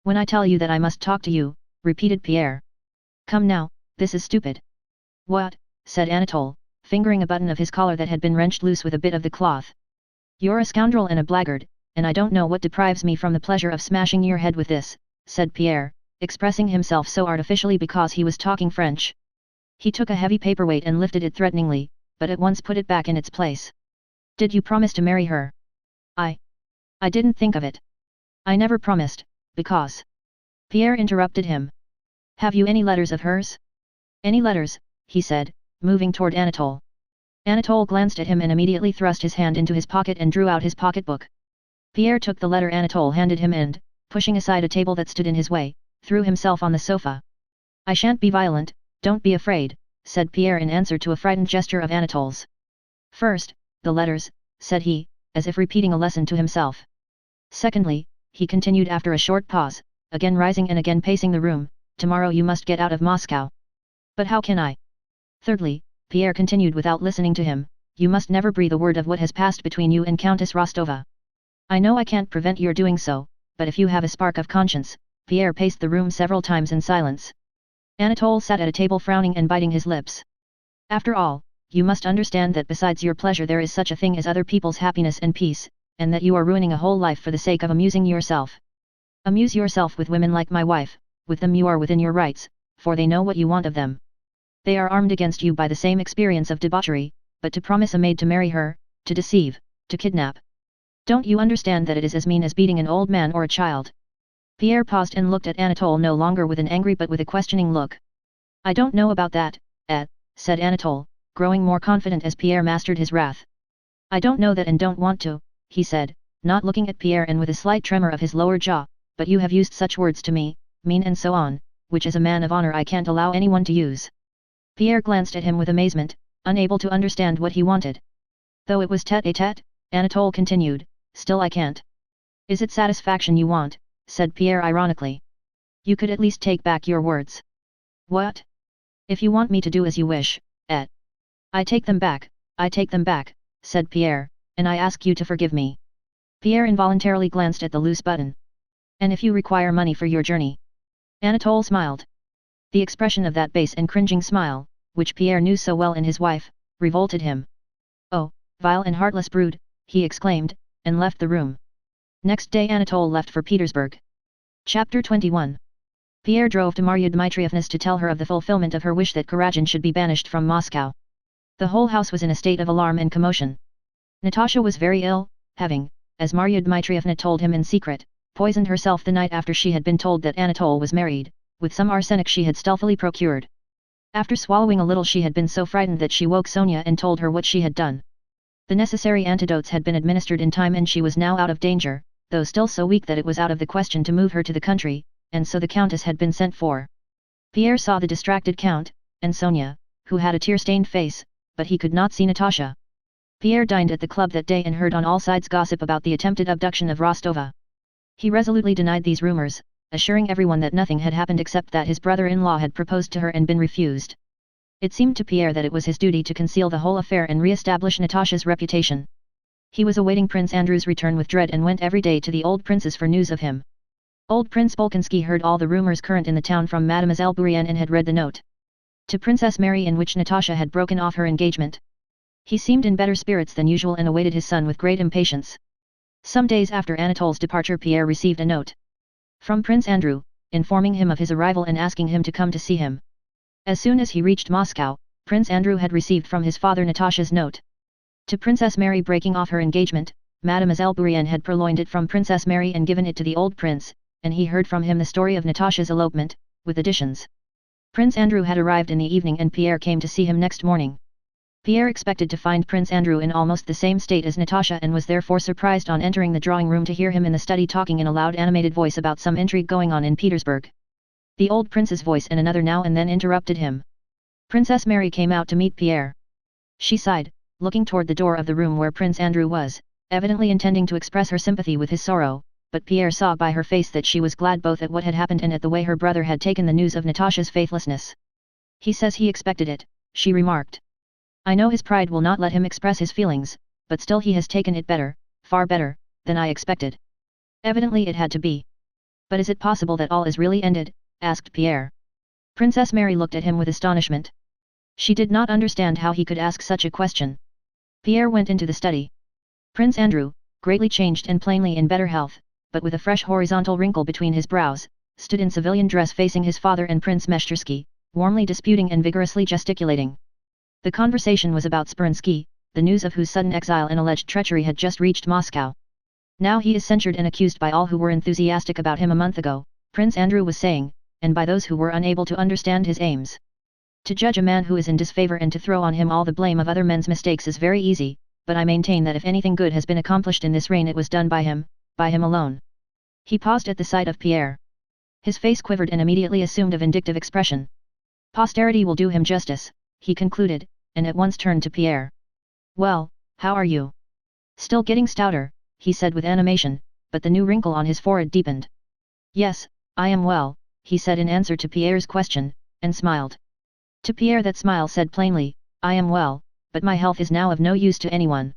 When I tell you that I must talk to you, repeated Pierre. Come now, this is stupid. What? Said Anatole, fingering a button of his collar that had been wrenched loose with a bit of the cloth. You're a scoundrel and a blackguard, and I don't know what deprives me from the pleasure of smashing your head with this, said Pierre, expressing himself so artificially because he was talking French. He took a heavy paperweight and lifted it threateningly, but at once put it back in its place. Did you promise to marry her? I didn't think of it. I never promised, because... Pierre interrupted him. Have you any letters of hers? Any letters, he said, moving toward Anatole. Anatole glanced at him and immediately thrust his hand into his pocket and drew out his pocketbook. Pierre took the letter Anatole handed him and, pushing aside a table that stood in his way, threw himself on the sofa. I shan't be violent, don't be afraid, said Pierre in answer to a frightened gesture of Anatole's. First, the letters, said he, as if repeating a lesson to himself. Secondly, he continued after a short pause, again rising and again pacing the room, tomorrow you must get out of Moscow. But how can I? Thirdly, Pierre continued without listening to him, you must never breathe a word of what has passed between you and Countess Rostova. I know I can't prevent your doing so, but if you have a spark of conscience, Pierre paced the room several times in silence. Anatole sat at a table frowning and biting his lips. After all, you must understand that besides your pleasure there is such a thing as other people's happiness and peace, and that you are ruining a whole life for the sake of amusing yourself. Amuse yourself with women like my wife, with them you are within your rights, for they know what you want of them. They are armed against you by the same experience of debauchery, but to promise a maid to marry her, to deceive, to kidnap. Don't you understand that it is as mean as beating an old man or a child? Pierre paused and looked at Anatole no longer with an angry but with a questioning look. I don't know about that, said Anatole, growing more confident as Pierre mastered his wrath. I don't know that and don't want to, he said, not looking at Pierre and with a slight tremor of his lower jaw, but you have used such words to me, mean and so on, which as a man of honor I can't allow anyone to use. Pierre glanced at him with amazement, unable to understand what he wanted. Though it was tête-à-tête, Anatole continued, still I can't. Is it satisfaction you want? Said Pierre ironically. You could at least take back your words. What? If you want me to do as you wish, I take them back, said Pierre, and I ask you to forgive me. Pierre involuntarily glanced at the loose button. And if you require money for your journey? Anatole smiled. The expression of that base and cringing smile, which Pierre knew so well in his wife, revolted him. Oh, vile and heartless brood, he exclaimed, and left the room. Next day Anatole left for Petersburg. Chapter 21. Pierre drove to Marya Dmitrievna's to tell her of the fulfillment of her wish that Kuragin should be banished from Moscow. The whole house was in a state of alarm and commotion. Natasha was very ill, having, as Marya Dmitrievna told him in secret, poisoned herself the night after she had been told that Anatole was married, with some arsenic she had stealthily procured. After swallowing a little she had been so frightened that she woke Sonia and told her what she had done. The necessary antidotes had been administered in time and she was now out of danger, though still so weak that it was out of the question to move her to the country, and so the Countess had been sent for. Pierre saw the distracted Count, and Sonia, who had a tear-stained face, but he could not see Natasha. Pierre dined at the club that day and heard on all sides gossip about the attempted abduction of Rostova. He resolutely denied these rumors, assuring everyone that nothing had happened except that his brother-in-law had proposed to her and been refused. It seemed to Pierre that it was his duty to conceal the whole affair and re-establish Natasha's reputation. He was awaiting Prince Andrew's return with dread and went every day to the old prince's for news of him. Old Prince Bolkonsky heard all the rumors current in the town from Mademoiselle Bourienne and had read the note to Princess Mary in which Natasha had broken off her engagement. He seemed in better spirits than usual and awaited his son with great impatience. Some days after Anatole's departure Pierre received a note from Prince Andrew, informing him of his arrival and asking him to come to see him. As soon as he reached Moscow, Prince Andrew had received from his father Natasha's note to Princess Mary breaking off her engagement. Mademoiselle Bourienne had purloined it from Princess Mary and given it to the old prince, and he heard from him the story of Natasha's elopement, with additions. Prince Andrew had arrived in the evening and Pierre came to see him next morning. Pierre expected to find Prince Andrew in almost the same state as Natasha and was therefore surprised on entering the drawing room to hear him in the study talking in a loud animated voice about some intrigue going on in Petersburg. The old prince's voice and another now and then interrupted him. Princess Mary came out to meet Pierre. She sighed, looking toward the door of the room where Prince Andrew was, evidently intending to express her sympathy with his sorrow, but Pierre saw by her face that she was glad both at what had happened and at the way her brother had taken the news of Natasha's faithlessness. He says he expected it, she remarked. I know his pride will not let him express his feelings, but still he has taken it better, far better, than I expected. Evidently it had to be. But is it possible that all is really ended? Asked Pierre. Princess Mary looked at him with astonishment. She did not understand how he could ask such a question. Pierre went into the study. Prince Andrew, greatly changed and plainly in better health, but with a fresh horizontal wrinkle between his brows, stood in civilian dress facing his father and Prince Meshchersky, warmly disputing and vigorously gesticulating. The conversation was about Speransky, the news of whose sudden exile and alleged treachery had just reached Moscow. Now he is censured and accused by all who were enthusiastic about him a month ago, Prince Andrew was saying, and by those who were unable to understand his aims. To judge a man who is in disfavor and to throw on him all the blame of other men's mistakes is very easy, but I maintain that if anything good has been accomplished in this reign it was done by him alone. He paused at the sight of Pierre. His face quivered and immediately assumed a vindictive expression. Posterity will do him justice, he concluded, and at once turned to Pierre. Well, how are you? Still getting stouter, he said with animation, but the new wrinkle on his forehead deepened. Yes, I am well, he said in answer to Pierre's question, and smiled. To Pierre that smile said plainly, I am well, but my health is now of no use to anyone.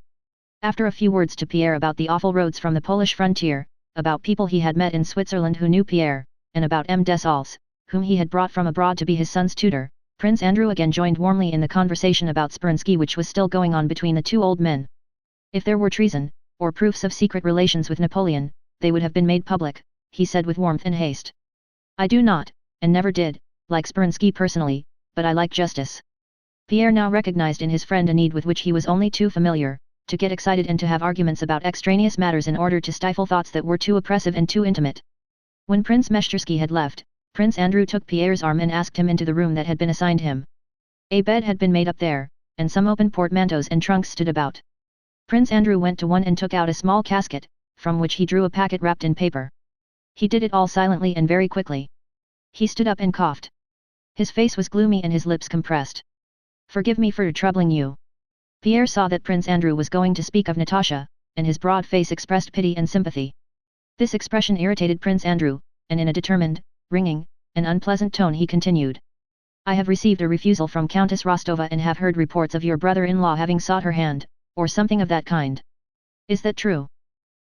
After a few words to Pierre about the awful roads from the Polish frontier, about people he had met in Switzerland who knew Pierre, and about M. Dessalles, whom he had brought from abroad to be his son's tutor, Prince Andrew again joined warmly in the conversation about Speransky which was still going on between the two old men. If there were treason, or proofs of secret relations with Napoleon, they would have been made public, he said with warmth and haste. I do not, and never did, like Speransky personally, but I like justice. Pierre now recognized in his friend a need with which he was only too familiar, to get excited and to have arguments about extraneous matters in order to stifle thoughts that were too oppressive and too intimate. When Prince Meshchersky had left, Prince Andrew took Pierre's arm and asked him into the room that had been assigned him. A bed had been made up there, and some open portmanteaus and trunks stood about. Prince Andrew went to one and took out a small casket, from which he drew a packet wrapped in paper. He did it all silently and very quickly. He stood up and coughed. His face was gloomy and his lips compressed. Forgive me for troubling you. Pierre saw that Prince Andrew was going to speak of Natasha, and his broad face expressed pity and sympathy. This expression irritated Prince Andrew, and in a determined, ringing, and unpleasant tone he continued. I have received a refusal from Countess Rostova and have heard reports of your brother-in-law having sought her hand, or something of that kind. Is that true?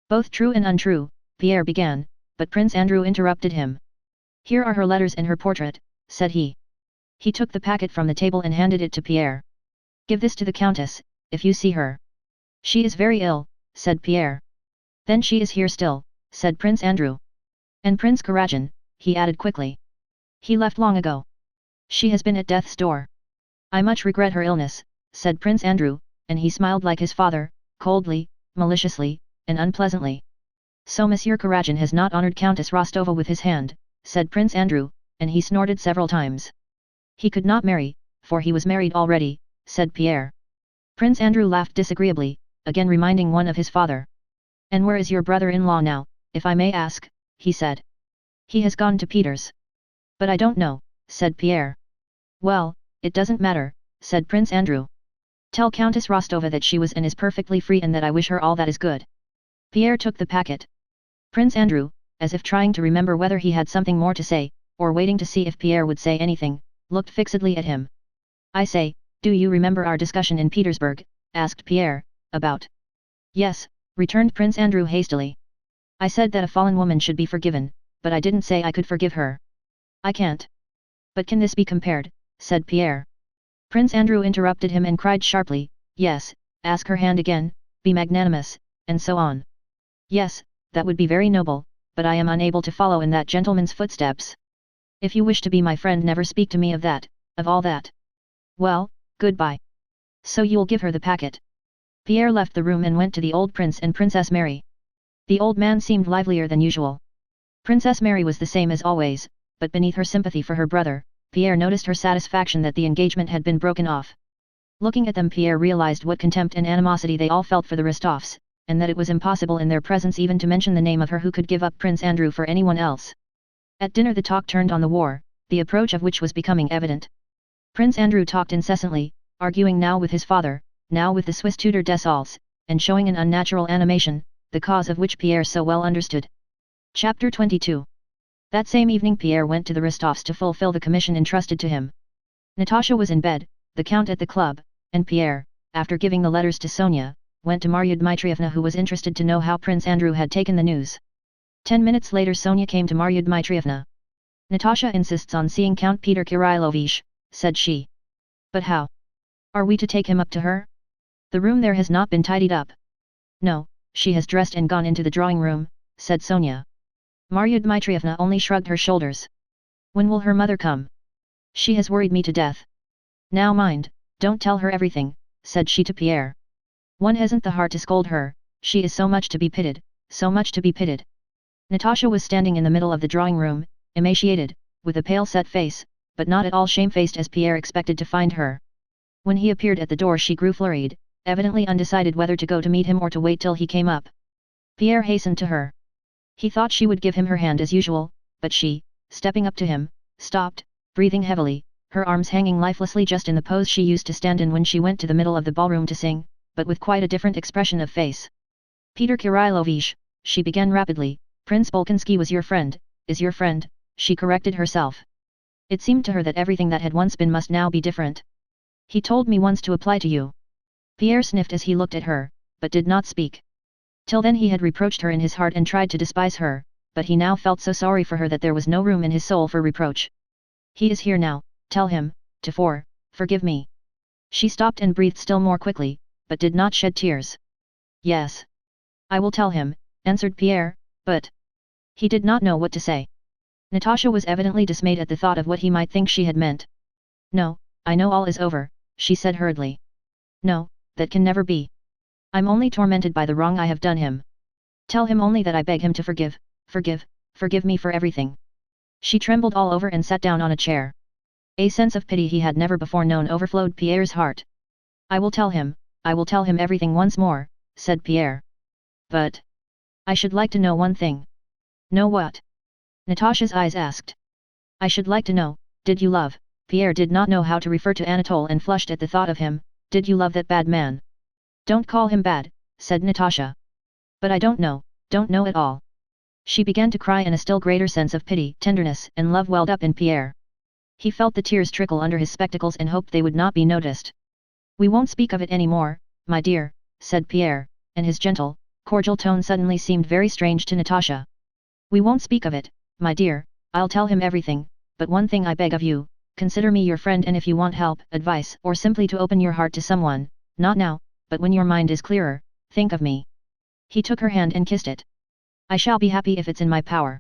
Both true and untrue, Pierre began, but Prince Andrew interrupted him. Here are her letters and her portrait, said he. He took the packet from the table and handed it to Pierre. Give this to the Countess, if you see her. She is very ill, said Pierre. Then she is here still, said Prince Andrew. And Prince Karadin, he added quickly. He left long ago. She has been at death's door. I much regret her illness, said Prince Andrew, and he smiled like his father, coldly, maliciously, and unpleasantly. So Monsieur Karadin has not honored Countess Rostova with his hand, said Prince Andrew, and he snorted several times. He could not marry, for he was married already, said Pierre. Prince Andrew laughed disagreeably, again reminding one of his father. And where is your brother-in-law now, if I may ask, he said. He has gone to Peter's. But I don't know, said Pierre. Well, it doesn't matter, said Prince Andrew. Tell Countess Rostova that she was and is perfectly free and that I wish her all that is good. Pierre took the packet. Prince Andrew, as if trying to remember whether he had something more to say, or waiting to see if Pierre would say anything, looked fixedly at him. I say, do you remember our discussion in Petersburg? Asked Pierre, about. Yes, returned Prince Andrew hastily. I said that a fallen woman should be forgiven, but I didn't say I could forgive her. I can't. But can this be compared? Said Pierre. Prince Andrew interrupted him and cried sharply, yes, ask her hand again, be magnanimous, and so on. Yes, that would be very noble, but I am unable to follow in that gentleman's footsteps. If you wish to be my friend, never speak to me of that, of all that. Well, goodbye. So you'll give her the packet. Pierre left the room and went to the old prince and Princess Mary. The old man seemed livelier than usual. Princess Mary was the same as always, but beneath her sympathy for her brother, Pierre noticed her satisfaction that the engagement had been broken off. Looking at them, Pierre realized what contempt and animosity they all felt for the Rostovs, and that it was impossible in their presence even to mention the name of her who could give up Prince Andrew for anyone else. At dinner the talk turned on the war, the approach of which was becoming evident. Prince Andrew talked incessantly, arguing now with his father, now with the Swiss tutor Dessalles, and showing an unnatural animation, the cause of which Pierre so well understood. Chapter 22. That same evening Pierre went to the Rostovs to fulfill the commission entrusted to him. Natasha was in bed, the Count at the club, and Pierre, after giving the letters to Sonia, went to Marya Dmitrievna, who was interested to know how Prince Andrew had taken the news. 10 minutes later Sonia came to Marya Dmitrievna. Natasha insists on seeing Count Peter Kirillovich, said she. But how? Are we to take him up to her? The room there has not been tidied up. No, she has dressed and gone into the drawing room, said Sonia. Marya Dmitrievna only shrugged her shoulders. When will her mother come? She has worried me to death. Now mind, don't tell her everything, said she to Pierre. One hasn't the heart to scold her, she is so much to be pitied, so much to be pitied. Natasha was standing in the middle of the drawing room, emaciated, with a pale set face, but not at all shamefaced as Pierre expected to find her. When he appeared at the door she grew flurried, evidently undecided whether to go to meet him or to wait till he came up. Pierre hastened to her. He thought she would give him her hand as usual, but she, stepping up to him, stopped, breathing heavily, her arms hanging lifelessly just in the pose she used to stand in when she went to the middle of the ballroom to sing, but with quite a different expression of face. Peter Kirillovich, she began rapidly, Prince Bolkonsky was your friend, is your friend, she corrected herself. It seemed to her that everything that had once been must now be different. He told me once to apply to you. Pierre sniffed as he looked at her, but did not speak. Till then he had reproached her in his heart and tried to despise her, but he now felt so sorry for her that there was no room in his soul for reproach. He is here now, tell him, to forgive me. She stopped and breathed still more quickly, but did not shed tears. Yes. I will tell him, answered Pierre, but... He did not know what to say. Natasha was evidently dismayed at the thought of what he might think she had meant. No, I know all is over, she said hurriedly. No, that can never be. I'm only tormented by the wrong I have done him. Tell him only that I beg him to forgive me for everything. She trembled all over and sat down on a chair. A sense of pity he had never before known overflowed Pierre's heart. I will tell him everything once more, said Pierre. But... I should like to know one thing. Know what? Natasha's eyes asked. I should like to know, did you love? Pierre did not know how to refer to Anatole and flushed at the thought of him. Did you love that bad man? Don't call him bad, said Natasha. But I don't know at all. She began to cry and a still greater sense of pity, tenderness and love welled up in Pierre. He felt the tears trickle under his spectacles and hoped they would not be noticed. We won't speak of it any more, my dear, said Pierre, and his gentle, cordial tone suddenly seemed very strange to Natasha. We won't speak of it, my dear, I'll tell him everything, but one thing I beg of you, consider me your friend and if you want help, advice or simply to open your heart to someone, not now, but when your mind is clearer, think of me. He took her hand and kissed it. I shall be happy if it's in my power.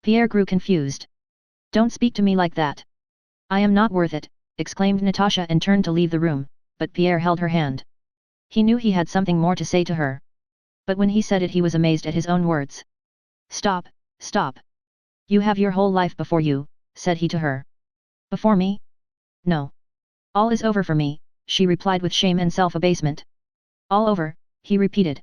Pierre grew confused. Don't speak to me like that. I am not worth it, exclaimed Natasha and turned to leave the room, but Pierre held her hand. He knew he had something more to say to her. But when he said it he was amazed at his own words. Stop, stop. You have your whole life before you, said he to her. Before me? No. All is over for me, she replied with shame and self-abasement. All over, he repeated.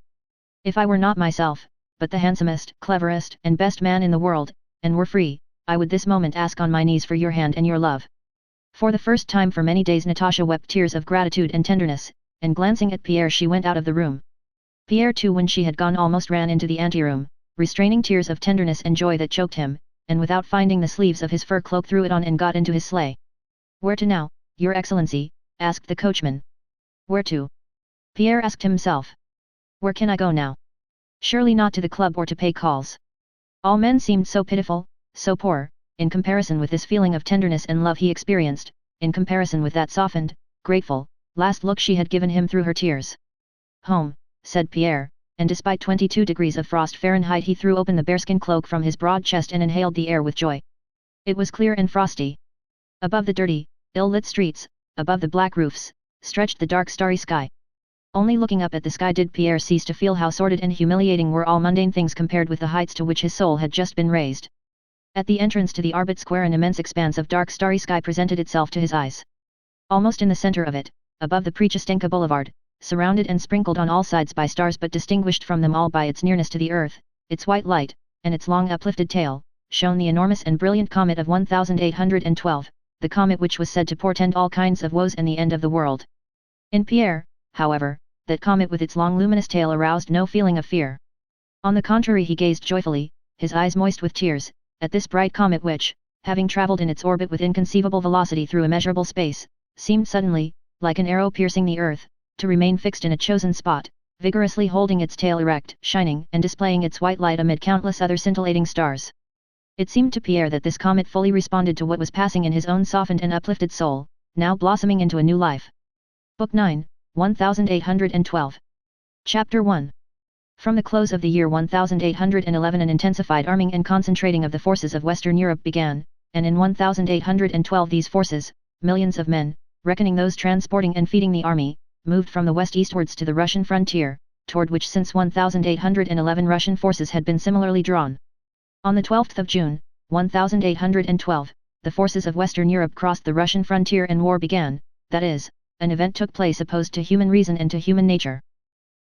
If I were not myself, but the handsomest, cleverest, and best man in the world, and were free, I would this moment ask on my knees for your hand and your love. For the first time for many days Natasha wept tears of gratitude and tenderness, and glancing at Pierre she went out of the room. Pierre too when she had gone almost ran into the anteroom, restraining tears of tenderness and joy that choked him, and without finding the sleeves of his fur cloak threw it on and got into his sleigh. Where to now, your excellency? Asked the coachman. Where to? Pierre asked himself. Where can I go now? Surely not to the club or to pay calls. All men seemed so pitiful, so poor, in comparison with this feeling of tenderness and love he experienced, in comparison with that softened, grateful, last look she had given him through her tears. Home, said Pierre, and despite 22 degrees of frost Fahrenheit he threw open the bearskin cloak from his broad chest and inhaled the air with joy. It was clear and frosty. Above the dirty, ill-lit streets, above the black roofs, stretched the dark starry sky. Only looking up at the sky did Pierre cease to feel how sordid and humiliating were all mundane things compared with the heights to which his soul had just been raised. At the entrance to the Arbit Square an immense expanse of dark starry sky presented itself to his eyes. Almost in the center of it, above the Prechestenka Boulevard, surrounded and sprinkled on all sides by stars but distinguished from them all by its nearness to the earth, its white light, and its long uplifted tail, shone the enormous and brilliant comet of 1812, the comet which was said to portend all kinds of woes and the end of the world. In Pierre, however, that comet with its long luminous tail aroused no feeling of fear. On the contrary he gazed joyfully, his eyes moist with tears, at this bright comet which, having travelled in its orbit with inconceivable velocity through immeasurable space, seemed suddenly, like an arrow piercing the earth, to remain fixed in a chosen spot, vigorously holding its tail erect, shining and displaying its white light amid countless other scintillating stars. It seemed to Pierre that this comet fully responded to what was passing in his own softened and uplifted soul, now blossoming into a new life. Book 9, 1812. Chapter 1. From the close of the year 1811 an intensified arming and concentrating of the forces of Western Europe began, and in 1812 these forces, millions of men, reckoning those transporting and feeding the army, moved from the west eastwards to the Russian frontier, toward which since 1811 Russian forces had been similarly drawn. On the 12th of June, 1812, the forces of Western Europe crossed the Russian frontier and war began, that is, an event took place opposed to human reason and to human nature.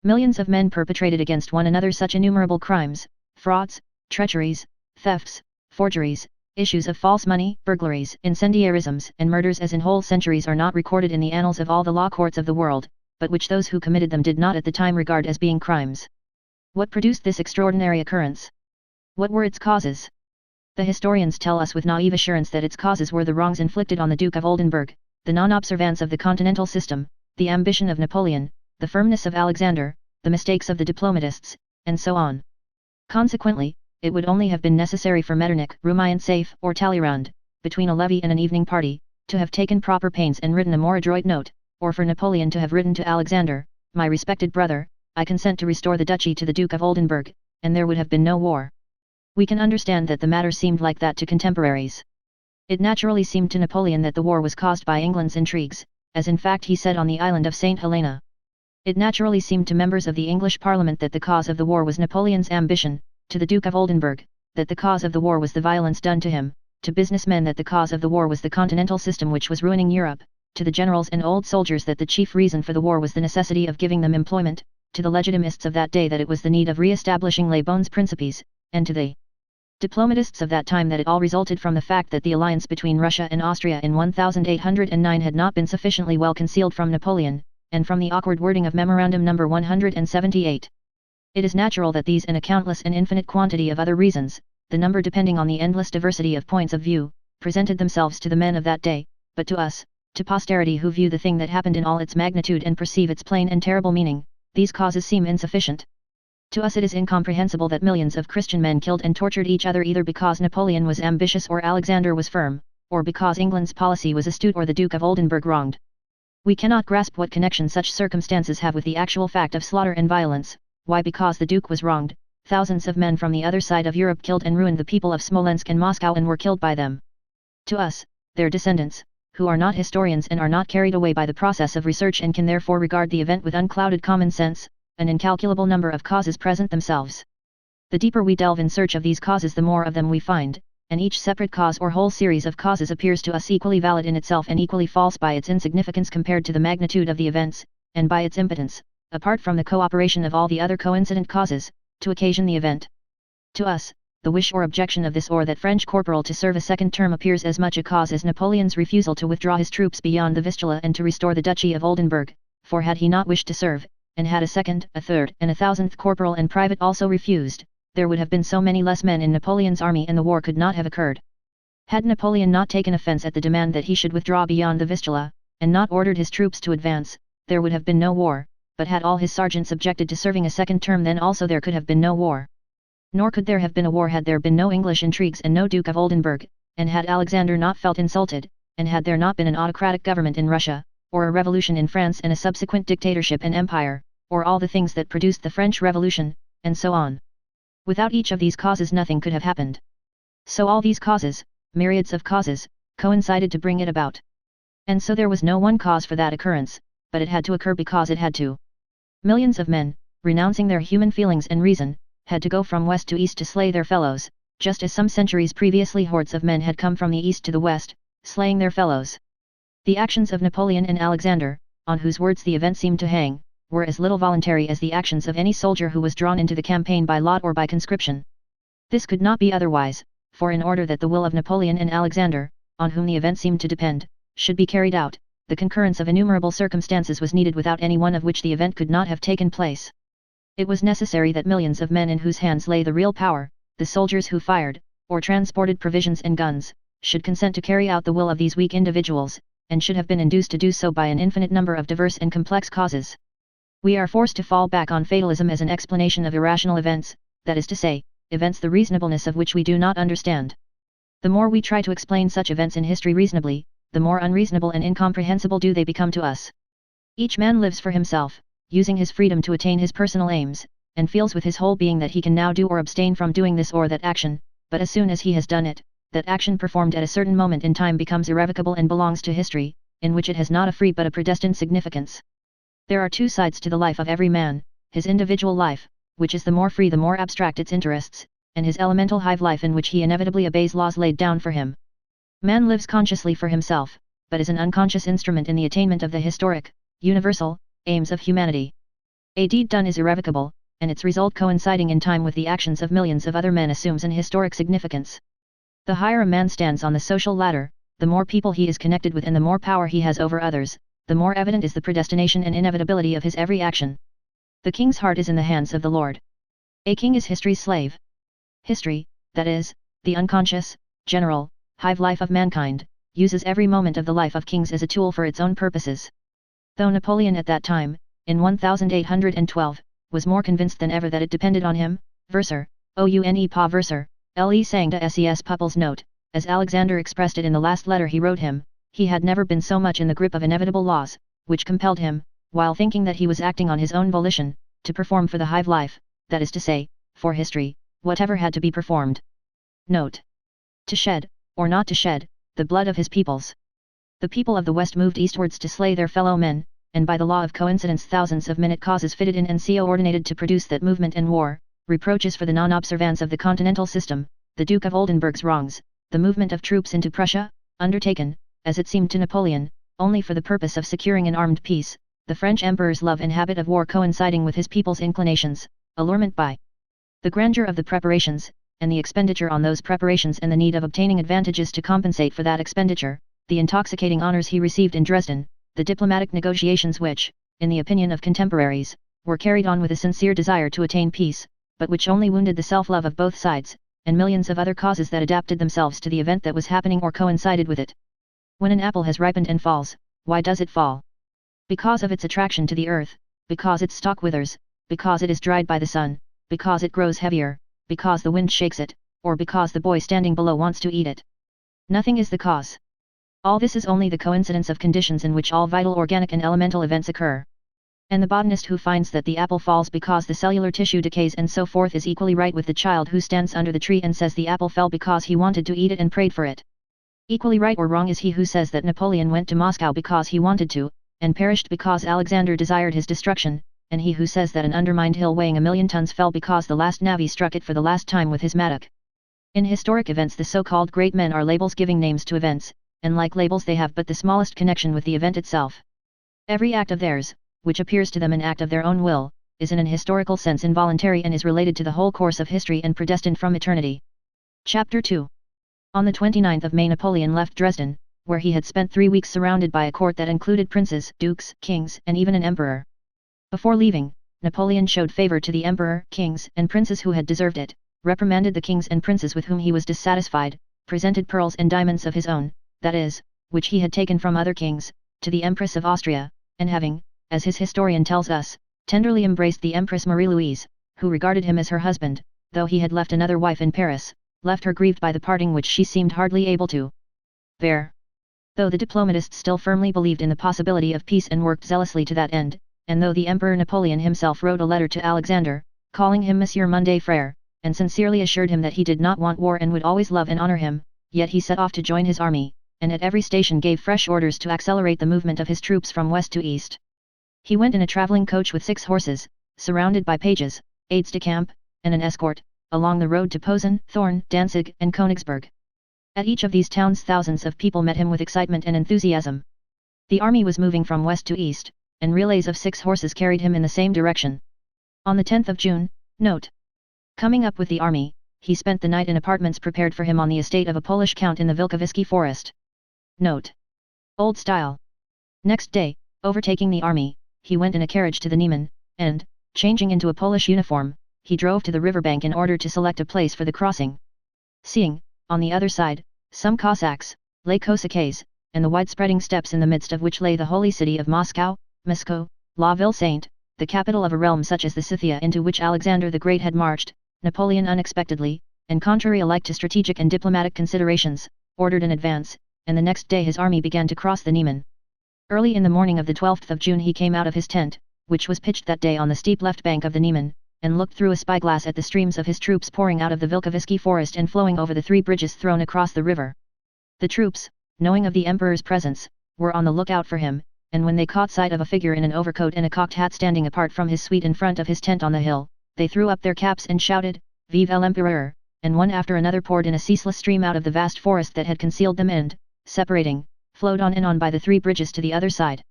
Millions of men perpetrated against one another such innumerable crimes, frauds, treacheries, thefts, forgeries, issues of false money, burglaries, incendiarisms and murders as in whole centuries are not recorded in the annals of all the law courts of the world, but which those who committed them did not at the time regard as being crimes. What produced this extraordinary occurrence? What were its causes? The historians tell us with naive assurance that its causes were the wrongs inflicted on the Duke of Oldenburg, the non-observance of the continental system, the ambition of Napoleon, the firmness of Alexander, the mistakes of the diplomatists, and so on. Consequently, it would only have been necessary for Metternich, Rumyantsev, or Talleyrand, between a levee and an evening party, to have taken proper pains and written a more adroit note, or for Napoleon to have written to Alexander, "My respected brother, I consent to restore the duchy to the Duke of Oldenburg," and there would have been no war. We can understand that the matter seemed like that to contemporaries. It naturally seemed to Napoleon that the war was caused by England's intrigues, as in fact he said on the island of St. Helena. It naturally seemed to members of the English Parliament that the cause of the war was Napoleon's ambition, to the Duke of Oldenburg, that the cause of the war was the violence done to him, to businessmen that the cause of the war was the continental system which was ruining Europe, to the generals and old soldiers that the chief reason for the war was the necessity of giving them employment, to the legitimists of that day that it was the need of re-establishing les bons principes, and to the diplomatists of that time that it all resulted from the fact that the alliance between Russia and Austria in 1809 had not been sufficiently well concealed from Napoleon, and from the awkward wording of Memorandum No. 178. It is natural that these and a countless and infinite quantity of other reasons, the number depending on the endless diversity of points of view, presented themselves to the men of that day, but to us, to posterity who view the thing that happened in all its magnitude and perceive its plain and terrible meaning, these causes seem insufficient. To us it is incomprehensible that millions of Christian men killed and tortured each other either because Napoleon was ambitious or Alexander was firm, or because England's policy was astute or the Duke of Oldenburg wronged. We cannot grasp what connection such circumstances have with the actual fact of slaughter and violence. Why? Because the Duke was wronged, thousands of men from the other side of Europe killed and ruined the people of Smolensk and Moscow and were killed by them. To us, their descendants, who are not historians and are not carried away by the process of research and can therefore regard the event with unclouded common sense, an incalculable number of causes present themselves. The deeper we delve in search of these causes the more of them we find, and each separate cause or whole series of causes appears to us equally valid in itself and equally false by its insignificance compared to the magnitude of the events, and by its impotence, apart from the cooperation of all the other coincident causes, to occasion the event. To us, the wish or objection of this or that French corporal to serve a second term appears as much a cause as Napoleon's refusal to withdraw his troops beyond the Vistula and to restore the Duchy of Oldenburg, for had he not wished to serve, and had a second, a third, and a thousandth corporal and private also refused, there would have been so many less men in Napoleon's army and the war could not have occurred. Had Napoleon not taken offense at the demand that he should withdraw beyond the Vistula, and not ordered his troops to advance, there would have been no war, but had all his sergeants objected to serving a second term then also there could have been no war. Nor could there have been a war had there been no English intrigues and no Duke of Oldenburg, and had Alexander not felt insulted, and had there not been an autocratic government in Russia, or a revolution in France and a subsequent dictatorship and empire, or all the things that produced the French Revolution, and so on. Without each of these causes nothing could have happened. So all these causes, myriads of causes, coincided to bring it about. And so there was no one cause for that occurrence, but it had to occur because it had to. Millions of men, renouncing their human feelings and reason, had to go from west to east to slay their fellows, just as some centuries previously hordes of men had come from the east to the west, slaying their fellows. The actions of Napoleon and Alexander, on whose words the event seemed to hang, were as little voluntary as the actions of any soldier who was drawn into the campaign by lot or by conscription. This could not be otherwise, for in order that the will of Napoleon and Alexander, on whom the event seemed to depend, should be carried out, the concurrence of innumerable circumstances was needed without any one of which the event could not have taken place. It was necessary that millions of men in whose hands lay the real power, the soldiers who fired, or transported provisions and guns, should consent to carry out the will of these weak individuals, and should have been induced to do so by an infinite number of diverse and complex causes. We are forced to fall back on fatalism as an explanation of irrational events, that is to say, events the reasonableness of which we do not understand. The more we try to explain such events in history reasonably, the more unreasonable and incomprehensible do they become to us. Each man lives for himself, using his freedom to attain his personal aims, and feels with his whole being that he can now do or abstain from doing this or that action, but as soon as he has done it, that action performed at a certain moment in time becomes irrevocable and belongs to history, in which it has not a free but a predestined significance. There are two sides to the life of every man, his individual life, which is the more free the more abstract its interests, and his elemental hive life in which he inevitably obeys laws laid down for him. Man lives consciously for himself, but is an unconscious instrument in the attainment of the historic, universal, aims of humanity. A deed done is irrevocable, and its result coinciding in time with the actions of millions of other men assumes an historic significance. The higher a man stands on the social ladder, the more people he is connected with and the more power he has over others, the more evident is the predestination and inevitability of his every action. The king's heart is in the hands of the Lord. A king is history's slave. History, that is, the unconscious, general, hive life of mankind, uses every moment of the life of kings as a tool for its own purposes. Though Napoleon at that time, in 1812, was more convinced than ever that it depended on him, Verser, Oune pas Verser, le sang de ses Pupples note, as Alexander expressed it in the last letter he wrote him, he had never been so much in the grip of inevitable laws, which compelled him, while thinking that he was acting on his own volition, to perform for the hive life, that is to say, for history, whatever had to be performed. Note. To shed, or not to shed, the blood of his peoples. The people of the West moved eastwards to slay their fellow men, and by the law of coincidence thousands of minute causes fitted in and co-ordinated to produce that movement and war, reproaches for the non-observance of the continental system, the Duke of Oldenburg's wrongs, the movement of troops into Prussia, undertaken, as it seemed to Napoleon, only for the purpose of securing an armed peace, the French Emperor's love and habit of war coinciding with his people's inclinations, allurement by the grandeur of the preparations, and the expenditure on those preparations and the need of obtaining advantages to compensate for that expenditure, the intoxicating honors he received in Dresden, the diplomatic negotiations which, in the opinion of contemporaries, were carried on with a sincere desire to attain peace, but which only wounded the self-love of both sides, and millions of other causes that adapted themselves to the event that was happening or coincided with it. When an apple has ripened and falls, why does it fall? Because of its attraction to the earth, because its stalk withers, because it is dried by the sun, because it grows heavier, because the wind shakes it, or because the boy standing below wants to eat it. Nothing is the cause. All this is only the coincidence of conditions in which all vital organic and elemental events occur. And the botanist who finds that the apple falls because the cellular tissue decays and so forth is equally right with the child who stands under the tree and says the apple fell because he wanted to eat it and prayed for it. Equally right or wrong is he who says that Napoleon went to Moscow because he wanted to, and perished because Alexander desired his destruction, and he who says that an undermined hill weighing 1,000,000 tons fell because the last navvy struck it for the last time with his mattock. In historic events the so-called great men are labels giving names to events, and like labels they have but the smallest connection with the event itself. Every act of theirs, which appears to them an act of their own will, is in an historical sense involuntary and is related to the whole course of history and predestined from eternity. Chapter 2. On the 29th of May Napoleon left Dresden, where he had spent 3 weeks surrounded by a court that included princes, dukes, kings, and even an emperor. Before leaving, Napoleon showed favor to the emperor, kings, and princes who had deserved it, reprimanded the kings and princes with whom he was dissatisfied, presented pearls and diamonds of his own, that is, which he had taken from other kings, to the Empress of Austria, and having, as his historian tells us, tenderly embraced the Empress Marie-Louise, who regarded him as her husband, though he had left another wife in Paris, left her grieved by the parting which she seemed hardly able to bear. Though the diplomatists still firmly believed in the possibility of peace and worked zealously to that end, and though the Emperor Napoleon himself wrote a letter to Alexander, calling him Monsieur Mundet Frère, and sincerely assured him that he did not want war and would always love and honor him, yet he set off to join his army, and at every station gave fresh orders to accelerate the movement of his troops from west to east. He went in a travelling coach with 6 horses, surrounded by pages, aides-de-camp, and an escort, along the road to Posen, Thorn, Danzig, and Königsberg. At each of these towns thousands of people met him with excitement and enthusiasm. The army was moving from west to east, and relays of 6 horses carried him in the same direction. On the 10th of June, note. Coming up with the army, he spent the night in apartments prepared for him on the estate of a Polish count in the Wilkowiecki forest. Note. Old style. Next day, overtaking the army, he went in a carriage to the Niemen, and, changing into a Polish uniform, he drove to the riverbank in order to select a place for the crossing. Seeing, on the other side, some Cossacks, lay Cossacks, and the wide-spreading steppes in the midst of which lay the holy city of Moscow, Moscow, La Ville Sainte, the capital of a realm such as the Scythia into which Alexander the Great had marched, Napoleon unexpectedly, and contrary alike to strategic and diplomatic considerations, ordered an advance, and the next day his army began to cross the Niemen. Early in the morning of the 12th of June he came out of his tent, which was pitched that day on the steep left bank of the Niemen, and looked through a spyglass at the streams of his troops pouring out of the Vilkavisky forest and flowing over the 3 bridges thrown across the river. The troops, knowing of the emperor's presence, were on the lookout for him, and when they caught sight of a figure in an overcoat and a cocked hat standing apart from his suite in front of his tent on the hill, they threw up their caps and shouted, "Vive l'Empereur!" and one after another poured in a ceaseless stream out of the vast forest that had concealed them and, separating, flowed on and on by the 3 bridges to the other side.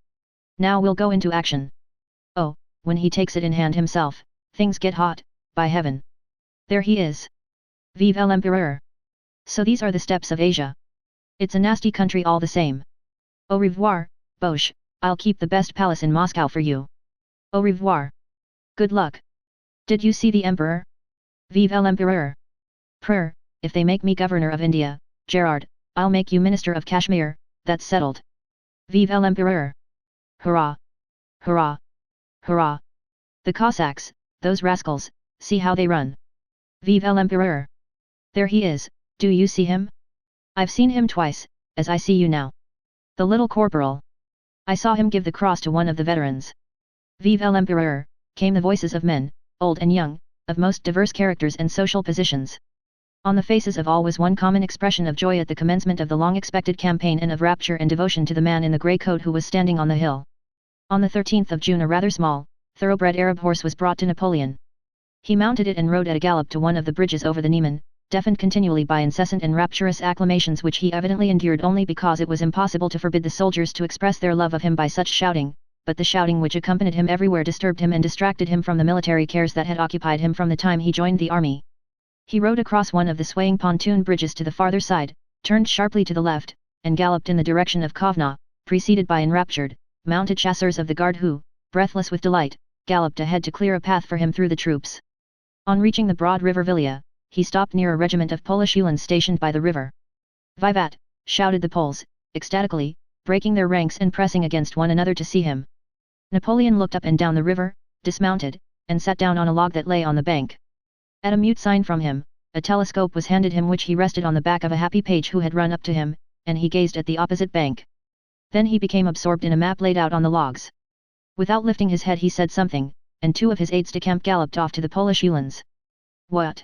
"Now we'll go into action. Oh, when he takes it in hand himself, things get hot, by heaven! There he is! Vive l'Empereur! So these are the steppes of Asia. It's a nasty country all the same. Au revoir, Boche, I'll keep the best palace in Moscow for you. Au revoir. Good luck. Did you see the Emperor? Vive l'Empereur! Prr, if they make me governor of India, Gerard, I'll make you minister of Kashmir, that's settled. Vive l'Empereur! Hurrah! Hurrah! Hurrah! The Cossacks, those rascals, see how they run. Vive l'Empereur! There he is, do you see him? I've seen him twice, as I see you now. The little corporal. I saw him give the cross to one of the veterans. Vive l'Empereur, came the voices of men, old and young, of most diverse characters and social positions. On the faces of all was one common expression of joy at the commencement of the long-expected campaign and of rapture and devotion to the man in the grey coat who was standing on the hill. On the 13th of June a rather small, thoroughbred Arab horse was brought to Napoleon. He mounted it and rode at a gallop to one of the bridges over the Niemen, deafened continually by incessant and rapturous acclamations which he evidently endured only because it was impossible to forbid the soldiers to express their love of him by such shouting, but the shouting which accompanied him everywhere disturbed him and distracted him from the military cares that had occupied him from the time he joined the army. He rode across one of the swaying pontoon bridges to the farther side, turned sharply to the left, and galloped in the direction of Kovna, preceded by enraptured, mounted chasseurs of the guard who, breathless with delight, galloped ahead to clear a path for him through the troops. On reaching the broad river Vilia, he stopped near a regiment of Polish Uhlans stationed by the river. "Vivat!" shouted the Poles, ecstatically, breaking their ranks and pressing against one another to see him. Napoleon looked up and down the river, dismounted, and sat down on a log that lay on the bank. At a mute sign from him, a telescope was handed him which he rested on the back of a happy page who had run up to him, and he gazed at the opposite bank. Then he became absorbed in a map laid out on the logs. Without lifting his head he said something, and 2 of his aides-de-camp galloped off to the Polish Uhlans. "What?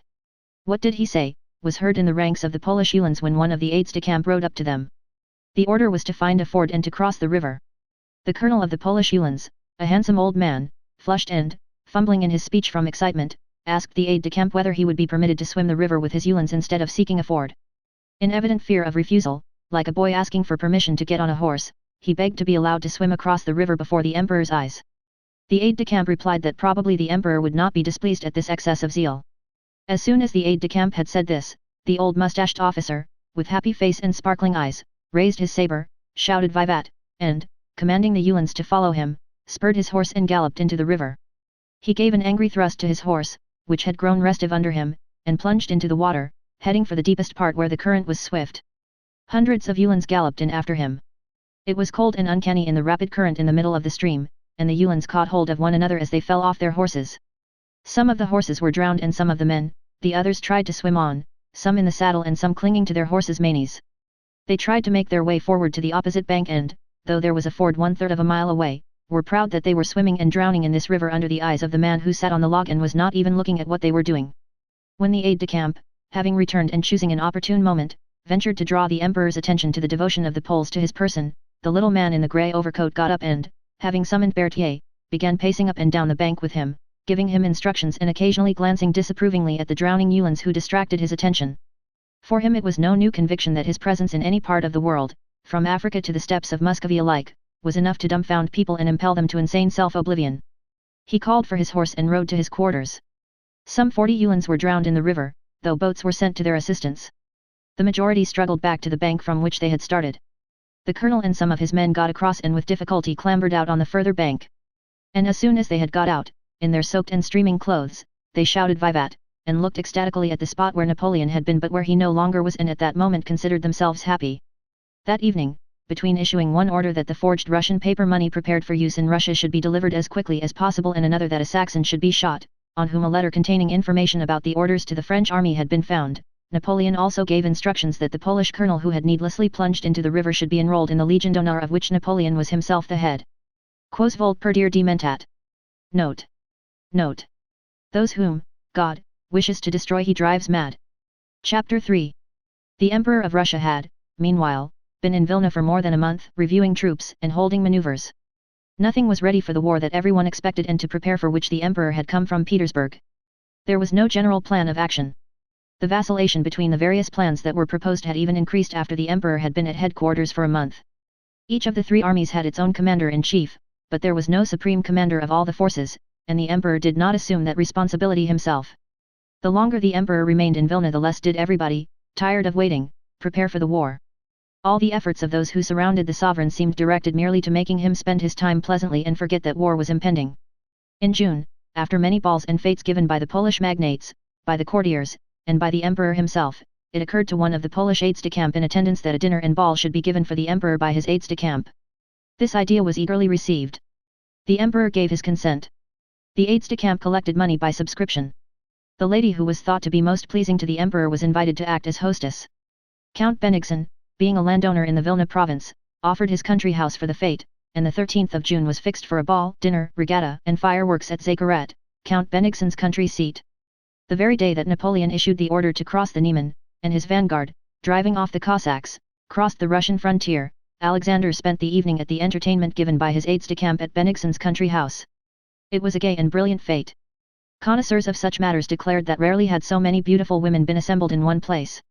What did he say?" was heard in the ranks of the Polish Uhlans when one of the aides-de-camp rode up to them. The order was to find a ford and to cross the river. The colonel of the Polish Uhlans, a handsome old man, flushed and, fumbling in his speech from excitement, asked the aide-de-camp whether he would be permitted to swim the river with his Uhlans instead of seeking a ford. In evident fear of refusal, like a boy asking for permission to get on a horse, he begged to be allowed to swim across the river before the emperor's eyes. The aide-de-camp replied that probably the emperor would not be displeased at this excess of zeal. As soon as the aide-de-camp had said this, the old mustached officer, with happy face and sparkling eyes, raised his saber, shouted "Vivat!" and, commanding the Uhlans to follow him, spurred his horse and galloped into the river. He gave an angry thrust to his horse, which had grown restive under him, and plunged into the water, heading for the deepest part where the current was swift. Hundreds of Uhlans galloped in after him. It was cold and uncanny in the rapid current in the middle of the stream, and the Uhlans caught hold of one another as they fell off their horses. Some of the horses were drowned and some of the men, the others tried to swim on, some in the saddle and some clinging to their horses' manes. They tried to make their way forward to the opposite bank and, though there was a ford 1/3 of a mile away, were proud that they were swimming and drowning in this river under the eyes of the man who sat on the log and was not even looking at what they were doing. When the aide-de-camp, having returned and choosing an opportune moment, ventured to draw the emperor's attention to the devotion of the Poles to his person, the little man in the grey overcoat got up and, having summoned Berthier, began pacing up and down the bank with him, giving him instructions and occasionally glancing disapprovingly at the drowning Uhlans who distracted his attention. For him it was no new conviction that his presence in any part of the world, from Africa to the steppes of Muscovy alike, was enough to dumbfound people and impel them to insane self-oblivion. He called for his horse and rode to his quarters. Some 40 Uhlans were drowned in the river, though boats were sent to their assistance. The majority struggled back to the bank from which they had started. The colonel and some of his men got across and with difficulty clambered out on the further bank. And as soon as they had got out, in their soaked and streaming clothes, they shouted "Vivat!" and looked ecstatically at the spot where Napoleon had been but where he no longer was and at that moment considered themselves happy. That evening, between issuing one order that the forged Russian paper money prepared for use in Russia should be delivered as quickly as possible and another that a Saxon should be shot, on whom a letter containing information about the orders to the French army had been found. Napoleon also gave instructions that the Polish colonel who had needlessly plunged into the river should be enrolled in the Legion d'honneur of which Napoleon was himself the head. Quos vult perdere dementat. Note. Note. Those whom, God, wishes to destroy he drives mad. Chapter 3. The Emperor of Russia had, meanwhile, been in Vilna for more than a month, reviewing troops and holding maneuvers. Nothing was ready for the war that everyone expected and to prepare for which the Emperor had come from Petersburg. There was no general plan of action. The vacillation between the various plans that were proposed had even increased after the Emperor had been at headquarters for a month. Each of the three armies had its own commander-in-chief, but there was no supreme commander of all the forces, and the Emperor did not assume that responsibility himself. The longer the Emperor remained in Vilna the less did everybody, tired of waiting, prepare for the war. All the efforts of those who surrounded the sovereign seemed directed merely to making him spend his time pleasantly and forget that war was impending. In June, after many balls and fêtes given by the Polish magnates, by the courtiers, and by the Emperor himself, it occurred to one of the Polish aides-de-camp in attendance that a dinner and ball should be given for the Emperor by his aides-de-camp. This idea was eagerly received. The Emperor gave his consent. The aides-de-camp collected money by subscription. The lady who was thought to be most pleasing to the Emperor was invited to act as hostess. Count Bennigsen, being a landowner in the Vilna province, offered his country house for the fete, and the 13th of June was fixed for a ball, dinner, regatta, and fireworks at Zakoret, Count Bennigsen's country seat. The very day that Napoleon issued the order to cross the Niemen, and his vanguard, driving off the Cossacks, crossed the Russian frontier, Alexander spent the evening at the entertainment given by his aides-de-camp at Bennigsen's country house. It was a gay and brilliant fete. Connoisseurs of such matters declared that rarely had so many beautiful women been assembled in one place.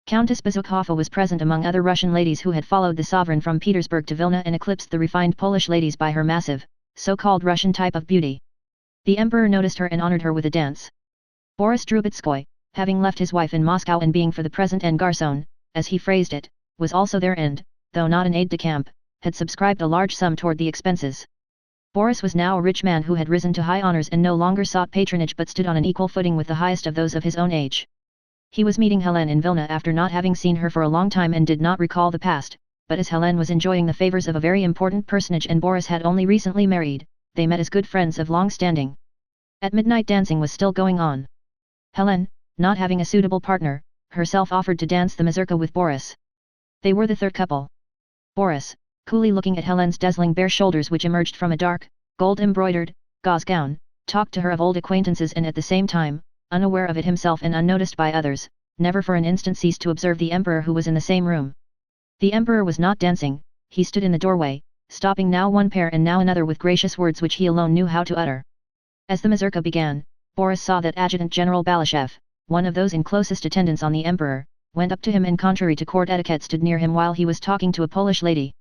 Countess Bezukhova was present among other Russian ladies who had followed the sovereign from Petersburg to Vilna and eclipsed the refined Polish ladies by her massive, so-called Russian type of beauty. The Emperor noticed her and honored her with a dance. Boris Drubetskoy, having left his wife in Moscow and being for the present en garçon, as he phrased it, was also there and, though not an aide-de-camp, had subscribed a large sum toward the expenses. Boris was now a rich man who had risen to high honors and no longer sought patronage but stood on an equal footing with the highest of those of his own age. He was meeting Helene in Vilna after not having seen her for a long time and did not recall the past, but as Helene was enjoying the favors of a very important personage and Boris had only recently married, they met as good friends of long standing. At midnight dancing was still going on. Helene, not having a suitable partner, herself offered to dance the mazurka with Boris. They were the third couple. Boris, coolly looking at Helene's dazzling bare shoulders which emerged from a dark, gold-embroidered, gauze gown, talked to her of old acquaintances and at the same time, unaware of it himself and unnoticed by others, never for an instant ceased to observe the Emperor who was in the same room. The Emperor was not dancing, he stood in the doorway, stopping now one pair and now another with gracious words which he alone knew how to utter. As the mazurka began, Boris saw that Adjutant General Balashev, one of those in closest attendance on the Emperor, went up to him and contrary to court etiquette stood near him while he was talking to a Polish lady.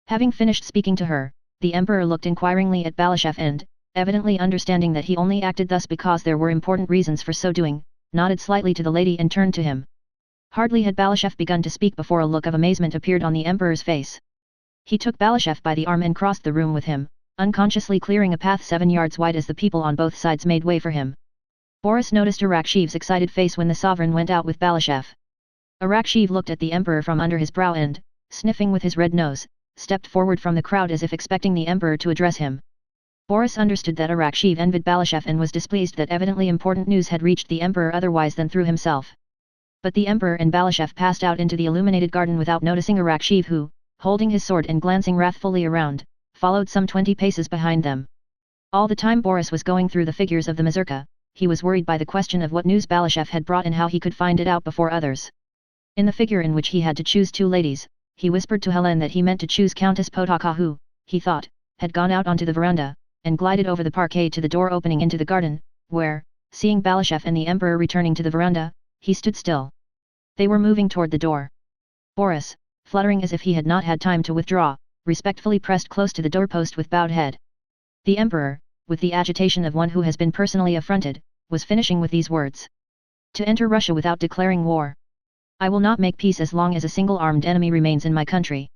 Having finished speaking to her, the Emperor looked inquiringly at Balashev and, evidently understanding that he only acted thus because there were important reasons for so doing, nodded slightly to the lady and turned to him. Hardly had Balashev begun to speak before a look of amazement appeared on the Emperor's face. He took Balashev by the arm and crossed the room with him, unconsciously clearing a path 7 yards wide as the people on both sides made way for him. Boris noticed Arakshev's excited face when the sovereign went out with Balashev. Arakchev looked at the Emperor from under his brow and, sniffing with his red nose, stepped forward from the crowd as if expecting the Emperor to address him. Boris understood that Arakchev envied Balashev and was displeased that evidently important news had reached the Emperor otherwise than through himself. But the Emperor and Balashev passed out into the illuminated garden without noticing Arakchev who, holding his sword and glancing wrathfully around, followed some 20 paces behind them. All the time Boris was going through the figures of the mazurka, he was worried by the question of what news Balashev had brought and how he could find it out before others. In the figure in which he had to choose 2 ladies, he whispered to Helene that he meant to choose Countess Potocka who, he thought, had gone out onto the veranda, and glided over the parquet to the door opening into the garden, where, seeing Balashev and the Emperor returning to the veranda, he stood still. They were moving toward the door. Boris, fluttering as if he had not had time to withdraw, respectfully pressed close to the doorpost with bowed head. The Emperor, with the agitation of one who has been personally affronted, was finishing with these words. To enter Russia without declaring war. I will not make peace as long as a single armed enemy remains in my country.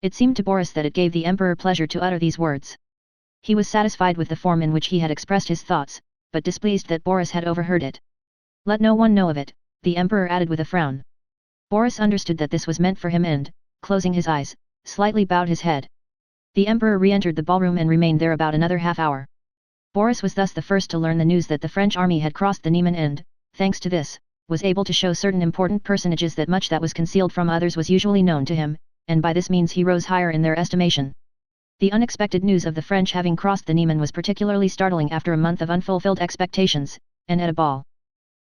It seemed to Boris that it gave the Emperor pleasure to utter these words. He was satisfied with the form in which he had expressed his thoughts, but displeased that Boris had overheard it. Let no one know of it, the Emperor added with a frown. Boris understood that this was meant for him and, closing his eyes, slightly bowed his head. The emperor re-entered the ballroom and remained there about another half-hour. Boris was thus the first to learn the news that the French army had crossed the Niemen and, thanks to this, was able to show certain important personages that much that was concealed from others was usually known to him, and by this means he rose higher in their estimation. The unexpected news of the French having crossed the Niemen was particularly startling after a month of unfulfilled expectations, and at a ball.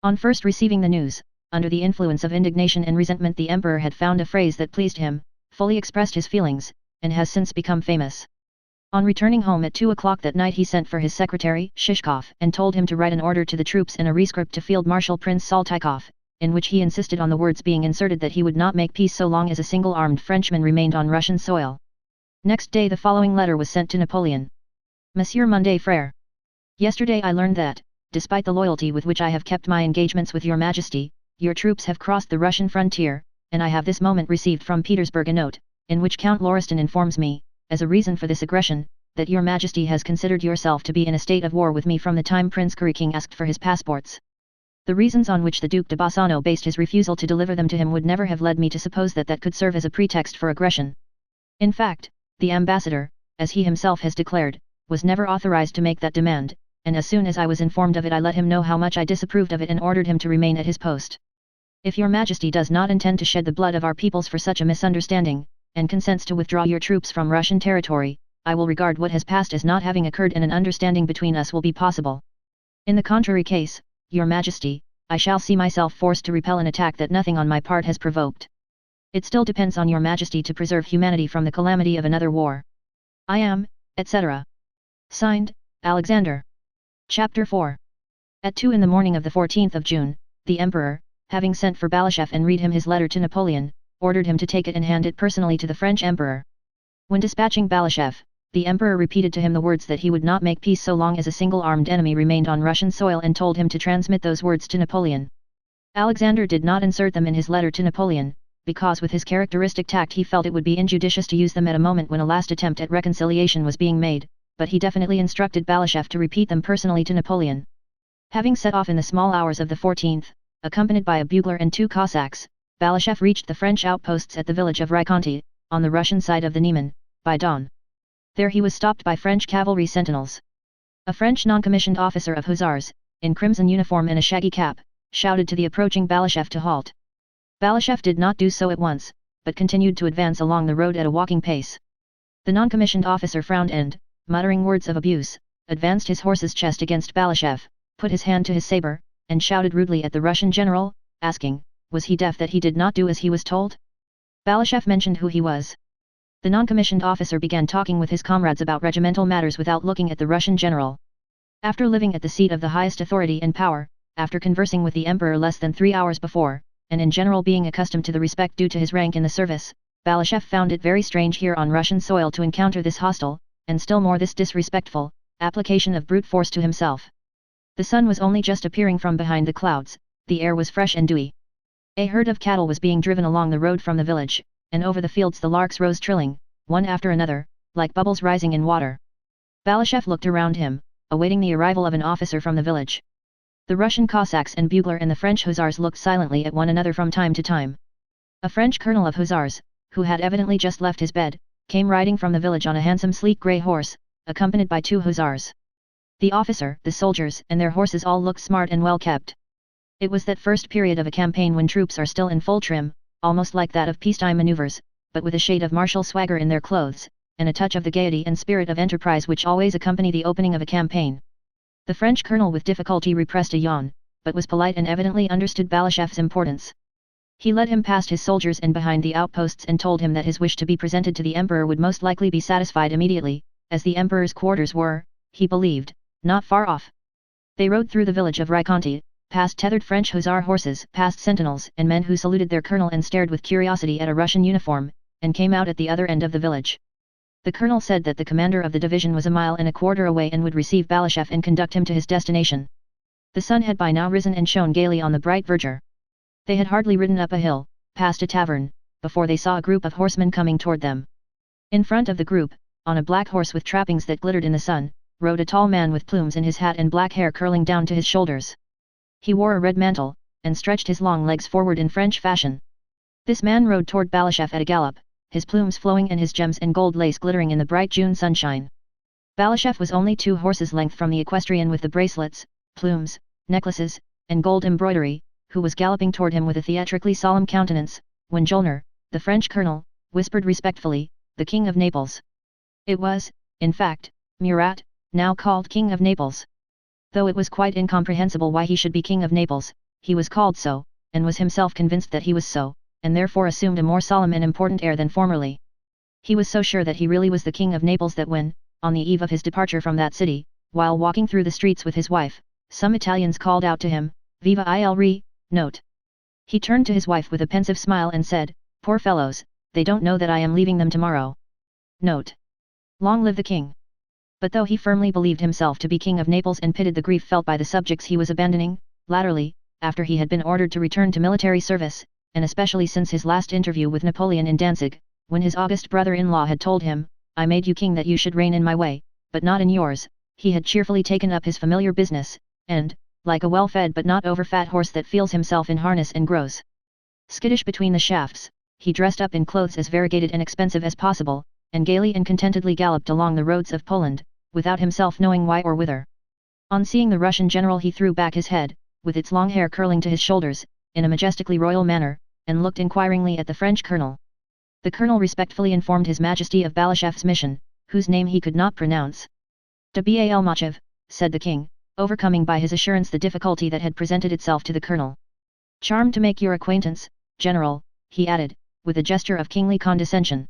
On first receiving the news, under the influence of indignation and resentment, the emperor had found a phrase that pleased him, fully expressed his feelings, and has since become famous. On returning home at 2 o'clock that night he sent for his secretary, Shishkov, and told him to write an order to the troops and a rescript to Field Marshal Prince Saltykov, in which he insisted on the words being inserted that he would not make peace so long as a single armed Frenchman remained on Russian soil. Next day the following letter was sent to Napoleon. Monsieur Monday Frère. Yesterday I learned that, despite the loyalty with which I have kept my engagements with your Majesty, your troops have crossed the Russian frontier, and I have this moment received from Petersburg a note, in which Count Lauriston informs me, as a reason for this aggression, that your Majesty has considered yourself to be in a state of war with me from the time Prince Kurikin asked for his passports. The reasons on which the Duc de Bassano based his refusal to deliver them to him would never have led me to suppose that that could serve as a pretext for aggression. In fact, the ambassador, as he himself has declared, was never authorized to make that demand, and as soon as I was informed of it I let him know how much I disapproved of it and ordered him to remain at his post. If your Majesty does not intend to shed the blood of our peoples for such a misunderstanding, and consents to withdraw your troops from Russian territory, I will regard what has passed as not having occurred and an understanding between us will be possible. In the contrary case, your Majesty, I shall see myself forced to repel an attack that nothing on my part has provoked. It still depends on your Majesty to preserve humanity from the calamity of another war. I am, etc. Signed, Alexander. Chapter 4. At 2 in the morning of the 14th of June, the Emperor, having sent for Balashëv and read him his letter to Napoleon, ordered him to take it and hand it personally to the French Emperor. When dispatching Balashëv, the Emperor repeated to him the words that he would not make peace so long as a single armed enemy remained on Russian soil and told him to transmit those words to Napoleon. Alexander did not insert them in his letter to Napoleon, because with his characteristic tact he felt it would be injudicious to use them at a moment when a last attempt at reconciliation was being made, but he definitely instructed Balashëv to repeat them personally to Napoleon. Having set off in the small hours of the 14th, accompanied by a bugler and 2 Cossacks, Balashëv reached the French outposts at the village of Rykonti, on the Russian side of the Niemen, by dawn. There he was stopped by French cavalry sentinels. A French non-commissioned officer of hussars, in crimson uniform and a shaggy cap, shouted to the approaching Balashëv to halt. Balashëv did not do so at once, but continued to advance along the road at a walking pace. The non-commissioned officer frowned and, muttering words of abuse, advanced his horse's chest against Balashëv, put his hand to his saber, and shouted rudely at the Russian general, asking, was he deaf that he did not do as he was told? Balashëv mentioned who he was. The non-commissioned officer began talking with his comrades about regimental matters without looking at the Russian general. After living at the seat of the highest authority and power, after conversing with the emperor less than 3 hours before, and in general being accustomed to the respect due to his rank in the service, Balashëv found it very strange here on Russian soil to encounter this hostile, and still more this disrespectful, application of brute force to himself. The sun was only just appearing from behind the clouds, the air was fresh and dewy. A herd of cattle was being driven along the road from the village, and over the fields the larks rose trilling, one after another, like bubbles rising in water. Balashëv looked around him, awaiting the arrival of an officer from the village. The Russian Cossacks and bugler and the French hussars looked silently at one another from time to time. A French colonel of hussars, who had evidently just left his bed, came riding from the village on a handsome sleek grey horse, accompanied by 2 hussars. The officer, the soldiers and their horses all looked smart and well kept. It was that first period of a campaign when troops are still in full trim, almost like that of peacetime maneuvers, but with a shade of martial swagger in their clothes, and a touch of the gaiety and spirit of enterprise which always accompany the opening of a campaign. The French colonel with difficulty repressed a yawn, but was polite and evidently understood Balashëv's importance. He led him past his soldiers and behind the outposts and told him that his wish to be presented to the emperor would most likely be satisfied immediately, as the emperor's quarters were, he believed, not far off. They rode through the village of Rykonti, past tethered French hussar horses, past sentinels and men who saluted their colonel and stared with curiosity at a Russian uniform, and came out at the other end of the village. The colonel said that the commander of the division was 1.25 miles away and would receive Balashëv and conduct him to his destination. The sun had by now risen and shone gaily on the bright verdure. They had hardly ridden up a hill, past a tavern, before they saw a group of horsemen coming toward them. In front of the group, on a black horse with trappings that glittered in the sun, rode a tall man with plumes in his hat and black hair curling down to his shoulders. He wore a red mantle, and stretched his long legs forward in French fashion. This man rode toward Balashëv at a gallop, his plumes flowing and his gems and gold lace glittering in the bright June sunshine. Balashëv was only 2 horses' length from the equestrian with the bracelets, plumes, necklaces, and gold embroidery, who was galloping toward him with a theatrically solemn countenance, when Jolner, the French colonel, whispered respectfully, "The King of Naples." It was, in fact, Murat, now called King of Naples. Though it was quite incomprehensible why he should be King of Naples, he was called so, and was himself convinced that he was so, and therefore assumed a more solemn and important air than formerly. He was so sure that he really was the King of Naples that when, on the eve of his departure from that city, while walking through the streets with his wife, some Italians called out to him, "Viva il Re!" Note. He turned to his wife with a pensive smile and said, "Poor fellows, they don't know that I am leaving them tomorrow." Note. Long live the king. But though he firmly believed himself to be King of Naples and pitied the grief felt by the subjects he was abandoning, latterly, after he had been ordered to return to military service, and especially since his last interview with Napoleon in Danzig, when his august brother-in-law had told him, "I made you king that you should reign in my way, but not in yours," he had cheerfully taken up his familiar business, and, like a well-fed but not over-fat horse that feels himself in harness and grows skittish between the shafts, he dressed up in clothes as variegated and expensive as possible, and gaily and contentedly galloped along the roads of Poland, without himself knowing why or whither. On seeing the Russian general he threw back his head, with its long hair curling to his shoulders, in a majestically royal manner, and looked inquiringly at the French colonel. The colonel respectfully informed His Majesty of Balashëv's mission, whose name he could not pronounce. "De Balashëv," said the king, overcoming by his assurance the difficulty that had presented itself to the colonel. "Charmed to make your acquaintance, General," he added, with a gesture of kingly condescension.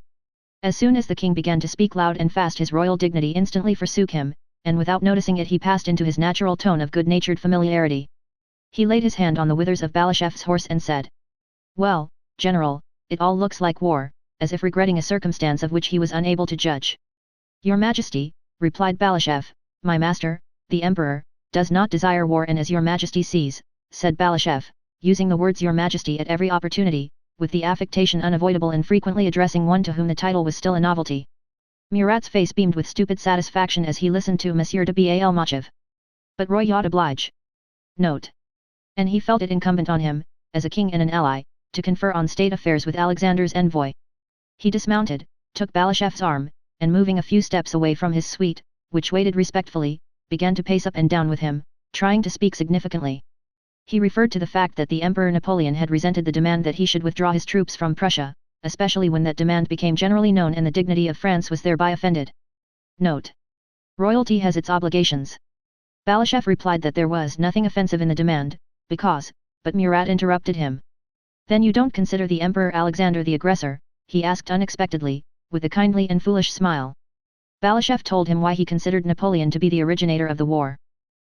As soon as the king began to speak loud and fast his royal dignity instantly forsook him, and without noticing it he passed into his natural tone of good-natured familiarity. He laid his hand on the withers of Balashëv's horse and said, "Well, General, it all looks like war," as if regretting a circumstance of which he was unable to judge. "Your Majesty," replied Balashëv, "my master, the Emperor, does not desire war, and as your Majesty sees," said Balashëv, using the words Your Majesty at every opportunity, with the affectation unavoidable and frequently addressing one to whom the title was still a novelty. Murat's face beamed with stupid satisfaction as he listened to Monsieur de Balashëv. But Royat oblige. Note. And he felt it incumbent on him, as a king and an ally, to confer on state affairs with Alexander's envoy. He dismounted, took Balashëv's arm, and moving a few steps away from his suite, which waited respectfully, began to pace up and down with him, trying to speak significantly. He referred to the fact that the Emperor Napoleon had resented the demand that he should withdraw his troops from Prussia, especially when that demand became generally known and the dignity of France was thereby offended. Note. Royalty has its obligations. Balashëv replied that there was nothing offensive in the demand, because, but Murat interrupted him. "Then you don't consider the Emperor Alexander the aggressor?" he asked unexpectedly, with a kindly and foolish smile. Balashëv told him why he considered Napoleon to be the originator of the war.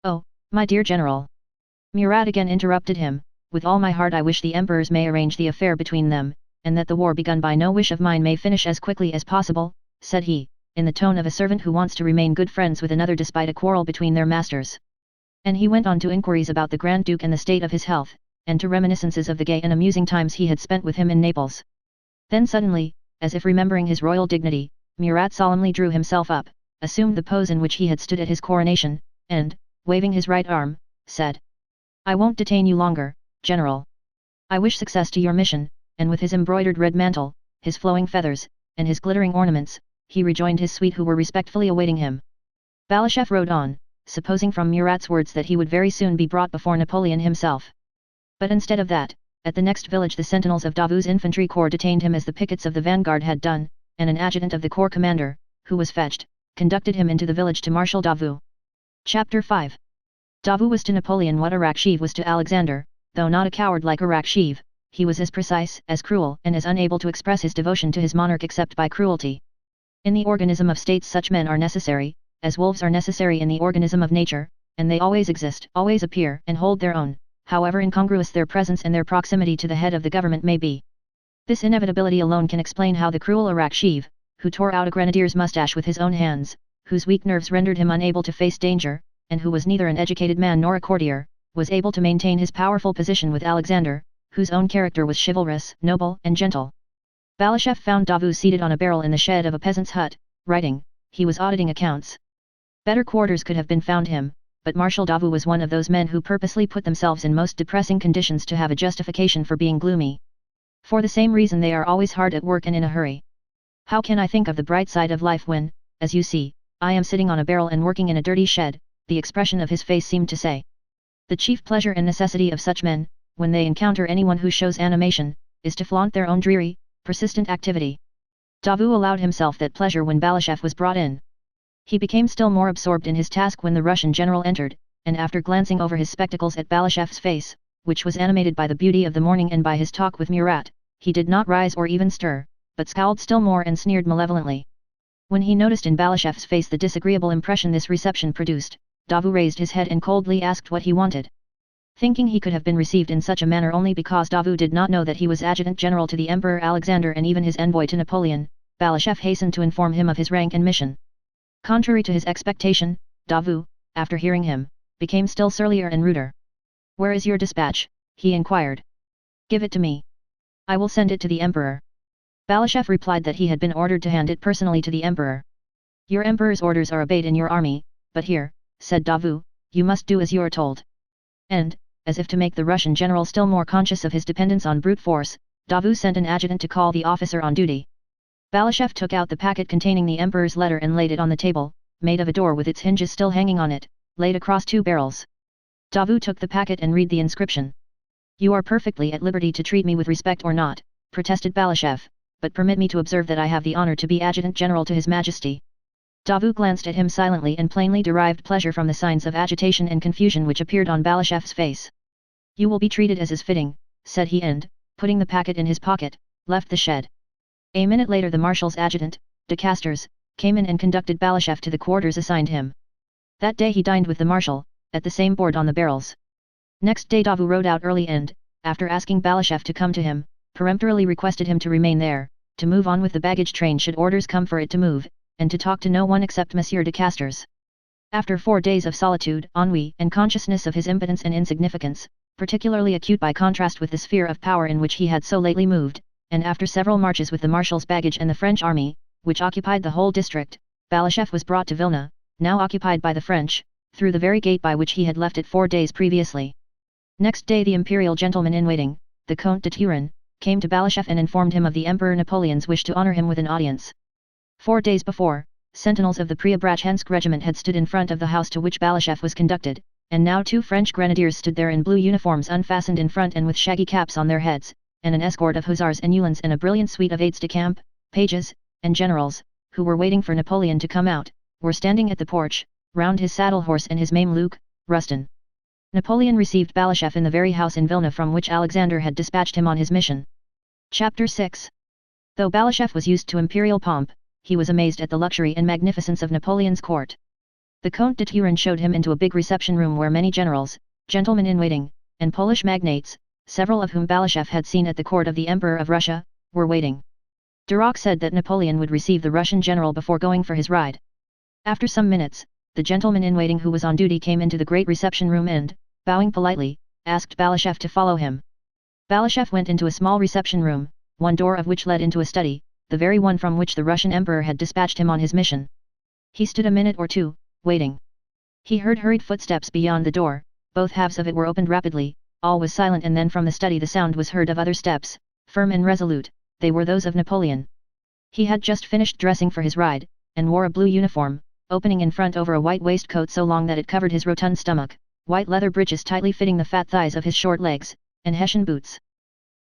"Oh, my dear General!" Murat again interrupted him, "With all my heart I wish the emperors may arrange the affair between them, and that the war begun by no wish of mine may finish as quickly as possible," said he, in the tone of a servant who wants to remain good friends with another despite a quarrel between their masters. And he went on to inquiries about the Grand Duke and the state of his health, and to reminiscences of the gay and amusing times he had spent with him in Naples. Then suddenly, as if remembering his royal dignity, Murat solemnly drew himself up, assumed the pose in which he had stood at his coronation, and, waving his right arm, said, "I won't detain you longer, General. I wish success to your mission," and with his embroidered red mantle, his flowing feathers, and his glittering ornaments, he rejoined his suite who were respectfully awaiting him. Balashëv rode on, supposing from Murat's words that he would very soon be brought before Napoleon himself. But instead of that, at the next village the sentinels of Davout's infantry corps detained him as the pickets of the vanguard had done, and an adjutant of the corps commander, who was fetched, conducted him into the village to Marshal Davout. Chapter 5. Davout was to Napoleon what Arakchev was to Alexander, though not a coward like Arakchev, he was as precise, as cruel, and as unable to express his devotion to his monarch except by cruelty. In the organism of states such men are necessary, as wolves are necessary in the organism of nature, and they always exist, always appear, and hold their own, however incongruous their presence and their proximity to the head of the government may be. This inevitability alone can explain how the cruel Arakchev, who tore out a grenadier's mustache with his own hands, whose weak nerves rendered him unable to face danger, and who was neither an educated man nor a courtier, was able to maintain his powerful position with Alexander, whose own character was chivalrous, noble, and gentle. Balashëv found Davout seated on a barrel in the shed of a peasant's hut, writing. He was auditing accounts. Better quarters could have been found him, but Marshal Davout was one of those men who purposely put themselves in most depressing conditions to have a justification for being gloomy. For the same reason they are always hard at work and in a hurry. How can I think of the bright side of life when, as you see, I am sitting on a barrel and working in a dirty shed? The expression of his face seemed to say. The chief pleasure and necessity of such men, when they encounter anyone who shows animation, is to flaunt their own dreary, persistent activity. Davout allowed himself that pleasure when Balashëv was brought in. He became still more absorbed in his task when the Russian general entered, and after glancing over his spectacles at Balashëv's face, which was animated by the beauty of the morning and by his talk with Murat, he did not rise or even stir, but scowled still more and sneered malevolently. When he noticed in Balashëv's face the disagreeable impression this reception produced, Davout raised his head and coldly asked what he wanted. Thinking he could have been received in such a manner only because Davout did not know that he was adjutant general to the Emperor Alexander and even his envoy to Napoleon, Balashëv hastened to inform him of his rank and mission. Contrary to his expectation, Davout, after hearing him, became still surlier and ruder. "Where is your dispatch?" he inquired. "Give it to me. I will send it to the Emperor." Balashëv replied that he had been ordered to hand it personally to the Emperor. "Your Emperor's orders are obeyed in your army, but here," said Davout, "you must do as you are told." And, as if to make the Russian general still more conscious of his dependence on brute force, Davout sent an adjutant to call the officer on duty. Balashëv took out the packet containing the Emperor's letter and laid it on the table, made of a door with its hinges still hanging on it, laid across two barrels. Davout took the packet and read the inscription. "You are perfectly at liberty to treat me with respect or not," protested Balashëv, "but permit me to observe that I have the honor to be adjutant general to His Majesty." Davout glanced at him silently and plainly derived pleasure from the signs of agitation and confusion which appeared on Balashëv's face. "You will be treated as is fitting," said he and, putting the packet in his pocket, left the shed. A minute later the marshal's adjutant, de Casters, came in and conducted Balashëv to the quarters assigned him. That day he dined with the marshal, at the same board on the barrels. Next day Davout rode out early and, after asking Balashëv to come to him, peremptorily requested him to remain there, to move on with the baggage train should orders come for it to move, and to talk to no one except Monsieur de Casters. After 4 days of solitude, ennui and consciousness of his impotence and insignificance, particularly acute by contrast with the sphere of power in which he had so lately moved, and after several marches with the marshal's baggage and the French army, which occupied the whole district, Balashëv was brought to Vilna, now occupied by the French, through the very gate by which he had left it 4 days previously. Next day the imperial gentleman-in-waiting, the Comte de Turenne, came to Balashëv and informed him of the Emperor Napoleon's wish to honor him with an audience. 4 days before, sentinels of the Preobrazhensk regiment had stood in front of the house to which Balashëv was conducted, and now 2 French grenadiers stood there in blue uniforms unfastened in front and with shaggy caps on their heads, and an escort of hussars and uhlans and a brilliant suite of aides-de-camp, pages, and generals, who were waiting for Napoleon to come out, were standing at the porch, round his saddle horse and his Mameluke, Rustan. Napoleon received Balashëv in the very house in Vilna from which Alexander had dispatched him on his mission. Chapter 6. Though Balashëv was used to imperial pomp, he was amazed at the luxury and magnificence of Napoleon's court. The Comte de Turenne showed him into a big reception room where many generals, gentlemen-in-waiting, and Polish magnates, several of whom Balashëv had seen at the court of the Emperor of Russia, were waiting. Duroc said that Napoleon would receive the Russian general before going for his ride. After some minutes, the gentleman-in-waiting who was on duty came into the great reception room and, bowing politely, asked Balashëv to follow him. Balashëv went into a small reception room, one door of which led into a study, the very one from which the Russian emperor had dispatched him on his mission. He stood a minute or two, waiting. He heard hurried footsteps beyond the door, both halves of it were opened rapidly, all was silent, and then from the study the sound was heard of other steps, firm and resolute. They were those of Napoleon. He had just finished dressing for his ride, and wore a blue uniform, opening in front over a white waistcoat so long that it covered his rotund stomach, white leather breeches tightly fitting the fat thighs of his short legs, and Hessian boots.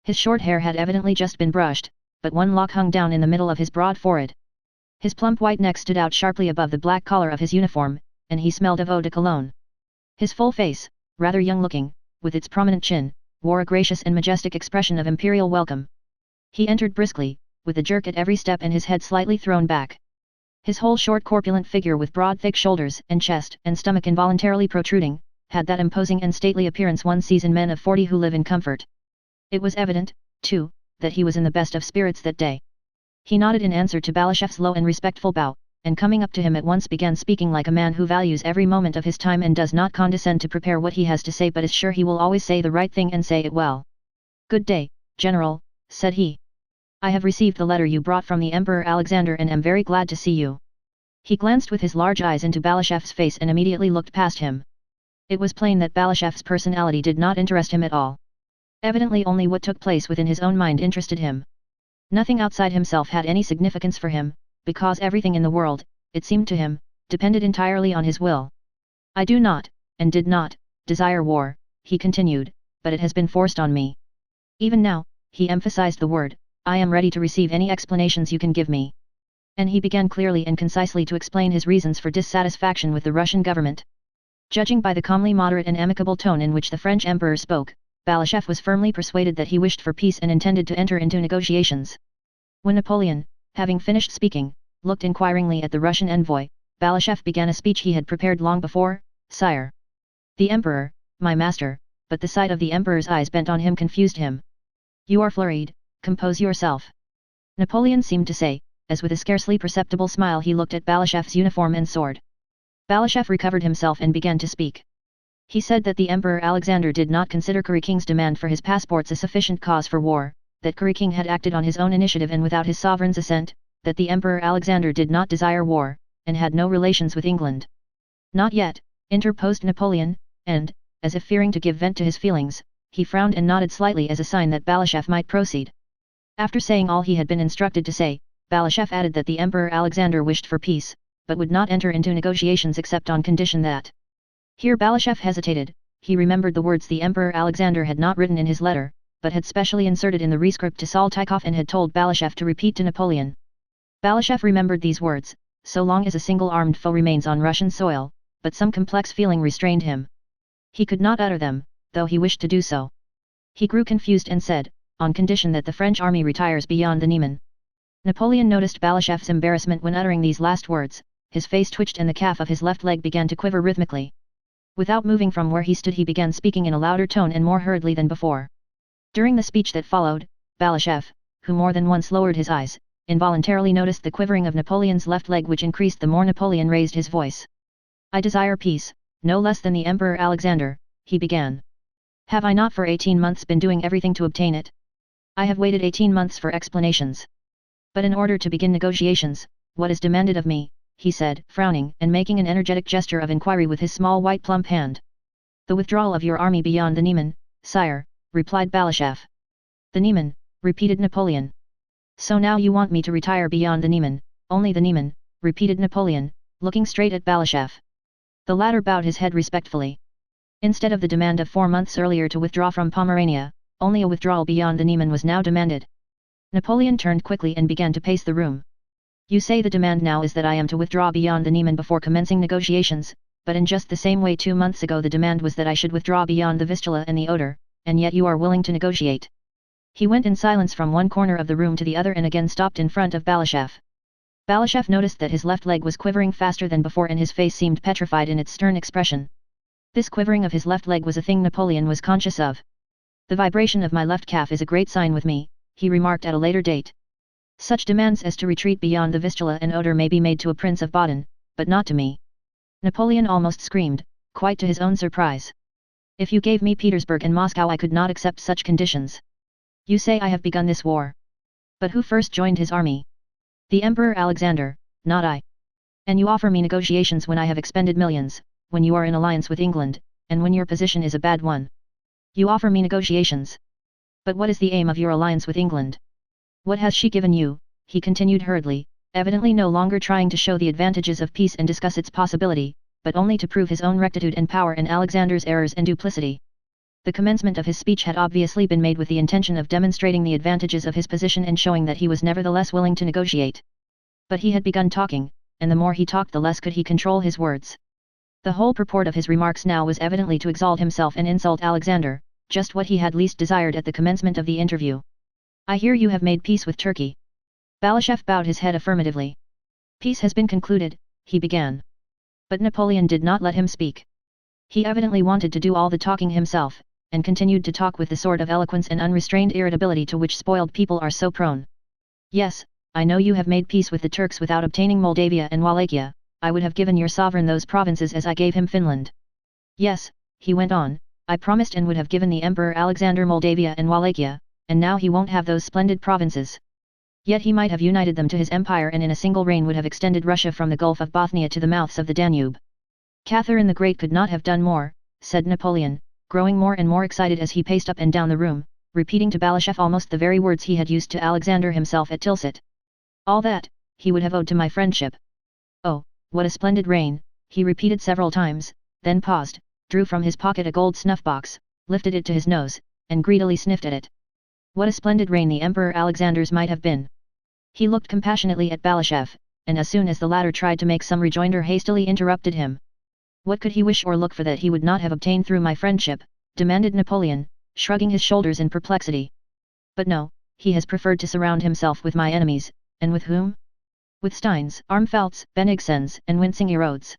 His short hair had evidently just been brushed, but one lock hung down in the middle of his broad forehead. His plump white neck stood out sharply above the black collar of his uniform, and he smelled of eau de cologne. His full face, rather young-looking, with its prominent chin, wore a gracious and majestic expression of imperial welcome. He entered briskly, with a jerk at every step and his head slightly thrown back. His whole short corpulent figure with broad thick shoulders and chest and stomach involuntarily protruding, had that imposing and stately appearance one sees in men of 40 who live in comfort. It was evident, too, that he was in the best of spirits that day. He nodded in answer to Balashëv's low and respectful bow, and coming up to him at once began speaking like a man who values every moment of his time and does not condescend to prepare what he has to say but is sure he will always say the right thing and say it well. "Good day, General," said he. "I have received the letter you brought from the Emperor Alexander and am very glad to see you." He glanced with his large eyes into Balashëv's face and immediately looked past him. It was plain that Balashëv's personality did not interest him at all. Evidently only what took place within his own mind interested him. Nothing outside himself had any significance for him, because everything in the world, it seemed to him, depended entirely on his will. I do not, and did not, desire war, he continued, but it has been forced on me. Even now, he emphasized the word, I am ready to receive any explanations you can give me. And he began clearly and concisely to explain his reasons for dissatisfaction with the Russian government. Judging by the calmly moderate and amicable tone in which the French emperor spoke, Balashev was firmly persuaded that he wished for peace and intended to enter into negotiations. When Napoleon, having finished speaking, looked inquiringly at the Russian envoy, Balashev began a speech he had prepared long before. Sire. The emperor, my master, but the sight of the emperor's eyes bent on him confused him. You are flurried, compose yourself. Napoleon seemed to say, as with a scarcely perceptible smile he looked at Balashev's uniform and sword. Balashev recovered himself and began to speak. He said that the Emperor Alexander did not consider Kuriking's demand for his passports a sufficient cause for war, that Kuriking had acted on his own initiative and without his sovereign's assent, that the Emperor Alexander did not desire war, and had no relations with England. Not yet, interposed Napoleon, and, as if fearing to give vent to his feelings, he frowned and nodded slightly as a sign that Balashev might proceed. After saying all he had been instructed to say, Balashev added that the Emperor Alexander wished for peace, but would not enter into negotiations except on condition that. Here Balashev hesitated. He remembered the words the Emperor Alexander had not written in his letter, but had specially inserted in the rescript to Saltykov and had told Balashev to repeat to Napoleon. Balashev remembered these words, so long as a single armed foe remains on Russian soil, but some complex feeling restrained him. He could not utter them, though he wished to do so. He grew confused and said, on condition that the French army retires beyond the Niemen. Napoleon noticed Balashev's embarrassment when uttering these last words, his face twitched and the calf of his left leg began to quiver rhythmically. Without moving from where he stood he began speaking in a louder tone and more hurriedly than before. During the speech that followed, Balashev, who more than once lowered his eyes, involuntarily noticed the quivering of Napoleon's left leg which increased the more Napoleon raised his voice. I desire peace, no less than the Emperor Alexander, he began. Have I not for 18 months been doing everything to obtain it? I have waited 18 months for explanations. But in order to begin negotiations, what is demanded of me, he said, frowning and making an energetic gesture of inquiry with his small white plump hand. The withdrawal of your army beyond the Niemen, sire, replied Balashev. The Niemen, repeated Napoleon. So now you want me to retire beyond the Niemen, only the Niemen, repeated Napoleon, looking straight at Balashev. The latter bowed his head respectfully. Instead of the demand of 4 months earlier to withdraw from Pomerania, only a withdrawal beyond the Niemen was now demanded. Napoleon turned quickly and began to pace the room. You say the demand now is that I am to withdraw beyond the Niemen before commencing negotiations, but in just the same way 2 months ago the demand was that I should withdraw beyond the Vistula and the Oder, and yet you are willing to negotiate. He went in silence from one corner of the room to the other and again stopped in front of Balashev. Balashev noticed that his left leg was quivering faster than before and his face seemed petrified in its stern expression. This quivering of his left leg was a thing Napoleon was conscious of. The vibration of my left calf is a great sign with me, he remarked at a later date. Such demands as to retreat beyond the Vistula and Oder may be made to a prince of Baden, but not to me. Napoleon almost screamed, quite to his own surprise. If you gave me Petersburg and Moscow I could not accept such conditions. You say I have begun this war. But who first joined his army? The Emperor Alexander, not I. And you offer me negotiations when I have expended millions, when you are in alliance with England, and when your position is a bad one. You offer me negotiations. But what is the aim of your alliance with England? What has she given you? He continued hurriedly, evidently no longer trying to show the advantages of peace and discuss its possibility, but only to prove his own rectitude and power and Alexander's errors and duplicity. The commencement of his speech had obviously been made with the intention of demonstrating the advantages of his position and showing that he was nevertheless willing to negotiate. But he had begun talking, and the more he talked the less could he control his words. The whole purport of his remarks now was evidently to exalt himself and insult Alexander, just what he had least desired at the commencement of the interview. I hear you have made peace with Turkey. Balashev bowed his head affirmatively. Peace has been concluded, he began. But Napoleon did not let him speak. He evidently wanted to do all the talking himself, and continued to talk with the sort of eloquence and unrestrained irritability to which spoiled people are so prone. Yes, I know you have made peace with the Turks without obtaining Moldavia and Wallachia. I would have given your sovereign those provinces as I gave him Finland. Yes, he went on, I promised and would have given the Emperor Alexander Moldavia and Wallachia, and now he won't have those splendid provinces. Yet he might have united them to his empire and in a single reign would have extended Russia from the Gulf of Bothnia to the mouths of the Danube. Catherine the Great could not have done more, said Napoleon, growing more and more excited as he paced up and down the room, repeating to Balashov almost the very words he had used to Alexander himself at Tilsit. All that, he would have owed to my friendship. Oh, what a splendid rain, he repeated several times, then paused, drew from his pocket a gold snuff-box, lifted it to his nose, and greedily sniffed at it. What a splendid rain the Emperor Alexander's might have been. He looked compassionately at Balashov, and as soon as the latter tried to make some rejoinder hastily interrupted him. What could he wish or look for that he would not have obtained through my friendship, demanded Napoleon, shrugging his shoulders in perplexity. But no, he has preferred to surround himself with my enemies, and with whom? With Steins, Armfeldts, Bennigsen's, and Wincing-Erodes.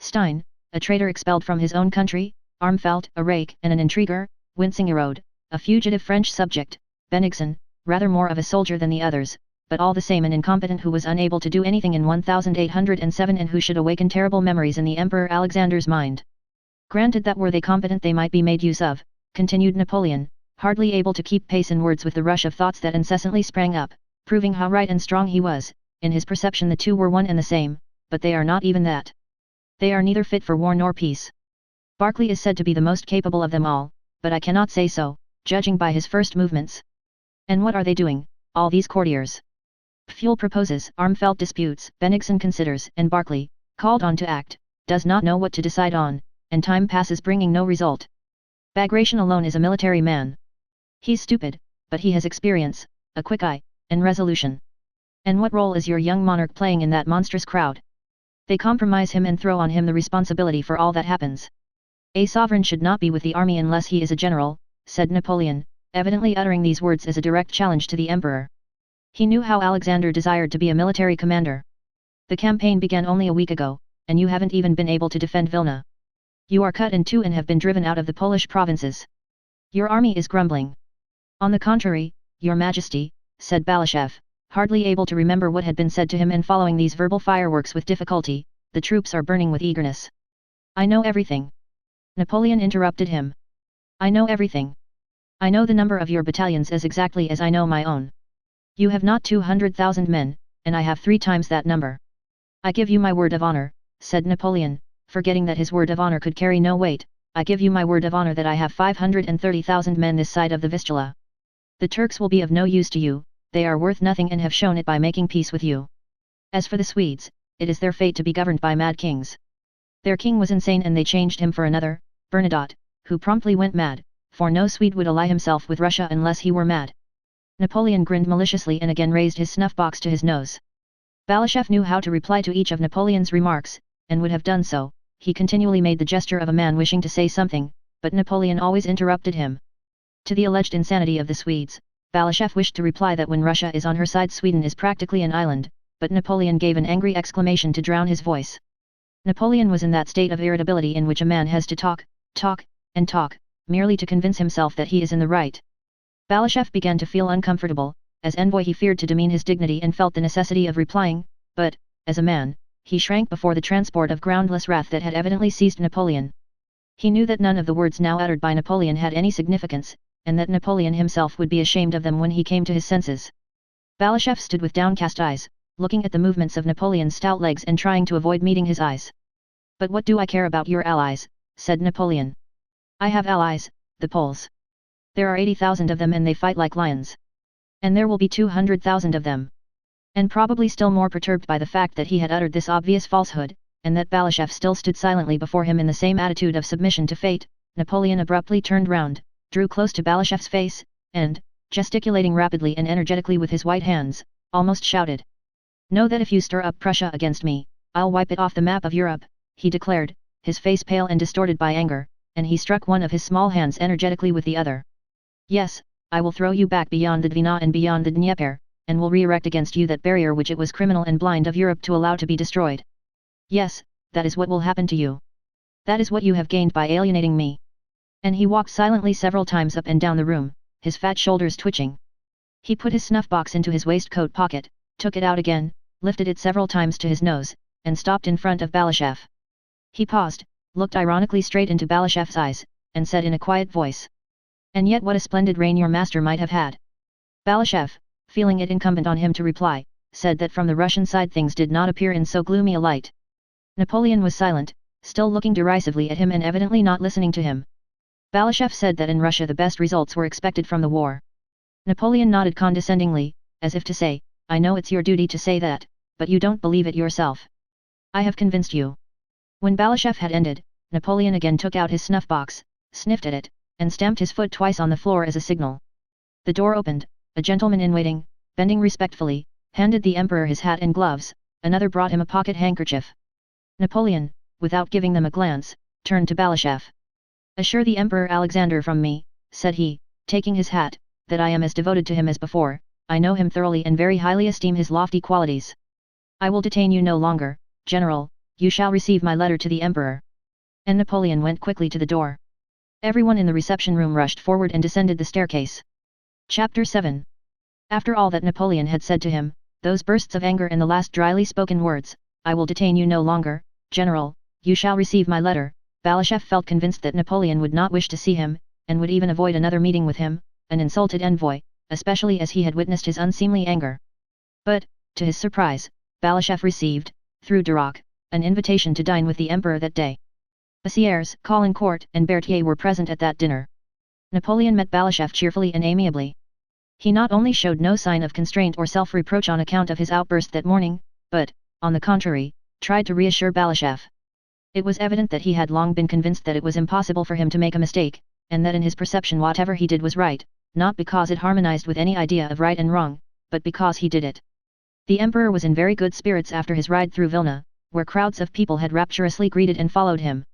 Stein, a traitor expelled from his own country, Armfeldt, a rake and an intriguer, Wincing-Erode, a fugitive French subject, Bennigsen, rather more of a soldier than the others, but all the same an incompetent who was unable to do anything in 1807 and who should awaken terrible memories in the Emperor Alexander's mind. Granted that were they competent they might be made use of, continued Napoleon, hardly able to keep pace in words with the rush of thoughts that incessantly sprang up, proving how right and strong he was. In his perception the two were one and the same, but they are not even that. They are neither fit for war nor peace. Barclay is said to be the most capable of them all, but I cannot say so, judging by his first movements. And what are they doing, all these courtiers? Pfuel proposes, Armfeldt disputes, Bennigsen considers, and Barclay, called on to act, does not know what to decide on, and time passes bringing no result. Bagration alone is a military man. He's stupid, but he has experience, a quick eye, and resolution. And what role is your young monarch playing in that monstrous crowd? They compromise him and throw on him the responsibility for all that happens. A sovereign should not be with the army unless he is a general, said Napoleon, evidently uttering these words as a direct challenge to the emperor. He knew how Alexander desired to be a military commander. The campaign began only a week ago, and you haven't even been able to defend Vilna. You are cut in two and have been driven out of the Polish provinces. Your army is grumbling. On the contrary, your majesty, said Balashov, hardly able to remember what had been said to him and following these verbal fireworks with difficulty, the troops are burning with eagerness. I know everything. Napoleon interrupted him. I know everything. I know the number of your battalions as exactly as I know my own. You have not 200,000 men, and I have 3 times that number. I give you my word of honor, said Napoleon, forgetting that his word of honor could carry no weight, I give you my word of honor that I have 530,000 men this side of the Vistula. The Turks will be of no use to you, they are worth nothing and have shown it by making peace with you. As for the Swedes, it is their fate to be governed by mad kings. Their king was insane and they changed him for another, Bernadotte, who promptly went mad, for no Swede would ally himself with Russia unless he were mad. Napoleon grinned maliciously and again raised his snuff-box to his nose. Balashov knew how to reply to each of Napoleon's remarks, and would have done so. He continually made the gesture of a man wishing to say something, but Napoleon always interrupted him. To the alleged insanity of the Swedes, Balashov wished to reply that when Russia is on her side Sweden is practically an island, but Napoleon gave an angry exclamation to drown his voice. Napoleon was in that state of irritability in which a man has to talk, and talk, merely to convince himself that he is in the right. Balashov began to feel uncomfortable. As envoy he feared to demean his dignity and felt the necessity of replying, but, as a man, he shrank before the transport of groundless wrath that had evidently seized Napoleon. He knew that none of the words now uttered by Napoleon had any significance, and that Napoleon himself would be ashamed of them when he came to his senses. Balashov stood with downcast eyes, looking at the movements of Napoleon's stout legs and trying to avoid meeting his eyes. But what do I care about your allies, said Napoleon. I have allies, the Poles. There are 80,000 of them and they fight like lions. And there will be 200,000 of them. And probably still more perturbed by the fact that he had uttered this obvious falsehood, and that Balashov still stood silently before him in the same attitude of submission to fate, Napoleon abruptly turned round, drew close to Balashov's face, and, gesticulating rapidly and energetically with his white hands, almost shouted. Know that if you stir up Prussia against me, I'll wipe it off the map of Europe, he declared, his face pale and distorted by anger, and he struck one of his small hands energetically with the other. Yes, I will throw you back beyond the Dwina and beyond the Dnieper, and will re-erect against you that barrier which it was criminal and blind of Europe to allow to be destroyed. Yes, that is what will happen to you. That is what you have gained by alienating me. And he walked silently several times up and down the room, his fat shoulders twitching. He put his snuff-box into his waistcoat pocket, took it out again, lifted it several times to his nose, and stopped in front of Balashov. He paused, looked ironically straight into Balashov's eyes, and said in a quiet voice. And yet what a splendid reign your master might have had. Balashov, feeling it incumbent on him to reply, said that from the Russian side things did not appear in so gloomy a light. Napoleon was silent, still looking derisively at him and evidently not listening to him. Balashev said that in Russia the best results were expected from the war. Napoleon nodded condescendingly, as if to say, I know it's your duty to say that, but you don't believe it yourself. I have convinced you. When Balashev had ended, Napoleon again took out his snuff-box, sniffed at it, and stamped his foot twice on the floor as a signal. The door opened, a gentleman in waiting, bending respectfully, handed the emperor his hat and gloves, another brought him a pocket handkerchief. Napoleon, without giving them a glance, turned to Balashev. Assure the Emperor Alexander from me, said he, taking his hat, that I am as devoted to him as before. I know him thoroughly and very highly esteem his lofty qualities. I will detain you no longer, General, you shall receive my letter to the Emperor. And Napoleon went quickly to the door. Everyone in the reception room rushed forward and descended the staircase. Chapter 7. After all that Napoleon had said to him, those bursts of anger and the last dryly spoken words, I will detain you no longer, General, you shall receive my letter, Balashev felt convinced that Napoleon would not wish to see him, and would even avoid another meeting with him, an insulted envoy, especially as he had witnessed his unseemly anger. But, to his surprise, Balashev received, through Duroc, an invitation to dine with the emperor that day. Bessières, Caulaincourt and Berthier were present at that dinner. Napoleon met Balashev cheerfully and amiably. He not only showed no sign of constraint or self-reproach on account of his outburst that morning, but, on the contrary, tried to reassure Balashev. It was evident that he had long been convinced that it was impossible for him to make a mistake, and that in his perception whatever he did was right, not because it harmonized with any idea of right and wrong, but because he did it. The emperor was in very good spirits after his ride through Vilna, where crowds of people had rapturously greeted and followed him.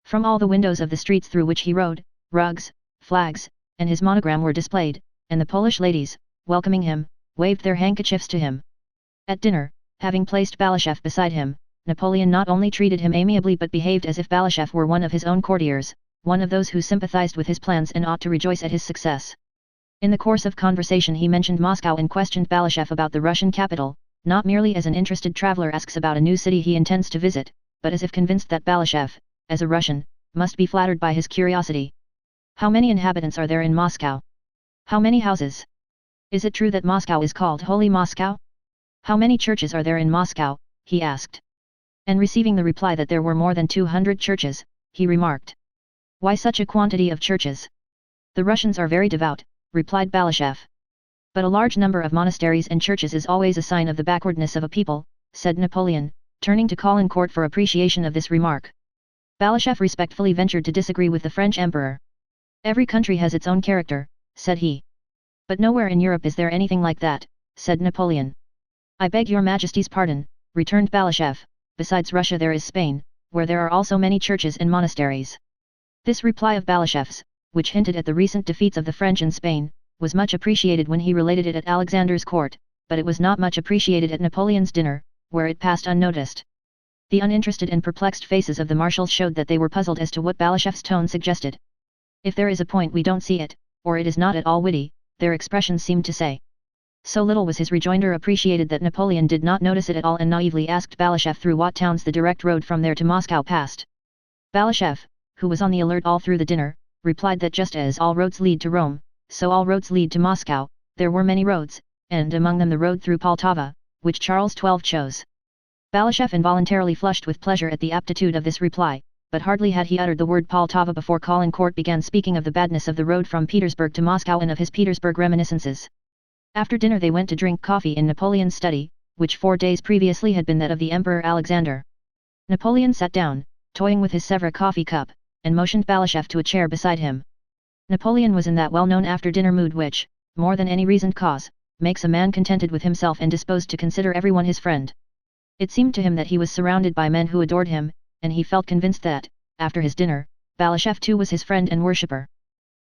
From all the windows of the streets through which he rode, rugs, flags, and his monogram were displayed, and the Polish ladies, welcoming him, waved their handkerchiefs to him. At dinner, having placed Balashev beside him, Napoleon not only treated him amiably but behaved as if Balashev were one of his own courtiers, one of those who sympathized with his plans and ought to rejoice at his success. In the course of conversation he mentioned Moscow and questioned Balashev about the Russian capital, not merely as an interested traveler asks about a new city he intends to visit, but as if convinced that Balashev, as a Russian, must be flattered by his curiosity. How many inhabitants are there in Moscow? How many houses? Is it true that Moscow is called Holy Moscow? How many churches are there in Moscow? He asked. And receiving the reply that there were more than 200 churches, he remarked. Why such a quantity of churches? The Russians are very devout, replied Balashev. But a large number of monasteries and churches is always a sign of the backwardness of a people, said Napoleon, turning to Caulaincourt for appreciation of this remark. Balashev respectfully ventured to disagree with the French emperor. Every country has its own character, said he. But nowhere in Europe is there anything like that, said Napoleon. I beg your Majesty's pardon, returned Balashev. Besides Russia there is Spain, where there are also many churches and monasteries. This reply of Balashev's, which hinted at the recent defeats of the French in Spain, was much appreciated when he related it at Alexander's court, but it was not much appreciated at Napoleon's dinner, where it passed unnoticed. The uninterested and perplexed faces of the marshals showed that they were puzzled as to what Balashev's tone suggested. If there is a point we don't see it, or it is not at all witty, their expressions seemed to say. So little was his rejoinder appreciated that Napoleon did not notice it at all and naively asked Balashev through what towns the direct road from there to Moscow passed. Balashev, who was on the alert all through the dinner, replied that just as all roads lead to Rome, so all roads lead to Moscow. There were many roads, and among them the road through Poltava, which Charles XII chose. Balashev involuntarily flushed with pleasure at the aptitude of this reply, but hardly had he uttered the word Poltava before Caulaincourt began speaking of the badness of the road from Petersburg to Moscow and of his Petersburg reminiscences. After dinner they went to drink coffee in Napoleon's study, which 4 days previously had been that of the Emperor Alexander. Napoleon sat down, toying with his Sèvres coffee cup, and motioned Balashev to a chair beside him. Napoleon was in that well-known after-dinner mood which, more than any reasoned cause, makes a man contented with himself and disposed to consider everyone his friend. It seemed to him that he was surrounded by men who adored him, and he felt convinced that, after his dinner, Balashev too was his friend and worshipper.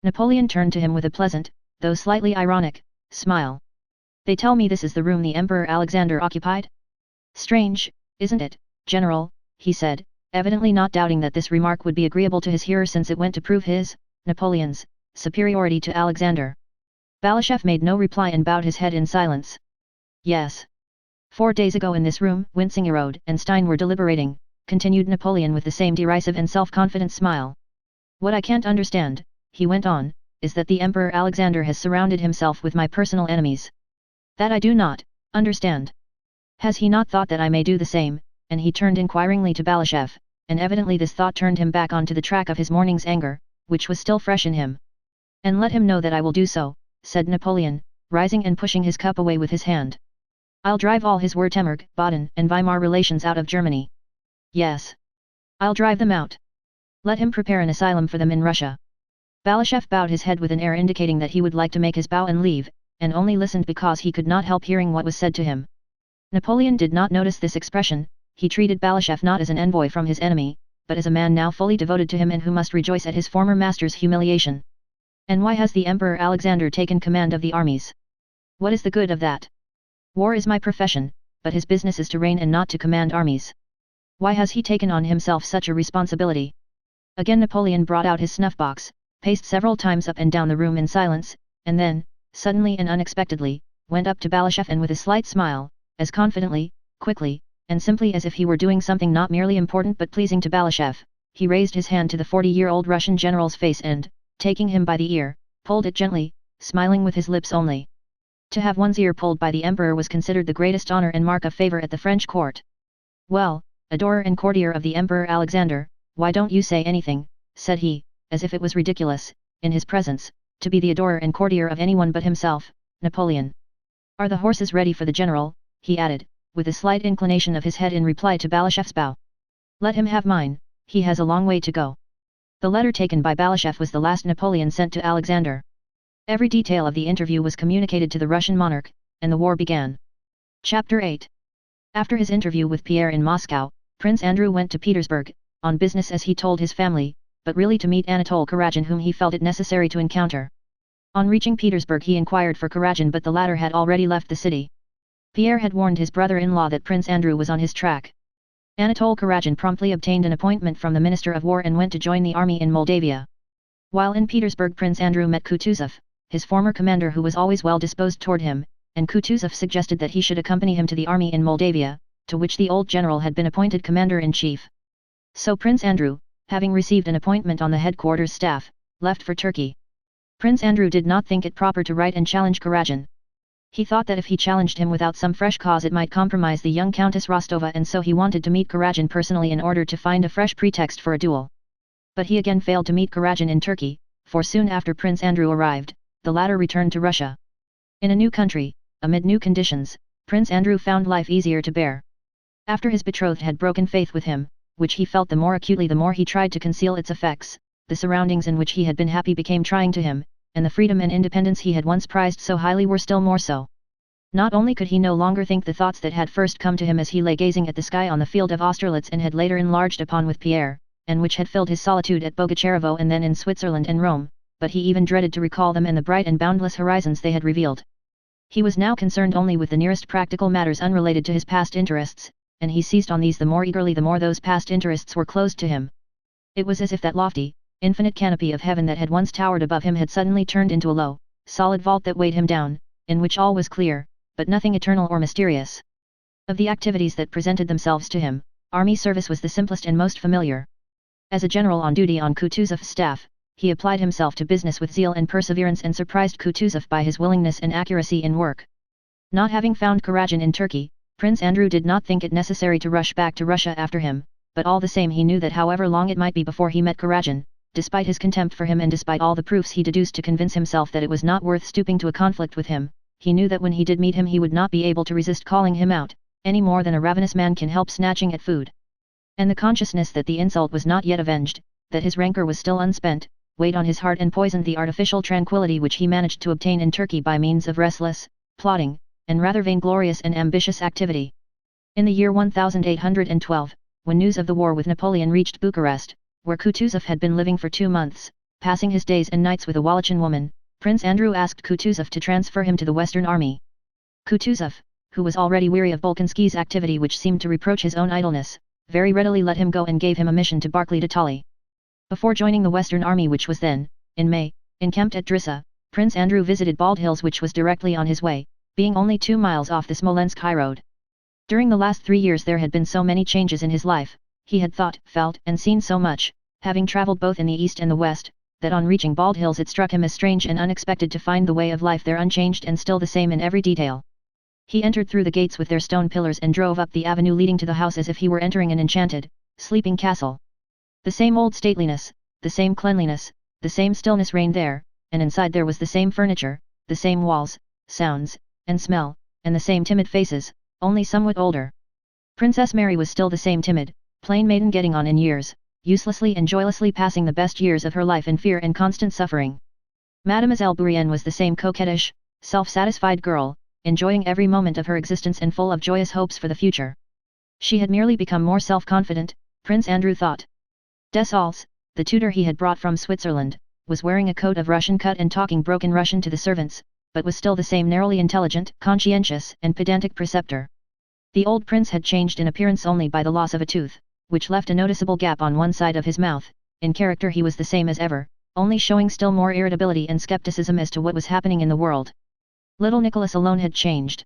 Napoleon turned to him with a pleasant, though slightly ironic, smile. They tell me this is the room the Emperor Alexander occupied? Strange, isn't it, General, he said, evidently not doubting that this remark would be agreeable to his hearer since it went to prove his, Napoleon's, superiority to Alexander. Balashev made no reply and bowed his head in silence. Yes. 4 days ago in this room, Wintzingerode and Stein were deliberating, continued Napoleon with the same derisive and self-confident smile. What I can't understand, he went on, is that the Emperor Alexander has surrounded himself with my personal enemies. That I do not understand. Has he not thought that I may do the same? And he turned inquiringly to Balashev, and evidently this thought turned him back onto the track of his morning's anger, which was still fresh in him. "And let him know that I will do so," said Napoleon, rising and pushing his cup away with his hand. "I'll drive all his Württemberg, Baden and Weimar relations out of Germany. Yes. I'll drive them out. Let him prepare an asylum for them in Russia." Balashëv bowed his head with an air indicating that he would like to make his bow and leave, and only listened because he could not help hearing what was said to him. Napoleon did not notice this expression. He treated Balashëv not as an envoy from his enemy, but as a man now fully devoted to him and who must rejoice at his former master's humiliation. "And why has the Emperor Alexander taken command of the armies? What is the good of that? War is my profession, but his business is to reign and not to command armies. Why has he taken on himself such a responsibility?" Again Napoleon brought out his snuff-box, paced several times up and down the room in silence, and then, suddenly and unexpectedly, went up to Balashëv and with a slight smile, as confidently, quickly, and simply as if he were doing something not merely important but pleasing to Balashëv, he raised his hand to the 40-year-old Russian general's face and, taking him by the ear, pulled it gently, smiling with his lips only. To have one's ear pulled by the emperor was considered the greatest honor and mark of favor at the French court. "Well, adorer and courtier of the Emperor Alexander, why don't you say anything?" said he, as if it was ridiculous, in his presence, to be the adorer and courtier of anyone but himself, Napoleon. "Are the horses ready for the general?" he added, with a slight inclination of his head in reply to Balashëv's bow. "Let him have mine, he has a long way to go." The letter taken by Balashëv was the last Napoleon sent to Alexander. Every detail of the interview was communicated to the Russian monarch, and the war began. Chapter 8. After his interview with Pierre in Moscow, Prince Andrew went to Petersburg, on business as he told his family, but really to meet Anatole Kurágin, whom he felt it necessary to encounter. On reaching Petersburg he inquired for Kurágin, but the latter had already left the city. Pierre had warned his brother-in-law that Prince Andrew was on his track. Anatole Kurágin promptly obtained an appointment from the Minister of War and went to join the army in Moldavia. While in Petersburg Prince Andrew met Kutuzov, his former commander, who was always well disposed toward him, and Kutuzov suggested that he should accompany him to the army in Moldavia, to which the old general had been appointed commander-in-chief. So Prince Andrew, having received an appointment on the headquarters staff, left for Turkey. Prince Andrew did not think it proper to write and challenge Kurágin. He thought that if he challenged him without some fresh cause it might compromise the young Countess Rostova, and so he wanted to meet Kurágin personally in order to find a fresh pretext for a duel. But he again failed to meet Kurágin in Turkey, for soon after Prince Andrew arrived, the latter returned to Russia. In a new country, amid new conditions, Prince Andrew found life easier to bear. After his betrothed had broken faith with him, which he felt the more acutely the more he tried to conceal its effects, the surroundings in which he had been happy became trying to him, and the freedom and independence he had once prized so highly were still more so. Not only could he no longer think the thoughts that had first come to him as he lay gazing at the sky on the field of Austerlitz and had later enlarged upon with Pierre, and which had filled his solitude at Bogucharovo and then in Switzerland and Rome, but he even dreaded to recall them and the bright and boundless horizons they had revealed. He was now concerned only with the nearest practical matters unrelated to his past interests, and he seized on these the more eagerly the more those past interests were closed to him. It was as if that lofty, infinite canopy of heaven that had once towered above him had suddenly turned into a low, solid vault that weighed him down, in which all was clear, but nothing eternal or mysterious. Of the activities that presented themselves to him, army service was the simplest and most familiar. As a general on duty on Kutuzov's staff, he applied himself to business with zeal and perseverance and surprised Kutuzov by his willingness and accuracy in work. Not having found Kurágin in Turkey, Prince Andrew did not think it necessary to rush back to Russia after him, but all the same he knew that however long it might be before he met Kurágin, despite his contempt for him and despite all the proofs he deduced to convince himself that it was not worth stooping to a conflict with him, he knew that when he did meet him he would not be able to resist calling him out, any more than a ravenous man can help snatching at food. And the consciousness that the insult was not yet avenged, that his rancor was still unspent, weighed on his heart and poisoned the artificial tranquility which he managed to obtain in Turkey by means of restless, plotting, and rather vainglorious and ambitious activity. In the year 1812, when news of the war with Napoleon reached Bucharest, where Kutuzov had been living for 2 months, passing his days and nights with a Wallachian woman, Prince Andrew asked Kutuzov to transfer him to the Western Army. Kutuzov, who was already weary of Bolkonsky's activity which seemed to reproach his own idleness, very readily let him go and gave him a mission to Barclay de Tolly. Before joining the Western Army, which was then, in May, encamped at Drissa, Prince Andrew visited Bald Hills, which was directly on his way, being only 2 miles off the Smolensk highroad. During the last 3 years there had been so many changes in his life, he had thought, felt and seen so much, having travelled both in the east and the west, that on reaching Bald Hills it struck him as strange and unexpected to find the way of life there unchanged and still the same in every detail. He entered through the gates with their stone pillars and drove up the avenue leading to the house as if he were entering an enchanted, sleeping castle. The same old stateliness, the same cleanliness, the same stillness reigned there, and inside there was the same furniture, the same walls, sounds, and smell, and the same timid faces, only somewhat older. Princess Mary was still the same timid, plain maiden getting on in years, uselessly and joylessly passing the best years of her life in fear and constant suffering. Mademoiselle Bourienne was the same coquettish, self-satisfied girl, enjoying every moment of her existence and full of joyous hopes for the future. She had merely become more self-confident, Prince Andrew thought. Dessalles, the tutor he had brought from Switzerland, was wearing a coat of Russian cut and talking broken Russian to the servants, but was still the same narrowly intelligent, conscientious, and pedantic preceptor. The old prince had changed in appearance only by the loss of a tooth, which left a noticeable gap on one side of his mouth. In character he was the same as ever, only showing still more irritability and skepticism as to what was happening in the world. Little Nicholas alone had changed.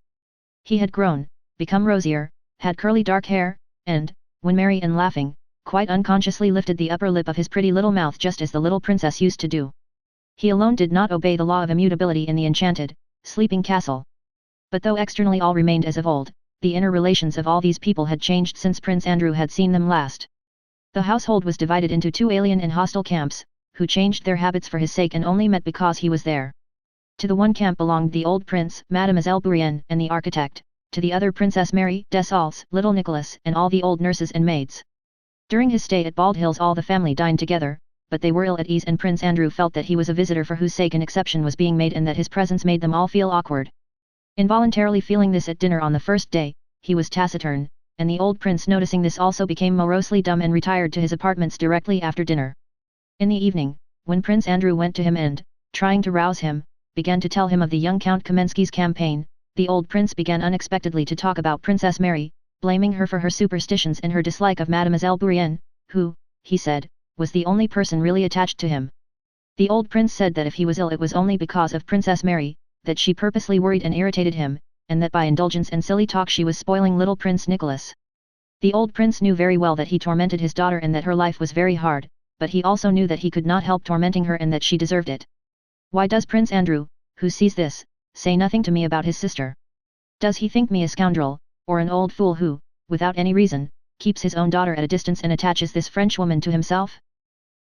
He had grown, become rosier, had curly dark hair, and, when merry and laughing, quite unconsciously lifted the upper lip of his pretty little mouth just as the little princess used to do. He alone did not obey the law of immutability in the enchanted, sleeping castle. But though externally all remained as of old, the inner relations of all these people had changed since Prince Andrew had seen them last. The household was divided into two alien and hostile camps, who changed their habits for his sake and only met because he was there. To the one camp belonged the old prince, Mademoiselle Bourienne, and the architect, to the other Princess Mary, Dessalles, little Nicholas, and all the old nurses and maids. During his stay at Bald Hills all the family dined together, but they were ill at ease and Prince Andrew felt that he was a visitor for whose sake an exception was being made and that his presence made them all feel awkward. Involuntarily feeling this at dinner on the first day, he was taciturn, and the old prince noticing this also became morosely dumb and retired to his apartments directly after dinner. In the evening, when Prince Andrew went to him and, trying to rouse him, began to tell him of the young Count Kamensky's campaign, the old prince began unexpectedly to talk about Princess Mary, blaming her for her superstitions and her dislike of Mademoiselle Bourienne, who, he said, was the only person really attached to him. The old prince said that if he was ill it was only because of Princess Mary, that she purposely worried and irritated him, and that by indulgence and silly talk she was spoiling little Prince Nicholas. The old prince knew very well that he tormented his daughter and that her life was very hard, but he also knew that he could not help tormenting her and that she deserved it. Why does Prince Andrew, who sees this, say nothing to me about his sister? Does he think me a scoundrel, or an old fool who, without any reason, keeps his own daughter at a distance and attaches this Frenchwoman to himself?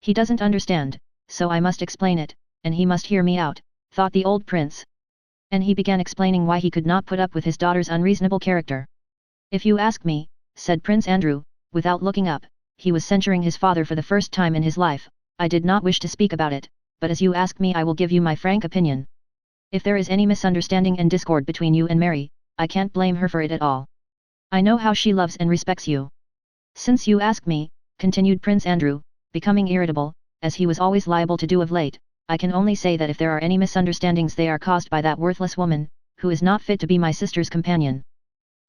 He doesn't understand, so I must explain it, and he must hear me out, thought the old prince. And he began explaining why he could not put up with his daughter's unreasonable character. If you ask me, said Prince Andrew, without looking up, he was censuring his father for the first time in his life, I did not wish to speak about it, but as you ask me I will give you my frank opinion. If there is any misunderstanding and discord between you and Mary, I can't blame her for it at all. I know how she loves and respects you. Since you ask me, continued Prince Andrew, becoming irritable, as he was always liable to do of late, I can only say that if there are any misunderstandings they are caused by that worthless woman, who is not fit to be my sister's companion.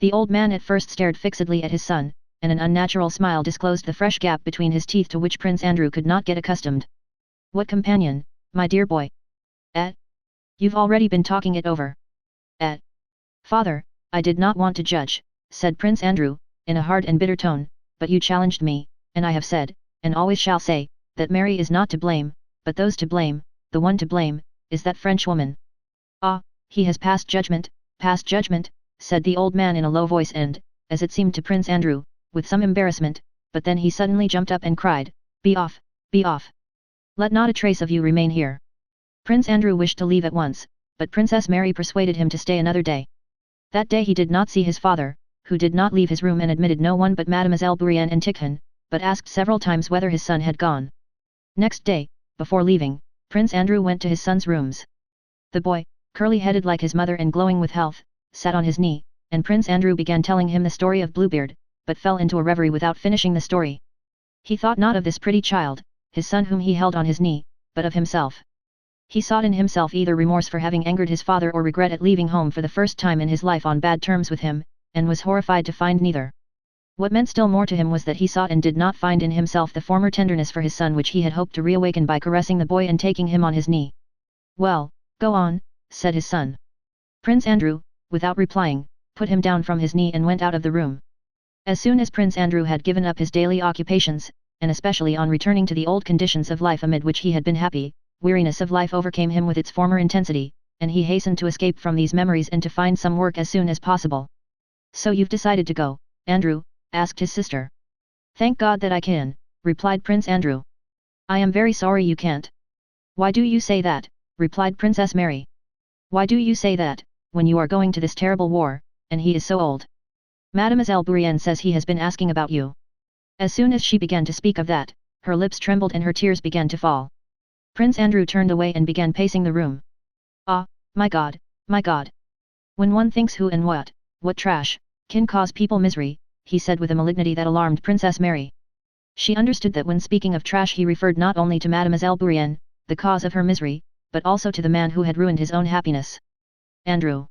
The old man at first stared fixedly at his son, and an unnatural smile disclosed the fresh gap between his teeth to which Prince Andrew could not get accustomed. What companion, my dear boy? You've already been talking it over. Father, I did not want to judge, said Prince Andrew, in a hard and bitter tone, but you challenged me, and I have said, and always shall say, that Mary is not to blame, but those to blame, the one to blame, is that Frenchwoman. Ah, he has passed judgment, said the old man in a low voice and, as it seemed to Prince Andrew, with some embarrassment, but then he suddenly jumped up and cried, Be off, be off. Let not a trace of you remain here. Prince Andrew wished to leave at once, but Princess Mary persuaded him to stay another day. That day he did not see his father, who did not leave his room and admitted no one but Mademoiselle Bourienne and Tikhon, but asked several times whether his son had gone. Next day, before leaving, Prince Andrew went to his son's rooms. The boy, curly-headed like his mother and glowing with health, sat on his knee, and Prince Andrew began telling him the story of Bluebeard, but fell into a reverie without finishing the story. He thought not of this pretty child, his son whom he held on his knee, but of himself. He sought in himself either remorse for having angered his father or regret at leaving home for the first time in his life on bad terms with him, and was horrified to find neither. What meant still more to him was that he sought and did not find in himself the former tenderness for his son which he had hoped to reawaken by caressing the boy and taking him on his knee. Well, go on, said his son. Prince Andrew, without replying, put him down from his knee and went out of the room. As soon as Prince Andrew had given up his daily occupations, and especially on returning to the old conditions of life amid which he had been happy, weariness of life overcame him with its former intensity, and he hastened to escape from these memories and to find some work as soon as possible. So you've decided to go, Andrew? Asked his sister. Thank God that I can, replied Prince Andrew. I am very sorry you can't. Why do you say that, replied Princess Mary. Why do you say that, when you are going to this terrible war, and he is so old? Mademoiselle Bourienne says he has been asking about you. As soon as she began to speak of that, her lips trembled and her tears began to fall. Prince Andrew turned away and began pacing the room. Ah, my God, my God! When one thinks who and what trash, can cause people misery, he said with a malignity that alarmed Princess Mary. She understood that when speaking of trash he referred not only to Mademoiselle Bourienne, the cause of her misery, but also to the man who had ruined his own happiness. Andrew!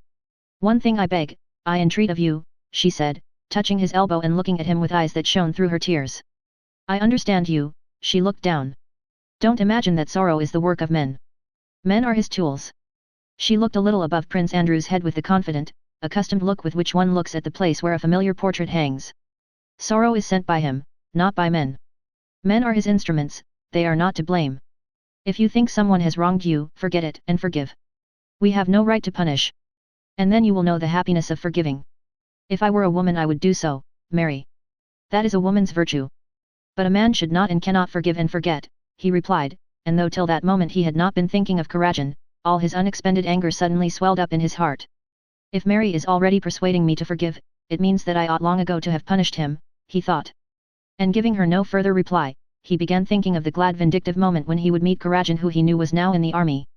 One thing I beg, I entreat of you, she said, touching his elbow and looking at him with eyes that shone through her tears. I understand you, she looked down. Don't imagine that sorrow is the work of men. Men are his tools. She looked a little above Prince Andrew's head with the confident, accustomed look with which one looks at the place where a familiar portrait hangs. Sorrow is sent by him, not by men. Men are his instruments, they are not to blame. If you think someone has wronged you, forget it and forgive. We have no right to punish. And then you will know the happiness of forgiving. If I were a woman I would do so, Mary. That is a woman's virtue. But a man should not and cannot forgive and forget, he replied, and though till that moment he had not been thinking of Karajan, all his unexpended anger suddenly swelled up in his heart. If Mary is already persuading me to forgive, it means that I ought long ago to have punished him, he thought. And giving her no further reply, he began thinking of the glad vindictive moment when he would meet Karajan, who he knew was now in the army.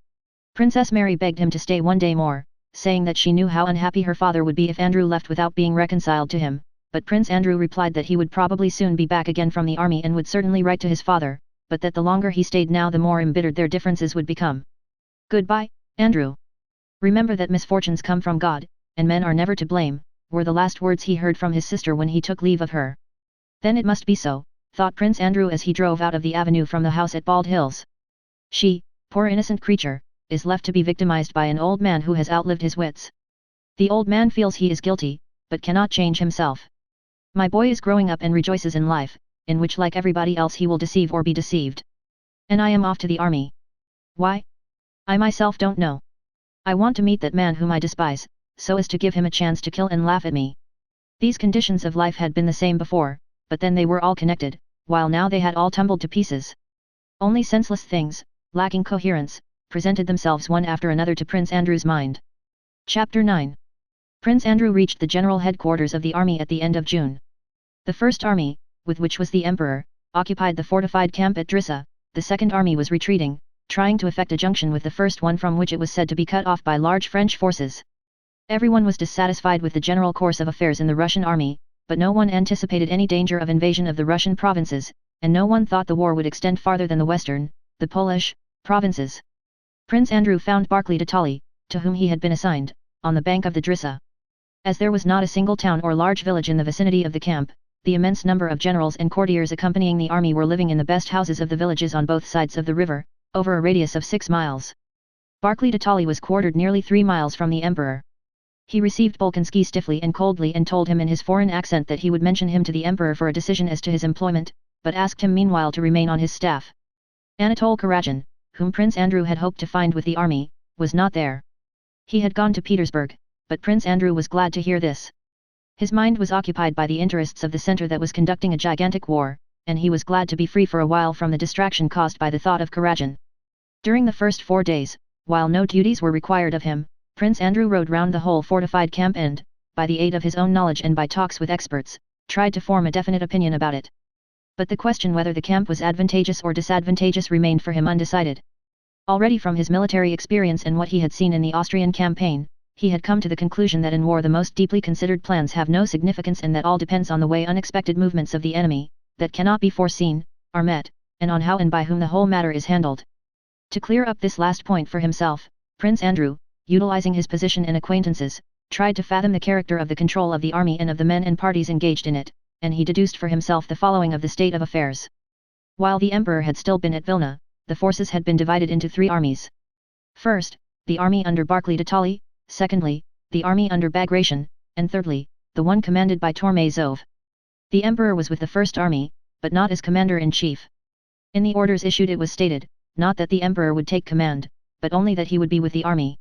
Princess Mary begged him to stay one day more, saying that she knew how unhappy her father would be if Andrew left without being reconciled to him, but Prince Andrew replied that he would probably soon be back again from the army and would certainly write to his father, but that the longer he stayed now the more embittered their differences would become. Goodbye, Andrew. Remember that misfortunes come from God, and men are never to blame, were the last words he heard from his sister when he took leave of her. Then it must be so, thought Prince Andrew as he drove out of the avenue from the house at Bald Hills. She, poor innocent creature, is left to be victimized by an old man who has outlived his wits. The old man feels he is guilty, but cannot change himself. My boy is growing up and rejoices in life, in which like everybody else he will deceive or be deceived. And I am off to the army. Why? I myself don't know. I want to meet that man whom I despise, so as to give him a chance to kill and laugh at me. These conditions of life had been the same before, but then they were all connected, while now they had all tumbled to pieces. Only senseless things, lacking coherence, presented themselves one after another to Prince Andrew's mind. Chapter 9. Prince Andrew reached the general headquarters of the army at the end of June. The First Army, with which was the Emperor, occupied the fortified camp at Drissa. The Second Army was retreating, trying to effect a junction with the first one from which it was said to be cut off by large French forces. Everyone was dissatisfied with the general course of affairs in the Russian army, but no one anticipated any danger of invasion of the Russian provinces, and no one thought the war would extend farther than the western, the Polish, provinces. Prince Andrew found Barclay de Tolly, to whom he had been assigned, on the bank of the Drissa. As there was not a single town or large village in the vicinity of the camp, the immense number of generals and courtiers accompanying the army were living in the best houses of the villages on both sides of the river, over a radius of 6 miles. Barclay de Tolly was quartered nearly 3 miles from the Emperor. He received Bolkonsky stiffly and coldly and told him in his foreign accent that he would mention him to the Emperor for a decision as to his employment, but asked him meanwhile to remain on his staff. Anatole Karajan, whom Prince Andrew had hoped to find with the army, was not there. He had gone to Petersburg, but Prince Andrew was glad to hear this. His mind was occupied by the interests of the center that was conducting a gigantic war, and he was glad to be free for a while from the distraction caused by the thought of Karajan. During the first 4 days, while no duties were required of him, Prince Andrew rode round the whole fortified camp and, by the aid of his own knowledge and by talks with experts, tried to form a definite opinion about it. But the question whether the camp was advantageous or disadvantageous remained for him undecided. Already from his military experience and what he had seen in the Austrian campaign, he had come to the conclusion that in war the most deeply considered plans have no significance and that all depends on the way unexpected movements of the enemy, that cannot be foreseen, are met, and on how and by whom the whole matter is handled. To clear up this last point for himself, Prince Andrew, utilizing his position and acquaintances, tried to fathom the character of the control of the army and of the men and parties engaged in it, and he deduced for himself the following of the state of affairs. While the Emperor had still been at Vilna, the forces had been divided into 3 armies. First, the army under Barclay de Tolly, secondly, the army under Bagration, and thirdly, the one commanded by Tormezov. The Emperor was with the First Army, but not as commander-in-chief. In the orders issued it was stated, not that the Emperor would take command, but only that he would be with the army.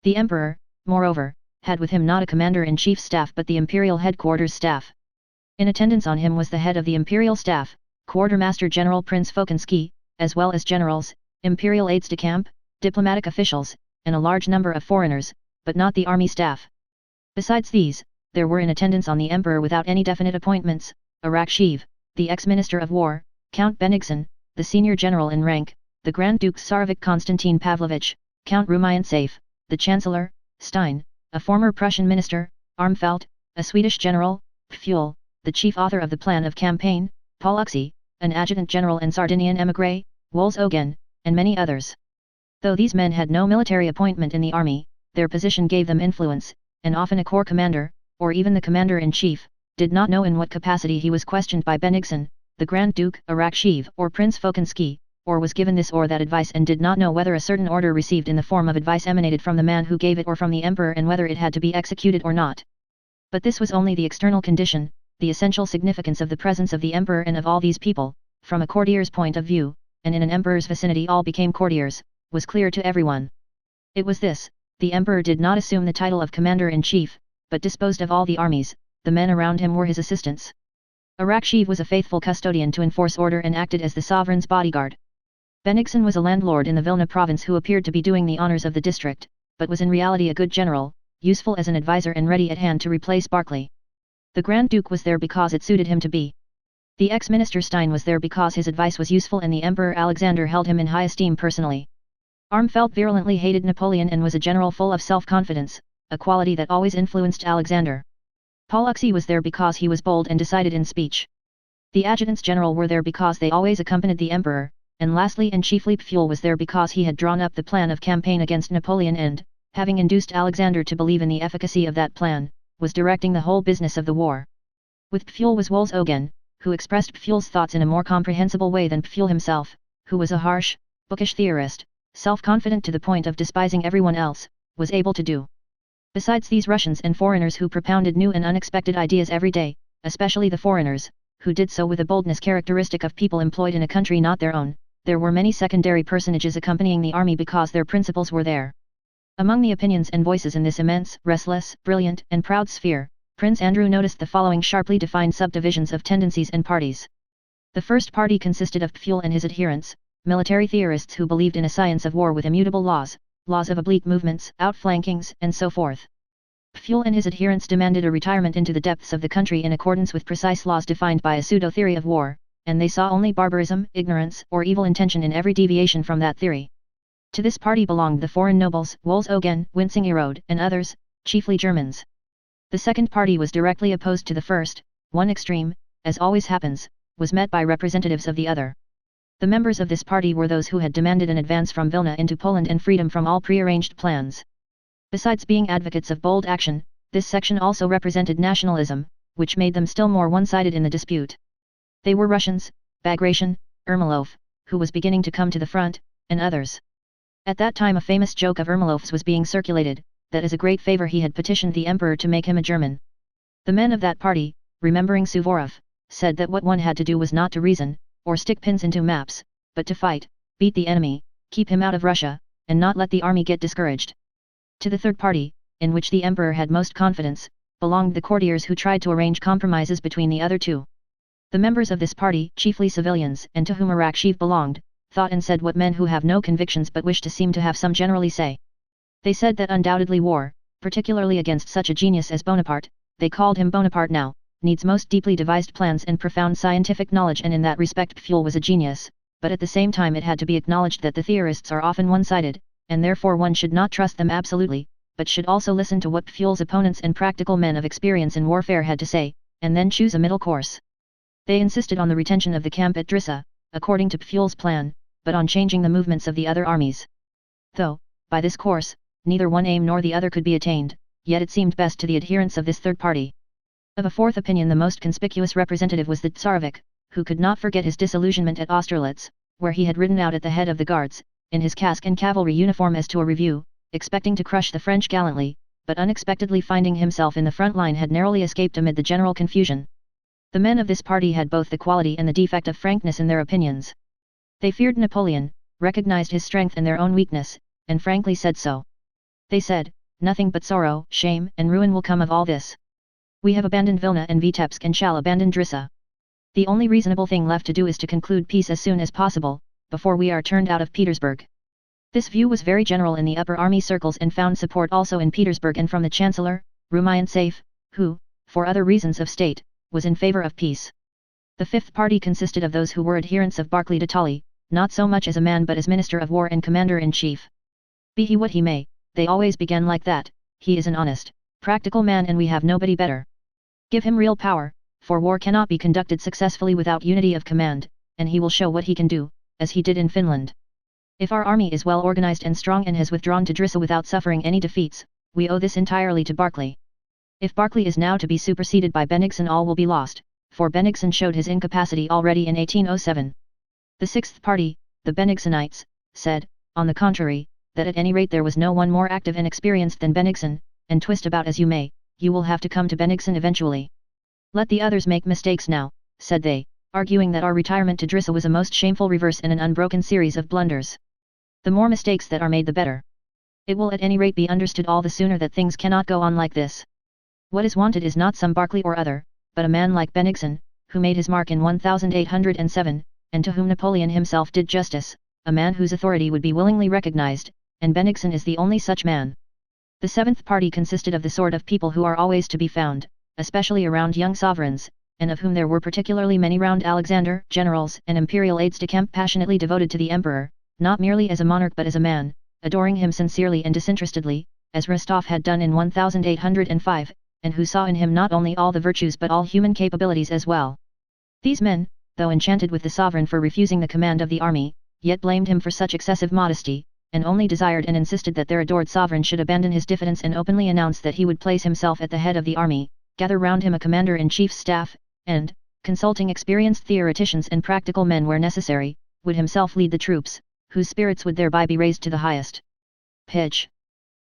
The Emperor, moreover, had with him not a commander-in-chief's staff but the imperial headquarters staff. In attendance on him was the head of the imperial staff, Quartermaster General Prince Bolkonsky, as well as generals, imperial aides-de-camp, diplomatic officials, and a large number of foreigners, but not the army staff. Besides these, there were in attendance on the emperor without any definite appointments, Arakcheev, the ex-minister of war, Count Bennigsen, the senior general in rank, the Grand Duke Tsarevic Konstantin Pavlovich, Count Rumyantsev, the chancellor, Stein, a former Prussian minister, Armfeldt, a Swedish general, Pfuel, the chief author of the plan of campaign, Pauluxy, an adjutant general and Sardinian émigré, Wolzogen, and many others. Though these men had no military appointment in the army, their position gave them influence, and often a corps commander, or even the commander-in-chief, did not know in what capacity he was questioned by Bennigsen, the Grand Duke Arakcheev or Prince Fokinsky, or was given this or that advice and did not know whether a certain order received in the form of advice emanated from the man who gave it or from the emperor and whether it had to be executed or not. But this was only the external condition. The essential significance of the presence of the emperor and of all these people, from a courtier's point of view, and in an emperor's vicinity all became courtiers, was clear to everyone. It was this: the emperor did not assume the title of commander-in-chief, but disposed of all the armies. The men around him were his assistants. Arakcheev was a faithful custodian to enforce order and acted as the sovereign's bodyguard. Bennigsen was a landlord in the Vilna province who appeared to be doing the honors of the district, but was in reality a good general, useful as an advisor and ready at hand to replace Barclay. The Grand Duke was there because it suited him to be. The ex-minister Stein was there because his advice was useful and the Emperor Alexander held him in high esteem personally. Armfeldt virulently hated Napoleon and was a general full of self-confidence, a quality that always influenced Alexander. Pauluxy was there because he was bold and decided in speech. The adjutants general were there because they always accompanied the emperor, and lastly and chiefly Pfuel was there because he had drawn up the plan of campaign against Napoleon and, having induced Alexander to believe in the efficacy of that plan, was directing the whole business of the war. With Pfuel was Wolzogen, who expressed Pfuel's thoughts in a more comprehensible way than Pfuel himself, who was a harsh, bookish theorist, self-confident to the point of despising everyone else, was able to do. Besides these Russians and foreigners who propounded new and unexpected ideas every day, especially the foreigners, who did so with a boldness characteristic of people employed in a country not their own, there were many secondary personages accompanying the army because their principles were there. Among the opinions and voices in this immense, restless, brilliant, and proud sphere, Prince Andrew noticed the following sharply defined subdivisions of tendencies and parties. The first party consisted of Pfuel and his adherents, military theorists who believed in a science of war with immutable laws, laws of oblique movements, outflankings, and so forth. Pfuel and his adherents demanded a retirement into the depths of the country in accordance with precise laws defined by a pseudo-theory of war, and they saw only barbarism, ignorance, or evil intention in every deviation from that theory. To this party belonged the foreign nobles, Wolzogen, Wincing-Erode, and others, chiefly Germans. The second party was directly opposed to the first. One extreme, as always happens, was met by representatives of the other. The members of this party were those who had demanded an advance from Vilna into Poland and freedom from all prearranged plans. Besides being advocates of bold action, this section also represented nationalism, which made them still more one-sided in the dispute. They were Russians, Bagration, Ermolov, who was beginning to come to the front, and others. At that time a famous joke of Ermolov's was being circulated, that as a great favor he had petitioned the emperor to make him a German. The men of that party, remembering Suvorov, said that what one had to do was not to reason, or stick pins into maps, but to fight, beat the enemy, keep him out of Russia, and not let the army get discouraged. To the third party, in which the emperor had most confidence, belonged the courtiers who tried to arrange compromises between the other two. The members of this party, chiefly civilians and to whom Arakcheev belonged, thought and said what men who have no convictions but wish to seem to have some generally say. They said that undoubtedly war, particularly against such a genius as Bonaparte, they called him Bonaparte now, needs most deeply devised plans and profound scientific knowledge, and in that respect Pfuel was a genius, but at the same time it had to be acknowledged that the theorists are often one-sided, and therefore one should not trust them absolutely, but should also listen to what Pfuel's opponents and practical men of experience in warfare had to say, and then choose a middle course. They insisted on the retention of the camp at Drissa, according to Pfuel's plan, but on changing the movements of the other armies. Though, by this course, neither one aim nor the other could be attained, yet it seemed best to the adherents of this third party. Of a fourth opinion the most conspicuous representative was the Tsarevic, who could not forget his disillusionment at Austerlitz, where he had ridden out at the head of the guards, in his casque and cavalry uniform as to a review, expecting to crush the French gallantly, but unexpectedly finding himself in the front line had narrowly escaped amid the general confusion. The men of this party had both the quality and the defect of frankness in their opinions. They feared Napoleon, recognized his strength and their own weakness, and frankly said so. They said, nothing but sorrow, shame, and ruin will come of all this. We have abandoned Vilna and Vitebsk and shall abandon Drissa. The only reasonable thing left to do is to conclude peace as soon as possible, before we are turned out of Petersburg. This view was very general in the upper army circles and found support also in Petersburg and from the Chancellor, Rumyantsev, who, for other reasons of state, was in favor of peace. The fifth party consisted of those who were adherents of Barclay de Tolly, not so much as a man but as Minister of War and Commander-in-Chief. Be he what he may, they always began like that: he is an honest, practical man and we have nobody better. Give him real power, for war cannot be conducted successfully without unity of command, and he will show what he can do, as he did in Finland. If our army is well organized and strong and has withdrawn to Drissa without suffering any defeats, we owe this entirely to Barclay. If Barclay is now to be superseded by Bennigsen, all will be lost, for Bennigsen showed his incapacity already in 1807. The sixth party, the Bennigsenites, said, on the contrary, that at any rate there was no one more active and experienced than Bennigsen, and twist about as you may, you will have to come to Bennigsen eventually. Let the others make mistakes now, said they, arguing that our retirement to Drissa was a most shameful reverse and an unbroken series of blunders. The more mistakes that are made the better. It will at any rate be understood all the sooner that things cannot go on like this. What is wanted is not some Barclay or other, but a man like Bennigsen, who made his mark in 1807, and to whom Napoleon himself did justice, a man whose authority would be willingly recognized, and Bennigsen is the only such man. The seventh party consisted of the sort of people who are always to be found, especially around young sovereigns, and of whom there were particularly many round Alexander, generals and imperial aides-de-camp passionately devoted to the emperor, not merely as a monarch but as a man, adoring him sincerely and disinterestedly, as Rostov had done in 1805, and who saw in him not only all the virtues but all human capabilities as well. These men, though enchanted with the sovereign for refusing the command of the army, yet blamed him for such excessive modesty, and only desired and insisted that their adored sovereign should abandon his diffidence and openly announce that he would place himself at the head of the army, gather round him a commander-in-chief's staff, and, consulting experienced theoreticians and practical men where necessary, would himself lead the troops, whose spirits would thereby be raised to the highest pitch.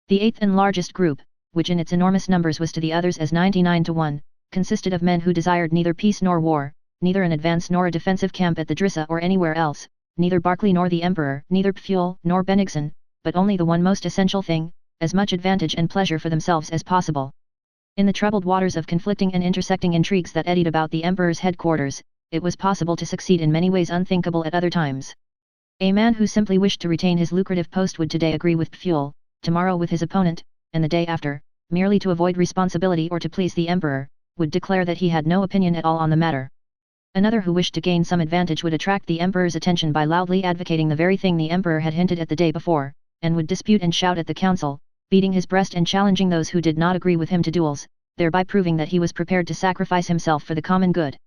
The eighth and largest group, which in its enormous numbers was to the others as 99 to 1, consisted of men who desired neither peace nor war, neither an advance nor a defensive camp at the Drissa or anywhere else, neither Barclay nor the Emperor, neither Pfuel nor Bennigsen, but only the one most essential thing, as much advantage and pleasure for themselves as possible. In the troubled waters of conflicting and intersecting intrigues that eddied about the Emperor's headquarters, it was possible to succeed in many ways unthinkable at other times. A man who simply wished to retain his lucrative post would today agree with Pfuel, tomorrow with his opponent, and the day after, merely to avoid responsibility or to please the Emperor, would declare that he had no opinion at all on the matter. Another who wished to gain some advantage would attract the Emperor's attention by loudly advocating the very thing the Emperor had hinted at the day before, and would dispute and shout at the council, beating his breast and challenging those who did not agree with him to duels, thereby proving that he was prepared to sacrifice himself for the common good.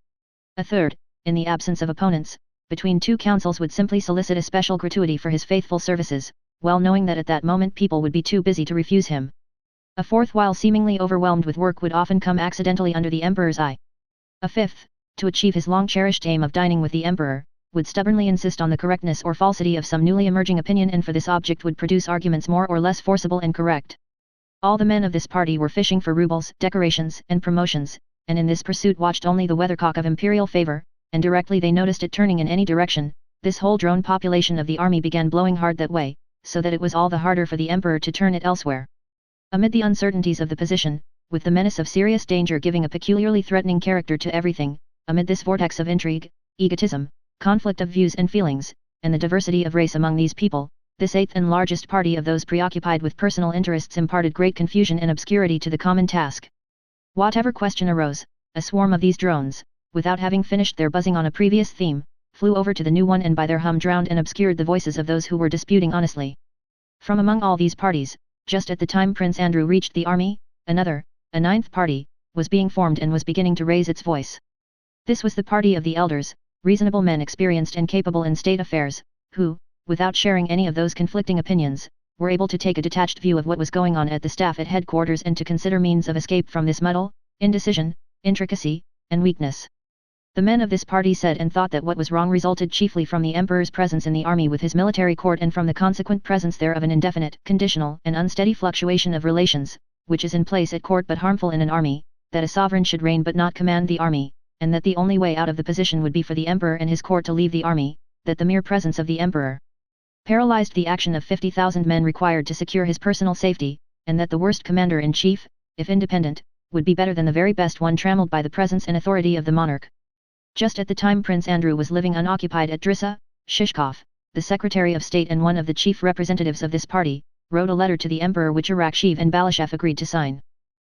A third, in the absence of opponents, between two councils would simply solicit a special gratuity for his faithful services, well knowing that at that moment people would be too busy to refuse him. A fourth, while seemingly overwhelmed with work, would often come accidentally under the Emperor's eye. A fifth, to achieve his long-cherished aim of dining with the Emperor, would stubbornly insist on the correctness or falsity of some newly emerging opinion, and for this object would produce arguments more or less forcible and correct. All the men of this party were fishing for rubles, decorations, and promotions, and in this pursuit watched only the weathercock of imperial favor, and directly they noticed it turning in any direction, this whole drone population of the army began blowing hard that way, so that it was all the harder for the Emperor to turn it elsewhere. Amid the uncertainties of the position, with the menace of serious danger giving a peculiarly threatening character to everything, amid this vortex of intrigue, egotism, conflict of views and feelings, and the diversity of race among these people, this eighth and largest party of those preoccupied with personal interests imparted great confusion and obscurity to the common task. Whatever question arose, a swarm of these drones, without having finished their buzzing on a previous theme, flew over to the new one and by their hum drowned and obscured the voices of those who were disputing honestly. From among all these parties, just at the time Prince Andrew reached the army, another, a ninth party, was being formed and was beginning to raise its voice. This was the party of the elders, reasonable men experienced and capable in state affairs, who, without sharing any of those conflicting opinions, were able to take a detached view of what was going on at the staff at headquarters and to consider means of escape from this muddle, indecision, intricacy, and weakness. The men of this party said and thought that what was wrong resulted chiefly from the Emperor's presence in the army with his military court and from the consequent presence there of an indefinite, conditional and unsteady fluctuation of relations, which is in place at court but harmful in an army, that a sovereign should reign but not command the army, and that the only way out of the position would be for the Emperor and his court to leave the army, that the mere presence of the Emperor paralyzed the action of 50,000 men required to secure his personal safety, and that the worst commander-in-chief, if independent, would be better than the very best one trammeled by the presence and authority of the monarch. Just at the time Prince Andrew was living unoccupied at Drissa, Shishkov, the Secretary of State and one of the chief representatives of this party, wrote a letter to the Emperor which Arakchev and Balashov agreed to sign.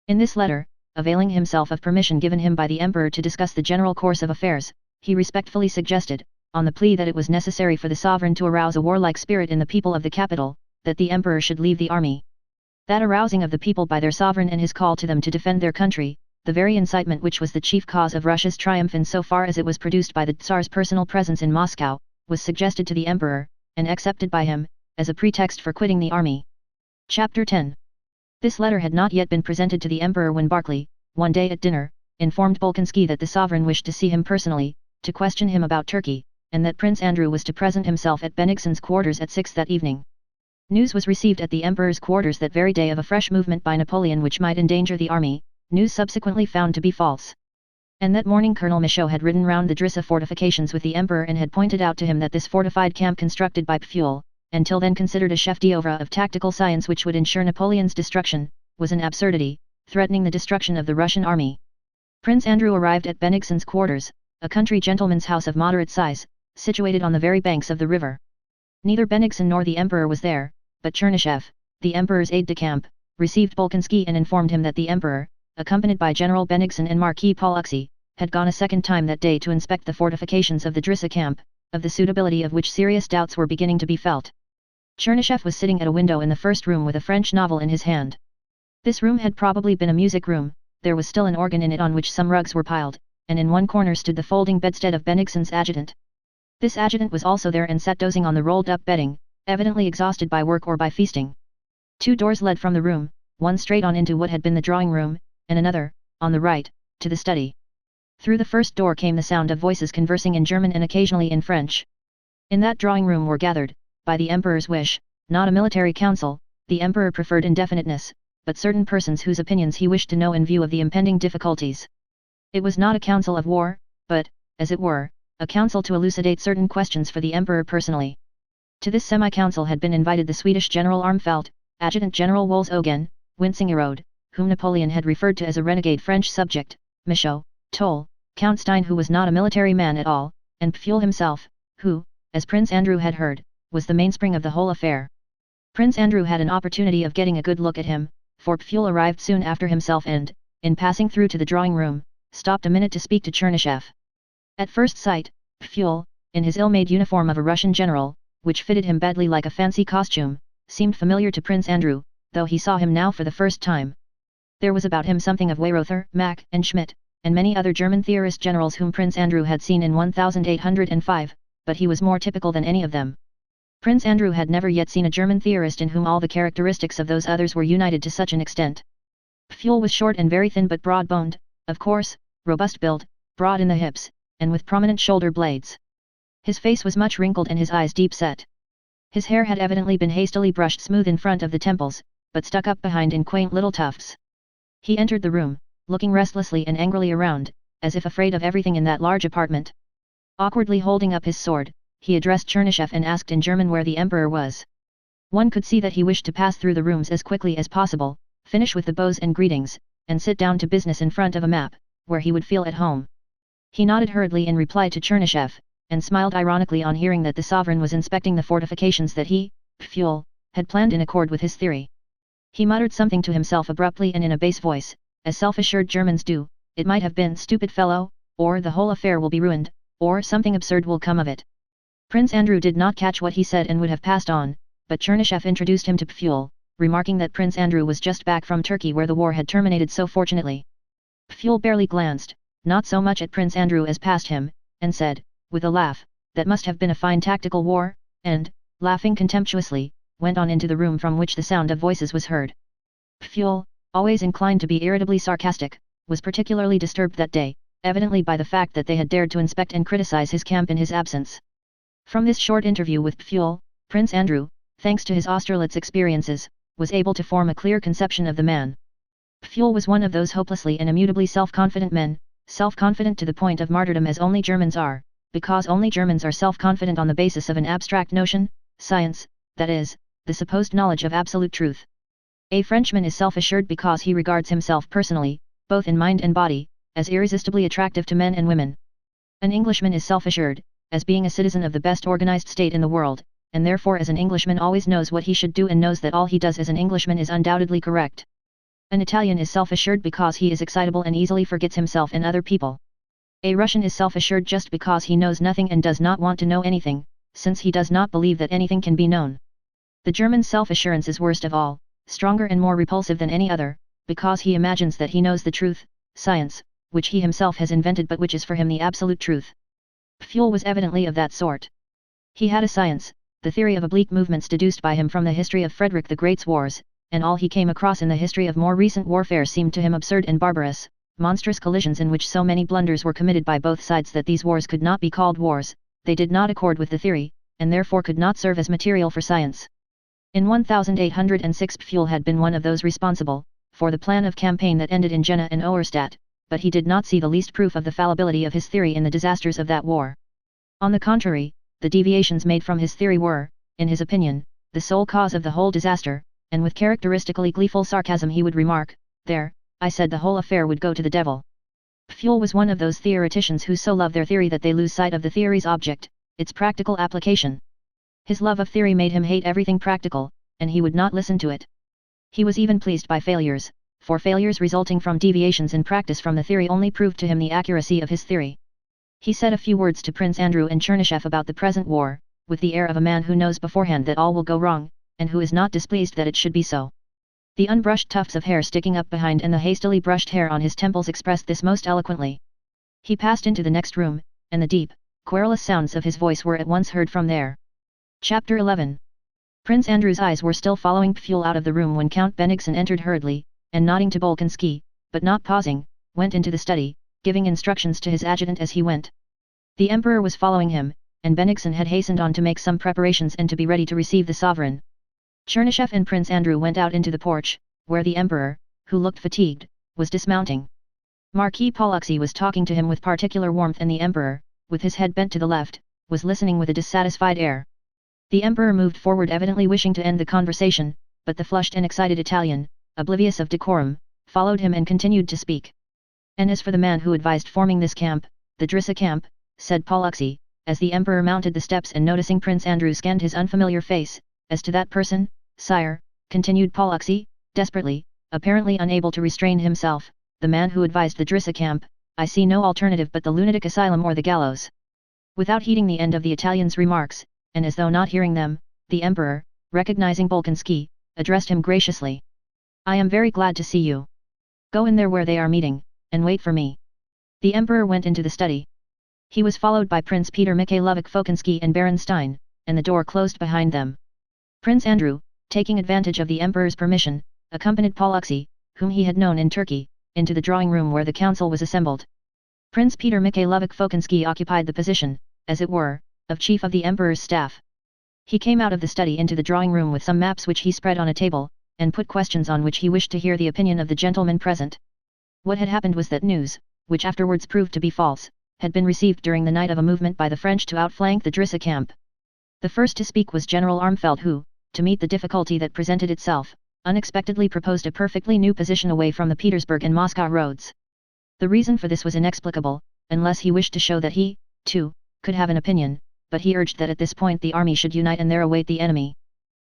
In this letter, availing himself of permission given him by the Emperor to discuss the general course of affairs, he respectfully suggested, on the plea that it was necessary for the sovereign to arouse a warlike spirit in the people of the capital, that the Emperor should leave the army. That arousing of the people by their sovereign and his call to them to defend their country, the very incitement which was the chief cause of Russia's triumph in so far as it was produced by the Tsar's personal presence in Moscow, was suggested to the Emperor, and accepted by him, as a pretext for quitting the army. Chapter 10. This letter had not yet been presented to the Emperor when Barclay, one day at dinner, informed Bolkonsky that the sovereign wished to see him personally, to question him about Turkey, and that Prince Andrew was to present himself at Bennigsen's quarters at 6 that evening. News was received at the Emperor's quarters that very day of a fresh movement by Napoleon which might endanger the army, news subsequently found to be false. And that morning Colonel Michaud had ridden round the Drissa fortifications with the Emperor and had pointed out to him that this fortified camp constructed by Pfuel, until then considered a chef d'oeuvre of tactical science which would ensure Napoleon's destruction, was an absurdity, threatening the destruction of the Russian army. Prince Andrew arrived at Bennigsen's quarters, a country gentleman's house of moderate size, situated on the very banks of the river. Neither Bennigsen nor the Emperor was there, but Chernyshev, the Emperor's aide-de-camp, received Bolkonsky and informed him that the Emperor, accompanied by General Bennigsen and Marquis Pollux, had gone a second time that day to inspect the fortifications of the Drissa camp, of the suitability of which serious doubts were beginning to be felt. Chernyshev was sitting at a window in the first room with a French novel in his hand. This room had probably been a music room, there was still an organ in it on which some rugs were piled, and in one corner stood the folding bedstead of Bennigsen's adjutant. This adjutant was also there and sat dozing on the rolled-up bedding, evidently exhausted by work or by feasting. 2 doors led from the room, one straight on into what had been the drawing-room, and another, on the right, to the study. Through the first door came the sound of voices conversing in German and occasionally in French. In that drawing-room were gathered, by the Emperor's wish, not a military council, the Emperor preferred indefiniteness, but certain persons whose opinions he wished to know in view of the impending difficulties. It was not a council of war, but, as it were, a council to elucidate certain questions for the Emperor personally. To this semi-council had been invited the Swedish General Armfeldt, Adjutant General Wolfs-Ogen, Wintzingerode, whom Napoleon had referred to as a renegade French subject, Michaud, Toll, Count Stein who was not a military man at all, and Pfuel himself, who, as Prince Andrew had heard, was the mainspring of the whole affair. Prince Andrew had an opportunity of getting a good look at him, for Pfuel arrived soon after himself and, in passing through to the drawing-room, stopped a minute to speak to Chernyshev. At first sight, Pfuel, in his ill-made uniform of a Russian general, which fitted him badly like a fancy costume, seemed familiar to Prince Andrew, though he saw him now for the first time. There was about him something of Weyrother, Mack, and Schmidt, and many other German theorist generals whom Prince Andrew had seen in 1805, but he was more typical than any of them. Prince Andrew had never yet seen a German theorist in whom all the characteristics of those others were united to such an extent. Pfuel was short and very thin but broad-boned, of course, robust build, broad in the hips, and with prominent shoulder blades. His face was much wrinkled and his eyes deep-set. His hair had evidently been hastily brushed smooth in front of the temples, but stuck up behind in quaint little tufts. He entered the room, looking restlessly and angrily around, as if afraid of everything in that large apartment. Awkwardly holding up his sword, he addressed Chernyshev and asked in German where the Emperor was. One could see that he wished to pass through the rooms as quickly as possible, finish with the bows and greetings, and sit down to business in front of a map, where he would feel at home. He nodded hurriedly in reply to Chernyshev, and smiled ironically on hearing that the sovereign was inspecting the fortifications that he, Pfuel, had planned in accord with his theory. He muttered something to himself abruptly and in a bass voice, as self-assured Germans do, it might have been "stupid fellow," or "the whole affair will be ruined," or "something absurd will come of it." Prince Andrew did not catch what he said and would have passed on, but Chernyshev introduced him to Pfuel, remarking that Prince Andrew was just back from Turkey where the war had terminated so fortunately. Pfuel barely glanced, not so much at Prince Andrew as past him, and said, with a laugh, "That must have been a fine tactical war," and, laughing contemptuously, went on into the room from which the sound of voices was heard. Pfuel, always inclined to be irritably sarcastic, was particularly disturbed that day, evidently by the fact that they had dared to inspect and criticize his camp in his absence. From this short interview with Pfuel, Prince Andrew, thanks to his Austerlitz experiences, was able to form a clear conception of the man. Pfuel was one of those hopelessly and immutably self-confident men, self-confident to the point of martyrdom as only Germans are, because only Germans are self-confident on the basis of an abstract notion, science, that is, the supposed knowledge of absolute truth. A Frenchman is self-assured because he regards himself personally, both in mind and body, as irresistibly attractive to men and women. An Englishman is self-assured, as being a citizen of the best organized state in the world, and therefore as an Englishman always knows what he should do and knows that all he does as an Englishman is undoubtedly correct. An Italian is self-assured because he is excitable and easily forgets himself and other people. A Russian is self-assured just because he knows nothing and does not want to know anything, since he does not believe that anything can be known. The German's self-assurance is worst of all, stronger and more repulsive than any other, because he imagines that he knows the truth, science, which he himself has invented but which is for him the absolute truth. Pfuel was evidently of that sort. He had a science, the theory of oblique movements deduced by him from the history of Frederick the Great's wars, and all he came across in the history of more recent warfare seemed to him absurd and barbarous, monstrous collisions in which so many blunders were committed by both sides that these wars could not be called wars, they did not accord with the theory, and therefore could not serve as material for science. In 1806 Pfuel had been one of those responsible, for the plan of campaign that ended in Jena and Auerstadt, but he did not see the least proof of the fallibility of his theory in the disasters of that war. On the contrary, the deviations made from his theory were, in his opinion, the sole cause of the whole disaster, and with characteristically gleeful sarcasm he would remark, "There, I said the whole affair would go to the devil." Pfuel was one of those theoreticians who so love their theory that they lose sight of the theory's object, its practical application. His love of theory made him hate everything practical, and he would not listen to it. He was even pleased by failures, for failures resulting from deviations in practice from the theory only proved to him the accuracy of his theory. He said a few words to Prince Andrew and Chernyshев about the present war, with the air of a man who knows beforehand that all will go wrong, and who is not displeased that it should be so. The unbrushed tufts of hair sticking up behind and the hastily brushed hair on his temples expressed this most eloquently. He passed into the next room, and the deep, querulous sounds of his voice were at once heard from there. Chapter 11. Prince Andrew's eyes were still following Pfuel out of the room when Count Bennigsen entered hurriedly, and nodding to Bolkonsky, but not pausing, went into the study, giving instructions to his adjutant as he went. The Emperor was following him, and Bennigsen had hastened on to make some preparations and to be ready to receive the sovereign. Chernyshев and Prince Andrew went out into the porch, where the Emperor, who looked fatigued, was dismounting. Marquis Pollux was talking to him with particular warmth and the Emperor, with his head bent to the left, was listening with a dissatisfied air. The Emperor moved forward evidently wishing to end the conversation, but the flushed and excited Italian, oblivious of decorum, followed him and continued to speak. "And as for the man who advised forming this camp, the Drissa camp," said Pollux, as the Emperor mounted the steps and noticing Prince Andrew scanned his unfamiliar face, "as to that person, sire," continued Pollux, desperately, apparently unable to restrain himself, "the man who advised the Drissa camp, I see no alternative but the lunatic asylum or the gallows." Without heeding the end of the Italian's remarks, and as though not hearing them, the Emperor, recognizing Bolkonsky, addressed him graciously. "I am very glad to see you. Go in there where they are meeting, and wait for me." The Emperor went into the study. He was followed by Prince Peter Mikhailovich Fokonsky and Baron Stein, and the door closed behind them. Prince Andrew, taking advantage of the Emperor's permission, accompanied Pollux, whom he had known in Turkey, into the drawing room where the council was assembled. Prince Peter Mikhailovich Fokonsky occupied the position, as it were, of chief of the Emperor's staff. He came out of the study into the drawing room with some maps which he spread on a table, and put questions on which he wished to hear the opinion of the gentlemen present. What had happened was that news, which afterwards proved to be false, had been received during the night of a movement by the French to outflank the Drissa camp. The first to speak was General Armfeldt who, to meet the difficulty that presented itself, unexpectedly proposed a perfectly new position away from the Petersburg and Moscow roads. The reason for this was inexplicable, unless he wished to show that he, too, could have an opinion, but he urged that at this point the army should unite and there await the enemy.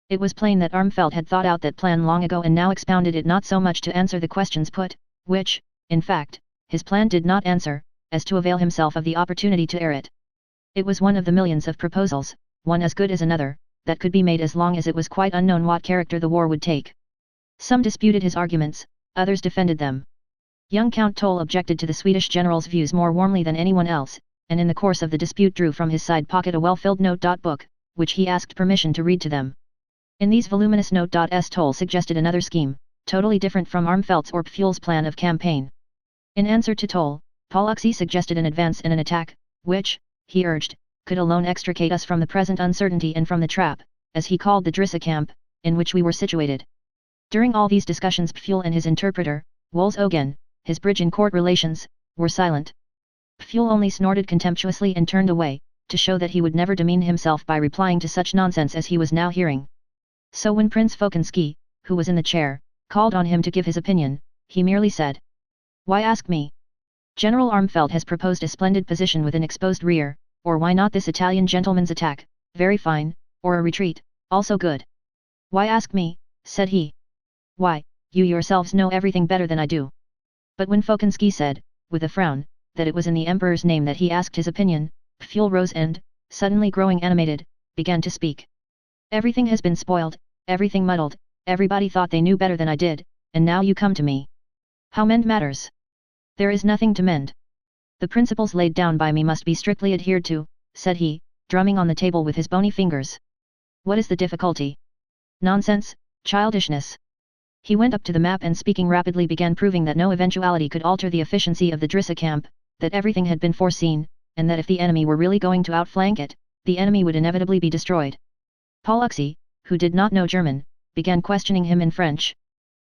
It was plain that Armfeldt had thought out that plan long ago and now expounded it not so much to answer the questions put, which, in fact, his plan did not answer, as to avail himself of the opportunity to air it. It was one of the millions of proposals, one as good as another, that could be made as long as it was quite unknown what character the war would take. Some disputed his arguments, others defended them. Young Count Toll objected to the Swedish general's views more warmly than anyone else, and in the course of the dispute drew from his side pocket a well-filled note-book, which he asked permission to read to them. In these voluminous notes Toll suggested another scheme, totally different from Armfeldt's or Pfuel's plan of campaign. In answer to Toll, Pollux suggested an advance and an attack, which, he urged, could alone extricate us from the present uncertainty and from the trap, as he called the Drissa camp, in which we were situated. During all these discussions Pfuel and his interpreter, Wolzogen, his bridge in court relations, were silent. Pfuel only snorted contemptuously and turned away, to show that he would never demean himself by replying to such nonsense as he was now hearing. So when Prince Fokonsky, who was in the chair, called on him to give his opinion, he merely said, "Why ask me? General Armfeldt has proposed a splendid position with an exposed rear, Or why not this Italian gentleman's attack, very fine, or a retreat, also good. Why ask me, said he. Why, you yourselves know everything better than I do. But when Fokinsky said, with a frown, that it was in the emperor's name that he asked his opinion, Pfuel rose and, suddenly growing animated, began to speak. Everything has been spoiled, everything muddled, everybody thought they knew better than I did, and now you come to me. How mend matters? There is nothing to mend. The principles laid down by me must be strictly adhered to, said he, drumming on the table with his bony fingers. What is the difficulty? Nonsense, childishness. He went up to the map and speaking rapidly began proving that no eventuality could alter the efficiency of the Drissa camp, that everything had been foreseen, and that if the enemy were really going to outflank it, the enemy would inevitably be destroyed. Pollux, who did not know German, began questioning him in French.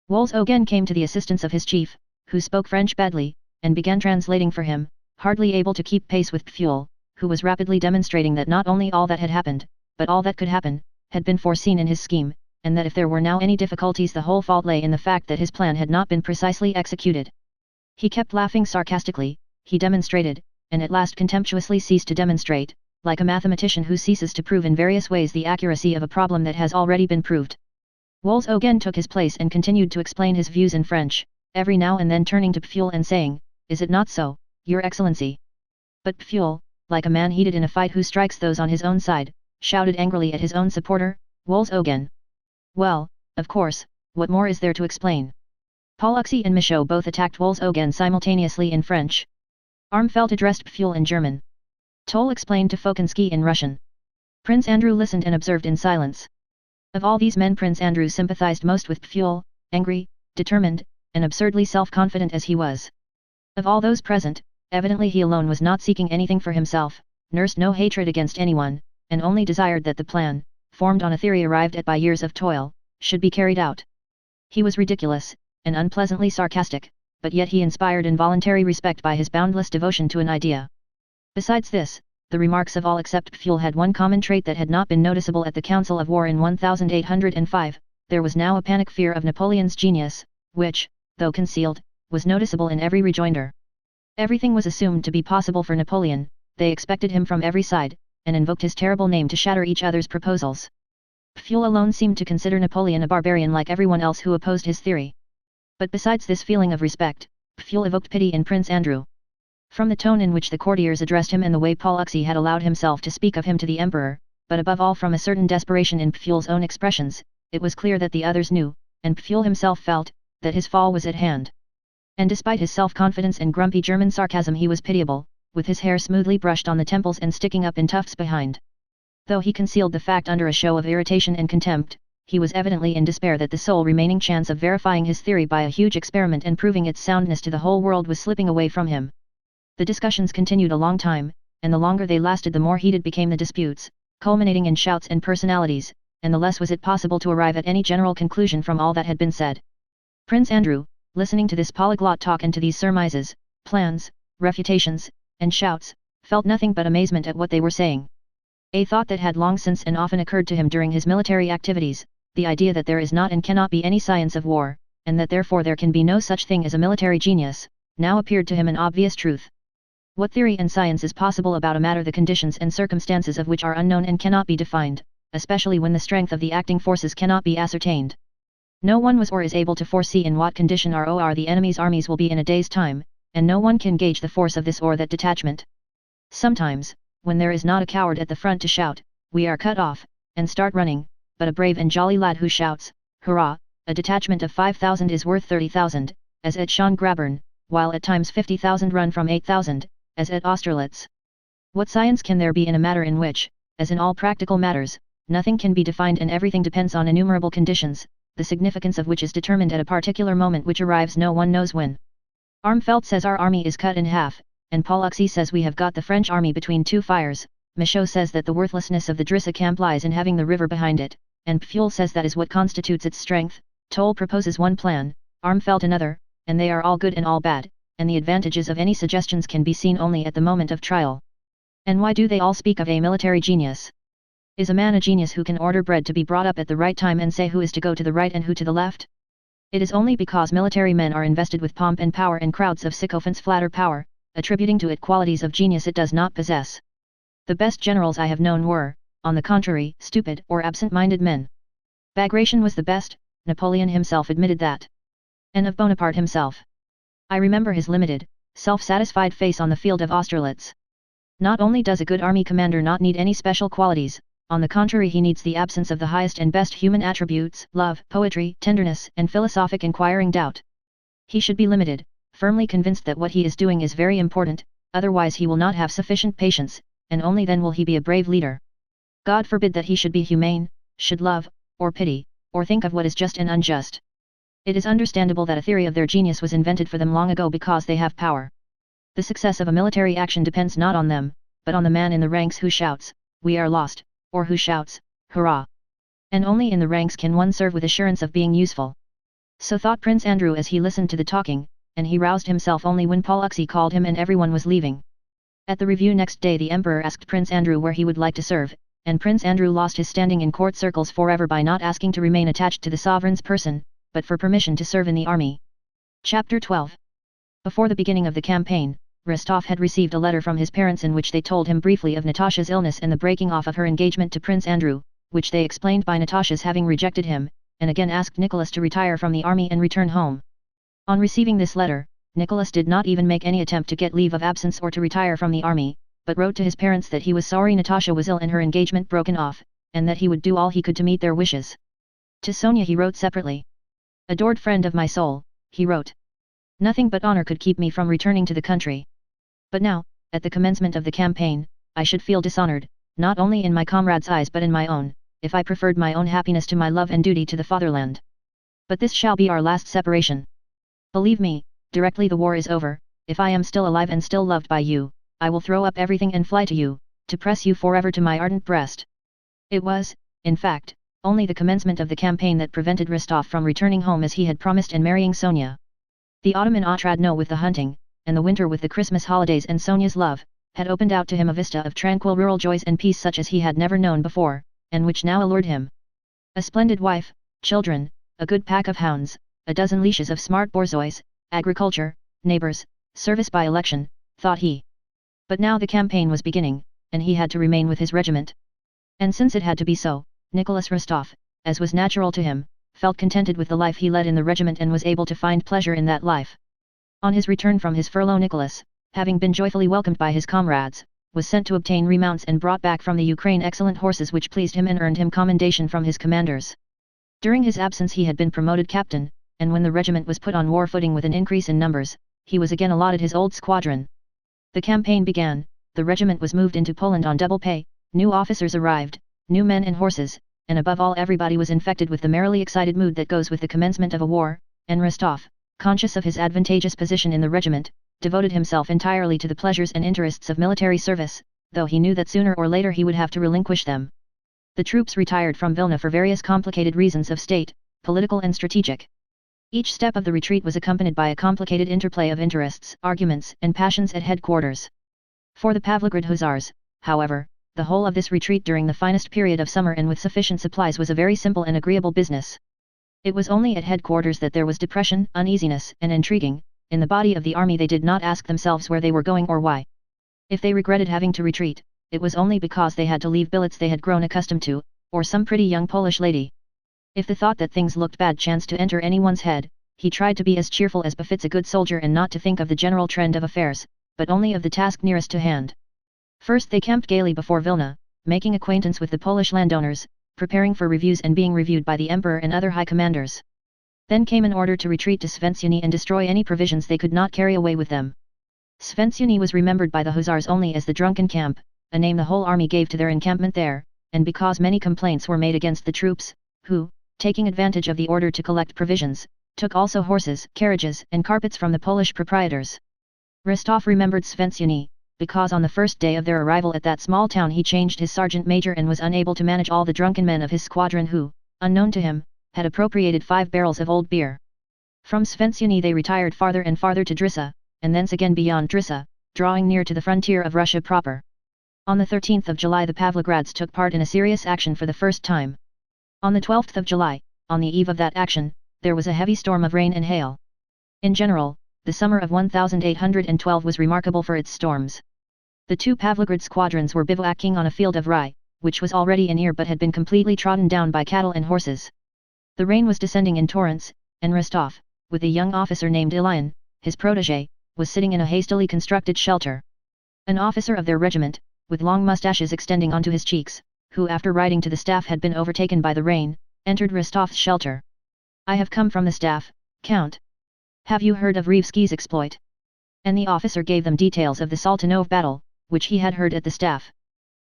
Wolzogen came to the assistance of his chief, who spoke French badly, and began translating for him, hardly able to keep pace with Pfuel, who was rapidly demonstrating that not only all that had happened, but all that could happen, had been foreseen in his scheme, and that if there were now any difficulties the whole fault lay in the fact that his plan had not been precisely executed. He kept laughing sarcastically, he demonstrated, and at last contemptuously ceased to demonstrate, like a mathematician who ceases to prove in various ways the accuracy of a problem that has already been proved. Wolzogen took his place and continued to explain his views in French, every now and then turning to Pfuel and saying, "Is it not so, Your Excellency?" But Pfuel, like a man heated in a fight who strikes those on his own side, shouted angrily at his own supporter, Wolzogen. Well, of course, what more is there to explain? Pollux and Michaud both attacked Wolzogen simultaneously in French. Armfeldt addressed Pfuel in German. Toll explained to Fokinsky in Russian. Prince Andrew listened and observed in silence. Of all these men Prince Andrew sympathized most with Pfuel, angry, determined, and absurdly self-confident as he was. Of all those present, evidently he alone was not seeking anything for himself, nursed no hatred against anyone, and only desired that the plan, formed on a theory arrived at by years of toil, should be carried out. He was ridiculous, and unpleasantly sarcastic, but yet he inspired involuntary respect by his boundless devotion to an idea. Besides this, the remarks of all except Pfuel had one common trait that had not been noticeable at the Council of War in 1805, there was now a panic fear of Napoleon's genius, which, though concealed, was noticeable in every rejoinder. Everything was assumed to be possible for Napoleon, they expected him from every side, and invoked his terrible name to shatter each other's proposals. Pfuel alone seemed to consider Napoleon a barbarian like everyone else who opposed his theory. But besides this feeling of respect, Pfuel evoked pity in Prince Andrew. From the tone in which the courtiers addressed him and the way Pollux had allowed himself to speak of him to the emperor, but above all from a certain desperation in Pfuel's own expressions, it was clear that the others knew, and Pfuel himself felt, that his fall was at hand. And despite his self-confidence and grumpy German sarcasm he was pitiable, with his hair smoothly brushed on the temples and sticking up in tufts behind. Though he concealed the fact under a show of irritation and contempt, he was evidently in despair that the sole remaining chance of verifying his theory by a huge experiment and proving its soundness to the whole world was slipping away from him. The discussions continued a long time, and the longer they lasted the more heated became the disputes, culminating in shouts and personalities, and the less was it possible to arrive at any general conclusion from all that had been said. Prince Andrew, listening to this polyglot talk and to these surmises, plans, refutations, and shouts, felt nothing but amazement at what they were saying. A thought that had long since and often occurred to him during his military activities, the idea that there is not and cannot be any science of war, and that therefore there can be no such thing as a military genius, now appeared to him an obvious truth. What theory and science is possible about a matter the conditions and circumstances of which are unknown and cannot be defined, especially when the strength of the acting forces cannot be ascertained? No one was or is able to foresee in what condition the enemy's armies will be in a day's time, and no one can gauge the force of this or that detachment. Sometimes, when there is not a coward at the front to shout, "We are cut off," and start running, but a brave and jolly lad who shouts, "Hurrah, a detachment of 5,000 is worth 30,000, as at Schongraben, while at times 50,000 run from 8,000, as at Austerlitz. What science can there be in a matter in which, as in all practical matters, nothing can be defined and everything depends on innumerable conditions, the significance of which is determined at a particular moment which arrives no one knows when? Armfeldt says our army is cut in half, and Pollux says we have got the French army between two fires, Michaud says that the worthlessness of the Drissa camp lies in having the river behind it, and Pfuel says that is what constitutes its strength. Toll proposes one plan, Armfeldt another, and they are all good and all bad, and the advantages of any suggestions can be seen only at the moment of trial. And why do they all speak of a military genius? Is a man a genius who can order bread to be brought up at the right time and say who is to go to the right and who to the left? It is only because military men are invested with pomp and power and crowds of sycophants flatter power, attributing to it qualities of genius it does not possess. The best generals I have known were, on the contrary, stupid or absent-minded men. Bagration was the best, Napoleon himself admitted that. And of Bonaparte himself. I remember his limited, self-satisfied face on the field of Austerlitz. Not only does a good army commander not need any special qualities, on the contrary he needs the absence of the highest and best human attributes, love, poetry, tenderness, and philosophic inquiring doubt. He should be limited, firmly convinced that what he is doing is very important, otherwise he will not have sufficient patience, and only then will he be a brave leader. God forbid that he should be humane, should love, or pity, or think of what is just and unjust. It is understandable that a theory of their genius was invented for them long ago because they have power. The success of a military action depends not on them, but on the man in the ranks who shouts, "We are lost," or who shouts, "Hurrah!" And only in the ranks can one serve with assurance of being useful. So thought Prince Andrew as he listened to the talking, and he roused himself only when Polexier called him and everyone was leaving. At the review next day the Emperor asked Prince Andrew where he would like to serve, and Prince Andrew lost his standing in court circles forever by not asking to remain attached to the sovereign's person, but for permission to serve in the army. Chapter 12. Before the beginning of the campaign, Rostov had received a letter from his parents in which they told him briefly of Natasha's illness and the breaking off of her engagement to Prince Andrew, which they explained by Natasha's having rejected him, and again asked Nicholas to retire from the army and return home. On receiving this letter, Nicholas did not even make any attempt to get leave of absence or to retire from the army, but wrote to his parents that he was sorry Natasha was ill and her engagement broken off, and that he would do all he could to meet their wishes. To Sonia he wrote separately. "Adored friend of my soul," he wrote. "Nothing but honor could keep me from returning to the country. But now, at the commencement of the campaign, I should feel dishonored, not only in my comrades' eyes but in my own, if I preferred my own happiness to my love and duty to the fatherland. But this shall be our last separation. Believe me, directly the war is over, if I am still alive and still loved by you, I will throw up everything and fly to you, to press you forever to my ardent breast." It was, in fact, only the commencement of the campaign that prevented Rostov from returning home as he had promised and marrying Sonia. The autumn in Otradno with the hunting, and the winter with the Christmas holidays and Sonia's love, had opened out to him a vista of tranquil rural joys and peace such as he had never known before, and which now allured him. A splendid wife, children, a good pack of hounds, a dozen leashes of smart borzois, agriculture, neighbors, service by election, thought he. But now the campaign was beginning, and he had to remain with his regiment. And since it had to be so, Nicholas Rostov, as was natural to him, felt contented with the life he led in the regiment and was able to find pleasure in that life. On his return from his furlough Nicholas, having been joyfully welcomed by his comrades, was sent to obtain remounts and brought back from the Ukraine excellent horses which pleased him and earned him commendation from his commanders. During his absence he had been promoted captain, and when the regiment was put on war footing with an increase in numbers, he was again allotted his old squadron. The campaign began, the regiment was moved into Poland on double pay, new officers arrived, new men and horses, and above all everybody was infected with the merrily excited mood that goes with the commencement of a war, and Rostov, conscious of his advantageous position in the regiment, devoted himself entirely to the pleasures and interests of military service, though he knew that sooner or later he would have to relinquish them. The troops retired from Vilna for various complicated reasons of state, political and strategic. Each step of the retreat was accompanied by a complicated interplay of interests, arguments, and passions at headquarters. For the Pavlograd Hussars, however, the whole of this retreat during the finest period of summer and with sufficient supplies was a very simple and agreeable business. It was only at headquarters that there was depression, uneasiness, and intriguing. In the body of the army they did not ask themselves where they were going or why. If they regretted having to retreat, it was only because they had to leave billets they had grown accustomed to, or some pretty young Polish lady. If the thought that things looked bad chanced to enter anyone's head, he tried to be as cheerful as befits a good soldier and not to think of the general trend of affairs, but only of the task nearest to hand. First they camped gaily before Vilna, making acquaintance with the Polish landowners, preparing for reviews and being reviewed by the Emperor and other high commanders. Then came an order to retreat to Sventsyny and destroy any provisions they could not carry away with them. Sventsyny was remembered by the Hussars only as the drunken camp, a name the whole army gave to their encampment there, and because many complaints were made against the troops, who, taking advantage of the order to collect provisions, took also horses, carriages, and carpets from the Polish proprietors. Rostov remembered Sventsyny, because on the first day of their arrival at that small town he changed his sergeant major and was unable to manage all the drunken men of his squadron who, unknown to him, had appropriated 5 barrels of old beer. From Sventsyny they retired farther and farther to Drissa, and thence again beyond Drissa, drawing near to the frontier of Russia proper. On the 13th of July the Pavlograds took part in a serious action for the first time. On the 12th of July, on the eve of that action, there was a heavy storm of rain and hail. In general, the summer of 1812 was remarkable for its storms. The two Pavlograd squadrons were bivouacking on a field of rye, which was already in ear but had been completely trodden down by cattle and horses. The rain was descending in torrents, and Rostov, with a young officer named Ilyin, his protégé, was sitting in a hastily constructed shelter. An officer of their regiment, with long mustaches extending onto his cheeks, who after riding to the staff had been overtaken by the rain, entered Rostov's shelter. "I have come from the staff, Count. Have you heard of Rivsky's exploit?" And the officer gave them details of the Saltanov battle, which he had heard at the staff.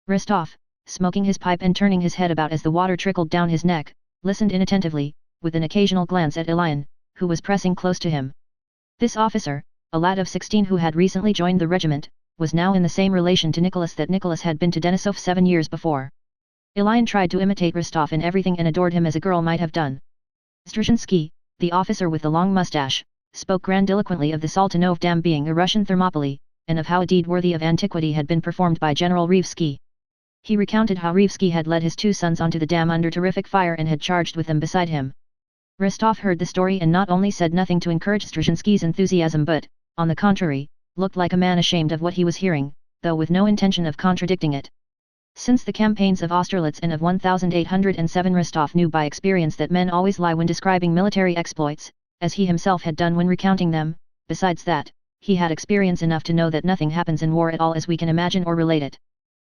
Rostov, smoking his pipe and turning his head about as the water trickled down his neck, listened inattentively, with an occasional glance at Ilyin, who was pressing close to him. This officer, a lad of 16 who had recently joined the regiment, was now in the same relation to Nicholas that Nicholas had been to Denisov 7 years before. Ilyin tried to imitate Rostov in everything and adored him as a girl might have done. Zdrzhinsky, the officer with the long mustache, spoke grandiloquently of the Saltanov Dam being a Russian Thermopylae, and of how a deed worthy of antiquity had been performed by General Rivsky. He recounted how Rivsky had led his 2 sons onto the dam under terrific fire and had charged with them beside him. Rostov heard the story and not only said nothing to encourage Zdrzhinsky's enthusiasm but, on the contrary, looked like a man ashamed of what he was hearing, though with no intention of contradicting it. Since the campaigns of Austerlitz and of 1807, Rostov knew by experience that men always lie when describing military exploits, as he himself had done when recounting them. Besides that, he had experience enough to know that nothing happens in war at all as we can imagine or relate it.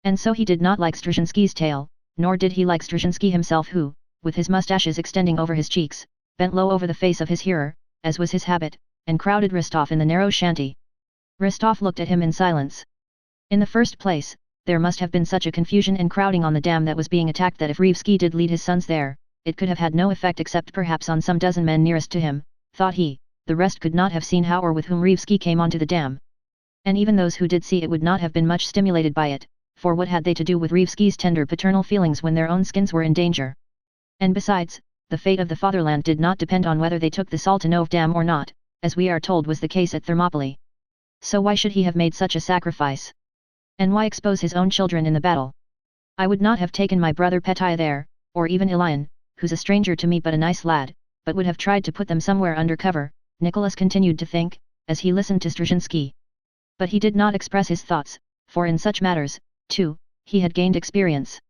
And so he did not like Zdrzhinsky's tale, nor did he like Zdrzhinsky himself who, with his mustaches extending over his cheeks, bent low over the face of his hearer, as was his habit, and crowded Rostov in the narrow shanty. Rostov looked at him in silence. In the first place, there must have been such a confusion and crowding on the dam that was being attacked that if Rivsky did lead his sons there, it could have had no effect except perhaps on some dozen men nearest to him, thought he. The rest could not have seen how or with whom Rivsky came onto the dam. And even those who did see it would not have been much stimulated by it, for what had they to do with Rivsky's tender paternal feelings when their own skins were in danger? And besides, the fate of the fatherland did not depend on whether they took the Saltanov Dam or not, as we are told was the case at Thermopylae. So why should he have made such a sacrifice? And why expose his own children in the battle? I would not have taken my brother Petya there, or even Ilyin, who's a stranger to me but a nice lad, but would have tried to put them somewhere under cover, Nicholas continued to think, as he listened to Zdrzhinsky. But he did not express his thoughts, for in such matters, too, he had gained experience.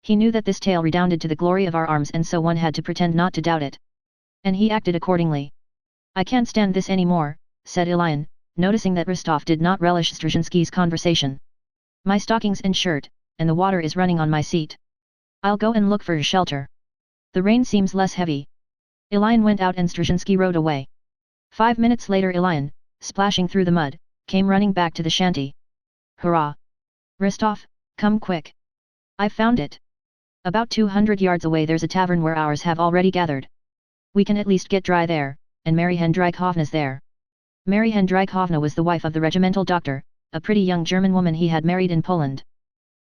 He knew that this tale redounded to the glory of our arms and so one had to pretend not to doubt it. And he acted accordingly. "I can't stand this any more," said Ilyin, noticing that Rostov did not relish Zdrzhinsky's conversation. "My stockings and shirt, and the water is running on my seat. I'll go and look for a shelter. The rain seems less heavy." Ilyin went out and Zdrzhinsky rode away. 5 minutes later Ilyin, splashing through the mud, came running back to the shanty. "Hurrah! Rostov, come quick! I've found it! About 200 yards away there's a tavern where ours have already gathered. We can at least get dry there, and Mary Hendrikovna's there." Mary Hendrikovna was the wife of the regimental doctor, a pretty young German woman he had married in Poland.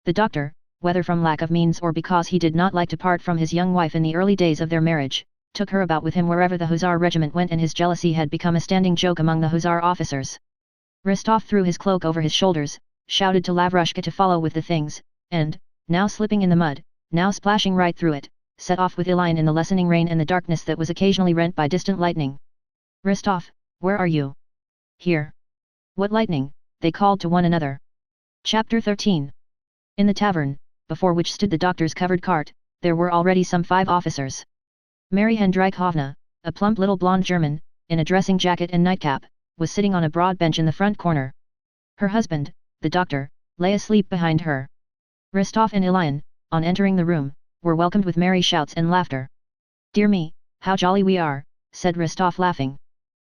The doctor, whether from lack of means or because he did not like to part from his young wife in the early days of their marriage, took her about with him wherever the Hussar regiment went and his jealousy had become a standing joke among the Hussar officers. Rostov threw his cloak over his shoulders, shouted to Lavrushka to follow with the things, and, now slipping in the mud, now splashing right through it, set off with Ilyin in the lessening rain and the darkness that was occasionally rent by distant lightning. "Rostov, where are you?" "Here." "What lightning?" they called to one another. Chapter 13. In the tavern, before which stood the doctor's covered cart, there were already some 5 officers. Mary Hendrikovna, a plump little blonde German, in a dressing jacket and nightcap, was sitting on a broad bench in the front corner. Her husband, the doctor, lay asleep behind her. Rostov and Ilyin, on entering the room, were welcomed with merry shouts and laughter. "Dear me, how jolly we are," said Rostov laughing.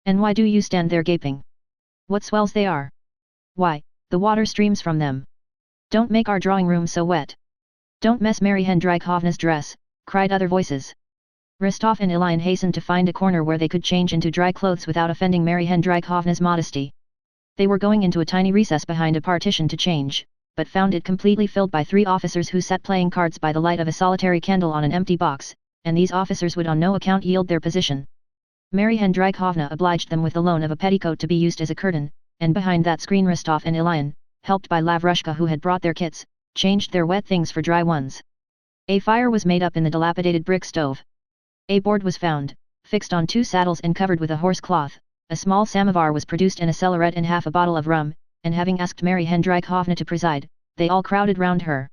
"And why do you stand there gaping? What swells they are! Why, the water streams from them. Don't make our drawing room so wet. Don't mess Mary Hendrikovna's dress," cried other voices. Rostov and Ilyin hastened to find a corner where they could change into dry clothes without offending Mary Hendrikovna's modesty. They were going into a tiny recess behind a partition to change, but found it completely filled by 3 officers who sat playing cards by the light of a solitary candle on an empty box, and these officers would on no account yield their position. Mary Hendrikovna obliged them with the loan of a petticoat to be used as a curtain, and behind that screen Rostov and Ilyin, helped by Lavrushka who had brought their kits, changed their wet things for dry ones. A fire was made up in the dilapidated brick stove. A board was found, fixed on 2 saddles and covered with a horse cloth, a small samovar was produced and a cellaret and half a bottle of rum, and having asked Mary Hendrikovna to preside, they all crowded round her.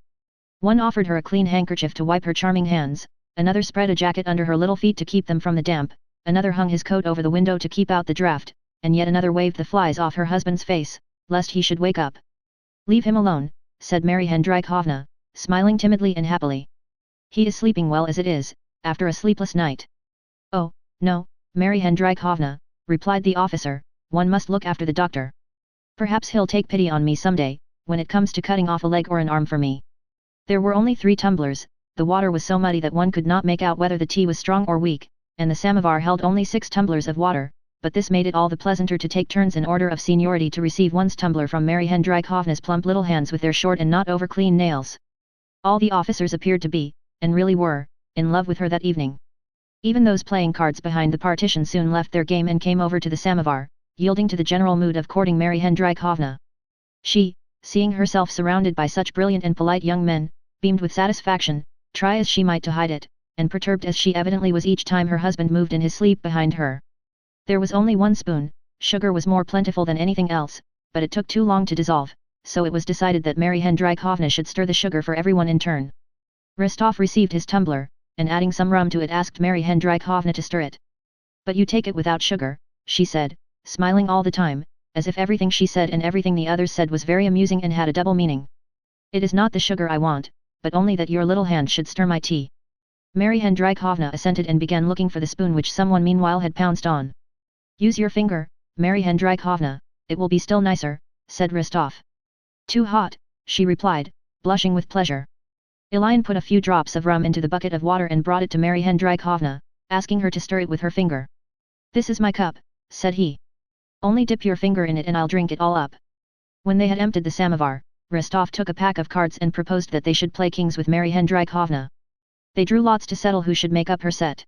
One offered her a clean handkerchief to wipe her charming hands, another spread a jacket under her little feet to keep them from the damp, another hung his coat over the window to keep out the draught, and yet another waved the flies off her husband's face, lest he should wake up. "Leave him alone," said Mary Hendrikovna, smiling timidly and happily. "He is sleeping well as it is, after a sleepless night." "Oh, no, Mary Hendrikovna," replied the officer, "one must look after the doctor. Perhaps he'll take pity on me someday, when it comes to cutting off a leg or an arm for me." There were only 3 tumblers, the water was so muddy that one could not make out whether the tea was strong or weak, and the samovar held only 6 tumblers of water, but this made it all the pleasanter to take turns in order of seniority to receive one's tumbler from Mary Hendrikovna's plump little hands with their short and not over clean nails. All the officers appeared to be, and really were, in love with her that evening. Even those playing cards behind the partition soon left their game and came over to the samovar, yielding to the general mood of courting Mary Hendrikovna. She, seeing herself surrounded by such brilliant and polite young men, beamed with satisfaction, try as she might to hide it, and perturbed as she evidently was each time her husband moved in his sleep behind her. There was only 1 spoon, sugar was more plentiful than anything else, but it took too long to dissolve, so it was decided that Mary Hendrikovna should stir the sugar for everyone in turn. Rostov received his tumbler, and adding some rum to it asked Mary Hendrikovna to stir it. "But you take it without sugar," she said, smiling all the time, as if everything she said and everything the others said was very amusing and had a double meaning. "It is not the sugar I want, but only that your little hand should stir my tea." Mary Hendrikovna assented and began looking for the spoon which someone meanwhile had pounced on. "Use your finger, Mary Hendrikovna, it will be still nicer," said Rostov. "Too hot," she replied, blushing with pleasure. Ilian put a few drops of rum into the bucket of water and brought it to Mary Hendrikovna, asking her to stir it with her finger. "This is my cup," said he. "Only dip your finger in it and I'll drink it all up." When they had emptied the samovar, Rostov took a pack of cards and proposed that they should play kings with Mary Hendrikovna. They drew lots to settle who should make up her set.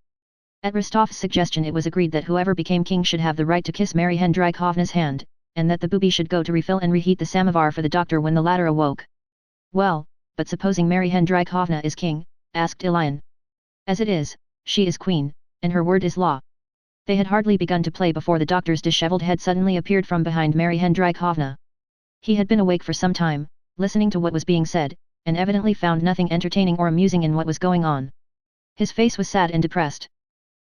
At Rostov's suggestion it was agreed that whoever became king should have the right to kiss Mary Hendrikovna's hand, and that the booby should go to refill and reheat the samovar for the doctor when the latter awoke. "Well, but supposing Mary Hendrikovna is king?" asked Ilian. "As it is, she is queen, and her word is law." They had hardly begun to play before the doctor's dishevelled head suddenly appeared from behind Mary Hendrikovna. He had been awake for some time, listening to what was being said, and evidently found nothing entertaining or amusing in what was going on. His face was sad and depressed.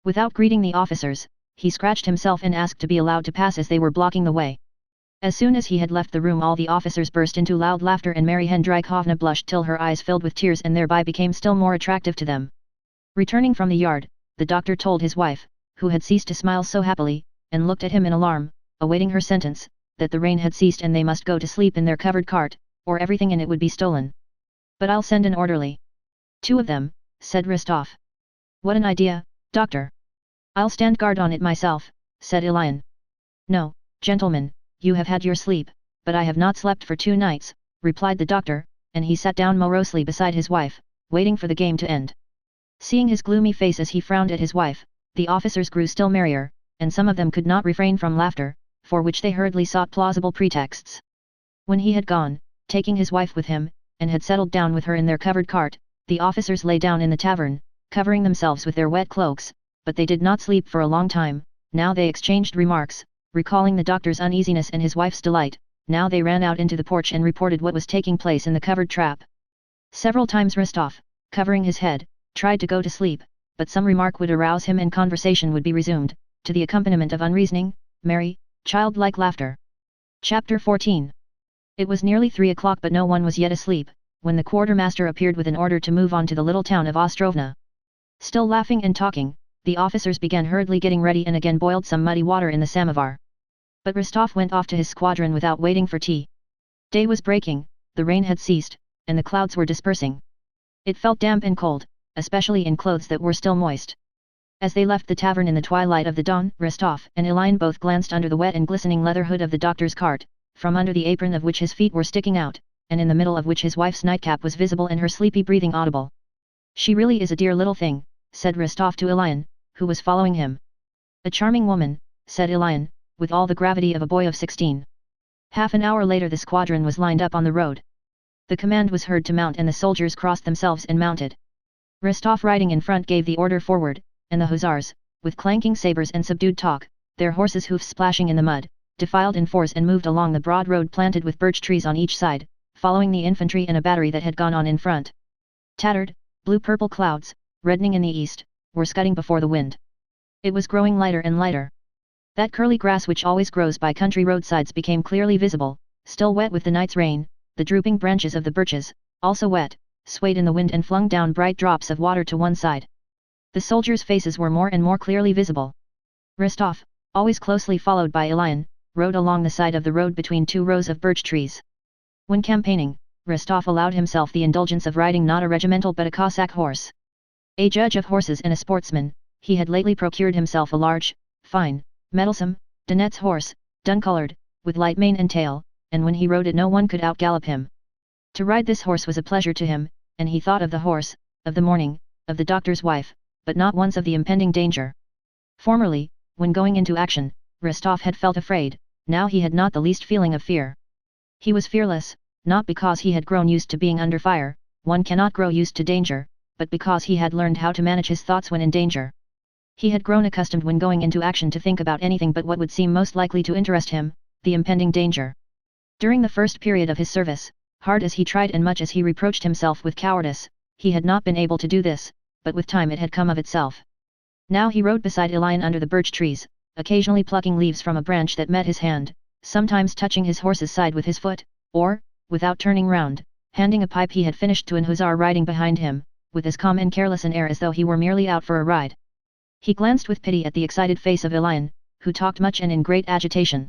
Without greeting the officers, he scratched himself and asked to be allowed to pass as they were blocking the way. As soon as he had left the room all the officers burst into loud laughter and Mary Hendrikovna blushed till her eyes filled with tears and thereby became still more attractive to them. Returning from the yard, the doctor told his wife, who had ceased to smile so happily, and looked at him in alarm, awaiting her sentence, that the rain had ceased and they must go to sleep in their covered cart, or everything in it would be stolen. "But I'll send an orderly." "2 of them," said Rostov. "What an idea, doctor!" "I'll stand guard on it myself," said Ilian. "No, gentlemen, you have had your sleep, but I have not slept for 2 nights, replied the doctor, and he sat down morosely beside his wife, waiting for the game to end. Seeing his gloomy face as he frowned at his wife, the officers grew still merrier, and some of them could not refrain from laughter, for which they hurriedly sought plausible pretexts. When he had gone, taking his wife with him, and had settled down with her in their covered cart, the officers lay down in the tavern, covering themselves with their wet cloaks, but they did not sleep for a long time. Now they exchanged remarks, recalling the doctor's uneasiness and his wife's delight. Now they ran out into the porch and reported what was taking place in the covered trap. Several times Rostov, covering his head, tried to go to sleep, but some remark would arouse him and conversation would be resumed, to the accompaniment of unreasoning, merry, childlike laughter. Chapter 14. It was nearly 3 o'clock but no one was yet asleep, when the quartermaster appeared with an order to move on to the little town of Ostrovna. Still laughing and talking, the officers began hurriedly getting ready and again boiled some muddy water in the samovar. But Rostov went off to his squadron without waiting for tea. Day was breaking, the rain had ceased, and the clouds were dispersing. It felt damp and cold, especially in clothes that were still moist. As they left the tavern in the twilight of the dawn, Rostov and Ilian both glanced under the wet and glistening leather hood of the doctor's cart, from under the apron of which his feet were sticking out, and in the middle of which his wife's nightcap was visible and her sleepy breathing audible. "She really is a dear little thing," said Rostov to Ilian, who was following him. "A charming woman," said Ilian, with all the gravity of a boy of 16. Half an hour later the squadron was lined up on the road. The command was heard to mount and the soldiers crossed themselves and mounted. Rostov riding in front gave the order forward, and the hussars, with clanking sabres and subdued talk, their horses' hoofs splashing in the mud, defiled in force and moved along the broad road planted with birch trees on each side, following the infantry and a battery that had gone on in front. Tattered, blue-purple clouds, reddening in the east, were scudding before the wind. It was growing lighter and lighter. That curly grass which always grows by country roadsides became clearly visible, still wet with the night's rain. The drooping branches of the birches, also wet, swayed in the wind and flung down bright drops of water to one side. The soldiers' faces were more and more clearly visible. Rostov, always closely followed by Ilian, rode along the side of the road between two rows of birch trees. When campaigning, Rostov allowed himself the indulgence of riding not a regimental but a Cossack horse. A judge of horses and a sportsman, he had lately procured himself a large, fine, mettlesome, Donets horse, dun-colored, with light mane and tail, and when he rode it no one could outgallop him. To ride this horse was a pleasure to him, and he thought of the horse, of the morning, of the doctor's wife, but not once of the impending danger. Formerly, when going into action, Rostov had felt afraid, now he had not the least feeling of fear. He was fearless, not because he had grown used to being under fire, one cannot grow used to danger, but because he had learned how to manage his thoughts when in danger. He had grown accustomed when going into action to think about anything but what would seem most likely to interest him, the impending danger. During the first period of his service, hard as he tried and much as he reproached himself with cowardice, he had not been able to do this, but with time it had come of itself. Now he rode beside Ilian under the birch trees, occasionally plucking leaves from a branch that met his hand, sometimes touching his horse's side with his foot, or, without turning round, handing a pipe he had finished to an hussar riding behind him, with as calm and careless an air as though he were merely out for a ride. He glanced with pity at the excited face of Ilian, who talked much and in great agitation.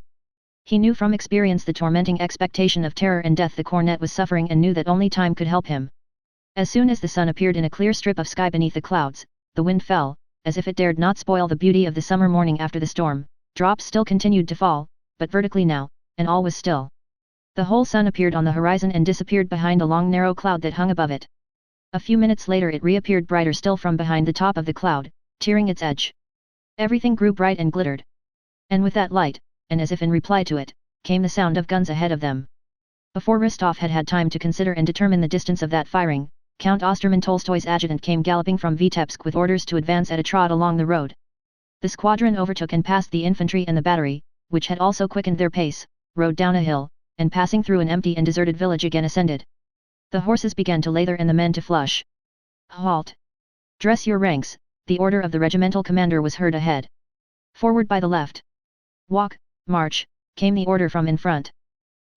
He knew from experience the tormenting expectation of terror and death the cornet was suffering and knew that only time could help him. As soon as the sun appeared in a clear strip of sky beneath the clouds, the wind fell, as if it dared not spoil the beauty of the summer morning after the storm. Drops still continued to fall, but vertically now, and all was still. The whole sun appeared on the horizon and disappeared behind a long narrow cloud that hung above it. A few minutes later it reappeared brighter still from behind the top of the cloud, tearing its edge. Everything grew bright and glittered. And with that light, and as if in reply to it, came the sound of guns ahead of them. Before Rostov had had time to consider and determine the distance of that firing, Count Osterman Tolstoy's adjutant came galloping from Vitebsk with orders to advance at a trot along the road. The squadron overtook and passed the infantry and the battery, which had also quickened their pace, rode down a hill, and passing through an empty and deserted village again ascended. The horses began to lather and the men to flush. Halt! Dress your ranks, the order of the regimental commander was heard ahead. Forward by the left. Walk, march, came the order from in front.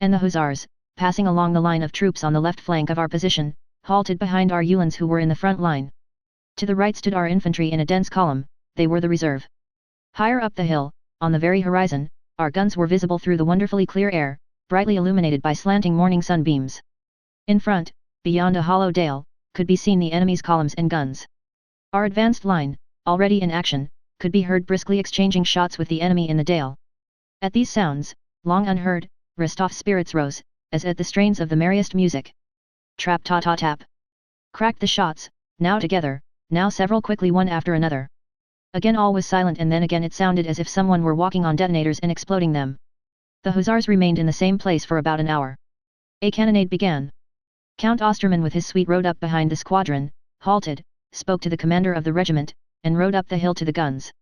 And the hussars, passing along the line of troops on the left flank of our position, halted behind our uhlans who were in the front line. To the right stood our infantry in a dense column, they were the reserve. Higher up the hill, on the very horizon, our guns were visible through the wonderfully clear air, brightly illuminated by slanting morning sunbeams. In front, beyond a hollow dale, could be seen the enemy's columns and guns. Our advanced line, already in action, could be heard briskly exchanging shots with the enemy in the dale. At these sounds, long unheard, Rostov's spirits rose, as at the strains of the merriest music. Trap-ta-ta-tap. Cracked the shots, now together, now several quickly one after another. Again all was silent and then again it sounded as if someone were walking on detonators and exploding them. The hussars remained in the same place for about an hour. A cannonade began. Count Osterman with his suite rode up behind the squadron, halted, spoke to the commander of the regiment, and rode up the hill to the guns.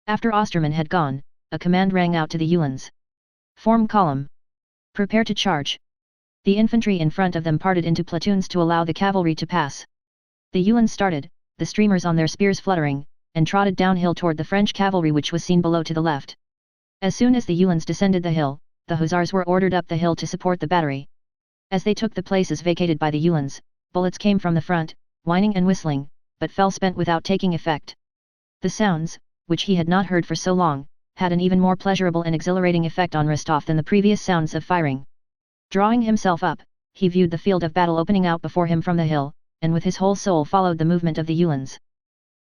After Osterman had gone, a command rang out to the uhlans. Form column. Prepare to charge. The infantry in front of them parted into platoons to allow the cavalry to pass. The uhlans started, the streamers on their spears fluttering, and trotted downhill toward the French cavalry which was seen below to the left. As soon as the uhlans descended the hill, the hussars were ordered up the hill to support the battery. As they took the places vacated by the uhlans, bullets came from the front, whining and whistling, but fell spent without taking effect. The sounds, which he had not heard for so long, had an even more pleasurable and exhilarating effect on Rostov than the previous sounds of firing. Drawing himself up, he viewed the field of battle opening out before him from the hill, and with his whole soul followed the movement of the uhlans.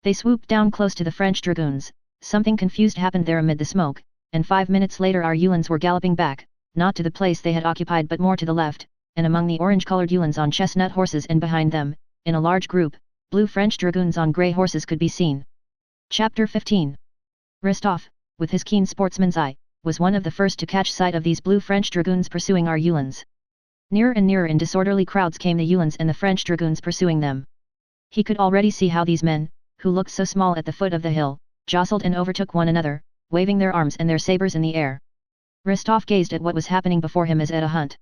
They swooped down close to the French dragoons, something confused happened there amid the smoke, and 5 minutes later our uhlans were galloping back, not to the place they had occupied but more to the left, and among the orange-colored uhlans on chestnut horses and behind them, in a large group, blue French dragoons on grey horses could be seen. Chapter 15. Rostov, with his keen sportsman's eye, was one of the first to catch sight of these blue French dragoons pursuing our uhlans. Nearer and nearer in disorderly crowds came the uhlans and the French dragoons pursuing them. He could already see how these men, who looked so small at the foot of the hill, jostled and overtook one another, waving their arms and their sabers in the air. Rostov gazed at what was happening before him as at a hunt.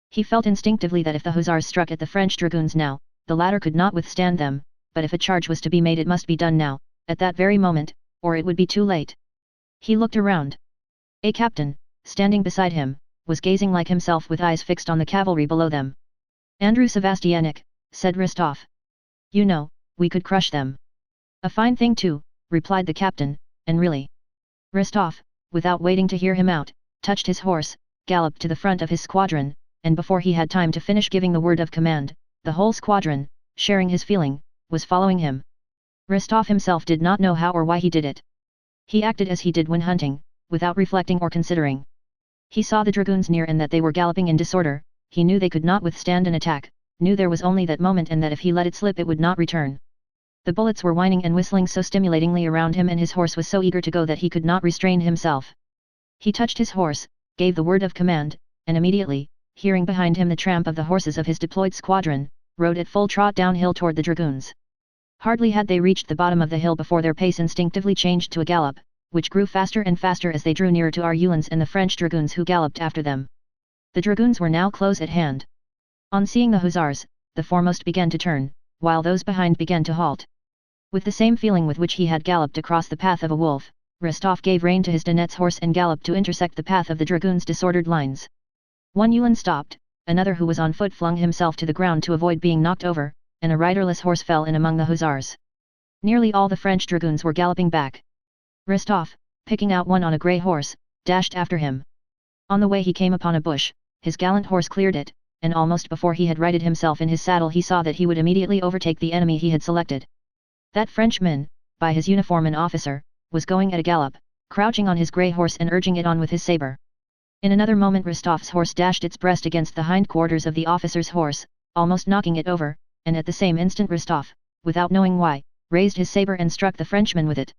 He felt instinctively that if the hussars struck at the French dragoons now, the latter could not withstand them, but if a charge was to be made it must be done now, at that very moment, or it would be too late. He looked around. A captain, standing beside him, was gazing like himself with eyes fixed on the cavalry below them. Andrew Sevastianic, said Rostov. You know, we could crush them. A fine thing too, replied the captain, and really. Rostov, without waiting to hear him out, touched his horse, galloped to the front of his squadron, and before he had time to finish giving the word of command, the whole squadron, sharing his feeling, was following him. Rostov himself did not know how or why he did it. He acted as he did when hunting, without reflecting or considering. He saw the dragoons near and that they were galloping in disorder, he knew they could not withstand an attack, knew there was only that moment and that if he let it slip it would not return. The bullets were whining and whistling so stimulatingly around him and his horse was so eager to go that he could not restrain himself. He touched his horse, gave the word of command, and immediately, hearing behind him the tramp of the horses of his deployed squadron, rode at full trot downhill toward the dragoons. Hardly had they reached the bottom of the hill before their pace instinctively changed to a gallop, which grew faster and faster as they drew nearer to our Uhlans and the French dragoons who galloped after them. The dragoons were now close at hand. On seeing the hussars, the foremost began to turn, while those behind began to halt. With the same feeling with which he had galloped across the path of a wolf, Rostov gave rein to his Donet's horse and galloped to intersect the path of the dragoons' disordered lines. One Uhlan stopped, another who was on foot flung himself to the ground to avoid being knocked over, and a riderless horse fell in among the hussars. Nearly all the French dragoons were galloping back. Rostov, picking out one on a grey horse, dashed after him. On the way he came upon a bush, his gallant horse cleared it, and almost before he had righted himself in his saddle he saw that he would immediately overtake the enemy he had selected. That Frenchman, by his uniform an officer, was going at a gallop, crouching on his grey horse and urging it on with his sabre. In another moment Rostov's horse dashed its breast against the hindquarters of the officer's horse, almost knocking it over, and at the same instant Rostov, without knowing why, raised his sabre and struck the Frenchman with it.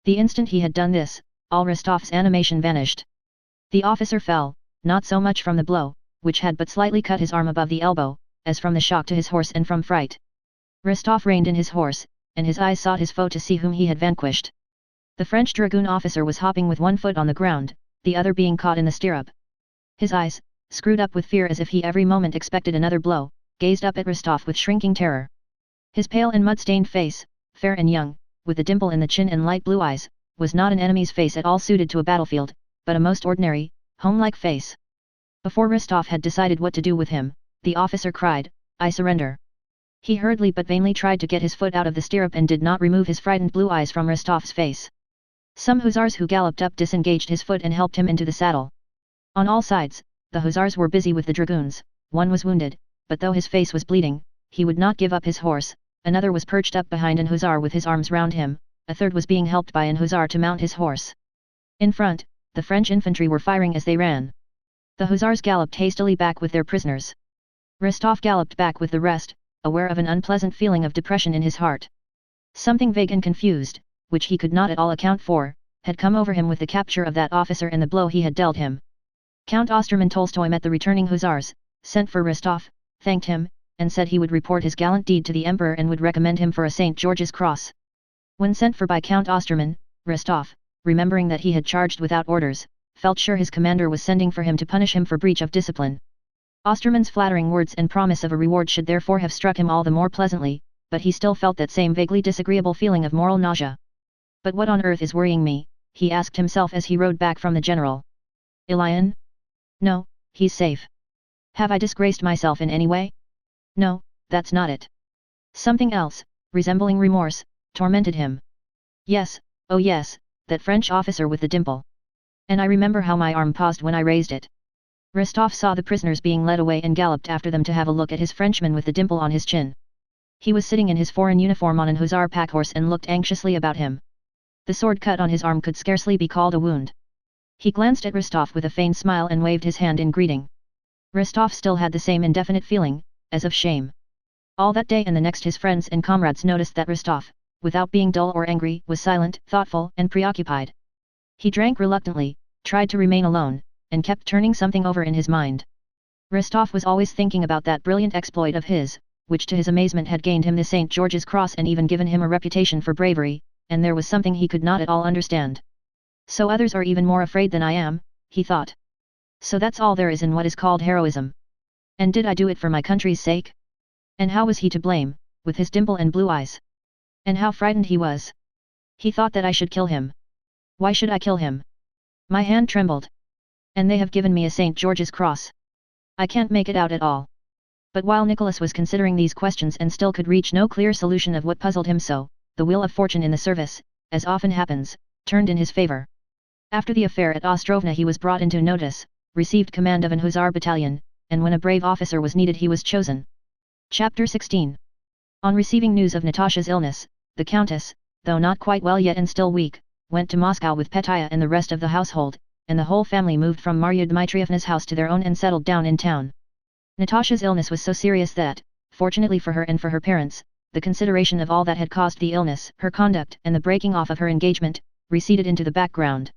The instant he had done this, all Rostov's animation vanished. The officer fell, not so much from the blow, which had but slightly cut his arm above the elbow, as from the shock to his horse and from fright. Rostov reined in his horse, and his eyes sought his foe to see whom he had vanquished. The French dragoon officer was hopping with one foot on the ground, the other being caught in the stirrup. His eyes, screwed up with fear as if he every moment expected another blow, gazed up at Rostov with shrinking terror. His pale and mud-stained face, fair and young, with a dimple in the chin and light blue eyes, was not an enemy's face at all suited to a battlefield, but a most ordinary, home-like face. Before Rostov had decided what to do with him, the officer cried, "I surrender." He hurriedly but vainly tried to get his foot out of the stirrup and did not remove his frightened blue eyes from Rostov's face. Some hussars who galloped up disengaged his foot and helped him into the saddle. On all sides, the hussars were busy with the dragoons, one was wounded, but though his face was bleeding, he would not give up his horse, another was perched up behind an hussar with his arms round him, a third was being helped by an hussar to mount his horse. In front, the French infantry were firing as they ran. The hussars galloped hastily back with their prisoners. Rostov galloped back with the rest, aware of an unpleasant feeling of depression in his heart. Something vague and confused, which he could not at all account for, had come over him with the capture of that officer and the blow he had dealt him. Count Osterman Tolstoy met the returning hussars, sent for Rostov, thanked him, and said he would report his gallant deed to the Emperor and would recommend him for a St. George's Cross. When sent for by Count Osterman, Rostov, remembering that he had charged without orders, felt sure his commander was sending for him to punish him for breach of discipline. Osterman's flattering words and promise of a reward should therefore have struck him all the more pleasantly, but he still felt that same vaguely disagreeable feeling of moral nausea. But what on earth is worrying me, he asked himself as he rode back from the general. Ilion? No, he's safe. Have I disgraced myself in any way? No, that's not it. Something else, resembling remorse, tormented him. Yes, oh yes, that French officer with the dimple. And I remember how my arm paused when I raised it. Rostov saw the prisoners being led away and galloped after them to have a look at his Frenchman with the dimple on his chin. He was sitting in his foreign uniform on an hussar packhorse and looked anxiously about him. The sword cut on his arm could scarcely be called a wound. He glanced at Rostov with a faint smile and waved his hand in greeting. Rostov still had the same indefinite feeling, as of shame. All that day and the next his friends and comrades noticed that Rostov, without being dull or angry, was silent, thoughtful and preoccupied. He drank reluctantly, tried to remain alone, and kept turning something over in his mind. Rostov was always thinking about that brilliant exploit of his, which to his amazement had gained him the St. George's Cross and even given him a reputation for bravery, and there was something he could not at all understand. So others are even more afraid than I am, he thought. So that's all there is in what is called heroism. And did I do it for my country's sake? And how was he to blame, with his dimple and blue eyes? And how frightened he was. He thought that I should kill him. Why should I kill him? My hand trembled. And they have given me a St. George's cross. I can't make it out at all. But while Nicholas was considering these questions and still could reach no clear solution of what puzzled him so, the wheel of fortune in the service, as often happens, turned in his favor. After the affair at Ostrovna he was brought into notice, received command of an hussar battalion, and when a brave officer was needed he was chosen. Chapter 16. On receiving news of Natasha's illness, the countess, though not quite well yet and still weak, went to Moscow with Petya and the rest of the household, and the whole family moved from Marya Dmitrievna's house to their own and settled down in town. Natasha's illness was so serious that, fortunately for her and for her parents, the consideration of all that had caused the illness, her conduct and the breaking off of her engagement, receded into the background.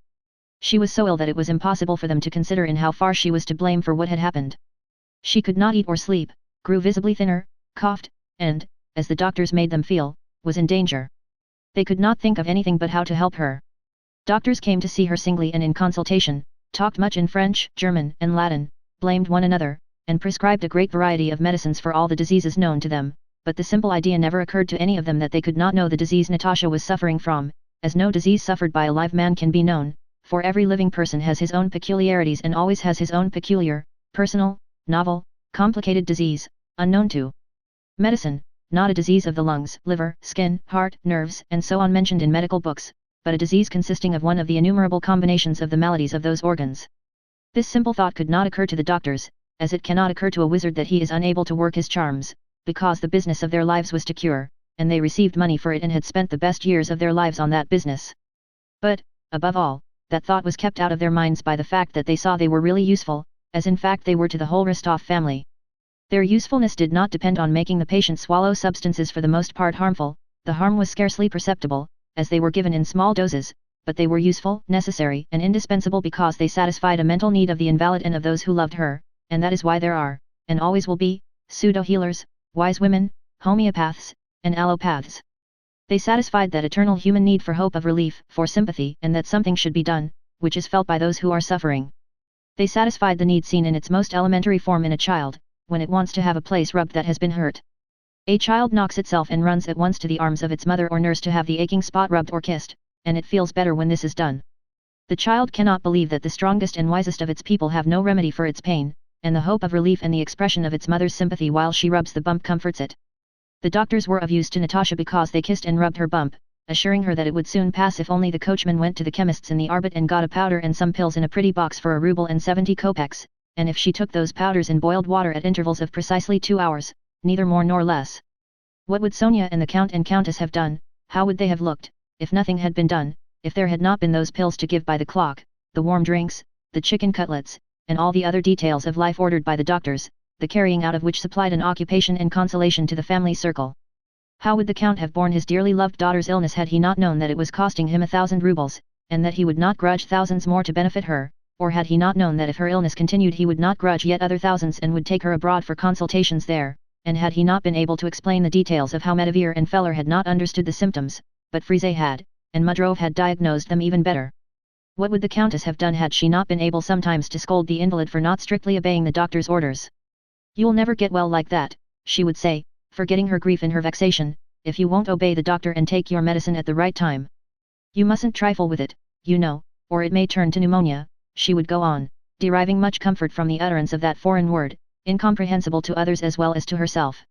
She was so ill that it was impossible for them to consider in how far she was to blame for what had happened. She could not eat or sleep, grew visibly thinner, coughed, and, as the doctors made them feel, was in danger. They could not think of anything but how to help her. Doctors came to see her singly and in consultation, talked much in French, German, and Latin, blamed one another, and prescribed a great variety of medicines for all the diseases known to them, but the simple idea never occurred to any of them that they could not know the disease Natasha was suffering from, as no disease suffered by a live man can be known, for every living person has his own peculiarities and always has his own peculiar, personal, novel, complicated disease, unknown to medicine, not a disease of the lungs, liver, skin, heart, nerves, and so on mentioned in medical books, but a disease consisting of one of the innumerable combinations of the maladies of those organs. This simple thought could not occur to the doctors, as it cannot occur to a wizard that he is unable to work his charms, because the business of their lives was to cure, and they received money for it and had spent the best years of their lives on that business. But, above all, that thought was kept out of their minds by the fact that they saw they were really useful, as in fact they were to the whole Rostov family. Their usefulness did not depend on making the patient swallow substances for the most part harmful, the harm was scarcely perceptible, as they were given in small doses, but they were useful, necessary, and indispensable because they satisfied a mental need of the invalid and of those who loved her, and that is why there are, and always will be, pseudo-healers, wise women, homeopaths, and allopaths. They satisfied that eternal human need for hope of relief, for sympathy, and that something should be done, which is felt by those who are suffering. They satisfied the need seen in its most elementary form in a child, when it wants to have a place rubbed that has been hurt. A child knocks itself and runs at once to the arms of its mother or nurse to have the aching spot rubbed or kissed, and it feels better when this is done. The child cannot believe that the strongest and wisest of its people have no remedy for its pain, and the hope of relief and the expression of its mother's sympathy while she rubs the bump comforts it. The doctors were of use to Natasha because they kissed and rubbed her bump, assuring her that it would soon pass if only the coachman went to the chemist's in the Arbit and got a powder and some pills in a pretty box for 1 ruble and 70 kopecks, and if she took those powders in boiled water at intervals of precisely 2 hours, neither more nor less. What would Sonia and the Count and Countess have done, how would they have looked, if nothing had been done, if there had not been those pills to give by the clock, the warm drinks, the chicken cutlets, and all the other details of life ordered by the doctors, the carrying out of which supplied an occupation and consolation to the family circle? How would the Count have borne his dearly loved daughter's illness had he not known that it was costing him 1,000 rubles, and that he would not grudge thousands more to benefit her, or had he not known that if her illness continued he would not grudge yet other thousands and would take her abroad for consultations there, and had he not been able to explain the details of how Medivir and Feller had not understood the symptoms, but Frise had, and Mudrov had diagnosed them even better? What would the Countess have done had she not been able sometimes to scold the invalid for not strictly obeying the doctor's orders? "You'll never get well like that," she would say, forgetting her grief in her vexation, "if you won't obey the doctor and take your medicine at the right time. You mustn't trifle with it, you know, or it may turn to pneumonia," she would go on, deriving much comfort from the utterance of that foreign word, incomprehensible to others as well as to herself.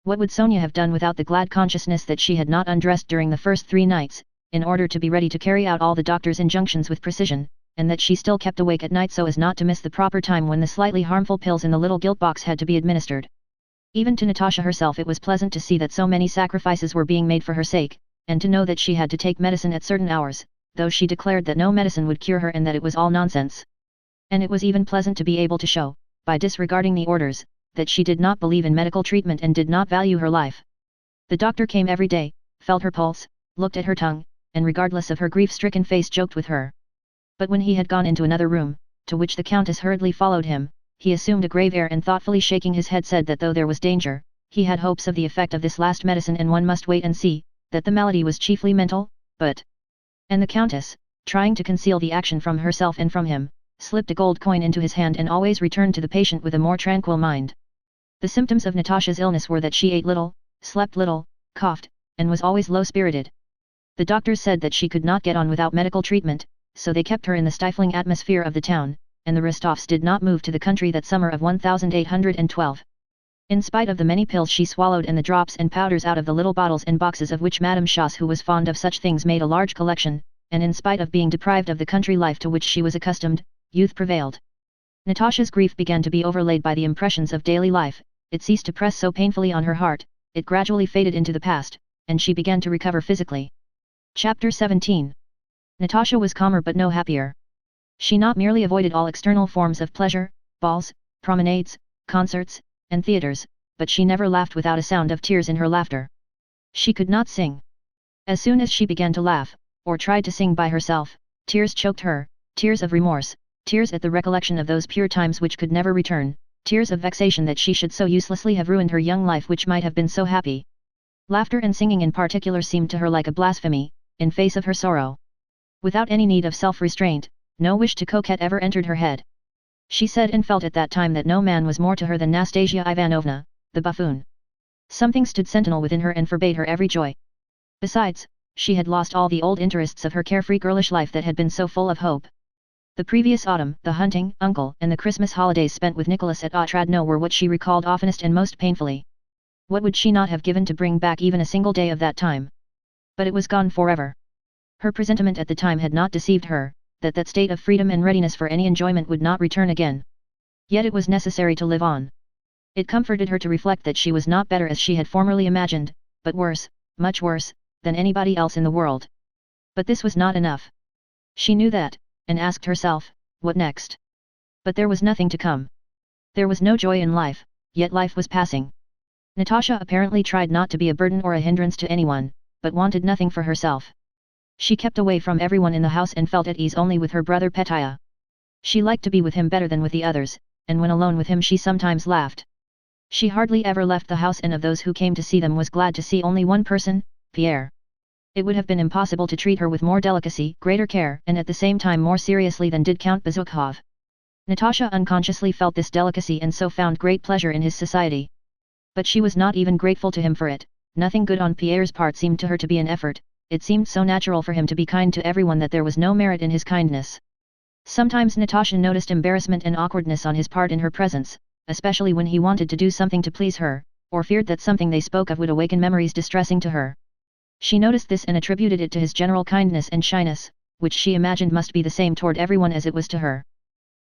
What would Sonia have done without the glad consciousness that she had not undressed during the first 3 nights, in order to be ready to carry out all the doctor's injunctions with precision, and that she still kept awake at night so as not to miss the proper time when the slightly harmful pills in the little gilt box had to be administered? Even to Natasha herself it was pleasant to see that so many sacrifices were being made for her sake, and to know that she had to take medicine at certain hours, though she declared that no medicine would cure her and that it was all nonsense. And it was even pleasant to be able to show, by disregarding the orders, that she did not believe in medical treatment and did not value her life. The doctor came every day, felt her pulse, looked at her tongue, and regardless of her grief-stricken face joked with her. But when he had gone into another room, to which the Countess hurriedly followed him, he assumed a grave air and thoughtfully shaking his head said that though there was danger, he had hopes of the effect of this last medicine and one must wait and see, that the malady was chiefly mental, but... And the Countess, trying to conceal the action from herself and from him, slipped a gold coin into his hand and always returned to the patient with a more tranquil mind. The symptoms of Natasha's illness were that she ate little, slept little, coughed, and was always low-spirited. The doctors said that she could not get on without medical treatment, so they kept her in the stifling atmosphere of the town, and the Rostovs did not move to the country that summer of 1812. In spite of the many pills she swallowed and the drops and powders out of the little bottles and boxes of which Madame Schoss, who was fond of such things, made a large collection, and in spite of being deprived of the country life to which she was accustomed, youth prevailed. Natasha's grief began to be overlaid by the impressions of daily life, it ceased to press so painfully on her heart, it gradually faded into the past, and she began to recover physically. Chapter 17. Natasha was calmer but no happier. She not merely avoided all external forms of pleasure, balls, promenades, concerts, and theatres, but she never laughed without a sound of tears in her laughter. She could not sing. As soon as she began to laugh, or tried to sing by herself, tears choked her, tears of remorse, tears at the recollection of those pure times which could never return, tears of vexation that she should so uselessly have ruined her young life which might have been so happy. Laughter and singing in particular seemed to her like a blasphemy, in face of her sorrow. Without any need of self-restraint, no wish to coquette ever entered her head. She said and felt at that time that no man was more to her than Nastasia Ivanovna, the buffoon. Something stood sentinel within her and forbade her every joy. Besides, she had lost all the old interests of her carefree girlish life that had been so full of hope. The previous autumn, the hunting, uncle, and the Christmas holidays spent with Nicholas at Otradno were what she recalled oftenest and most painfully. What would she not have given to bring back even a single day of that time? But it was gone forever. Her presentiment at the time had not deceived her, that that state of freedom and readiness for any enjoyment would not return again. Yet it was necessary to live on. It comforted her to reflect that she was not better as she had formerly imagined, but worse, much worse, than anybody else in the world. But this was not enough. She knew that, and asked herself, what next? But there was nothing to come. There was no joy in life, yet life was passing. Natasha apparently tried not to be a burden or a hindrance to anyone, but wanted nothing for herself. She kept away from everyone in the house and felt at ease only with her brother Petya. She liked to be with him better than with the others, and when alone with him she sometimes laughed. She hardly ever left the house, and of those who came to see them was glad to see only one person, Pierre. It would have been impossible to treat her with more delicacy, greater care, and at the same time more seriously than did Count Bezukhov. Natasha unconsciously felt this delicacy and so found great pleasure in his society. But she was not even grateful to him for it. Nothing good on Pierre's part seemed to her to be an effort. It seemed so natural for him to be kind to everyone that there was no merit in his kindness. Sometimes Natasha noticed embarrassment and awkwardness on his part in her presence, especially when he wanted to do something to please her, or feared that something they spoke of would awaken memories distressing to her. She noticed this and attributed it to his general kindness and shyness, which she imagined must be the same toward everyone as it was to her.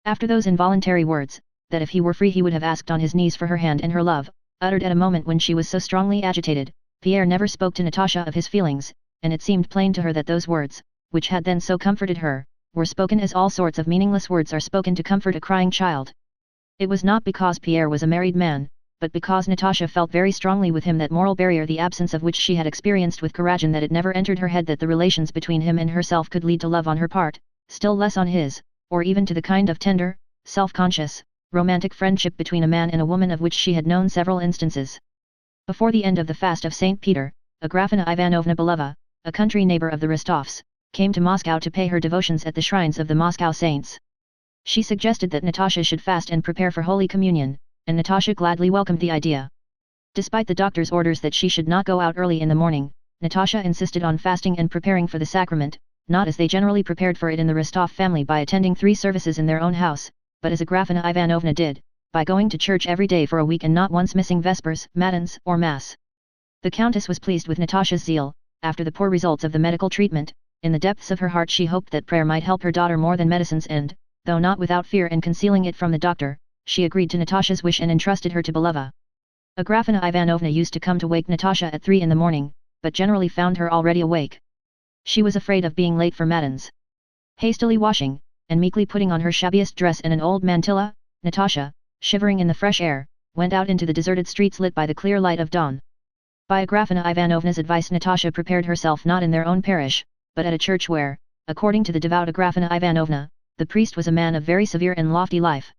After those involuntary words, that if he were free he would have asked on his knees for her hand and her love, uttered at a moment when she was so strongly agitated, Pierre never spoke to Natasha of his feelings, and it seemed plain to her that those words, which had then so comforted her, were spoken as all sorts of meaningless words are spoken to comfort a crying child. It was not because Pierre was a married man, but because Natasha felt very strongly with him that moral barrier, the absence of which she had experienced with Kuragin, that it never entered her head that the relations between him and herself could lead to love on her part, still less on his, or even to the kind of tender, self-conscious, romantic friendship between a man and a woman of which she had known several instances. Before the end of the fast of St. Peter, Agrafena Ivanovna Belova, a country neighbor of the Rostovs, came to Moscow to pay her devotions at the shrines of the Moscow saints. She suggested that Natasha should fast and prepare for Holy Communion, and Natasha gladly welcomed the idea. Despite the doctor's orders that she should not go out early in the morning, Natasha insisted on fasting and preparing for the sacrament, not as they generally prepared for it in the Rostov family by attending 3 services in their own house, but as Agrafena Ivanovna did, by going to church every day for a week and not once missing vespers, matins, or mass. The countess was pleased with Natasha's zeal. After the poor results of the medical treatment, in the depths of her heart she hoped that prayer might help her daughter more than medicines, and, though not without fear and concealing it from the doctor, she agreed to Natasha's wish and entrusted her to Belova. Agrafena Ivanovna used to come to wake Natasha at 3 in the morning, but generally found her already awake. She was afraid of being late for matins. Hastily washing, and meekly putting on her shabbiest dress and an old mantilla, Natasha, shivering in the fresh air, went out into the deserted streets lit by the clear light of dawn. By Agrafena Ivanovna's advice Natasha prepared herself not in their own parish, but at a church where, according to the devout Agrafena Ivanovna, the priest was a man of very severe and lofty life.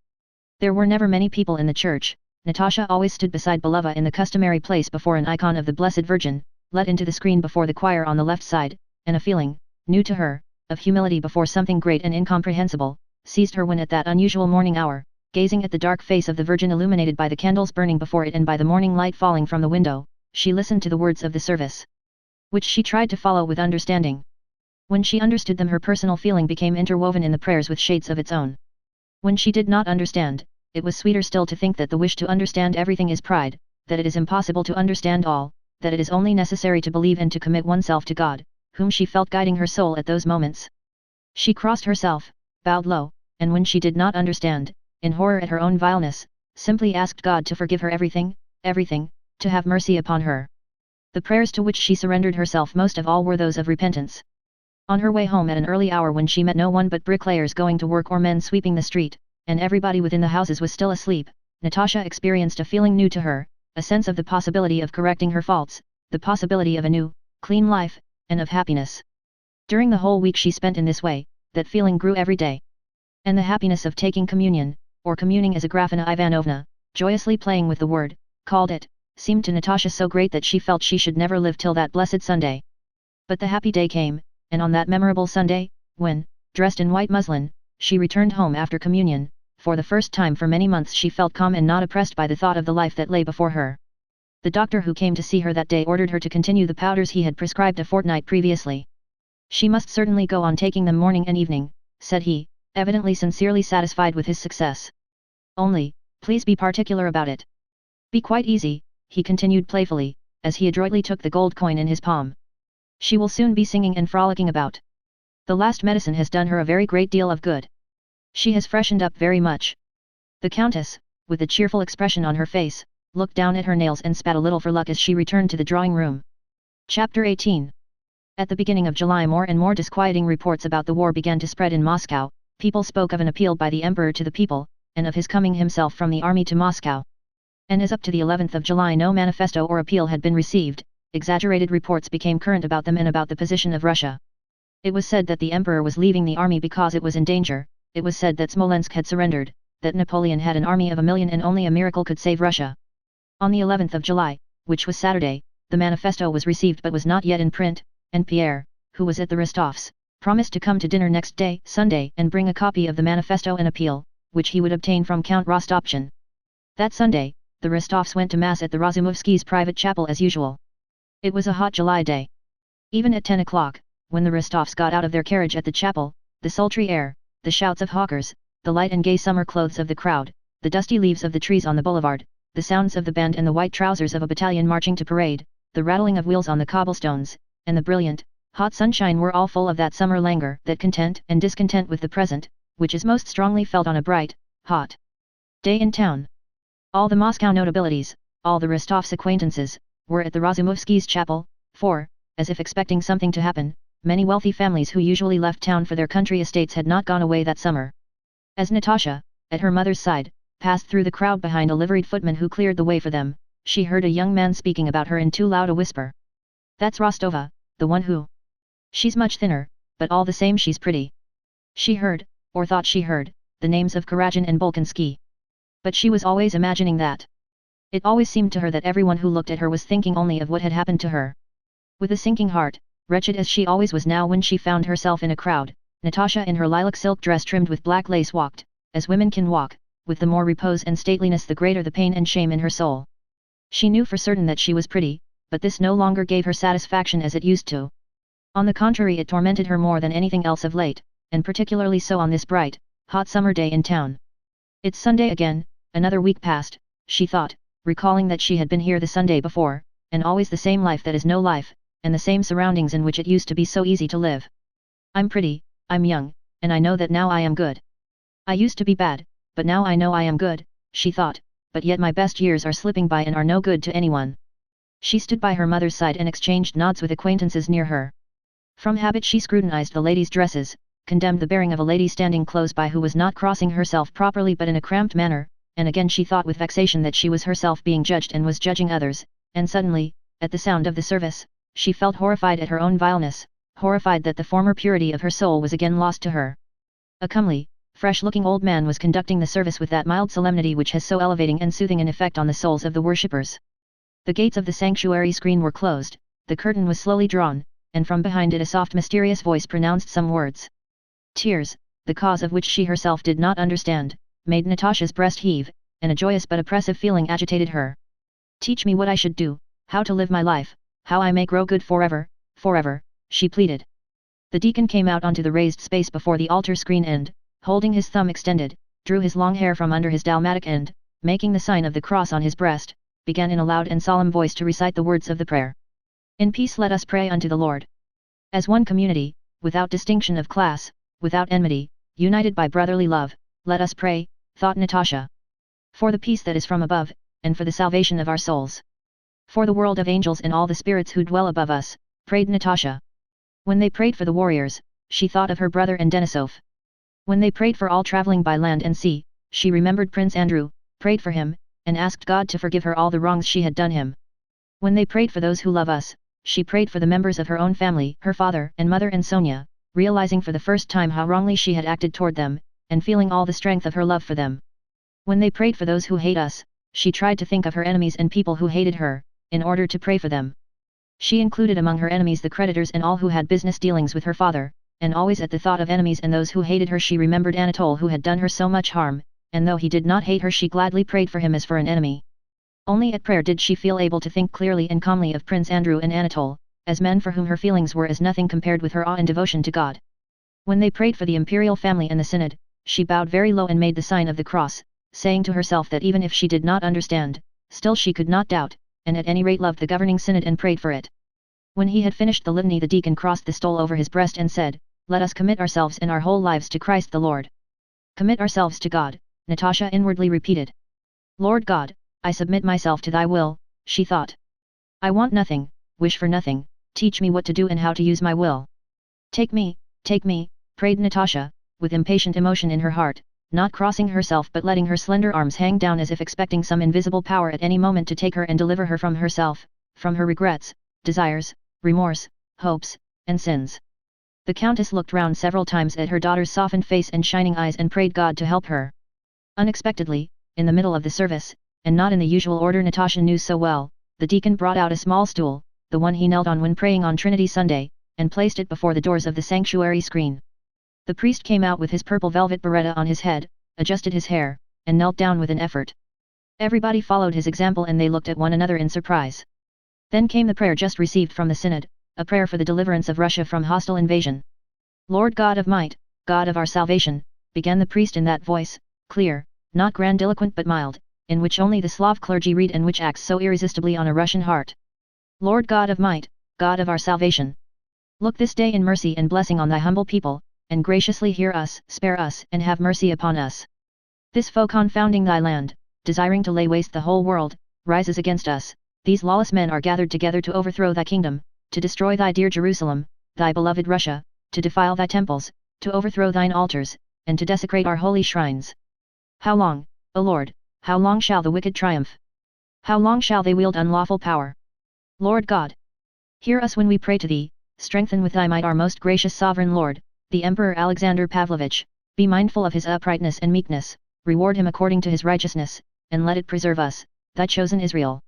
There were never many people in the church. Natasha always stood beside Belova in the customary place before an icon of the Blessed Virgin, let into the screen before the choir on the left side, and a feeling, new to her, of humility before something great and incomprehensible, seized her when at that unusual morning hour, gazing at the dark face of the Virgin illuminated by the candles burning before it and by the morning light falling from the window, she listened to the words of the service, which she tried to follow with understanding. When she understood them, her personal feeling became interwoven in the prayers with shades of its own. When she did not understand, it was sweeter still to think that the wish to understand everything is pride, that it is impossible to understand all, that it is only necessary to believe and to commit oneself to God, whom she felt guiding her soul at those moments. She crossed herself, bowed low, and when she did not understand, in horror at her own vileness, simply asked God to forgive her everything, everything, to have mercy upon her. The prayers to which she surrendered herself most of all were those of repentance. On her way home at an early hour, when she met no one but bricklayers going to work or men sweeping the street, and everybody within the houses was still asleep, Natasha experienced a feeling new to her, a sense of the possibility of correcting her faults, the possibility of a new, clean life, and of happiness. During the whole week she spent in this way, that feeling grew every day. And the happiness of taking communion, or communing as Agrafena Ivanovna, joyously playing with the word, called it, seemed to Natasha so great that she felt she should never live till that blessed Sunday. But the happy day came, and on that memorable Sunday, when, dressed in white muslin, she returned home after communion, for the first time for many months she felt calm and not oppressed by the thought of the life that lay before her. The doctor who came to see her that day ordered her to continue the powders he had prescribed a fortnight previously. She must certainly go on taking them morning and evening, said he, evidently sincerely satisfied with his success. Only, please be particular about it. Be quite easy, he continued playfully, as he adroitly took the gold coin in his palm. She will soon be singing and frolicking about. The last medicine has done her a very great deal of good. She has freshened up very much. The countess, with a cheerful expression on her face, looked down at her nails and spat a little for luck as she returned to the drawing room. Chapter 18. At the beginning of July, more and more disquieting reports about the war began to spread in Moscow. People spoke of an appeal by the emperor to the people, and of his coming himself from the army to Moscow. And as up to the 11th of July no manifesto or appeal had been received, exaggerated reports became current about them and about the position of Russia. It was said that the emperor was leaving the army because it was in danger, it was said that Smolensk had surrendered, that Napoleon had an army of 1,000,000 and only a miracle could save Russia. On the 11th of July, which was Saturday, the manifesto was received but was not yet in print, and Pierre, who was at the Rostovs, promised to come to dinner next day, Sunday, and bring a copy of the manifesto and appeal, which he would obtain from Count Rostopchin. That Sunday, the Rostovs went to Mass at the Razumovskys' private chapel as usual. It was a hot July day. Even at 10 o'clock, when the Rostovs got out of their carriage at the chapel, the sultry air, the shouts of hawkers, the light and gay summer clothes of the crowd, the dusty leaves of the trees on the boulevard, the sounds of the band and the white trousers of a battalion marching to parade, the rattling of wheels on the cobblestones, and the brilliant, hot sunshine were all full of that summer languor, that content and discontent with the present, which is most strongly felt on a bright, hot day in town. All the Moscow notabilities, all the Rostovs' acquaintances, were at the Razumovskys' chapel, for, as if expecting something to happen, many wealthy families who usually left town for their country estates had not gone away that summer. As Natasha, at her mother's side, passed through the crowd behind a liveried footman who cleared the way for them, she heard a young man speaking about her in too loud a whisper. "That's Rostova, the one who... She's much thinner, but all the same she's pretty." She heard, or thought she heard, the names of Karagin and Bolkonsky. But she was always imagining that. It always seemed to her that everyone who looked at her was thinking only of what had happened to her. With a sinking heart, wretched as she always was now when she found herself in a crowd, Natasha in her lilac silk dress trimmed with black lace walked, as women can walk, with the more repose and stateliness the greater the pain and shame in her soul. She knew for certain that she was pretty, but this no longer gave her satisfaction as it used to. On the contrary, it tormented her more than anything else of late, and particularly so on this bright, hot summer day in town. It's Sunday again, another week passed, she thought, recalling that she had been here the Sunday before, and always the same life that is no life, and the same surroundings in which it used to be so easy to live. I'm pretty, I'm young, and I know that now I am good. I used to be bad, but now I know I am good, she thought, but yet my best years are slipping by and are no good to anyone. She stood by her mother's side and exchanged nods with acquaintances near her. From habit she scrutinized the ladies' dresses, condemned the bearing of a lady standing close by who was not crossing herself properly but in a cramped manner, and again she thought with vexation that she was herself being judged and was judging others, and suddenly, at the sound of the service, she felt horrified at her own vileness, horrified that the former purity of her soul was again lost to her. A comely, fresh-looking old man was conducting the service with that mild solemnity which has so elevating and soothing an effect on the souls of the worshippers. The gates of the sanctuary screen were closed, the curtain was slowly drawn, and from behind it a soft mysterious voice pronounced some words. Tears, the cause of which she herself did not understand, made Natasha's breast heave, and a joyous but oppressive feeling agitated her. "Teach me what I should do, how to live my life, how I may grow good forever, forever," she pleaded. The deacon came out onto the raised space before the altar screen and, holding his thumb extended, drew his long hair from under his dalmatic and, making the sign of the cross on his breast, began in a loud and solemn voice to recite the words of the prayer. "In peace let us pray unto the Lord. As one community, without distinction of class, without enmity, united by brotherly love, let us pray," thought Natasha. "For the peace that is from above, and for the salvation of our souls. For the world of angels and all the spirits who dwell above us," prayed Natasha. When they prayed for the warriors, she thought of her brother and Denisov. When they prayed for all traveling by land and sea, she remembered Prince Andrew, prayed for him, and asked God to forgive her all the wrongs she had done him. When they prayed for those who love us, she prayed for the members of her own family, her father and mother and Sonia, realizing for the first time how wrongly she had acted toward them, and feeling all the strength of her love for them. When they prayed for those who hate us, she tried to think of her enemies and people who hated her, in order to pray for them. She included among her enemies the creditors and all who had business dealings with her father, and always at the thought of enemies and those who hated her she remembered Anatole who had done her so much harm, and though he did not hate her she gladly prayed for him as for an enemy. Only at prayer did she feel able to think clearly and calmly of Prince Andrew and Anatole, as men for whom her feelings were as nothing compared with her awe and devotion to God. When they prayed for the imperial family and the synod, she bowed very low and made the sign of the cross, saying to herself that even if she did not understand, still she could not doubt, and at any rate loved the governing synod and prayed for it. When he had finished the litany the deacon crossed the stole over his breast and said, "Let us commit ourselves and our whole lives to Christ the Lord." "Commit ourselves to God," Natasha inwardly repeated. "Lord God, I submit myself to thy will," she thought. "I want nothing, wish for nothing, teach me what to do and how to use my will. Take me, prayed Natasha, with impatient emotion in her heart, not crossing herself but letting her slender arms hang down as if expecting some invisible power at any moment to take her and deliver her from herself, from her regrets, desires, remorse, hopes, and sins. The Countess looked round several times at her daughter's softened face and shining eyes and prayed God to help her. Unexpectedly, in the middle of the service, and not in the usual order Natasha knew so well, the deacon brought out a small stool, the one he knelt on when praying on Trinity Sunday, and placed it before the doors of the sanctuary screen. The priest came out with his purple velvet beretta on his head, adjusted his hair, and knelt down with an effort. Everybody followed his example and they looked at one another in surprise. Then came the prayer just received from the synod, a prayer for the deliverance of Russia from hostile invasion. "Lord God of might, God of our salvation," began the priest in that voice, clear, not grandiloquent but mild, in which only the Slav clergy read and which acts so irresistibly on a Russian heart. "Lord God of might, God of our salvation. Look this day in mercy and blessing on thy humble people, and graciously hear us, spare us, and have mercy upon us. This foe confounding thy land, desiring to lay waste the whole world, rises against us. These lawless men are gathered together to overthrow thy kingdom, to destroy thy dear Jerusalem, thy beloved Russia, to defile thy temples, to overthrow thine altars, and to desecrate our holy shrines. How long, O Lord, how long shall the wicked triumph? How long shall they wield unlawful power? Lord God, hear us when we pray to thee, strengthen with thy might our most gracious sovereign Lord, the Emperor Alexander Pavlovich, be mindful of his uprightness and meekness, reward him according to his righteousness, and let it preserve us, thy chosen Israel.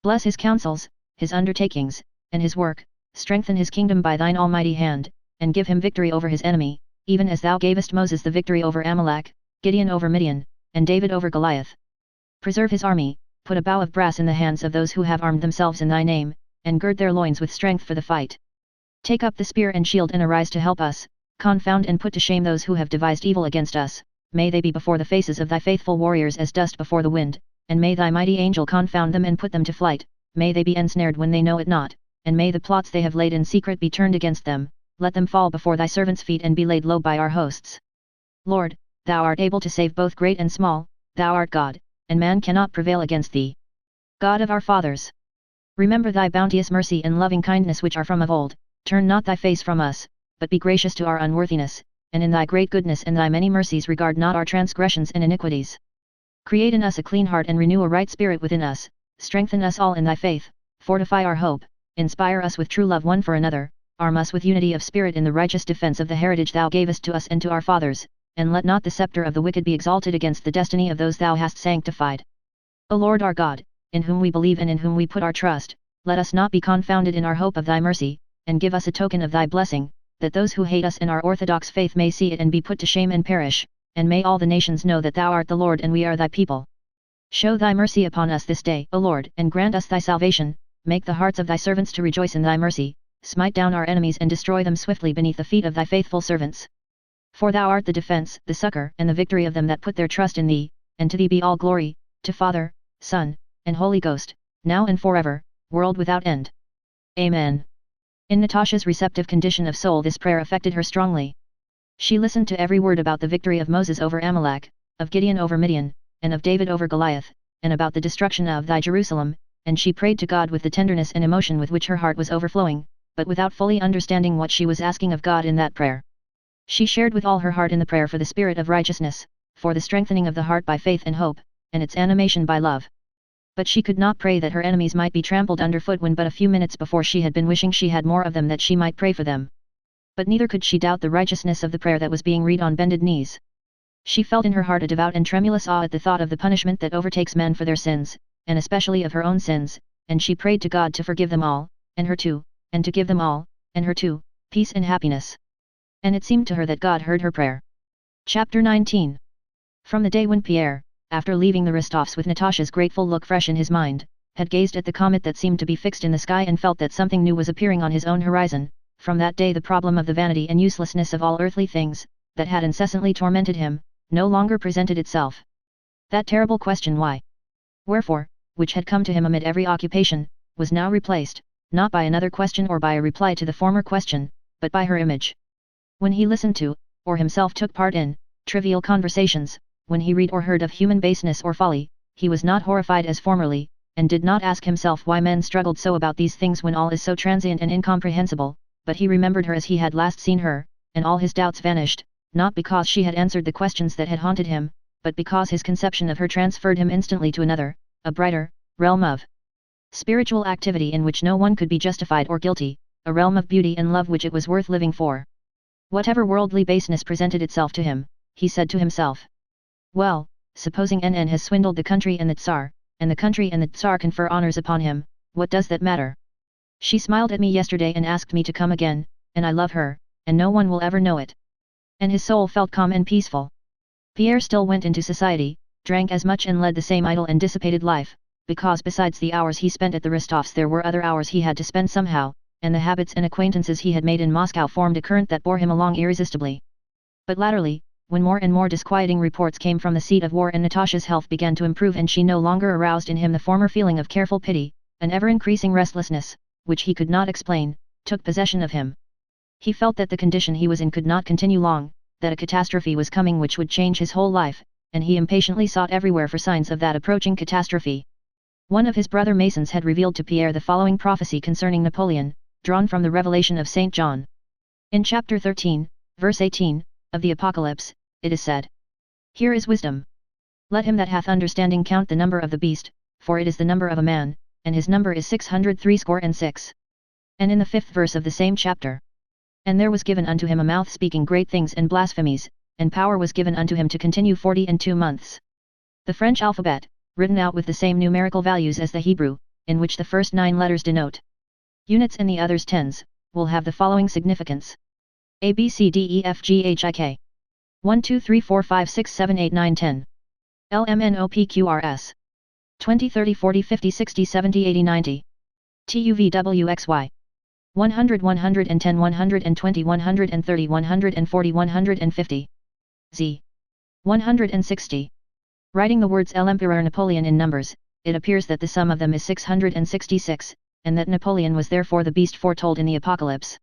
Bless his counsels, his undertakings, and his work, strengthen his kingdom by thine almighty hand, and give him victory over his enemy, even as thou gavest Moses the victory over Amalek, Gideon over Midian, and David over Goliath. Preserve his army, put a bow of brass in the hands of those who have armed themselves in thy name, and gird their loins with strength for the fight. Take up the spear and shield and arise to help us, confound and put to shame those who have devised evil against us, may they be before the faces of thy faithful warriors as dust before the wind, and may thy mighty angel confound them and put them to flight, may they be ensnared when they know it not, and may the plots they have laid in secret be turned against them, let them fall before thy servants' feet and be laid low by our hosts. Lord, thou art able to save both great and small, thou art God, and man cannot prevail against thee. God of our fathers, remember thy bounteous mercy and loving kindness which are from of old, turn not thy face from us, but be gracious to our unworthiness, and in thy great goodness and thy many mercies regard not our transgressions and iniquities. Create in us a clean heart and renew a right spirit within us, strengthen us all in thy faith, fortify our hope, inspire us with true love one for another, arm us with unity of spirit in the righteous defense of the heritage thou gavest to us and to our fathers, and let not the scepter of the wicked be exalted against the destiny of those thou hast sanctified. O Lord our God, in whom we believe and in whom we put our trust, let us not be confounded in our hope of thy mercy, and give us a token of thy blessing, that those who hate us in our orthodox faith may see it and be put to shame and perish, and may all the nations know that thou art the Lord and we are thy people. Show thy mercy upon us this day, O Lord, and grant us thy salvation, make the hearts of thy servants to rejoice in thy mercy, smite down our enemies and destroy them swiftly beneath the feet of thy faithful servants. For thou art the defense, the succor, and the victory of them that put their trust in thee, and to thee be all glory, to Father, Son, and Holy Ghost, now and forever, world without end. Amen. In Natasha's receptive condition of soul this prayer affected her strongly. She listened to every word about the victory of Moses over Amalek, of Gideon over Midian, and of David over Goliath, and about the destruction of thy Jerusalem, and she prayed to God with the tenderness and emotion with which her heart was overflowing, but without fully understanding what she was asking of God in that prayer. She shared with all her heart in the prayer for the spirit of righteousness, for the strengthening of the heart by faith and hope, and its animation by love. But she could not pray that her enemies might be trampled underfoot when but a few minutes before she had been wishing she had more of them that she might pray for them. But neither could she doubt the righteousness of the prayer that was being read on bended knees. She felt in her heart a devout and tremulous awe at the thought of the punishment that overtakes men for their sins, and especially of her own sins, and she prayed to God to forgive them all, and her too, and to give them all, and her too, peace and happiness. And it seemed to her that God heard her prayer. Chapter 19. From the day when Pierre, after leaving the Rostovs with Natasha's grateful look fresh in his mind, had gazed at the comet that seemed to be fixed in the sky and felt that something new was appearing on his own horizon, from that day the problem of the vanity and uselessness of all earthly things, that had incessantly tormented him, no longer presented itself. That terrible question why? Wherefore, which had come to him amid every occupation, was now replaced, not by another question or by a reply to the former question, but by her image. When he listened to, or himself took part in, trivial conversations, when he read or heard of human baseness or folly, he was not horrified as formerly, and did not ask himself why men struggled so about these things when all is so transient and incomprehensible, but he remembered her as he had last seen her, and all his doubts vanished, not because she had answered the questions that had haunted him, but because his conception of her transferred him instantly to another, a brighter, realm of spiritual activity in which no one could be justified or guilty, a realm of beauty and love which it was worth living for. Whatever worldly baseness presented itself to him, he said to himself. Well, supposing NN has swindled the country and the country and the Tsar confer honors upon him, what does that matter? She smiled at me yesterday and asked me to come again, and I love her, and no one will ever know it. And his soul felt calm and peaceful. Pierre still went into society, drank as much and led the same idle and dissipated life, because besides the hours he spent at the Rostovs there were other hours he had to spend somehow, and the habits and acquaintances he had made in Moscow formed a current that bore him along irresistibly. But latterly, when more and more disquieting reports came from the seat of war and Natasha's health began to improve and she no longer aroused in him the former feeling of careful pity, an ever-increasing restlessness, which he could not explain, took possession of him. He felt that the condition he was in could not continue long, that a catastrophe was coming which would change his whole life, and he impatiently sought everywhere for signs of that approaching catastrophe. One of his brother Masons had revealed to Pierre the following prophecy concerning Napoleon, drawn from the Revelation of St. John. In chapter 13, verse 18, of the Apocalypse, it is said, "Here is wisdom. Let him that hath understanding count the number of the beast, for it is the number of a man, and his number is 666. And in the 5th verse of the same chapter, "And there was given unto him a mouth speaking great things and blasphemies, and power was given unto him to continue 42 months. The French alphabet, written out with the same numerical values as the Hebrew, in which the first 9 letters denote units and the others tens, will have the following significance. A B C D E F G H I K 1 2 3 4 5 6 7 8 9 10 L M N O P Q R S 20 30 40 50 60 70 80 90 T U V W X Y 100 110 120 130 140 150 Z 160. Writing the words L'Empereur Napoleon in numbers, it appears that the sum of them is 666, and that Napoleon was therefore the beast foretold in the Apocalypse.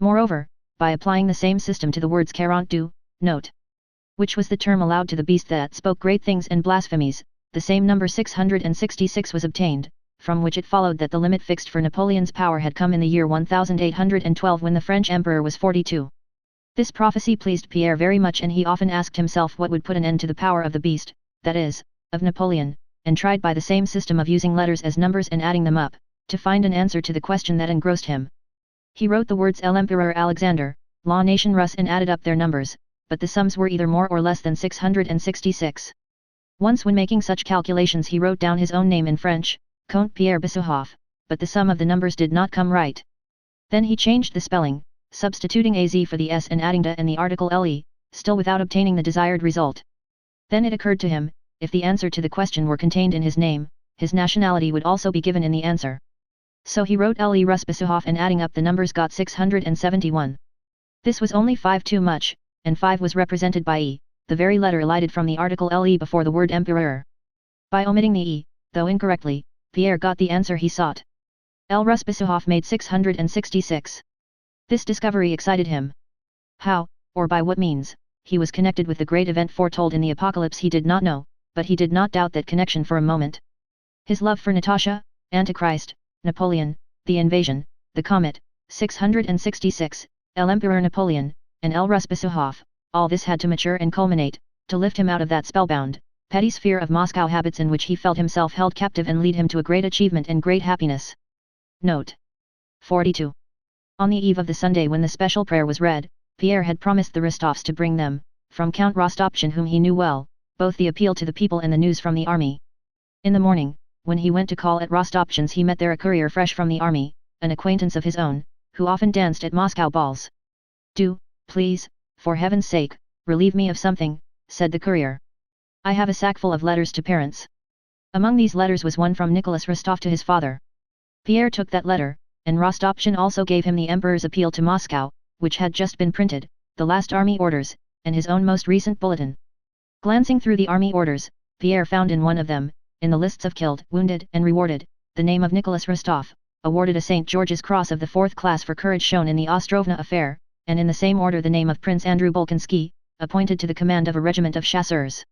Moreover, by applying the same system to the words 42, note, which was the term allowed to the beast that spoke great things and blasphemies, the same number 666 was obtained, from which it followed that the limit fixed for Napoleon's power had come in the year 1812 when the French emperor was 42. This prophecy pleased Pierre very much and he often asked himself what would put an end to the power of the beast, that is, of Napoleon, and tried by the same system of using letters as numbers and adding them up, to find an answer to the question that engrossed him. He wrote the words L'Empereur Alexander, La Nation Russe and added up their numbers, but the sums were either more or less than 666. Once when making such calculations he wrote down his own name in French, Comte Pierre Bisouhoff, but the sum of the numbers did not come right. Then he changed the spelling, substituting az for the s and adding da and the article le, still without obtaining the desired result. Then it occurred to him, if the answer to the question were contained in his name, his nationality would also be given in the answer. So he wrote Le Ruspasuhoff and adding up the numbers got 671. This was only 5 too much, and 5 was represented by e, the very letter elided from the article le before the word emperor. By omitting the e, though incorrectly, Pierre got the answer he sought. L. Ruspasuhoff made 666. This discovery excited him. How, or by what means, he was connected with the great event foretold in the apocalypse he did not know, but he did not doubt that connection for a moment. His love for Natasha, Antichrist, Napoleon, the invasion, the comet, 666, El Emperor Napoleon, and L. Ruspasuhoff, all this had to mature and culminate, to lift him out of that spellbound, petty sphere of Moscow habits in which he felt himself held captive and lead him to a great achievement and great happiness. Note 42. On the eve of the Sunday when the special prayer was read, Pierre had promised the Rostovs to bring them, from Count Rostopchin whom he knew well, both the appeal to the people and the news from the army. In the morning, when he went to call at Rostopchin's he met there a courier fresh from the army, an acquaintance of his own, who often danced at Moscow balls. "Do, please, for heaven's sake, relieve me of something," said the courier. "I have a sackful of letters to parents." Among these letters was one from Nicholas Rostov to his father. Pierre took that letter, and Rostopchin also gave him the Emperor's appeal to Moscow, which had just been printed, the last army orders, and his own most recent bulletin. Glancing through the army orders, Pierre found in one of them, in the lists of killed, wounded and rewarded, the name of Nicholas Rostov, awarded a St. George's Cross of the 4th class for courage shown in the Ostrovna affair, and in the same order the name of Prince Andrew Bolkonsky, appointed to the command of a regiment of chasseurs.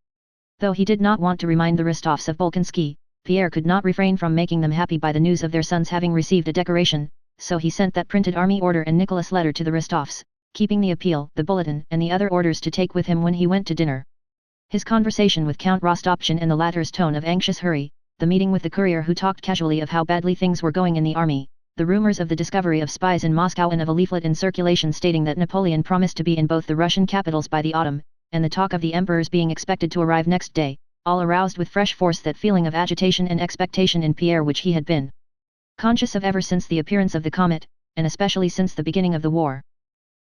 Though he did not want to remind the Rostovs of Bolkonsky, Pierre could not refrain from making them happy by the news of their sons having received a decoration, so he sent that printed army order and Nicholas letter to the Rostovs, keeping the appeal, the bulletin and the other orders to take with him when he went to dinner. His conversation with Count Rostopchin and the latter's tone of anxious hurry, the meeting with the courier who talked casually of how badly things were going in the army, the rumors of the discovery of spies in Moscow and of a leaflet in circulation stating that Napoleon promised to be in both the Russian capitals by the autumn, and the talk of the emperor's being expected to arrive next day, all aroused with fresh force that feeling of agitation and expectation in Pierre which he had been conscious of ever since the appearance of the comet, and especially since the beginning of the war.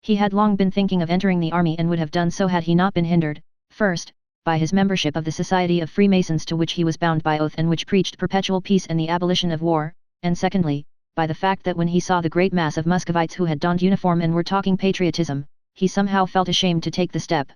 He had long been thinking of entering the army and would have done so had he not been hindered, first, by his membership of the Society of Freemasons to which he was bound by oath and which preached perpetual peace and the abolition of war, and secondly, by the fact that when he saw the great mass of Muscovites who had donned uniform and were talking patriotism, he somehow felt ashamed to take the step.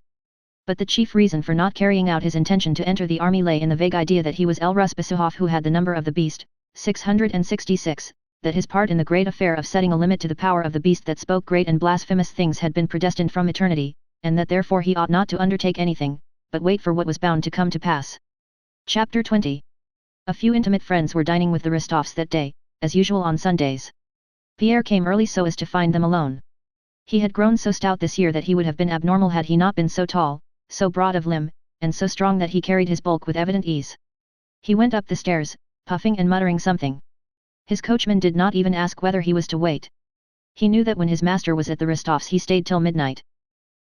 But the chief reason for not carrying out his intention to enter the army lay in the vague idea that he was L. Ruspasuhoff who had the number of the beast, 666, that his part in the great affair of setting a limit to the power of the beast that spoke great and blasphemous things had been predestined from eternity, and that therefore he ought not to undertake anything, but wait for what was bound to come to pass. Chapter 20. A few intimate friends were dining with the Rostovs that day, as usual on Sundays. Pierre came early so as to find them alone. He had grown so stout this year that he would have been abnormal had he not been so tall, so broad of limb, and so strong that he carried his bulk with evident ease. He went up the stairs, puffing and muttering something. His coachman did not even ask whether he was to wait. He knew that when his master was at the Rostovs he stayed till midnight.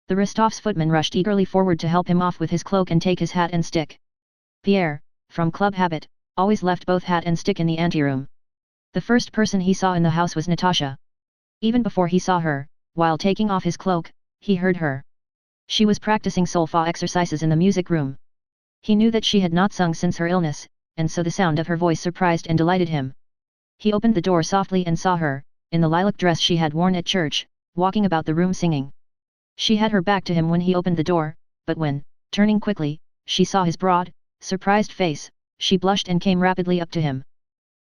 The Rostovs' footman rushed eagerly forward to help him off with his cloak and take his hat and stick. Pierre, from club habit, always left both hat and stick in the anteroom. The first person he saw in the house was Natasha. Even before he saw her, while taking off his cloak, he heard her. She was practicing solfa exercises in the music room. He knew that she had not sung since her illness, and so the sound of her voice surprised and delighted him. He opened the door softly and saw her, in the lilac dress she had worn at church, walking about the room singing. She had her back to him when he opened the door, but when, turning quickly, she saw his broad, surprised face, she blushed and came rapidly up to him.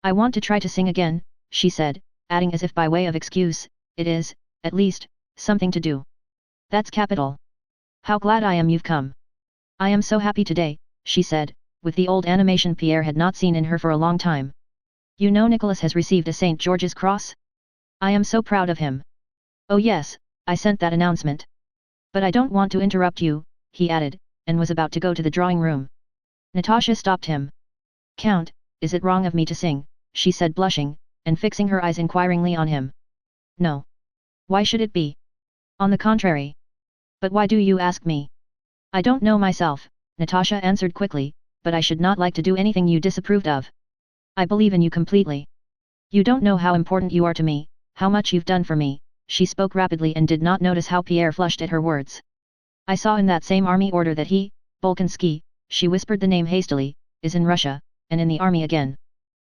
"I want to try to sing again," she said, adding as if by way of excuse, "It is, at least, something to do." "That's capital. How glad I am you've come. I am so happy today," she said, with the old animation Pierre had not seen in her for a long time. "You know Nicholas has received a St. George's Cross? I am so proud of him." "Oh yes, I sent that announcement. But I don't want to interrupt you," he added, and was about to go to the drawing room. Natasha stopped him. "Count, is it wrong of me to sing?" she said blushing, and fixing her eyes inquiringly on him. "No. Why should it be? On the contrary. But why do you ask me?" "I don't know myself," Natasha answered quickly, "but I should not like to do anything you disapproved of. I believe in you completely. You don't know how important you are to me, how much you've done for me, she spoke rapidly and did not notice how Pierre flushed at her words. I saw in that same army order that he, Bolkonsky, she whispered the name hastily, is in Russia, and in the army again.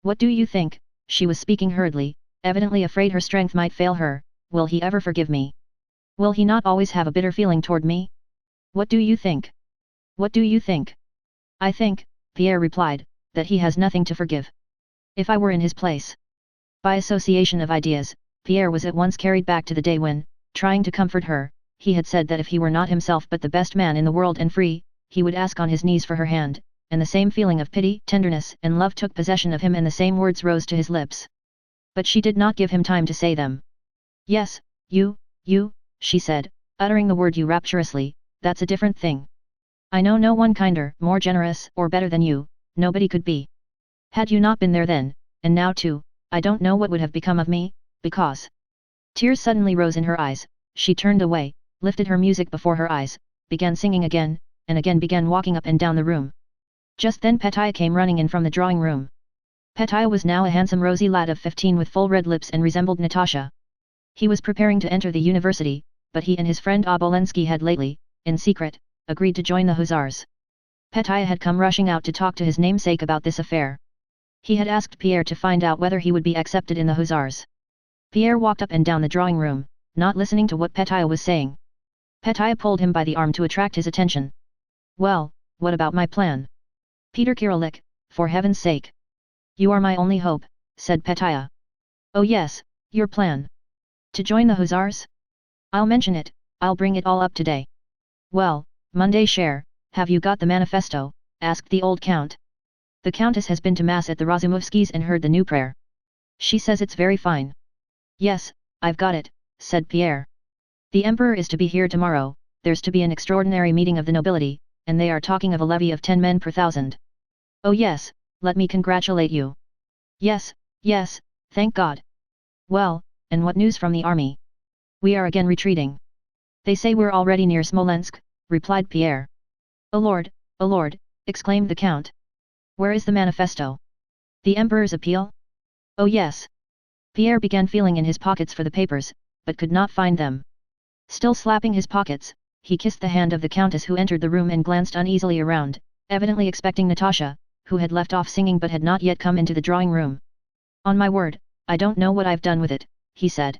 What do you think? She was speaking hurriedly, evidently afraid her strength might fail her. Will he ever forgive me? Will he not always have a bitter feeling toward me? What do you think? What do you think? I think, Pierre replied, that he has nothing to forgive. If I were in his place. By association of ideas, Pierre was at once carried back to the day when, trying to comfort her, he had said that if he were not himself but the best man in the world and free, he would ask on his knees for her hand, and the same feeling of pity, tenderness and love took possession of him and the same words rose to his lips. But she did not give him time to say them. Yes, you, she said, uttering the word you rapturously, that's a different thing. I know no one kinder, more generous, or better than you, nobody could be. Had you not been there then, and now too, I don't know what would have become of me, because... Tears suddenly rose in her eyes, she turned away, lifted her music before her eyes, began singing again, and again began walking up and down the room. Just then Petya came running in from the drawing room. Petya was now a handsome rosy lad of 15 with full red lips and resembled Natasha. He was preparing to enter the university, but he and his friend Obolensky had lately, in secret, agreed to join the Hussars. Petya had come rushing out to talk to his namesake about this affair. He had asked Pierre to find out whether he would be accepted in the Hussars. Pierre walked up and down the drawing room, not listening to what Petya was saying. Petya pulled him by the arm to attract his attention. Well, what about my plan? Peter Kirillik, for heaven's sake. You are my only hope, said Petya. Oh yes, your plan. To join the Hussars? I'll mention it, I'll bring it all up today. Well, Monday Cher, have you got the manifesto? Asked the old count. The countess has been to mass at the Razumovskys and heard the new prayer. She says it's very fine. Yes, I've got it, said Pierre. The emperor is to be here tomorrow, there's to be an extraordinary meeting of the nobility, and they are talking of a levy of 10 men per 1,000. Oh yes, let me congratulate you. Yes, thank God. Well, and what news from the army? We are again retreating. They say we're already near Smolensk, replied Pierre. Oh Lord, exclaimed the count. Where is the manifesto? The emperor's appeal? Oh yes. Pierre began feeling in his pockets for the papers, but could not find them. Still slapping his pockets, he kissed the hand of the countess who entered the room and glanced uneasily around, evidently expecting Natasha, who had left off singing but had not yet come into the drawing room. On my word, I don't know what I've done with it, he said.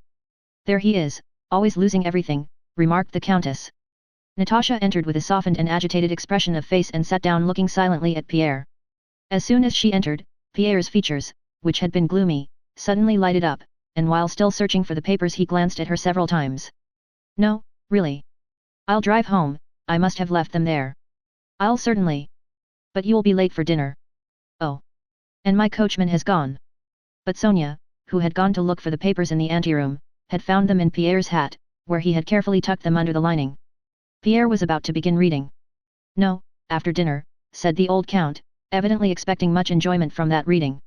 There he is, always losing everything, remarked the countess. Natasha entered with a softened and agitated expression of face and sat down looking silently at Pierre. As soon as she entered, Pierre's features, which had been gloomy, suddenly lighted up, and while still searching for the papers he glanced at her several times. No, really. I'll drive home, I must have left them there. I'll certainly. But you'll be late for dinner. Oh. And my coachman has gone. But Sonia, who had gone to look for the papers in the anteroom, had found them in Pierre's hat, where he had carefully tucked them under the lining. Pierre was about to begin reading. No, after dinner, said the old count, evidently expecting much enjoyment from that reading.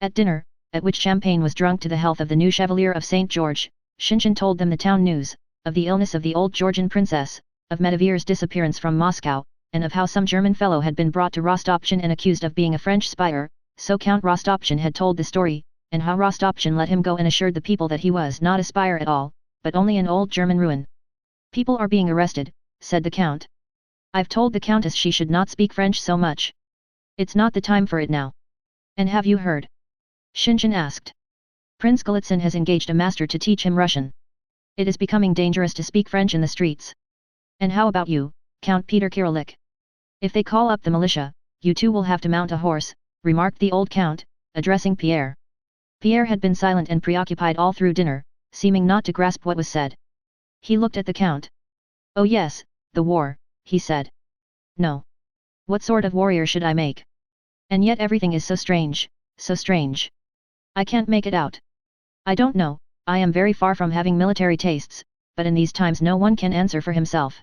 At dinner, at which champagne was drunk to the health of the new Chevalier of St. George, Shinshin told them the town news, of the illness of the old Georgian princess, of Medivir's disappearance from Moscow, and of how some German fellow had been brought to Rostopchin and accused of being a French spy. So Count Rostopchin had told the story, and how Rostopchin let him go and assured the people that he was not a spy at all, but only an old German ruin. People are being arrested, said the count. I've told the countess she should not speak French so much. It's not the time for it now. And have you heard? Shinshin asked. Prince Golitsyn has engaged a master to teach him Russian. It is becoming dangerous to speak French in the streets. And how about you, Count Peter Kirillik? If they call up the militia, you too will have to mount a horse, remarked the old count, addressing Pierre. Pierre had been silent and preoccupied all through dinner, seeming not to grasp what was said. He looked at the count. Oh yes, the war, he said. No. What sort of warrior should I make? And yet everything is so strange, so strange. I can't make it out. I don't know, I am very far from having military tastes, but in these times no one can answer for himself.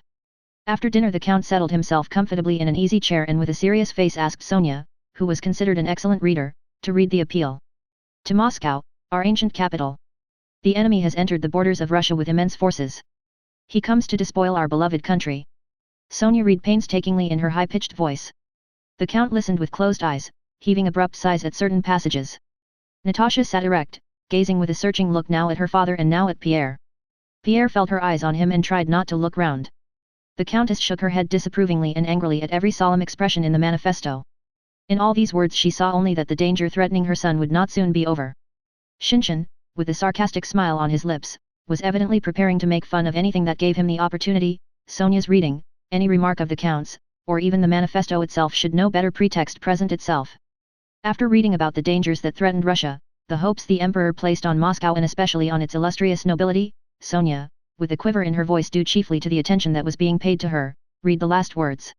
After dinner the count settled himself comfortably in an easy chair and with a serious face asked Sonia, who was considered an excellent reader, to read the appeal. To Moscow, our ancient capital. The enemy has entered the borders of Russia with immense forces. He comes to despoil our beloved country. Sonia read painstakingly in her high-pitched voice. The count listened with closed eyes, heaving abrupt sighs at certain passages. Natasha sat erect, gazing with a searching look now at her father and now at Pierre. Pierre felt her eyes on him and tried not to look round. The Countess shook her head disapprovingly and angrily at every solemn expression in the manifesto. In all these words she saw only that the danger threatening her son would not soon be over. Shinshin, with a sarcastic smile on his lips, was evidently preparing to make fun of anything that gave him the opportunity. Sonia's reading, any remark of the Count's, or even the manifesto itself should no better pretext present itself. After reading about the dangers that threatened Russia, the hopes the Emperor placed on Moscow and especially on its illustrious nobility, Sonia, with a quiver in her voice due chiefly to the attention that was being paid to her, read the last words.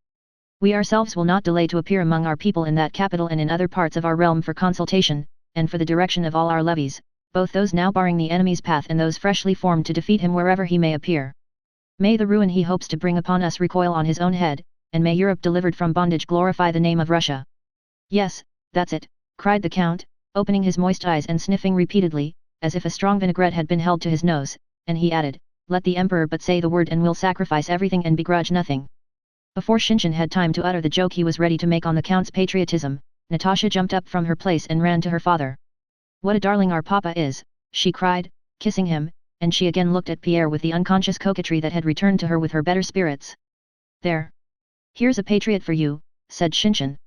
We ourselves will not delay to appear among our people in that capital and in other parts of our realm for consultation, and for the direction of all our levies, both those now barring the enemy's path and those freshly formed to defeat him wherever he may appear. May the ruin he hopes to bring upon us recoil on his own head, and may Europe delivered from bondage glorify the name of Russia. Yes, that's it, cried the Count, opening his moist eyes and sniffing repeatedly, as if a strong vinaigrette had been held to his nose, and he added, let the Emperor but say the word and we'll sacrifice everything and begrudge nothing. Before Shinshin had time to utter the joke he was ready to make on the Count's patriotism, Natasha jumped up from her place and ran to her father. What a darling our papa is, she cried, kissing him, and she again looked at Pierre with the unconscious coquetry that had returned to her with her better spirits. There. Here's a patriot for you, said Shinshin.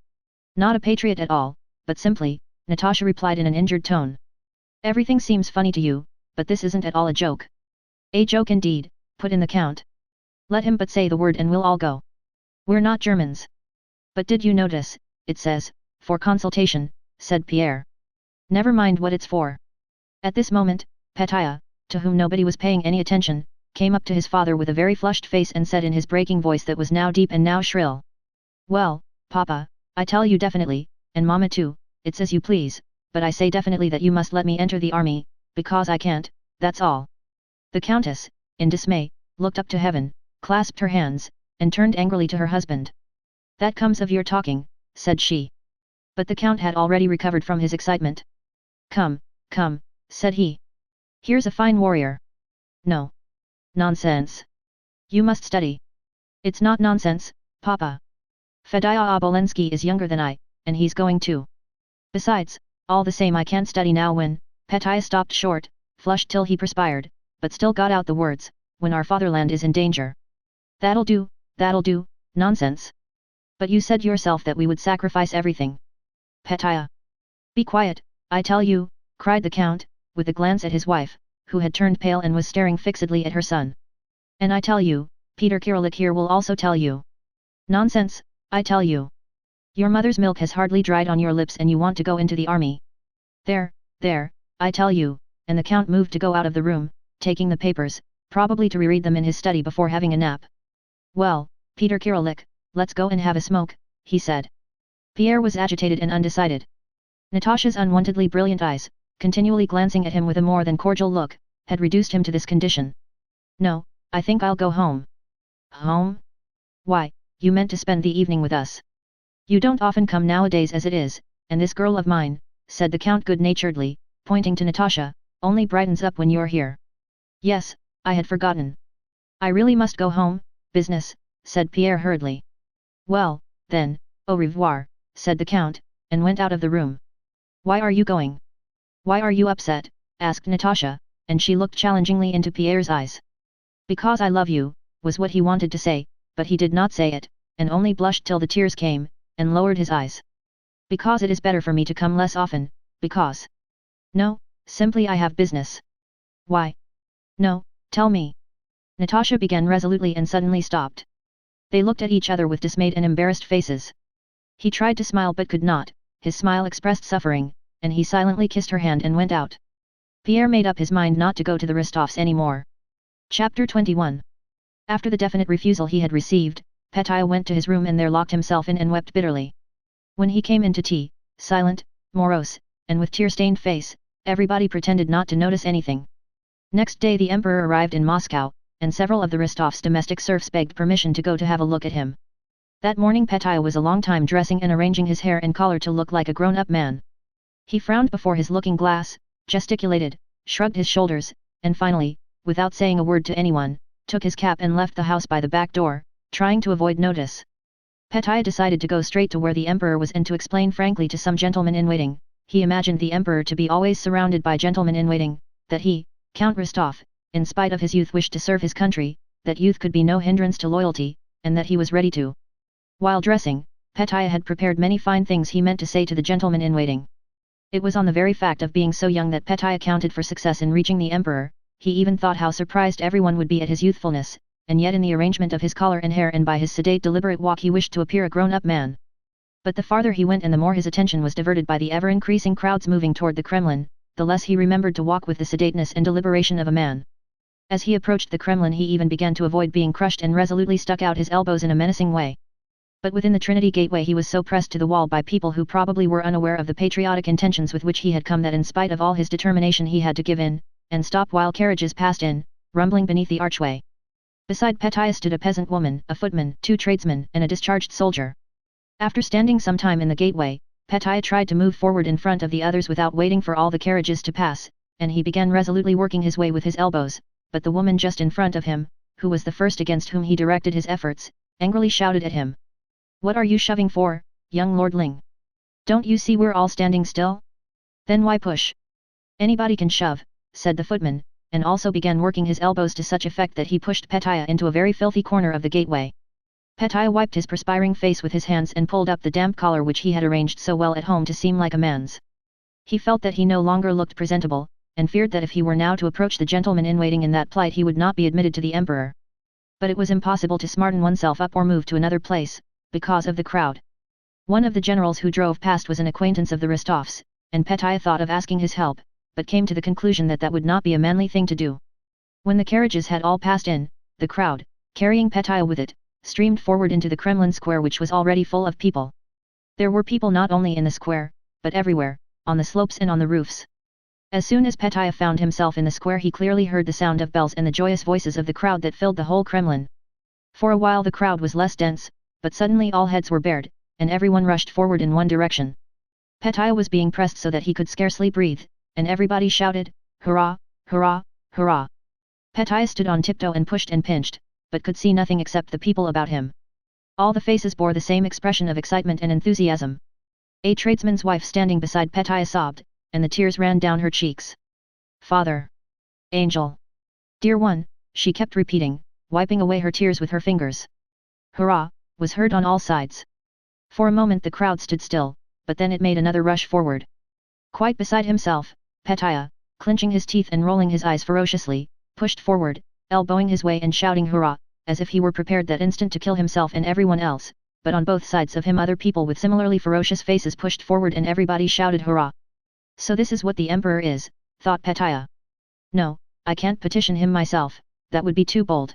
Not a patriot at all, but simply, Natasha replied in an injured tone. Everything seems funny to you, but this isn't at all a joke. A joke indeed, put in the Count. Let him but say the word and we'll all go. We're not Germans. But did you notice, it says, for consultation, said Pierre. Never mind what it's for. At this moment, Petya, to whom nobody was paying any attention, came up to his father with a very flushed face and said in his breaking voice that was now deep and now shrill. Well, Papa, I tell you definitely, and Mama too, it's as you please, but I say definitely that you must let me enter the army, because I can't, that's all. The Countess, in dismay, looked up to heaven, clasped her hands, and turned angrily to her husband. That comes of your talking, said she. But the Count had already recovered from his excitement. Come, come, said he. Here's a fine warrior. No. Nonsense. You must study. It's not nonsense, Papa. Fedya Obolensky is younger than I, and he's going too. Besides, all the same I can't study now when, Petya stopped short, flushed till he perspired, but still got out the words, when our fatherland is in danger. That'll do, nonsense. But you said yourself that we would sacrifice everything. Petya. Be quiet, I tell you, cried the Count, with a glance at his wife, who had turned pale and was staring fixedly at her son. And I tell you, Peter Kirillik here will also tell you. Nonsense, I tell you. Your mother's milk has hardly dried on your lips and you want to go into the army. There, I tell you, and the Count moved to go out of the room, taking the papers, probably to reread them in his study before having a nap. Well, Peter Kirillik, let's go and have a smoke, he said. Pierre was agitated and undecided. Natasha's unwontedly brilliant eyes, continually glancing at him with a more than cordial look, had reduced him to this condition. No, I think I'll go home. Home? Why, you meant to spend the evening with us. You don't often come nowadays as it is, and this girl of mine, said the Count good-naturedly, pointing to Natasha, only brightens up when you're here. Yes, I had forgotten. I really must go home, business, said Pierre hurriedly. Well, then, au revoir, said the Count, and went out of the room. Why are you going? Why are you upset? Asked Natasha, and she looked challengingly into Pierre's eyes. Because I love you, was what he wanted to say, but he did not say it, and only blushed till the tears came, and lowered his eyes. Because it is better for me to come less often, because... No, simply I have business. Why? No, tell me. Natasha began resolutely and suddenly stopped. They looked at each other with dismayed and embarrassed faces. He tried to smile but could not, his smile expressed suffering, and he silently kissed her hand and went out. Pierre made up his mind not to go to the Rostovs anymore. Chapter 21. After the definite refusal he had received, Petya went to his room and there locked himself in and wept bitterly. When he came in to tea, silent, morose, and with tear-stained face, everybody pretended not to notice anything. Next day the Emperor arrived in Moscow, and several of the Rostovs' domestic serfs begged permission to go to have a look at him. That morning Petya was a long time dressing and arranging his hair and collar to look like a grown-up man. He frowned before his looking-glass, gesticulated, shrugged his shoulders, and finally, without saying a word to anyone, took his cap and left the house by the back door, trying to avoid notice. Petya decided to go straight to where the Emperor was and to explain frankly to some gentleman-in-waiting. He imagined the Emperor to be always surrounded by gentlemen-in-waiting, that he, Count Rostov, in spite of his youth wish to serve his country, that youth could be no hindrance to loyalty, and that he was ready to. While dressing, Petaya had prepared many fine things he meant to say to the gentleman in waiting. It was on the very fact of being so young that Petaya counted for success in reaching the emperor. He even thought how surprised everyone would be at his youthfulness, and yet in the arrangement of his collar and hair and by his sedate deliberate walk he wished to appear a grown-up man. But the farther he went and the more his attention was diverted by the ever-increasing crowds moving toward the Kremlin, the less he remembered to walk with the sedateness and deliberation of a man. As he approached the Kremlin he even began to avoid being crushed and resolutely stuck out his elbows in a menacing way. But within the Trinity Gateway he was so pressed to the wall by people who probably were unaware of the patriotic intentions with which he had come that in spite of all his determination he had to give in, and stop while carriages passed in, rumbling beneath the archway. Beside Petaya stood a peasant woman, a footman, 2 tradesmen, and a discharged soldier. After standing some time in the gateway, Petaya tried to move forward in front of the others without waiting for all the carriages to pass, and he began resolutely working his way with his elbows, but the woman just in front of him, who was the first against whom he directed his efforts, angrily shouted at him. "What are you shoving for, young lordling? Don't you see we're all standing still? Then why push? Anybody can shove," said the footman, and also began working his elbows to such effect that he pushed Petaya into a very filthy corner of the gateway. Petaya wiped his perspiring face with his hands and pulled up the damp collar which he had arranged so well at home to seem like a man's. He felt that he no longer looked presentable, and feared that if he were now to approach the gentleman in waiting in that plight he would not be admitted to the emperor. But it was impossible to smarten oneself up or move to another place, because of the crowd. One of the generals who drove past was an acquaintance of the Rostovs, and Petaya thought of asking his help, but came to the conclusion that that would not be a manly thing to do. When the carriages had all passed in, the crowd, carrying Petaya with it, streamed forward into the Kremlin square which was already full of people. There were people not only in the square, but everywhere, on the slopes and on the roofs. As soon as Petaya found himself in the square he clearly heard the sound of bells and the joyous voices of the crowd that filled the whole Kremlin. For a while the crowd was less dense, but suddenly all heads were bared, and everyone rushed forward in one direction. Petaya was being pressed so that he could scarcely breathe, and everybody shouted, "Hurrah, hurrah, hurrah!" Petaya stood on tiptoe and pushed and pinched, but could see nothing except the people about him. All the faces bore the same expression of excitement and enthusiasm. A tradesman's wife standing beside Petaya sobbed, and the tears ran down her cheeks. "Father! Angel! Dear one," she kept repeating, wiping away her tears with her fingers. "Hurrah!" was heard on all sides. For a moment the crowd stood still, but then it made another rush forward. Quite beside himself, Petaya, clenching his teeth and rolling his eyes ferociously, pushed forward, elbowing his way and shouting hurrah, as if he were prepared that instant to kill himself and everyone else, but on both sides of him other people with similarly ferocious faces pushed forward and everybody shouted hurrah. So this is what the emperor is, thought Petaya. No, I can't petition him myself, that would be too bold.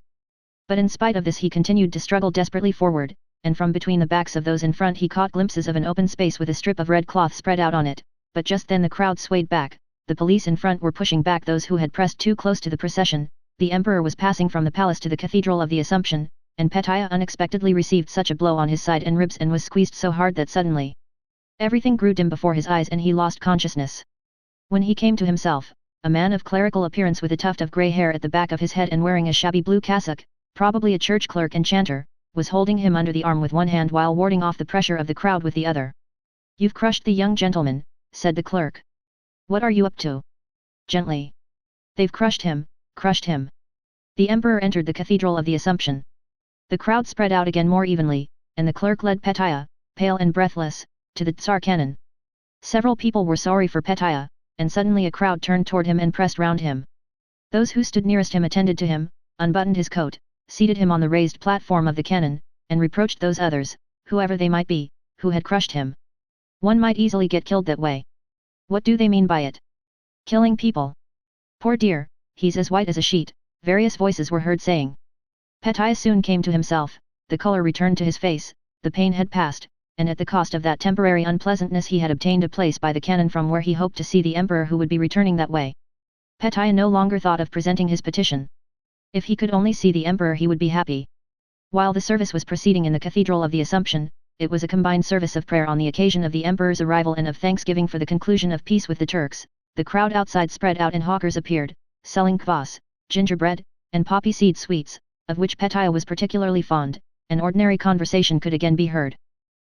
But in spite of this he continued to struggle desperately forward, and from between the backs of those in front he caught glimpses of an open space with a strip of red cloth spread out on it, but just then the crowd swayed back, the police in front were pushing back those who had pressed too close to the procession, the emperor was passing from the palace to the Cathedral of the Assumption, and Petaya unexpectedly received such a blow on his side and ribs and was squeezed so hard that suddenly everything grew dim before his eyes and he lost consciousness. When he came to himself, a man of clerical appearance with a tuft of grey hair at the back of his head and wearing a shabby blue cassock, probably a church clerk and chanter, was holding him under the arm with one hand while warding off the pressure of the crowd with the other. "You've crushed the young gentleman," said the clerk. "What are you up to?" "Gently. They've crushed him, crushed him." The emperor entered the Cathedral of the Assumption. The crowd spread out again more evenly, and the clerk led Petaya, pale and breathless, to the Tsar cannon. Several people were sorry for Petaya, and suddenly a crowd turned toward him and pressed round him. Those who stood nearest him attended to him, unbuttoned his coat, seated him on the raised platform of the cannon, and reproached those others, whoever they might be, who had crushed him. "One might easily get killed that way. What do they mean by it? Killing people? Poor dear, he's as white as a sheet," various voices were heard saying. Petaya soon came to himself, the color returned to his face, the pain had passed, and at the cost of that temporary unpleasantness he had obtained a place by the cannon from where he hoped to see the emperor who would be returning that way. Petaya no longer thought of presenting his petition. If he could only see the emperor he would be happy. While the service was proceeding in the Cathedral of the Assumption, it was a combined service of prayer on the occasion of the emperor's arrival and of thanksgiving for the conclusion of peace with the Turks. The crowd outside spread out and hawkers appeared, selling kvass, gingerbread, and poppy seed sweets, of which Petaya was particularly fond, and ordinary conversation could again be heard.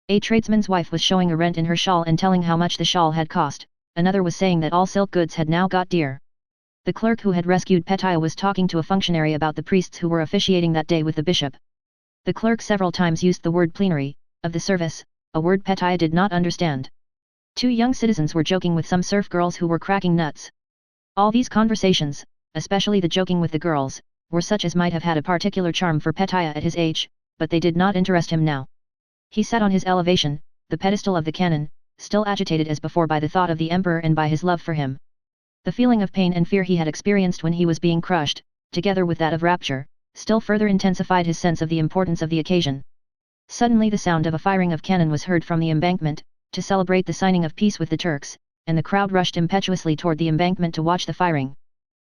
A tradesman's wife was showing a rent in her shawl and telling how much the shawl had cost, another was saying that all silk goods had now got dear. The clerk who had rescued Petaya was talking to a functionary about the priests who were officiating that day with the bishop. The clerk several times used the word plenary, of the service, a word Petaya did not understand. Two young citizens were joking with some serf girls who were cracking nuts. All these conversations, especially the joking with the girls, were such as might have had a particular charm for Petaya at his age, but they did not interest him now. He sat on his elevation, the pedestal of the cannon, still agitated as before by the thought of the emperor and by his love for him. The feeling of pain and fear he had experienced when he was being crushed, together with that of rapture, still further intensified his sense of the importance of the occasion. Suddenly the sound of a firing of cannon was heard from the embankment, to celebrate the signing of peace with the Turks, and the crowd rushed impetuously toward the embankment to watch the firing.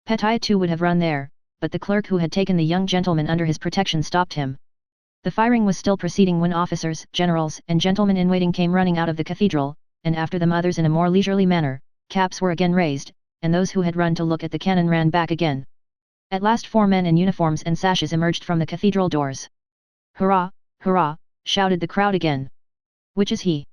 Petaya too would have run there, but the clerk who had taken the young gentleman under his protection stopped him. The firing was still proceeding when officers, generals, and gentlemen in waiting came running out of the cathedral, and after them others in a more leisurely manner. Caps were again raised, and those who had run to look at the cannon ran back again. At last 4 men in uniforms and sashes emerged from the cathedral doors. "Hurrah, hurrah!" shouted the crowd again. "Which is he?"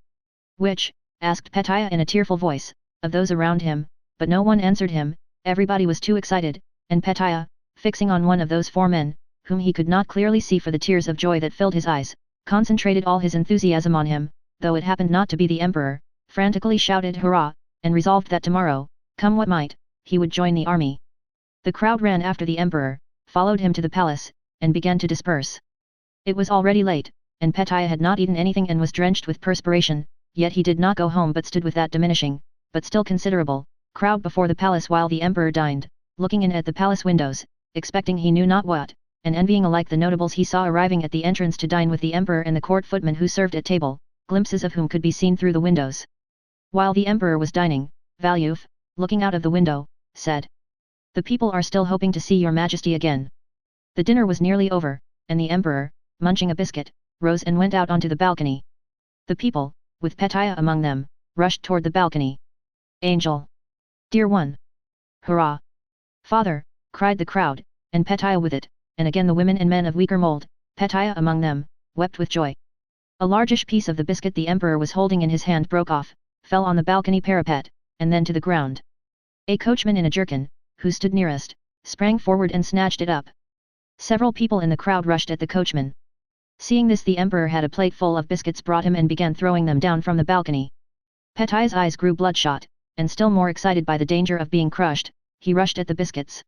"Which?" asked Petaya in a tearful voice, of those around him, but no one answered him. Everybody was too excited, and Petaya, fixing on one of those 4 men, whom he could not clearly see for the tears of joy that filled his eyes, concentrated all his enthusiasm on him, though it happened not to be the emperor, frantically shouted hurrah, and resolved that tomorrow, come what might, he would join the army. The crowd ran after the emperor, followed him to the palace, and began to disperse. It was already late, and Petaya had not eaten anything and was drenched with perspiration, yet he did not go home but stood with that diminishing, but still considerable, crowd before the palace while the emperor dined, looking in at the palace windows, expecting he knew not what, and envying alike the notables he saw arriving at the entrance to dine with the emperor and the court footmen who served at table, glimpses of whom could be seen through the windows. While the emperor was dining, Valyuf, looking out of the window, said, "The people are still hoping to see your majesty again." The dinner was nearly over, and the emperor, munching a biscuit, rose and went out onto the balcony. The people, with Petaya among them, rushed toward the balcony. "Angel! Dear one! Hurrah! Father!" cried the crowd, and Petaya with it, and again the women and men of weaker mold, Petaya among them, wept with joy. A largish piece of the biscuit the emperor was holding in his hand broke off, fell on the balcony parapet, and then to the ground. A coachman in a jerkin, who stood nearest, sprang forward and snatched it up. Several people in the crowd rushed at the coachman. Seeing this, the emperor had a plate full of biscuits brought him and began throwing them down from the balcony. Petaya's eyes grew bloodshot, and still more excited by the danger of being crushed, he rushed at the biscuits.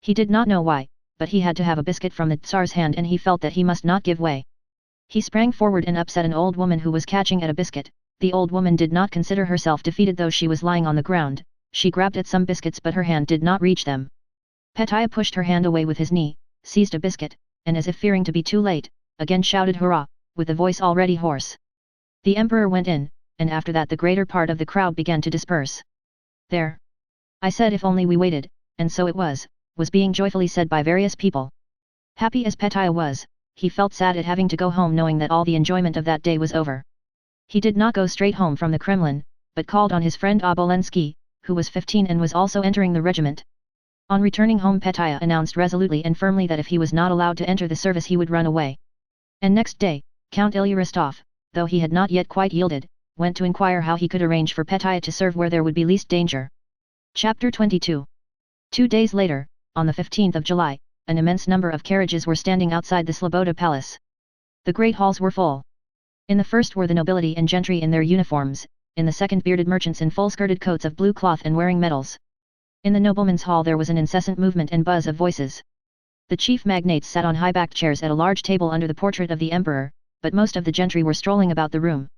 He did not know why, but he had to have a biscuit from the Tsar's hand and he felt that he must not give way. He sprang forward and upset an old woman who was catching at a biscuit. The old woman did not consider herself defeated though she was lying on the ground. She grabbed at some biscuits but her hand did not reach them. Petaya pushed her hand away with his knee, seized a biscuit, and as if fearing to be too late, again shouted hurrah, with a voice already hoarse. The emperor went in, and after that the greater part of the crowd began to disperse. "There! I said if only we waited, and so it was being joyfully said by various people. Happy as Petaya was, he felt sad at having to go home knowing that all the enjoyment of that day was over. He did not go straight home from the Kremlin, but called on his friend Obolensky, who was 15 and was also entering the regiment. On returning home Petaya announced resolutely and firmly that if he was not allowed to enter the service he would run away. And next day, Count Ilya Rostov, though he had not yet quite yielded, went to inquire how he could arrange for Petaya to serve where there would be least danger. Chapter 22. 2 days later, on the 15th of July, an immense number of carriages were standing outside the Sloboda Palace. The great halls were full. In the first were the nobility and gentry in their uniforms, in the second bearded merchants in full-skirted coats of blue cloth and wearing medals. In the noblemen's hall there was an incessant movement and buzz of voices. The chief magnates sat on high-backed chairs at a large table under the portrait of the emperor, but most of the gentry were strolling about the room.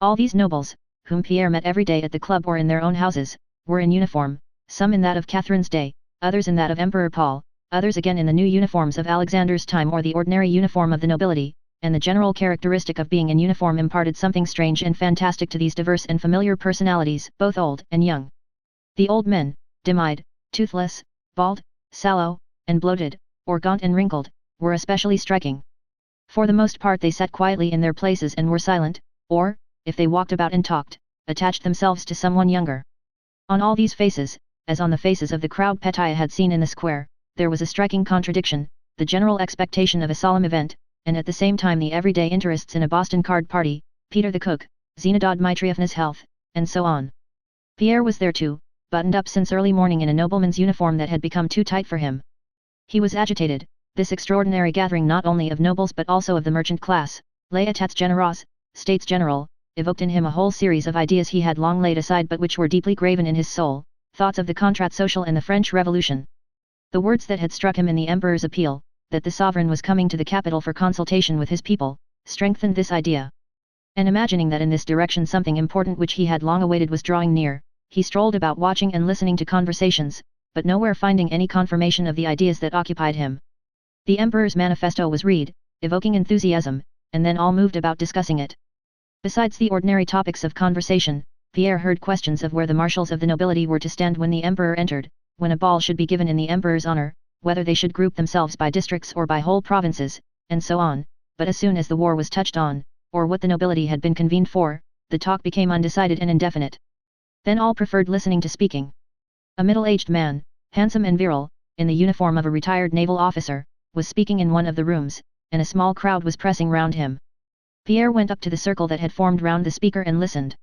All these nobles, whom Pierre met every day at the club or in their own houses, were in uniform, some in that of Catherine's day, others in that of Emperor Paul, others again in the new uniforms of Alexander's time or the ordinary uniform of the nobility, and the general characteristic of being in uniform imparted something strange and fantastic to these diverse and familiar personalities, both old and young. The old men, dim-eyed, toothless, bald, sallow, and bloated, or gaunt and wrinkled, were especially striking. For the most part they sat quietly in their places and were silent, or, if they walked about and talked, attached themselves to someone younger. On all these faces, as on the faces of the crowd Petaya had seen in the square, there was a striking contradiction, the general expectation of a solemn event, and at the same time the everyday interests in a Boston card party, Peter the cook, Zinadad Dmitrievna's health, and so on. Pierre was there too, buttoned up since early morning in a nobleman's uniform that had become too tight for him. He was agitated. This extraordinary gathering not only of nobles but also of the merchant class, les états généraux, States General, evoked in him a whole series of ideas he had long laid aside but which were deeply graven in his soul, thoughts of the contrat social and the French Revolution. The words that had struck him in the emperor's appeal, that the sovereign was coming to the capital for consultation with his people, strengthened this idea. And imagining that in this direction something important which he had long awaited was drawing near, he strolled about watching and listening to conversations, but nowhere finding any confirmation of the ideas that occupied him. The emperor's manifesto was read, evoking enthusiasm, and then all moved about discussing it. Besides the ordinary topics of conversation, Pierre heard questions of where the marshals of the nobility were to stand when the emperor entered, when a ball should be given in the emperor's honor, whether they should group themselves by districts or by whole provinces, and so on, but as soon as the war was touched on, or what the nobility had been convened for, the talk became undecided and indefinite. Then all preferred listening to speaking. A middle-aged man, handsome and virile, in the uniform of a retired naval officer, was speaking in one of the rooms, and a small crowd was pressing round him. Pierre went up to the circle that had formed round the speaker and listened.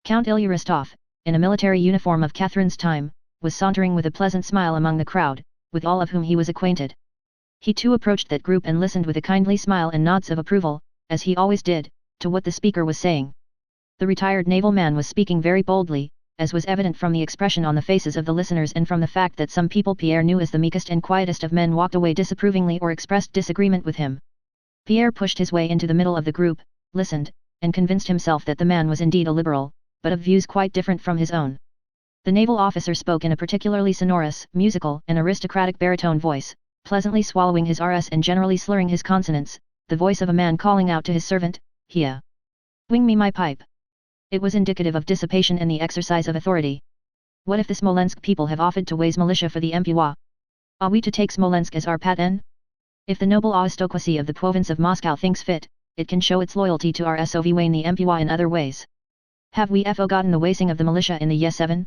Count Ilya Rostov, in a military uniform of Catherine's time, was sauntering with a pleasant smile among the crowd, with all of whom he was acquainted. He too approached that group and listened with a kindly smile and nods of approval, as he always did, to what the speaker was saying. The retired naval man was speaking very boldly, as was evident from the expression on the faces of the listeners and from the fact that some people Pierre knew as the meekest and quietest of men walked away disapprovingly or expressed disagreement with him. Pierre pushed his way into the middle of the group, listened, and convinced himself that the man was indeed a liberal, but of views quite different from his own. The naval officer spoke in a particularly sonorous, musical, and aristocratic baritone voice, pleasantly swallowing his rs and generally slurring his consonants, the voice of a man calling out to his servant, "Hia! Bring me my pipe." It was indicative of dissipation and the exercise of authority. "What if the Smolensk people have offered to raise militia for the Emperor? Are we to take Smolensk as our paten? If the noble aristocracy of the province of Moscow thinks fit, it can show its loyalty to our sovereign the Emperor in other ways. Have we forgotten the wasting of the militia in the year 7?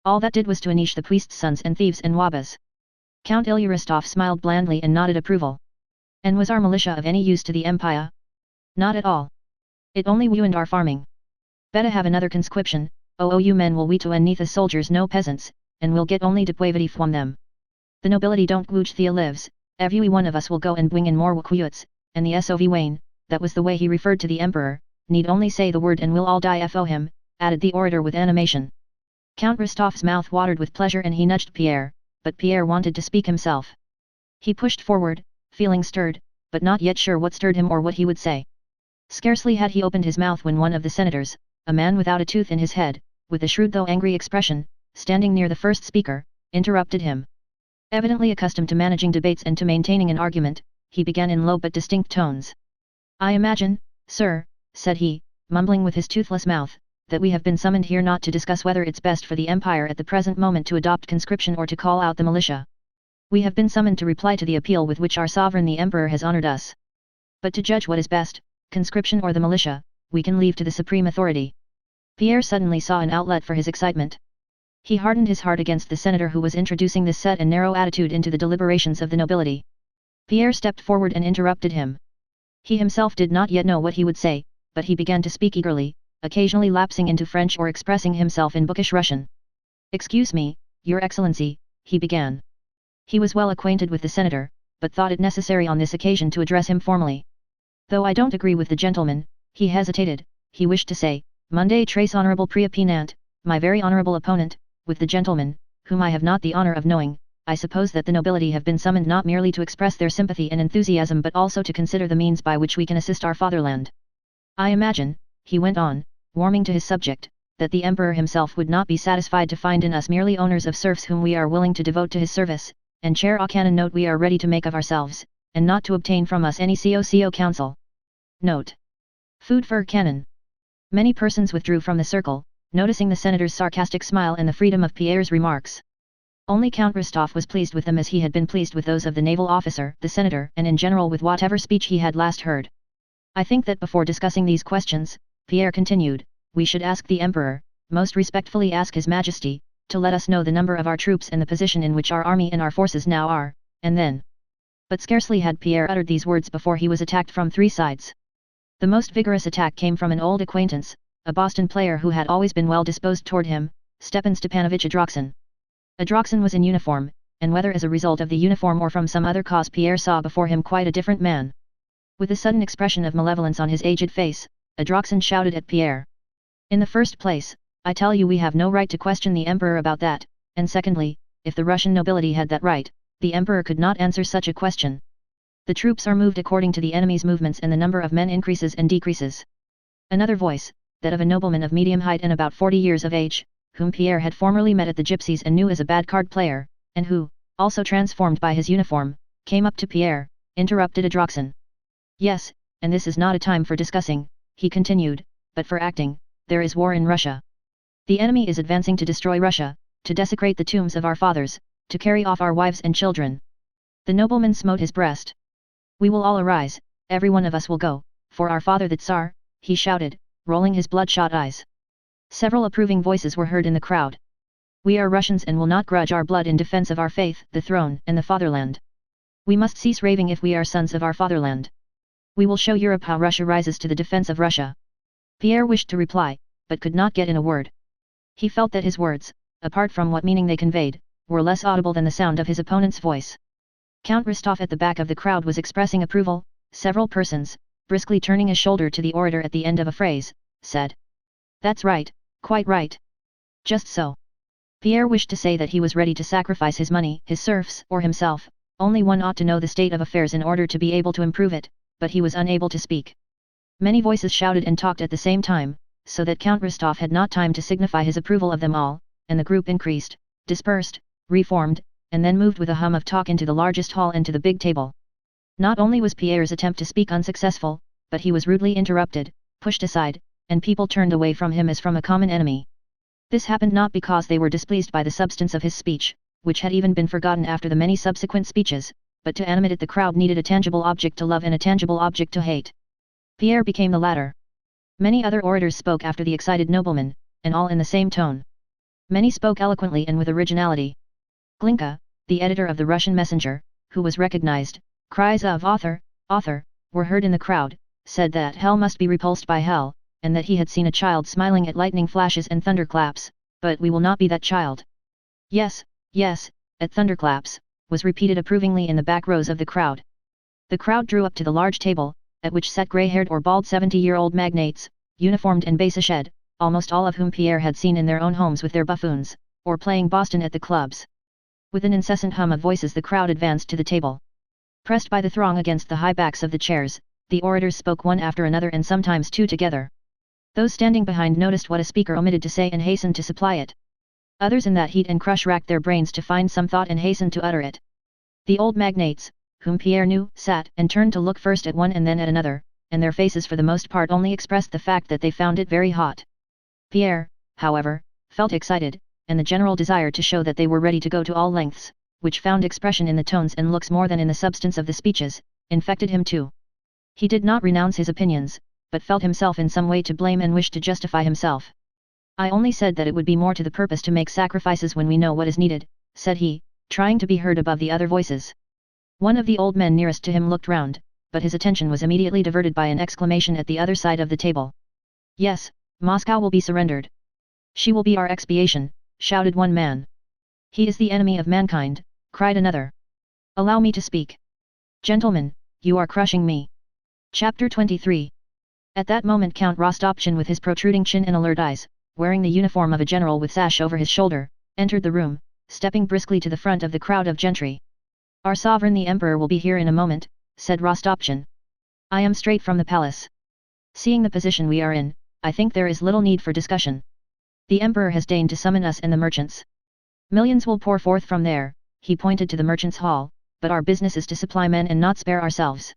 All that did was to unleash the priest's sons and thieves and wabas." Count Ilya Rostov smiled blandly and nodded approval. "And was our militia of any use to the empire? Not at all. It only ruined our farming. Better have another conscription, you men will we to and neither soldiers no peasants, and we'll get only depravity from them. The nobility don't grudge their lives, every one of us will go and bring in more recruits, and the sovereign, that was the way he referred to the emperor, need only say the word and we'll all die for him," added the orator with animation. Count Rostov's mouth watered with pleasure and he nudged Pierre, but Pierre wanted to speak himself. He pushed forward, feeling stirred, but not yet sure what stirred him or what he would say. Scarcely had he opened his mouth when one of the senators, a man without a tooth in his head, with a shrewd though angry expression, standing near the first speaker, interrupted him. Evidently accustomed to managing debates and to maintaining an argument, he began in low but distinct tones. "I imagine, sir," said he, mumbling with his toothless mouth, "that we have been summoned here not to discuss whether it's best for the empire at the present moment to adopt conscription or to call out the militia. We have been summoned to reply to the appeal with which our sovereign the emperor has honored us. But to judge what is best, conscription or the militia, we can leave to the supreme authority." Pierre suddenly saw an outlet for his excitement. He hardened his heart against the senator who was introducing this set and narrow attitude into the deliberations of the nobility. Pierre stepped forward and interrupted him. He himself did not yet know what he would say, but he began to speak eagerly, occasionally lapsing into French or expressing himself in bookish Russian. "Excuse me, Your Excellency," he began. He was well acquainted with the senator, but thought it necessary on this occasion to address him formally. "Though I don't agree with the gentleman," he hesitated, he wished to say, "Monday très honorable préopinant, my very honorable opponent, with the gentleman, whom I have not the honor of knowing, I suppose that the nobility have been summoned not merely to express their sympathy and enthusiasm but also to consider the means by which we can assist our fatherland. I imagine," he went on, warming to his subject, "that the emperor himself would not be satisfied to find in us merely owners of serfs whom we are willing to devote to his service, and chair a canon note we are ready to make of ourselves, and not to obtain from us any co counsel. Note. Food for cannon." Many persons withdrew from the circle, noticing the senator's sarcastic smile and the freedom of Pierre's remarks. Only Count Rostov was pleased with them as he had been pleased with those of the naval officer, the senator, and in general with whatever speech he had last heard. "I think that before discussing these questions," Pierre continued, "we should ask the emperor, most respectfully ask his majesty, to let us know the number of our troops and the position in which our army and our forces now are, and then." But scarcely had Pierre uttered these words before he was attacked from 3 sides. The most vigorous attack came from an old acquaintance, a Boston player who had always been well disposed toward him, Stepan Stepanovich Adroxin. Adroxin was in uniform, and whether as a result of the uniform or from some other cause, Pierre saw before him quite a different man. With a sudden expression of malevolence on his aged face, Adroxin shouted at Pierre. In the first place, I tell you we have no right to question the Emperor about that, and secondly, if the Russian nobility had that right, the Emperor could not answer such a question. The troops are moved according to the enemy's movements and the number of men increases and decreases. Another voice, that of a nobleman of medium height and about 40 years of age, whom Pierre had formerly met at the gypsies and knew as a bad card player, and who, also transformed by his uniform, came up to Pierre, interrupted Adroxin. Yes, and this is not a time for discussing, he continued, but for acting. There is war in Russia. The enemy is advancing to destroy Russia, to desecrate the tombs of our fathers, to carry off our wives and children. The nobleman smote his breast. We will all arise, every one of us will go, for our father the Tsar, he shouted, rolling his bloodshot eyes. Several approving voices were heard in the crowd. We are Russians and will not grudge our blood in defense of our faith, the throne, and the fatherland. We must cease raving if we are sons of our fatherland. We will show Europe how Russia rises to the defense of Russia. Pierre wished to reply, but could not get in a word. He felt that his words, apart from what meaning they conveyed, were less audible than the sound of his opponent's voice. Count Rostov at the back of the crowd was expressing approval. Several persons, briskly turning a shoulder to the orator at the end of a phrase, said, "That's right, quite right. Just so." Pierre wished to say that he was ready to sacrifice his money, his serfs, or himself. Only one ought to know the state of affairs in order to be able to improve it, but he was unable to speak. Many voices shouted and talked at the same time, so that Count Rostov had not time to signify his approval of them all, and the group increased, dispersed, reformed, and then moved with a hum of talk into the largest hall and to the big table. Not only was Pierre's attempt to speak unsuccessful, but he was rudely interrupted, pushed aside, and people turned away from him as from a common enemy. This happened not because they were displeased by the substance of his speech, which had even been forgotten after the many subsequent speeches, but to animate it the crowd needed a tangible object to love and a tangible object to hate. Pierre became the latter. Many other orators spoke after the excited nobleman, and all in the same tone. Many spoke eloquently and with originality. Glinka, the editor of the Russian Messenger, who was recognized, cries of "Author, author," were heard in the crowd, said that hell must be repulsed by hell, and that he had seen a child smiling at lightning flashes and thunderclaps, but we will not be that child. Yes, yes, at thunderclaps, was repeated approvingly in the back rows of the crowd. The crowd drew up to the large table, at which sat grey-haired or bald 70-year-old magnates, uniformed and baizached, almost all of whom Pierre had seen in their own homes with their buffoons, or playing Boston at the clubs. With an incessant hum of voices the crowd advanced to the table. Pressed by the throng against the high backs of the chairs, the orators spoke one after another and sometimes two together. Those standing behind noticed what a speaker omitted to say and hastened to supply it. Others in that heat and crush racked their brains to find some thought and hastened to utter it. The old magnates, whom Pierre knew, sat and turned to look first at one and then at another, and their faces for the most part only expressed the fact that they found it very hot. Pierre, however, felt excited, and the general desire to show that they were ready to go to all lengths, which found expression in the tones and looks more than in the substance of the speeches, infected him too. He did not renounce his opinions, but felt himself in some way to blame and wished to justify himself. "I only said that it would be more to the purpose to make sacrifices when we know what is needed," said he, trying to be heard above the other voices. One of the old men nearest to him looked round, but his attention was immediately diverted by an exclamation at the other side of the table. "Yes, Moscow will be surrendered. She will be our expiation," shouted one man. "He is the enemy of mankind," cried another. "Allow me to speak. Gentlemen, you are crushing me." Chapter 23. At that moment Count Rostopchin with his protruding chin and alert eyes, wearing the uniform of a general with sash over his shoulder, entered the room, stepping briskly to the front of the crowd of gentry. "Our sovereign the Emperor will be here in a moment," said Rostopchin. "I am straight from the palace. Seeing the position we are in, I think there is little need for discussion. The Emperor has deigned to summon us and the merchants. Millions will pour forth from there," he pointed to the merchants' hall, "but our business is to supply men and not spare ourselves.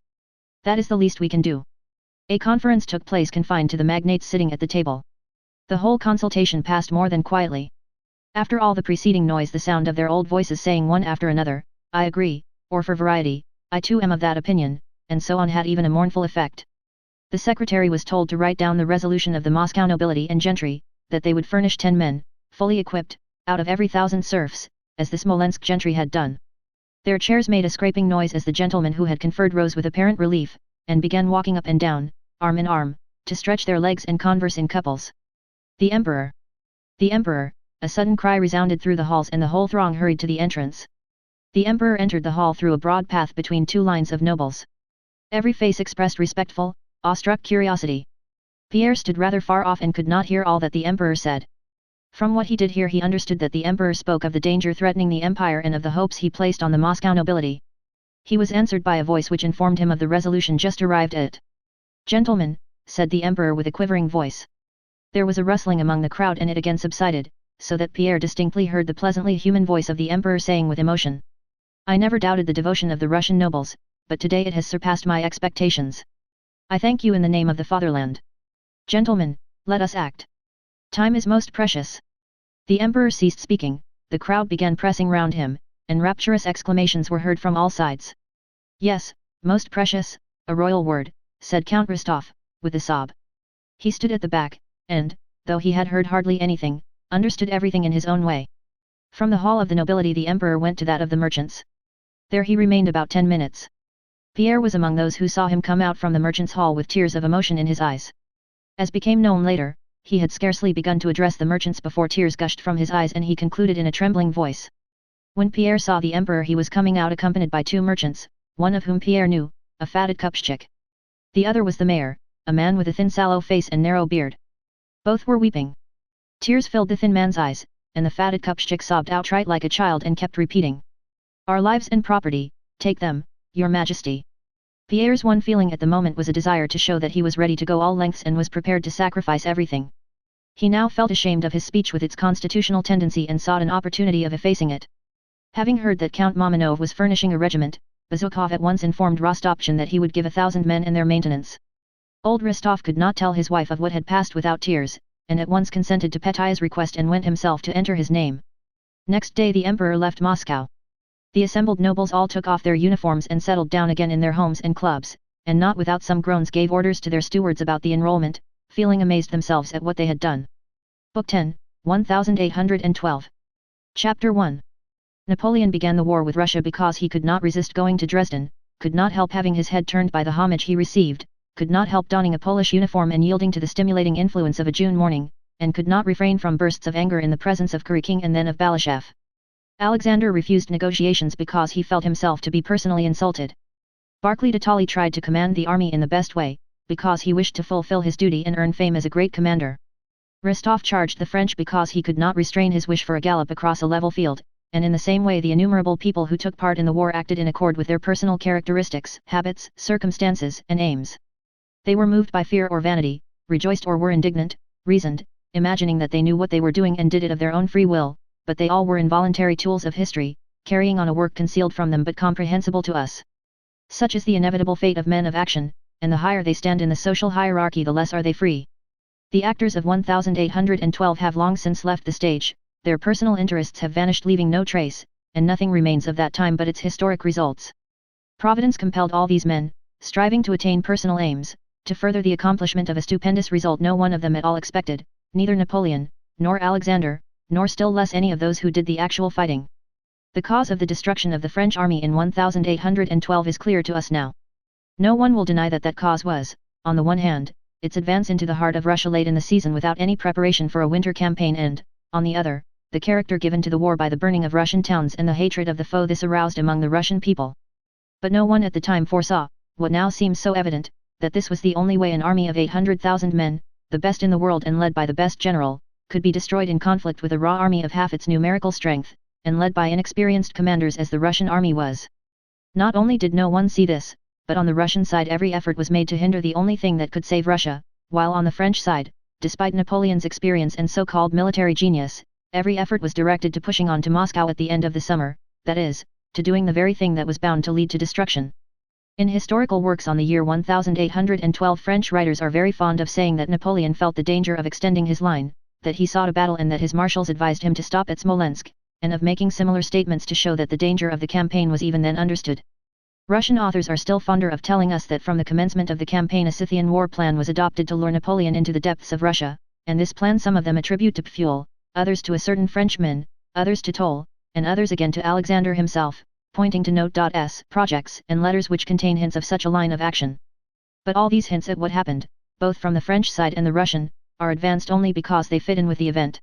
That is the least we can do." A conference took place confined to the magnates sitting at the table. The whole consultation passed more than quietly. After all the preceding noise the sound of their old voices saying one after another, "I agree," or for variety, "I too am of that opinion," and so on had even a mournful effect. The secretary was told to write down the resolution of the Moscow nobility and gentry, that they would furnish 10 men, fully equipped, out of every 1,000 serfs, as the Smolensk gentry had done. Their chairs made a scraping noise as the gentlemen who had conferred rose with apparent relief, and began walking up and down, arm in arm, to stretch their legs and converse in couples. "The Emperor! The Emperor!" a sudden cry resounded through the halls and the whole throng hurried to the entrance. The emperor entered the hall through a broad path between two lines of nobles. Every face expressed respectful, awestruck curiosity. Pierre stood rather far off and could not hear all that the emperor said. From what he did hear he understood that the emperor spoke of the danger threatening the empire and of the hopes he placed on the Moscow nobility. He was answered by a voice which informed him of the resolution just arrived at. "Gentlemen," said the emperor with a quivering voice. There was a rustling among the crowd and it again subsided, so that Pierre distinctly heard the pleasantly human voice of the emperor saying with emotion. "I never doubted the devotion of the Russian nobles, but today it has surpassed my expectations. I thank you in the name of the fatherland. Gentlemen, let us act. Time is most precious." The emperor ceased speaking, the crowd began pressing round him, and rapturous exclamations were heard from all sides. "Yes, most precious, a royal word," said Count Rostov, with a sob. He stood at the back, and, though he had heard hardly anything, understood everything in his own way. From the hall of the nobility the emperor went to that of the merchants. There he remained about 10 minutes. Pierre was among those who saw him come out from the merchants' hall with tears of emotion in his eyes. As became known later, he had scarcely begun to address the merchants before tears gushed from his eyes and he concluded in a trembling voice. When Pierre saw the emperor he was coming out accompanied by 2 merchants, one of whom Pierre knew, a fatted kupchik. The other was the mayor, a man with a thin sallow face and narrow beard. Both were weeping. Tears filled the thin man's eyes, and the fatted kupchik sobbed outright like a child and kept repeating. "Our lives and property, take them, your majesty." Pierre's one feeling at the moment was a desire to show that he was ready to go all lengths and was prepared to sacrifice everything. He now felt ashamed of his speech with its constitutional tendency and sought an opportunity of effacing it. Having heard that Count Mamonov was furnishing a regiment, Bezukhov at once informed Rostopchin that he would give 1,000 men and their maintenance. Old Rostov could not tell his wife of what had passed without tears, and at once consented to Petya's request and went himself to enter his name. Next day the emperor left Moscow. The assembled nobles all took off their uniforms and settled down again in their homes and clubs, and not without some groans gave orders to their stewards about the enrollment, feeling amazed themselves at what they had done. Book 10, 1812. Chapter 1. Napoleon began the war with Russia because he could not resist going to Dresden, could not help having his head turned by the homage he received, could not help donning a Polish uniform and yielding to the stimulating influence of a June morning, and could not refrain from bursts of anger in the presence of Kurykin and then of Balashëv. Alexander refused negotiations because he felt himself to be personally insulted. Barclay de Tolly tried to command the army in the best way, because he wished to fulfill his duty and earn fame as a great commander. Rostov charged the French because he could not restrain his wish for a gallop across a level field, and in the same way the innumerable people who took part in the war acted in accord with their personal characteristics, habits, circumstances, and aims. They were moved by fear or vanity, rejoiced or were indignant, reasoned, imagining that they knew what they were doing and did it of their own free will, but they all were involuntary tools of history, carrying on a work concealed from them but comprehensible to us. Such is the inevitable fate of men of action, and the higher they stand in the social hierarchy the less are they free. The actors of 1812 have long since left the stage, their personal interests have vanished leaving no trace, and nothing remains of that time but its historic results. Providence compelled all these men, striving to attain personal aims, to further the accomplishment of a stupendous result no one of them at all expected, neither Napoleon, nor Alexander, nor still less any of those who did the actual fighting. The cause of the destruction of the French army in 1812 is clear to us now. No one will deny that that cause was, on the one hand, its advance into the heart of Russia late in the season without any preparation for a winter campaign and, on the other, the character given to the war by the burning of Russian towns and the hatred of the foe this aroused among the Russian people. But no one at the time foresaw, what now seems so evident, that this was the only way an army of 800,000 men, the best in the world and led by the best general, could be destroyed in conflict with a raw army of half its numerical strength, and led by inexperienced commanders as the Russian army was. Not only did no one see this, but on the Russian side every effort was made to hinder the only thing that could save Russia, while on the French side, despite Napoleon's experience and so-called military genius, every effort was directed to pushing on to Moscow at the end of the summer, that is, to doing the very thing that was bound to lead to destruction. In historical works on the year 1812 French writers are very fond of saying that Napoleon felt the danger of extending his line, that he sought a battle and that his marshals advised him to stop at Smolensk, and of making similar statements to show that the danger of the campaign was even then understood. Russian authors are still fonder of telling us that from the commencement of the campaign a Scythian war plan was adopted to lure Napoleon into the depths of Russia, and this plan some of them attribute to Pfuel, others to a certain Frenchman, others to Toll, and others again to Alexander himself, pointing to note.s projects and letters which contain hints of such a line of action. But all these hints at what happened, both from the French side and the Russian, are advanced only because they fit in with the event.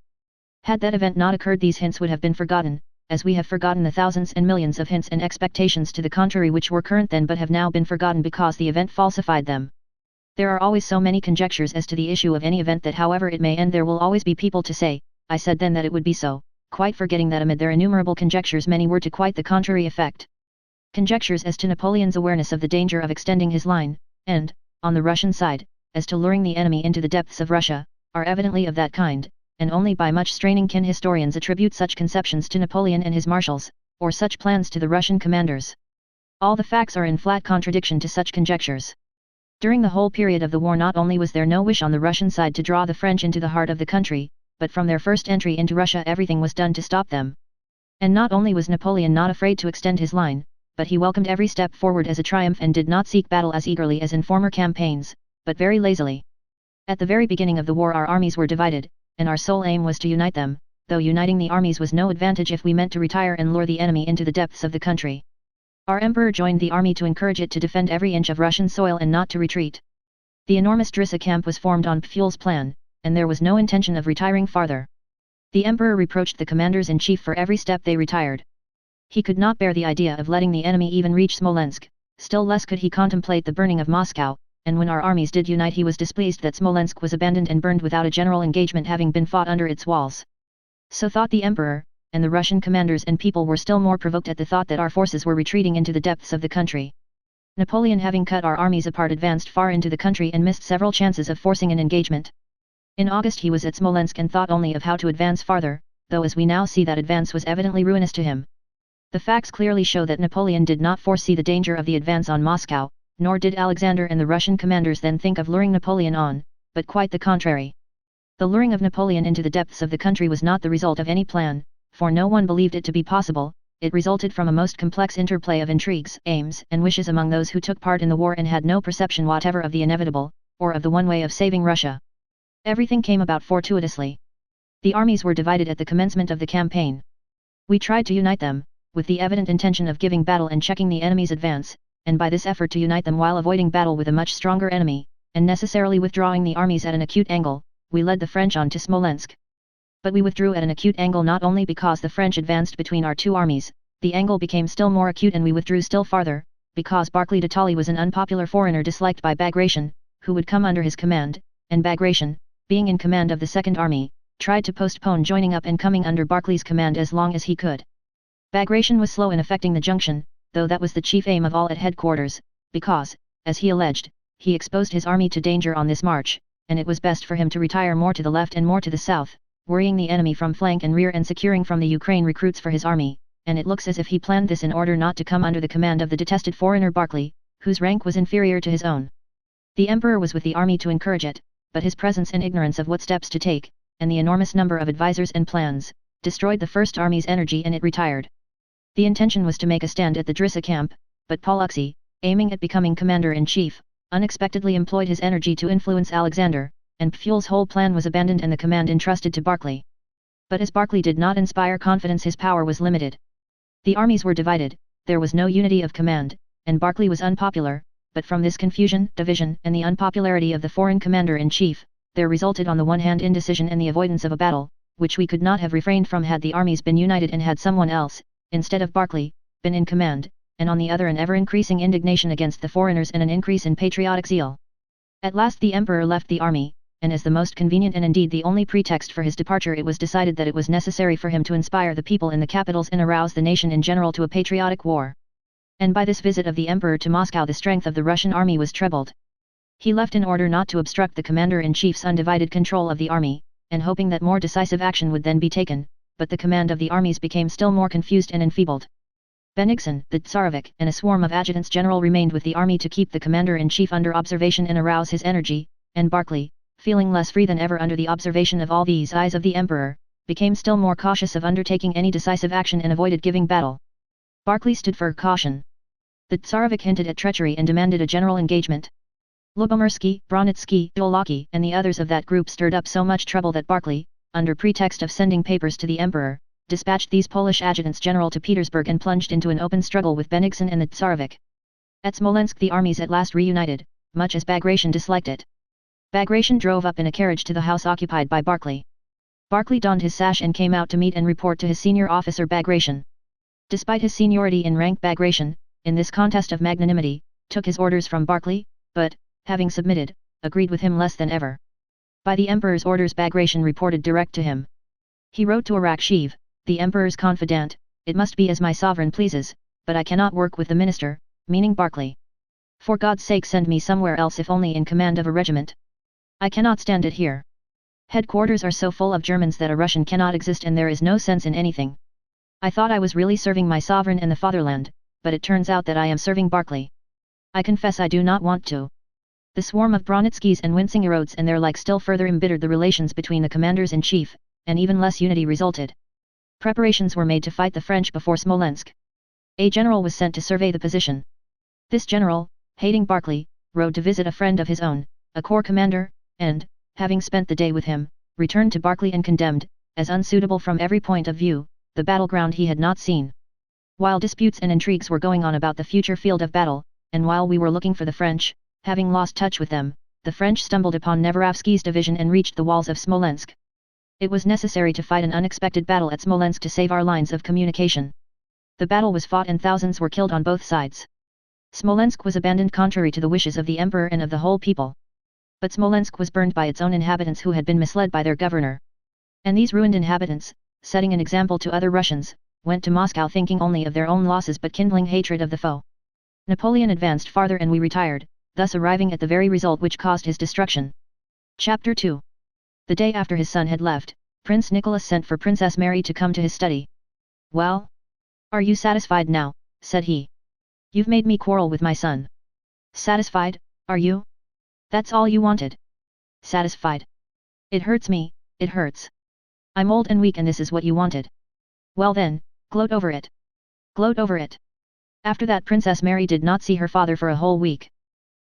Had that event not occurred, these hints would have been forgotten, as we have forgotten the thousands and millions of hints and expectations to the contrary which were current then but have now been forgotten because the event falsified them. There are always so many conjectures as to the issue of any event that however it may end there will always be people to say, I said then that it would be so, quite forgetting that amid their innumerable conjectures many were to quite the contrary effect. Conjectures as to Napoleon's awareness of the danger of extending his line, and, on the Russian side, as to luring the enemy into the depths of Russia, are evidently of that kind, and only by much straining can historians attribute such conceptions to Napoleon and his marshals, or such plans to the Russian commanders. All the facts are in flat contradiction to such conjectures. During the whole period of the war not only was there no wish on the Russian side to draw the French into the heart of the country, but from their first entry into Russia everything was done to stop them. And not only was Napoleon not afraid to extend his line, but he welcomed every step forward as a triumph and did not seek battle as eagerly as in former campaigns, but very lazily. At the very beginning of the war our armies were divided, and our sole aim was to unite them, though uniting the armies was no advantage if we meant to retire and lure the enemy into the depths of the country. Our emperor joined the army to encourage it to defend every inch of Russian soil and not to retreat. The enormous Drissa camp was formed on Pfuel's plan, and there was no intention of retiring farther. The emperor reproached the commanders-in-chief for every step they retired. He could not bear the idea of letting the enemy even reach Smolensk, still less could he contemplate the burning of Moscow, and when our armies did unite he was displeased that Smolensk was abandoned and burned without a general engagement having been fought under its walls. So thought the emperor, and the Russian commanders and people were still more provoked at the thought that our forces were retreating into the depths of the country. Napoleon, having cut our armies apart, advanced far into the country and missed several chances of forcing an engagement. In August he was at Smolensk and thought only of how to advance farther, though as we now see that advance was evidently ruinous to him. The facts clearly show that Napoleon did not foresee the danger of the advance on Moscow, nor did Alexander and the Russian commanders then think of luring Napoleon on, but quite the contrary. The luring of Napoleon into the depths of the country was not the result of any plan, for no one believed it to be possible. It resulted from a most complex interplay of intrigues, aims, and wishes among those who took part in the war and had no perception whatever of the inevitable, or of the one way of saving Russia. Everything came about fortuitously. The armies were divided at the commencement of the campaign. We tried to unite them, with the evident intention of giving battle and checking the enemy's advance, and by this effort to unite them while avoiding battle with a much stronger enemy, and necessarily withdrawing the armies at an acute angle, we led the French on to Smolensk. But we withdrew at an acute angle not only because the French advanced between our two armies, the angle became still more acute and we withdrew still farther, because Barclay de Tolly was an unpopular foreigner disliked by Bagration, who would come under his command, and Bagration, being in command of the Second Army, tried to postpone joining up and coming under Barclay's command as long as he could. Bagration was slow in effecting the junction, though that was the chief aim of all at headquarters, because, as he alleged, he exposed his army to danger on this march, and it was best for him to retire more to the left and more to the south, worrying the enemy from flank and rear and securing from the Ukraine recruits for his army, and it looks as if he planned this in order not to come under the command of the detested foreigner Barclay, whose rank was inferior to his own. The emperor was with the army to encourage it, but his presence and ignorance of what steps to take, and the enormous number of advisers and plans, destroyed the First Army's energy and it retired. The intention was to make a stand at the Drissa camp, but Polexiy, aiming at becoming commander-in-chief, unexpectedly employed his energy to influence Alexander, and Pfuel's whole plan was abandoned and the command entrusted to Barclay. But as Barclay did not inspire confidence, his power was limited. The armies were divided, there was no unity of command, and Barclay was unpopular, but from this confusion, division, and the unpopularity of the foreign commander-in-chief, there resulted on the one hand indecision and the avoidance of a battle, which we could not have refrained from had the armies been united and had someone else, instead of Barclay, been in command, and on the other an ever-increasing indignation against the foreigners and an increase in patriotic zeal. At last the emperor left the army, and as the most convenient and indeed the only pretext for his departure it was decided that it was necessary for him to inspire the people in the capitals and arouse the nation in general to a patriotic war. And by this visit of the emperor to Moscow the strength of the Russian army was trebled. He left in order not to obstruct the commander-in-chief's undivided control of the army, and hoping that more decisive action would then be taken, but the command of the armies became still more confused and enfeebled. Bennigsen, the Tsarevich, and a swarm of adjutants general remained with the army to keep the commander-in-chief under observation and arouse his energy, and Barclay, feeling less free than ever under the observation of all these eyes of the emperor, became still more cautious of undertaking any decisive action and avoided giving battle. Barclay stood for caution. The Tsarevich hinted at treachery and demanded a general engagement. Lubomirsky, Bronitsky, Dolaki, and the others of that group stirred up so much trouble that Barclay, under pretext of sending papers to the emperor, dispatched these Polish adjutants general to Petersburg and plunged into an open struggle with Bennigsen and the Tsarevich. At Smolensk the armies at last reunited, much as Bagration disliked it. Bagration drove up in a carriage to the house occupied by Barclay. Barclay donned his sash and came out to meet and report to his senior officer Bagration. Despite his seniority in rank, Bagration, in this contest of magnanimity, took his orders from Barclay, but, having submitted, agreed with him less than ever. By the Emperor's orders, Bagration reported direct to him. He wrote to Arakchev, the Emperor's confidant, "It must be as my sovereign pleases, but I cannot work with the minister," meaning Barclay. "For God's sake, send me somewhere else, if only in command of a regiment. I cannot stand it here. Headquarters are so full of Germans that a Russian cannot exist, and there is no sense in anything. I thought I was really serving my sovereign and the fatherland, but it turns out that I am serving Barclay. I confess I do not want to." The swarm of Bronitskys and wincing Erodes and their like still further embittered the relations between the commanders-in-chief, and even less unity resulted. Preparations were made to fight the French before Smolensk. A general was sent to survey the position. This general, hating Barclay, rode to visit a friend of his own, a corps commander, and, having spent the day with him, returned to Barclay and condemned, as unsuitable from every point of view, the battleground he had not seen. While disputes and intrigues were going on about the future field of battle, and while we were looking for the French, having lost touch with them, the French stumbled upon Neverovsky's division and reached the walls of Smolensk. It was necessary to fight an unexpected battle at Smolensk to save our lines of communication. The battle was fought and thousands were killed on both sides. Smolensk was abandoned contrary to the wishes of the emperor and of the whole people. But Smolensk was burned by its own inhabitants who had been misled by their governor. And these ruined inhabitants, setting an example to other Russians, went to Moscow thinking only of their own losses but kindling hatred of the foe. Napoleon advanced farther and we retired, thus arriving at the very result which caused his destruction. Chapter 2. The day after his son had left, Prince Nicholas sent for Princess Mary to come to his study. "Well? Are you satisfied now?" said he. "You've made me quarrel with my son. Satisfied, are you? That's all you wanted? Satisfied? It hurts me, it hurts. I'm old and weak and this is what you wanted. Well then, gloat over it. Gloat over it." After that, Princess Mary did not see her father for a whole week.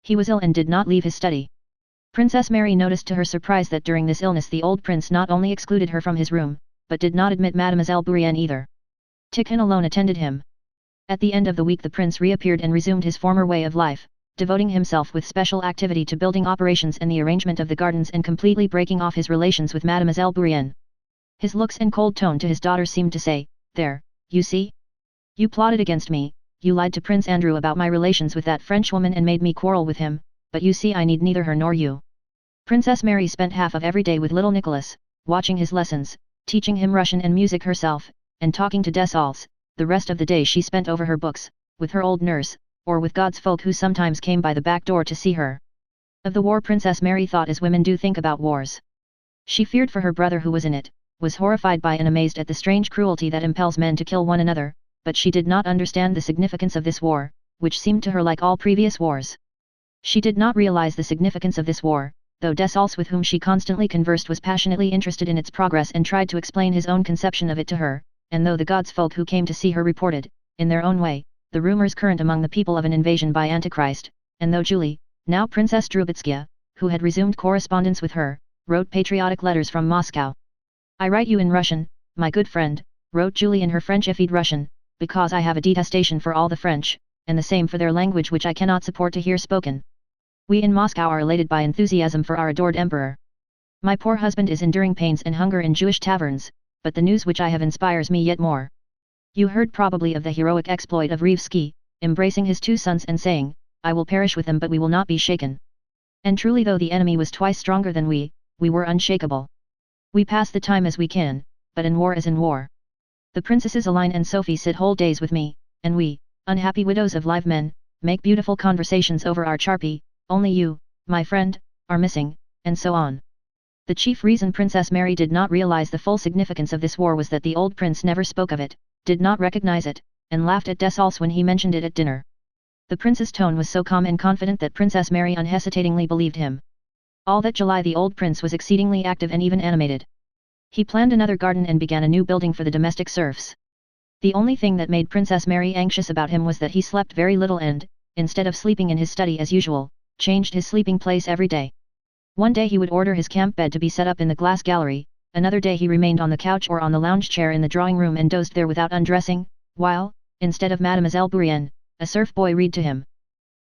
He was ill and did not leave his study. Princess Mary noticed to her surprise that during this illness the old prince not only excluded her from his room, but did not admit Mademoiselle Bourienne either. Tikhon alone attended him. At the end of the week the prince reappeared and resumed his former way of life, devoting himself with special activity to building operations and the arrangement of the gardens and completely breaking off his relations with Mademoiselle Bourienne. His looks and cold tone to his daughter seemed to say, "There, you see? You plotted against me, you lied to Prince Andrew about my relations with that Frenchwoman and made me quarrel with him, but you see I need neither her nor you." Princess Mary spent half of every day with little Nicholas, watching his lessons, teaching him Russian and music herself, and talking to Dessalles. The rest of the day she spent over her books, with her old nurse, or with God's folk who sometimes came by the back door to see her. Of the war Princess Mary thought as women do think about wars. She feared for her brother who was in it, was horrified by and amazed at the strange cruelty that impels men to kill one another, but she did not understand the significance of this war, which seemed to her like all previous wars. She did not realize the significance of this war, though Dessalles, with whom she constantly conversed, was passionately interested in its progress and tried to explain his own conception of it to her, and though the God's folk who came to see her reported, in their own way, the rumors current among the people of an invasion by Antichrist, and though Julie, now Princess Drubetskaya, who had resumed correspondence with her, wrote patriotic letters from Moscow. "I write you in Russian, my good friend," wrote Julie in her Frenchified Russian, "because I have a detestation for all the French, and the same for their language which I cannot support to hear spoken. We in Moscow are elated by enthusiasm for our adored emperor. My poor husband is enduring pains and hunger in Jewish taverns, but the news which I have inspires me yet more. You heard probably of the heroic exploit of Rivsky, embracing his 2 sons and saying, 'I will perish with them but we will not be shaken.' And truly, though the enemy was twice stronger than we were unshakable. We pass the time as we can, but in war as in war. The princesses Aline and Sophie sit whole days with me, and we, unhappy widows of live men, make beautiful conversations over our charpie, only you, my friend, are missing," and so on. The chief reason Princess Mary did not realize the full significance of this war was that the old prince never spoke of it, did not recognize it, and laughed at Dessalles when he mentioned it at dinner. The prince's tone was so calm and confident that Princess Mary unhesitatingly believed him. All that July the old prince was exceedingly active and even animated. He planned another garden and began a new building for the domestic serfs. The only thing that made Princess Mary anxious about him was that he slept very little and, instead of sleeping in his study as usual, changed his sleeping place every day. One day he would order his camp bed to be set up in the glass gallery, another day he remained on the couch or on the lounge chair in the drawing room and dozed there without undressing, while, instead of Mademoiselle Bourienne, a serf boy read to him.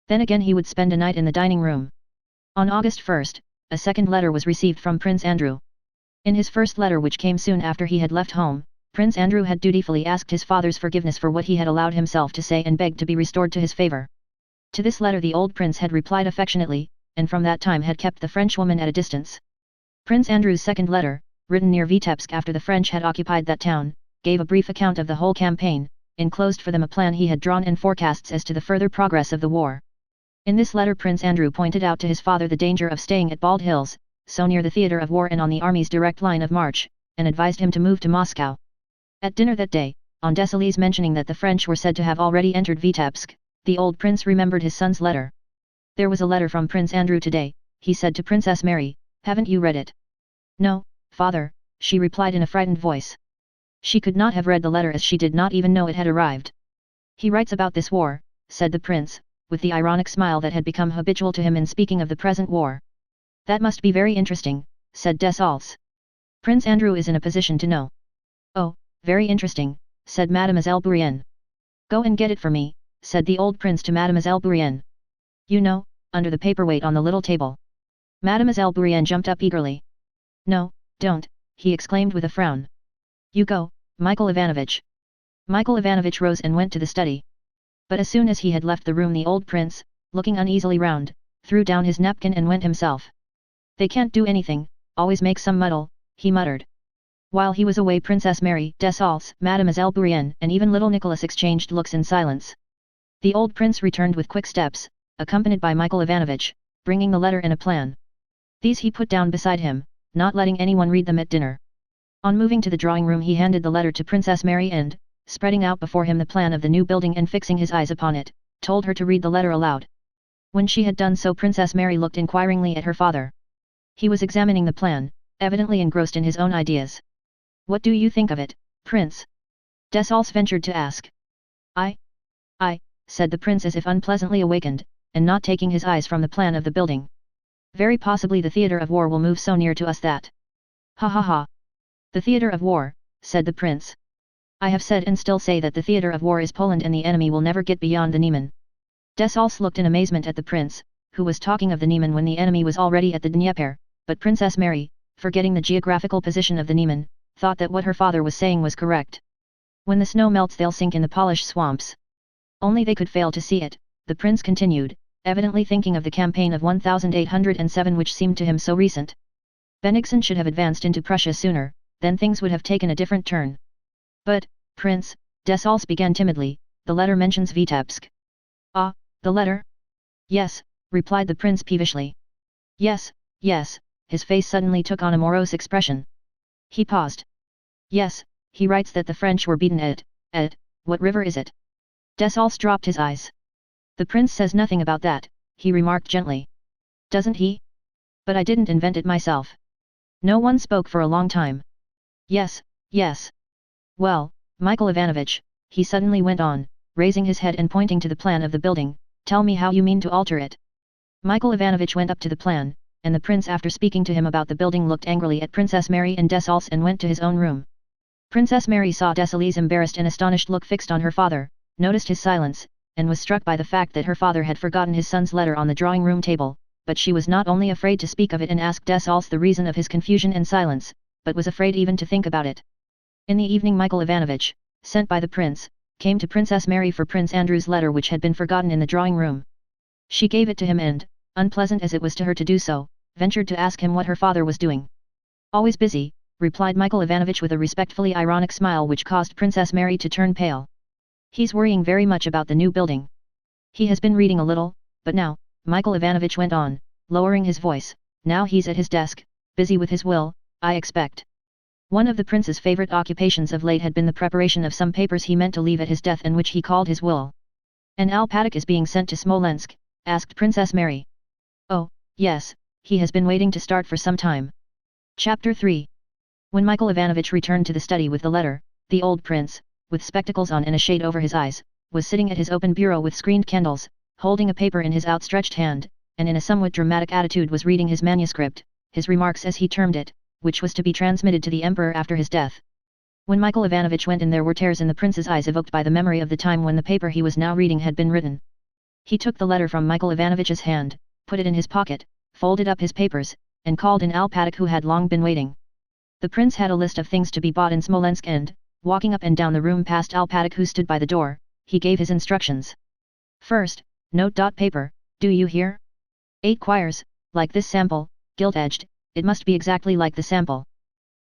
Then again he would spend a night in the dining room. On August 1st, a second letter was received from Prince Andrew. In his first letter, which came soon after he had left home, Prince Andrew had dutifully asked his father's forgiveness for what he had allowed himself to say and begged to be restored to his favor. To this letter the old prince had replied affectionately, and from that time had kept the Frenchwoman at a distance. Prince Andrew's second letter, written near Vitebsk after the French had occupied that town, gave a brief account of the whole campaign, enclosed for them a plan he had drawn and forecasts as to the further progress of the war. In this letter Prince Andrew pointed out to his father the danger of staying at Bald Hills, so near the theatre of war and on the army's direct line of march, and advised him to move to Moscow. At dinner that day, on Desily's mentioning that the French were said to have already entered Vitebsk, the old prince remembered his son's letter. "There was a letter from Prince Andrew today," he said to Princess Mary, "haven't you read it?" "No, father," she replied in a frightened voice. She could not have read the letter as she did not even know it had arrived. "He writes about this war," said the prince, with the ironic smile that had become habitual to him in speaking of the present war. "That must be very interesting," said Dessalles. "Prince Andrew is in a position to know." "Oh, very interesting," said Mademoiselle Bourienne. "Go and get it for me," said the old prince to Mademoiselle Bourienne. "You know, under the paperweight on the little table." Mademoiselle Bourienne jumped up eagerly. "No, don't," he exclaimed with a frown. "You go, Michael Ivanovich." Michael Ivanovich rose and went to the study. But as soon as he had left the room the old prince, looking uneasily round, threw down his napkin and went himself. "They can't do anything, always make some muddle," he muttered. While he was away Princess Mary, Dessalles, Mademoiselle Bourienne and even little Nicholas exchanged looks in silence. The old prince returned with quick steps, accompanied by Michael Ivanovich, bringing the letter and a plan. These he put down beside him, not letting anyone read them at dinner. On moving to the drawing room he handed the letter to Princess Mary and, spreading out before him the plan of the new building and fixing his eyes upon it, told her to read the letter aloud. When she had done so Princess Mary looked inquiringly at her father. He was examining the plan, evidently engrossed in his own ideas. "What do you think of it, Prince?" Dessalles ventured to ask. I, said the prince as if unpleasantly awakened, and not taking his eyes from the plan of the building. "Very possibly the theatre of war will move so near to us that—" "Ha ha ha! The theatre of war," said the prince. "I have said and still say that the theatre of war is Poland and the enemy will never get beyond the Niemen." Dessalles looked in amazement at the prince, who was talking of the Niemen when the enemy was already at the Dnieper, but Princess Mary, forgetting the geographical position of the Niemen, thought that what her father was saying was correct. "When the snow melts they'll sink in the Polish swamps. Only they could fail to see it," the prince continued, evidently thinking of the campaign of 1807 which seemed to him so recent. "Bennigsen should have advanced into Prussia sooner, then things would have taken a different turn." "But, Prince," Dessalles began timidly, "the letter mentions Vitebsk." "Ah, the letter?" "Yes," replied the prince peevishly. Yes, his face suddenly took on a morose expression. He paused. "Yes, he writes that the French were beaten at, what river is it?" Dessalles dropped his eyes. "The prince says nothing about that," he remarked gently. "Doesn't he? But I didn't invent it myself." No one spoke for a long time. Yes. "Well, Michael Ivanovich," he suddenly went on, raising his head and pointing to the plan of the building, "tell me how you mean to alter it." Michael Ivanovich went up to the plan, and the prince after speaking to him about the building looked angrily at Princess Mary and Dessalles and went to his own room. Princess Mary saw Desily's embarrassed and astonished look fixed on her father, noticed his silence, and was struck by the fact that her father had forgotten his son's letter on the drawing-room table, but she was not only afraid to speak of it and ask Dessalles the reason of his confusion and silence, but was afraid even to think about it. In the evening Michael Ivanovich, sent by the prince, came to Princess Mary for Prince Andrew's letter which had been forgotten in the drawing-room. She gave it to him and, unpleasant as it was to her to do so, ventured to ask him what her father was doing. "Always busy," replied Michael Ivanovich with a respectfully ironic smile which caused Princess Mary to turn pale. "He's worrying very much about the new building. He has been reading a little, but now," Michael Ivanovich went on, lowering his voice, "now he's at his desk, busy with his will, I expect." One of the prince's favorite occupations of late had been the preparation of some papers he meant to leave at his death and which he called his will. "An alpaca is being sent to Smolensk?" asked Princess Mary. "Oh, yes, he has been waiting to start for some time." Chapter 3. When Michael Ivanovich returned to the study with the letter, the old prince, with spectacles on and a shade over his eyes, was sitting at his open bureau with screened candles, holding a paper in his outstretched hand, and in a somewhat dramatic attitude was reading his manuscript, his remarks as he termed it, which was to be transmitted to the emperor after his death. When Michael Ivanovich went in there were tears in the prince's eyes evoked by the memory of the time when the paper he was now reading had been written. He took the letter from Michael Ivanovich's hand, put it in his pocket, folded up his papers, and called in Alpatic who had long been waiting. The prince had a list of things to be bought in Smolensk and, walking up and down the room past Alpatic who stood by the door, he gave his instructions. First, note. Paper, do you hear? 8 quires, like this sample, gilt-edged, it must be exactly like the sample.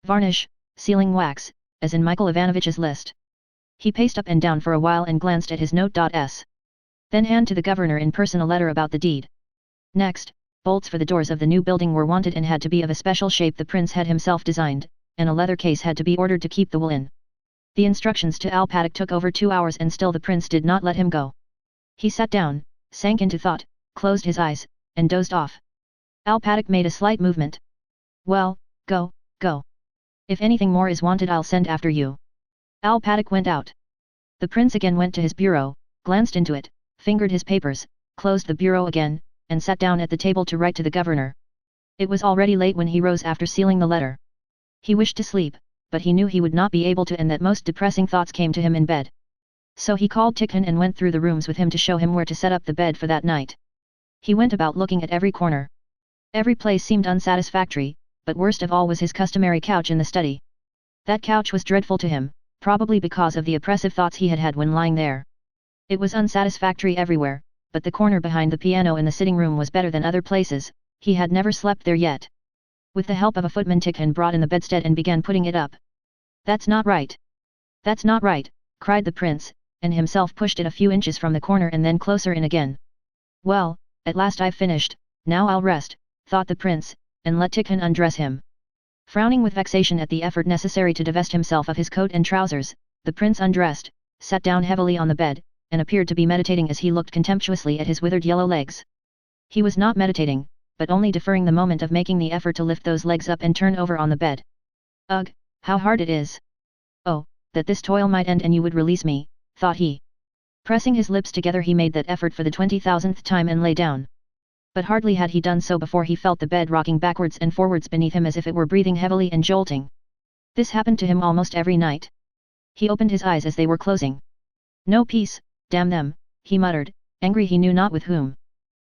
Varnish, sealing wax, as in Michael Ivanovich's list. He paced up and down for a while and glanced at his note.s. Then hand to the governor in person a letter about the deed. Next, bolts for the doors of the new building were wanted and had to be of a special shape the prince had himself designed, and a leather case had to be ordered to keep the wool in. The instructions to Alpatic took over 2 hours and still the prince did not let him go. He sat down, sank into thought, closed his eyes, and dozed off. Alpatic made a slight movement. Well, go. If anything more is wanted I'll send after you. Alpatic went out. The prince again went to his bureau, glanced into it, fingered his papers, closed the bureau again, and sat down at the table to write to the governor. It was already late when he rose after sealing the letter. He wished to sleep, but he knew he would not be able to and that most depressing thoughts came to him in bed. So he called Tikhon and went through the rooms with him to show him where to set up the bed for that night. He went about looking at every corner. Every place seemed unsatisfactory, but worst of all was his customary couch in the study. That couch was dreadful to him, probably because of the oppressive thoughts he had had when lying there. It was unsatisfactory everywhere, but the corner behind the piano in the sitting room was better than other places, he had never slept there yet. With the help of a footman Tikhon brought in the bedstead and began putting it up. That's not right. That's not right, cried the prince, and himself pushed it a few inches from the corner and then closer in again. Well, at last I've finished, now I'll rest, thought the prince, and let Tikhon undress him. Frowning with vexation at the effort necessary to divest himself of his coat and trousers, the prince undressed, sat down heavily on the bed, and appeared to be meditating as he looked contemptuously at his withered yellow legs. He was not meditating, but only deferring the moment of making the effort to lift those legs up and turn over on the bed. Ugh, how hard it is! Oh, that this toil might end and you would release me, thought he. Pressing his lips together he made that effort for the 20,000th time and lay down. But hardly had he done so before he felt the bed rocking backwards and forwards beneath him as if it were breathing heavily and jolting. This happened to him almost every night. He opened his eyes as they were closing. No peace, damn them, he muttered, angry he knew not with whom.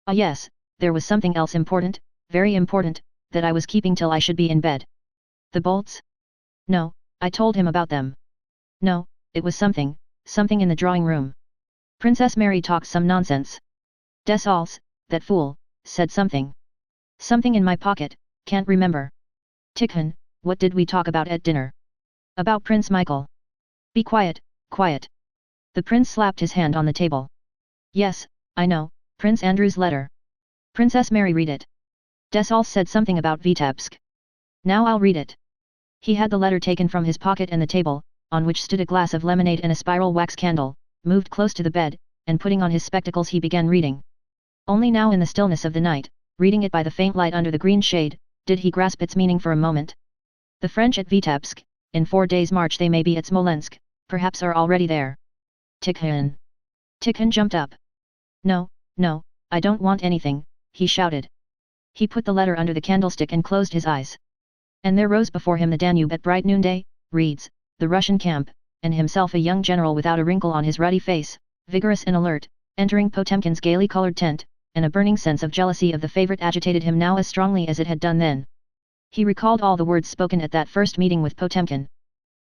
Ah yes, there was something else important, very important, that I was keeping till I should be in bed. The bolts? No, I told him about them. No, it was something in the drawing room. Princess Mary talked some nonsense. Desals, that fool, said something. Something in my pocket, can't remember. Tikhon, what did we talk about at dinner? About Prince Michael. Be quiet, quiet. The prince slapped his hand on the table. Yes, I know, Prince Andrew's letter. Princess Mary read it. Desals said something about Vitebsk. Now I'll read it. He had the letter taken from his pocket and the table, on which stood a glass of lemonade and a spiral wax candle, moved close to the bed, and putting on his spectacles he began reading. Only now in the stillness of the night, reading it by the faint light under the green shade, did he grasp its meaning for a moment. The French at Vitebsk, in 4 days' march they may be at Smolensk, perhaps are already there. Tikhon. Tikhon jumped up. No, I don't want anything, he shouted. He put the letter under the candlestick and closed his eyes. And there rose before him the Danube at bright noonday, reeds, the Russian camp, and himself a young general without a wrinkle on his ruddy face, vigorous and alert, entering Potemkin's gaily colored tent, and a burning sense of jealousy of the favorite agitated him now as strongly as it had done then. He recalled all the words spoken at that first meeting with Potemkin.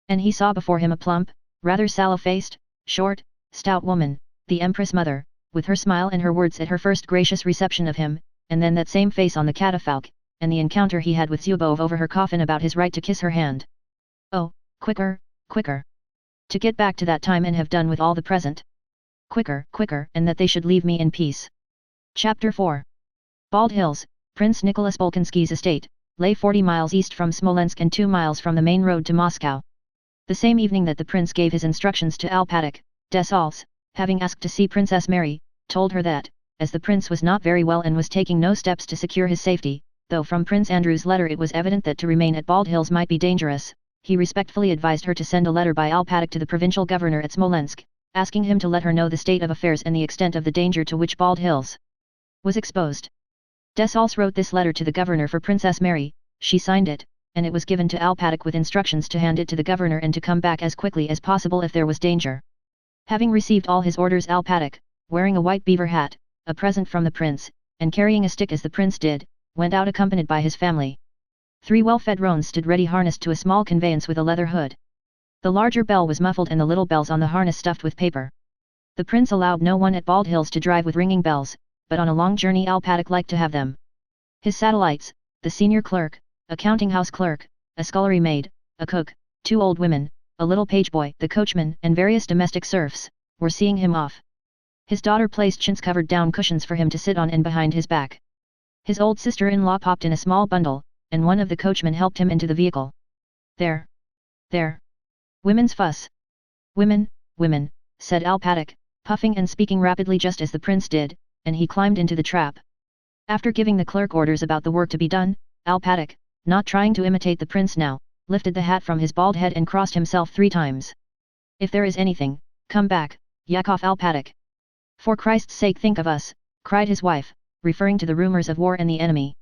And he saw before him a plump, rather sallow-faced, short, stout woman, the Empress Mother, with her smile and her words at her first gracious reception of him, and then that same face on the catafalque, and the encounter he had with Zubov over her coffin about his right to kiss her hand. Oh, quicker, quicker! To get back to that time and have done with all the present. Quicker, and that they should leave me in peace. Chapter 4. Bald Hills, Prince Nicholas Bolkonsky's estate, lay 40 miles east from Smolensk and 2 miles from the main road to Moscow. The same evening that the prince gave his instructions to Alpatic, Desals, having asked to see Princess Mary, told her that, as the prince was not very well and was taking no steps to secure his safety, though from Prince Andrew's letter it was evident that to remain at Bald Hills might be dangerous, he respectfully advised her to send a letter by Alpatic to the provincial governor at Smolensk, asking him to let her know the state of affairs and the extent of the danger to which Bald Hills was exposed. Desals wrote this letter to the governor for Princess Mary, she signed it, and it was given to Alpatic with instructions to hand it to the governor and to come back as quickly as possible if there was danger. Having received all his orders, Alpatic, wearing a white beaver hat, a present from the prince, and carrying a stick as the prince did, went out accompanied by his family. 3 well-fed roans stood ready harnessed to a small conveyance with a leather hood. The larger bell was muffled and the little bells on the harness stuffed with paper. The prince allowed no one at Bald Hills to drive with ringing bells, but on a long journey Alpatic liked to have them. His satellites, the senior clerk, a counting-house clerk, a scullery maid, a cook, 2 old women, a little page boy, the coachman, and various domestic serfs, were seeing him off. His daughter placed chintz-covered down cushions for him to sit on and behind his back. His old sister-in-law popped in a small bundle, and one of the coachmen helped him into the vehicle. There! There! Women's fuss! Women, women, said Alpatic, puffing and speaking rapidly just as the prince did, and he climbed into the trap. After giving the clerk orders about the work to be done, Alpatic, not trying to imitate the prince now, lifted the hat from his bald head and crossed himself 3 times. If there is anything, come back, Yakov Alpatic. For Christ's sake think of us, cried his wife, referring to the rumors of war and the enemy.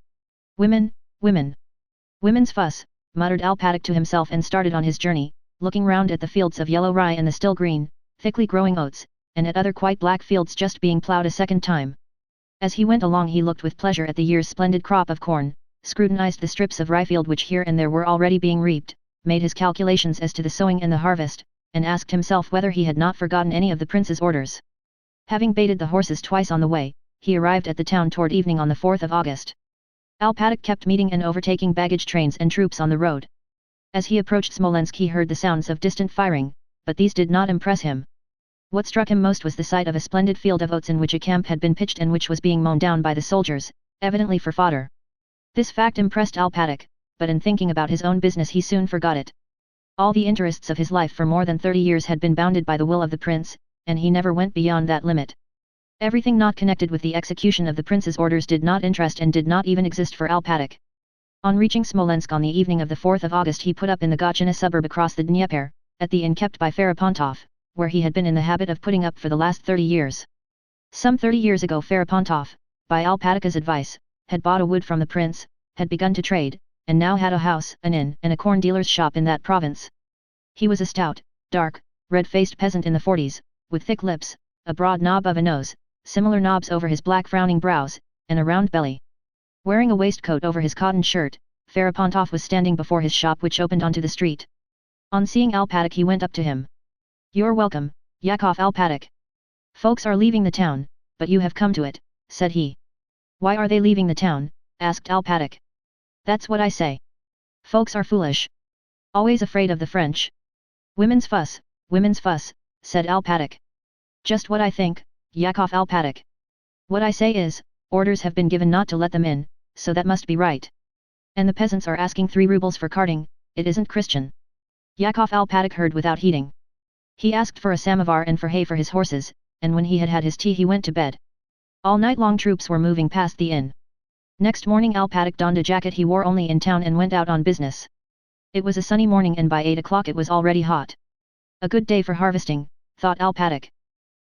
Women, women. Women's fuss, muttered Alpatic to himself and started on his journey, looking round at the fields of yellow rye and the still green, thickly growing oats, and at other quite black fields just being ploughed a second time. As he went along he looked with pleasure at the year's splendid crop of corn, scrutinized the strips of rye field which here and there were already being reaped, made his calculations as to the sowing and the harvest, and asked himself whether he had not forgotten any of the prince's orders. Having baited the horses twice on the way, he arrived at the town toward evening on the 4th of August. Alpatic kept meeting and overtaking baggage trains and troops on the road. As he approached Smolensk he heard the sounds of distant firing, but these did not impress him. What struck him most was the sight of a splendid field of oats in which a camp had been pitched and which was being mown down by the soldiers, evidently for fodder. This fact impressed Alpatic, but in thinking about his own business he soon forgot it. All the interests of his life for more than 30 years had been bounded by the will of the prince, and he never went beyond that limit. Everything not connected with the execution of the prince's orders did not interest and did not even exist for Alpatic. On reaching Smolensk on the evening of the 4th of August he put up in the Gotchina suburb across the Dnieper, at the inn kept by Ferapontov, where he had been in the habit of putting up for the last 30 years. Some 30 years ago Ferapontov, by Alpatic's advice, had bought a wood from the prince, had begun to trade, and now had a house, an inn, and a corn dealer's shop in that province. He was a stout, dark, red-faced peasant in the 40s, with thick lips, a broad knob of a nose, similar knobs over his black frowning brows, and a round belly. Wearing a waistcoat over his cotton shirt, Ferapontov was standing before his shop which opened onto the street. On seeing Alpatic he went up to him. "You're welcome, Yakov Alpatic. Folks are leaving the town, but you have come to it," said he. "Why are they leaving the town?" asked Alpatic. "That's what I say. Folks are foolish. Always afraid of the French. Women's fuss, said Alpatic. "Just what I think, Yakov Alpatic. What I say is, orders have been given not to let them in, so that must be right. And the peasants are asking 3 rubles for carting, it isn't Christian." Yakov Alpatic heard without heeding. He asked for a samovar and for hay for his horses, and when he had had his tea he went to bed. All night long troops were moving past the inn. Next morning Alpatic donned a jacket he wore only in town and went out on business. It was a sunny morning and by 8 o'clock it was already hot. A good day for harvesting, thought Alpatic.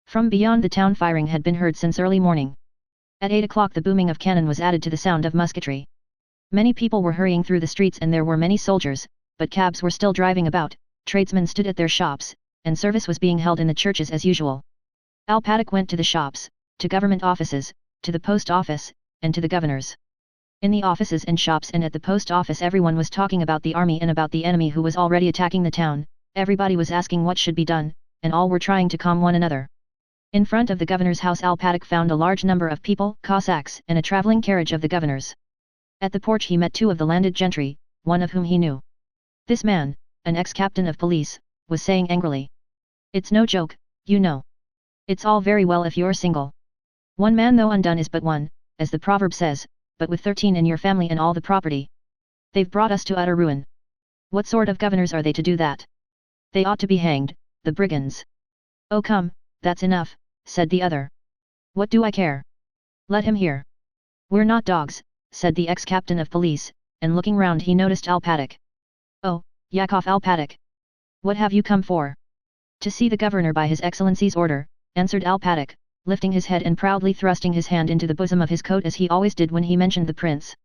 From beyond the town firing had been heard since early morning. At 8 o'clock the booming of cannon was added to the sound of musketry. Many people were hurrying through the streets and there were many soldiers, but cabs were still driving about, tradesmen stood at their shops, and service was being held in the churches as usual. Alpatic went to the shops, to government offices, to the post office, and to the governor's. In the offices and shops and at the post office everyone was talking about the army and about the enemy who was already attacking the town, everybody was asking what should be done, and all were trying to calm one another. In front of the governor's house Alpatic found a large number of people, Cossacks, and a travelling carriage of the governor's. At the porch he met 2 of the landed gentry, one of whhom he knew. This man, an ex-captain of police, was saying angrily. "It's no joke, you know. It's all very well if you're single. One man though undone is but one, as the proverb says, but with 13 in your family and all the property. They've brought us to utter ruin. What sort of governors are they to do that? They ought to be hanged, the brigands." "Oh come, that's enough," said the other. "What do I care? Let him hear. We're not dogs," said the ex-captain of police, and looking round he noticed Alpatic. "Oh, Yakov Alpatic. What have you come for?" "To see the governor by his excellency's order," answered Alpatic, lifting his head and proudly thrusting his hand into the bosom of his coat as he always did when he mentioned the prince.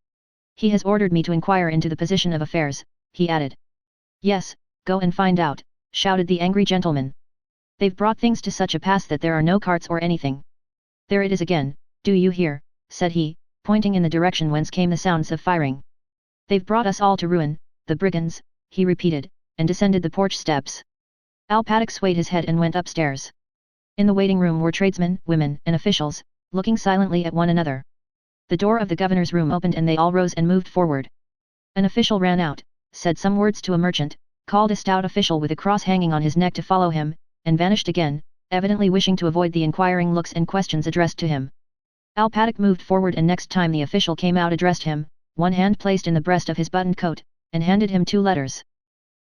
"He has ordered me to inquire into the position of affairs," he added. "Yes, go and find out," shouted the angry gentleman. "They've brought things to such a pass that there are no carts or anything. There it is again, do you hear?" said he, pointing in the direction whence came the sounds of firing. They've brought us all to ruin, the brigands, he repeated, and descended the porch steps. Alpatak swayed his head and went upstairs. In the waiting room were tradesmen, women, and officials, looking silently at one another. The door of the governor's room opened and they all rose and moved forward. An official ran out, said some words to a merchant, called a stout official with a cross hanging on his neck to follow him, and vanished again, evidently wishing to avoid the inquiring looks and questions addressed to him. Alpatak moved forward and next time the official came out addressed him, one hand placed in the breast of his buttoned coat, and handed him 2 letters.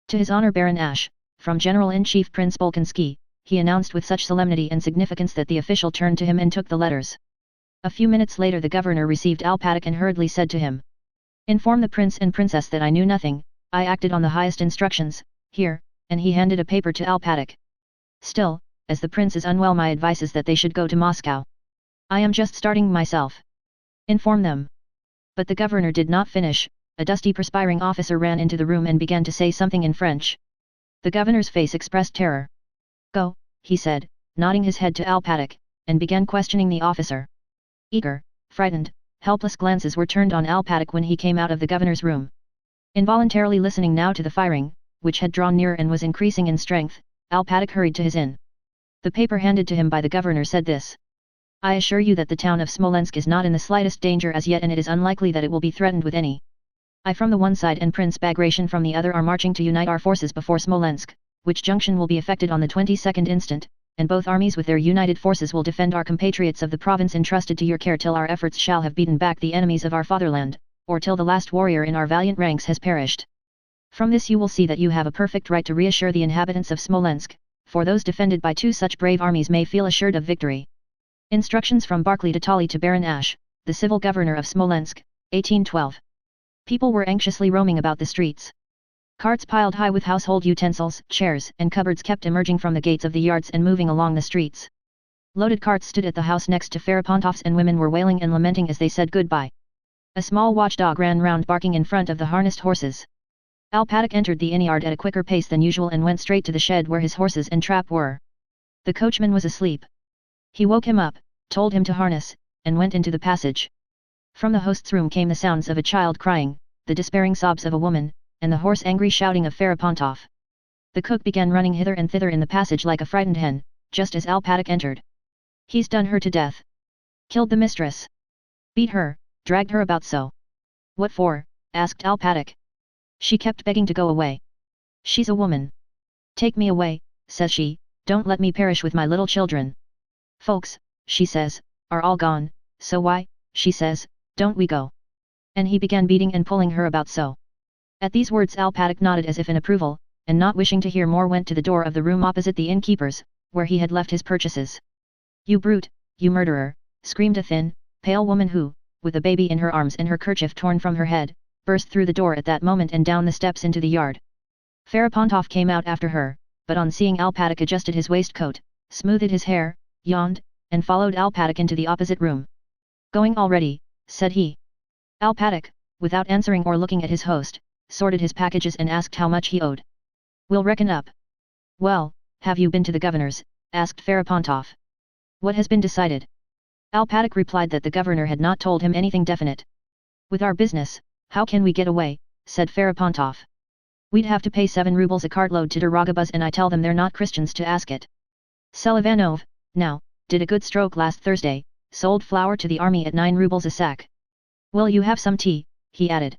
To his honor Baron Ash, from General-in-Chief Prince Bolkonsky, he announced with such solemnity and significance that the official turned to him and took the letters. A few minutes later the governor received Alpatak and hurriedly said to him, "Inform the prince and princess that I knew nothing, I acted on the highest instructions, here," and he handed a paper to Alpatak. "Still, as the prince is unwell my advice is that they should go to Moscow. I am just starting myself. Inform them." But the governor did not finish, a dusty perspiring officer ran into the room and began to say something in French. The governor's face expressed terror. "Go," he said, nodding his head to Alpatak, and began questioning the officer. Eager, frightened, helpless glances were turned on Alpatak when he came out of the governor's room. Involuntarily listening now to the firing, which had drawn near and was increasing in strength, Alpatak hurried to his inn. The paper handed to him by the governor said this: "I assure you that the town of Smolensk is not in the slightest danger as yet and it is unlikely that it will be threatened with any. I from the one side and Prince Bagration from the other are marching to unite our forces before Smolensk, which junction will be effected on the 22nd instant, and both armies with their united forces will defend our compatriots of the province entrusted to your care till our efforts shall have beaten back the enemies of our fatherland, or till the last warrior in our valiant ranks has perished. From this you will see that you have a perfect right to reassure the inhabitants of Smolensk, for those defended by 2 such brave armies may feel assured of victory." Instructions from Barclay de Tolly to Baron Ash, the civil governor of Smolensk, 1812. People were anxiously roaming about the streets. Carts piled high with household utensils, chairs, and cupboards kept emerging from the gates of the yards and moving along the streets. Loaded carts stood at the house next to Ferapontov's and women were wailing and lamenting as they said goodbye. A small watchdog ran round barking in front of the harnessed horses. Alpatak entered the inn yard at a quicker pace than usual and went straight to the shed where his horses and trap were. The coachman was asleep. He woke him up, told him to harness, and went into the passage. From the host's room came the sounds of a child crying, the despairing sobs of a woman, and the hoarse angry shouting of Ferapontov. The cook began running hither and thither in the passage like a frightened hen, just as Alpatak entered. "He's done her to death. Killed the mistress. Beat her, dragged her about so." "What for?" asked Alpatak. "She kept begging to go away. She's a woman. 'Take me away,' says she, 'don't let me perish with my little children. Folks,' she says, 'are all gone, so why,' she says, 'don't we go?' And he began beating and pulling her about so." At these words Alpatak nodded as if in approval, and not wishing to hear more went to the door of the room opposite the innkeeper's, where he had left his purchases. "You brute, you murderer," screamed a thin, pale woman who, with a baby in her arms and her kerchief torn from her head, burst through the door at that moment and down the steps into the yard. Ferapontov came out after her, but on seeing Alpatak adjusted his waistcoat, smoothed his hair, yawned, and followed Alpatak into the opposite room. "Going already," said he. Alpatak, without answering or looking at his host, sorted his packages and asked how much he owed. "We'll reckon up." "Well, have you been to the governor's?" asked Ferapontov. "What has been decided?" Alpatak replied that the governor had not told him anything definite. "With our business, how can we get away?" said Ferapontov. "We'd have to pay 7 rubles a cartload to Darogabuz and I tell them they're not Christians to ask it. Selivanov, now, did a good stroke last Thursday, sold flour to the army at 9 rubles a sack. Will you have some tea?" he added.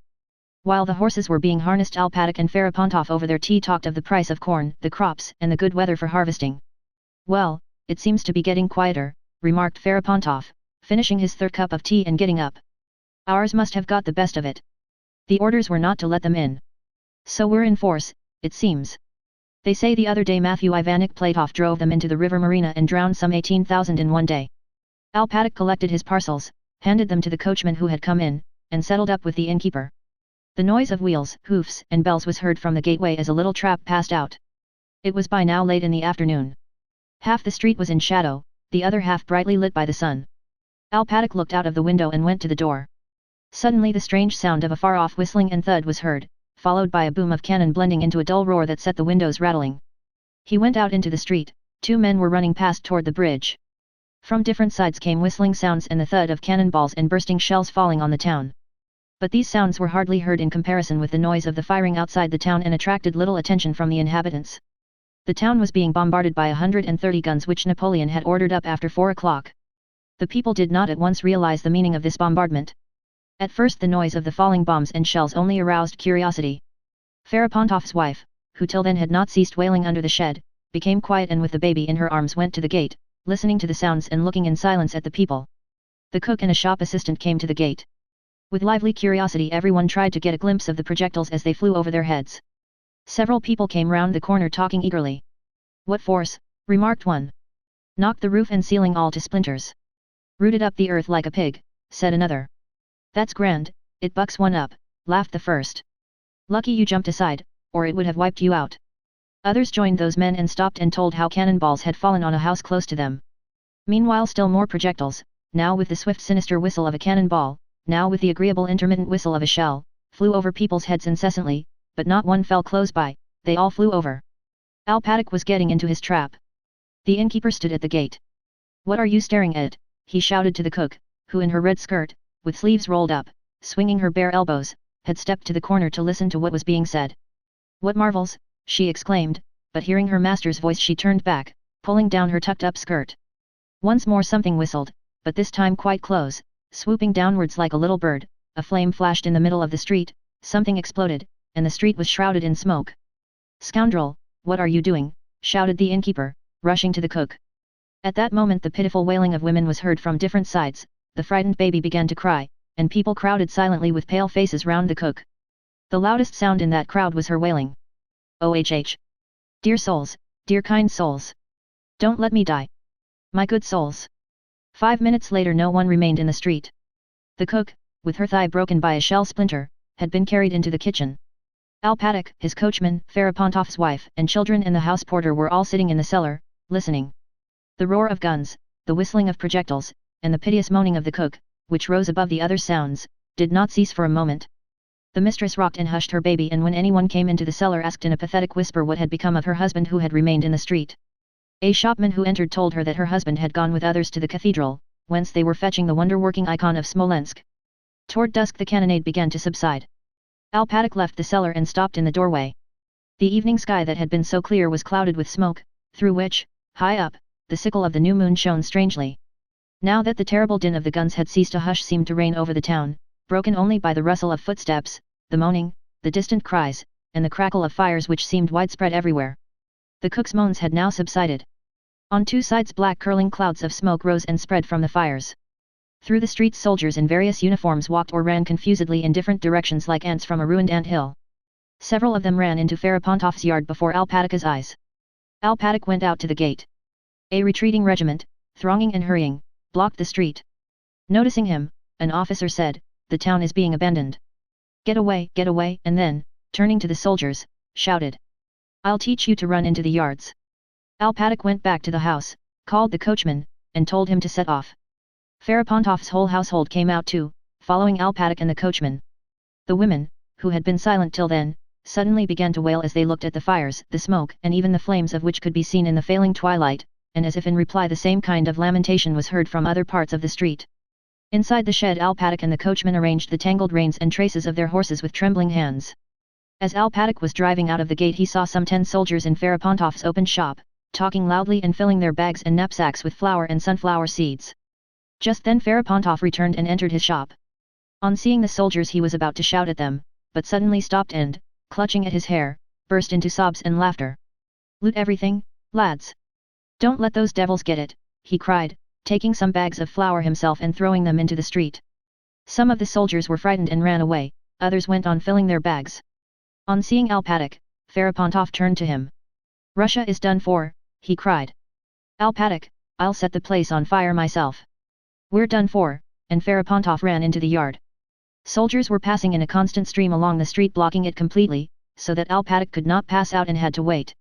While the horses were being harnessed Alpatak and Ferapontov over their tea talked of the price of corn, the crops, and the good weather for harvesting. "Well, it seems to be getting quieter," remarked Ferapontov, finishing his 3rd cup of tea and getting up. "Ours must have got the best of it. The orders were not to let them in. So we're in force, it seems. They say the other day Matthew Ivanik Platov drove them into the river Marina and drowned some 18,000 in one day." Alpatak collected his parcels, handed them to the coachman who had come in, and settled up with the innkeeper. The noise of wheels, hoofs, and bells was heard from the gateway as a little trap passed out. It was by now late in the afternoon. Half the street was in shadow, the other half brightly lit by the sun. Alpatak looked out of the window and went to the door. Suddenly the strange sound of a far-off whistling and thud was heard, followed by a boom of cannon blending into a dull roar that set the windows rattling. He went out into the street. 2 men were running past toward the bridge. From different sides came whistling sounds and the thud of cannonballs and bursting shells falling on the town. But these sounds were hardly heard in comparison with the noise of the firing outside the town and attracted little attention from the inhabitants. The town was being bombarded by 130 guns which Napoleon had ordered up after 4 o'clock. The people did not at once realize the meaning of this bombardment. At first the noise of the falling bombs and shells only aroused curiosity. Ferapontov's wife, who till then had not ceased wailing under the shed, became quiet and with the baby in her arms went to the gate, listening to the sounds and looking in silence at the people. The cook and a shop assistant came to the gate. With lively curiosity everyone tried to get a glimpse of the projectiles as they flew over their heads. Several people came round the corner talking eagerly. "What force," remarked one. "Knocked the roof and ceiling all to splinters." "Rooted up the earth like a pig," said another. "That's grand, it bucks one up," laughed the first. "Lucky you jumped aside, or it would have wiped you out." Others joined those men and stopped and told how cannonballs had fallen on a house close to them. Meanwhile still more projectiles, now with the swift sinister whistle of a cannonball, now with the agreeable intermittent whistle of a shell, flew over people's heads incessantly, but not one fell close by, they all flew over. Alpatic was getting into his trap. The innkeeper stood at the gate. "What are you staring at?" he shouted to the cook, who in her red skirt, with sleeves rolled up, swinging her bare elbows, had stepped to the corner to listen to what was being said. "What marvels!" she exclaimed, but hearing her master's voice she turned back, pulling down her tucked-up skirt. Once more something whistled, but this time quite close, swooping downwards like a little bird, a flame flashed in the middle of the street, something exploded, and the street was shrouded in smoke. "Scoundrel, what are you doing?" shouted the innkeeper, rushing to the cook. At that moment the pitiful wailing of women was heard from different sides, the frightened baby began to cry, and people crowded silently with pale faces round the cook. The loudest sound in that crowd was her wailing. "Oh! Dear souls, dear kind souls! Don't let me die! My good souls!" 5 minutes later no one remained in the street. The cook, with her thigh broken by a shell splinter, had been carried into the kitchen. Alpatic, his coachman, Ferapontov's wife and children and the house porter were all sitting in the cellar, listening. The roar of guns, the whistling of projectiles, and the piteous moaning of the cook, which rose above the other sounds, did not cease for a moment. The mistress rocked and hushed her baby and when anyone came into the cellar asked in a pathetic whisper what had become of her husband who had remained in the street. A shopman who entered told her that her husband had gone with others to the cathedral, whence they were fetching the wonder-working icon of Smolensk. Toward dusk the cannonade began to subside. Alpatic left the cellar and stopped in the doorway. The evening sky that had been so clear was clouded with smoke, through which, high up, the sickle of the new moon shone strangely. Now that the terrible din of the guns had ceased a hush seemed to reign over the town, broken only by the rustle of footsteps, the moaning, the distant cries, and the crackle of fires which seemed widespread everywhere. The cook's moans had now subsided. On two sides black curling clouds of smoke rose and spread from the fires. Through the streets soldiers in various uniforms walked or ran confusedly in different directions like ants from a ruined ant hill. Several of them ran into Ferapontov's yard before Alpatic's eyes. Alpatic went out to the gate. A retreating regiment, thronging and hurrying, blocked the street. Noticing him, an officer said, "The town is being abandoned. Get away," and then, turning to the soldiers, shouted, "I'll teach you to run into the yards." Alpatic went back to the house, called the coachman, and told him to set off. Ferapontov's whole household came out too, following Alpatic and the coachman. The women, who had been silent till then, suddenly began to wail as they looked at the fires, the smoke and even the flames of which could be seen in the failing twilight, and as if in reply the same kind of lamentation was heard from other parts of the street. Inside the shed Alpatic and the coachman arranged the tangled reins and traces of their horses with trembling hands. As Alpatic was driving out of the gate he saw some 10 soldiers in Ferapontov's open shop, talking loudly and filling their bags and knapsacks with flour and sunflower seeds. Just then Ferapontov returned and entered his shop. On seeing the soldiers he was about to shout at them, but suddenly stopped and, clutching at his hair, burst into sobs and laughter. "Loot everything, lads! Don't let those devils get it," he cried, taking some bags of flour himself and throwing them into the street. Some of the soldiers were frightened and ran away, others went on filling their bags. On seeing Alpatic, Ferapontov turned to him. "Russia is done for," he cried. "Alpatic, I'll set the place on fire myself." "We're done for," and Ferapontov ran into the yard. Soldiers were passing in a constant stream along the street blocking it completely, so that Alpatic could not pass out and had to wait.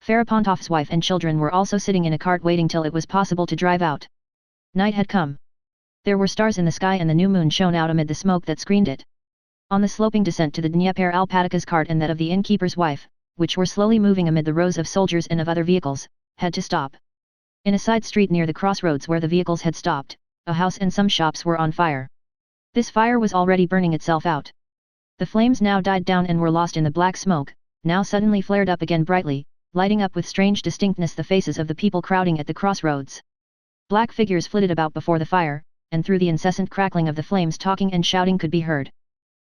Ferapontov's wife and children were also sitting in a cart waiting till it was possible to drive out. Night had come. There were stars in the sky and the new moon shone out amid the smoke that screened it. On the sloping descent to the Dnieper Alpatic's cart and that of the innkeeper's wife, which were slowly moving amid the rows of soldiers and of other vehicles, had to stop. In a side street near the crossroads where the vehicles had stopped, a house and some shops were on fire. This fire was already burning itself out. The flames now died down and were lost in the black smoke, now suddenly flared up again brightly, lighting up with strange distinctness the faces of the people crowding at the crossroads. Black figures flitted about before the fire, and through the incessant crackling of the flames talking and shouting could be heard.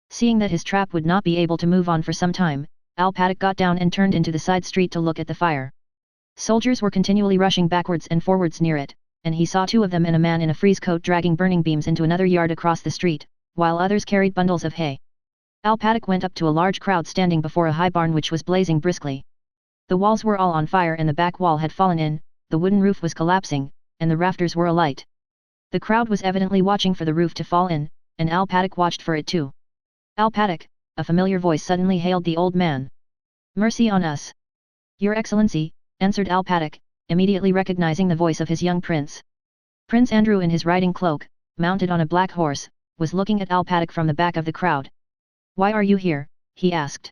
Seeing that his trap would not be able to move on for some time, Alpatic got down and turned into the side street to look at the fire. Soldiers were continually rushing backwards and forwards near it, and he saw two of them and a man in a frieze coat dragging burning beams into another yard across the street, while others carried bundles of hay. Alpatic went up to a large crowd standing before a high barn which was blazing briskly. The walls were all on fire and the back wall had fallen in, the wooden roof was collapsing, and the rafters were alight. The crowd was evidently watching for the roof to fall in, and Alpatic watched for it too. "Alpatic," a familiar voice suddenly hailed the old man. "Mercy on us!" "Your Excellency," answered Alpatic, immediately recognizing the voice of his young prince. Prince Andrew in his riding cloak, mounted on a black horse, was looking at Alpatic from the back of the crowd. "Why are you here?" he asked.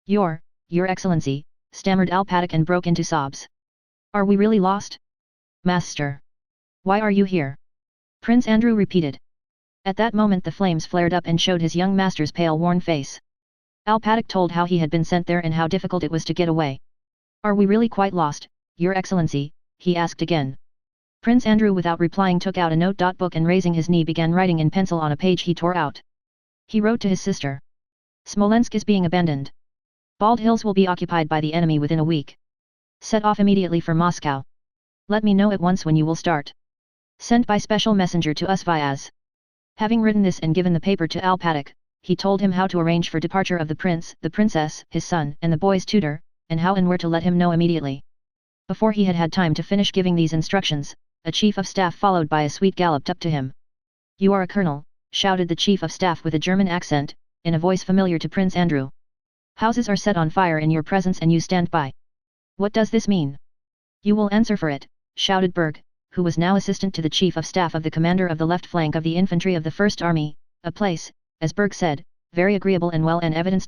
Your Excellency," stammered Alpatic and broke into sobs. "Are we really lost?" "Master! Why are you here?" Prince Andrew repeated. At that moment the flames flared up and showed his young master's pale worn face. Alpatic told how he had been sent there and how difficult it was to get away. "Are we really quite lost, Your Excellency?" he asked again. Prince Andrew without replying took out a note-book and raising his knee began writing in pencil on a page he tore out. He wrote to his sister. "Smolensk is being abandoned. Bald Hills will be occupied by the enemy within a week. Set off immediately for Moscow. Let me know at once when you will start. Sent by special messenger to us Vyaz." Having written this and given the paper to Alpatic, he told him how to arrange for departure of the prince, the princess, his son, and the boy's tutor, and how and where to let him know immediately. Before he had had time to finish giving these instructions, a chief of staff followed by a suite galloped up to him. "You are a colonel," shouted the chief of staff with a German accent, in a voice familiar to Prince Andrew. "Houses are set on fire in your presence and you stand by. What does this mean?" "You will answer for it," shouted Berg, who was now assistant to the chief of staff of the commander of the left flank of the infantry of the First Army, a place, as Berg said, very agreeable and well and evidence.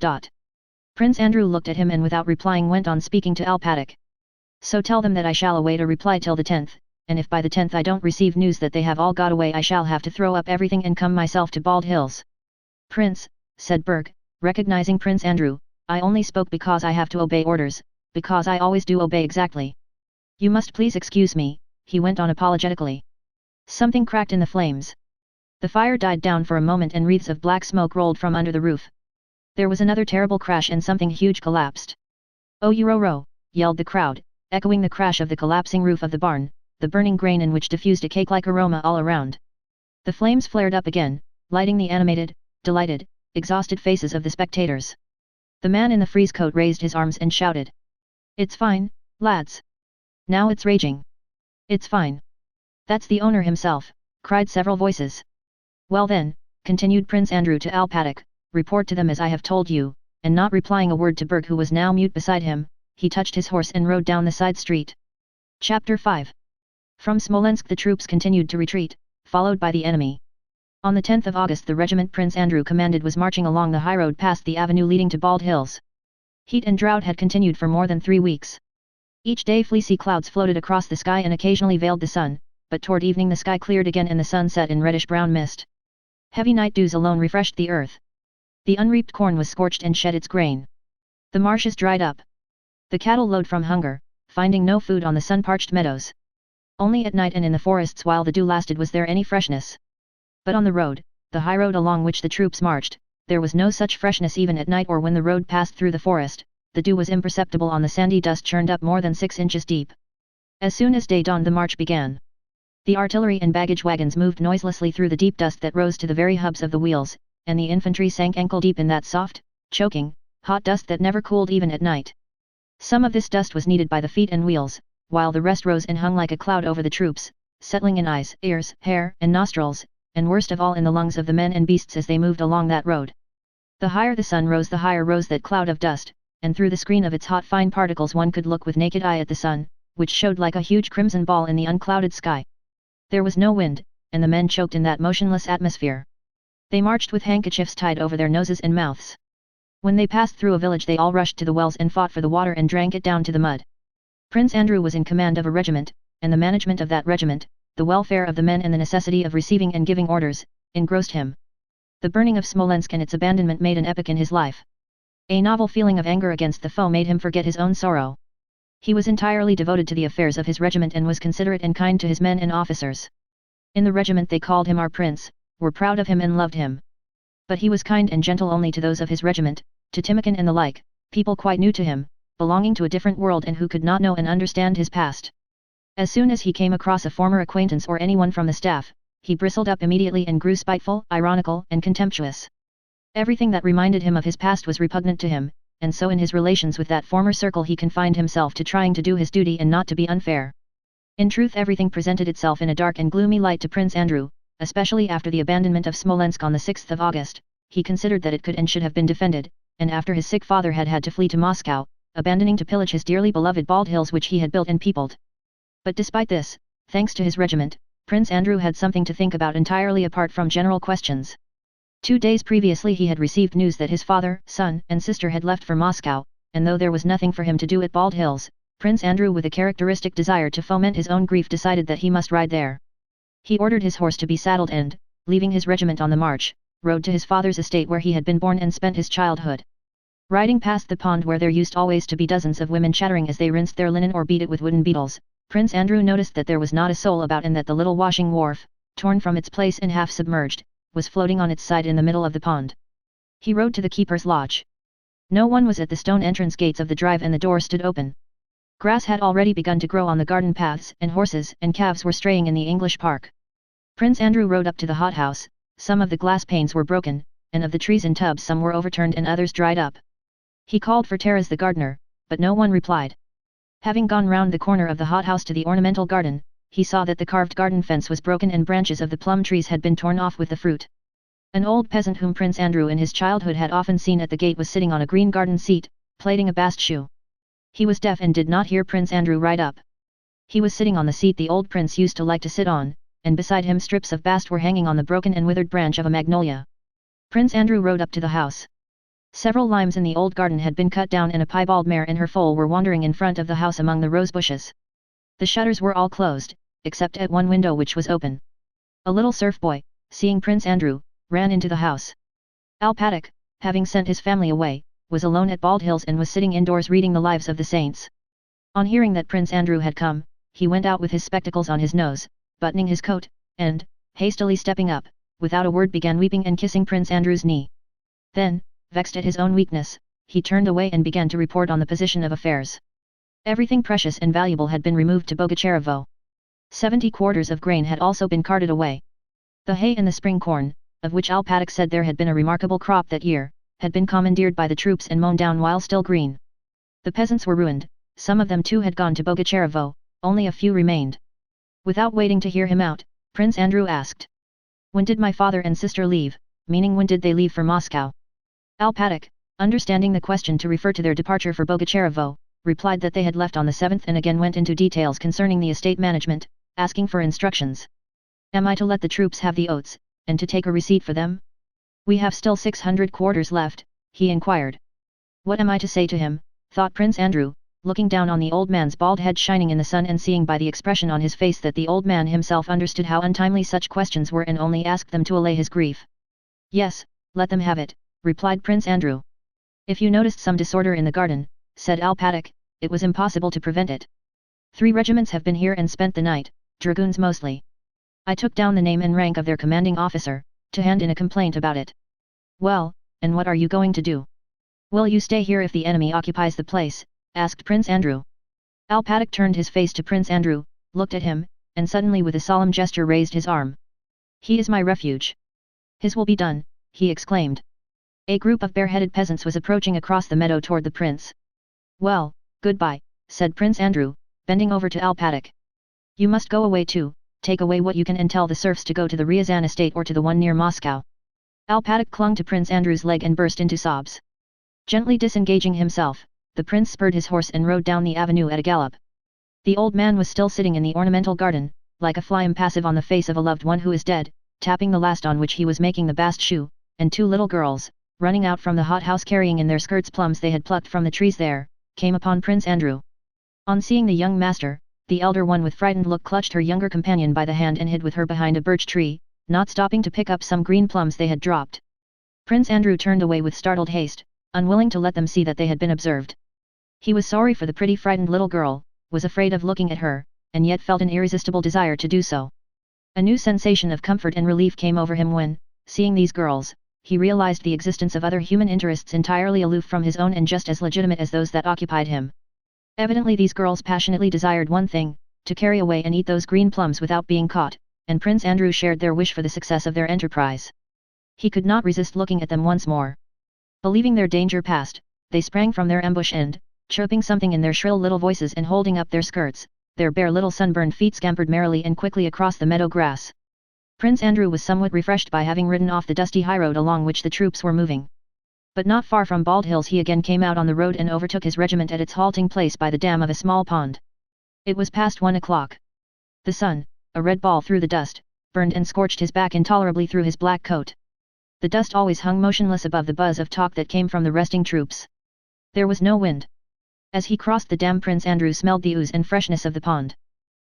Prince Andrew looked at him and without replying went on speaking to Alpatic. "So tell them that I shall await a reply till the 10th, and if by the 10th I don't receive news that they have all got away I shall have to throw up everything and come myself to Bald Hills." "Prince," said Berg, recognizing Prince Andrew, "I only spoke because I have to obey orders, because I always do obey exactly. You must please excuse me," he went on apologetically. Something cracked in the flames. The fire died down for a moment and wreaths of black smoke rolled from under the roof. There was another terrible crash and something huge collapsed. "Oh Uroro!" yelled the crowd, echoing the crash of the collapsing roof of the barn, the burning grain in which diffused a cake-like aroma all around. The flames flared up again, lighting the animated, delighted, exhausted faces of the spectators. The man in the frieze coat raised his arms and shouted. "It's fine, lads! Now it's raging! It's fine! That's the owner himself," cried several voices. "Well then," continued Prince Andrew to Alpatic, "report to them as I have told you," and not replying a word to Berg who was now mute beside him, he touched his horse and rode down the side street. Chapter 5. From Smolensk the troops continued to retreat, followed by the enemy. On the 10th of August the regiment Prince Andrew commanded was marching along the highroad past the avenue leading to Bald Hills. Heat and drought had continued for more than 3 weeks. Each day fleecy clouds floated across the sky and occasionally veiled the sun, but toward evening the sky cleared again and the sun set in reddish-brown mist. Heavy night dews alone refreshed the earth. The unreaped corn was scorched and shed its grain. The marshes dried up. The cattle lowed from hunger, finding no food on the sun-parched meadows. Only at night and in the forests while the dew lasted was there any freshness. But on the road, the high road along which the troops marched, there was no such freshness even at night or when the road passed through the forest. The dew was imperceptible on the sandy dust churned up more than 6 inches deep. As soon as day dawned the march began. The artillery and baggage wagons moved noiselessly through the deep dust that rose to the very hubs of the wheels, and the infantry sank ankle-deep in that soft, choking, hot dust that never cooled even at night. Some of this dust was kneaded by the feet and wheels, while the rest rose and hung like a cloud over the troops, settling in eyes, ears, hair, and nostrils, and worst of all in the lungs of the men and beasts as they moved along that road. The higher the sun rose the higher rose that cloud of dust, and through the screen of its hot fine particles one could look with naked eye at the sun, which showed like a huge crimson ball in the unclouded sky. There was no wind, and the men choked in that motionless atmosphere. They marched with handkerchiefs tied over their noses and mouths. When they passed through a village they all rushed to the wells and fought for the water and drank it down to the mud. Prince Andrew was in command of a regiment, and the management of that regiment, the welfare of the men and the necessity of receiving and giving orders, engrossed him. The burning of Smolensk and its abandonment made an epoch in his life. A novel feeling of anger against the foe made him forget his own sorrow. He was entirely devoted to the affairs of his regiment and was considerate and kind to his men and officers. In the regiment they called him our prince, were proud of him and loved him. But he was kind and gentle only to those of his regiment, to Timokhin and the like, people quite new to him, belonging to a different world and who could not know and understand his past. As soon as he came across a former acquaintance or anyone from the staff, he bristled up immediately and grew spiteful, ironical, and contemptuous. Everything that reminded him of his past was repugnant to him, and so in his relations with that former circle he confined himself to trying to do his duty and not to be unfair. In truth, everything presented itself in a dark and gloomy light to Prince Andrew, especially after the abandonment of Smolensk on the 6th of August. He considered that it could and should have been defended, and after his sick father had had to flee to Moscow, abandoning to pillage his dearly beloved Bald Hills which he had built and peopled. But despite this, thanks to his regiment, Prince Andrew had something to think about entirely apart from general questions. 2 days previously he had received news that his father, son, and sister had left for Moscow, and though there was nothing for him to do at Bald Hills, Prince Andrew, with a characteristic desire to foment his own grief, decided that he must ride there. He ordered his horse to be saddled and, leaving his regiment on the march, rode to his father's estate where he had been born and spent his childhood. Riding past the pond where there used always to be dozens of women chattering as they rinsed their linen or beat it with wooden beetles, Prince Andrew noticed that there was not a soul about and that the little washing wharf, torn from its place and half submerged, was floating on its side in the middle of the pond. He rode to the keeper's lodge. No one was at the stone entrance gates of the drive and the door stood open. Grass had already begun to grow on the garden paths and horses and calves were straying in the English park. Prince Andrew rode up to the hothouse. Some of the glass panes were broken, and of the trees in tubs some were overturned and others dried up. He called for Taras the gardener, but no one replied. Having gone round the corner of the hothouse to the ornamental garden, he saw that the carved garden fence was broken and branches of the plum trees had been torn off with the fruit. An old peasant whom Prince Andrew in his childhood had often seen at the gate was sitting on a green garden seat, plaiting a bast shoe. He was deaf and did not hear Prince Andrew ride up. He was sitting on the seat the old prince used to like to sit on, and beside him strips of bast were hanging on the broken and withered branch of a magnolia. Prince Andrew rode up to the house. Several limes in the old garden had been cut down and a piebald mare and her foal were wandering in front of the house among the rose bushes. The shutters were all closed, except at one window which was open. A little serf boy, seeing Prince Andrew, ran into the house. Alpatic, having sent his family away, was alone at Bald Hills and was sitting indoors reading the lives of the saints. On hearing that Prince Andrew had come, he went out with his spectacles on his nose, buttoning his coat, and, hastily stepping up, without a word began weeping and kissing Prince Andrew's knee. Then, vexed at his own weakness, he turned away and began to report on the position of affairs. Everything precious and valuable had been removed to Bogacherevo. 70 quarters of grain had also been carted away. The hay and the spring corn, of which Alpatic said there had been a remarkable crop that year, had been commandeered by the troops and mown down while still green. The peasants were ruined, some of them too had gone to Bogacherevo, only a few remained. Without waiting to hear him out, Prince Andrew asked, "When did my father and sister leave, meaning when did they leave for Moscow?" Alpatic, understanding the question to refer to their departure for Bogacherevo, replied that they had left on the 7th and again went into details concerning the estate management, asking for instructions. "Am I to let the troops have the oats, and to take a receipt for them? We have still 600 quarters left," he inquired. "What am I to say to him?" thought Prince Andrew, looking down on the old man's bald head shining in the sun and seeing by the expression on his face that the old man himself understood how untimely such questions were and only asked them to allay his grief. "Yes, let them have it," replied Prince Andrew. "If you noticed some disorder in the garden," said Alpatic, "it was impossible to prevent it. 3 regiments have been here and spent the night, dragoons mostly. I took down the name and rank of their commanding officer, to hand in a complaint about it." "Well, and what are you going to do? Will you stay here if the enemy occupies the place?" asked Prince Andrew. Alpatic turned his face to Prince Andrew, looked at him, and suddenly with a solemn gesture raised his arm. "He is my refuge. His will be done," he exclaimed. A group of bareheaded peasants was approaching across the meadow toward the prince. "Well, goodbye," said Prince Andrew, bending over to Alpatic. "You must go away too, take away what you can and tell the serfs to go to the Ryazan estate or to the one near Moscow." Alpatic clung to Prince Andrew's leg and burst into sobs. Gently disengaging himself, the prince spurred his horse and rode down the avenue at a gallop. The old man was still sitting in the ornamental garden, like a fly impassive on the face of a loved one who is dead, tapping the last on which he was making the bast shoe, and 2 little girls, running out from the hothouse carrying in their skirts plums they had plucked from the trees there, came upon Prince Andrew. On seeing the young master, the elder one with frightened look clutched her younger companion by the hand and hid with her behind a birch tree, not stopping to pick up some green plums they had dropped. Prince Andrew turned away with startled haste, unwilling to let them see that they had been observed. He was sorry for the pretty frightened little girl, was afraid of looking at her, and yet felt an irresistible desire to do so. A new sensation of comfort and relief came over him when, seeing these girls, he realized the existence of other human interests entirely aloof from his own and just as legitimate as those that occupied him. Evidently these girls passionately desired one thing, to carry away and eat those green plums without being caught, and Prince Andrew shared their wish for the success of their enterprise. He could not resist looking at them once more. Believing their danger past, they sprang from their ambush and, chirping something in their shrill little voices and holding up their skirts, their bare little sunburned feet scampered merrily and quickly across the meadow grass. Prince Andrew was somewhat refreshed by having ridden off the dusty highroad along which the troops were moving. But not far from Bald Hills he again came out on the road and overtook his regiment at its halting place by the dam of a small pond. It was past 1 o'clock. The sun, a red ball through the dust, burned and scorched his back intolerably through his black coat. The dust always hung motionless above the buzz of talk that came from the resting troops. There was no wind. As he crossed the dam, Prince Andrew smelled the ooze and freshness of the pond.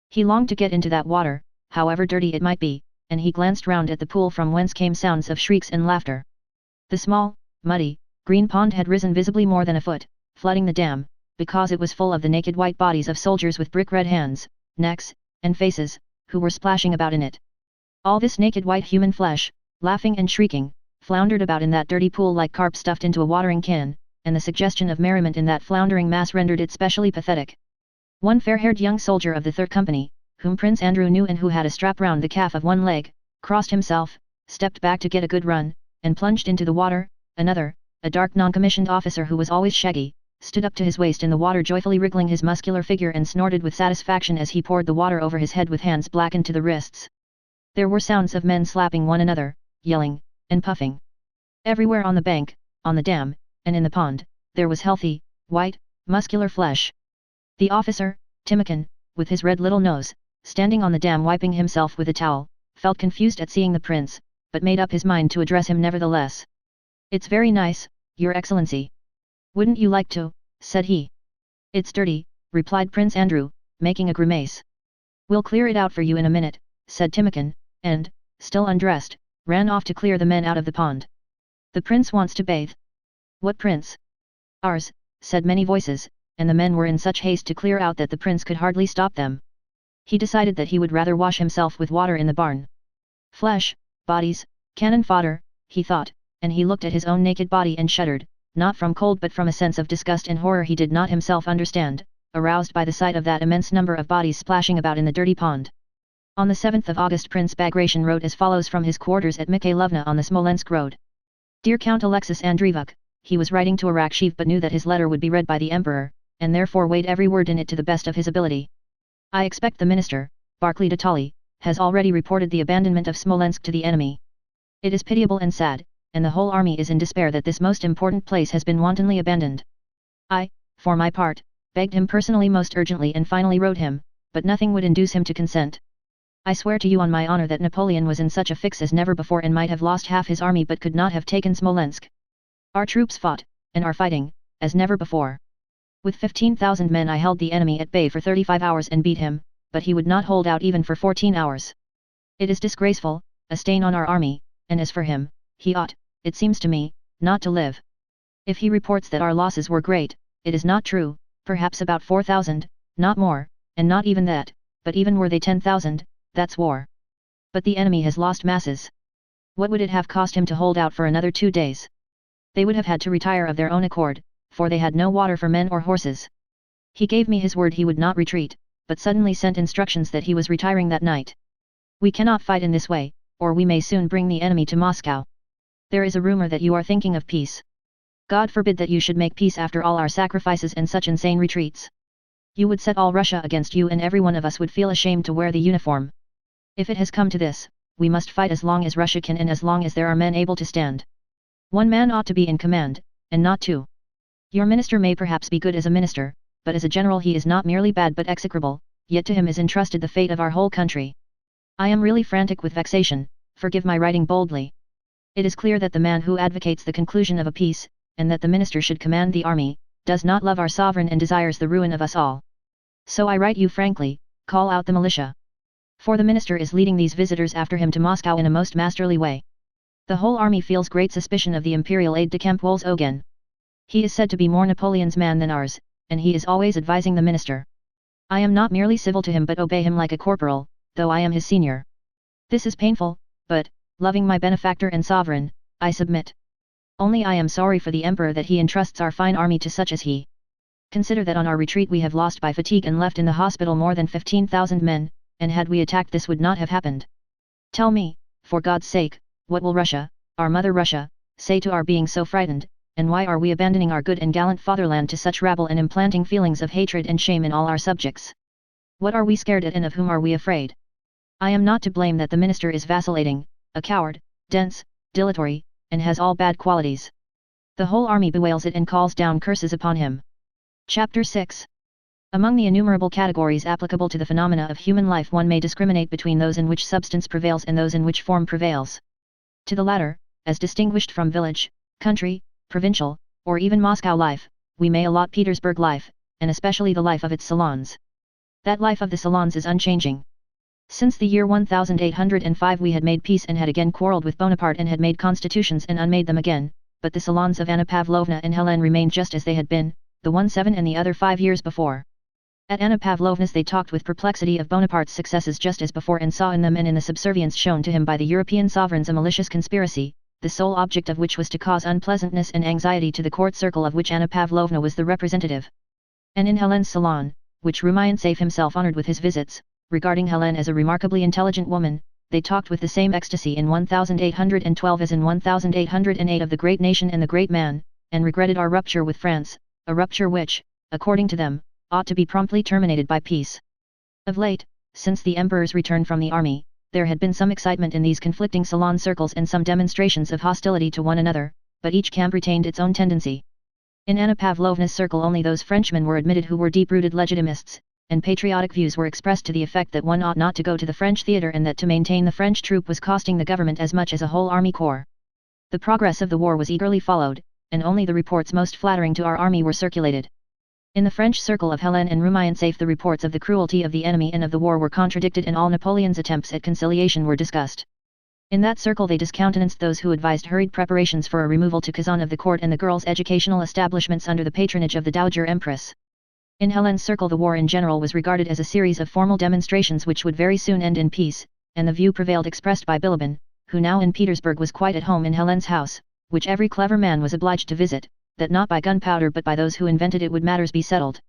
He longed to get into that water, however dirty it might be, and he glanced round at the pool from whence came sounds of shrieks and laughter. The small, muddy, green pond had risen visibly more than a foot, flooding the dam, because it was full of the naked white bodies of soldiers with brick-red hands, necks, and faces, who were splashing about in it. All this naked white human flesh, laughing and shrieking, floundered about in that dirty pool like carp stuffed into a watering can, and the suggestion of merriment in that floundering mass rendered it specially pathetic. One fair-haired young soldier of the 3rd Company, whom Prince Andrew knew and who had a strap round the calf of one leg, crossed himself, stepped back to get a good run, and plunged into the water. Another, a dark non-commissioned officer who was always shaggy, stood up to his waist in the water joyfully wriggling his muscular figure and snorted with satisfaction as he poured the water over his head with hands blackened to the wrists. There were sounds of men slapping one another, yelling, and puffing. Everywhere on the bank, on the dam, and in the pond, there was healthy, white, muscular flesh. The officer, Timothy, with his red little nose, standing on the dam wiping himself with a towel, felt confused at seeing the prince, but made up his mind to address him nevertheless. "It's very nice, Your Excellency. Wouldn't you like to?" said he. "It's dirty," replied Prince Andrew, making a grimace. "We'll clear it out for you in a minute," said Timothy, and, still undressed, ran off to clear the men out of the pond. "The prince wants to bathe." "What prince?" "Ours," said many voices, and the men were in such haste to clear out that the prince could hardly stop them. He decided that he would rather wash himself with water in the barn. Flesh, bodies, cannon fodder, he thought, and he looked at his own naked body and shuddered, not from cold but from a sense of disgust and horror he did not himself understand, aroused by the sight of that immense number of bodies splashing about in the dirty pond. On the 7th of August Prince Bagration wrote as follows from his quarters at Mikhailovna on the Smolensk road. Dear Count Alexis Andreevuk, he was writing to Arakchev but knew that his letter would be read by the Emperor, and therefore weighed every word in it to the best of his ability. I expect the minister, Barclay de Tolly, has already reported the abandonment of Smolensk to the enemy. It is pitiable and sad, and the whole army is in despair that this most important place has been wantonly abandoned. I, for my part, begged him personally most urgently and finally wrote him, but nothing would induce him to consent. I swear to you on my honor that Napoleon was in such a fix as never before and might have lost half his army but could not have taken Smolensk. Our troops fought, and are fighting, as never before. With 15,000 men I held the enemy at bay for 35 hours and beat him, but he would not hold out even for 14 hours. It is disgraceful, a stain on our army, and as for him, he ought, it seems to me, not to live. If he reports that our losses were great, it is not true, perhaps about 4,000, not more, and not even that, but even were they 10,000, that's war. But the enemy has lost masses. What would it have cost him to hold out for another 2 days? They would have had to retire of their own accord, for they had no water for men or horses. He gave me his word he would not retreat, but suddenly sent instructions that he was retiring that night. We cannot fight in this way, or we may soon bring the enemy to Moscow. There is a rumor that you are thinking of peace. God forbid that you should make peace after all our sacrifices and such insane retreats. You would set all Russia against you and every one of us would feel ashamed to wear the uniform. If it has come to this, we must fight as long as Russia can and as long as there are men able to stand. One man ought to be in command, and not two. Your minister may perhaps be good as a minister, but as a general he is not merely bad but execrable, yet to him is entrusted the fate of our whole country. I am really frantic with vexation, forgive my writing boldly. It is clear that the man who advocates the conclusion of a peace, and that the minister should command the army, does not love our sovereign and desires the ruin of us all. So I write you frankly, call out the militia. For the minister is leading these visitors after him to Moscow in a most masterly way. The whole army feels great suspicion of the imperial aide-de-camp Wolzogen. He is said to be more Napoleon's man than ours, and he is always advising the minister. I am not merely civil to him but obey him like a corporal, though I am his senior. This is painful, but, loving my benefactor and sovereign, I submit. Only I am sorry for the emperor that he entrusts our fine army to such as he. Consider that on our retreat we have lost by fatigue and left in the hospital more than 15,000 men, and had we attacked this would not have happened. Tell me, for God's sake, what will Russia, our mother Russia, say to our being so frightened, and why are we abandoning our good and gallant fatherland to such rabble and implanting feelings of hatred and shame in all our subjects? What are we scared at and of whom are we afraid? I am not to blame that the minister is vacillating, a coward, dense, dilatory, and has all bad qualities. The whole army bewails it and calls down curses upon him. Chapter 6. Among the innumerable categories applicable to the phenomena of human life one may discriminate between those in which substance prevails and those in which form prevails. To the latter, as distinguished from village, country, provincial, or even Moscow life, we may allot Petersburg life, and especially the life of its salons. That life of the salons is unchanging. Since the year 1805 we had made peace and had again quarrelled with Bonaparte and had made constitutions and unmade them again, but the salons of Anna Pavlovna and Helene remained just as they had been, the one 7 and the other 5 years before. At Anna Pavlovna's they talked with perplexity of Bonaparte's successes just as before and saw in them and in the subservience shown to him by the European sovereigns a malicious conspiracy, the sole object of which was to cause unpleasantness and anxiety to the court circle of which Anna Pavlovna was the representative. And in Helene's salon, which Rumyantsev himself honoured with his visits, regarding Helene as a remarkably intelligent woman, they talked with the same ecstasy in 1812 as in 1808 of the great nation and the great man, and regretted our rupture with France, a rupture which, according to them, ought to be promptly terminated by peace. Of late, since the emperor's return from the army, there had been some excitement in these conflicting salon circles and some demonstrations of hostility to one another, but each camp retained its own tendency. In Anna Pavlovna's circle only those Frenchmen were admitted who were deep-rooted legitimists, and patriotic views were expressed to the effect that one ought not to go to the French theatre and that to maintain the French troop was costing the government as much as a whole army corps. The progress of the war was eagerly followed, and only the reports most flattering to our army were circulated. In the French circle of Helene and Rumyantsev the reports of the cruelty of the enemy and of the war were contradicted and all Napoleon's attempts at conciliation were discussed. In that circle they discountenanced those who advised hurried preparations for a removal to Kazan of the court and the girls' educational establishments under the patronage of the Dowager Empress. In Helene's circle the war in general was regarded as a series of formal demonstrations which would very soon end in peace, and the view prevailed expressed by Bilibin, who now in Petersburg was quite at home in Helene's house, which every clever man was obliged to visit, that not by gunpowder but by those who invented it would matters be settled.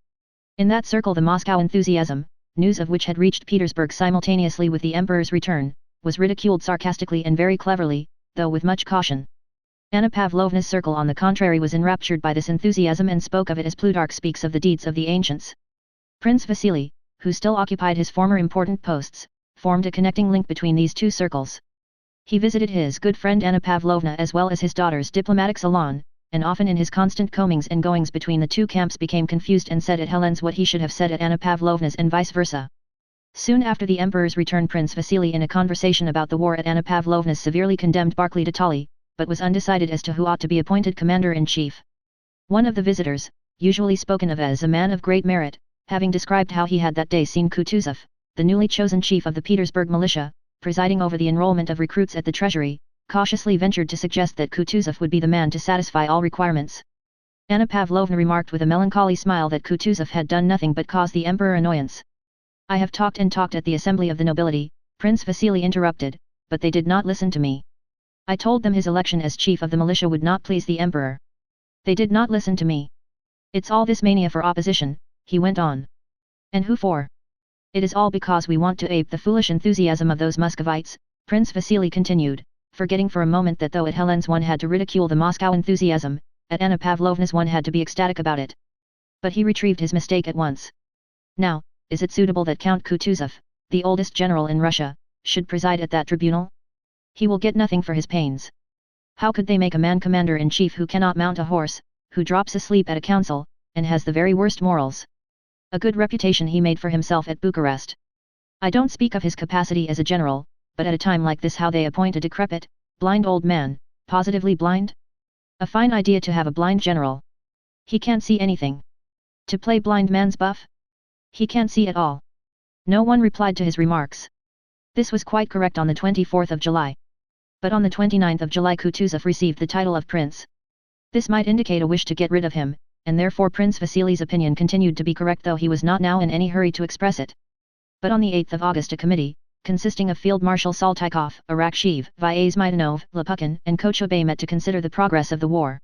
In that circle the Moscow enthusiasm, news of which had reached Petersburg simultaneously with the emperor's return, was ridiculed sarcastically and very cleverly, though with much caution. Anna Pavlovna's circle on the contrary was enraptured by this enthusiasm and spoke of it as Plutarch speaks of the deeds of the ancients. Prince Vasily, who still occupied his former important posts, formed a connecting link between these two circles. He visited his good friend Anna Pavlovna as well as his daughter's diplomatic salon, and often in his constant combings and goings between the two camps became confused and said at Helene's what he should have said at Anna Pavlovna's and vice versa. Soon after the emperor's return Prince Vasily in a conversation about the war at Anna Pavlovna's severely condemned Barclay de Tolly, but was undecided as to who ought to be appointed commander-in-chief. One of the visitors, usually spoken of as a man of great merit, having described how he had that day seen Kutuzov, the newly chosen chief of the Petersburg militia, presiding over the enrollment of recruits at the treasury, cautiously ventured to suggest that Kutuzov would be the man to satisfy all requirements. Anna Pavlovna remarked with a melancholy smile that Kutuzov had done nothing but cause the emperor annoyance. I have talked and talked at the assembly of the nobility, Prince Vasily interrupted, but they did not listen to me. I told them his election as chief of the militia would not please the emperor. They did not listen to me. It's all this mania for opposition, he went on. And who for? It is all because we want to ape the foolish enthusiasm of those Muscovites, Prince Vasily continued, forgetting for a moment that though at Helene's one had to ridicule the Moscow enthusiasm, at Anna Pavlovna's one had to be ecstatic about it. But he retrieved his mistake at once. Now, is it suitable that Count Kutuzov, the oldest general in Russia, should preside at that tribunal? He will get nothing for his pains. How could they make a man commander-in-chief who cannot mount a horse, who drops asleep at a council, and has the very worst morals? A good reputation he made for himself at Bucharest. I don't speak of his capacity as a general, but at a time like this how they appoint a decrepit, blind old man, positively blind? A fine idea to have a blind general. He can't see anything. To play blind man's buff? He can't see at all. No one replied to his remarks. This was quite correct on the 24th of July. But on the 29th of July Kutuzov received the title of prince. This might indicate a wish to get rid of him, and therefore Prince Vasili's opinion continued to be correct, though he was not now in any hurry to express it. But on the 8th of August a committee, consisting of Field Marshal Saltykov, Arakcheev, Vyazmaidanov, Lopukhin, and Kochubey met to consider the progress of the war.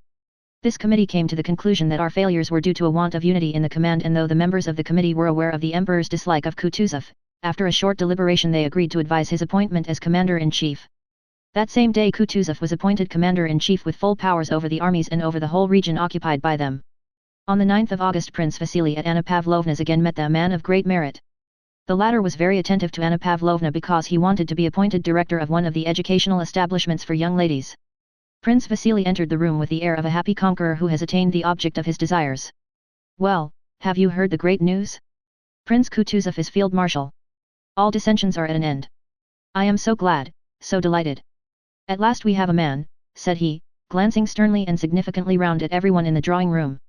This committee came to the conclusion that our failures were due to a want of unity in the command, and though the members of the committee were aware of the Emperor's dislike of Kutuzov, after a short deliberation they agreed to advise his appointment as Commander-in-Chief. That same day Kutuzov was appointed Commander-in-Chief with full powers over the armies and over the whole region occupied by them. On the 9th of August Prince Vasily at Anna Pavlovna's again met the man of great merit. The latter was very attentive to Anna Pavlovna because he wanted to be appointed director of one of the educational establishments for young ladies. Prince Vasily entered the room with the air of a happy conqueror who has attained the object of his desires. "Well, have you heard the great news? Prince Kutuzov is field marshal. All dissensions are at an end. I am so glad, so delighted. At last we have a man," said he, glancing sternly and significantly round at everyone in the drawing room.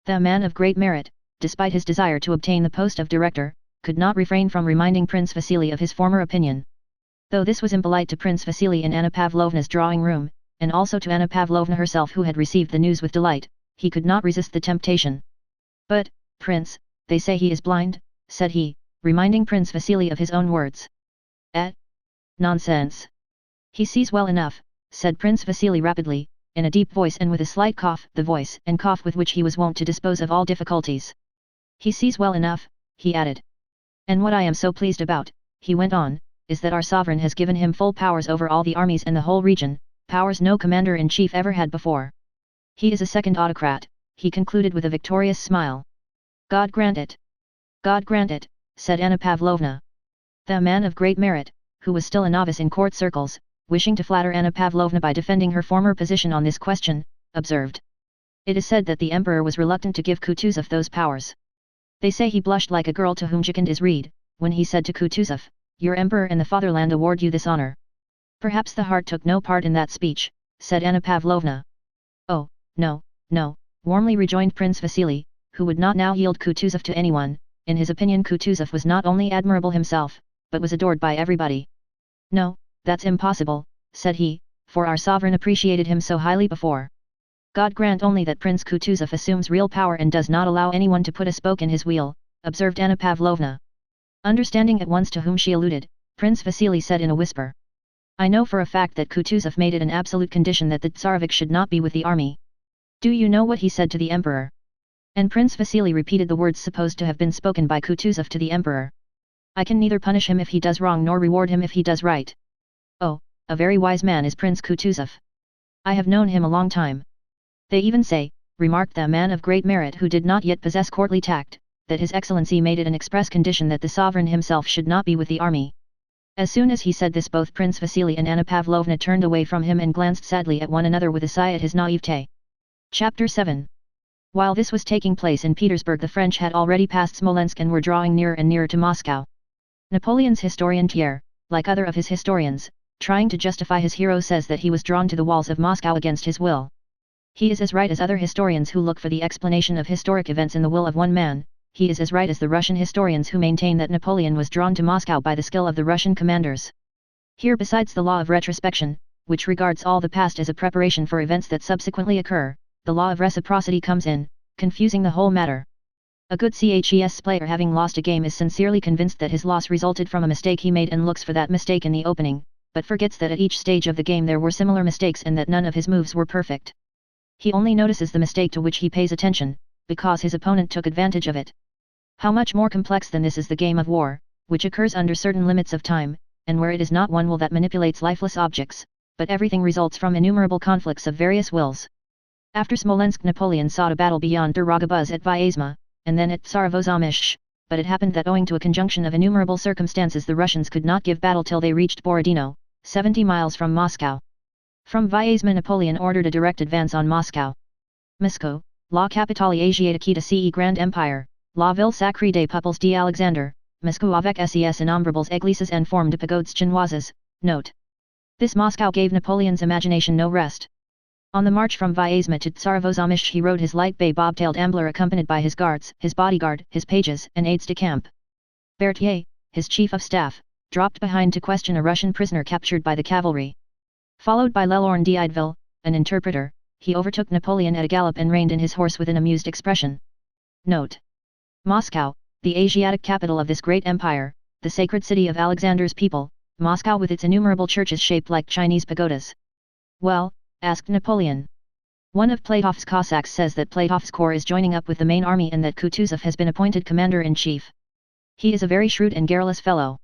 The man of great merit, despite his desire to obtain the post of director, could not refrain from reminding Prince Vasily of his former opinion. Though this was impolite to Prince Vasily in Anna Pavlovna's drawing room, and also to Anna Pavlovna herself who had received the news with delight, he could not resist the temptation. "But, Prince, they say he is blind," said he, reminding Prince Vasily of his own words. Nonsense. He sees well enough," said Prince Vasily rapidly, in a deep voice and with a slight cough, the voice and cough with which he was wont to dispose of all difficulties. "He sees well enough," he added. "And what I am so pleased about," he went on, "is that our sovereign has given him full powers over all the armies and the whole region, powers no commander-in-chief ever had before. He is a second autocrat," he concluded with a victorious smile. "God grant it! God grant it!" said Anna Pavlovna. The man of great merit, who was still a novice in court circles, wishing to flatter Anna Pavlovna by defending her former position on this question, observed. "It is said that the Emperor was reluctant to give Kutuzov those powers. They say he blushed like a girl to whom jocund is read, when he said to Kutuzov, 'Your Emperor and the fatherland award you this honor.' Perhaps the heart took no part in that speech," said Anna Pavlovna. "Oh, no, no," warmly rejoined Prince Vasily, who would not now yield Kutuzov to anyone. In his opinion Kutuzov was not only admirable himself, but was adored by everybody. "No, that's impossible," said he, "for our sovereign appreciated him so highly before. God grant only that Prince Kutuzov assumes real power and does not allow anyone to put a spoke in his wheel," observed Anna Pavlovna. Understanding at once to whom she alluded, Prince Vasily said in a whisper. "I know for a fact that Kutuzov made it an absolute condition that the Tsarevich should not be with the army. Do you know what he said to the Emperor?" And Prince Vasily repeated the words supposed to have been spoken by Kutuzov to the Emperor. "I can neither punish him if he does wrong nor reward him if he does right. Oh, a very wise man is Prince Kutuzov. I have known him a long time. They even say," remarked the man of great merit who did not yet possess courtly tact, "that His Excellency made it an express condition that the sovereign himself should not be with the army." As soon as he said this both Prince Vasily and Anna Pavlovna turned away from him and glanced sadly at one another with a sigh at his naivete. Chapter 7. While this was taking place in Petersburg the French had already passed Smolensk and were drawing nearer and nearer to Moscow. Napoleon's historian Thiers, like other of his historians, trying to justify his hero says that he was drawn to the walls of Moscow against his will. He is as right as other historians who look for the explanation of historic events in the will of one man. He is as right as the Russian historians who maintain that Napoleon was drawn to Moscow by the skill of the Russian commanders. Here besides the law of retrospection, which regards all the past as a preparation for events that subsequently occur, the law of reciprocity comes in, confusing the whole matter. A good chess player having lost a game is sincerely convinced that his loss resulted from a mistake he made and looks for that mistake in the opening, but forgets that at each stage of the game there were similar mistakes and that none of his moves were perfect. He only notices the mistake to which he pays attention, because his opponent took advantage of it. How much more complex than this is the game of war, which occurs under certain limits of time, and where it is not one will that manipulates lifeless objects, but everything results from innumerable conflicts of various wills. After Smolensk Napoleon sought a battle beyond Durogabuz at Vyazma, and then at Tsarevozamishch, but it happened that owing to a conjunction of innumerable circumstances the Russians could not give battle till they reached Borodino, 70 miles from Moscow. From Vyazma Napoleon ordered a direct advance on Moscow. Moscow, la capitale asiatique de ce grand empire, la ville sacrée des peuples d'Alexander, Moscow avec ses innombrables églises en forme de pagodes chinoises. Note. This Moscow gave Napoleon's imagination no rest. On the march from Vyazma to Tsarevozamishch he rode his light bay bobtailed ambler accompanied by his guards, his bodyguard, his pages and aides de camp. Berthier, his chief of staff, dropped behind to question a Russian prisoner captured by the cavalry. Followed by Lelorn d'Ideville, an interpreter, he overtook Napoleon at a gallop and reined in his horse with an amused expression. Note: Moscow, the Asiatic capital of this great empire, the sacred city of Alexander's people, Moscow with its innumerable churches shaped like Chinese pagodas. Well? Asked Napoleon. One of Platov's Cossacks says that Platov's corps is joining up with the main army and that Kutuzov has been appointed commander-in-chief. He is a very shrewd and garrulous fellow.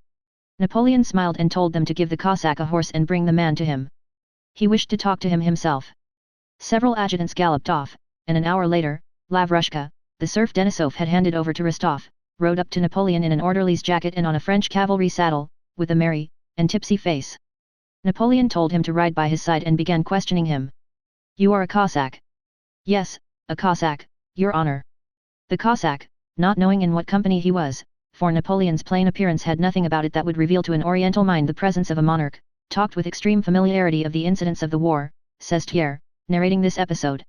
Napoleon smiled and told them to give the Cossack a horse and bring the man to him. He wished to talk to him himself. Several adjutants galloped off, and an hour later, Lavrushka, the serf Denisov had handed over to Rostov, rode up to Napoleon in an orderly's jacket and on a French cavalry saddle, with a merry and tipsy face. Napoleon told him to ride by his side and began questioning him. "You are a Cossack?" "Yes, a Cossack, your honor." The Cossack, not knowing in what company he was, for Napoleon's plain appearance had nothing about it that would reveal to an Oriental mind the presence of a monarch, talked with extreme familiarity of the incidents of the war, says Thiers, narrating this episode.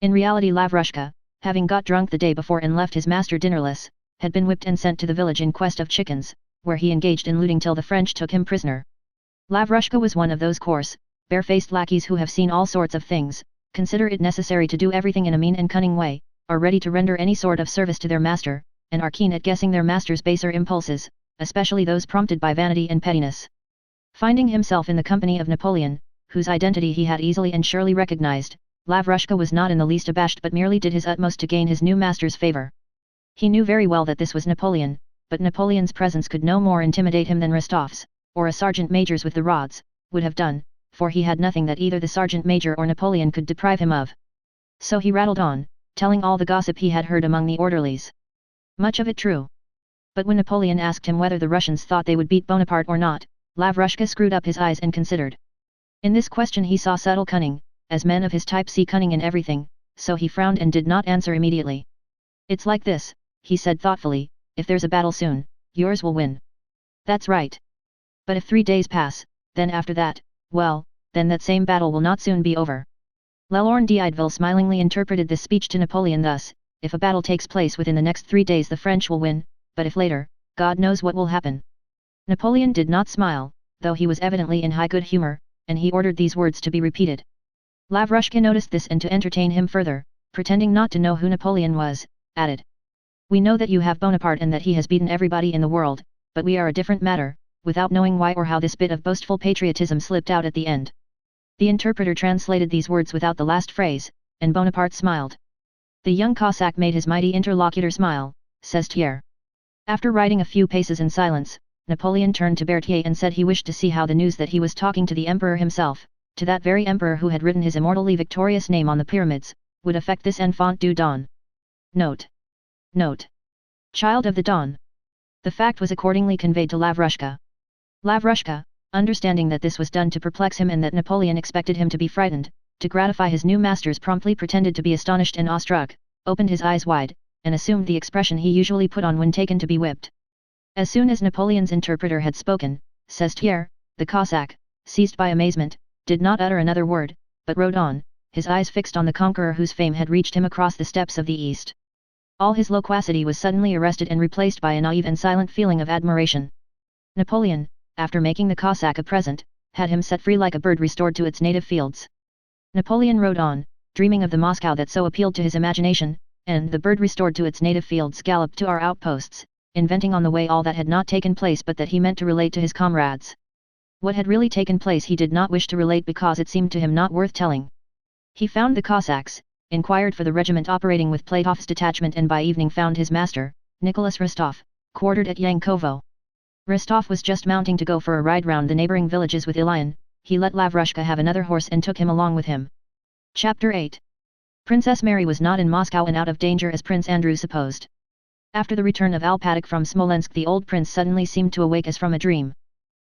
In reality Lavrushka, having got drunk the day before and left his master dinnerless, had been whipped and sent to the village in quest of chickens, where he engaged in looting till the French took him prisoner. Lavrushka was one of those coarse, bare-faced lackeys who have seen all sorts of things, consider it necessary to do everything in a mean and cunning way, are ready to render any sort of service to their master, and are keen at guessing their master's baser impulses, especially those prompted by vanity and pettiness. Finding himself in the company of Napoleon, whose identity he had easily and surely recognized, Lavrushka was not in the least abashed but merely did his utmost to gain his new master's favor. He knew very well that this was Napoleon, but Napoleon's presence could no more intimidate him than Rostov's, or a sergeant major's with the rods, would have done, for he had nothing that either the sergeant major or Napoleon could deprive him of. So he rattled on, telling all the gossip he had heard among the orderlies. Much of it true. But when Napoleon asked him whether the Russians thought they would beat Bonaparte or not, Lavrushka screwed up his eyes and considered. In this question he saw subtle cunning, as men of his type see cunning in everything, so he frowned and did not answer immediately. "It's like this," he said thoughtfully, "if there's a battle soon, yours will win." "That's right. But if 3 days pass, then after that, well, then that same battle will not soon be over." Lelorn d'Ideville smilingly interpreted this speech to Napoleon thus: "If a battle takes place within the next 3 days the French will win, but if later, God knows what will happen." Napoleon did not smile, though he was evidently in high good humor, and he ordered these words to be repeated. Lavrushka noticed this and to entertain him further, pretending not to know who Napoleon was, added: "We know that you have Bonaparte and that he has beaten everybody in the world, but we are a different matter," without knowing why or how this bit of boastful patriotism slipped out at the end. The interpreter translated these words without the last phrase, and Bonaparte smiled. The young Cossack made his mighty interlocutor smile, says Thiers. After riding a few paces in silence, Napoleon turned to Berthier and said he wished to see how the news that he was talking to the emperor himself, to that very emperor who had written his immortally victorious name on the pyramids, would affect this enfant du dawn. Note. Note. Child of the dawn. The fact was accordingly conveyed to Lavrushka. Lavrushka, understanding that this was done to perplex him and that Napoleon expected him to be frightened, to gratify his new masters promptly pretended to be astonished and awestruck, opened his eyes wide, and assumed the expression he usually put on when taken to be whipped. As soon as Napoleon's interpreter had spoken, says Thiers, the Cossack, seized by amazement, did not utter another word, but rode on, his eyes fixed on the conqueror whose fame had reached him across the steppes of the East. All his loquacity was suddenly arrested and replaced by a naive and silent feeling of admiration. Napoleon, after making the Cossack a present, had him set free like a bird restored to its native fields. Napoleon rode on, dreaming of the Moscow that so appealed to his imagination, and the bird restored to its native fields galloped to our outposts, inventing on the way all that had not taken place but that he meant to relate to his comrades. What had really taken place he did not wish to relate because it seemed to him not worth telling. He found the Cossacks, inquired for the regiment operating with Platov's detachment and by evening found his master, Nicholas Rostov, quartered at Yankovo. Rostov was just mounting to go for a ride round the neighboring villages with Ilion. He let Lavrushka have another horse and took him along with him. Chapter 8. Princess Mary was not in Moscow and out of danger as Prince Andrew supposed. After the return of Alpadik from Smolensk the old prince suddenly seemed to awake as from a dream.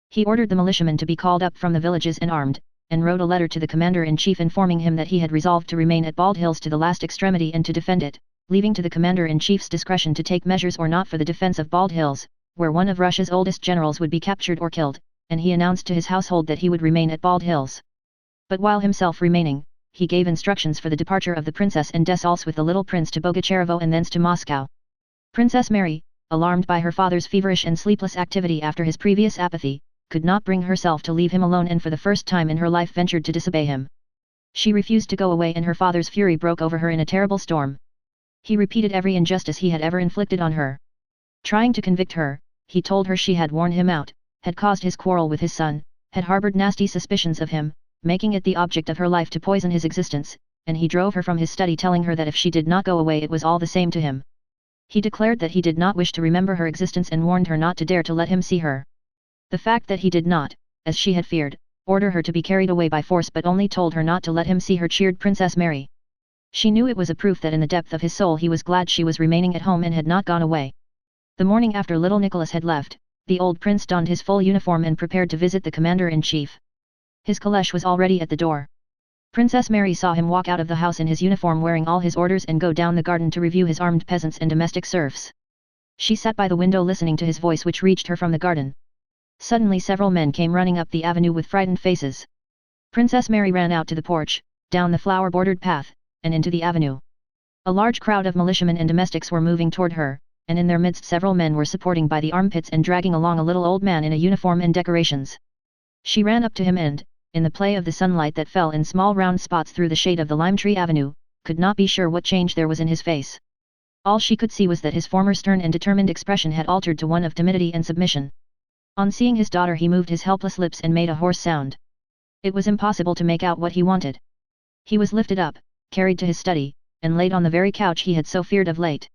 He ordered the militiamen to be called up from the villages and armed, and wrote a letter to the commander-in-chief informing him that he had resolved to remain at Bald Hills to the last extremity and to defend it, leaving to the commander-in-chief's discretion to take measures or not for the defense of Bald Hills, where one of Russia's oldest generals would be captured or killed, and he announced to his household that he would remain at Bald Hills. But while himself remaining, he gave instructions for the departure of the princess and Desalles with the little prince to Bogucharovo and thence to Moscow. Princess Mary, alarmed by her father's feverish and sleepless activity after his previous apathy, could not bring herself to leave him alone and for the first time in her life ventured to disobey him. She refused to go away and her father's fury broke over her in a terrible storm. He repeated every injustice he had ever inflicted on her. Trying to convict her, he told her she had worn him out, had caused his quarrel with his son, had harbored nasty suspicions of him, making it the object of her life to poison his existence, and he drove her from his study telling her that if she did not go away it was all the same to him. He declared that he did not wish to remember her existence and warned her not to dare to let him see her. The fact that he did not, as she had feared, order her to be carried away by force but only told her not to let him see her cheered Princess Mary. She knew it was a proof that in the depth of his soul he was glad she was remaining at home and had not gone away. The morning after little Nicholas had left, the old prince donned his full uniform and prepared to visit the commander-in-chief. His caleche was already at the door. Princess Mary saw him walk out of the house in his uniform wearing all his orders and go down the garden to review his armed peasants and domestic serfs. She sat by the window listening to his voice which reached her from the garden. Suddenly several men came running up the avenue with frightened faces. Princess Mary ran out to the porch, down the flower-bordered path, and into the avenue. A large crowd of militiamen and domestics were moving toward her, and in their midst several men were supporting by the armpits and dragging along a little old man in a uniform and decorations. She ran up to him and, in the play of the sunlight that fell in small round spots through the shade of the lime tree avenue, could not be sure what change there was in his face. All she could see was that his former stern and determined expression had altered to one of timidity and submission. On seeing his daughter he moved his helpless lips and made a hoarse sound. It was impossible to make out what he wanted. He was lifted up, carried to his study, and laid on the very couch he had so feared of late.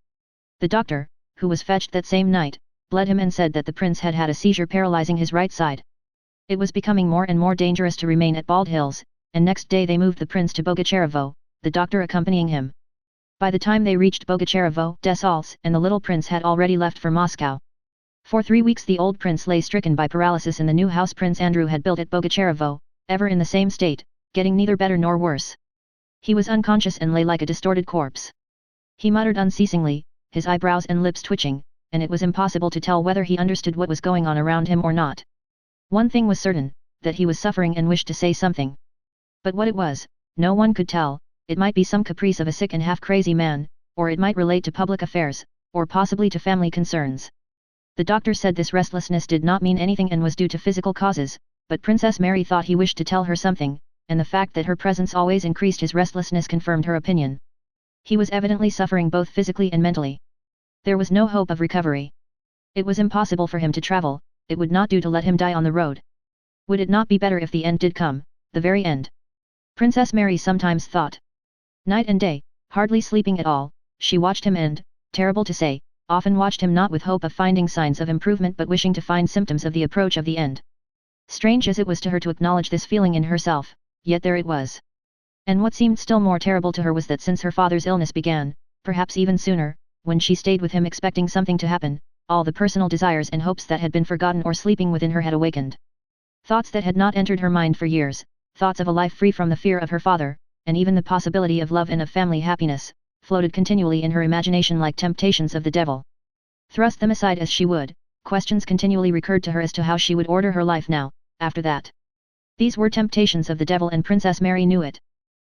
The doctor, who was fetched that same night, bled him and said that the prince had had a seizure paralyzing his right side. It was becoming more and more dangerous to remain at Bald Hills, and next day they moved the prince to Bogacherevo, the doctor accompanying him. By the time they reached Bogacherevo, Desals and the little prince had already left for Moscow. For 3 weeks the old prince lay stricken by paralysis in the new house Prince Andrew had built at Bogacherevo, ever in the same state, getting neither better nor worse. He was unconscious and lay like a distorted corpse. He muttered unceasingly, his eyebrows and lips twitching, and it was impossible to tell whether he understood what was going on around him or not. One thing was certain, that he was suffering and wished to say something. But what it was, no one could tell. It might be some caprice of a sick and half-crazy man, or it might relate to public affairs, or possibly to family concerns. The doctor said this restlessness did not mean anything and was due to physical causes, but Princess Mary thought he wished to tell her something, and the fact that her presence always increased his restlessness confirmed her opinion. He was evidently suffering both physically and mentally. There was no hope of recovery. It was impossible for him to travel, it would not do to let him die on the road. Would it not be better if the end did come, the very end? Princess Mary sometimes thought. Night and day, hardly sleeping at all, she watched him and, terrible to say, often watched him not with hope of finding signs of improvement but wishing to find symptoms of the approach of the end. Strange as it was to her to acknowledge this feeling in herself, yet there it was. And what seemed still more terrible to her was that since her father's illness began, perhaps even sooner, when she stayed with him expecting something to happen, all the personal desires and hopes that had been forgotten or sleeping within her had awakened. Thoughts that had not entered her mind for years, thoughts of a life free from the fear of her father, and even the possibility of love and of family happiness, floated continually in her imagination like temptations of the devil. Thrust them aside as she would, questions continually recurred to her as to how she would order her life now, after that. These were temptations of the devil and Princess Mary knew it.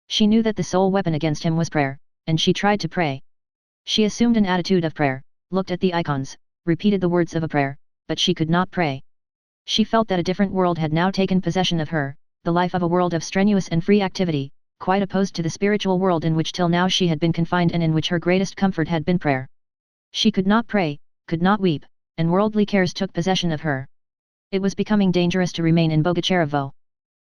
She knew that the sole weapon against him was prayer, and she tried to pray. She assumed an attitude of prayer, looked at the icons, repeated the words of a prayer, but she could not pray. She felt that a different world had now taken possession of her, the life of a world of strenuous and free activity, quite opposed to the spiritual world in which till now she had been confined and in which her greatest comfort had been prayer. She could not pray, could not weep, and worldly cares took possession of her. It was becoming dangerous to remain in Bogacherevo.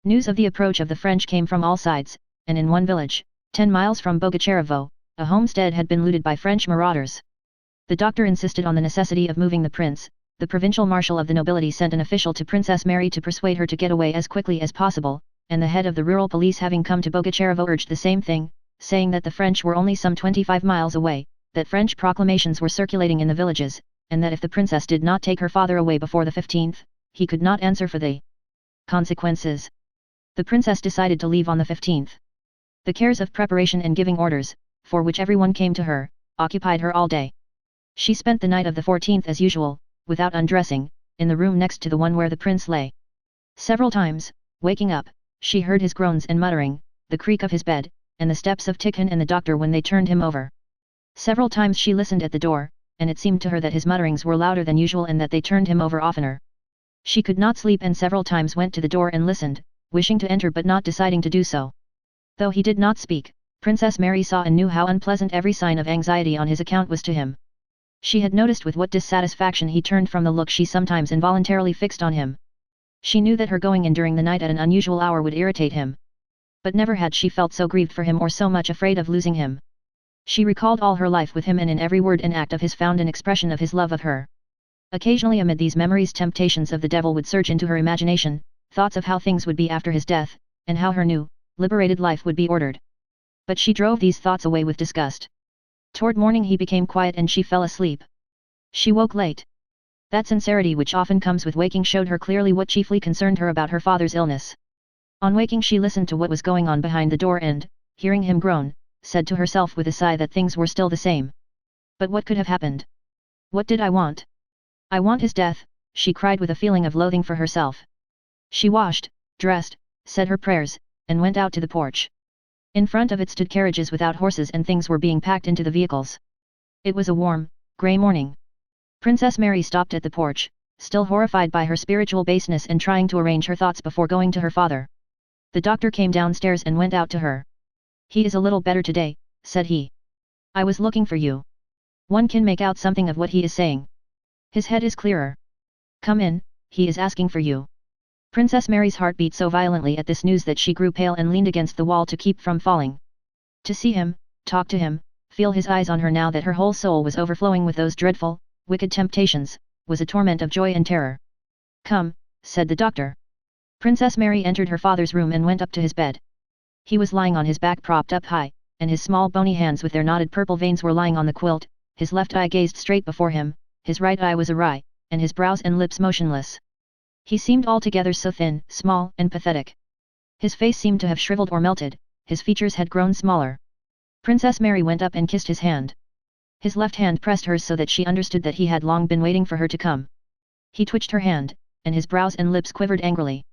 News of the approach of the French came from all sides, and in one village, 10 miles from Bogacherevo, a homestead had been looted by French marauders. The doctor insisted on the necessity of moving the prince. The provincial marshal of the nobility sent an official to Princess Mary to persuade her to get away as quickly as possible, and the head of the rural police having come to Bogacherevo urged the same thing, saying that the French were only some 25 miles away, that French proclamations were circulating in the villages, and that if the princess did not take her father away before the 15th, he could not answer for the consequences. The princess decided to leave on the 15th. The cares of preparation and giving orders, for which everyone came to her, occupied her all day. She spent the night of the 14th as usual, without undressing, in the room next to the one where the prince lay. Several times, waking up, she heard his groans and muttering, the creak of his bed, and the steps of Tikhon and the doctor when they turned him over. Several times she listened at the door, and it seemed to her that his mutterings were louder than usual and that they turned him over oftener. She could not sleep and several times went to the door and listened, wishing to enter but not deciding to do so. Though he did not speak, Princess Mary saw and knew how unpleasant every sign of anxiety on his account was to him. She had noticed with what dissatisfaction he turned from the look she sometimes involuntarily fixed on him. She knew that her going in during the night at an unusual hour would irritate him. But never had she felt so grieved for him or so much afraid of losing him. She recalled all her life with him and in every word and act of his found an expression of his love of her. Occasionally amid these memories temptations of the devil would surge into her imagination, thoughts of how things would be after his death, and how her new, liberated life would be ordered. But she drove these thoughts away with disgust. Toward morning he became quiet and she fell asleep. She woke late. That sincerity which often comes with waking showed her clearly what chiefly concerned her about her father's illness. On waking she listened to what was going on behind the door and, hearing him groan, said to herself with a sigh that things were still the same. But what could have happened? What did I want? I want his death, she cried with a feeling of loathing for herself. She washed, dressed, said her prayers, and went out to the porch. In front of it stood carriages without horses and things were being packed into the vehicles. It was a warm, grey morning. Princess Mary stopped at the porch, still horrified by her spiritual baseness and trying to arrange her thoughts before going to her father. The doctor came downstairs and went out to her. He is a little better today, said he. I was looking for you. One can make out something of what he is saying. His head is clearer. Come in, he is asking for you. Princess Mary's heart beat so violently at this news that she grew pale and leaned against the wall to keep from falling. To see him, talk to him, feel his eyes on her now that her whole soul was overflowing with those dreadful, wicked temptations, was a torment of joy and terror. Come, said the doctor. Princess Mary entered her father's room and went up to his bed. He was lying on his back propped up high, and his small bony hands with their knotted purple veins were lying on the quilt, his left eye gazed straight before him, his right eye was awry, and his brows and lips motionless. He seemed altogether so thin, small, and pathetic. His face seemed to have shriveled or melted, his features had grown smaller. Princess Mary went up and kissed his hand. His left hand pressed hers so that she understood that he had long been waiting for her to come. He twitched her hand, and his brows and lips quivered angrily.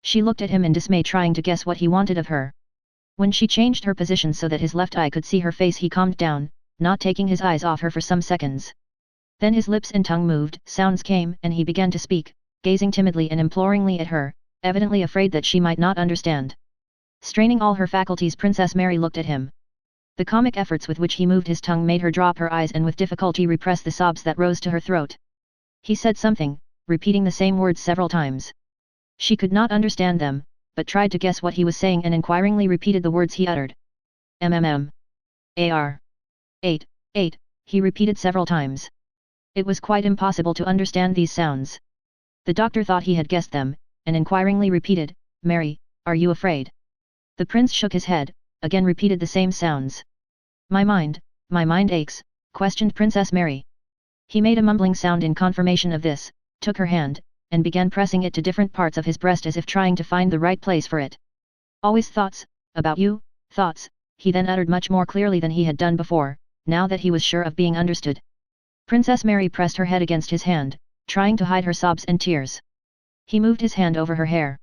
She looked at him in dismay trying to guess what he wanted of her. When she changed her position so that his left eye could see her face he calmed down, not taking his eyes off her for some seconds. Then his lips and tongue moved, sounds came and he began to speak, gazing timidly and imploringly at her, evidently afraid that she might not understand. Straining all her faculties Princess Mary looked at him. The comic efforts with which he moved his tongue made her drop her eyes and with difficulty repress the sobs that rose to her throat. He said something, repeating the same words several times. She could not understand them, but tried to guess what he was saying and inquiringly repeated the words he uttered. Ar. 8, he repeated several times. It was quite impossible to understand these sounds. The doctor thought he had guessed them, and inquiringly repeated, Mary, are you afraid? The prince shook his head, again repeated the same sounds. My mind aches, questioned Princess Mary. He made a mumbling sound in confirmation of this, took her hand, and began pressing it to different parts of his breast as if trying to find the right place for it. Always thoughts, about you, thoughts, he then uttered much more clearly than he had done before, now that he was sure of being understood. Princess Mary pressed her head against his hand, trying to hide her sobs and tears. He moved his hand over her hair.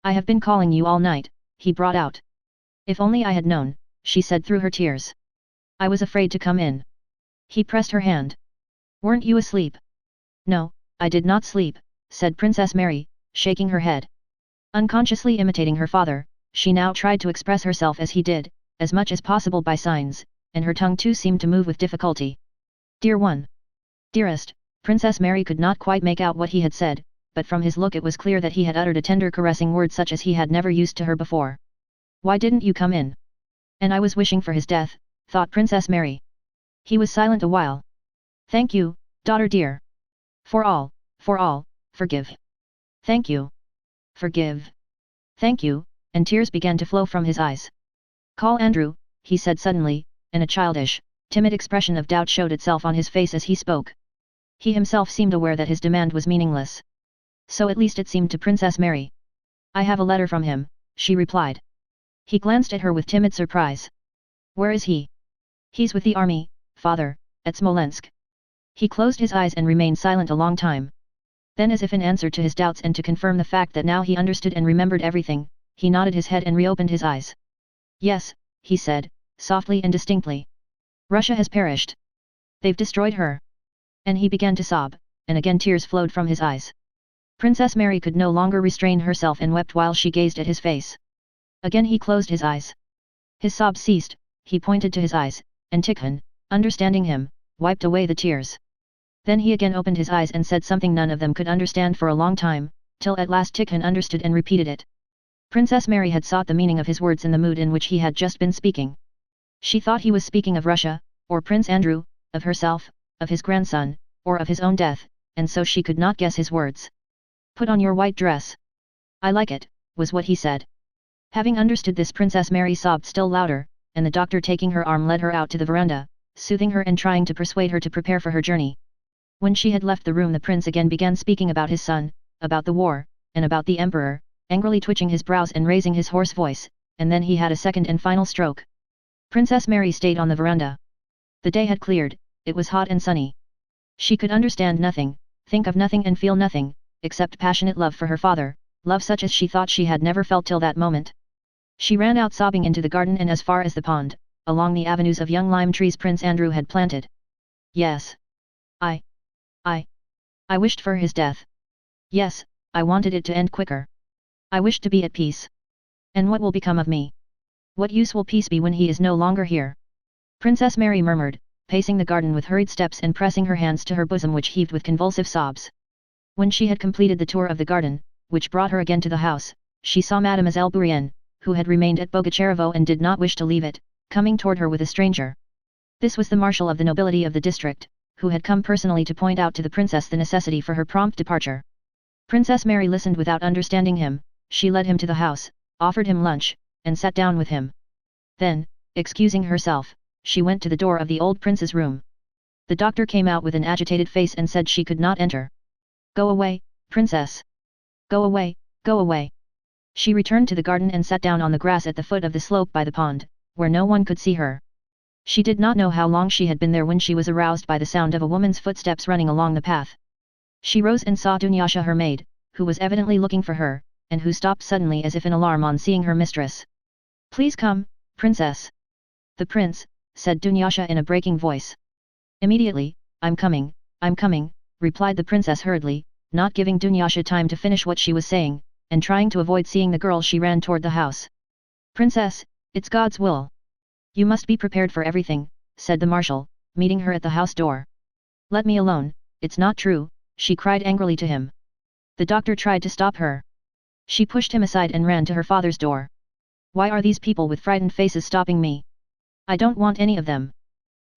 I have been calling you all night, he brought out. If only I had known, she said through her tears. I was afraid to come in. He pressed her hand. Weren't you asleep? No, I did not sleep, said Princess Mary, shaking her head. Unconsciously imitating her father, she now tried to express herself as he did, as much as possible by signs, and her tongue too seemed to move with difficulty. Dear one. Dearest, Princess Mary could not quite make out what he had said, but from his look it was clear that he had uttered a tender caressing word such as he had never used to her before. Why didn't you come in? And I was wishing for his death, thought Princess Mary. He was silent a while. Thank you, daughter dear. For all, forgive. Thank you. Forgive. Thank you, and tears began to flow from his eyes. Call Andrew, he said suddenly, and a childish, timid expression of doubt showed itself on his face as he spoke. He himself seemed aware that his demand was meaningless. So at least it seemed to Princess Mary. I have a letter from him, she replied. He glanced at her with timid surprise. Where is he? He's with the army, father, at Smolensk. He closed his eyes and remained silent a long time. Then as if in answer to his doubts and to confirm the fact that now he understood and remembered everything, he nodded his head and reopened his eyes. Yes, he said, softly and distinctly. Russia has perished. They've destroyed her. And he began to sob, and again tears flowed from his eyes. Princess Mary could no longer restrain herself and wept while she gazed at his face. Again he closed his eyes. His sobs ceased, he pointed to his eyes, and Tikhon, understanding him, wiped away the tears. Then he again opened his eyes and said something none of them could understand for a long time, till at last Tikhon understood and repeated it. Princess Mary had sought the meaning of his words in the mood in which he had just been speaking. She thought he was speaking of Russia, or Prince Andrew, of herself, of his grandson, or of his own death, and so she could not guess his words. "Put on your white dress. I like it," was what he said. Having understood this, Princess Mary sobbed still louder, and the doctor taking her arm led her out to the veranda, soothing her and trying to persuade her to prepare for her journey. When she had left the room, the prince again began speaking about his son, about the war, and about the emperor, angrily twitching his brows and raising his hoarse voice, and then he had a second and final stroke. Princess Mary stayed on the veranda. The day had cleared, it was hot and sunny. She could understand nothing, think of nothing and feel nothing, except passionate love for her father, love such as she thought she had never felt till that moment. She ran out sobbing into the garden and as far as the pond, along the avenues of young lime trees Prince Andrew had planted. Yes. I wished for his death. Yes, I wanted it to end quicker. I wished to be at peace. And what will become of me? What use will peace be when he is no longer here? Princess Mary murmured, pacing the garden with hurried steps and pressing her hands to her bosom which heaved with convulsive sobs. When she had completed the tour of the garden, which brought her again to the house, she saw Mademoiselle Bourienne, who had remained at Bogacherevo and did not wish to leave it, coming toward her with a stranger. This was the marshal of the nobility of the district, who had come personally to point out to the princess the necessity for her prompt departure. Princess Mary listened without understanding him. She led him to the house, offered him lunch, and sat down with him. Then, excusing herself, she went to the door of the old prince's room. The doctor came out with an agitated face and said she could not enter. "Go away, princess! Go away, go away!" She returned to the garden and sat down on the grass at the foot of the slope by the pond, where no one could see her. She did not know how long she had been there when she was aroused by the sound of a woman's footsteps running along the path. She rose and saw Dunyasha, her maid, who was evidently looking for her, and who stopped suddenly as if in alarm on seeing her mistress. "Please come, princess." "The prince," said Dunyasha in a breaking voice. "Immediately, I'm coming," replied the princess hurriedly, not giving Dunyasha time to finish what she was saying, and trying to avoid seeing the girl she ran toward the house. "Princess, it's God's will. You must be prepared for everything," said the marshal, meeting her at the house door. "Let me alone, it's not true," she cried angrily to him. The doctor tried to stop her. She pushed him aside and ran to her father's door. "Why are these people with frightened faces stopping me? I don't want any of them.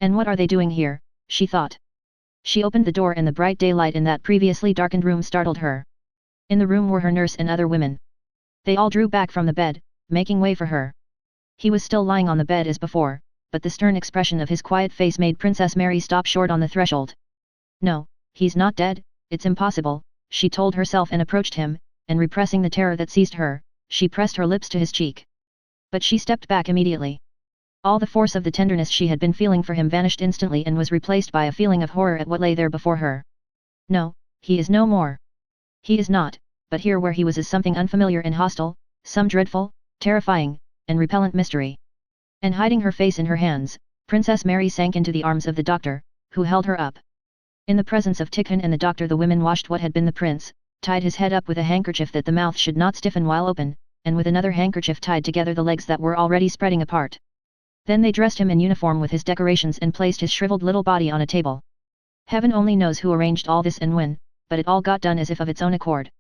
And what are they doing here?" she thought. She opened the door and the bright daylight in that previously darkened room startled her. In the room were her nurse and other women. They all drew back from the bed, making way for her. He was still lying on the bed as before, but the stern expression of his quiet face made Princess Mary stop short on the threshold. "No, he's not dead, it's impossible," she told herself and approached him, and repressing the terror that seized her, she pressed her lips to his cheek. But she stepped back immediately. All the force of the tenderness she had been feeling for him vanished instantly and was replaced by a feeling of horror at what lay there before her. No, he is no more. He is not, but here where he was is something unfamiliar and hostile, some dreadful, terrifying, and repellent mystery. And hiding her face in her hands, Princess Mary sank into the arms of the doctor, who held her up. In the presence of Tikhon and the doctor the women washed what had been the prince, tied his head up with a handkerchief that the mouth should not stiffen while open, and with another handkerchief tied together the legs that were already spreading apart. Then they dressed him in uniform with his decorations and placed his shriveled little body on a table. Heaven only knows who arranged all this and when, but it all got done as if of its own accord.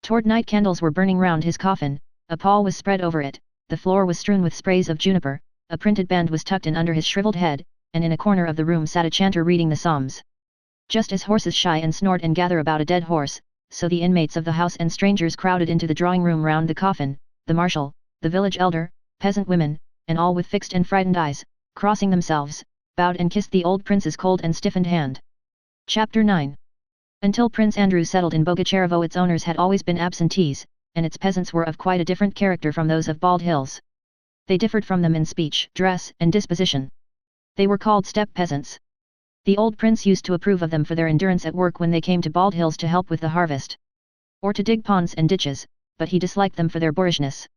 Toward night candles were burning round his coffin, a pall was spread over it, the floor was strewn with sprays of juniper, a printed band was tucked in under his shriveled head, and in a corner of the room sat a chanter reading the Psalms. Just as horses shy and snort and gather about a dead horse, so the inmates of the house and strangers crowded into the drawing room round the coffin, the marshal, the village elder, peasant women, and all with fixed and frightened eyes, crossing themselves, bowed and kissed the old prince's cold and stiffened hand. Chapter 9. Until Prince Andrew settled in Bogacherevo its owners had always been absentees, and its peasants were of quite a different character from those of Bald Hills. They differed from them in speech, dress, and disposition. They were called steppe peasants. The old prince used to approve of them for their endurance at work when they came to Bald Hills to help with the harvest, or to dig ponds and ditches, but he disliked them for their boorishness.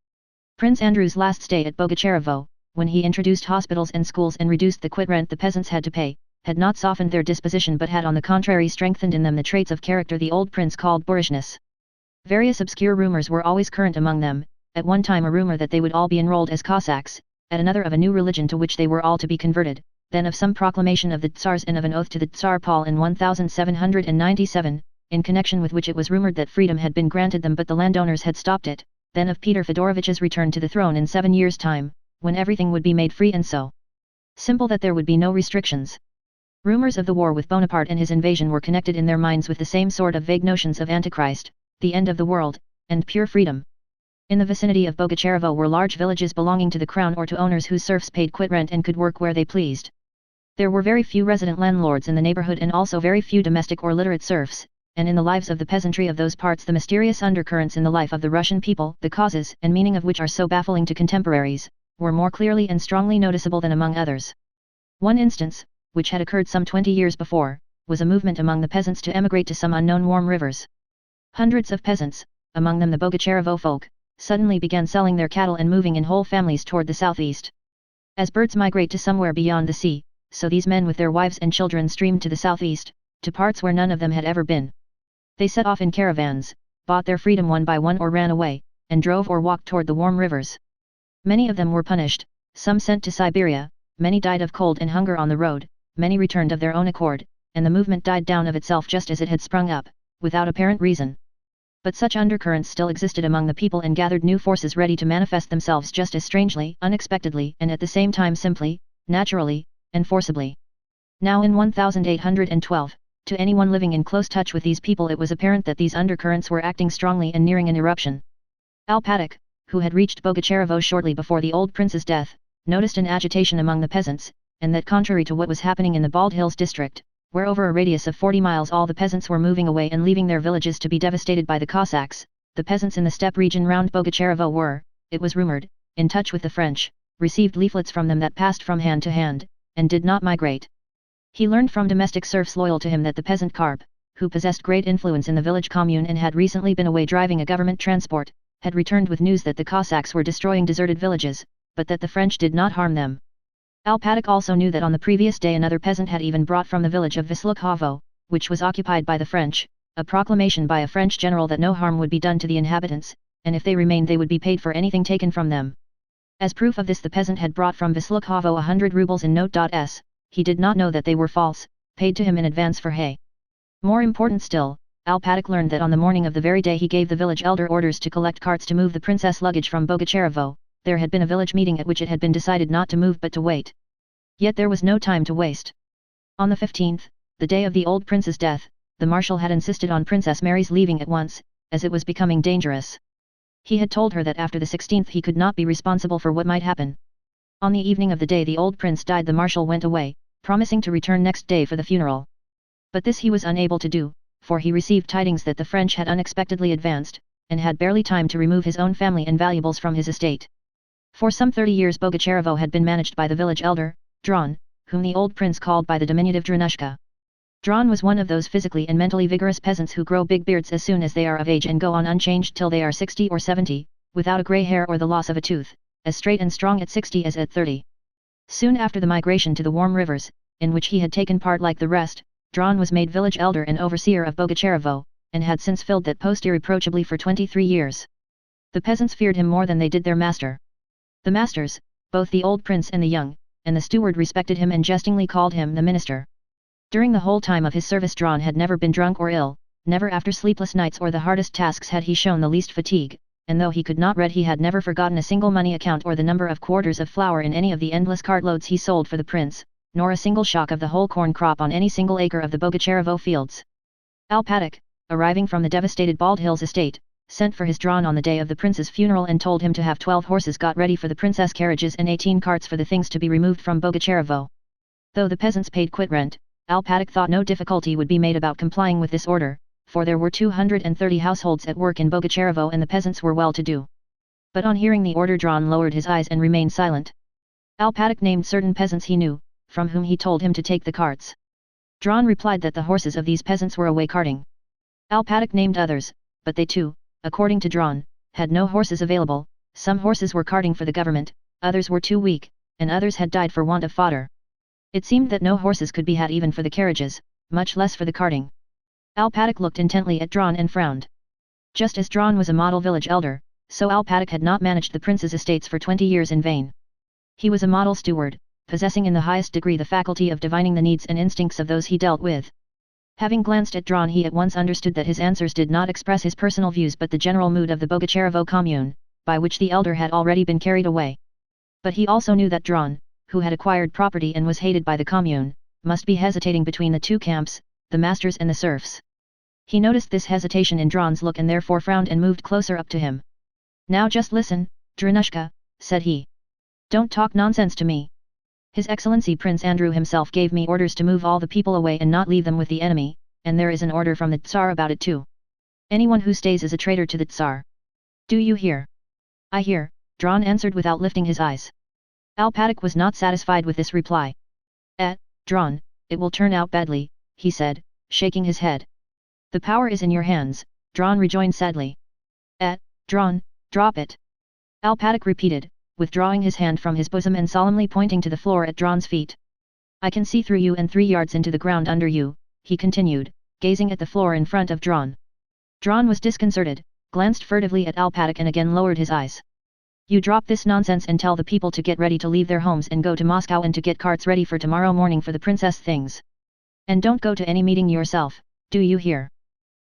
Prince Andrew's last stay at Bogacherevo, when he introduced hospitals and schools and reduced the quit rent the peasants had to pay, had not softened their disposition but had on the contrary strengthened in them the traits of character the old prince called boorishness. Various obscure rumors were always current among them, at one time a rumor that they would all be enrolled as Cossacks, at another of a new religion to which they were all to be converted, then of some proclamation of the Tsars and of an oath to the Tsar Paul in 1797, in connection with which it was rumored that freedom had been granted them but the landowners had stopped it, then of Peter Fedorovich's return to the throne in 7 years' time, when everything would be made free and so simple that there would be no restrictions. Rumors of the war with Bonaparte and his invasion were connected in their minds with the same sort of vague notions of Antichrist, the end of the world, and pure freedom. In the vicinity of Bogacherevo were large villages belonging to the crown or to owners whose serfs paid quit rent and could work where they pleased. There were very few resident landlords in the neighborhood and also very few domestic or literate serfs, and in the lives of the peasantry of those parts the mysterious undercurrents in the life of the Russian people, the causes and meaning of which are so baffling to contemporaries, were more clearly and strongly noticeable than among others. One instance, which had occurred some 20 years before, was a movement among the peasants to emigrate to some unknown warm rivers. Hundreds of peasants, among them the Bogacherevo folk, suddenly began selling their cattle and moving in whole families toward the southeast. As birds migrate to somewhere beyond the sea, so these men with their wives and children streamed to the southeast, to parts where none of them had ever been. They set off in caravans, bought their freedom one by one or ran away, and drove or walked toward the warm rivers. Many of them were punished, some sent to Siberia, many died of cold and hunger on the road, many returned of their own accord, and the movement died down of itself just as it had sprung up, without apparent reason. But such undercurrents still existed among the people and gathered new forces ready to manifest themselves just as strangely, unexpectedly, and at the same time simply, naturally, and forcibly. Now in 1812, to anyone living in close touch with these people it was apparent that these undercurrents were acting strongly and nearing an eruption. Alpatic, who had reached Bogacherevo shortly before the old prince's death, noticed an agitation among the peasants, and that contrary to what was happening in the Bald Hills district, where over a radius of 40 miles all the peasants were moving away and leaving their villages to be devastated by the Cossacks, the peasants in the steppe region round Bogacherevo were, it was rumored, in touch with the French, received leaflets from them that passed from hand to hand, and did not migrate. He learned from domestic serfs loyal to him that the peasant Karp, who possessed great influence in the village commune and had recently been away driving a government transport, had returned with news that the Cossacks were destroying deserted villages, but that the French did not harm them. Alpatic also knew that on the previous day another peasant had even brought from the village of Vyslukhovo, which was occupied by the French, a proclamation by a French general that no harm would be done to the inhabitants, and if they remained they would be paid for anything taken from them. As proof of this the peasant had brought from Vyslukhovo 100 rubles in note.s, he did not know that they were false, paid to him in advance for hay. More important still, Alpatic learned that on the morning of the very day he gave the village elder orders to collect carts to move the princess luggage from Bogacherevo, there had been a village meeting at which it had been decided not to move but to wait. Yet there was no time to waste. On the 15th, the day of the old prince's death, the marshal had insisted on Princess Mary's leaving at once, as it was becoming dangerous. He had told her that after the 16th he could not be responsible for what might happen. On the evening of the day the old prince died the marshal went away, promising to return next day for the funeral. But this he was unable to do, for he received tidings that the French had unexpectedly advanced, and had barely time to remove his own family and valuables from his estate. For some 30 years Bogacherevo had been managed by the village elder, Dron, whom the old prince called by the diminutive Dranushka. Dron was one of those physically and mentally vigorous peasants who grow big beards as soon as they are of age and go on unchanged till they are 60 or 70, without a grey hair or the loss of a tooth, as straight and strong at 60 as at 30. Soon after the migration to the warm rivers, in which he had taken part like the rest, Dron was made village elder and overseer of Bogacherevo, and had since filled that post irreproachably for 23 years. The peasants feared him more than they did their master. The masters, both the old prince and the young, and the steward respected him and jestingly called him the minister. During the whole time of his service Dron had never been drunk or ill, never after sleepless nights or the hardest tasks had he shown the least fatigue, and though he could not read he had never forgotten a single money account or the number of quarters of flour in any of the endless cartloads he sold for the prince, nor a single shock of the whole corn crop on any single acre of the Bogacherevo fields. Alpatic, arriving from the devastated Bald Hills estate, sent for his Dron on the day of the prince's funeral and told him to have 12 horses got ready for the princess carriages and 18 carts for the things to be removed from Bogacherevo. Though the peasants paid quit rent, Alpatic thought no difficulty would be made about complying with this order, for there were 230 households at work in Bogacherevo and the peasants were well-to-do. But on hearing the order Dron lowered his eyes and remained silent. Alpatic named certain peasants he knew, from whom he told him to take the carts. Dron replied that the horses of these peasants were away carting. Alpatic named others, but they too, according to Dron, had no horses available, some horses were carting for the government, others were too weak, and others had died for want of fodder. It seemed that no horses could be had even for the carriages, much less for the carting. Alpatic looked intently at Dron and frowned. Just as Dron was a model village elder, so Alpatic had not managed the prince's estates for 20 years in vain. He was a model steward, possessing in the highest degree the faculty of divining the needs and instincts of those he dealt with. Having glanced at Dron, he at once understood that his answers did not express his personal views but the general mood of the Bogacherevo commune, by which the elder had already been carried away. But he also knew that Dron, who had acquired property and was hated by the commune, must be hesitating between the two camps, the masters and the serfs. He noticed this hesitation in Dron's look and therefore frowned and moved closer up to him. "Now just listen, Dranushka," said he. "Don't talk nonsense to me. His Excellency Prince Andrew himself gave me orders to move all the people away and not leave them with the enemy, and there is an order from the Tsar about it too. Anyone who stays is a traitor to the Tsar. Do you hear?" "I hear," Dron answered without lifting his eyes. Alpatic was not satisfied with this reply. Dron, it will turn out badly," he said, shaking his head. "The power is in your hands," Dron rejoined sadly. Dron, drop it," Alpatic repeated, withdrawing his hand from his bosom and solemnly pointing to the floor at Dron's feet. "I can see through you and 3 yards into the ground under you," he continued, gazing at the floor in front of Dron. Dron was disconcerted, glanced furtively at Alpatic and again lowered his eyes. "You drop this nonsense and tell the people to get ready to leave their homes and go to Moscow and to get carts ready for tomorrow morning for the princess things. And don't go to any meeting yourself, do you hear?"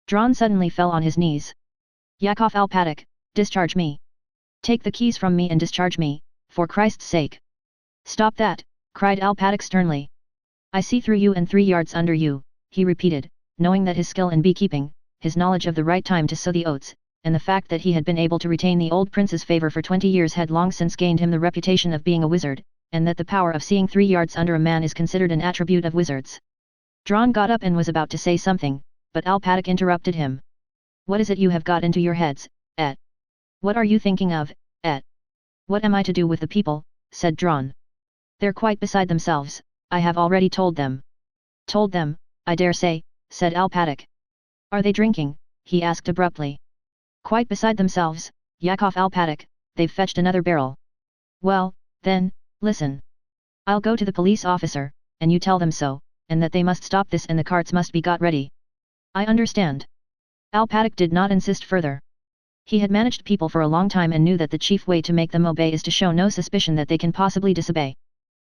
Dron suddenly fell on his knees. "Yakov Alpatic, discharge me. Take the keys from me and discharge me, for Christ's sake." "Stop that," cried Alpatic sternly. "I see through you and 3 yards under you," he repeated, knowing that his skill in beekeeping, his knowledge of the right time to sow the oats, and the fact that he had been able to retain the old prince's favor for 20 years had long since gained him the reputation of being a wizard, and that the power of seeing 3 yards under a man is considered an attribute of wizards. Dron got up and was about to say something, but Alpatic interrupted him. "What is it you have got into your heads, et? What are you thinking of, et? What am I to do with the people?" said Dron. "They're quite beside themselves, I have already told them." "Told them, I dare say," said Alpatic. "Are they drinking?" he asked abruptly. "Quite beside themselves, Yakov Alpatic, they've fetched another barrel." "Well, then, listen. I'll go to the police officer, and you tell them so, and that they must stop this and the carts must be got ready." "I understand." Alpatic did not insist further. He had managed people for a long time and knew that the chief way to make them obey is to show no suspicion that they can possibly disobey.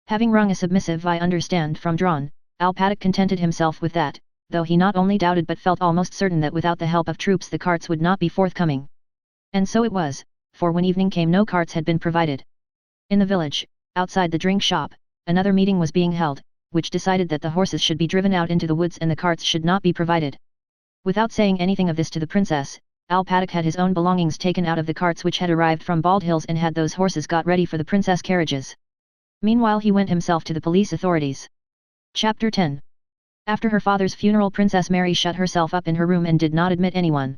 Having wrung a submissive "I understand" from Dron, Alpatic contented himself with that, though he not only doubted but felt almost certain that without the help of troops the carts would not be forthcoming. And so it was, for when evening came no carts had been provided. In the village, outside the drink shop, another meeting was being held, which decided that the horses should be driven out into the woods and the carts should not be provided. Without saying anything of this to the princess, Alpatic had his own belongings taken out of the carts which had arrived from Bald Hills and had those horses got ready for the princess carriages. Meanwhile he went himself to the police authorities. Chapter 10. After her father's funeral, Princess Mary shut herself up in her room and did not admit anyone.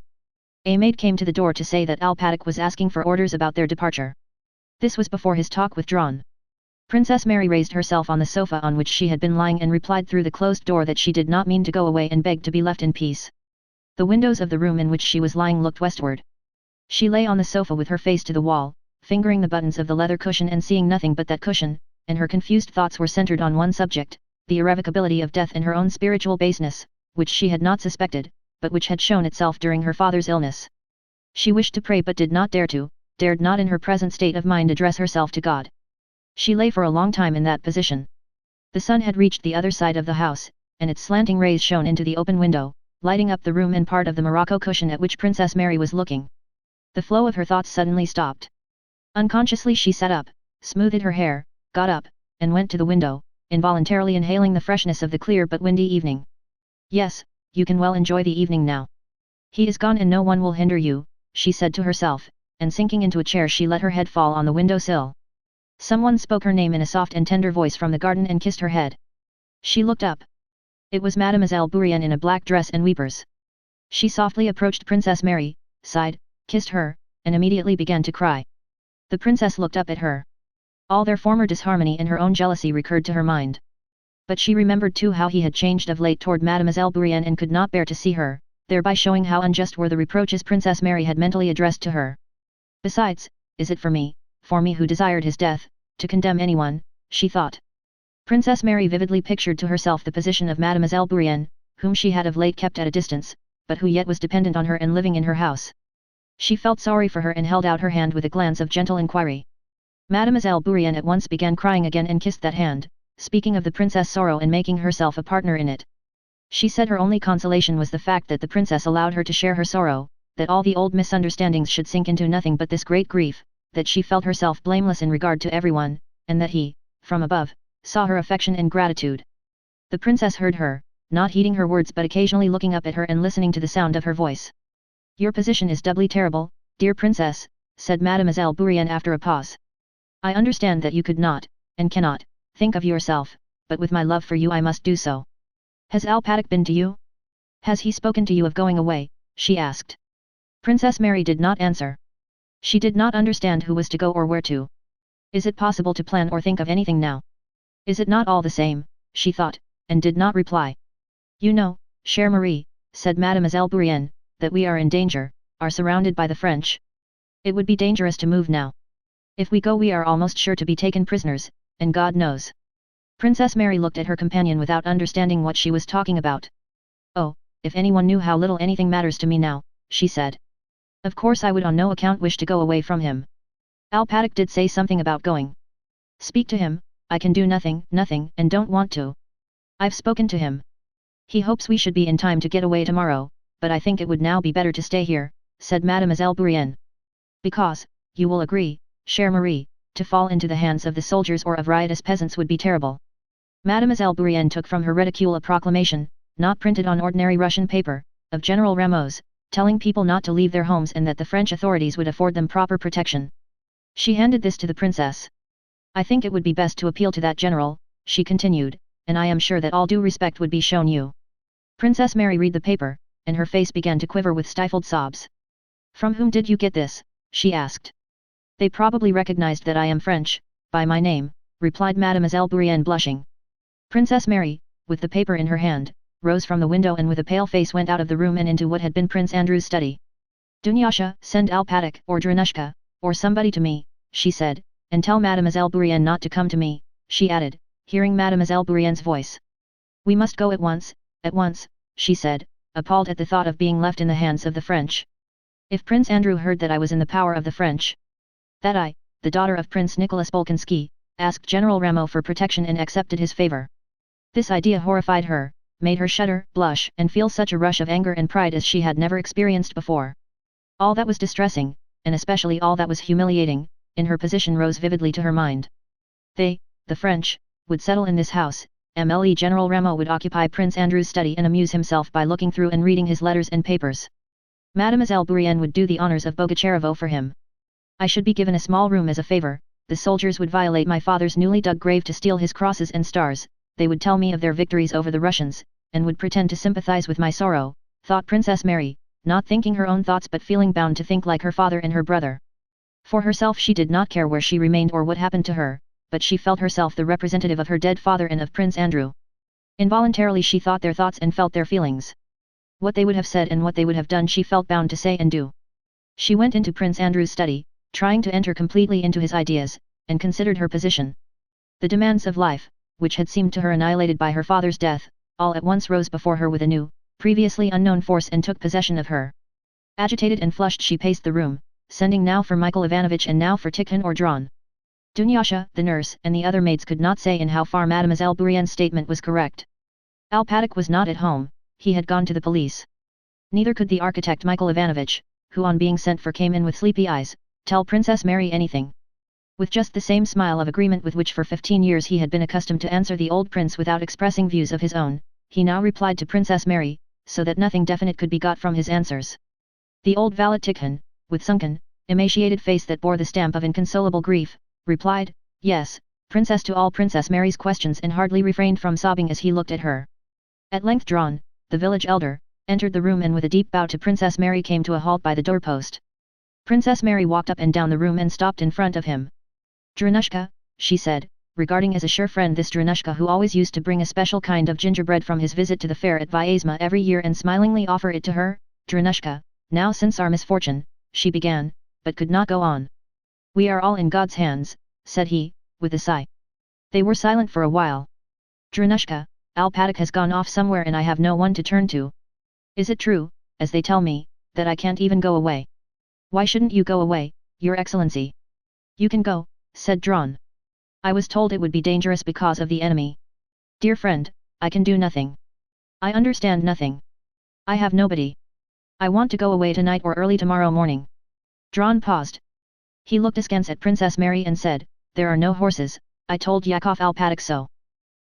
A maid came to the door to say that Alpatic was asking for orders about their departure. This was before his talk with Dron. Princess Mary raised herself on the sofa on which she had been lying and replied through the closed door that she did not mean to go away and begged to be left in peace. The windows of the room in which she was lying looked westward. She lay on the sofa with her face to the wall, fingering the buttons of the leather cushion and seeing nothing but that cushion, and her confused thoughts were centered on one subject, the irrevocability of death and her own spiritual baseness, which she had not suspected, but which had shown itself during her father's illness. She wished to pray but did not dare to, dared not in her present state of mind address herself to God. She lay for a long time in that position. The sun had reached the other side of the house, and its slanting rays shone into the open window, lighting up the room and part of the morocco cushion at which Princess Mary was looking. The flow of her thoughts suddenly stopped. Unconsciously she sat up, smoothed her hair, got up, and went to the window, involuntarily inhaling the freshness of the clear but windy evening. "Yes, you can well enjoy the evening now. He is gone and no one will hinder you," she said to herself, and sinking into a chair she let her head fall on the window sill. Someone spoke her name in a soft and tender voice from the garden and kissed her head. She looked up. It was Mademoiselle Bourienne in a black dress and weepers. She softly approached Princess Mary, sighed, kissed her, and immediately began to cry. The princess looked up at her. All their former disharmony and her own jealousy recurred to her mind. But she remembered too how he had changed of late toward Mademoiselle Bourienne and could not bear to see her, thereby showing how unjust were the reproaches Princess Mary had mentally addressed to her. Besides, is it for me who desired his death, to condemn anyone, she thought. Princess Mary vividly pictured to herself the position of Mademoiselle Bourienne, whom she had of late kept at a distance, but who yet was dependent on her and living in her house. She felt sorry for her and held out her hand with a glance of gentle inquiry. Mademoiselle Bourienne at once began crying again and kissed that hand, speaking of the princess' sorrow and making herself a partner in it. She said her only consolation was the fact that the princess allowed her to share her sorrow, that all the old misunderstandings should sink into nothing but this great grief, that she felt herself blameless in regard to everyone, and that he, from above, saw her affection and gratitude. The princess heard her, not heeding her words but occasionally looking up at her and listening to the sound of her voice. Your position is doubly terrible, dear princess, said Mademoiselle Bourienne after a pause. I understand that you could not, and cannot, think of yourself, but with my love for you I must do so. Has Alpatic been to you? Has he spoken to you of going away? She asked. Princess Mary did not answer. She did not understand who was to go or where to. Is it possible to plan or think of anything now? Is it not all the same, she thought, and did not reply. You know, chère Marie, said Mademoiselle Bourienne, that we are in danger, are surrounded by the French. It would be dangerous to move now. If we go we are almost sure to be taken prisoners, and God knows. Princess Mary looked at her companion without understanding what she was talking about. Oh, if anyone knew how little anything matters to me now, she said. Of course I would on no account wish to go away from him. Alpatic did say something about going. Speak to him, I can do nothing, and don't want to. I've spoken to him. He hopes we should be in time to get away tomorrow, but I think it would now be better to stay here, said Mademoiselle Bourienne. Because, you will agree, chère Marie, to fall into the hands of the soldiers or of riotous peasants would be terrible. Mademoiselle Bourienne took from her reticule a proclamation, not printed on ordinary Russian paper, of General Rameau's, telling people not to leave their homes and that the French authorities would afford them proper protection. She handed this to the princess. I think it would be best to appeal to that general, she continued, and I am sure that all due respect would be shown you. Princess Mary read the paper, and her face began to quiver with stifled sobs. From whom did you get this? She asked. They probably recognized that I am French, by my name, replied Mademoiselle Bourienne blushing. Princess Mary, with the paper in her hand, rose from the window and with a pale face went out of the room and into what had been Prince Andrew's study. Dunyasha, send Alpatic or Dranushka, or somebody to me, she said, and tell Mademoiselle Bourienne not to come to me, she added, hearing Mademoiselle Bourienne's voice. We must go at once, she said, appalled at the thought of being left in the hands of the French. If Prince Andrew heard that I was in the power of the French, that I, the daughter of Prince Nicholas Bolkonsky, asked General Rameau for protection and accepted his favor. This idea horrified her, made her shudder, blush, and feel such a rush of anger and pride as she had never experienced before. All that was distressing, and especially all that was humiliating, in her position rose vividly to her mind. They, the French, would settle in this house, MLE General Rameau would occupy Prince Andrew's study and amuse himself by looking through and reading his letters and papers. Mademoiselle Bourienne would do the honors of Bogacherevo for him. I should be given a small room as a favor, the soldiers would violate my father's newly dug grave to steal his crosses and stars, they would tell me of their victories over the Russians, and would pretend to sympathize with my sorrow, thought Princess Mary, not thinking her own thoughts but feeling bound to think like her father and her brother. For herself she did not care where she remained or what happened to her, but she felt herself the representative of her dead father and of Prince Andrew. Involuntarily she thought their thoughts and felt their feelings. What they would have said and what they would have done she felt bound to say and do. She went into Prince Andrew's study, trying to enter completely into his ideas, and considered her position. The demands of life, which had seemed to her annihilated by her father's death, all at once rose before her with a new, previously unknown force and took possession of her. Agitated and flushed she paced the room, sending now for Michael Ivanovich and now for Tikhon or Dron. Dunyasha, the nurse, and the other maids could not say in how far Mademoiselle Bourienne's statement was correct. Alpatic was not at home, he had gone to the police. Neither could the architect Michael Ivanovich, who on being sent for came in with sleepy eyes, tell Princess Mary anything. With just the same smile of agreement with which for 15 years he had been accustomed to answer the old prince without expressing views of his own, he now replied to Princess Mary, so that nothing definite could be got from his answers. The old valet Tikhon, with sunken, emaciated face that bore the stamp of inconsolable grief, replied, yes, princess to all Princess Mary's questions and hardly refrained from sobbing as he looked at her. At length Dron, the village elder, entered the room and with a deep bow to Princess Mary came to a halt by the doorpost. Princess Mary walked up and down the room and stopped in front of him. Dranushka, she said, regarding as a sure friend this Dranushka who always used to bring a special kind of gingerbread from his visit to the fair at Vyazma every year and smilingly offer it to her, Dranushka, now since our misfortune, she began, but could not go on. We are all in God's hands, said he, with a sigh. They were silent for a while. Dranushka, Alpatic has gone off somewhere and I have no one to turn to. Is it true, as they tell me, that I can't even go away? Why shouldn't you go away, Your Excellency? You can go, said Drawn. I was told it would be dangerous because of the enemy. Dear friend, I can do nothing. I understand nothing. I have nobody. I want to go away tonight or early tomorrow morning. Drawn paused. He looked askance at Princess Mary and said, There are no horses, I told Yakov Alpatic so.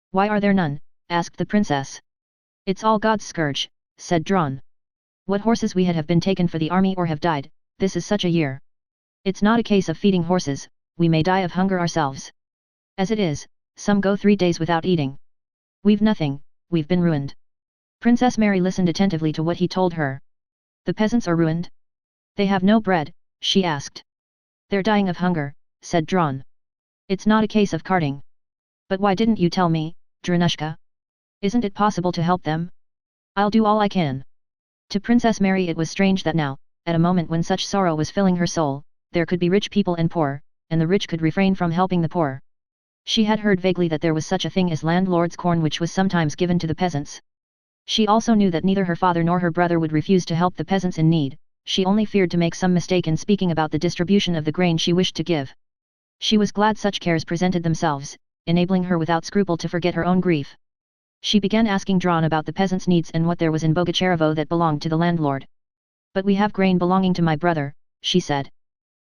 Why are there none? Asked the princess. It's all God's scourge, said Drawn. What horses we had have been taken for the army or have died, this is such a year. It's not a case of feeding horses, we may die of hunger ourselves. As it is, some go 3 days without eating. We've nothing, we've been ruined. Princess Mary listened attentively to what he told her. The peasants are ruined? They have no bread, she asked. They're dying of hunger, said Drawn. It's not a case of carting. But why didn't you tell me, Dranushka? Isn't it possible to help them? I'll do all I can. To Princess Mary it was strange that now, at a moment when such sorrow was filling her soul, there could be rich people and poor, and the rich could refrain from helping the poor. She had heard vaguely that there was such a thing as landlord's corn which was sometimes given to the peasants. She also knew that neither her father nor her brother would refuse to help the peasants in need, she only feared to make some mistake in speaking about the distribution of the grain she wished to give. She was glad such cares presented themselves, enabling her without scruple to forget her own grief. She began asking Drawn about the peasants' needs and what there was in Bogacherevo that belonged to the landlord. But we have grain belonging to my brother, she said.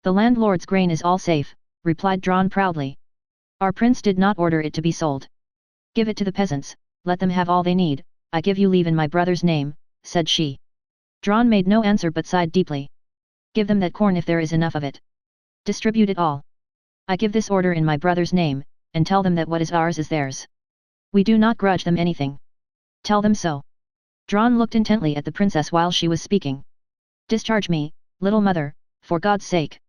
The landlord's grain is all safe, replied Drawn proudly. Our prince did not order it to be sold. Give it to the peasants, let them have all they need, I give you leave in my brother's name, said she. Drawn made no answer but sighed deeply. Give them that corn if there is enough of it. Distribute it all. I give this order in my brother's name, and tell them that what is ours is theirs. We do not grudge them anything. Tell them so. Drawn looked intently at the princess while she was speaking. Discharge me, little mother, for God's sake.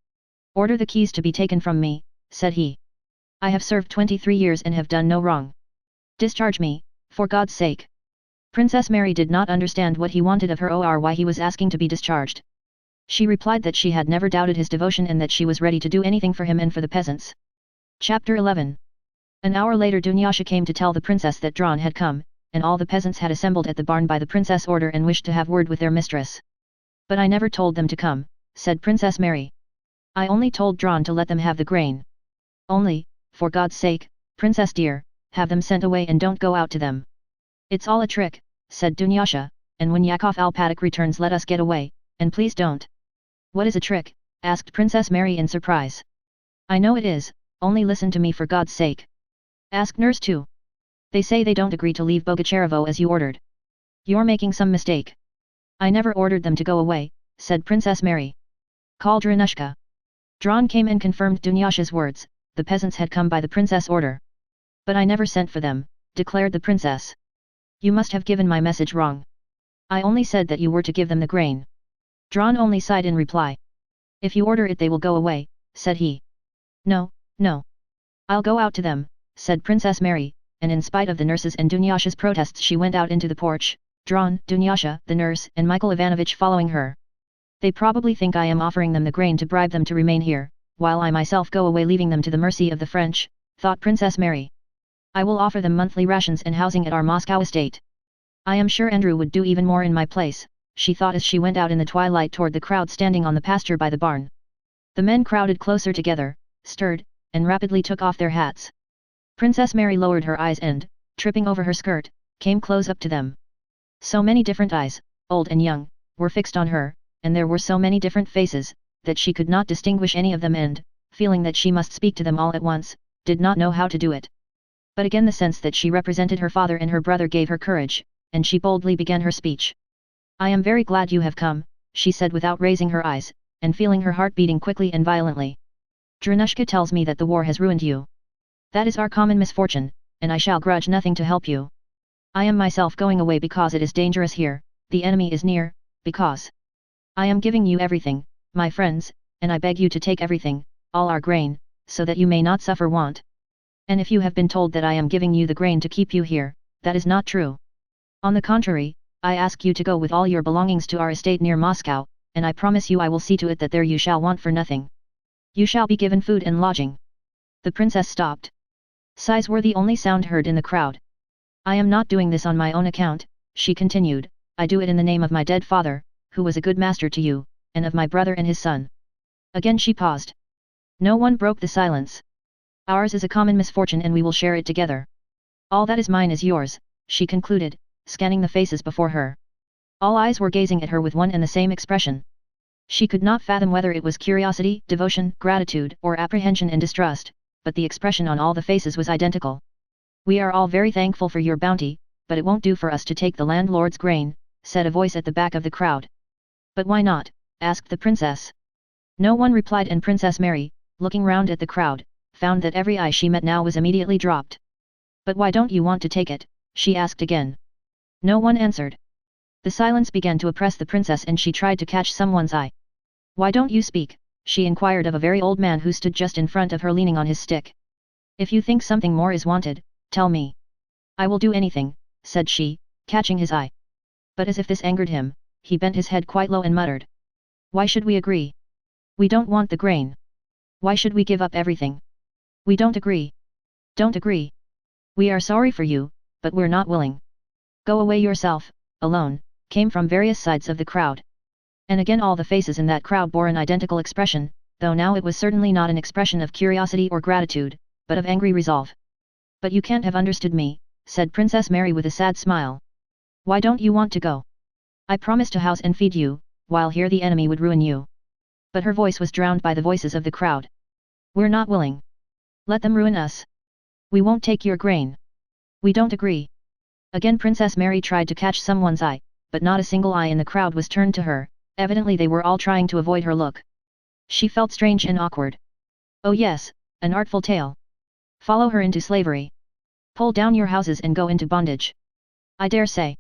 Order the keys to be taken from me, said he. I have served 23 years and have done no wrong. Discharge me, for God's sake. Princess Mary did not understand what he wanted of her or why he was asking to be discharged. She replied that she had never doubted his devotion and that she was ready to do anything for him and for the peasants. Chapter 11. An hour later Dunyasha came to tell the princess that Drawn had come, and all the peasants had assembled at the barn by the princess' order and wished to have word with their mistress. But I never told them to come, said Princess Mary. I only told Drawn to let them have the grain. Only, for God's sake, princess dear, have them sent away and don't go out to them. It's all a trick, said Dunyasha, and when Yakov Alpatic returns let us get away, and please don't. What is a trick? Asked Princess Mary in surprise. I know it is, only listen to me for God's sake. Ask nurse too. They say they don't agree to leave Bogacherevo as you ordered. You're making some mistake. I never ordered them to go away, said Princess Mary. Call Dranushka. Drawn came and confirmed Dunyasha's words, the peasants had come by the princess' order. But I never sent for them, declared the princess. You must have given my message wrong. I only said that you were to give them the grain. Drawn only sighed in reply. If you order it they will go away, said he. No, no. I'll go out to them, said Princess Mary, and in spite of the nurses and Dunyasha's protests she went out into the porch, Drawn, Dunyasha, the nurse and Michael Ivanovich following her. They probably think I am offering them the grain to bribe them to remain here, while I myself go away leaving them to the mercy of the French, thought Princess Mary. I will offer them monthly rations and housing at our Moscow estate. I am sure Andrew would do even more in my place, she thought as she went out in the twilight toward the crowd standing on the pasture by the barn. The men crowded closer together, stirred, and rapidly took off their hats. Princess Mary lowered her eyes and, tripping over her skirt, came close up to them. So many different eyes, old and young, were fixed on her, and there were so many different faces, that she could not distinguish any of them and, feeling that she must speak to them all at once, did not know how to do it. But again the sense that she represented her father and her brother gave her courage, and she boldly began her speech. I am very glad you have come, she said without raising her eyes, and feeling her heart beating quickly and violently. Dranushka tells me that the war has ruined you. That is our common misfortune, and I shall grudge nothing to help you. I am myself going away because it is dangerous here, the enemy is near, because I am giving you everything, my friends, and I beg you to take everything, all our grain, so that you may not suffer want. And if you have been told that I am giving you the grain to keep you here, that is not true. On the contrary, I ask you to go with all your belongings to our estate near Moscow, and I promise you I will see to it that there you shall want for nothing. You shall be given food and lodging. The princess stopped. Sighs were the only sound heard in the crowd. I am not doing this on my own account, she continued, I do it in the name of my dead father, who was a good master to you, and of my brother and his son. Again she paused. No one broke the silence. Ours is a common misfortune and we will share it together. All that is mine is yours, she concluded, scanning the faces before her. All eyes were gazing at her with one and the same expression. She could not fathom whether it was curiosity, devotion, gratitude, or apprehension and distrust, but the expression on all the faces was identical. We are all very thankful for your bounty, but it won't do for us to take the landlord's grain, said a voice at the back of the crowd. But why not? Asked the princess. No one replied, and Princess Mary, looking round at the crowd, found that every eye she met now was immediately dropped. But why don't you want to take it? She asked again. No one answered. The silence began to oppress the princess and she tried to catch someone's eye. Why don't you speak? She inquired of a very old man who stood just in front of her leaning on his stick. If you think something more is wanted, tell me. I will do anything, said she, catching his eye. But as if this angered him, he bent his head quite low and muttered. Why should we agree? We don't want the grain. Why should we give up everything? We don't agree. Don't agree. We are sorry for you, but we're not willing. Go away yourself, alone, came from various sides of the crowd. And again all the faces in that crowd bore an identical expression, though now it was certainly not an expression of curiosity or gratitude, but of angry resolve. But you can't have understood me, said Princess Mary with a sad smile. Why don't you want to go? I promised to house and feed you, while here the enemy would ruin you. But her voice was drowned by the voices of the crowd. We're not willing. Let them ruin us. We won't take your grain. We don't agree. Again Princess Mary tried to catch someone's eye, but not a single eye in the crowd was turned to her, evidently they were all trying to avoid her look. She felt strange and awkward. Oh yes, an artful tale. Follow her into slavery. Pull down your houses and go into bondage. I dare say.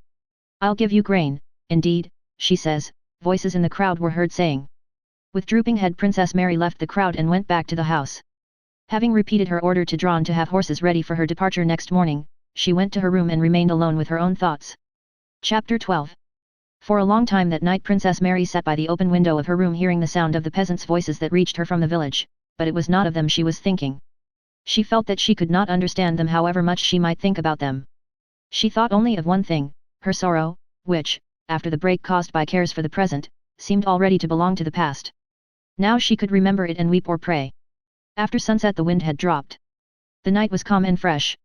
I'll give you grain, indeed, she says, voices in the crowd were heard saying. With drooping head Princess Mary left the crowd and went back to the house. Having repeated her order to Drawn to have horses ready for her departure next morning, she went to her room and remained alone with her own thoughts. Chapter 12. For a long time that night Princess Mary sat by the open window of her room hearing the sound of the peasants' voices that reached her from the village, but it was not of them she was thinking. She felt that she could not understand them however much she might think about them. She thought only of one thing, her sorrow, which, after the break caused by cares for the present, seemed already to belong to the past. Now she could remember it and weep or pray. After sunset the wind had dropped. The night was calm and fresh.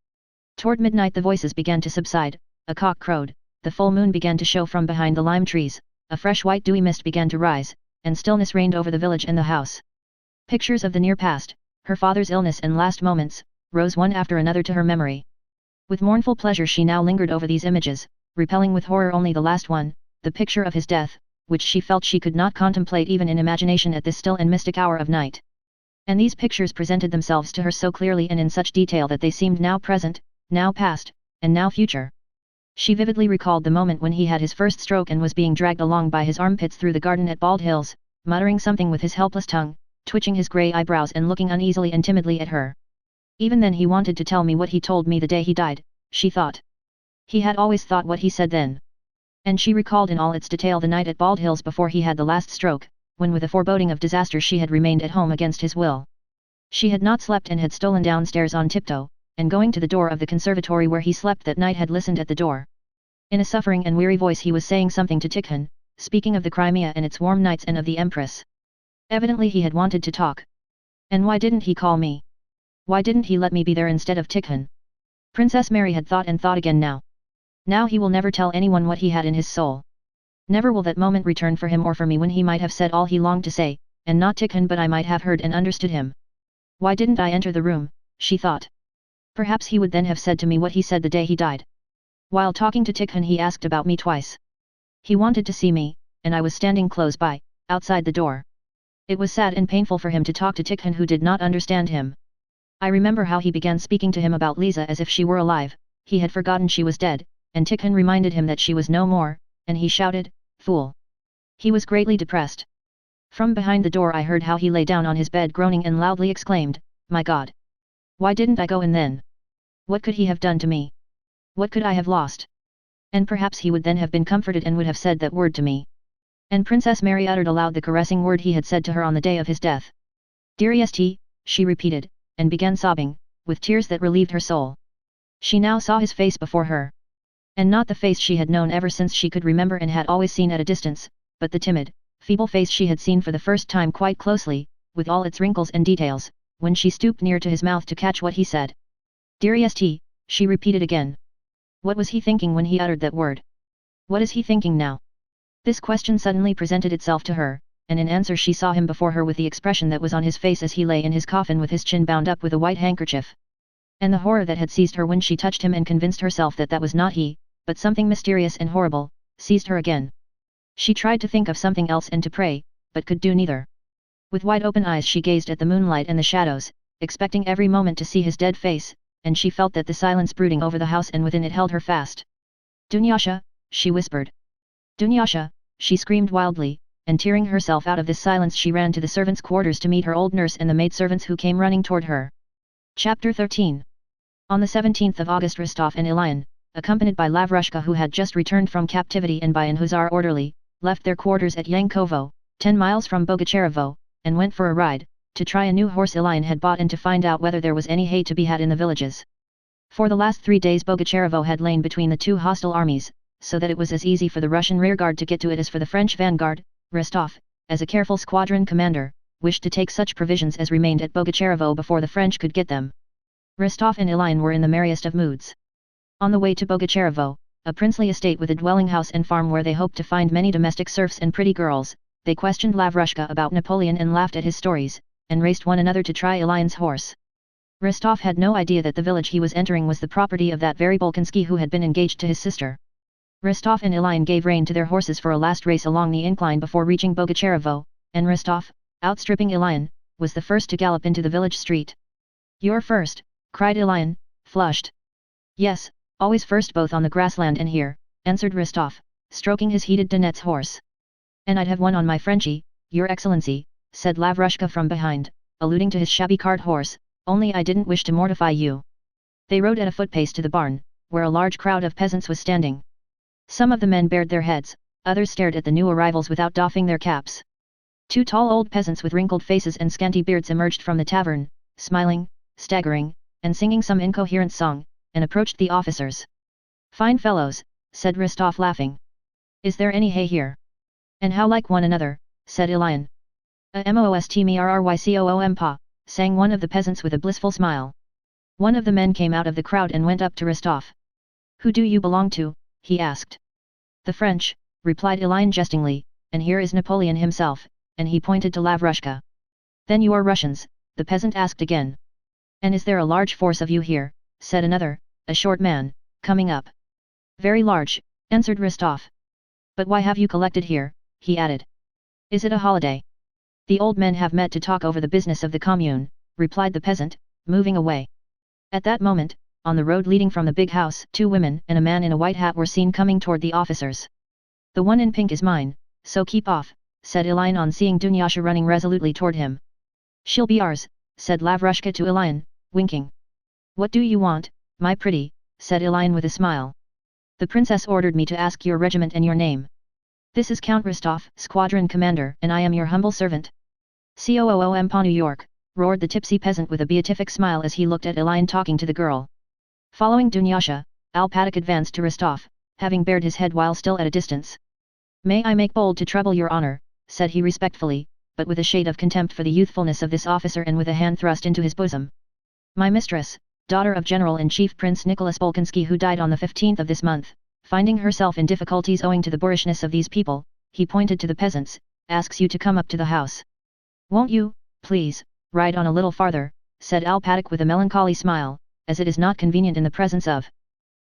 Toward midnight the voices began to subside, a cock crowed, the full moon began to show from behind the lime trees, a fresh white dewy mist began to rise, and stillness reigned over the village and the house. Pictures of the near past, her father's illness and last moments, rose one after another to her memory. With mournful pleasure she now lingered over these images, repelling with horror only the last one, the picture of his death, which she felt she could not contemplate even in imagination at this still and mystic hour of night. And these pictures presented themselves to her so clearly and in such detail that they seemed now present, now past, and now future. She vividly recalled the moment when he had his first stroke and was being dragged along by his armpits through the garden at Bald Hills, muttering something with his helpless tongue, twitching his grey eyebrows and looking uneasily and timidly at her. Even then he wanted to tell me what he told me the day he died, she thought. He had always thought what he said then. And she recalled in all its detail the night at Bald Hills before he had the last stroke, when with a foreboding of disaster she had remained at home against his will. She had not slept and had stolen downstairs on tiptoe, and going to the door of the conservatory where he slept that night had listened at the door. In a suffering and weary voice he was saying something to Tikhon, speaking of the Crimea and its warm nights and of the Empress. Evidently he had wanted to talk. And why didn't he call me? Why didn't he let me be there instead of Tikhon? Princess Mary had thought and thought again now. Now he will never tell anyone what he had in his soul. Never will that moment return for him or for me when he might have said all he longed to say, and not Tikhon but I might have heard and understood him. Why didn't I enter the room, she thought. Perhaps he would then have said to me what he said the day he died. While talking to Tikhon he asked about me twice. He wanted to see me, and I was standing close by, outside the door. It was sad and painful for him to talk to Tikhon who did not understand him. I remember how he began speaking to him about Lisa as if she were alive, he had forgotten she was dead, and Tikhon reminded him that she was no more, and he shouted, "Fool!" He was greatly depressed. From behind the door I heard how he lay down on his bed groaning and loudly exclaimed, "My God! Why didn't I go in then? What could he have done to me? What could I have lost?" And perhaps he would then have been comforted and would have said that word to me. And Princess Mary uttered aloud the caressing word he had said to her on the day of his death. "Dearest," she repeated, and began sobbing, with tears that relieved her soul. She now saw his face before her. And not the face she had known ever since she could remember and had always seen at a distance, but the timid, feeble face she had seen for the first time quite closely, with all its wrinkles and details, when she stooped near to his mouth to catch what he said. "Dearest," she repeated again. What was he thinking when he uttered that word? What is he thinking now? This question suddenly presented itself to her, and in answer she saw him before her with the expression that was on his face as he lay in his coffin with his chin bound up with a white handkerchief. And the horror that had seized her when she touched him and convinced herself that that was not he, but something mysterious and horrible, seized her again. She tried to think of something else and to pray, but could do neither. With wide open eyes she gazed at the moonlight and the shadows, expecting every moment to see his dead face, and she felt that the silence brooding over the house and within it held her fast. "Dunyasha," she whispered. "Dunyasha," she screamed wildly, and tearing herself out of this silence she ran to the servants' quarters to meet her old nurse and the maidservants who came running toward her. Chapter 13. On the 17th of August Rostov and Ilyin, accompanied by Lavrushka who had just returned from captivity and by an hussar orderly, left their quarters at Yankovo, 10 miles from Bogacherovo, and went for a ride, to try a new horse Ilyin had bought and to find out whether there was any hay to be had in the villages. For the last 3 days Bogacherovo had lain between the two hostile armies, so that it was as easy for the Russian rearguard to get to it as for the French vanguard. Rostov, as a careful squadron commander, wished to take such provisions as remained at Bogacherovo before the French could get them. Rostov and Ilyin were in the merriest of moods. On the way to Bogacherovo, a princely estate with a dwelling house and farm where they hoped to find many domestic serfs and pretty girls, they questioned Lavrushka about Napoleon and laughed at his stories, and raced one another to try Ilyin's horse. Rostov had no idea that the village he was entering was the property of that very Bolkonsky who had been engaged to his sister. Rostov and Ilyin gave rein to their horses for a last race along the incline before reaching Bogacherovo, and Rostov, outstripping Ilyin, was the first to gallop into the village street. "You're first," cried Ilyin, flushed. "Yes, always first both on the grassland and here," answered Rostov, stroking his heated Donet's horse. "And I'd have won on my Frenchie, your excellency," said Lavrushka from behind, alluding to his shabby cart horse, "only I didn't wish to mortify you." They rode at a footpace to the barn, where a large crowd of peasants was standing. Some of the men bared their heads, others stared at the new arrivals without doffing their caps. 2 tall old peasants with wrinkled faces and scanty beards emerged from the tavern, smiling, staggering, and singing some incoherent song, and approached the officers. "Fine fellows," said Rostov laughing. "Is there any hay here?" "And how like one another," said Ilyin. "A most pa," sang one of the peasants with a blissful smile. One of the men came out of the crowd and went up to Rostov. "Who do you belong to?" he asked. "The French," replied Ilyin jestingly, "and here is Napoleon himself," and he pointed to Lavrushka. "Then you are Russians?" the peasant asked again. "And is there a large force of you here?" said another, a short man, coming up. "Very large," answered Rostov. "But why have you collected here?" he added. "Is it a holiday?" "The old men have met to talk over the business of the commune," replied the peasant, moving away. At that moment, on the road leading from the big house, 2 women and a man in a white hat were seen coming toward the officers. "The one in pink is mine, so keep off," said Ilyin on seeing Dunyasha running resolutely toward him. "She'll be ours," said Lavrushka to Ilyin, winking. "What do you want, my pretty?" said Ilyin with a smile. "The princess ordered me to ask your regiment and your name." "This is Count Rostov, squadron commander, and I am your humble servant." "Coom pa New York," roared the tipsy peasant with a beatific smile as he looked at Ilyin talking to the girl. Following Dunyasha, Alpatak advanced to Rostov, having bared his head while still at a distance. "May I make bold to trouble your honor," said he respectfully, but with a shade of contempt for the youthfulness of this officer and with a hand thrust into his bosom. "My mistress, daughter of General-in-Chief Prince Nicholas Bolkonsky who died on the 15th of this month, finding herself in difficulties owing to the boorishness of these people," he pointed to the peasants, "asks you to come up to the house." "Won't you, please, ride on a little farther," said Alpatak with a melancholy smile, "as it is not convenient in the presence of—"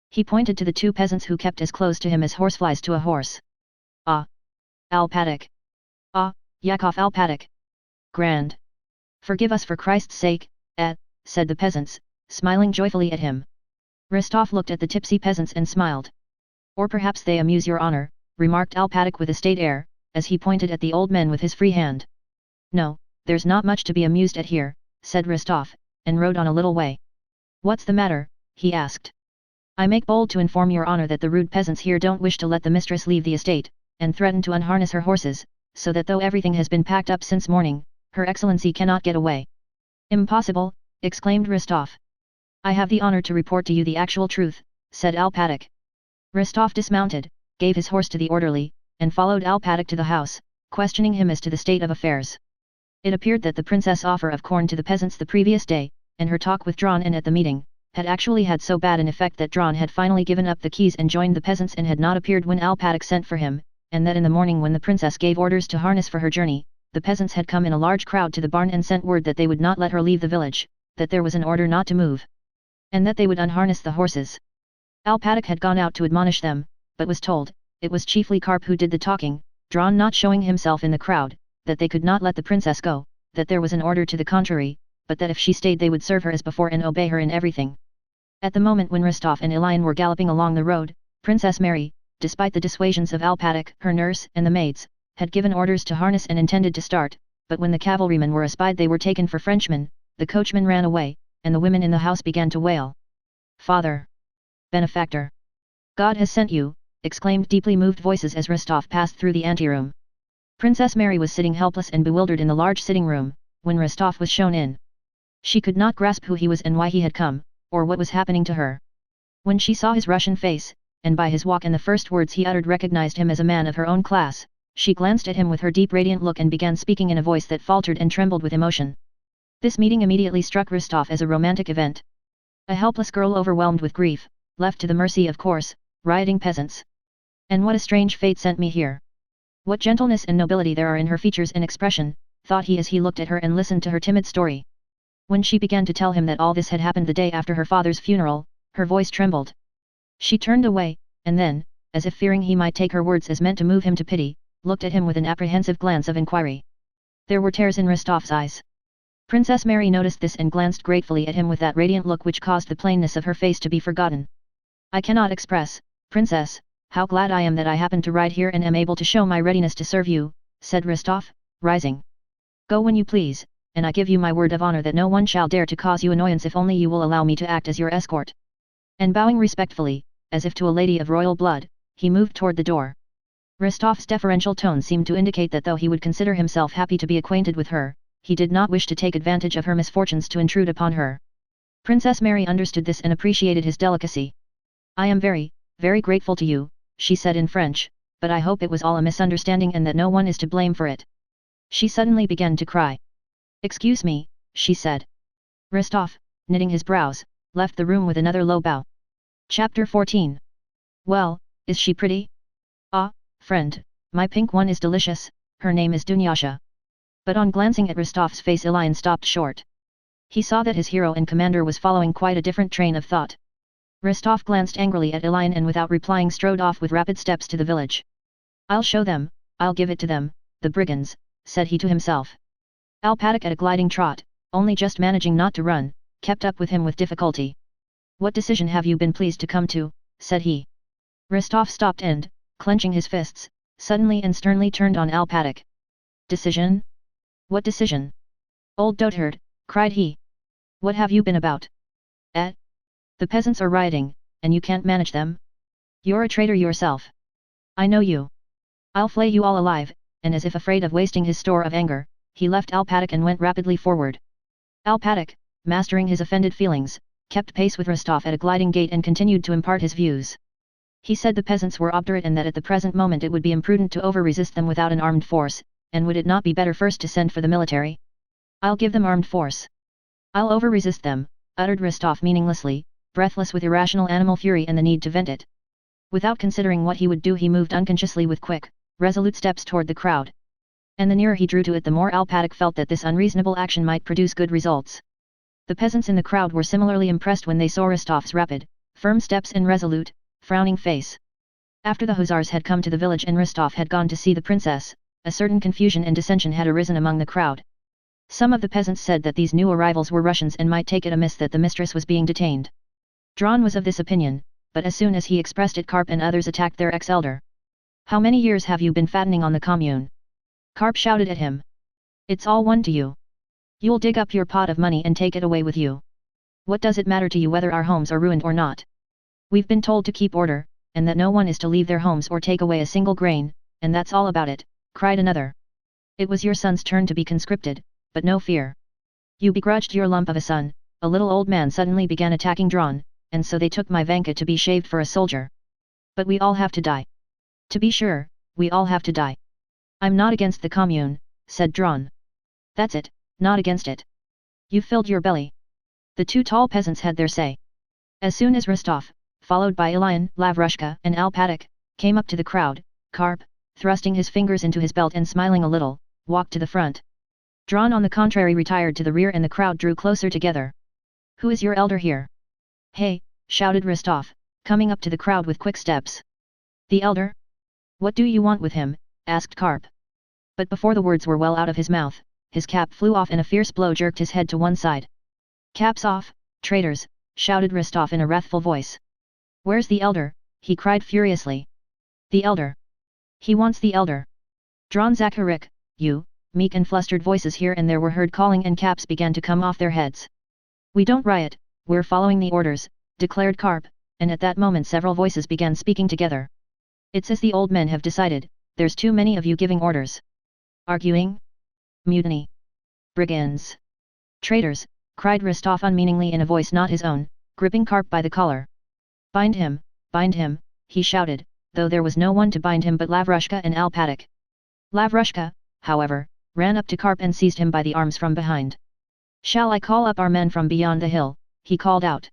He pointed to the 2 peasants who kept as close to him as horseflies to a horse. "Ah! Alpatak! Ah, Yakov Alpatak! Grand! Forgive us for Christ's sake, said the peasants, smiling joyfully at him. Rostov looked at the tipsy peasants and smiled. "Or perhaps they amuse your honor," remarked Alpatak with a staid air, as he pointed at the old men with his free hand. "No, there's not much to be amused at here," said Rostov, and rode on a little way. "What's the matter?" he asked. "I make bold to inform your honor that the rude peasants here don't wish to let the mistress leave the estate, and threaten to unharness her horses, so that though everything has been packed up since morning, her excellency cannot get away." "Impossible!" exclaimed Rostov. "I have the honor to report to you the actual truth," said Alpatak. Rostov dismounted, gave his horse to the orderly, and followed Alpatak to the house, questioning him as to the state of affairs. It appeared that the princess' offer of corn to the peasants the previous day, and her talk with Dron and at the meeting, had actually had so bad an effect that Dron had finally given up the keys and joined the peasants and had not appeared when Alpatic sent for him, and that in the morning when the princess gave orders to harness for her journey, the peasants had come in a large crowd to the barn and sent word that they would not let her leave the village, that there was an order not to move, and that they would unharness the horses. Alpatic had gone out to admonish them, but was told, it was chiefly Karp who did the talking, Dron not showing himself in the crowd, that they could not let the princess go, that there was an order to the contrary, but that if she stayed they would serve her as before and obey her in everything. At the moment when Rostov and Ilian were galloping along the road, Princess Mary, despite the dissuasions of Alpatic, her nurse and the maids, had given orders to harness and intended to start, but when the cavalrymen were espied they were taken for Frenchmen, the coachman ran away, and the women in the house began to wail. "Father! Benefactor! God has sent you," exclaimed deeply moved voices as Rostov passed through the anteroom. Princess Mary was sitting helpless and bewildered in the large sitting room, when Rostov was shown in. She could not grasp who he was and why he had come, or what was happening to her. When she saw his Russian face, and by his walk and the first words he uttered recognized him as a man of her own class, she glanced at him with her deep radiant look and began speaking in a voice that faltered and trembled with emotion. This meeting immediately struck Rostov as a romantic event. A helpless girl overwhelmed with grief, left to the mercy of coarse, rioting peasants. And what a strange fate sent me here. What gentleness and nobility there are in her features and expression, thought he as he looked at her and listened to her timid story. When she began to tell him that all this had happened the day after her father's funeral, her voice trembled. She turned away, and then, as if fearing he might take her words as meant to move him to pity, looked at him with an apprehensive glance of inquiry. There were tears in Rostov's eyes. Princess Mary noticed this and glanced gratefully at him with that radiant look which caused the plainness of her face to be forgotten. "I cannot express, Princess, how glad I am that I happened to ride here and am able to show my readiness to serve you," said Rostov, rising. "Go when you please, and I give you my word of honor that no one shall dare to cause you annoyance if only you will allow me to act as your escort." And bowing respectfully, as if to a lady of royal blood, he moved toward the door. Rostov's deferential tone seemed to indicate that though he would consider himself happy to be acquainted with her, he did not wish to take advantage of her misfortunes to intrude upon her. Princess Mary understood this and appreciated his delicacy. "I am very, very grateful to you," she said in French, "but I hope it was all a misunderstanding and that no one is to blame for it." She suddenly began to cry. "Excuse me," she said. Rostov, knitting his brows, left the room with another low bow. Chapter 14. "Well, is she pretty?" "Ah, friend, my pink one is delicious, her name is Dunyasha." But on glancing at Rostov's face Ilian stopped short. He saw that his hero and commander was following quite a different train of thought. Rostov glanced angrily at Ilian and without replying strode off with rapid steps to the village. "I'll show them, I'll give it to them, the brigands," said he to himself. Alpatic at a gliding trot, only just managing not to run, kept up with him with difficulty. "What decision have you been pleased to come to?" said he. Rostov stopped and, clenching his fists, suddenly and sternly turned on Alpatic. "Decision? What decision? Old dotard," cried he. "What have you been about? Eh? The peasants are rioting, and you can't manage them? You're a traitor yourself. I know you. I'll flay you all alive," and as if afraid of wasting his store of anger, he left Alpatic and went rapidly forward. Alpatic, mastering his offended feelings, kept pace with Rostov at a gliding gait and continued to impart his views. He said the peasants were obdurate and that at the present moment it would be imprudent to over-resist them without an armed force, and would it not be better first to send for the military? "I'll give them armed force. I'll over-resist them," uttered Rostov meaninglessly, breathless with irrational animal fury and the need to vent it. Without considering what he would do he moved unconsciously with quick, resolute steps toward the crowd. And the nearer he drew to it the more Alpatic felt that this unreasonable action might produce good results. The peasants in the crowd were similarly impressed when they saw Rostov's rapid, firm steps and resolute, frowning face. After the hussars had come to the village and Rostov had gone to see the princess, a certain confusion and dissension had arisen among the crowd. Some of the peasants said that these new arrivals were Russians and might take it amiss that the mistress was being detained. Dron was of this opinion, but as soon as he expressed it Karp and others attacked their ex-elder. "How many years have you been fattening on the commune?" Karp shouted at him. "It's all one to you. You'll dig up your pot of money and take it away with you. What does it matter to you whether our homes are ruined or not? We've been told to keep order, and that no one is to leave their homes or take away a single grain, and that's all about it," cried another. "It was your son's turn to be conscripted, but no fear. You begrudged your lump of a son," a little old man suddenly began attacking Dron, "and so they took my Vanka to be shaved for a soldier. But we all have to die. To be sure, we all have to die." "I'm not against the commune," said Dron. That's it, not against it. You've filled your belly. The two tall peasants had their say. As soon as Rostov, followed by Ilyin, Lavrushka and Alpatic, came up to the crowd, Karp, thrusting his fingers into his belt and smiling a little, walked to the front. Drawn on the contrary retired to the rear and the crowd drew closer together. Who is your elder here? Hey, shouted Rostov, coming up to the crowd with quick steps. The elder? What do you want with him? Asked Karp. But before the words were well out of his mouth, his cap flew off and a fierce blow jerked his head to one side. Caps off, traitors, shouted Rostov in a wrathful voice. Where's the elder? He cried furiously. The elder. He wants the elder. Drawn Zakharik, you, meek and flustered voices here and there were heard calling and caps began to come off their heads. We don't riot, we're following the orders, declared Karp, and at that moment several voices began speaking together. It's as the old men have decided, there's too many of you giving orders. Arguing? Mutiny. Brigands. Traitors, cried Rostov unmeaningly in a voice not his own, gripping Karp by the collar. Bind him, he shouted, though there was no one to bind him but Lavrushka and Alpatic. Lavrushka, however, ran up to Karp and seized him by the arms from behind. Shall I call up our men from beyond the hill? He called out.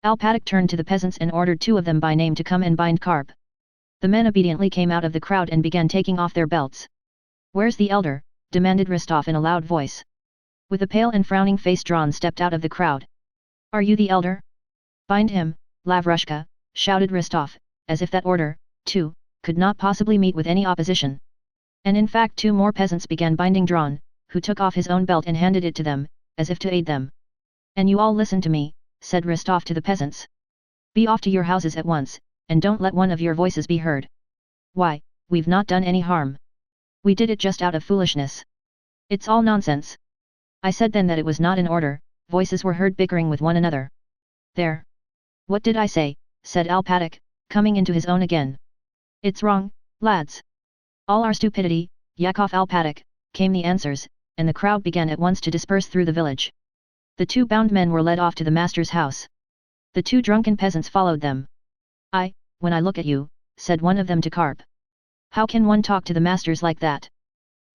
Alpatic turned to the peasants and ordered two of them by name to come and bind Karp. The men obediently came out of the crowd and began taking off their belts. Where's the elder? Demanded Rostov in a loud voice. With a pale and frowning face Drawn stepped out of the crowd. Are you the elder? Bind him, Lavrushka, shouted Rostov, as if that order, too, could not possibly meet with any opposition. And in fact two more peasants began binding Drawn, who took off his own belt and handed it to them, as if to aid them. And you all listen to me, said Rostov to the peasants. Be off to your houses at once, and don't let one of your voices be heard. Why, we've not done any harm. We did it just out of foolishness. It's all nonsense. I said then that it was not in order, voices were heard bickering with one another. There. What did I say? Said Alpatic, coming into his own again. It's wrong, lads. All our stupidity, Yakov Alpatic, came the answers, and the crowd began at once to disperse through the village. The two bound men were led off to the master's house. The two drunken peasants followed them. When I look at you, said one of them to Karp. How can one talk to the masters like that?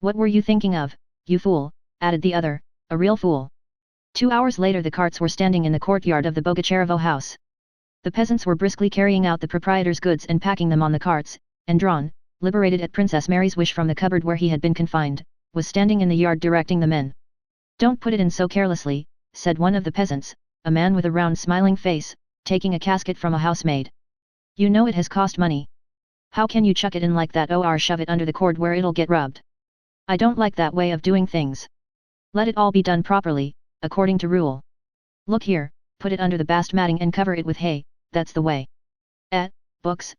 What were you thinking of, you fool, added the other, a real fool. 2 hours later the carts were standing in the courtyard of the Bogacherevo house. The peasants were briskly carrying out the proprietor's goods and packing them on the carts, and Drawn, liberated at Princess Mary's wish from the cupboard where he had been confined, was standing in the yard directing the men. Don't put it in so carelessly, said one of the peasants, a man with a round smiling face, taking a casket from a housemaid. You know it has cost money. How can you chuck it in like that or shove it under the cord where it'll get rubbed? I don't like that way of doing things. Let it all be done properly, according to rule. Look here, put it under the bast matting and cover it with hay, that's the way. Books,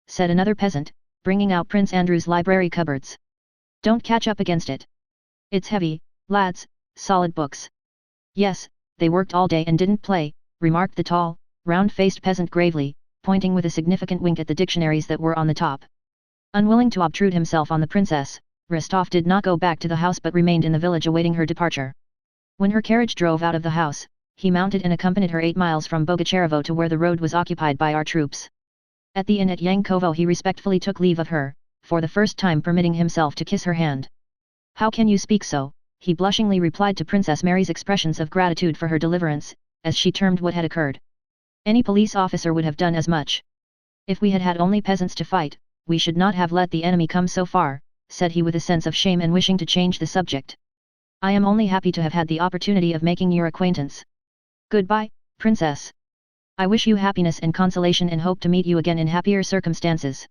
said another peasant, bringing out Prince Andrew's library cupboards. Don't catch up against it. It's heavy, lads, solid books. Yes, they worked all day and didn't play, remarked the tall, round-faced peasant gravely, pointing with a significant wink at the dictionaries that were on the top. Unwilling to obtrude himself on the princess, Rostov did not go back to the house but remained in the village awaiting her departure. When her carriage drove out of the house, he mounted and accompanied her 8 miles from Bogacherevo to where the road was occupied by our troops. At the inn at Yankovo he respectfully took leave of her, for the first time permitting himself to kiss her hand. How can you speak so? He blushingly replied to Princess Mary's expressions of gratitude for her deliverance, as she termed what had occurred. Any police officer would have done as much. If we had had only peasants to fight, we should not have let the enemy come so far, said he with a sense of shame and wishing to change the subject. I am only happy to have had the opportunity of making your acquaintance. Goodbye, Princess. I wish you happiness and consolation and hope to meet you again in happier circumstances.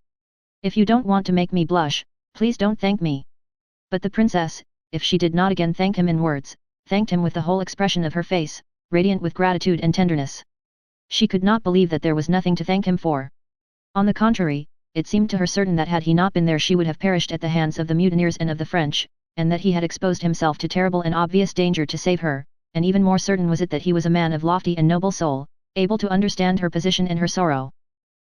If you don't want to make me blush, please don't thank me. But the princess, if she did not again thank him in words, thanked him with the whole expression of her face, radiant with gratitude and tenderness. She could not believe that there was nothing to thank him for. On the contrary, it seemed to her certain that had he not been there she would have perished at the hands of the mutineers and of the French, and that he had exposed himself to terrible and obvious danger to save her, and even more certain was it that he was a man of lofty and noble soul, able to understand her position and her sorrow.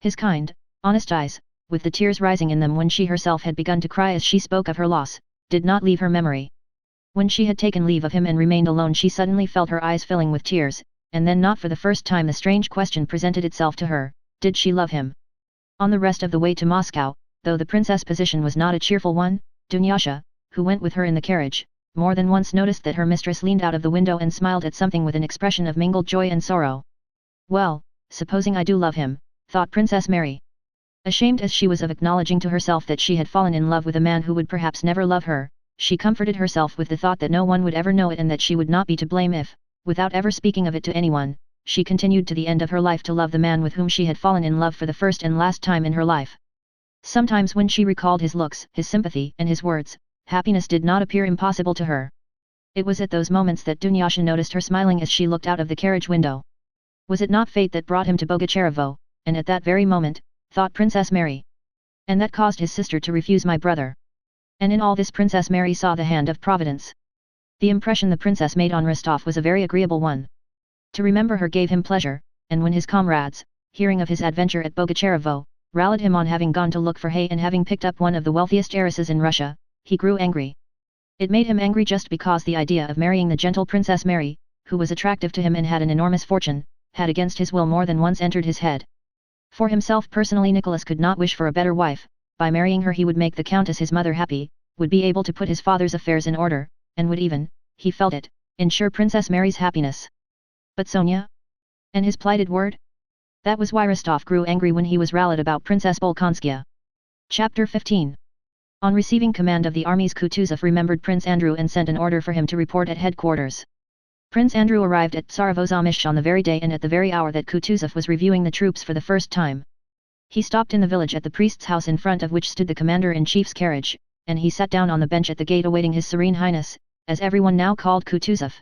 His kind, honest eyes, with the tears rising in them when she herself had begun to cry as she spoke of her loss, did not leave her memory. When she had taken leave of him and remained alone she suddenly felt her eyes filling with tears, and then not for the first time the strange question presented itself to her, did she love him? On the rest of the way to Moscow, though the princess' position was not a cheerful one, Dunyasha, who went with her in the carriage, more than once noticed that her mistress leaned out of the window and smiled at something with an expression of mingled joy and sorrow. Well, supposing I do love him, thought Princess Mary. Ashamed as she was of acknowledging to herself that she had fallen in love with a man who would perhaps never love her, she comforted herself with the thought that no one would ever know it and that she would not be to blame if, without ever speaking of it to anyone, she continued to the end of her life to love the man with whom she had fallen in love for the first and last time in her life. Sometimes when she recalled his looks, his sympathy, and his words, happiness did not appear impossible to her. It was at those moments that Dunyasha noticed her smiling as she looked out of the carriage window. Was it not fate that brought him to Bogacherevo, and at that very moment, thought Princess Mary. And that caused his sister to refuse my brother. And in all this Princess Mary saw the hand of Providence. The impression the princess made on Rostov was a very agreeable one. To remember her gave him pleasure, and when his comrades, hearing of his adventure at Bogacherevo, rallied him on having gone to look for hay and having picked up one of the wealthiest heiresses in Russia, he grew angry. It made him angry just because the idea of marrying the gentle Princess Mary, who was attractive to him and had an enormous fortune, had against his will more than once entered his head. For himself personally Nicholas could not wish for a better wife. By marrying her he would make the Countess his mother happy, would be able to put his father's affairs in order, and would even, he felt it, ensure Princess Mary's happiness. But Sonia? And his plighted word? That was why Rostov grew angry when he was rallied about Princess Bolkonskaya. Chapter 15. On receiving command of the armies, Kutuzov remembered Prince Andrew and sent an order for him to report at headquarters. Prince Andrew arrived at Tsarevozamish on the very day and at the very hour that Kutuzov was reviewing the troops for the first time. He stopped in the village at the priest's house in front of which stood the commander-in-chief's carriage, and he sat down on the bench at the gate awaiting his Serene Highness, as everyone now called Kutuzov.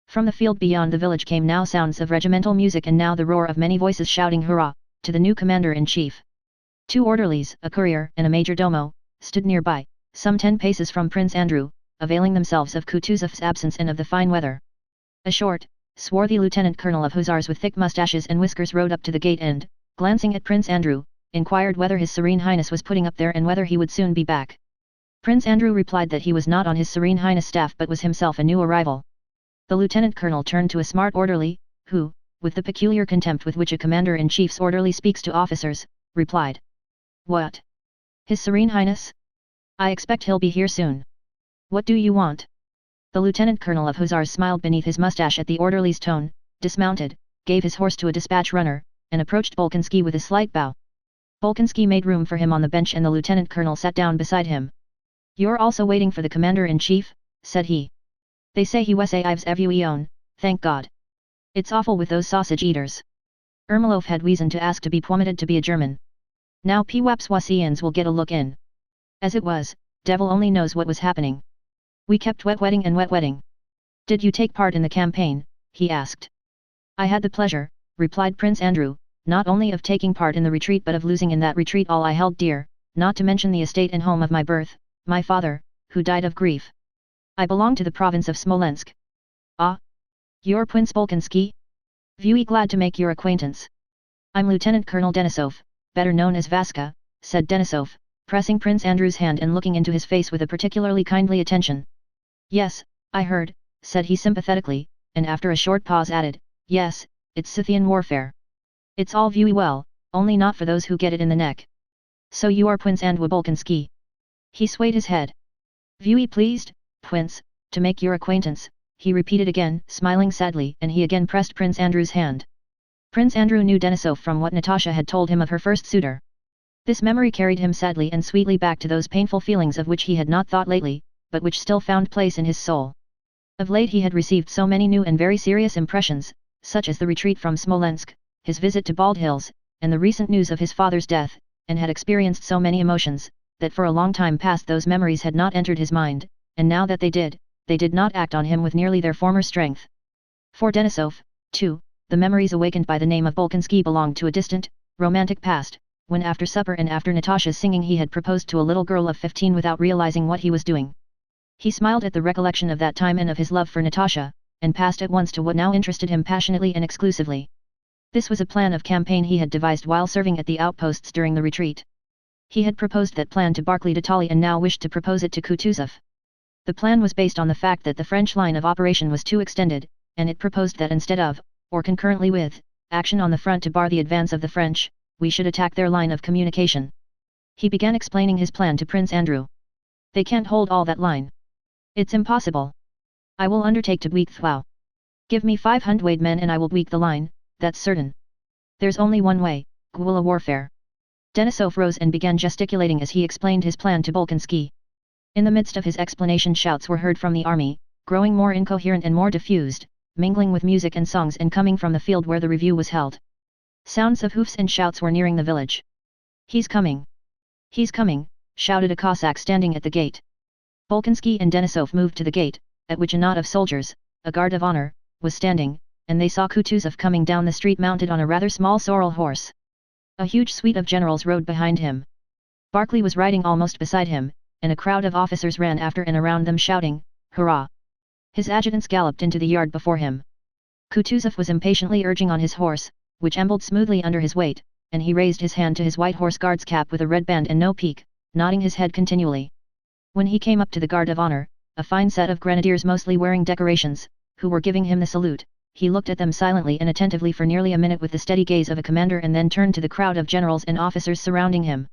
From the field beyond the village came now sounds of regimental music and now the roar of many voices shouting hurrah, to the new commander-in-chief. 2 orderlies, a courier and a major-domo, stood nearby, some 10 paces from Prince Andrew, availing themselves of Kutuzov's absence and of the fine weather. A short, swarthy lieutenant colonel of hussars with thick moustaches and whiskers rode up to the gate and, glancing at Prince Andrew, inquired whether his Serene Highness was putting up there and whether he would soon be back. Prince Andrew replied that he was not on his Serene Highness' staff but was himself a new arrival. The lieutenant colonel turned to a smart orderly, who, with the peculiar contempt with which a commander-in-chief's orderly speaks to officers, replied. What? His Serene Highness? I expect he'll be here soon. What do you want? The lieutenant colonel of hussars smiled beneath his mustache at the orderly's tone, dismounted, gave his horse to a dispatch runner, and approached Bolkonsky with a slight bow. Bolkonsky made room for him on the bench and the lieutenant colonel sat down beside him. You're also waiting for the commander-in-chief, said he. They say he was Ives Evuion, thank God. It's awful with those sausage-eaters. Ermolov had reason to ask to be promoted to be a German. Now Pwaps Wasians will get a look in. As it was, devil only knows what was happening. We kept wet wedding and wet wedding. Did you take part in the campaign? He asked. I had the pleasure, replied Prince Andrew, not only of taking part in the retreat but of losing in that retreat all I held dear, not to mention the estate and home of my birth, my father, who died of grief. I belong to the province of Smolensk. Ah? You're Prince Bolkonsky? Vui glad to make your acquaintance. I'm Lieutenant Colonel Denisov, better known as Vaska, said Denisov, pressing Prince Andrew's hand and looking into his face with a particularly kindly attention. Yes, I heard, said he sympathetically, and after a short pause added, yes, it's Scythian warfare. It's all very well, only not for those who get it in the neck. So you are Prince Andrew Bolkonsky? He swayed his head. Very pleased, Prince, to make your acquaintance, he repeated again, smiling sadly, and he again pressed Prince Andrew's hand. Prince Andrew knew Denisov from what Natasha had told him of her first suitor. This memory carried him sadly and sweetly back to those painful feelings of which he had not thought lately, but which still found place in his soul. Of late he had received so many new and very serious impressions, such as the retreat from Smolensk, his visit to Bald Hills, and the recent news of his father's death, and had experienced so many emotions, that for a long time past those memories had not entered his mind, and now that they did not act on him with nearly their former strength. For Denisov, too, the memories awakened by the name of Bolkonsky belonged to a distant, romantic past, when after supper and after Natasha's singing he had proposed to a little girl of 15 without realizing what he was doing. He smiled at the recollection of that time and of his love for Natasha, and passed at once to what now interested him passionately and exclusively. This was a plan of campaign he had devised while serving at the outposts during the retreat. He had proposed that plan to Barclay de Tolly and now wished to propose it to Kutuzov. The plan was based on the fact that the French line of operation was too extended, and it proposed that instead of, or concurrently with, action on the front to bar the advance of the French, we should attack their line of communication. He began explaining his plan to Prince Andrew. They can't hold all that line. It's impossible. I will undertake to weak Thou. Give me 500 men and I will weak the line, that's certain. There's only one way, guerrilla warfare. Denisov rose and began gesticulating as he explained his plan to Bolkonsky. In the midst of his explanation, shouts were heard from the army, growing more incoherent and more diffused, mingling with music and songs and coming from the field where the review was held. Sounds of hoofs and shouts were nearing the village. He's coming! He's coming! Shouted a Cossack standing at the gate. Bolkonsky and Denisov moved to the gate, at which a knot of soldiers, a guard of honor, was standing, and they saw Kutuzov coming down the street mounted on a rather small sorrel horse. A huge suite of generals rode behind him. Barclay was riding almost beside him, and a crowd of officers ran after and around them shouting, "Hurrah!" His adjutants galloped into the yard before him. Kutuzov was impatiently urging on his horse, which ambled smoothly under his weight, and he raised his hand to his white horse guard's cap with a red band and no peak, nodding his head continually. When he came up to the guard of honor, a fine set of grenadiers mostly wearing decorations, who were giving him the salute, he looked at them silently and attentively for nearly a minute with the steady gaze of a commander and then turned to the crowd of generals and officers surrounding him.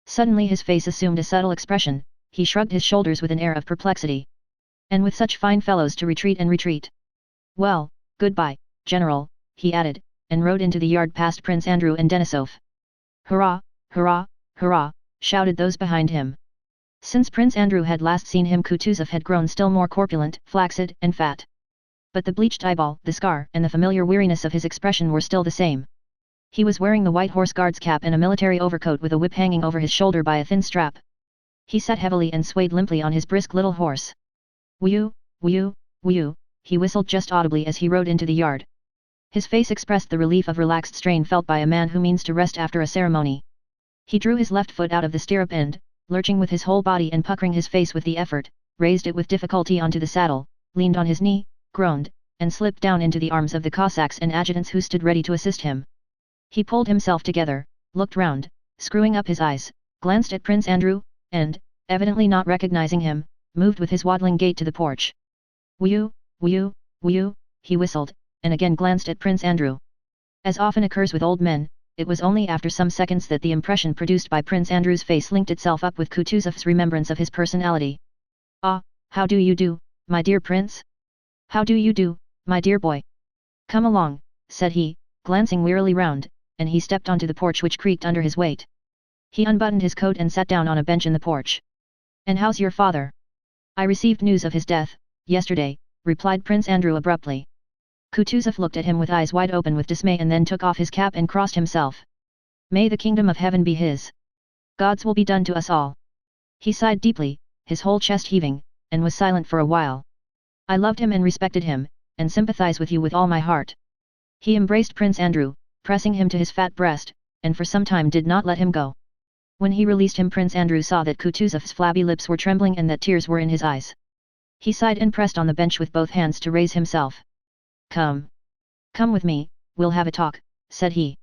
Suddenly his face assumed a subtle expression, he shrugged his shoulders with an air of perplexity. And with such fine fellows to retreat and retreat. Well, goodbye, General, he added, and rode into the yard past Prince Andrew and Denisov. Hurrah, hurrah, hurrah, shouted those behind him. Since Prince Andrew had last seen him, Kutuzov had grown still more corpulent, flaccid and fat. But the bleached eyeball, the scar and the familiar weariness of his expression were still the same. He was wearing the white horse guard's cap and a military overcoat with a whip hanging over his shoulder by a thin strap. He sat heavily and swayed limply on his brisk little horse. Whew, whew, whew, he whistled just audibly as he rode into the yard. His face expressed the relief of relaxed strain felt by a man who means to rest after a ceremony. He drew his left foot out of the stirrup and, lurching with his whole body and puckering his face with the effort, raised it with difficulty onto the saddle, leaned on his knee, groaned, and slipped down into the arms of the Cossacks and adjutants who stood ready to assist him. He pulled himself together, looked round, screwing up his eyes, glanced at Prince Andrew, and, evidently not recognizing him, moved with his waddling gait to the porch. Whew, whew, whew, he whistled, and again glanced at Prince Andrew. As often occurs with old men, it was only after some seconds that the impression produced by Prince Andrew's face linked itself up with Kutuzov's remembrance of his personality. Ah, how do you do, my dear prince? How do you do, my dear boy? Come along, said he, glancing wearily round, and he stepped onto the porch which creaked under his weight. He unbuttoned his coat and sat down on a bench in the porch. And how's your father? I received news of his death, yesterday, replied Prince Andrew abruptly. Kutuzov looked at him with eyes wide open with dismay and then took off his cap and crossed himself. May the kingdom of heaven be his. God's will be done to us all. He sighed deeply, his whole chest heaving, and was silent for a while. I loved him and respected him, and sympathize with you with all my heart. He embraced Prince Andrew, pressing him to his fat breast, and for some time did not let him go. When he released him, Prince Andrew saw that Kutuzov's flabby lips were trembling and that tears were in his eyes. He sighed and pressed on the bench with both hands to raise himself. Come. Come with me, we'll have a talk, said he.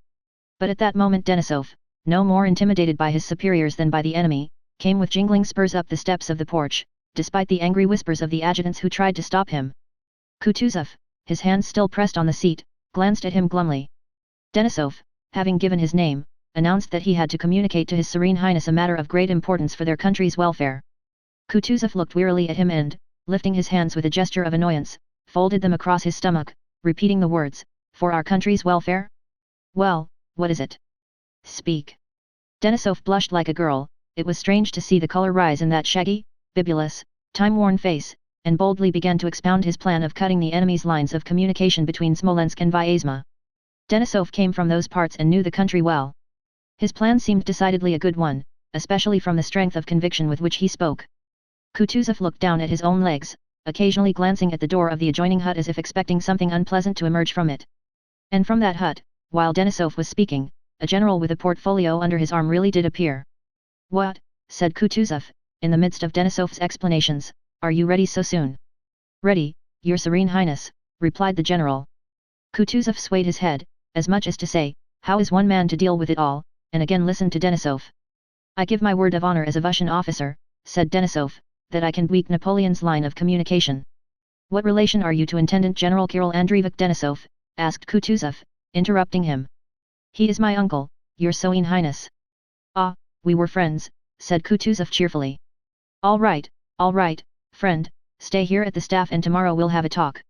But at that moment Denisov, no more intimidated by his superiors than by the enemy, came with jingling spurs up the steps of the porch, despite the angry whispers of the adjutants who tried to stop him. Kutuzov, his hands still pressed on the seat, glanced at him glumly. Denisov, having given his name, announced that he had to communicate to His Serene Highness a matter of great importance for their country's welfare. Kutuzov looked wearily at him and, lifting his hands with a gesture of annoyance, folded them across his stomach, repeating the words, "For our country's welfare? Well, what is it? Speak." Denisov blushed like a girl. It was strange to see the color rise in that shaggy, bibulous, time-worn face, and boldly began to expound his plan of cutting the enemy's lines of communication between Smolensk and Vyazma. Denisov came from those parts and knew the country well. His plan seemed decidedly a good one, especially from the strength of conviction with which he spoke. Kutuzov looked down at his own legs, occasionally glancing at the door of the adjoining hut as if expecting something unpleasant to emerge from it. And from that hut, while Denisov was speaking, a general with a portfolio under his arm really did appear. What, said Kutuzov, in the midst of Denisov's explanations, are you ready so soon? Ready, Your Serene Highness, replied the general. Kutuzov swayed his head, as much as to say, how is one man to deal with it all, and again listened to Denisov. I give my word of honor as a Russian officer, said Denisov, that I can weak Napoleon's line of communication. What relation are you to Intendant General Kirill Andreevich Denisov? Asked Kutuzov, interrupting him. He is my uncle, Your Serene Highness. Ah, we were friends, said Kutuzov cheerfully. All right, friend, stay here at the staff and tomorrow we'll have a talk.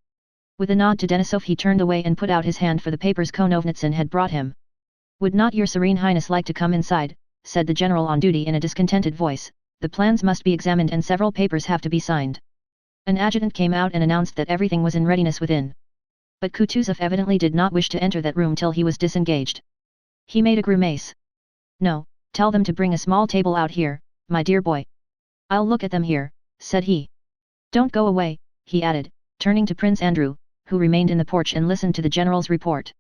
With a nod to Denisov he turned away and put out his hand for the papers Konovnitsin had brought him. Would not your Serene Highness like to come inside, said the general on duty in a discontented voice, the plans must be examined and several papers have to be signed. An adjutant came out and announced that everything was in readiness within. But Kutuzov evidently did not wish to enter that room till he was disengaged. He made a grimace. No, tell them to bring a small table out here, my dear boy. I'll look at them here, said he. Don't go away, he added, turning to Prince Andrew, who remained in the porch and listened to the general's report.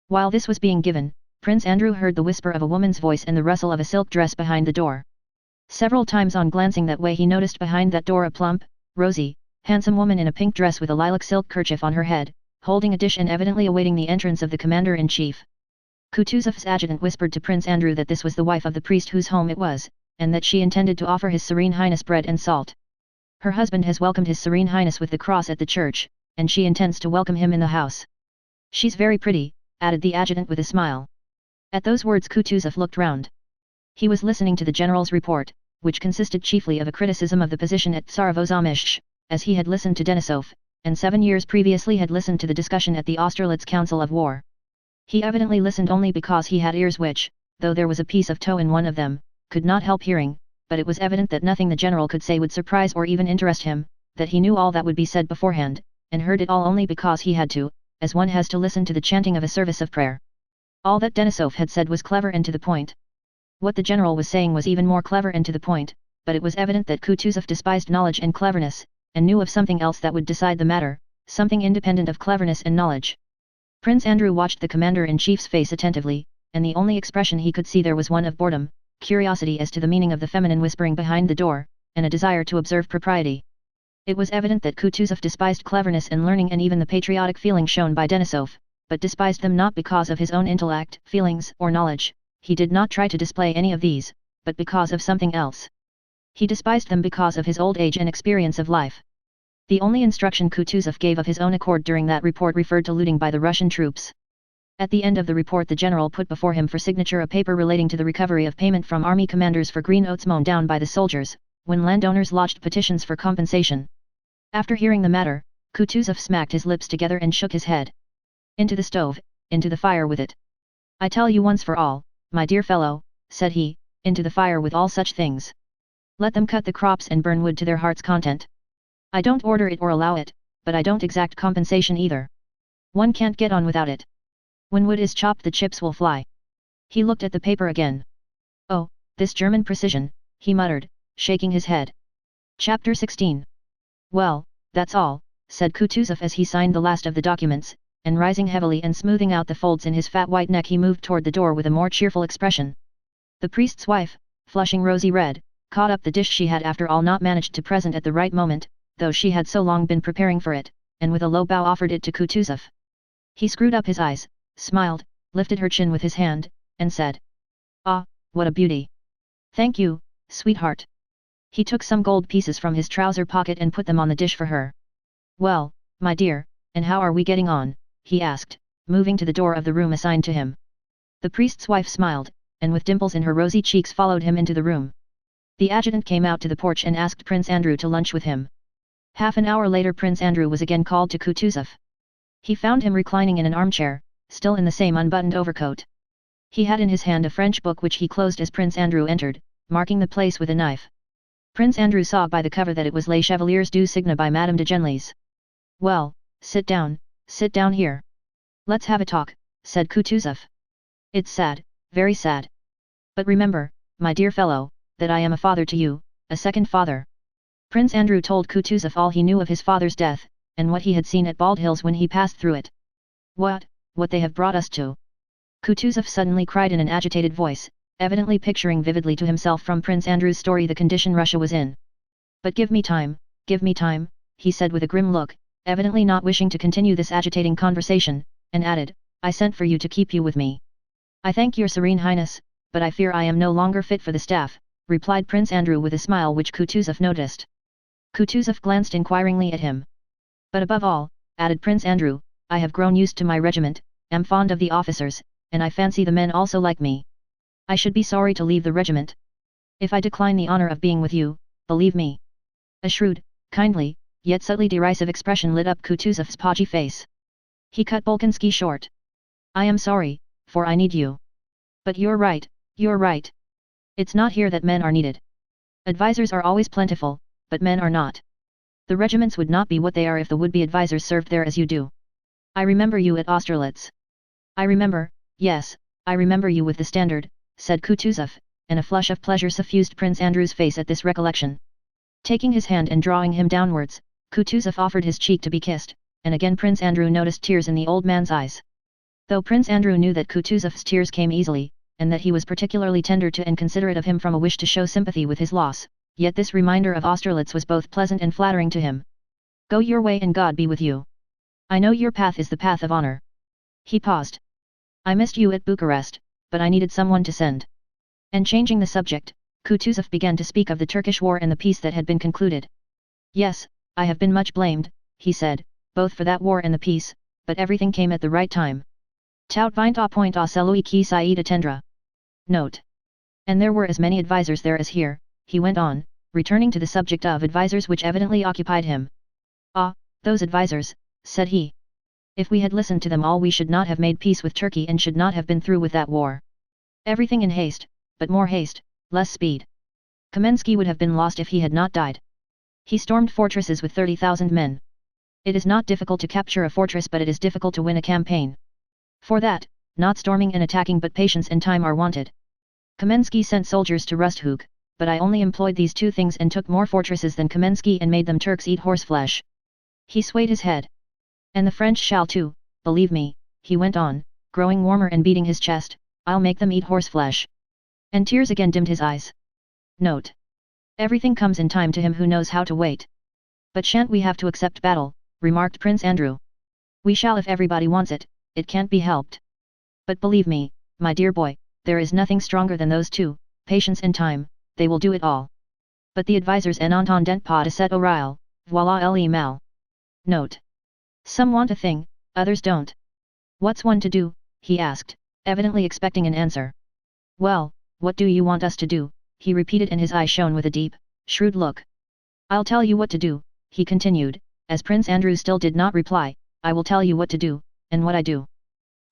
While this was being given, Prince Andrew heard the whisper of a woman's voice and the rustle of a silk dress behind the door. Several times on glancing that way he noticed behind that door a plump, rosy, handsome woman in a pink dress with a lilac silk kerchief on her head, holding a dish and evidently awaiting the entrance of the commander-in-chief. Kutuzov's adjutant whispered to Prince Andrew that this was the wife of the priest whose home it was, and that she intended to offer His Serene Highness bread and salt. Her husband has welcomed His Serene Highness with the cross at the church, and she intends to welcome him in the house. She's very pretty, added the adjutant with a smile. At those words Kutuzov looked round. He was listening to the general's report, which consisted chiefly of a criticism of the position at Tsarevozomishch, as he had listened to Denisov, and 7 years previously had listened to the discussion at the Austerlitz Council of War. He evidently listened only because he had ears which, though there was a piece of tow in one of them, could not help hearing, but it was evident that nothing the general could say would surprise or even interest him, that he knew all that would be said beforehand, and heard it all only because he had to, as one has to listen to the chanting of a service of prayer. All that Denisov had said was clever and to the point. What the general was saying was even more clever and to the point, but it was evident that Kutuzov despised knowledge and cleverness, and knew of something else that would decide the matter, something independent of cleverness and knowledge. Prince Andrew watched the commander-in-chief's face attentively, and the only expression he could see there was one of boredom, curiosity as to the meaning of the feminine whispering behind the door, and a desire to observe propriety. It was evident that Kutuzov despised cleverness and learning and even the patriotic feeling shown by Denisov, but despised them not because of his own intellect, feelings, or knowledge. He did not try to display any of these, but because of something else. He despised them because of his old age and experience of life. The only instruction Kutuzov gave of his own accord during that report referred to looting by the Russian troops. At the end of the report the general put before him for signature a paper relating to the recovery of payment from army commanders for green oats mown down by the soldiers, when landowners lodged petitions for compensation. After hearing the matter, Kutuzov smacked his lips together and shook his head. Into the stove, into the fire with it. I tell you once for all, my dear fellow, said he, into the fire with all such things. Let them cut the crops and burn wood to their heart's content. I don't order it or allow it, but I don't exact compensation either. One can't get on without it. When wood is chopped the chips will fly. He looked at the paper again. Oh, this German precision, he muttered, shaking his head. Chapter 16. Well, that's all, said Kutuzov as he signed the last of the documents, and rising heavily and smoothing out the folds in his fat white neck he moved toward the door with a more cheerful expression. The priest's wife, flushing rosy red, caught up the dish she had after all not managed to present at the right moment, though she had so long been preparing for it, and with a low bow offered it to Kutuzov. He screwed up his eyes, smiled, lifted her chin with his hand, and said, "Ah, what a beauty! Thank you, sweetheart." He took some gold pieces from his trouser pocket and put them on the dish for her. "Well, my dear, and how are we getting on?" he asked, moving to the door of the room assigned to him. The priest's wife smiled, and with dimples in her rosy cheeks followed him into the room. The adjutant came out to the porch and asked Prince Andrew to lunch with him. Half an hour later Prince Andrew was again called to Kutuzov. He found him reclining in an armchair, still in the same unbuttoned overcoat. He had in his hand a French book which he closed as Prince Andrew entered, marking the place with a knife. Prince Andrew saw by the cover that it was Les Chevaliers du Cygne by Madame de Genlis. "Well, sit down here. Let's have a talk," said Kutuzov. "It's sad, very sad. But remember, my dear fellow, that I am a father to you, a second father." Prince Andrew told Kutuzov all he knew of his father's death, and what he had seen at Bald Hills when he passed through it. What they have brought us to!" Kutuzov suddenly cried in an agitated voice, evidently picturing vividly to himself from Prince Andrew's story the condition Russia was in. "But give me time, he said with a grim look, evidently not wishing to continue this agitating conversation, and added, "I sent for you to keep you with me." "I thank your Serene Highness, but I fear I am no longer fit for the staff," replied Prince Andrew with a smile which Kutuzov noticed. Kutuzov glanced inquiringly at him. "But above all," added Prince Andrew, "I have grown used to my regiment, am fond of the officers, and I fancy the men also like me. I should be sorry to leave the regiment. If I decline the honor of being with you, believe me." A shrewd, kindly, yet subtly derisive expression lit up Kutuzov's podgy face. He cut Bolkonsky short. I am sorry, for I need you. But you're right, you're right. It's not here that men are needed. Advisors are always plentiful, but men are not. The regiments would not be what they are if the would-be advisors served there as you do. I remember you at Austerlitz. I remember, yes, I remember you with the standard, said Kutuzov, and a flush of pleasure suffused Prince Andrew's face at this recollection. Taking his hand and drawing him downwards, Kutuzov offered his cheek to be kissed, and again Prince Andrew noticed tears in the old man's eyes. Though Prince Andrew knew that Kutuzov's tears came easily, and that he was particularly tender to and considerate of him from a wish to show sympathy with his loss, yet this reminder of Austerlitz was both pleasant and flattering to him. Go your way and God be with you. I know your path is the path of honor. He paused. I missed you at Bucharest, but I needed someone to send. And changing the subject, Kutuzov began to speak of the Turkish war and the peace that had been concluded. Yes, I have been much blamed, he said, both for that war and the peace, but everything came at the right time. Tout vint à point à celui qui s'y attendra. Note. And there were as many advisers there as here, he went on, returning to the subject of advisers which evidently occupied him. Ah, those advisers, said he. If we had listened to them all we should not have made peace with Turkey and should not have been through with that war. Everything in haste, but more haste, less speed. Kamensky would have been lost if he had not died. He stormed fortresses with 30,000 men. It is not difficult to capture a fortress but it is difficult to win a campaign. For that, not storming and attacking but patience and time are wanted. Kamensky sent soldiers to Rusthug, but I only employed these two things and took more fortresses than Kamensky and made them Turks eat horseflesh. He swayed his head. And the French shall too, believe me, he went on, growing warmer and beating his chest, I'll make them eat horseflesh. And tears again dimmed his eyes. Note. Everything comes in time to him who knows how to wait. But shan't we have to accept battle, remarked Prince Andrew. We shall if everybody wants it, it can't be helped. But believe me, my dear boy, there is nothing stronger than those two, patience and time, they will do it all. But the advisers en entendent pas de cet oreille, voilà le mal. Note. Some want a thing, others don't. What's one to do, he asked, evidently expecting an answer. Well, what do you want us to do, he repeated and his eyes shone with a deep, shrewd look. I'll tell you what to do, he continued, as Prince Andrew still did not reply, I will tell you what to do, and what I do.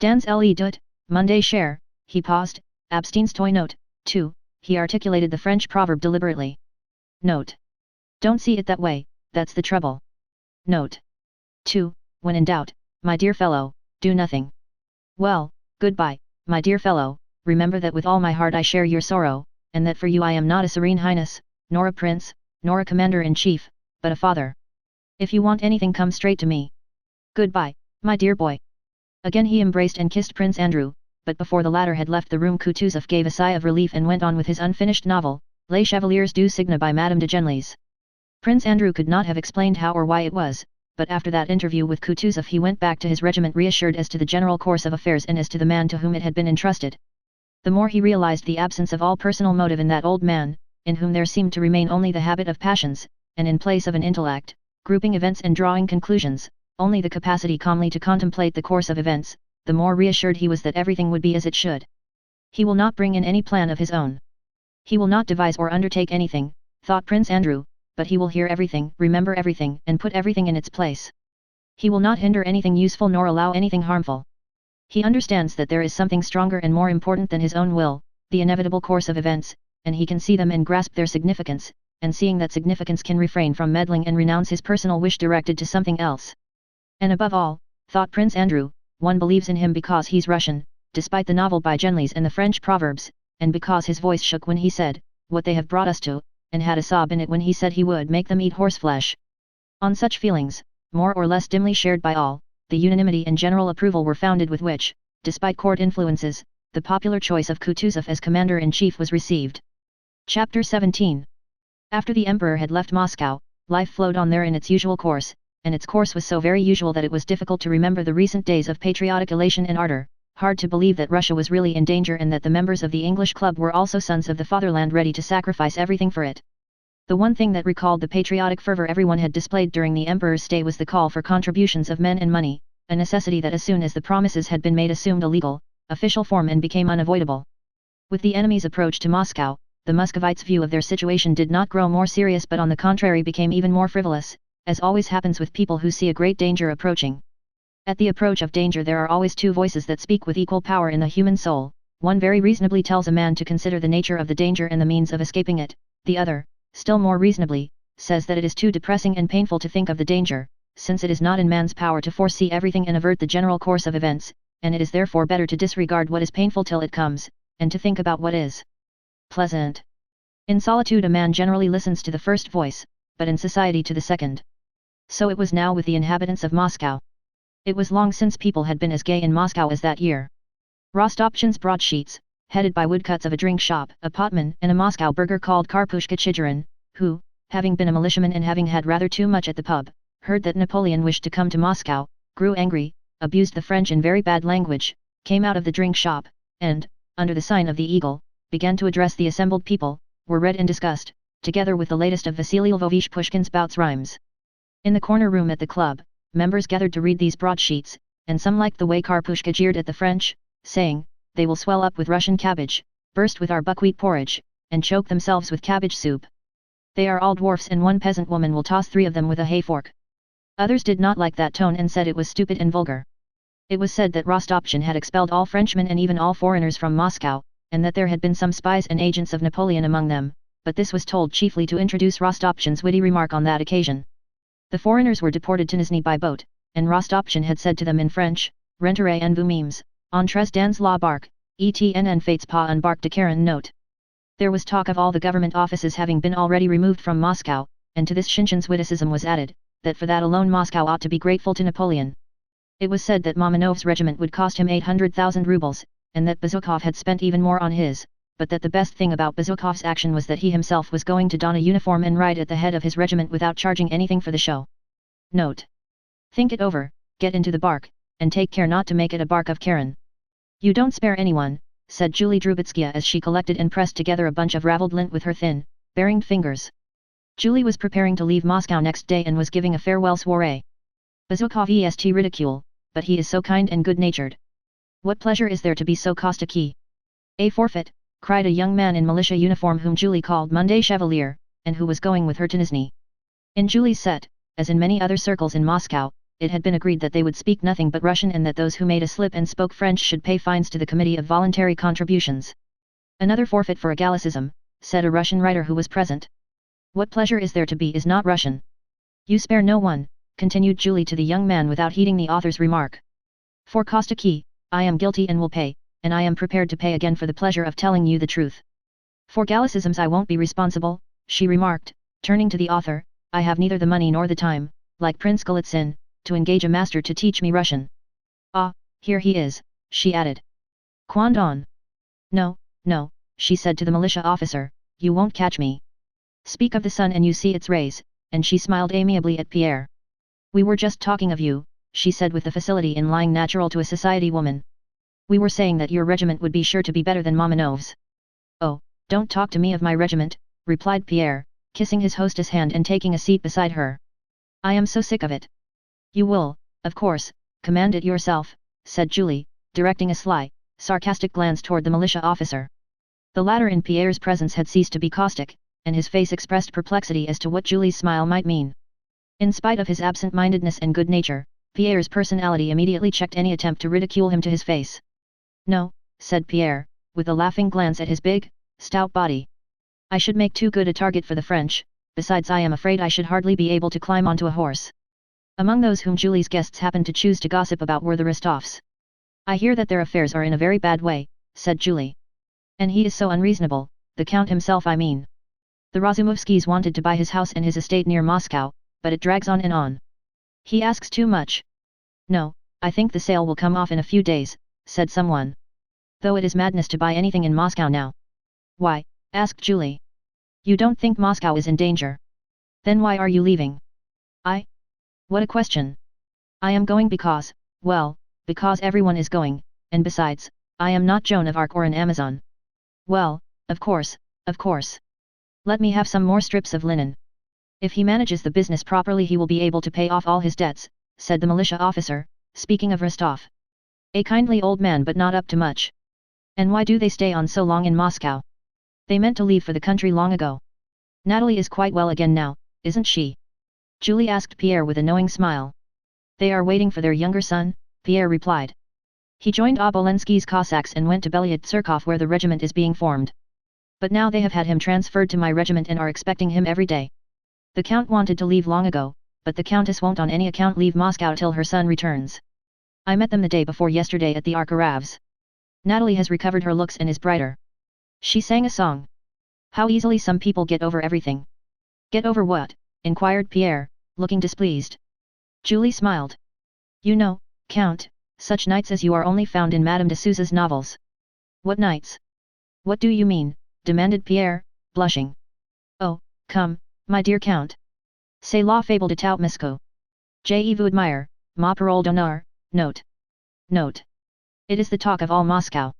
Dans le doute, Monday cher, he paused, abstines toi note, 2, he articulated the French proverb deliberately. Note. Don't see it that way, that's the trouble. Note. 2, when in doubt, my dear fellow, do nothing. Well, goodbye, my dear fellow, remember that with all my heart I share your sorrow, and that for you I am not a serene highness, nor a prince, nor a commander-in-chief, but a father. If you want anything come straight to me. Goodbye, my dear boy. Again he embraced and kissed Prince Andrew, but before the latter had left the room Kutuzov gave a sigh of relief and went on with his unfinished novel, Les Chevaliers du Cygne by Madame de Genlis. Prince Andrew could not have explained how or why it was, but after that interview with Kutuzov he went back to his regiment reassured as to the general course of affairs and as to the man to whom it had been entrusted. The more he realized the absence of all personal motive in that old man, in whom there seemed to remain only the habit of passions, and in place of an intellect, grouping events and drawing conclusions, only the capacity calmly to contemplate the course of events, the more reassured he was that everything would be as it should. He will not bring in any plan of his own. He will not devise or undertake anything, thought Prince Andrew, but he will hear everything, remember everything, and put everything in its place. He will not hinder anything useful nor allow anything harmful. He understands that there is something stronger and more important than his own will, the inevitable course of events, and he can see them and grasp their significance, and seeing that significance can refrain from meddling and renounce his personal wish directed to something else. And above all, thought Prince Andrew, one believes in him because he's Russian, despite the novel by Genlis and the French proverbs, and because his voice shook when he said, what they have brought us to, and had a sob in it when he said he would make them eat horseflesh. On such feelings, more or less dimly shared by all, the unanimity and general approval were founded with which, despite court influences, the popular choice of Kutuzov as commander-in-chief was received. Chapter 17. After the emperor had left Moscow, life flowed on there in its usual course, and its course was so very usual that it was difficult to remember the recent days of patriotic elation and ardor, hard to believe that Russia was really in danger and that the members of the English club were also sons of the fatherland ready to sacrifice everything for it. The one thing that recalled the patriotic fervor everyone had displayed during the emperor's stay was the call for contributions of men and money, a necessity that as soon as the promises had been made assumed a legal, official form and became unavoidable. With the enemy's approach to Moscow, the Muscovites' view of their situation did not grow more serious but on the contrary became even more frivolous, as always happens with people who see a great danger approaching. At the approach of danger there are always two voices that speak with equal power in the human soul. One very reasonably tells a man to consider the nature of the danger and the means of escaping it, the other, still more reasonably, says that it is too depressing and painful to think of the danger, since it is not in man's power to foresee everything and avert the general course of events, and it is therefore better to disregard what is painful till it comes, and to think about what is pleasant. In solitude a man generally listens to the first voice, but in society to the second. So it was now with the inhabitants of Moscow. It was long since people had been as gay in Moscow as that year. Rostopchin's broadsheets, headed by woodcuts of a drink shop, a potman, and a Moscow burgher called Karpushka Chicherin, who, having been a militiaman and having had rather too much at the pub, heard that Napoleon wished to come to Moscow, grew angry, abused the French in very bad language, came out of the drink shop, and, under the sign of the eagle, began to address the assembled people, were read and discussed, together with the latest of Vasily Lvovich Pushkin's bouts rhymes. In the corner room at the club, members gathered to read these broadsheets, and some liked the way Karpushka jeered at the French, saying, "They will swell up with Russian cabbage, burst with our buckwheat porridge, and choke themselves with cabbage soup. They are all dwarfs and one peasant woman will toss 3 of them with a hay fork." Others did not like that tone and said it was stupid and vulgar. It was said that Rostopchin had expelled all Frenchmen and even all foreigners from Moscow, and that there had been some spies and agents of Napoleon among them, but this was told chiefly to introduce Rostopchin's witty remark on that occasion. The foreigners were deported to Nizhny by boat, and Rostopchin had said to them in French, "Rentrez en vous-mêmes, entrez dans la barque, etn en faites pas un barque de Karen." Note. There was talk of all the government offices having been already removed from Moscow, and to this Shinshin's witticism was added, that for that alone Moscow ought to be grateful to Napoleon. It was said that Mamanov's regiment would cost him 800,000 rubles, and that Bezukhov had spent even more on his, but that the best thing about Bezukhov's action was that he himself was going to don a uniform and ride at the head of his regiment without charging anything for the show. Note. Think it over, get into the bark, and take care not to make it a bark of Karen. "You don't spare anyone," said Julie Drubetskia as she collected and pressed together a bunch of raveled lint with her thin, bearing fingers. Julie was preparing to leave Moscow next day and was giving a farewell soiree. "Bezukhov est ridicule, but he is so kind and good-natured. What pleasure is there to be so caustic?" "A forfeit," cried a young man in militia uniform whom Julie called Monday Chevalier, and who was going with her to Nizhny. In Julie's set, as in many other circles in Moscow, it had been agreed that they would speak nothing but Russian and that those who made a slip and spoke French should pay fines to the Committee of Voluntary Contributions. "Another forfeit for a Gallicism," said a Russian writer who was present. "What pleasure is there to be is not Russian. You spare no one," continued Julie to the young man without heeding the author's remark. "For caustic, I am guilty and will pay, and I am prepared to pay again for the pleasure of telling you the truth. For Gallicisms I won't be responsible," she remarked, turning to the author. "I have neither the money nor the time, like Prince Golitsyn, to engage a master to teach me Russian. Ah, here he is," she added. "Kwandon." "No, no," she said to the militia officer, "you won't catch me. Speak of the sun and you see its rays," and she smiled amiably at Pierre. "We were just talking of you," she said with the facility in lying natural to a society woman. "We were saying that your regiment would be sure to be better than Mamanov's." "Oh, don't talk to me of my regiment," replied Pierre, kissing his hostess' hand and taking a seat beside her. "I am so sick of it." "You will, of course, command it yourself," said Julie, directing a sly, sarcastic glance toward the militia officer. The latter in Pierre's presence had ceased to be caustic, and his face expressed perplexity as to what Julie's smile might mean. In spite of his absent-mindedness and good nature, Pierre's personality immediately checked any attempt to ridicule him to his face. "No," said Pierre, with a laughing glance at his big, stout body. "I should make too good a target for the French, besides I am afraid I should hardly be able to climb onto a horse." Among those whom Julie's guests happened to choose to gossip about were the Rostovs. "I hear that their affairs are in a very bad way," said Julie. "And he is so unreasonable, the Count himself I mean. The Razumovskys wanted to buy his house and his estate near Moscow, but it drags on and on. He asks too much." "No, I think the sale will come off in a few days," said someone. "Though it is madness to buy anything in Moscow now." "Why?" asked Julie. "You don't think Moscow is in danger? Then why are you leaving?" "I? What a question! I am going because, well, because everyone is going, and besides, I am not Joan of Arc or an Amazon." "Well, of course, of course. Let me have some more strips of linen." "If he manages the business properly he will be able to pay off all his debts," said the militia officer, speaking of Rostov. "A kindly old man but not up to much. And why do they stay on so long in Moscow? They meant to leave for the country long ago. Natalie is quite well again now, isn't she?" Julie asked Pierre with a knowing smile. They are waiting for their younger son, Pierre replied. He joined Obolensky's Cossacks and went to Belyat-Tsirkov where the regiment is being formed. But now they have had him transferred to my regiment and are expecting him every day. The count wanted to leave long ago, but the countess won't on any account leave Moscow till her son returns. I met them the day before yesterday at the Arkaravs. Natalie has recovered her looks and is brighter. She sang a song. How easily some people get over everything. Get over what? Inquired Pierre, looking displeased. Julie smiled. You know, Count, such knights as you are only found in Madame de Souza's novels. What knights? What do you mean? Demanded Pierre, blushing. Oh, come, my dear Count. C'est la fable de tout Moscou. Je vous admire, ma parole d'honneur, note. Note. It is the talk of all Moscow.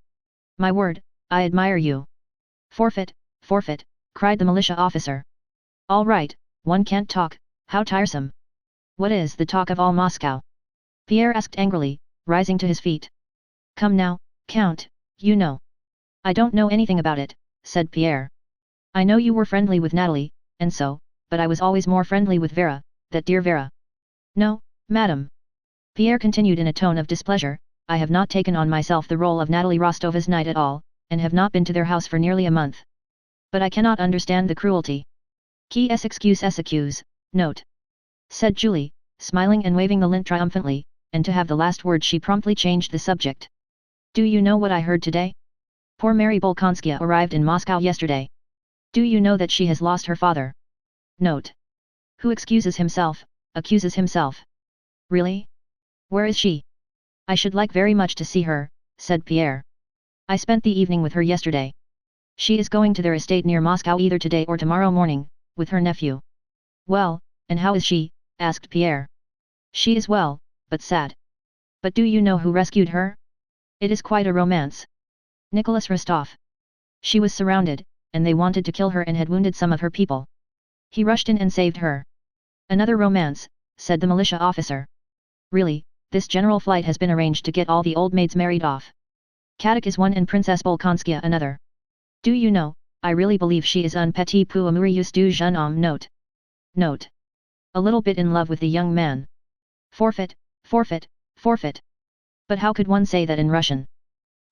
My word, I admire you. Forfeit, forfeit, cried the militia officer. All right, one can't talk, how tiresome. What is the talk of all Moscow? Pierre asked angrily, rising to his feet. Come now, Count, you know. I don't know anything about it, said Pierre. I know you were friendly with Natalie, and so, but I was always more friendly with Vera, that dear Vera. No, madam. Pierre continued in a tone of displeasure, I have not taken on myself the role of Natalie Rostova's knight at all, and have not been to their house for nearly a month. But I cannot understand the cruelty. Qui s'excuse, note. Said Julie, smiling and waving the lint triumphantly, and to have the last word she promptly changed the subject. Do you know what I heard today? Poor Mary Bolkonskaya arrived in Moscow yesterday. Do you know that she has lost her father? Note. Who excuses himself, accuses himself. Really? Where is she? I should like very much to see her, said Pierre. I spent the evening with her yesterday. She is going to their estate near Moscow either today or tomorrow morning, with her nephew. Well, and how is she? Asked Pierre. She is well, but sad. But do you know who rescued her? It is quite a romance. Nicholas Rostov. She was surrounded, and they wanted to kill her and had wounded some of her people. He rushed in and saved her. Another romance, said the militia officer. Really, this general flight has been arranged to get all the old maids married off. Kadik is one and Princess Bolkonskaya another. Do you know, I really believe she is un petit peu amoureuse du jeune homme. Note. Note. A little bit in love with the young man. Forfeit, forfeit, forfeit. But how could one say that in Russian?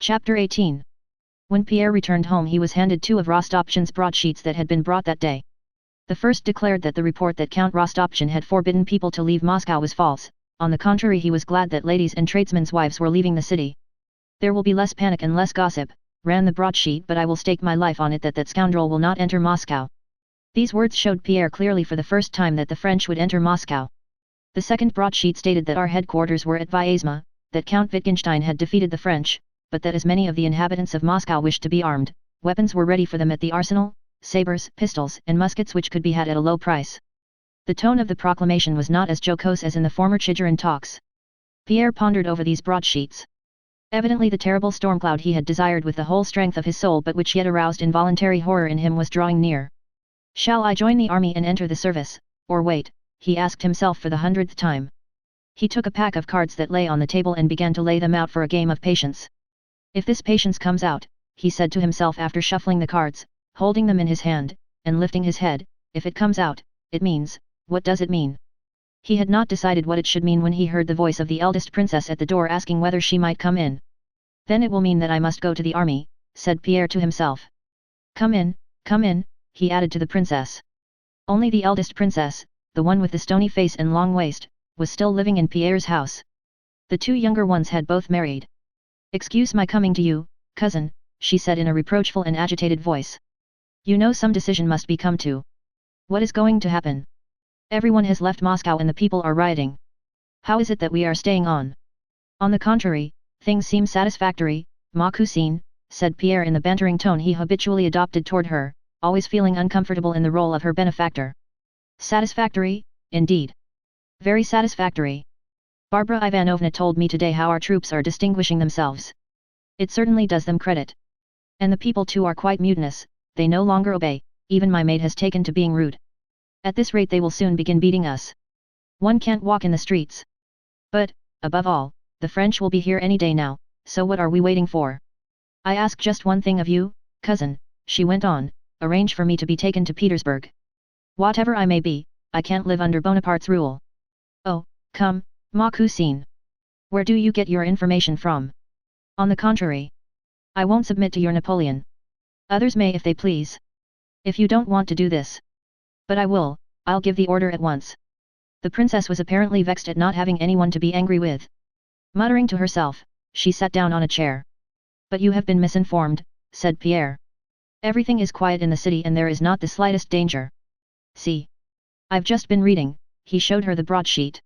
Chapter 18. When Pierre returned home he was handed two of Rostopchin's broadsheets that had been brought that day. The first declared that the report that Count Rostopchin had forbidden people to leave Moscow was false, on the contrary he was glad that ladies and tradesmen's wives were leaving the city. There will be less panic and less gossip, ran the broadsheet, but I will stake my life on it that scoundrel will not enter Moscow. These words showed Pierre clearly for the first time that the French would enter Moscow. The second broadsheet stated that our headquarters were at Vyazma, that Count Wittgenstein had defeated the French, but that as many of the inhabitants of Moscow wished to be armed, weapons were ready for them at the arsenal, sabers, pistols and muskets which could be had at a low price. The tone of the proclamation was not as jocose as in the former Chicherin talks. Pierre pondered over these broadsheets. Evidently the terrible stormcloud he had desired with the whole strength of his soul but which yet aroused involuntary horror in him was drawing near. Shall I join the army and enter the service, or wait? He asked himself for the 100th time. He took a pack of cards that lay on the table and began to lay them out for a game of patience. If this patience comes out, he said to himself after shuffling the cards, holding them in his hand, and lifting his head, if it comes out, it means, what does it mean? He had not decided what it should mean when he heard the voice of the eldest princess at the door asking whether she might come in. Then it will mean that I must go to the army, said Pierre to himself. Come in, he added to the princess. Only the eldest princess, the one with the stony face and long waist, was still living in Pierre's house. The two younger ones had both married. Excuse my coming to you, cousin, she said in a reproachful and agitated voice. You know some decision must be come to. What is going to happen? Everyone has left Moscow and the people are rioting. How is it that we are staying on? On the contrary, things seem satisfactory, ma cousine, said Pierre in the bantering tone he habitually adopted toward her, always feeling uncomfortable in the role of her benefactor. Satisfactory, indeed. Very satisfactory. Barbara Ivanovna told me today how our troops are distinguishing themselves. It certainly does them credit. And the people too are quite mutinous, they no longer obey, even my maid has taken to being rude. At this rate they will soon begin beating us. One can't walk in the streets. But, above all, the French will be here any day now, so what are we waiting for? I ask just one thing of you, cousin, she went on, arrange for me to be taken to Petersburg. Whatever I may be, I can't live under Bonaparte's rule. Oh, come, Ma Cousine. Where do you get your information from? On the contrary, I won't submit to your Napoleon. Others may if they please. If you don't want to do this. But I will, I'll give the order at once. The princess was apparently vexed at not having anyone to be angry with. Muttering to herself, she sat down on a chair. But you have been misinformed, said Pierre. Everything is quiet in the city and there is not the slightest danger. See. I've just been reading, he showed her the broadsheet.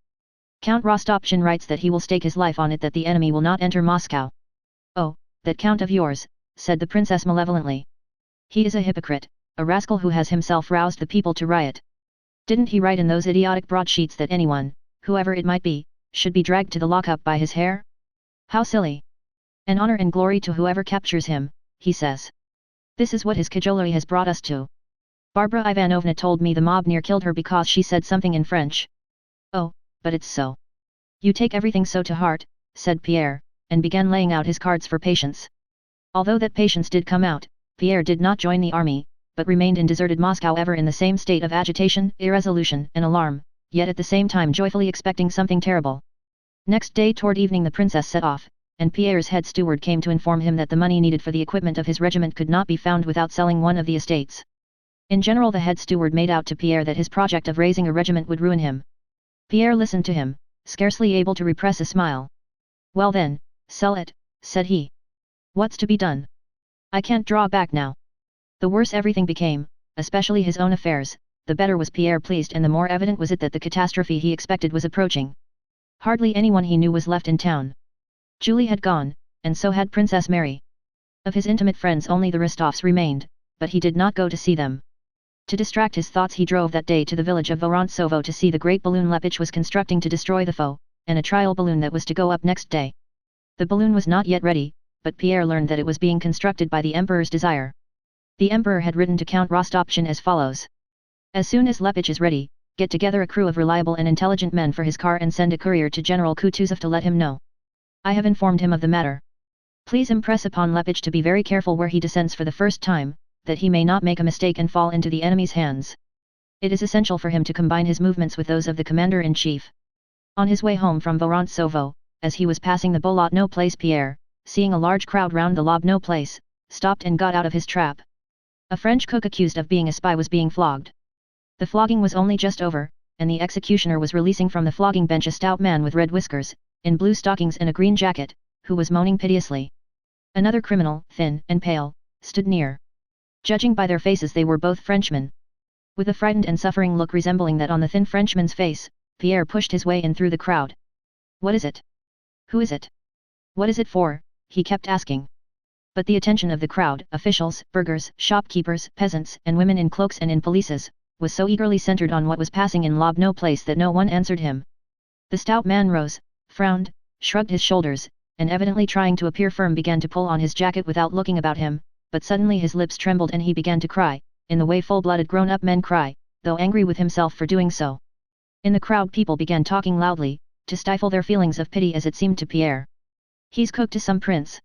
Count Rostopchin writes that he will stake his life on it that the enemy will not enter Moscow. Oh, that count of yours, said the princess malevolently. He is a hypocrite, a rascal who has himself roused the people to riot. Didn't he write in those idiotic broadsheets that anyone, whoever it might be, should be dragged to the lockup by his hair? How silly! An honor and glory to whoever captures him, he says. This is what his cajolery has brought us to. Barbara Ivanovna told me the mob near killed her because she said something in French. Oh, but it's so. You take everything so to heart, said Pierre, and began laying out his cards for patience. Although that patience did come out, Pierre did not join the army, but remained in deserted Moscow ever in the same state of agitation, irresolution and alarm, yet at the same time joyfully expecting something terrible. Next day toward evening the princess set off, and Pierre's head steward came to inform him that the money needed for the equipment of his regiment could not be found without selling one of the estates. In general the head steward made out to Pierre that his project of raising a regiment would ruin him. Pierre listened to him, scarcely able to repress a smile. Well then, sell it, said he. What's to be done? I can't draw back now. The worse everything became, especially his own affairs, the better was Pierre pleased and the more evident was it that the catastrophe he expected was approaching. Hardly anyone he knew was left in town. Julie had gone, and so had Princess Mary. Of his intimate friends only the Rostovs remained, but he did not go to see them. To distract his thoughts he drove that day to the village of Vorontsov to see the great balloon Lepich was constructing to destroy the foe, and a trial balloon that was to go up next day. The balloon was not yet ready, but Pierre learned that it was being constructed by the Emperor's desire. The Emperor had written to Count Rostopchin as follows. As soon as Lepich is ready, get together a crew of reliable and intelligent men for his car and send a courier to General Kutuzov to let him know. I have informed him of the matter. Please impress upon Lepich to be very careful where he descends for the first time, that he may not make a mistake and fall into the enemy's hands. It is essential for him to combine his movements with those of the commander-in-chief. On his way home from Vorontsov, as he was passing the Bolotno place Pierre, seeing a large crowd round the Lobno place, stopped and got out of his trap. A French cook accused of being a spy was being flogged. The flogging was only just over, and the executioner was releasing from the flogging bench a stout man with red whiskers, in blue stockings and a green jacket, who was moaning piteously. Another criminal, thin and pale, stood near. Judging by their faces they were both Frenchmen. With a frightened and suffering look resembling that on the thin Frenchman's face, Pierre pushed his way in through the crowd. What is it? Who is it? What is it for? He kept asking. But the attention of the crowd, officials, burghers, shopkeepers, peasants, and women in cloaks and in pelisses, was so eagerly centered on what was passing in Lobno place that no one answered him. The stout man rose, frowned, shrugged his shoulders, and evidently trying to appear firm began to pull on his jacket without looking about him, but suddenly his lips trembled and he began to cry, in the way full-blooded grown-up men cry, though angry with himself for doing so. In the crowd people began talking loudly, to stifle their feelings of pity as it seemed to Pierre. He's cooked to some prince.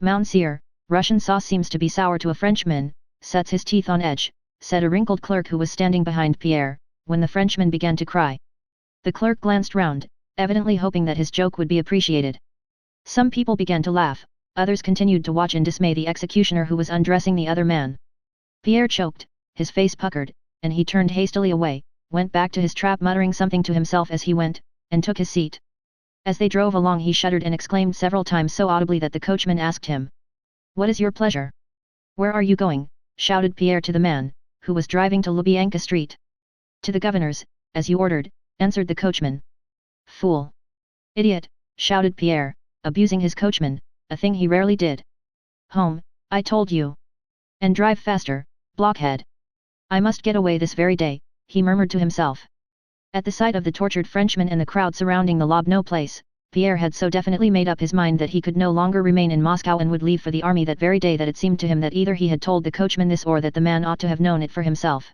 Monsieur, Russian sauce seems to be sour to a Frenchman, sets his teeth on edge, said a wrinkled clerk who was standing behind Pierre, when the Frenchman began to cry. The clerk glanced round, evidently hoping that his joke would be appreciated. Some people began to laugh, others continued to watch in dismay the executioner who was undressing the other man. Pierre choked, his face puckered, and he turned hastily away, went back to his trap muttering something to himself as he went, and took his seat. As they drove along he shuddered and exclaimed several times so audibly that the coachman asked him. What is your pleasure? Where are you going? Shouted Pierre to the man, who was driving to Lubyanka Street. To the governor's, as you ordered, answered the coachman. Fool! Idiot! Shouted Pierre, abusing his coachman, a thing he rarely did. Home, I told you. And drive faster, blockhead. I must get away this very day, he murmured to himself. At the sight of the tortured Frenchman and the crowd surrounding the Lobno place, Pierre had so definitely made up his mind that he could no longer remain in Moscow and would leave for the army that very day that it seemed to him that either he had told the coachman this or that the man ought to have known it for himself.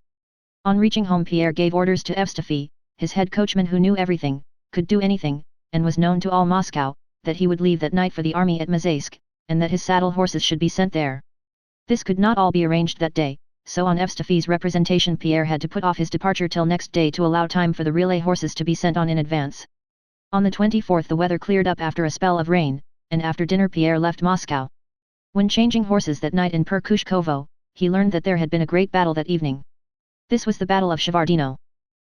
On reaching home Pierre gave orders to Evstafi, his head coachman who knew everything, could do anything, and was known to all Moscow, that he would leave that night for the army at Mazaisk, and that his saddle horses should be sent there. This could not all be arranged that day, so on Evstafie's representation Pierre had to put off his departure till next day to allow time for the relay horses to be sent on in advance. On the 24th the weather cleared up after a spell of rain, and after dinner Pierre left Moscow. When changing horses that night in Perkushkovo, he learned that there had been a great battle that evening. This was the Battle of Shevardino.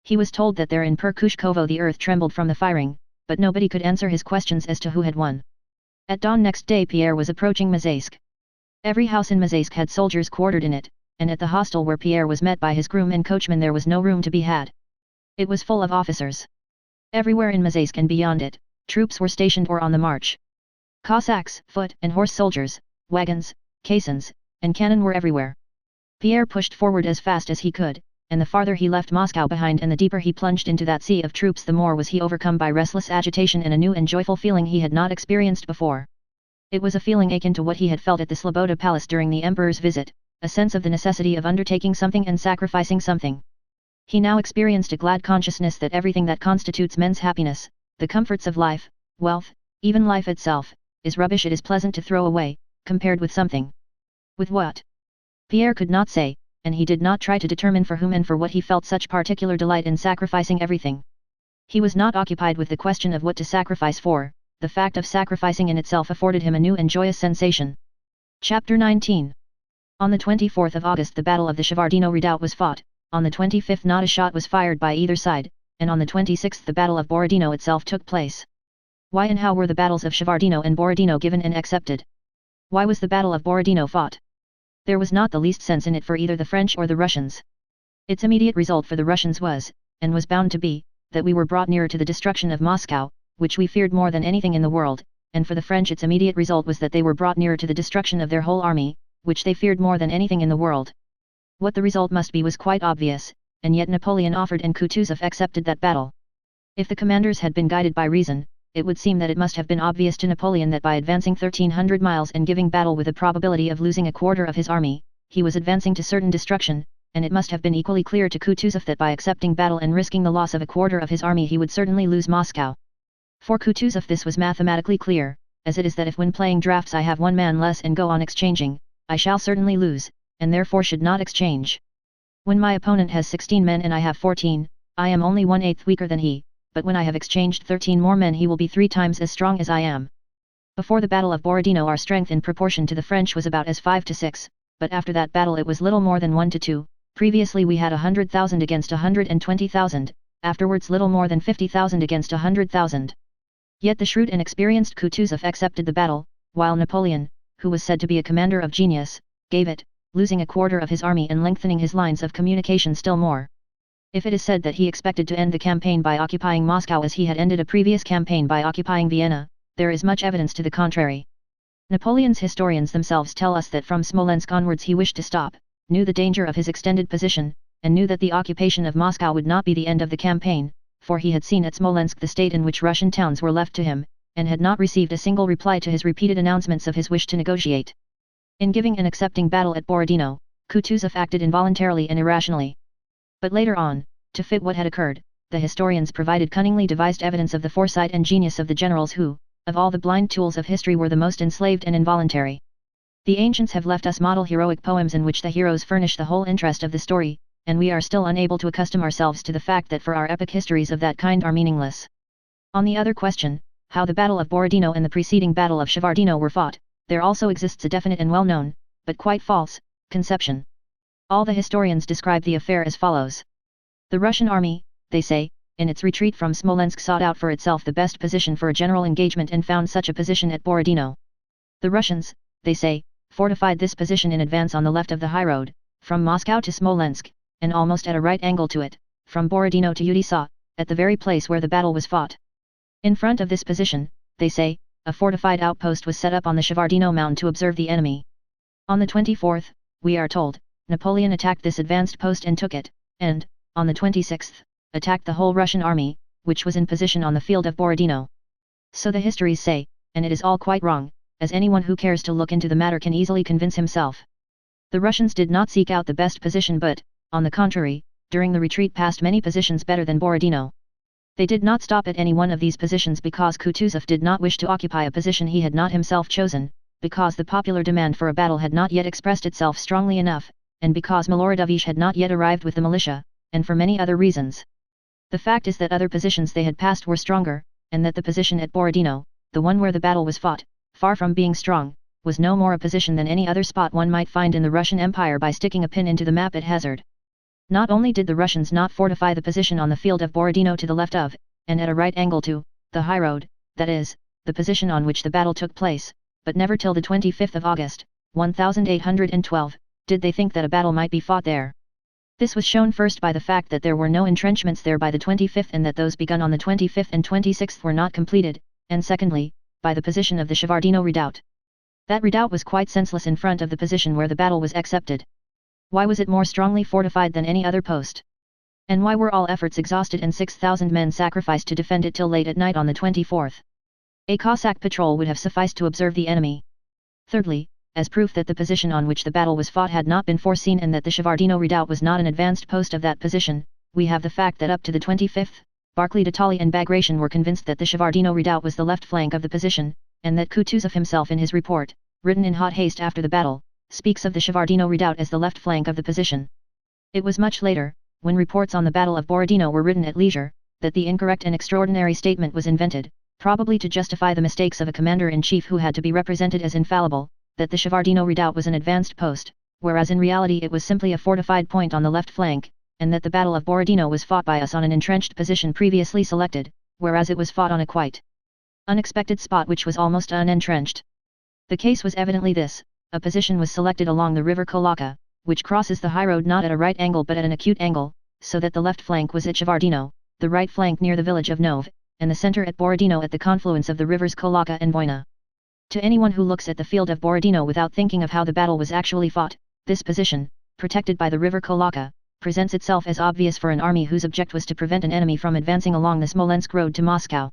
He was told that there in Perkushkovo the earth trembled from the firing, but nobody could answer his questions as to who had won. At dawn next day Pierre was approaching Mazaisk. Every house in Mazaisk had soldiers quartered in it, and at the hostel where Pierre was met by his groom and coachman there was no room to be had. It was full of officers. Everywhere in Mazaisk and beyond it, troops were stationed or on the march. Cossacks, foot and horse soldiers, wagons, caissons, and cannon were everywhere. Pierre pushed forward as fast as he could, and the farther he left Moscow behind and the deeper he plunged into that sea of troops the more was he overcome by restless agitation and a new and joyful feeling he had not experienced before. It was a feeling akin to what he had felt at the Sloboda Palace during the Emperor's visit, a sense of the necessity of undertaking something and sacrificing something. He now experienced a glad consciousness that everything that constitutes men's happiness, the comforts of life, wealth, even life itself, is rubbish it is pleasant to throw away, compared with something. With what? Pierre could not say, and he did not try to determine for whom and for what he felt such particular delight in sacrificing everything. He was not occupied with the question of what to sacrifice for, the fact of sacrificing in itself afforded him a new and joyous sensation. Chapter 19. On the 24th of August the Battle of the Shevardino Redoubt was fought, on the 25th not a shot was fired by either side, and on the 26th the Battle of Borodino itself took place. Why and how were the battles of Shevardino and Borodino given and accepted? Why was the Battle of Borodino fought? There was not the least sense in it for either the French or the Russians. Its immediate result for the Russians was, and was bound to be, that we were brought nearer to the destruction of Moscow, which we feared more than anything in the world, and for the French its immediate result was that they were brought nearer to the destruction of their whole army, which they feared more than anything in the world. What the result must be was quite obvious, and yet Napoleon offered and Kutuzov accepted that battle. If the commanders had been guided by reason, it would seem that it must have been obvious to Napoleon that by advancing 1300 miles and giving battle with a probability of losing a quarter of his army, he was advancing to certain destruction, and it must have been equally clear to Kutuzov that by accepting battle and risking the loss of a quarter of his army he would certainly lose Moscow. For Kutuzov this was mathematically clear, as it is that if when playing drafts I have one man less and go on exchanging, I shall certainly lose, and therefore should not exchange. When my opponent has 16 men and I have 14, I am only 1/8 weaker than he, but when I have exchanged 13 more men he will be 3 times as strong as I am. Before the Battle of Borodino our strength in proportion to the French was about as 5 to 6, but after that battle it was little more than 1 to 2, previously we had 100,000 against 120,000, afterwards little more than 50,000 against 100,000. Yet the shrewd and experienced Kutuzov accepted the battle, while Napoleon, who was said to be a commander of genius, gave it, losing a quarter of his army and lengthening his lines of communication still more. If it is said that he expected to end the campaign by occupying Moscow as he had ended a previous campaign by occupying Vienna, there is much evidence to the contrary. Napoleon's historians themselves tell us that from Smolensk onwards he wished to stop, knew the danger of his extended position, and knew that the occupation of Moscow would not be the end of the campaign, for he had seen at Smolensk the state in which Russian towns were left to him, and had not received a single reply to his repeated announcements of his wish to negotiate. In giving and accepting battle at Borodino, Kutuzov acted involuntarily and irrationally. But later on, to fit what had occurred, the historians provided cunningly devised evidence of the foresight and genius of the generals who, of all the blind tools of history were the most enslaved and involuntary. The ancients have left us model heroic poems in which the heroes furnish the whole interest of the story, and we are still unable to accustom ourselves to the fact that for our epic histories of that kind are meaningless. On the other question, how the Battle of Borodino and the preceding Battle of Shevardino were fought, there also exists a definite and well-known, but quite false, conception. All the historians describe the affair as follows. The Russian army, they say, in its retreat from Smolensk sought out for itself the best position for a general engagement and found such a position at Borodino. The Russians, they say, fortified this position in advance on the left of the highroad, from Moscow to Smolensk, and almost at a right angle to it, from Borodino to Udisa, at the very place where the battle was fought. In front of this position, they say, a fortified outpost was set up on the Shevardino mountain to observe the enemy. On the 24th, we are told, Napoleon attacked this advanced post and took it, and, on the 26th, attacked the whole Russian army, which was in position on the field of Borodino. So the histories say, and it is all quite wrong, as anyone who cares to look into the matter can easily convince himself. The Russians did not seek out the best position but, on the contrary, during the retreat passed many positions better than Borodino. They did not stop at any one of these positions because Kutuzov did not wish to occupy a position he had not himself chosen, because the popular demand for a battle had not yet expressed itself strongly enough, and because Miloradovich had not yet arrived with the militia, and for many other reasons. The fact is that other positions they had passed were stronger, and that the position at Borodino, the one where the battle was fought, far from being strong, was no more a position than any other spot one might find in the Russian Empire by sticking a pin into the map at hazard. Not only did the Russians not fortify the position on the field of Borodino to the left of, and at a right angle to, the high road, that is, the position on which the battle took place, but never till the 25th of August, 1812, did they think that a battle might be fought there. This was shown first by the fact that there were no entrenchments there by the 25th and that those begun on the 25th and 26th were not completed, and secondly, by the position of the Shevardino redoubt. That redoubt was quite senseless in front of the position where the battle was accepted. Why was it more strongly fortified than any other post? And why were all efforts exhausted and 6,000 men sacrificed to defend it till late at night on the 24th? A Cossack patrol would have sufficed to observe the enemy. Thirdly, as proof that the position on which the battle was fought had not been foreseen and that the Shevardino redoubt was not an advanced post of that position, we have the fact that up to the 25th, Barclay de Tolly and Bagration were convinced that the Shevardino redoubt was the left flank of the position, and that Kutuzov himself in his report, written in hot haste after the battle, speaks of the Shevardino redoubt as the left flank of the position. It was much later, when reports on the Battle of Borodino were written at leisure, that the incorrect and extraordinary statement was invented, probably to justify the mistakes of a commander-in-chief who had to be represented as infallible, that the Shevardino redoubt was an advanced post, whereas in reality it was simply a fortified point on the left flank, and that the Battle of Borodino was fought by us on an entrenched position previously selected, whereas it was fought on a quite unexpected spot which was almost unentrenched. The case was evidently this: a position was selected along the river Kolaka, which crosses the high road not at a right angle but at an acute angle, so that the left flank was at Shevardino, the right flank near the village of Nov, and the center at Borodino at the confluence of the rivers Kolaka and Voina. To anyone who looks at the field of Borodino without thinking of how the battle was actually fought, this position, protected by the river Kolaka, presents itself as obvious for an army whose object was to prevent an enemy from advancing along the Smolensk road to Moscow.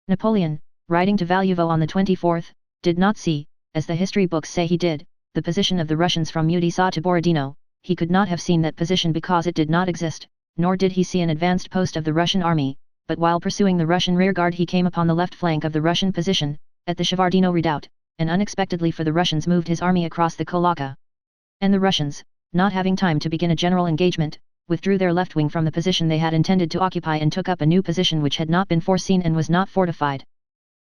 Napoleon, riding to Valuevo on the 24th, did not see, as the history books say he did, the position of the Russians from Udisa to Borodino. He could not have seen that position because it did not exist, nor did he see an advanced post of the Russian army, but while pursuing the Russian rearguard he came upon the left flank of the Russian position, at the Shevardino redoubt, and unexpectedly for the Russians moved his army across the Kolaka. And the Russians, not having time to begin a general engagement, withdrew their left wing from the position they had intended to occupy and took up a new position which had not been foreseen and was not fortified.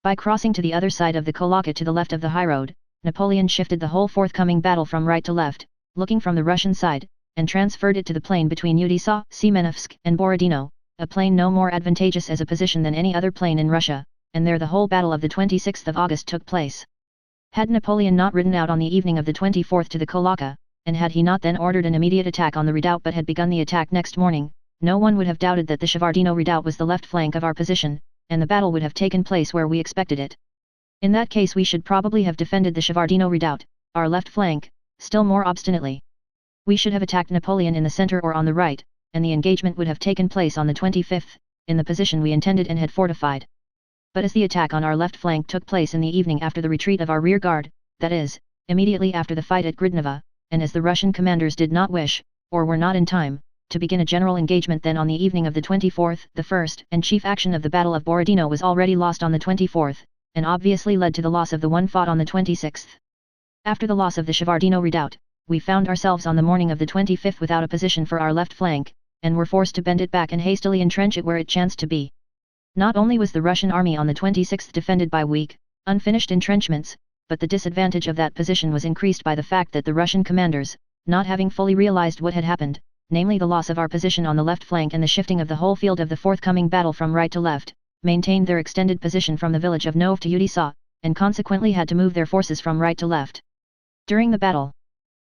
By crossing to the other side of the Kolaka to the left of the high road, Napoleon shifted the whole forthcoming battle from right to left, looking from the Russian side, and transferred it to the plain between Udisa, Semenovsk, and Borodino, a plain no more advantageous as a position than any other plain in Russia, and there the whole battle of the 26th of August took place. Had Napoleon not ridden out on the evening of the 24th to the Kolaka, and had he not then ordered an immediate attack on the redoubt but had begun the attack next morning, no one would have doubted that the Shevardino redoubt was the left flank of our position, and the battle would have taken place where we expected it. In that case we should probably have defended the Shevardino redoubt, our left flank, still more obstinately. We should have attacked Napoleon in the center or on the right, and the engagement would have taken place on the 25th, in the position we intended and had fortified. But as the attack on our left flank took place in the evening after the retreat of our rear guard, that is, immediately after the fight at Gridnova, and as the Russian commanders did not wish, or were not in time, to begin a general engagement then on the evening of the 24th, the first and chief action of the Battle of Borodino was already lost on the 24th, and obviously led to the loss of the one fought on the 26th. After the loss of the Shevardino redoubt, we found ourselves on the morning of the 25th without a position for our left flank, and were forced to bend it back and hastily entrench it where it chanced to be. Not only was the Russian army on the 26th defended by weak, unfinished entrenchments, but the disadvantage of that position was increased by the fact that the Russian commanders, not having fully realized what had happened, namely the loss of our position on the left flank and the shifting of the whole field of the forthcoming battle from right to left, maintained their extended position from the village of Nov to Udisa, and consequently had to move their forces from right to left during the battle.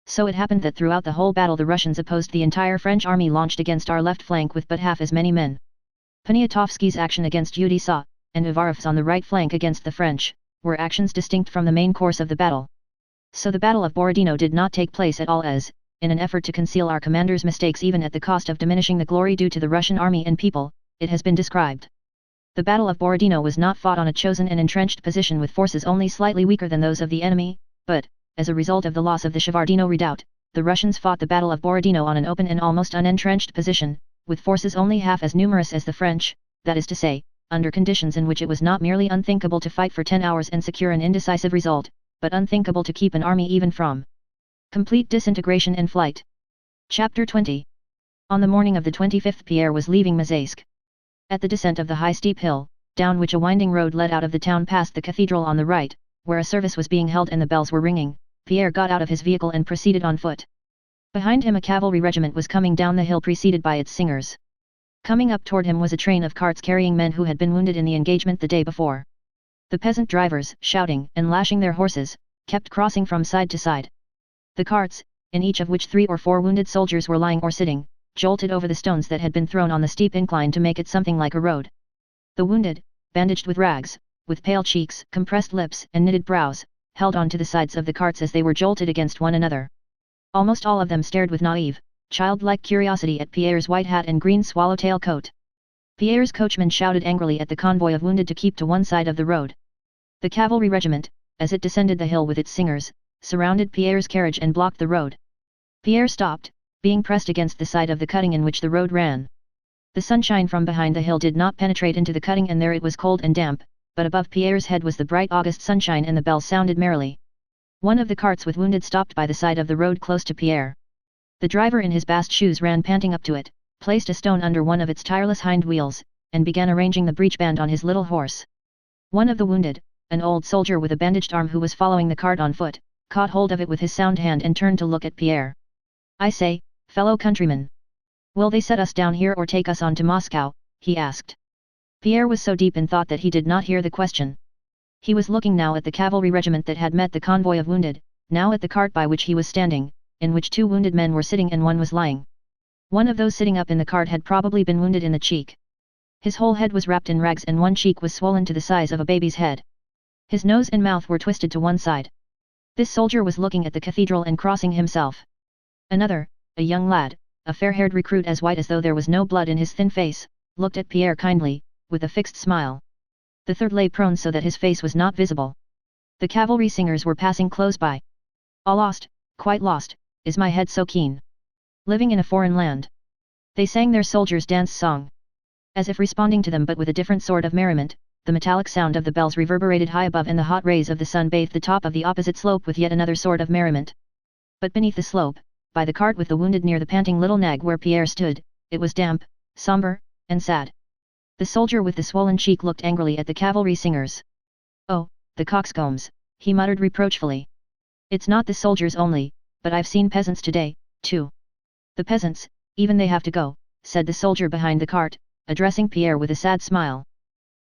So it happened that throughout the whole battle the Russians opposed the entire French army launched against our left flank with but half as many men. Poniatowski's action against Udisa, and Uvarov's on the right flank against the French, were actions distinct from the main course of the battle. So the Battle of Borodino did not take place at all as, in an effort to conceal our commander's mistakes even at the cost of diminishing the glory due to the Russian army and people, it has been described. The Battle of Borodino was not fought on a chosen and entrenched position with forces only slightly weaker than those of the enemy, but, as a result of the loss of the Shevardino redoubt, the Russians fought the Battle of Borodino on an open and almost unentrenched position, with forces only half as numerous as the French, that is to say, under conditions in which it was not merely unthinkable to fight for 10 hours and secure an indecisive result, but unthinkable to keep an army even from complete disintegration and flight, Chapter 20. On the morning of the 25th, Pierre was leaving Mazaisk. At the descent of the high steep hill, down which a winding road led out of the town past the cathedral on the right, where a service was being held and the bells were ringing, Pierre got out of his vehicle and proceeded on foot. Behind him a cavalry regiment was coming down the hill preceded by its singers. Coming up toward him was a train of carts carrying men who had been wounded in the engagement the day before. The peasant drivers, shouting and lashing their horses, kept crossing from side to side. The carts, in each of which 3 or 4 wounded soldiers were lying or sitting, jolted over the stones that had been thrown on the steep incline to make it something like a road. The wounded, bandaged with rags, with pale cheeks, compressed lips and knitted brows, held on to the sides of the carts as they were jolted against one another. Almost all of them stared with naive, childlike curiosity at Pierre's white hat and green swallowtail coat. Pierre's coachman shouted angrily at the convoy of wounded to keep to one side of the road. The cavalry regiment, as it descended the hill with its singers, surrounded Pierre's carriage and blocked the road. Pierre stopped, being pressed against the side of the cutting in which the road ran. The sunshine from behind the hill did not penetrate into the cutting and there it was cold and damp, but above Pierre's head was the bright August sunshine and the bells sounded merrily. One of the carts with wounded stopped by the side of the road close to Pierre. The driver in his bast shoes ran panting up to it, placed a stone under one of its tireless hind wheels, and began arranging the breech band on his little horse. One of the wounded, an old soldier with a bandaged arm who was following the cart on foot, caught hold of it with his sound hand and turned to look at Pierre. "I say, fellow countryman. Will they set us down here or take us on to Moscow?" he asked. Pierre was so deep in thought that he did not hear the question. He was looking now at the cavalry regiment that had met the convoy of wounded, now at the cart by which he was standing, in which 2 wounded men were sitting and one was lying. One of those sitting up in the cart had probably been wounded in the cheek. His whole head was wrapped in rags and one cheek was swollen to the size of a baby's head. His nose and mouth were twisted to one side. This soldier was looking at the cathedral and crossing himself. Another, a young lad, a fair-haired recruit as white as though there was no blood in his thin face, looked at Pierre kindly, with a fixed smile. The third lay prone so that his face was not visible. The cavalry singers were passing close by. "All lost, quite lost, is my head so keen. Living in a foreign land." They sang their soldiers' dance song. As if responding to them but with a different sort of merriment, the metallic sound of the bells reverberated high above and the hot rays of the sun bathed the top of the opposite slope with yet another sort of merriment. But beneath the slope, by the cart with the wounded near the panting little nag where Pierre stood, it was damp, somber, and sad. The soldier with the swollen cheek looked angrily at the cavalry singers. "Oh, the coxcombs," he muttered reproachfully. "It's not the soldiers only, but I've seen peasants today, too." "The peasants, even they have to go," said the soldier behind the cart, addressing Pierre with a sad smile.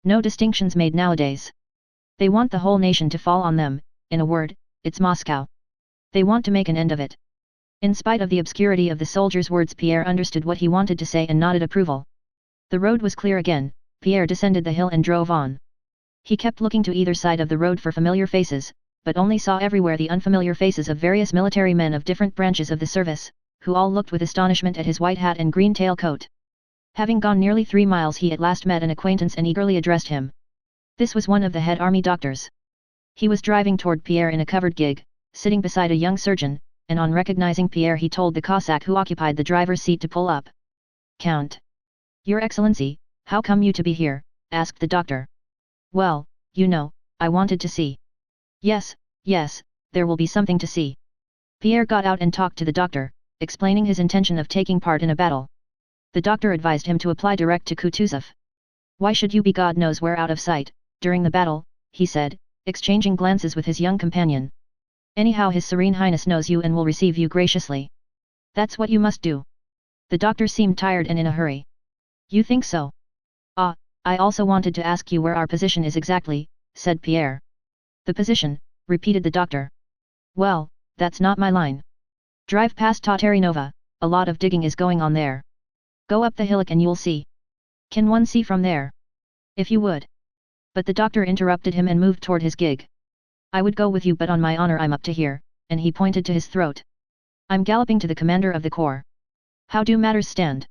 "No distinctions made nowadays. They want the whole nation to fall on them, in a word, it's Moscow. They want to make an end of it." In spite of the obscurity of the soldier's words, Pierre understood what he wanted to say and nodded approval. The road was clear again. Pierre descended the hill and drove on. He kept looking to either side of the road for familiar faces, but only saw everywhere the unfamiliar faces of various military men of different branches of the service, who all looked with astonishment at his white hat and green tail coat. Having gone nearly 3 miles he at last met an acquaintance and eagerly addressed him. This was one of the head army doctors. He was driving toward Pierre in a covered gig, sitting beside a young surgeon, and on recognizing Pierre he told the Cossack who occupied the driver's seat to pull up. "Count. Your Excellency, how come you to be here?" asked the doctor. "Well, you know, I wanted to see." Yes, there will be something to see." Pierre got out and talked to the doctor, explaining his intention of taking part in a battle. The doctor advised him to apply direct to Kutuzov. "Why should you be God knows where out of sight, during the battle?" he said, exchanging glances with his young companion. "Anyhow His Serene Highness knows you and will receive you graciously. That's what you must do." The doctor seemed tired and in a hurry. "You think so?" "Ah, I also wanted to ask you where our position is exactly," said Pierre. "The position," repeated the doctor. "Well, that's not my line. Drive past Tatarinova, a lot of digging is going on there. Go up the hillock and you'll see." "Can one see from there?" "If you would." But the doctor interrupted him and moved toward his gig. "I would go with you but on my honor I'm up to here," and he pointed to his throat. "I'm galloping to the commander of the corps." "How do matters stand?"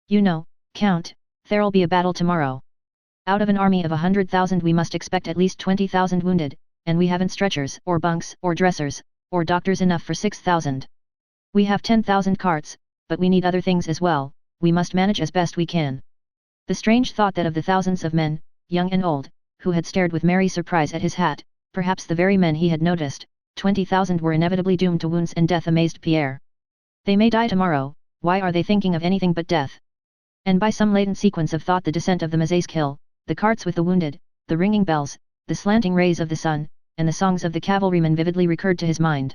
"You know, Count, there'll be a battle tomorrow. Out of an army of 100,000 we must expect at least 20,000 wounded, and we haven't stretchers or bunks or dressers, or doctors enough for 6,000. We have 10,000 carts, but we need other things as well, we must manage as best we can." The strange thought that of the thousands of men, young and old, who had stared with merry surprise at his hat, perhaps the very men he had noticed, 20,000 were inevitably doomed to wounds and death amazed Pierre. They may die tomorrow, why are they thinking of anything but death? And by some latent sequence of thought the descent of the Mazaisk hill, the carts with the wounded, the ringing bells, the slanting rays of the sun, and the songs of the cavalrymen vividly recurred to his mind.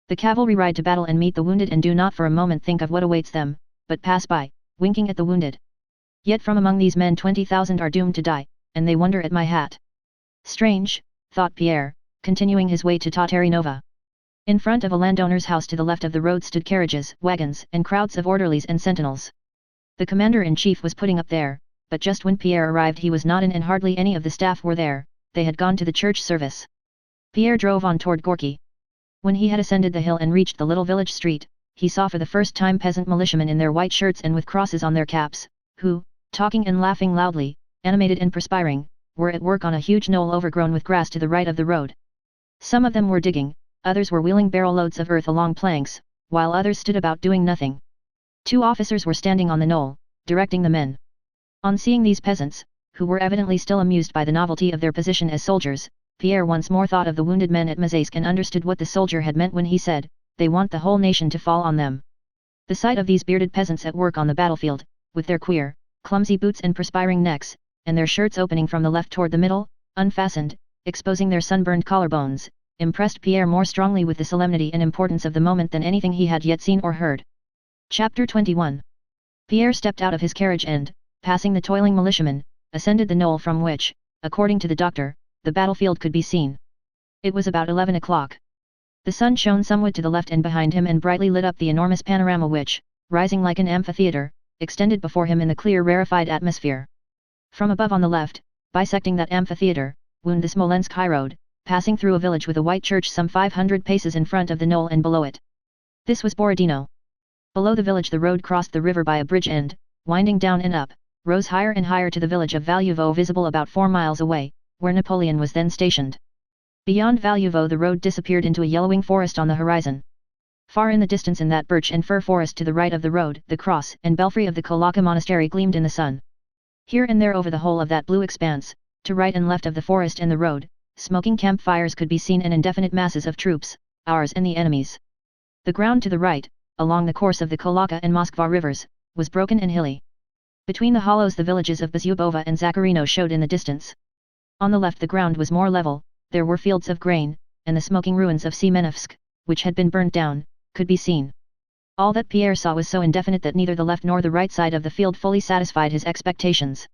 The cavalry ride to battle and meet the wounded and do not for a moment think of what awaits them, but pass by, winking at the wounded. Yet from among these men 20,000 are doomed to die, and they wonder at my hat. Strange, thought Pierre, continuing his way to Tatarinova. In front of a landowner's house to the left of the road stood carriages, wagons, and crowds of orderlies and sentinels. The commander-in-chief was putting up there, but just when Pierre arrived he was not in and hardly any of the staff were there, they had gone to the church service. Pierre drove on toward Gorky. When he had ascended the hill and reached the little village street, he saw for the first time peasant militiamen in their white shirts and with crosses on their caps, who, talking and laughing loudly, animated and perspiring, were at work on a huge knoll overgrown with grass to the right of the road. Some of them were digging, others were wheeling barrel loads of earth along planks, while others stood about doing nothing. 2 officers were standing on the knoll, directing the men. On seeing these peasants, who were evidently still amused by the novelty of their position as soldiers, Pierre once more thought of the wounded men at Mazaisk and understood what the soldier had meant when he said, "They want the whole nation to fall on them." The sight of these bearded peasants at work on the battlefield, with their queer, clumsy boots and perspiring necks, and their shirts opening from the left toward the middle, unfastened, exposing their sunburned collarbones, impressed Pierre more strongly with the solemnity and importance of the moment than anything he had yet seen or heard. Chapter 21. Pierre stepped out of his carriage and, passing the toiling militiamen, ascended the knoll from which, according to the doctor, the battlefield could be seen. It was about 11 o'clock. The sun shone somewhat to the left and behind him and brightly lit up the enormous panorama which, rising like an amphitheatre, extended before him in the clear rarefied atmosphere. From above on the left, bisecting that amphitheatre, wound the Smolensk highroad, passing through a village with a white church some 500 paces in front of the knoll and below it. This was Borodino. Below the village the road crossed the river by a bridge and, winding down and up, rose higher and higher to the village of Valuvo visible about 4 miles away, where Napoleon was then stationed. Beyond Valuvo the road disappeared into a yellowing forest on the horizon. Far in the distance in that birch and fir forest to the right of the road, the cross and belfry of the Kolaka monastery gleamed in the sun. Here and there over the whole of that blue expanse, to right and left of the forest and the road, smoking campfires could be seen and indefinite masses of troops, ours and the enemy's. The ground to the right, along the course of the Kolaka and Moskva rivers, was broken and hilly. Between the hollows the villages of Bezubova and Zakharino showed in the distance. On the left the ground was more level, there were fields of grain, and the smoking ruins of Semenovsk, which had been burnt down, could be seen. All that Pierre saw was so indefinite that neither the left nor the right side of the field fully satisfied his expectations.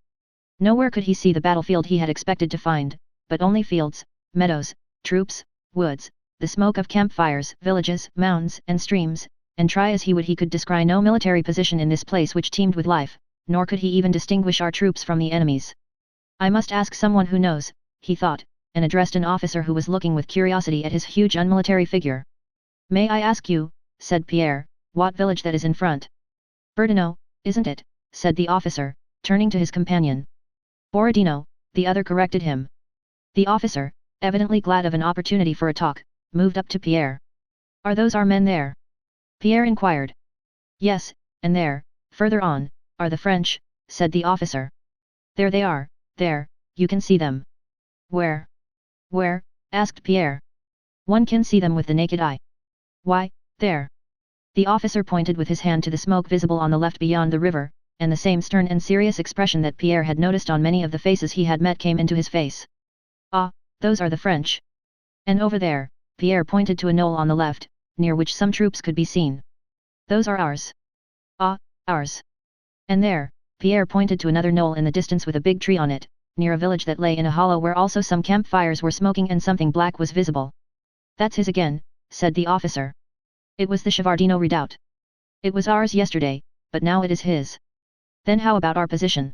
Nowhere could he see the battlefield he had expected to find, but only fields, meadows, troops, woods, the smoke of campfires, villages, mounds, and streams, and try as he would he could descry no military position in this place which teemed with life, nor could he even distinguish our troops from the enemy's. I must ask someone who knows, he thought, and addressed an officer who was looking with curiosity at his huge unmilitary figure. May I ask you, said Pierre, what village that is in front? Borodino, isn't it, said the officer, turning to his companion. Borodino, the other corrected him. The officer, evidently glad of an opportunity for a talk, moved up to Pierre. Are those our men there? Pierre inquired. Yes, and there, further on, are the French, said the officer. There they are, there, you can see them. Where? Where? Asked Pierre. One can see them with the naked eye. Why, there. The officer pointed with his hand to the smoke visible on the left beyond the river, and the same stern and serious expression that Pierre had noticed on many of the faces he had met came into his face. Ah, those are the French. And over there, Pierre pointed to a knoll on the left, near which some troops could be seen. Those are ours. Ah, ours. And there, Pierre pointed to another knoll in the distance with a big tree on it, near a village that lay in a hollow where also some campfires were smoking and something black was visible. That's his again, said the officer. It was the Shevardino redoubt. It was ours yesterday, but now it is his. Then how about our position?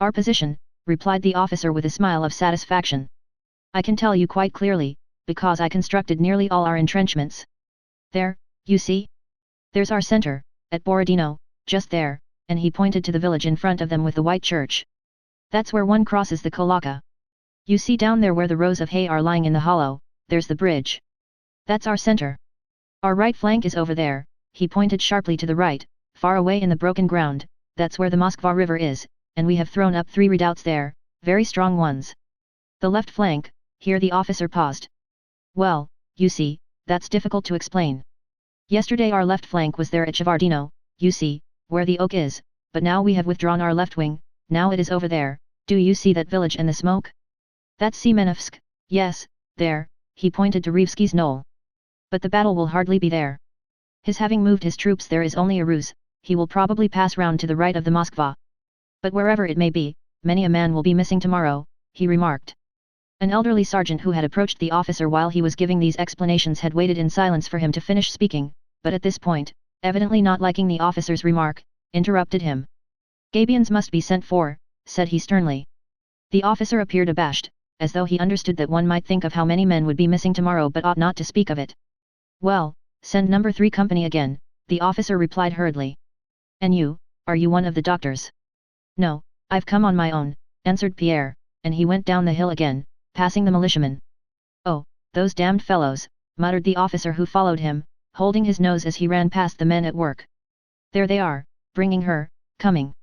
Our position, replied the officer with a smile of satisfaction. I can tell you quite clearly, because I constructed nearly all our entrenchments. There, you see? There's our center, at Borodino, just there, and he pointed to the village in front of them with the white church. That's where one crosses the Kolaka. You see down there where the rows of hay are lying in the hollow, there's the bridge. That's our center. Our right flank is over there, he pointed sharply to the right, far away in the broken ground, that's where the Moskva river is, and we have thrown up 3 redoubts there, very strong ones. The left flank, here the officer paused. Well, you see, that's difficult to explain. Yesterday our left flank was there at Chavardino, you see, where the oak is, but now we have withdrawn our left wing, now it is over there, do you see that village and the smoke? That's Semenovsk, yes, there, he pointed to Rivsky's knoll. But the battle will hardly be there. His having moved his troops there is only a ruse, he will probably pass round to the right of the Moskva. But wherever it may be, many a man will be missing tomorrow, he remarked. An elderly sergeant who had approached the officer while he was giving these explanations had waited in silence for him to finish speaking, but at this point, evidently not liking the officer's remark, interrupted him. Gabions must be sent for, said he sternly. The officer appeared abashed, as though he understood that one might think of how many men would be missing tomorrow but ought not to speak of it. Well, send number 3 company again, the officer replied hurriedly. And you, are you one of the doctors? No, I've come on my own, answered Pierre, and he went down the hill again, passing the militiamen. Oh, those damned fellows, muttered the officer who followed him, holding his nose as he ran past the men at work. There they are, bringing her, coming.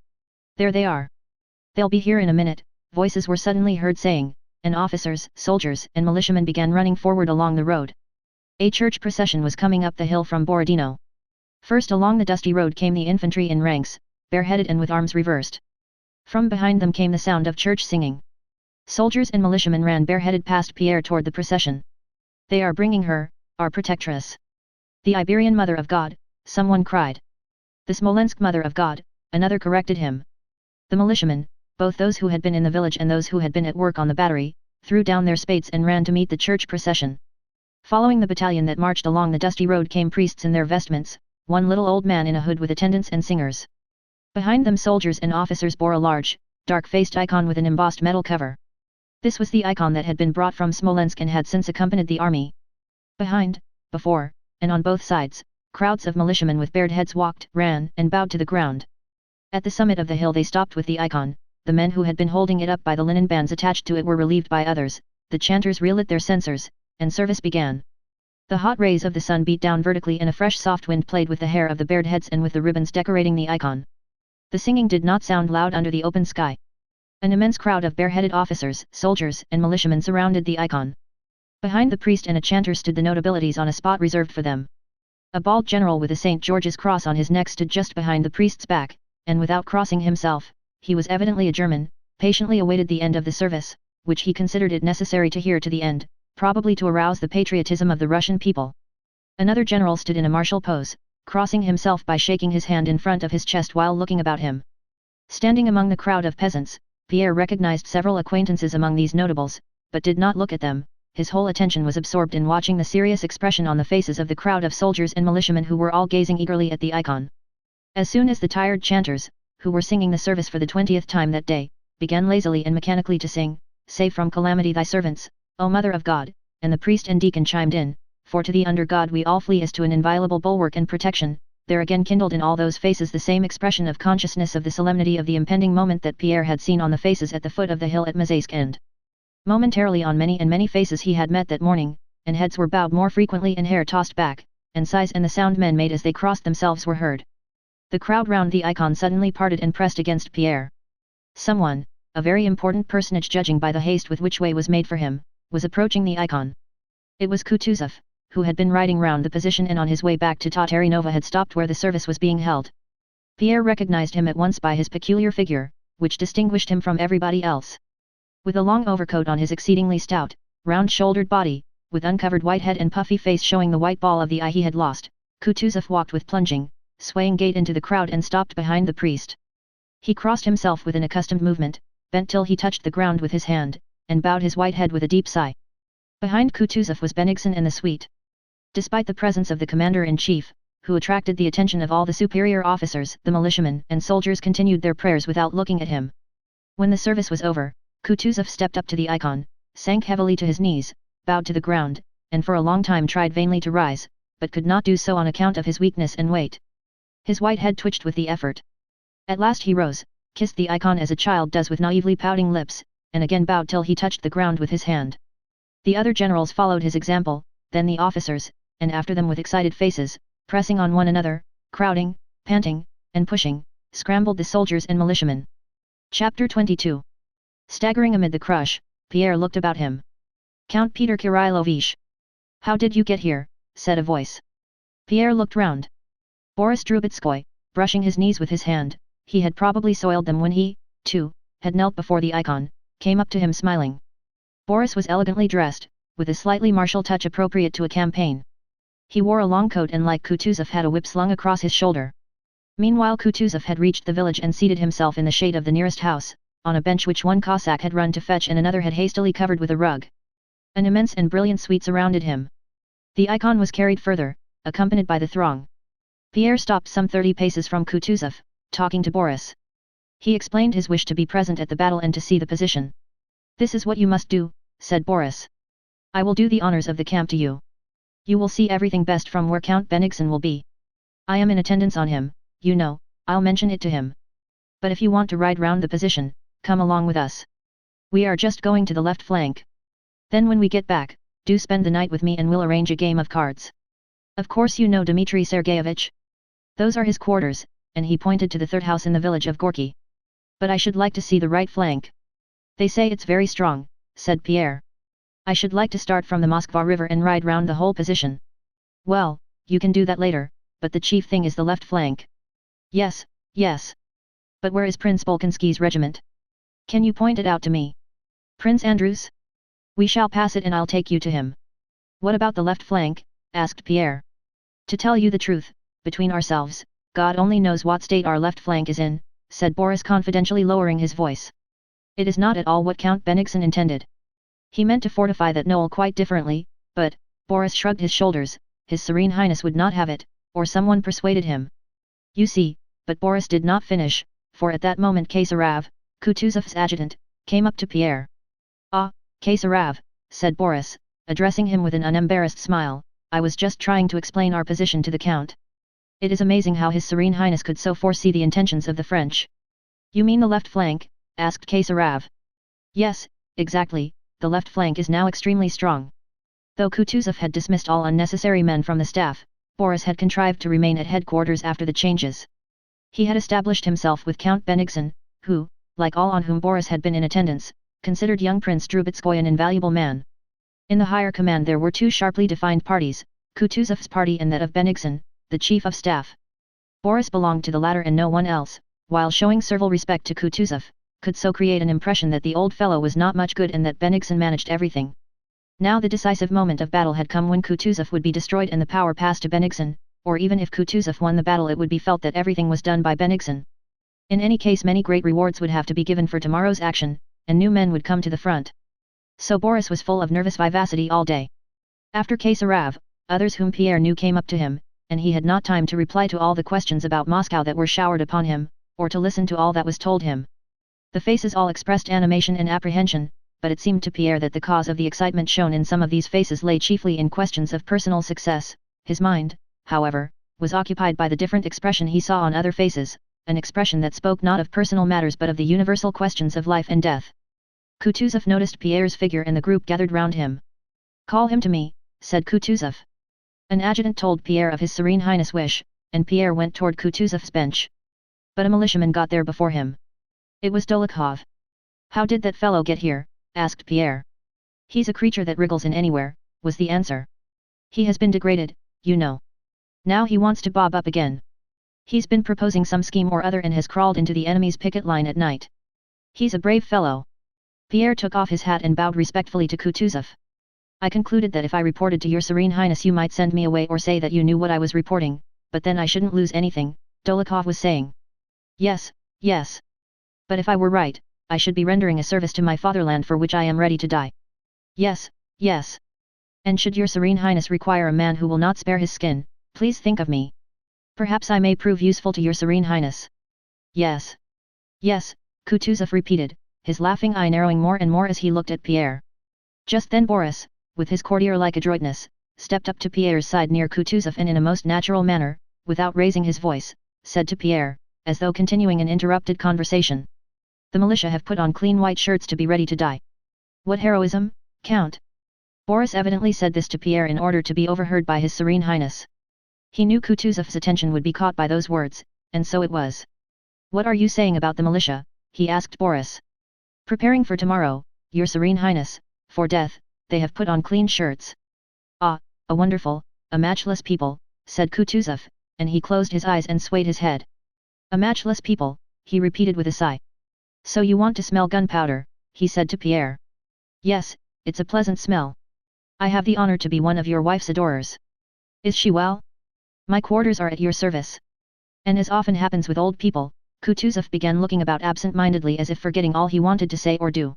There they are. They'll be here in a minute, voices were suddenly heard saying, and officers, soldiers and militiamen began running forward along the road. A church procession was coming up the hill from Borodino. First along the dusty road came the infantry in ranks, bareheaded and with arms reversed. From behind them came the sound of church singing. Soldiers and militiamen ran bareheaded past Pierre toward the procession. They are bringing her, our protectress. The Iberian Mother of God, someone cried. The Smolensk Mother of God, another corrected him. The militiamen, both those who had been in the village and those who had been at work on the battery, threw down their spades and ran to meet the church procession. Following the battalion that marched along the dusty road came priests in their vestments, one little old man in a hood with attendants and singers. Behind them soldiers and officers bore a large, dark-faced icon with an embossed metal cover. This was the icon that had been brought from Smolensk and had since accompanied the army. Behind, before, and on both sides, crowds of militiamen with bared heads walked, ran, and bowed to the ground. At the summit of the hill they stopped with the icon, the men who had been holding it up by the linen bands attached to it were relieved by others, the chanters relit their censers, and service began. The hot rays of the sun beat down vertically and a fresh soft wind played with the hair of the bared heads and with the ribbons decorating the icon. The singing did not sound loud under the open sky. An immense crowd of bareheaded officers, soldiers and militiamen surrounded the icon. Behind the priest and a chanter stood the notabilities on a spot reserved for them. A bald general with a St. George's cross on his neck stood just behind the priest's back, and without crossing himself, he was evidently a German, patiently awaited the end of the service, which he considered it necessary to hear to the end, probably to arouse the patriotism of the Russian people. Another general stood in a martial pose, crossing himself by shaking his hand in front of his chest while looking about him. Standing among the crowd of peasants, Pierre recognized several acquaintances among these notables, but did not look at them. His whole attention was absorbed in watching the serious expression on the faces of the crowd of soldiers and militiamen who were all gazing eagerly at the icon. As soon as the tired chanters, who were singing the service for the 20th time that day, began lazily and mechanically to sing, "Save from calamity thy servants, O Mother of God," and the priest and deacon chimed in, "For to thee under God we all flee as to an inviolable bulwark and protection," there again kindled in all those faces the same expression of consciousness of the solemnity of the impending moment that Pierre had seen on the faces at the foot of the hill at Mazaysk, and momentarily on many and many faces he had met that morning, and heads were bowed more frequently and hair tossed back, and sighs and the sound men made as they crossed themselves were heard. The crowd round the icon suddenly parted and pressed against Pierre. Someone, a very important personage judging by the haste with which way was made for him, was approaching the icon. It was Kutuzov, who had been riding round the position and on his way back to Tatarinova had stopped where the service was being held. Pierre recognized him at once by his peculiar figure, which distinguished him from everybody else. With a long overcoat on his exceedingly stout, round-shouldered body, with uncovered white head and puffy face showing the white ball of the eye he had lost, Kutuzov walked with plunging, swaying gait into the crowd and stopped behind the priest. He crossed himself with an accustomed movement, bent till he touched the ground with his hand, and bowed his white head with a deep sigh. Behind Kutuzov was Bennigsen and the suite. Despite the presence of the commander-in-chief, who attracted the attention of all the superior officers, the militiamen and soldiers continued their prayers without looking at him. When the service was over, Kutuzov stepped up to the icon, sank heavily to his knees, bowed to the ground, and for a long time tried vainly to rise, but could not do so on account of his weakness and weight. His white head twitched with the effort. At last he rose, kissed the icon as a child does with naively pouting lips, and again bowed till he touched the ground with his hand. The other generals followed his example, then the officers, and after them with excited faces, pressing on one another, crowding, panting, and pushing, scrambled the soldiers and militiamen. Chapter 22. Staggering amid the crush, Pierre looked about him. "Count Peter Kirillovich. How did you get here?" said a voice. Pierre looked round. Boris Drubetskoy, brushing his knees with his hand, he had probably soiled them when he, too, had knelt before the icon, came up to him smiling. Boris was elegantly dressed, with a slightly martial touch appropriate to a campaign. He wore a long coat and like Kutuzov had a whip slung across his shoulder. Meanwhile Kutuzov had reached the village and seated himself in the shade of the nearest house, on a bench which one Cossack had run to fetch and another had hastily covered with a rug. An immense and brilliant suite surrounded him. The icon was carried further, accompanied by the throng. Pierre stopped some 30 paces from Kutuzov, talking to Boris. He explained his wish to be present at the battle and to see the position. "This is what you must do," said Boris. "I will do the honors of the camp to you. You will see everything best from where Count Bennigsen will be. I am in attendance on him, you know, I'll mention it to him. But if you want to ride round the position, come along with us. We are just going to the left flank. Then when we get back, do spend the night with me and we'll arrange a game of cards. Of course you know Dmitry Sergeyevich? Those are his quarters," and he pointed to the third house in the village of Gorky. "But I should like to see the right flank. They say it's very strong," said Pierre. "I should like to start from the Moskva river and ride round the whole position." "Well, you can do that later, but the chief thing is the left flank." "Yes, yes. But where is Prince Bolkonsky's regiment? Can you point it out to me?" "Prince Andrew's? We shall pass it and I'll take you to him." "What about the left flank?" asked Pierre. "To tell you the truth, between ourselves, God only knows what state our left flank is in," said Boris confidentially lowering his voice. "It is not at all what Count Bennigsen intended. He meant to fortify that knoll quite differently, but," Boris shrugged his shoulders, "His Serene Highness would not have it, or someone persuaded him. You see," but Boris did not finish, for at that moment Kaysarov, Kutuzov's adjutant, came up to Pierre. "Ah, Kaysarov," said Boris, addressing him with an unembarrassed smile, "I was just trying to explain our position to the Count. It is amazing how His Serene Highness could so foresee the intentions of the French." "You mean the left flank?" asked Kaysarov. "Yes, exactly, the left flank is now extremely strong." Though Kutuzov had dismissed all unnecessary men from the staff, Boris had contrived to remain at headquarters after the changes. He had established himself with Count Bennigsen, who, like all on whom Boris had been in attendance, considered young Prince Drubetskoy an invaluable man. In the higher command there were two sharply defined parties, Kutuzov's party and that of Bennigsen, the chief of staff. Boris belonged to the latter and no one else, while showing servile respect to Kutuzov, could so create an impression that the old fellow was not much good and that Bennigsen managed everything. Now the decisive moment of battle had come when Kutuzov would be destroyed and the power passed to Bennigsen, or even if Kutuzov won the battle it would be felt that everything was done by Bennigsen. In any case many great rewards would have to be given for tomorrow's action, and new men would come to the front. So Boris was full of nervous vivacity all day. After Kaysarov, others whom Pierre knew came up to him, and he had not time to reply to all the questions about Moscow that were showered upon him, or to listen to all that was told him. The faces all expressed animation and apprehension, but it seemed to Pierre that the cause of the excitement shown in some of these faces lay chiefly in questions of personal success. His mind, however, was occupied by the different expression he saw on other faces, an expression that spoke not of personal matters but of the universal questions of life and death. Kutuzov noticed Pierre's figure and the group gathered round him. "Call him to me," said Kutuzov. An adjutant told Pierre of His Serene Highness' wish, and Pierre went toward Kutuzov's bench. But a militiaman got there before him. It was Dolokhov. "How did that fellow get here?" asked Pierre. "He's a creature that wriggles in anywhere," was the answer. "He has been degraded, you know. Now he wants to bob up again. He's been proposing some scheme or other and has crawled into the enemy's picket line at night. He's a brave fellow." Pierre took off his hat and bowed respectfully to Kutuzov. "I concluded that if I reported to your Serene Highness you might send me away or say that you knew what I was reporting, but then I shouldn't lose anything," Dolokhov was saying. "Yes, yes. But if I were right, I should be rendering a service to my fatherland for which I am ready to die. Yes, yes. And should your Serene Highness require a man who will not spare his skin, please think of me. Perhaps I may prove useful to your Serene Highness." "Yes. Yes," Kutuzov repeated, his laughing eye narrowing more and more as he looked at Pierre. Just then Boris, with his courtier-like adroitness, stepped up to Pierre's side near Kutuzov and in a most natural manner, without raising his voice, said to Pierre, as though continuing an interrupted conversation. "The militia have put on clean white shirts to be ready to die. What heroism, Count?" Boris evidently said this to Pierre in order to be overheard by His Serene Highness. He knew Kutuzov's attention would be caught by those words, and so it was. "What are you saying about the militia?" he asked Boris. "Preparing for tomorrow, your Serene Highness, for death, they have put on clean shirts." "Ah, a wonderful, a matchless people," said Kutuzov, and he closed his eyes and swayed his head. A matchless people, he repeated with a sigh. So you want to smell gunpowder, he said to Pierre. Yes, it's a pleasant smell. I have the honor to be one of your wife's adorers. Is she well? My quarters are at your service. And as often happens with old people, Kutuzov began looking about absent-mindedly as if forgetting all he wanted to say or do.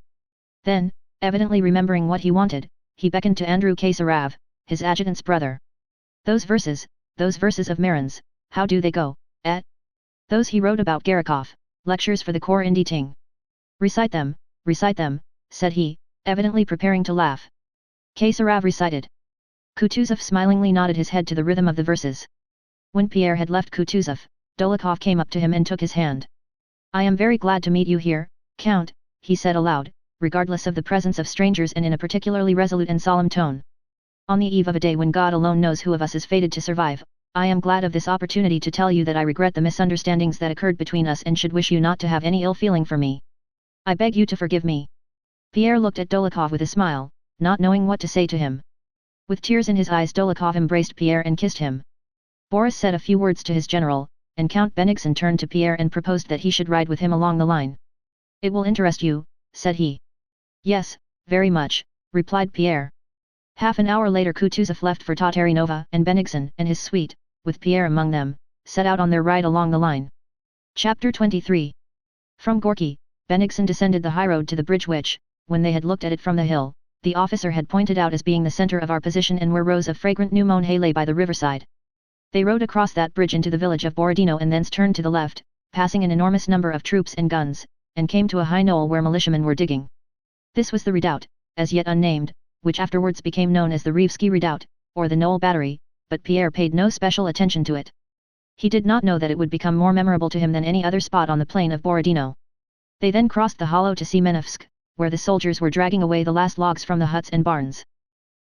Then, evidently remembering what he wanted, he beckoned to Andrew Kasarav, his adjutant's brother. Those verses of Marin's, how do they go, eh? Those he wrote about Garikov, lectures for the corps in Ting. Recite them, said he, evidently preparing to laugh. Kasarav recited. Kutuzov smilingly nodded his head to the rhythm of the verses. When Pierre had left Kutuzov, Dolokhov came up to him and took his hand. I am very glad to meet you here, Count, he said aloud, regardless of the presence of strangers and in a particularly resolute and solemn tone. On the eve of a day when God alone knows who of us is fated to survive, I am glad of this opportunity to tell you that I regret the misunderstandings that occurred between us and should wish you not to have any ill feeling for me. I beg you to forgive me. Pierre looked at Dolokhov with a smile, not knowing what to say to him. With tears in his eyes Dolokhov embraced Pierre and kissed him. Boris said a few words to his general, and Count Bennigsen turned to Pierre and proposed that he should ride with him along the line. It will interest you, said he. Yes, very much, replied Pierre. Half an hour later Kutuzov left for Tatarinova, and Bennigsen and his suite, with Pierre among them, set out on their ride along the line. Chapter 23. From Gorky, Bennigsen descended the highroad to the bridge which, when they had looked at it from the hill, the officer had pointed out as being the center of our position and where rows of fragrant new mown hay lay by the riverside. They rode across that bridge into the village of Borodino and thence turned to the left, passing an enormous number of troops and guns, and came to a high knoll where militiamen were digging. This was the redoubt, as yet unnamed, which afterwards became known as the Rivsky Redoubt, or the Knoll Battery, but Pierre paid no special attention to it. He did not know that it would become more memorable to him than any other spot on the plain of Borodino. They then crossed the hollow to Semenovsk, where the soldiers were dragging away the last logs from the huts and barns.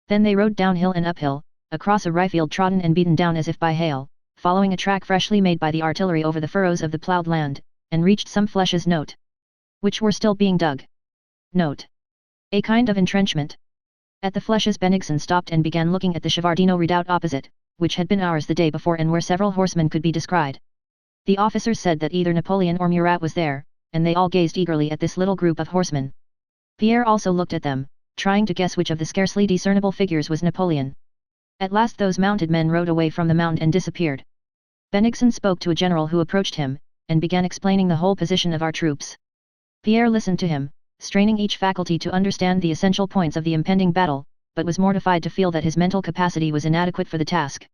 Then they rode downhill and uphill, across a ryefield trodden and beaten down as if by hail, following a track freshly made by the artillery over the furrows of the ploughed land, and reached some flèches note, which were still being dug. Note. A kind of entrenchment. At the flèches Bennigsen stopped and began looking at the Shevardino redoubt opposite, which had been ours the day before and where several horsemen could be descried. The officers said that either Napoleon or Murat was there, and they all gazed eagerly at this little group of horsemen. Pierre also looked at them, trying to guess which of the scarcely discernible figures was Napoleon. At last those mounted men rode away from the mound and disappeared. Bennigsen spoke to a general who approached him, and began explaining the whole position of our troops. Pierre listened to him, straining each faculty to understand the essential points of the impending battle, but was mortified to feel that his mental capacity was inadequate for the task.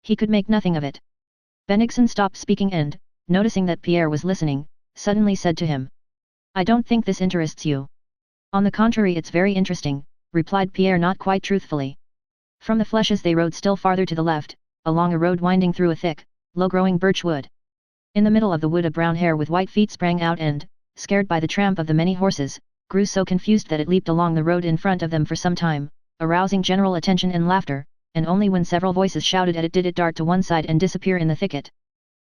He could make nothing of it. Bennigsen stopped speaking and, noticing that Pierre was listening, suddenly said to him, I don't think this interests you. On the contrary, it's very interesting, replied Pierre not quite truthfully. From the flèches they rode still farther to the left, along a road winding through a thick, low-growing birch wood. In the middle of the wood a brown hare with white feet sprang out and, scared by the tramp of the many horses, grew so confused that it leaped along the road in front of them for some time, arousing general attention and laughter, and only when several voices shouted at it did it dart to one side and disappear in the thicket.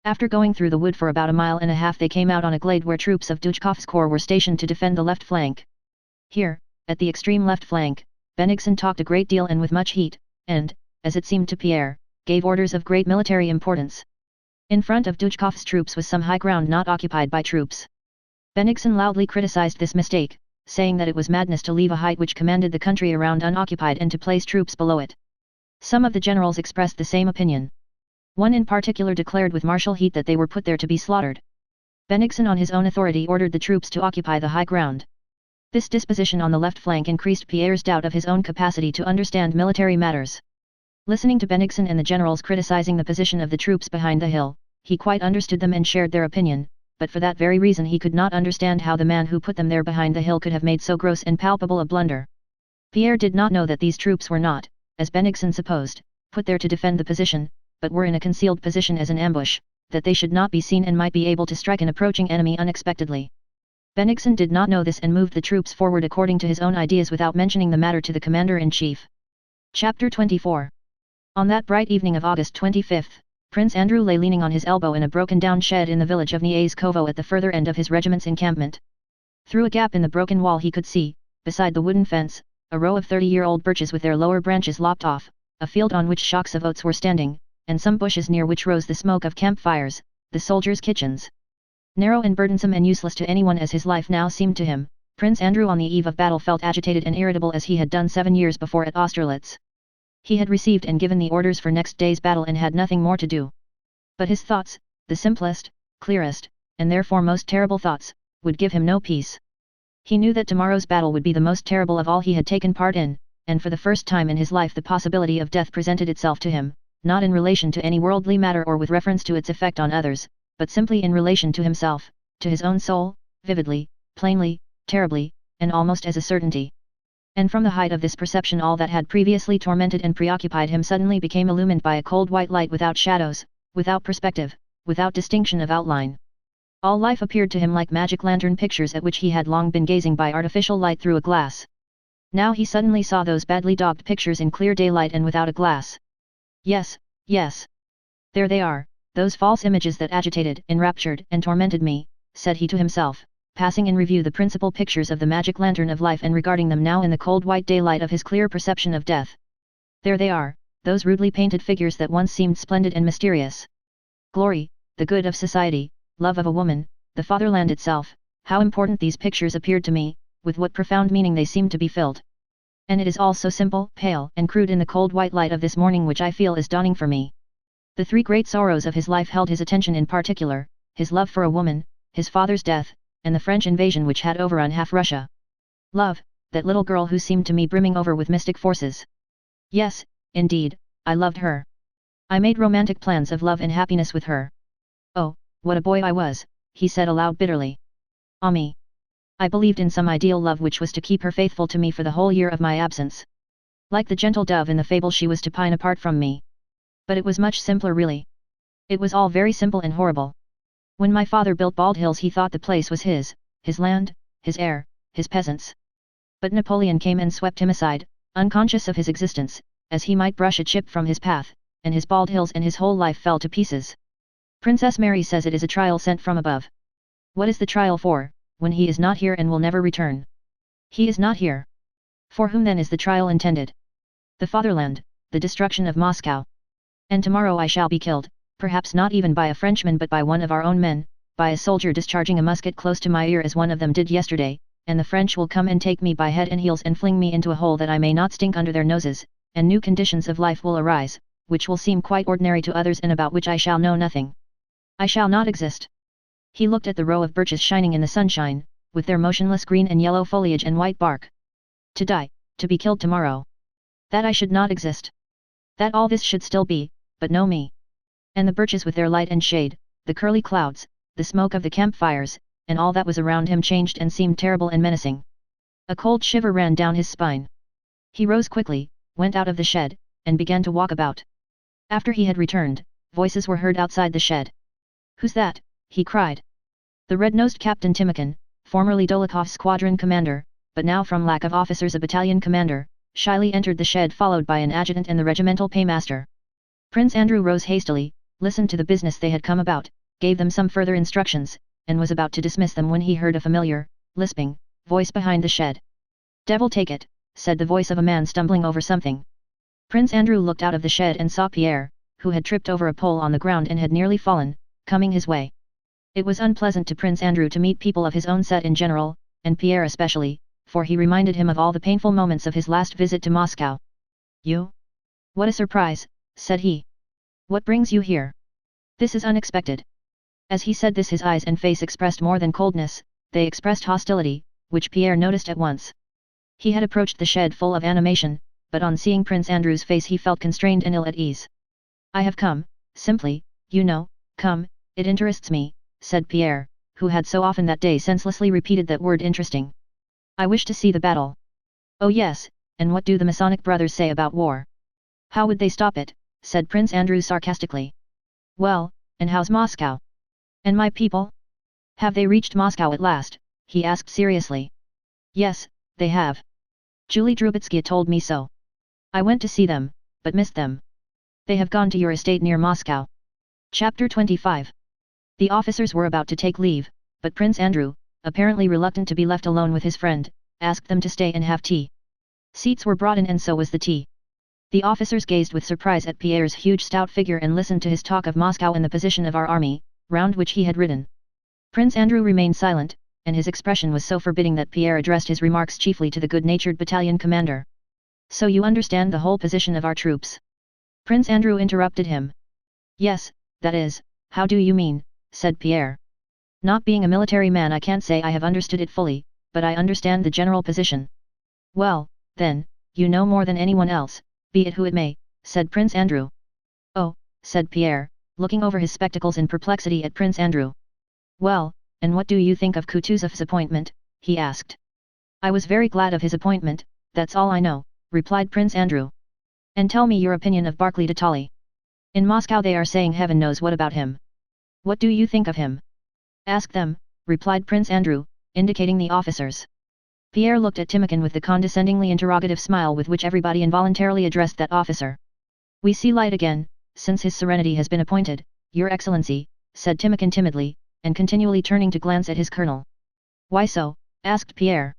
After going through the wood for about a mile and a half they came out on a glade where troops of Dujkov's corps were stationed to defend the left flank. Here, at the extreme left flank, Bennigsen talked a great deal and with much heat, and, as it seemed to Pierre, gave orders of great military importance. In front of Dujkov's troops was some high ground not occupied by troops. Bennigsen loudly criticized this mistake, saying that it was madness to leave a height which commanded the country around unoccupied and to place troops below it. Some of the generals expressed the same opinion. One in particular declared with martial heat that they were put there to be slaughtered. Bennigsen on his own authority ordered the troops to occupy the high ground. This disposition on the left flank increased Pierre's doubt of his own capacity to understand military matters. Listening to Bennigsen and the generals criticizing the position of the troops behind the hill, he quite understood them and shared their opinion, but for that very reason he could not understand how the man who put them there behind the hill could have made so gross and palpable a blunder. Pierre did not know that these troops were not, as Bennigsen supposed, put there to defend the position, but were in a concealed position as an ambush, that they should not be seen and might be able to strike an approaching enemy unexpectedly. Bennigsen did not know this and moved the troops forward according to his own ideas without mentioning the matter to the commander-in-chief. Chapter 24. On that bright evening of August 25, Prince Andrew lay leaning on his elbow in a broken-down shed in the village of Nyazkovo at the further end of his regiment's encampment. Through a gap in the broken wall he could see, beside the wooden fence, a row of 30-year-old birches with their lower branches lopped off, a field on which shocks of oats were standing, and some bushes near which rose the smoke of campfires, the soldiers' kitchens. Narrow and burdensome and useless to anyone as his life now seemed to him, Prince Andrew on the eve of battle felt agitated and irritable as he had done 7 years before at Austerlitz. He had received and given the orders for next day's battle and had nothing more to do. But his thoughts, the simplest, clearest, and therefore most terrible thoughts, would give him no peace. He knew that tomorrow's battle would be the most terrible of all he had taken part in, and for the first time in his life the possibility of death presented itself to him, not in relation to any worldly matter or with reference to its effect on others, but simply in relation to himself, to his own soul, vividly, plainly, terribly, and almost as a certainty. And from the height of this perception all that had previously tormented and preoccupied him suddenly became illumined by a cold white light without shadows, without perspective, without distinction of outline. All life appeared to him like magic lantern pictures at which he had long been gazing by artificial light through a glass. Now he suddenly saw those badly daubed pictures in clear daylight and without a glass. Yes, yes. There they are, those false images that agitated, enraptured, and tormented me, said he to himself, passing in review the principal pictures of the magic lantern of life and regarding them now in the cold white daylight of his clear perception of death. There they are, those rudely painted figures that once seemed splendid and mysterious. Glory, the good of society, love of a woman, the fatherland itself, how important these pictures appeared to me, with what profound meaning they seemed to be filled. And it is all so simple, pale, and crude in the cold white light of this morning which I feel is dawning for me. The 3 great sorrows of his life held his attention in particular, his love for a woman, his father's death, and the French invasion which had overrun half Russia. Love, that little girl who seemed to me brimming over with mystic forces. Yes, indeed, I loved her. I made romantic plans of love and happiness with her. Oh, what a boy I was, he said aloud bitterly. Ah me! I believed in some ideal love which was to keep her faithful to me for the whole year of my absence. Like the gentle dove in the fable she was to pine apart from me. But it was much simpler really. It was all very simple and horrible. When my father built Bald Hills he thought the place was his land, his air, his peasants. But Napoleon came and swept him aside, unconscious of his existence, as he might brush a chip from his path, and his Bald Hills and his whole life fell to pieces. Princess Mary says it is a trial sent from above. What is the trial for, when he is not here and will never return? He is not here. For whom then is the trial intended? The fatherland, the destruction of Moscow. And tomorrow I shall be killed, perhaps not even by a Frenchman but by one of our own men, by a soldier discharging a musket close to my ear as one of them did yesterday, and the French will come and take me by head and heels and fling me into a hole that I may not stink under their noses, and new conditions of life will arise, which will seem quite ordinary to others and about which I shall know nothing. I shall not exist. He looked at the row of birches shining in the sunshine, with their motionless green and yellow foliage and white bark. To die, to be killed tomorrow. That I should not exist. That all this should still be, but no me. And the birches with their light and shade, the curly clouds, the smoke of the campfires, and all that was around him changed and seemed terrible and menacing. A cold shiver ran down his spine. He rose quickly, went out of the shed, and began to walk about. After he had returned, voices were heard outside the shed. Who's that? He cried. The red-nosed Captain Timokhin, formerly Dólokhov's squadron commander, but now from lack of officers a battalion commander, shyly entered the shed followed by an adjutant and the regimental paymaster. Prince Andrew rose hastily, listened to the business they had come about, gave them some further instructions, and was about to dismiss them when he heard a familiar, lisping, voice behind the shed. Devil take it, said the voice of a man stumbling over something. Prince Andrew looked out of the shed and saw Pierre, who had tripped over a pole on the ground and had nearly fallen, coming his way. It was unpleasant to Prince Andrew to meet people of his own set in general, and Pierre especially, for he reminded him of all the painful moments of his last visit to Moscow. You? What a surprise, said he. What brings you here? This is unexpected. As he said this his eyes and face expressed more than coldness, they expressed hostility, which Pierre noticed at once. He had approached the shed full of animation, but on seeing Prince Andrew's face he felt constrained and ill at ease. I have come, simply, you know, come, it interests me, said Pierre, who had so often that day senselessly repeated that word interesting. I wish to see the battle. Oh yes, and what do the Masonic brothers say about war? How would they stop it, said Prince Andrew sarcastically. Well, and how's Moscow? And my people? Have they reached Moscow at last? He asked seriously. Yes, they have. Julie Drubetsky told me so. I went to see them, but missed them. They have gone to your estate near Moscow. Chapter 25. The officers were about to take leave, but Prince Andrew, apparently reluctant to be left alone with his friend, asked them to stay and have tea. Seats were brought in and so was the tea. The officers gazed with surprise at Pierre's huge stout figure and listened to his talk of Moscow and the position of our army, round which he had ridden. Prince Andrew remained silent, and his expression was so forbidding that Pierre addressed his remarks chiefly to the good-natured battalion commander. "So you understand the whole position of our troops?" Prince Andrew interrupted him. "Yes, that is, how do you mean?" said Pierre. "Not being a military man I can't say I have understood it fully, but I understand the general position." "Well, then, you know more than anyone else, be it who it may," said Prince Andrew. "Oh," said Pierre, looking over his spectacles in perplexity at Prince Andrew. "Well, and what do you think of Kutuzov's appointment?" he asked. "I was very glad of his appointment, that's all I know," replied Prince Andrew. "And tell me your opinion of Barclay de Tolly. In Moscow they are saying heaven knows what about him. What do you think of him?" "Ask them," replied Prince Andrew, indicating the officers. Pierre looked at Timokhin with the condescendingly interrogative smile with which everybody involuntarily addressed that officer. "We see light again, since his serenity has been appointed, your excellency," said Timokhin timidly, and continually turning to glance at his colonel. "Why so?" asked Pierre.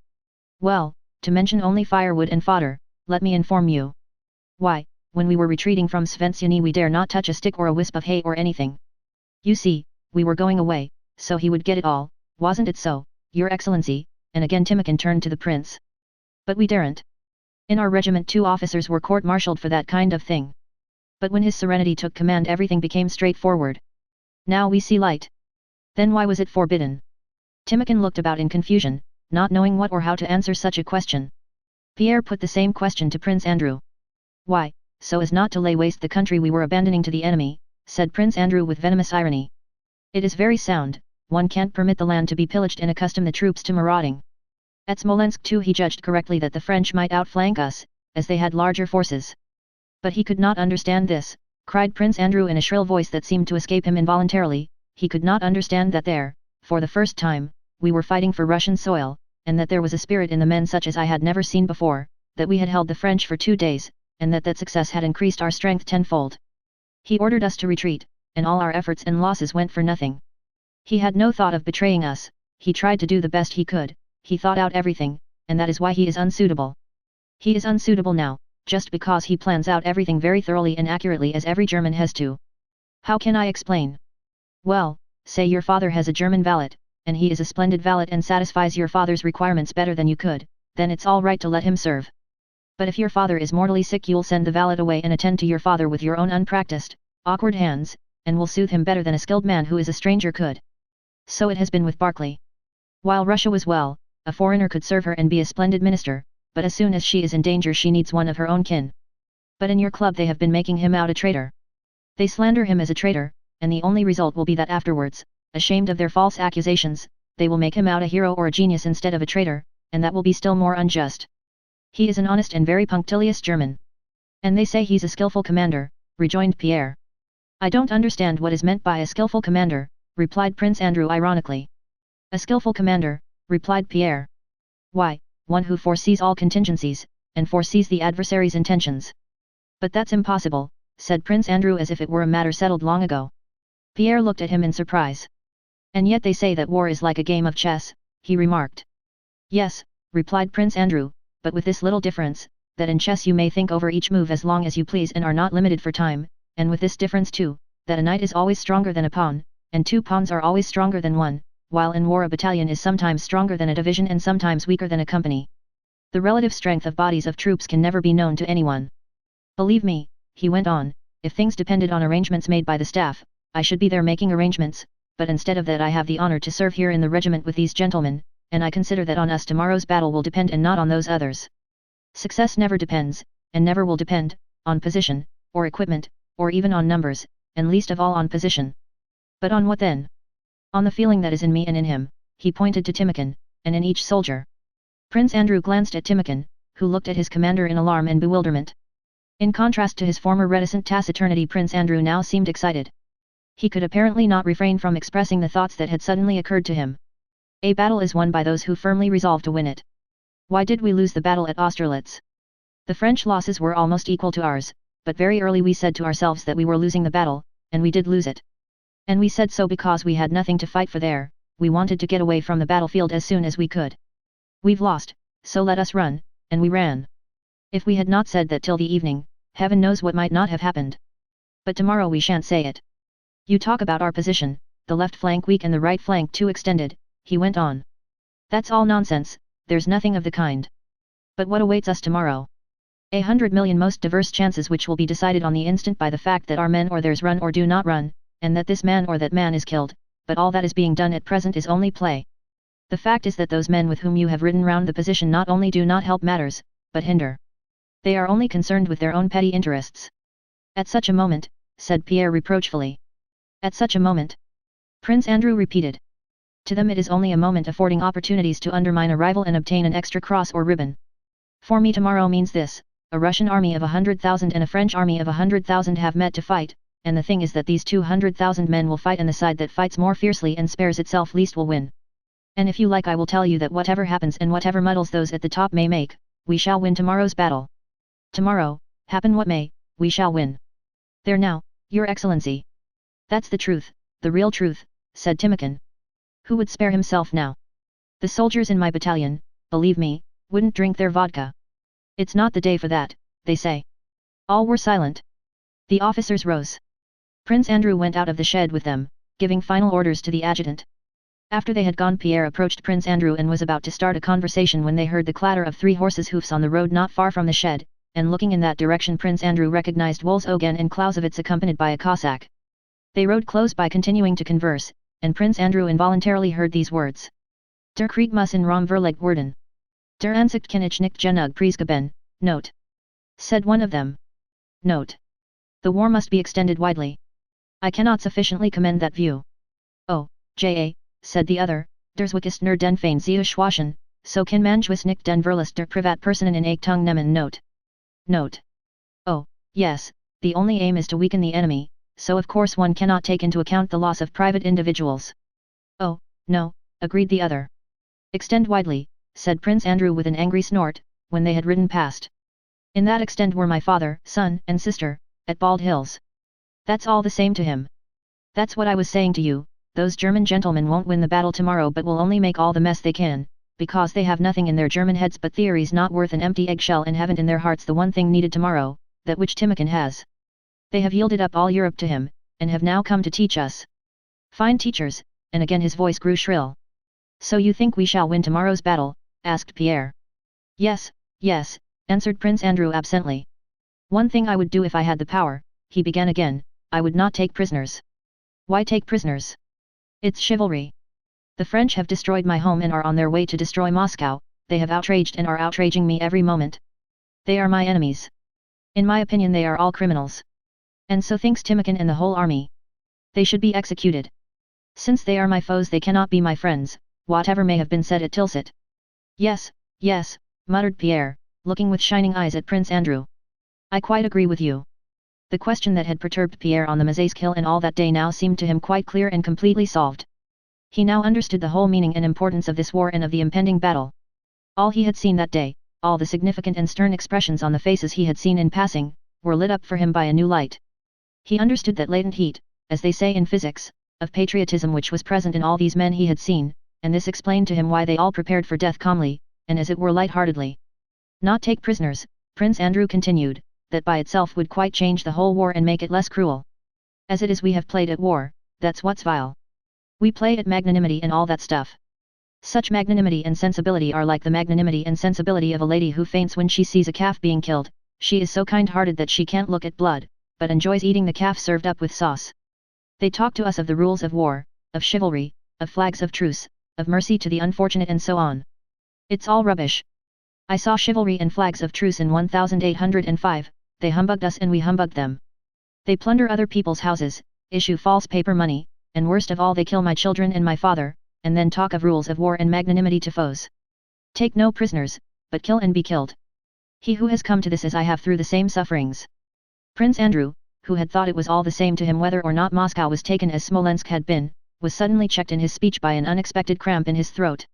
"Well, to mention only firewood and fodder, let me inform you. Why, when we were retreating from Sventsyny we dare not touch a stick or a wisp of hay or anything. You see, we were going away, so he would get it all, wasn't it so, your excellency?" And again Timokhin turned to the prince. "But we daren't. In our regiment 2 officers were court-martialed for that kind of thing. But when his serenity took command everything became straightforward. Now we see light. Then why was it forbidden?" Timokhin looked about in confusion, not knowing what or how to answer such a question. Pierre put the same question to Prince Andrew. "Why, so as not to lay waste the country we were abandoning to the enemy," said Prince Andrew with venomous irony. "It is very sound, one can't permit the land to be pillaged and accustom the troops to marauding. At Smolensk too he judged correctly that the French might outflank us, as they had larger forces. But he could not understand this," cried Prince Andrew in a shrill voice that seemed to escape him involuntarily, "he could not understand that there, for the first time, we were fighting for Russian soil, and that there was a spirit in the men such as I had never seen before, that we had held the French for 2 days, and that success had increased our strength tenfold. He ordered us to retreat, and all our efforts and losses went for nothing. He had no thought of betraying us, he tried to do the best he could, he thought out everything, and that is why he is unsuitable. He is unsuitable now, just because he plans out everything very thoroughly and accurately as every German has to. How can I explain? Well, say your father has a German valet, and he is a splendid valet and satisfies your father's requirements better than you could, then it's all right to let him serve. But if your father is mortally sick you'll send the valet away and attend to your father with your own unpracticed, awkward hands, and will soothe him better than a skilled man who is a stranger could. So it has been with Barclay. While Russia was well, a foreigner could serve her and be a splendid minister, but as soon as she is in danger she needs one of her own kin. But in your club they have been making him out a traitor. They slander him as a traitor, and the only result will be that afterwards, ashamed of their false accusations, they will make him out a hero or a genius instead of a traitor, and that will be still more unjust. He is an honest and very punctilious German. And they say he's a skillful commander," rejoined Pierre. "I don't understand what is meant by a skillful commander," replied Prince Andrew ironically. "A skillful commander," replied Pierre. "Why, one who foresees all contingencies, and foresees the adversary's intentions." "But that's impossible," said Prince Andrew as if it were a matter settled long ago. Pierre looked at him in surprise. "And yet they say that war is like a game of chess," he remarked. "Yes," replied Prince Andrew, "but with this little difference, that in chess you may think over each move as long as you please and are not limited for time, and with this difference too, that a knight is always stronger than a pawn, and 2 pawns are always stronger than 1, while in war a battalion is sometimes stronger than a division and sometimes weaker than a company. The relative strength of bodies of troops can never be known to anyone. Believe me," he went on, "if things depended on arrangements made by the staff, I should be there making arrangements, but instead of that I have the honor to serve here in the regiment with these gentlemen, and I consider that on us tomorrow's battle will depend and not on those others. Success never depends, and never will depend, on position, or equipment, or even on numbers, and least of all on position. But on what then? On the feeling that is in me and in him," he pointed to Timokhin, "and in each soldier." Prince Andrew glanced at Timokhin, who looked at his commander in alarm and bewilderment. In contrast to his former reticent taciturnity Prince Andrew now seemed excited. He could apparently not refrain from expressing the thoughts that had suddenly occurred to him. A battle is won by those who firmly resolve to win it. Why did we lose the battle at Austerlitz? The French losses were almost equal to ours, but very early we said to ourselves that we were losing the battle, and we did lose it. And we said so because we had nothing to fight for there, we wanted to get away from the battlefield as soon as we could. We've lost, so let us run, and we ran. If we had not said that till the evening, heaven knows what might not have happened. But tomorrow we shan't say it. You talk about our position, the left flank weak and the right flank too extended, he went on. That's all nonsense, there's nothing of the kind. But what awaits us tomorrow? 100 million most diverse chances which will be decided on the instant by the fact that our men or theirs run or do not run, and that this man or that man is killed, but all that is being done at present is only play. The fact is that those men with whom you have ridden round the position not only do not help matters, but hinder. They are only concerned with their own petty interests. At such a moment, said Pierre reproachfully. At such a moment? Prince Andrew repeated. To them it is only a moment affording opportunities to undermine a rival and obtain an extra cross or ribbon. For me tomorrow means this, a Russian army of 100,000 and a French army of 100,000 have met to fight, and the thing is that these 200,000 men will fight and the side that fights more fiercely and spares itself least will win. And if you like I will tell you that whatever happens and whatever muddles those at the top may make, we shall win tomorrow's battle. Tomorrow, happen what may, we shall win. There now, your excellency. That's the truth, the real truth, said Timokhin. Who would spare himself now? The soldiers in my battalion, believe me, wouldn't drink their vodka. It's not the day for that, they say. All were silent. The officers rose. Prince Andrew went out of the shed with them, giving final orders to the adjutant. After they had gone Pierre approached Prince Andrew and was about to start a conversation when they heard the clatter of 3 horses' hoofs on the road not far from the shed, and looking in that direction Prince Andrew recognized Wolzogen and Clausewitz accompanied by a Cossack. They rode close by continuing to converse, and Prince Andrew involuntarily heard these words. Der Krieg muss in Rom verlegt werden. Der Ansicht kann ich nicht genug preisgeben, note. Said one of them. Note. The war must be extended widely. I cannot sufficiently commend that view. Oh, J.A., said the other, der Zweck ist nur den Fein zu schwachen, so kann man gewiss nicht den Verlust der Privatpersonen in Achtung nehmen, note. Note. Oh, yes, the only aim is to weaken the enemy, so of course one cannot take into account the loss of private individuals. Oh, no, agreed the other. Extend widely, said Prince Andrew with an angry snort, when they had ridden past. In that extent were my father, son, and sister, at Bald Hills. That's all the same to him. That's what I was saying to you, those German gentlemen won't win the battle tomorrow but will only make all the mess they can, because they have nothing in their German heads but theories not worth an empty eggshell and haven't in their hearts the one thing needed tomorrow, that which Timokhin has. They have yielded up all Europe to him, and have now come to teach us. Fine teachers, and again his voice grew shrill. So you think we shall win tomorrow's battle? Asked Pierre. Yes, yes, answered Prince Andrew absently. One thing I would do if I had the power, he began again, I would not take prisoners. Why take prisoners? It's chivalry. The French have destroyed my home and are on their way to destroy Moscow, they have outraged and are outraging me every moment. They are my enemies. In my opinion they are all criminals. And so thinks Timokhin and the whole army. They should be executed. Since they are my foes they cannot be my friends, whatever may have been said at Tilsit. Yes, yes, muttered Pierre, looking with shining eyes at Prince Andrew. I quite agree with you. The question that had perturbed Pierre on the Mazeisk hill and all that day now seemed to him quite clear and completely solved. He now understood the whole meaning and importance of this war and of the impending battle. All he had seen that day, all the significant and stern expressions on the faces he had seen in passing, were lit up for him by a new light. He understood that latent heat, as they say in physics, of patriotism which was present in all these men he had seen, and this explained to him why they all prepared for death calmly, and as it were light-heartedly. Not take prisoners, Prince Andrew continued, that by itself would quite change the whole war and make it less cruel. As it is we have played at war, that's what's vile. We play at magnanimity and all that stuff. Such magnanimity and sensibility are like the magnanimity and sensibility of a lady who faints when she sees a calf being killed. She is so kind-hearted that she can't look at blood, but enjoys eating the calf served up with sauce. They talk to us of the rules of war, of chivalry, of flags of truce, of mercy to the unfortunate and so on. It's all rubbish. I saw chivalry and flags of truce in 1805, they humbugged us and we humbugged them. They plunder other people's houses, issue false paper money, and worst of all they kill my children and my father, and then talk of rules of war and magnanimity to foes. Take no prisoners, but kill and be killed. He who has come to this as I have through the same sufferings. Prince Andrew, who had thought it was all the same to him whether or not Moscow was taken as Smolensk had been, was suddenly checked in his speech by an unexpected cramp in his throat.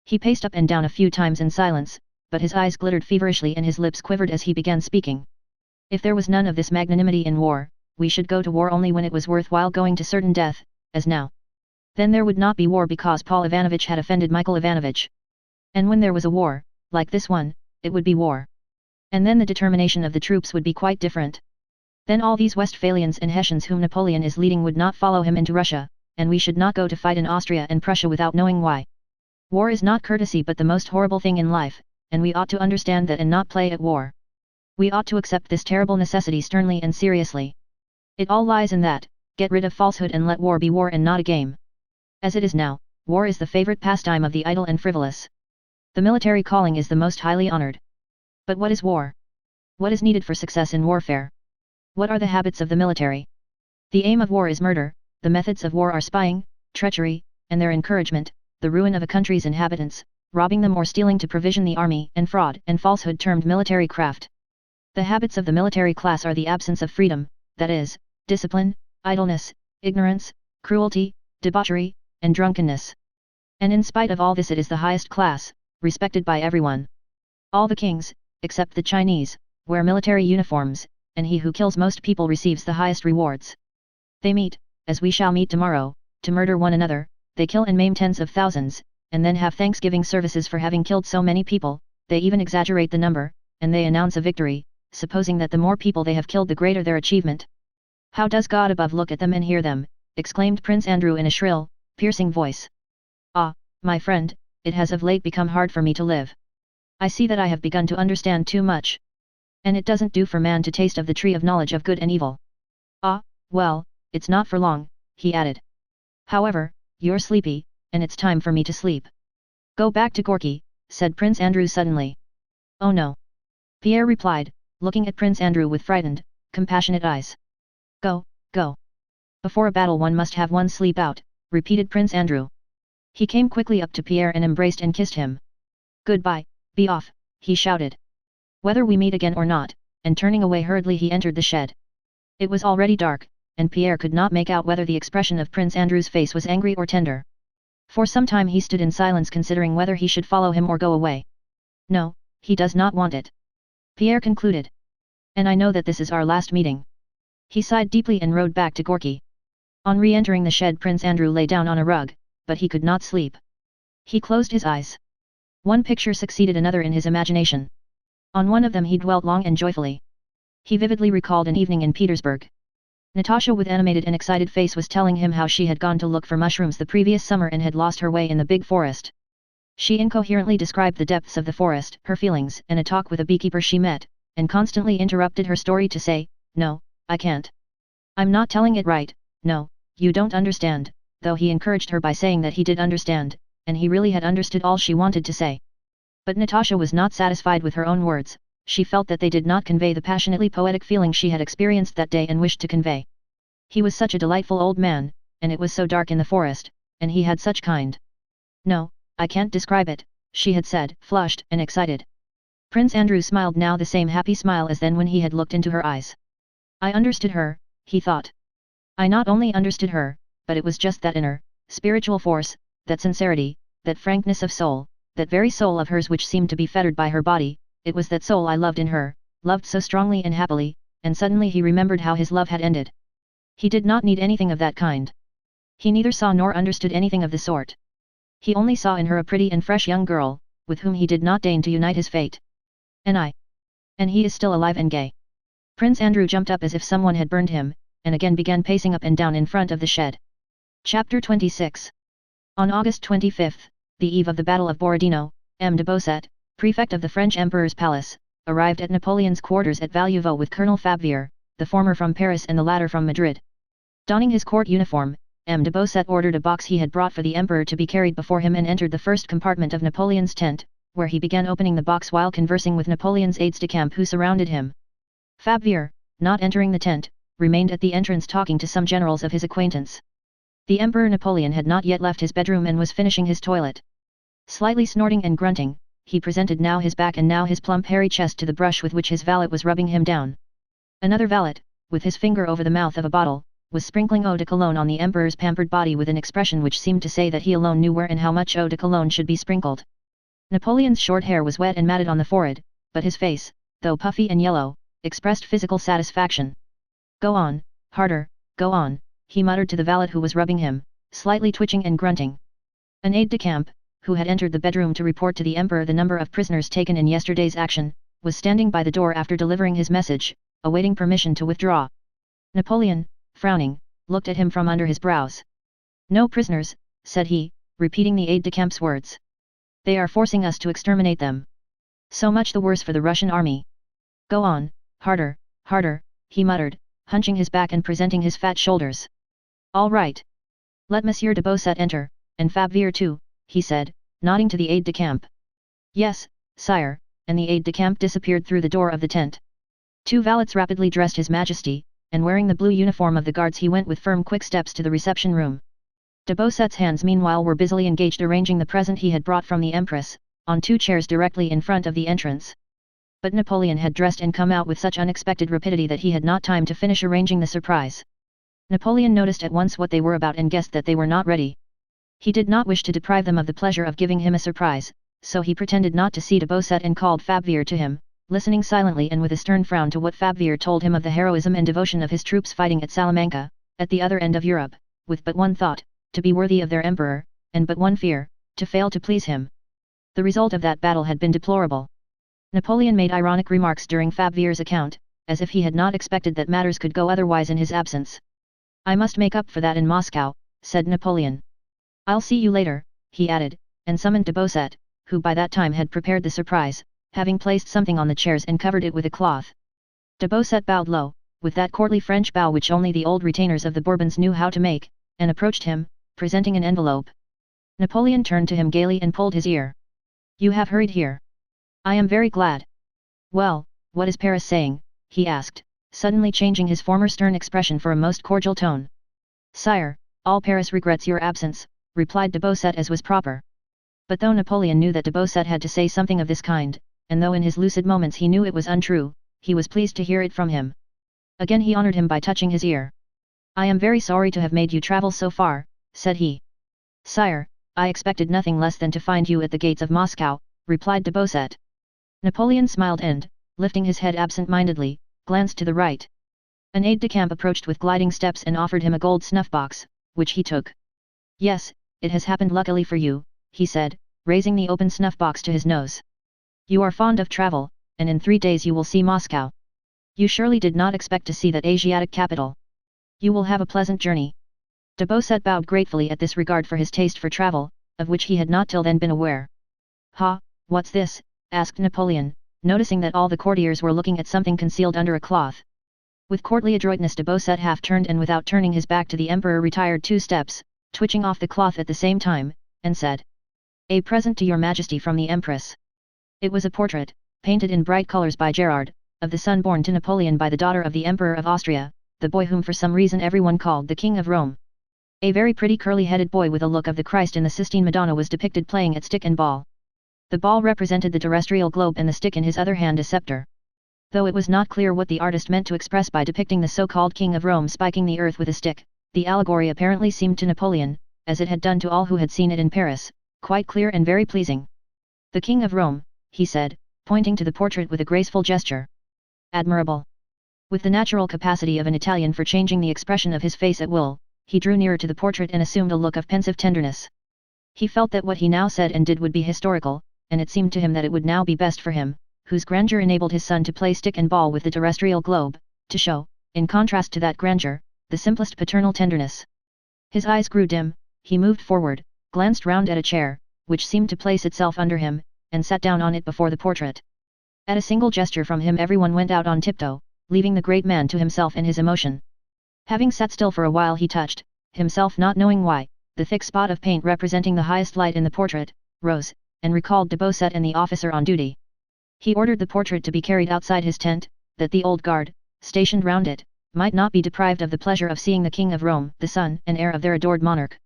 He paced up and down a few times in silence, but his eyes glittered feverishly and his lips quivered as he began speaking. If there was none of this magnanimity in war, we should go to war only when it was worthwhile going to certain death, as now. Then there would not be war because Paul Ivanovitch had offended Michael Ivanovitch. And when there was a war, like this one, it would be war. And then the determination of the troops would be quite different. Then all these Westphalians and Hessians whom Napoleon is leading would not follow him into Russia, and we should not go to fight in Austria and Prussia without knowing why. War is not courtesy but the most horrible thing in life, and we ought to understand that and not play at war. We ought to accept this terrible necessity sternly and seriously. It all lies in that, get rid of falsehood and let war be war and not a game. As it is now, war is the favorite pastime of the idle and frivolous. The military calling is the most highly honored. But what is war? What is needed for success in warfare? What are the habits of the military? The aim of war is murder, the methods of war are spying, treachery, and their encouragement, the ruin of a country's inhabitants, robbing them or stealing to provision the army, and fraud and falsehood termed military craft. The habits of the military class are the absence of freedom, that is, discipline, idleness, ignorance, cruelty, debauchery, and drunkenness. And in spite of all this it is the highest class, respected by everyone. All the kings, except the Chinese, wear military uniforms, and he who kills most people receives the highest rewards. They meet, as we shall meet tomorrow, to murder one another, they kill and maim tens of thousands, and then have thanksgiving services for having killed so many people, they even exaggerate the number, and they announce a victory, supposing that the more people they have killed the greater their achievement. How does God above look at them and hear them, exclaimed Prince Andrew in a shrill, piercing voice. Ah, my friend, it has of late become hard for me to live. I see that I have begun to understand too much. And it doesn't do for man to taste of the tree of knowledge of good and evil. Ah, well, it's not for long, he added. However, you're sleepy, and it's time for me to sleep. Go back to Gorky, said Prince Andrew suddenly. Oh no. Pierre replied, looking at Prince Andrew with frightened, compassionate eyes. Go, go. Before a battle one must have one's sleep out, repeated Prince Andrew. He came quickly up to Pierre and embraced and kissed him. Goodbye, be off, he shouted. Whether we meet again or not, and turning away hurriedly he entered the shed. It was already dark, and Pierre could not make out whether the expression of Prince Andrew's face was angry or tender. For some time he stood in silence considering whether he should follow him or go away. No, he does not want it. Pierre concluded. And I know that this is our last meeting. He sighed deeply and rode back to Gorky. On re-entering the shed Prince Andrew lay down on a rug, but he could not sleep. He closed his eyes. One picture succeeded another in his imagination. On one of them he dwelt long and joyfully. He vividly recalled an evening in Petersburg. Natasha with animated and excited face was telling him how she had gone to look for mushrooms the previous summer and had lost her way in the big forest. She incoherently described the depths of the forest, her feelings, and a talk with a beekeeper she met, and constantly interrupted her story to say, "No, I can't. I'm not telling it right, no, you don't understand," though he encouraged her by saying that he did understand, and he really had understood all she wanted to say. But Natasha was not satisfied with her own words, she felt that they did not convey the passionately poetic feeling she had experienced that day and wished to convey. He was such a delightful old man, and it was so dark in the forest, and he had such kind. "No, I can't describe it," she had said, flushed and excited. Prince Andrew smiled now the same happy smile as then when he had looked into her eyes. I understood her, he thought. I not only understood her, but it was just that inner, spiritual force, that sincerity, that frankness of soul, that very soul of hers which seemed to be fettered by her body, it was that soul I loved in her, loved so strongly and happily, and suddenly he remembered how his love had ended. He did not need anything of that kind. He neither saw nor understood anything of the sort. He only saw in her a pretty and fresh young girl, with whom he did not deign to unite his fate. And he is still alive and gay. Prince Andrew jumped up as if someone had burned him, and again began pacing up and down in front of the shed. Chapter 26. On August 25, the eve of the Battle of Borodino, M. de Beausset, prefect of the French Emperor's palace, arrived at Napoleon's quarters at Valuvo with Colonel Fabvier, the former from Paris and the latter from Madrid. Donning his court uniform, M. de Beausset ordered a box he had brought for the Emperor to be carried before him and entered the first compartment of Napoleon's tent, where he began opening the box while conversing with Napoleon's aides-de-camp who surrounded him. Fabvier, not entering the tent, remained at the entrance talking to some generals of his acquaintance. The Emperor Napoleon had not yet left his bedroom and was finishing his toilet. Slightly snorting and grunting, he presented now his back and now his plump hairy chest to the brush with which his valet was rubbing him down. Another valet, with his finger over the mouth of a bottle, was sprinkling eau de cologne on the Emperor's pampered body with an expression which seemed to say that he alone knew where and how much eau de cologne should be sprinkled. Napoleon's short hair was wet and matted on the forehead, but his face, though puffy and yellow, expressed physical satisfaction. "Go on, harder, go on," he muttered to the valet who was rubbing him, slightly twitching and grunting. An aide-de-camp, who had entered the bedroom to report to the Emperor the number of prisoners taken in yesterday's action, was standing by the door after delivering his message, awaiting permission to withdraw. Napoleon, frowning, looked at him from under his brows. "No prisoners," said he, repeating the aide-de-camp's words. "They are forcing us to exterminate them. So much the worse for the Russian army. Go on, harder, harder," he muttered, hunching his back and presenting his fat shoulders. "All right. Let Monsieur de Beausset enter, and Fabvier too," he said, nodding to the aide-de-camp. "Yes, sire," and the aide-de-camp disappeared through the door of the tent. Two valets rapidly dressed His Majesty, and wearing the blue uniform of the guards he went with firm quick steps to the reception room. De Beausset's hands meanwhile were busily engaged arranging the present he had brought from the Empress, on two chairs directly in front of the entrance. But Napoleon had dressed and come out with such unexpected rapidity that he had not time to finish arranging the surprise. Napoleon noticed at once what they were about and guessed that they were not ready. He did not wish to deprive them of the pleasure of giving him a surprise, so he pretended not to see de Beausset and called Fabvier to him, listening silently and with a stern frown to what Fabvier told him of the heroism and devotion of his troops fighting at Salamanca, at the other end of Europe, with but one thought, to be worthy of their emperor, and but one fear, to fail to please him. The result of that battle had been deplorable. Napoleon made ironic remarks during Fabvier's account, as if he had not expected that matters could go otherwise in his absence. "I must make up for that in Moscow," said Napoleon. "I'll see you later," he added, and summoned de Beausset, who by that time had prepared the surprise, having placed something on the chairs and covered it with a cloth. De Beausset bowed low, with that courtly French bow which only the old retainers of the Bourbons knew how to make, and approached him, presenting an envelope. Napoleon turned to him gaily and pulled his ear. "You have hurried here. I am very glad." "Well, what is Paris saying?" he asked, suddenly changing his former stern expression for a most cordial tone. "Sire, all Paris regrets your absence," replied de Beausset as was proper. But though Napoleon knew that de Beausset had to say something of this kind, and though in his lucid moments he knew it was untrue, he was pleased to hear it from him. Again he honored him by touching his ear. "I am very sorry to have made you travel so far," said he. "Sire, I expected nothing less than to find you at the gates of Moscow," replied de Beausset. Napoleon smiled and, lifting his head absent-mindedly, glanced to the right. An aide-de-camp approached with gliding steps and offered him a gold snuff-box, which he took. "Yes, it has happened luckily for you," he said, raising the open snuff-box to his nose. "You are fond of travel, and in 3 days you will see Moscow. You surely did not expect to see that Asiatic capital. You will have a pleasant journey." De Beausset bowed gratefully at this regard for his taste for travel, of which he had not till then been aware. "Ha, what's this?" asked Napoleon, noticing that all the courtiers were looking at something concealed under a cloth. With courtly adroitness de Beausset half turned and without turning his back to the emperor retired 2 steps, twitching off the cloth at the same time, and said, "A present to your majesty from the empress." It was a portrait, painted in bright colors by Gerard, of the son born to Napoleon by the daughter of the Emperor of Austria, the boy whom for some reason everyone called the King of Rome. A very pretty curly-headed boy with a look of the Christ in the Sistine Madonna was depicted playing at stick and ball. The ball represented the terrestrial globe and the stick in his other hand a scepter. Though it was not clear what the artist meant to express by depicting the so-called King of Rome spiking the earth with a stick, the allegory apparently seemed to Napoleon, as it had done to all who had seen it in Paris, quite clear and very pleasing. "The King of Rome," he said, pointing to the portrait with a graceful gesture. "Admirable." With the natural capacity of an Italian for changing the expression of his face at will, he drew nearer to the portrait and assumed a look of pensive tenderness. He felt that what he now said and did would be historical, and it seemed to him that it would now be best for him, whose grandeur enabled his son to play stick and ball with the terrestrial globe, to show, in contrast to that grandeur, the simplest paternal tenderness. His eyes grew dim, he moved forward, glanced round at a chair, which seemed to place itself under him, and sat down on it before the portrait. At a single gesture from him everyone went out on tiptoe, leaving the great man to himself and his emotion. Having sat still for a while he touched, himself not knowing why, the thick spot of paint representing the highest light in the portrait, rose, and recalled de Beausset and the officer on duty. He ordered the portrait to be carried outside his tent, that the old guard, stationed round it, might not be deprived of the pleasure of seeing the King of Rome, the son and heir of their adored monarch.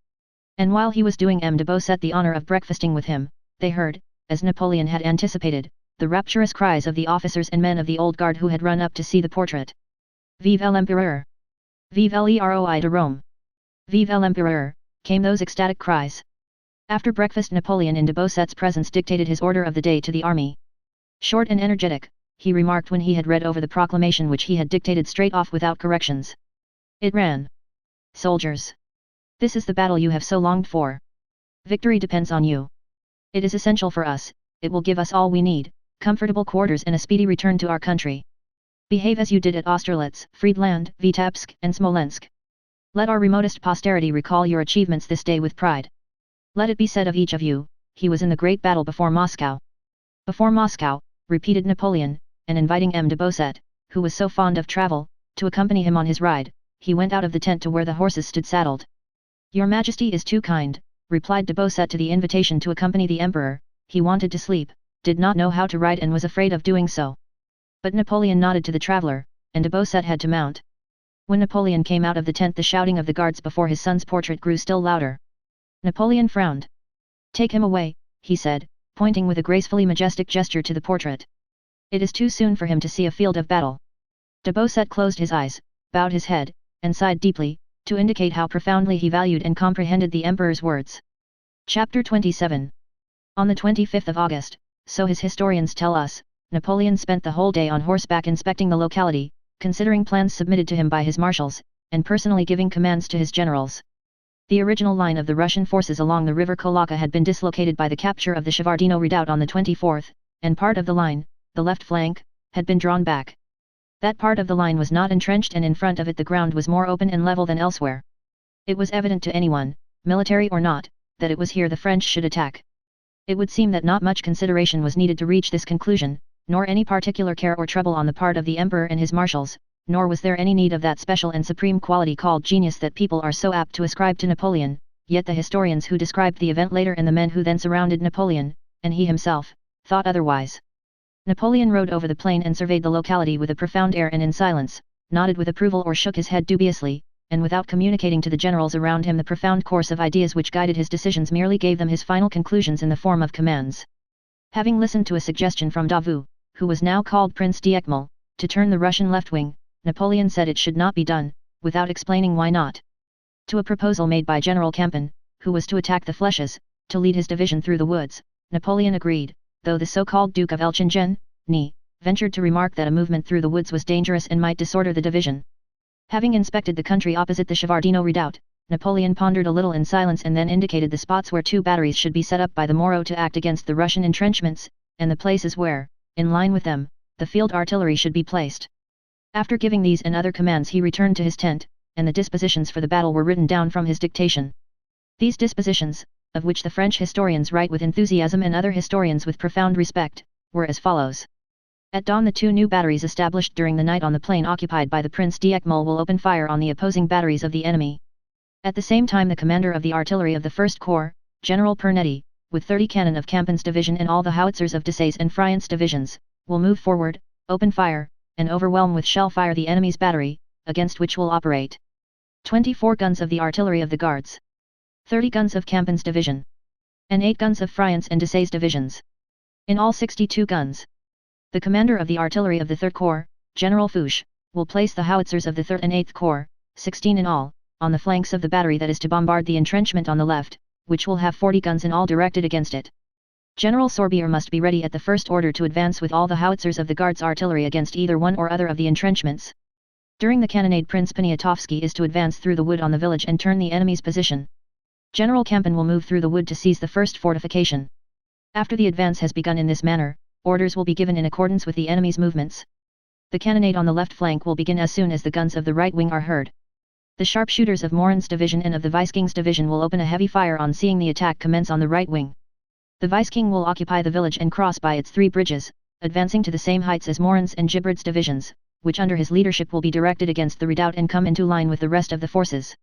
And while he was doing de Beausset the honor of breakfasting with him, they heard, as Napoleon had anticipated, the rapturous cries of the officers and men of the old guard who had run up to see the portrait. "Vive l'Empereur! Vive l'Roi de Rome! Vive l'Empereur!" came those ecstatic cries. After breakfast Napoleon in de Beauset's presence dictated his order of the day to the army. "Short and energetic," he remarked when he had read over the proclamation which he had dictated straight off without corrections. It ran. "Soldiers! This is the battle you have so longed for. Victory depends on you. It is essential for us, it will give us all we need, comfortable quarters and a speedy return to our country. Behave as you did at Austerlitz, Friedland, Vitebsk, and Smolensk. Let our remotest posterity recall your achievements this day with pride. Let it be said of each of you, he was in the great battle before Moscow. Before Moscow, repeated Napoleon, and inviting M. de Beausset, who was so fond of travel, to accompany him on his ride, he went out of the tent to where the horses stood saddled. Your Majesty is too kind, replied de Beausset to the invitation to accompany the Emperor. He wanted to sleep, did not know how to ride and was afraid of doing so. But Napoleon nodded to the traveller, and de Beausset had to mount. When Napoleon came out of the tent, the shouting of the guards before his son's portrait grew still louder. Napoleon frowned. Take him away, he said, pointing with a gracefully majestic gesture to the portrait. It is too soon for him to see a field of battle. De Beausset closed his eyes, bowed his head, and sighed deeply, to indicate how profoundly he valued and comprehended the Emperor's words. Chapter 27. On the 25th of August, so his historians tell us, Napoleon spent the whole day on horseback inspecting the locality, considering plans submitted to him by his marshals, and personally giving commands to his generals. The original line of the Russian forces along the river Kolaka had been dislocated by the capture of the Shevardino redoubt on the 24th, and part of the line, the left flank, had been drawn back. That part of the line was not entrenched, and in front of it the ground was more open and level than elsewhere. It was evident to anyone, military or not, that it was here the French should attack. It would seem that not much consideration was needed to reach this conclusion, nor any particular care or trouble on the part of the Emperor and his marshals, nor was there any need of that special and supreme quality called genius that people are so apt to ascribe to Napoleon, yet the historians who described the event later and the men who then surrounded Napoleon, and he himself, thought otherwise. Napoleon rode over the plain and surveyed the locality with a profound air and in silence, nodded with approval or shook his head dubiously, and without communicating to the generals around him the profound course of ideas which guided his decisions, merely gave them his final conclusions in the form of commands. Having listened to a suggestion from Davout, who was now called Prince d'Eckmühl, to turn the Russian left wing, Napoleon said it should not be done, without explaining why not. To a proposal made by General Campan, who was to attack the flèches, to lead his division through the woods, Napoleon agreed, though the so-called Duke of Elchingen, ventured to remark that a movement through the woods was dangerous and might disorder the division. Having inspected the country opposite the Shevardino redoubt, Napoleon pondered a little in silence and then indicated the spots where 2 batteries should be set up by the Moro to act against the Russian entrenchments, and the places where, in line with them, the field artillery should be placed. After giving these and other commands he returned to his tent, and the dispositions for the battle were written down from his dictation. These dispositions, of which the French historians write with enthusiasm and other historians with profound respect, were as follows. At dawn the 2 new batteries established during the night on the plain occupied by the Prince d'Eckmühl will open fire on the opposing batteries of the enemy. At the same time the commander of the artillery of the 1st Corps, General Pernetti, with 30 cannon of Campan's division and all the howitzers of Desaix's and Friant's divisions, will move forward, open fire, and overwhelm with shell fire the enemy's battery, against which will operate 24 guns of the artillery of the Guards, 30 guns of Campan's division, and 8 guns of Friant's and Desaix's divisions. In all 62 guns. The commander of the artillery of the 3rd Corps, General Foch, will place the howitzers of the 3rd and 8th Corps, 16 in all, on the flanks of the battery that is to bombard the entrenchment on the left, which will have 40 guns in all directed against it. General Sorbier must be ready at the first order to advance with all the howitzers of the Guards' artillery against either one or other of the entrenchments. During the cannonade Prince Poniatowski is to advance through the wood on the village and turn the enemy's position. General Campan will move through the wood to seize the first fortification. After the advance has begun in this manner, orders will be given in accordance with the enemy's movements. The cannonade on the left flank will begin as soon as the guns of the right wing are heard. The sharpshooters of Morin's division and of the Vice-King's division will open a heavy fire on seeing the attack commence on the right wing. The Vice-King will occupy the village and cross by its 3 bridges, advancing to the same heights as Morin's and Gibbert's divisions, which under his leadership will be directed against the redoubt and come into line with the rest of the forces.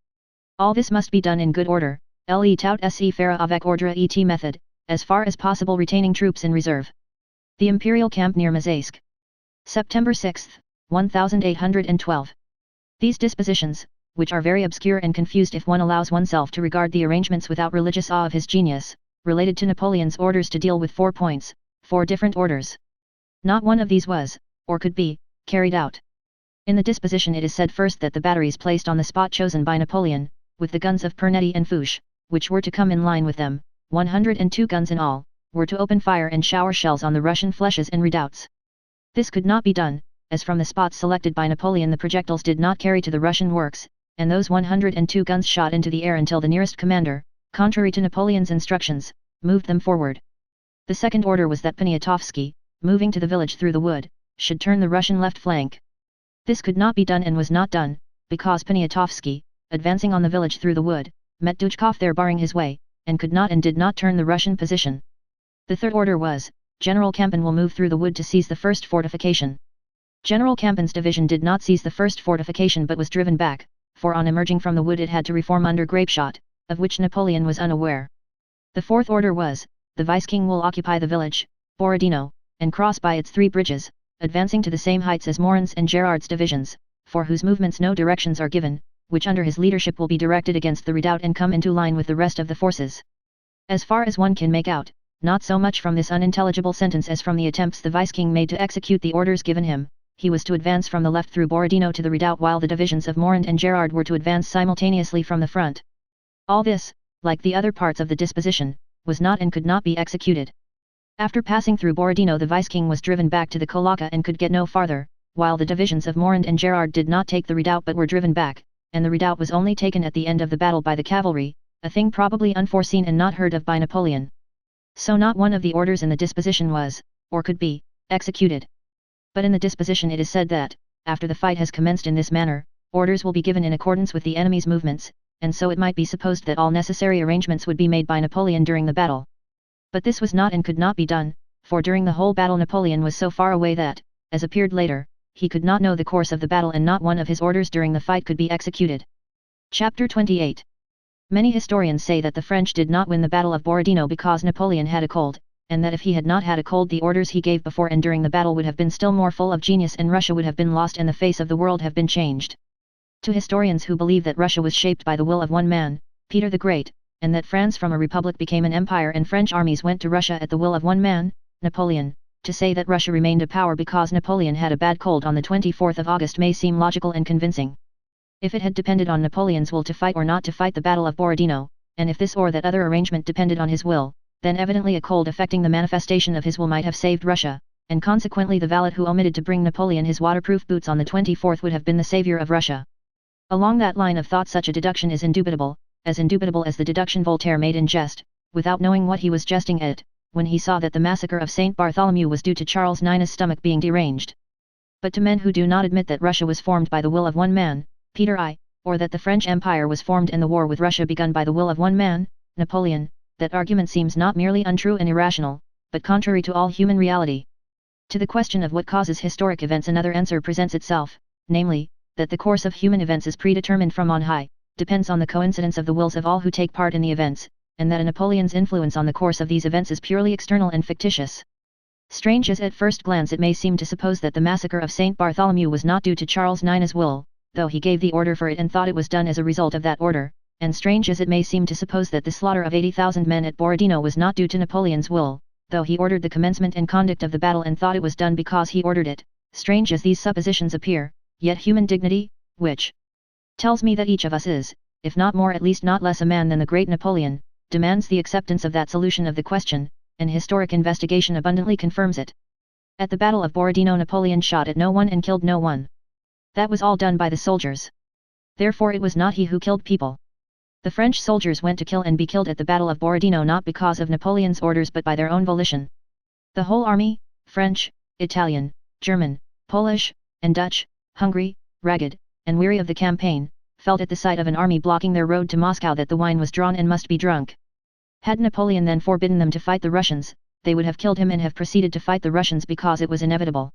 All this must be done in good order, le tout se fera avec ordre et method, as far as possible retaining troops in reserve. The Imperial Camp near Mazaisk. September 6, 1812. These dispositions, which are very obscure and confused if one allows oneself to regard the arrangements without religious awe of his genius, related to Napoleon's orders to deal with 4 points, 4 different orders. Not one of these was, or could be, carried out. In the disposition it is said first that the batteries placed on the spot chosen by Napoleon, with the guns of Pernetti and Foch, which were to come in line with them, 102 guns in all, were to open fire and shower shells on the Russian flèches and redoubts. This could not be done, as from the spots selected by Napoleon the projectiles did not carry to the Russian works, and those 102 guns shot into the air until the nearest commander, contrary to Napoleon's instructions, moved them forward. The second order was that Poniatowski, moving to the village through the wood, should turn the Russian left flank. This could not be done and was not done, because Poniatowski, advancing on the village through the wood, met Dujkov there barring his way, and could not and did not turn the Russian position. The third order was, General Kampen will move through the wood to seize the first fortification. General Kampen's division did not seize the first fortification but was driven back, for on emerging from the wood it had to reform under grapeshot, of which Napoleon was unaware. The fourth order was, the Vice-King will occupy the village, Borodino, and cross by its 3 bridges, advancing to the same heights as Morin's and Gerard's divisions, for whose movements no directions are given, which under his leadership will be directed against the redoubt and come into line with the rest of the forces. As far as one can make out, not so much from this unintelligible sentence as from the attempts the Vice-King made to execute the orders given him, he was to advance from the left through Borodino to the redoubt while the divisions of Morin and Gerard were to advance simultaneously from the front. All this, like the other parts of the disposition, was not and could not be executed. After passing through Borodino the Vice-King was driven back to the Kolaka and could get no farther, while the divisions of Morin and Gerard did not take the redoubt but were driven back, and the redoubt was only taken at the end of the battle by the cavalry, a thing probably unforeseen and not heard of by Napoleon. So not one of the orders in the disposition was, or could be, executed. But in the disposition it is said that, after the fight has commenced in this manner, orders will be given in accordance with the enemy's movements, and so it might be supposed that all necessary arrangements would be made by Napoleon during the battle. But this was not and could not be done, for during the whole battle Napoleon was so far away that, as appeared later, he could not know the course of the battle and not one of his orders during the fight could be executed. Chapter 28. Many historians say that the French did not win the Battle of Borodino because Napoleon had a cold, and that if he had not had a cold the orders he gave before and during the battle would have been still more full of genius and Russia would have been lost and the face of the world have been changed. To historians who believe that Russia was shaped by the will of one man, Peter the Great, and that France from a republic became an empire and French armies went to Russia at the will of one man, Napoleon, to say that Russia remained a power because Napoleon had a bad cold on the 24th of August may seem logical and convincing. If it had depended on Napoleon's will to fight or not to fight the Battle of Borodino, and if this or that other arrangement depended on his will, then evidently a cold affecting the manifestation of his will might have saved Russia, and consequently the valet who omitted to bring Napoleon his waterproof boots on the 24th would have been the savior of Russia. Along that line of thought such a deduction is indubitable as the deduction Voltaire made in jest, without knowing what he was jesting at, when he saw that the massacre of St. Bartholomew was due to Charles IX's stomach being deranged. But to men who do not admit that Russia was formed by the will of one man, Peter I, or that the French Empire was formed and the war with Russia begun by the will of one man, Napoleon, that argument seems not merely untrue and irrational, but contrary to all human reality. To the question of what causes historic events another answer presents itself, namely, that the course of human events is predetermined from on high, depends on the coincidence of the wills of all who take part in the events, and that a Napoleon's influence on the course of these events is purely external and fictitious. Strange as at first glance it may seem to suppose that the massacre of St. Bartholomew was not due to Charles IX's will, though he gave the order for it and thought it was done as a result of that order, and strange as it may seem to suppose that the slaughter of 80,000 men at Borodino was not due to Napoleon's will, though he ordered the commencement and conduct of the battle and thought it was done because he ordered it, strange as these suppositions appear, yet human dignity, which tells me that each of us is, if not more at least not less a man than the great Napoleon, demands the acceptance of that solution of the question, and historic investigation abundantly confirms it. At the Battle of Borodino Napoleon shot at no one and killed no one. That was all done by the soldiers. Therefore it was not he who killed people. The French soldiers went to kill and be killed at the Battle of Borodino not because of Napoleon's orders but by their own volition. The whole army, French, Italian, German, Polish, and Dutch, hungry, ragged, and weary of the campaign, felt at the sight of an army blocking their road to Moscow that the wine was drawn and must be drunk. Had Napoleon then forbidden them to fight the Russians, they would have killed him and have proceeded to fight the Russians because it was inevitable.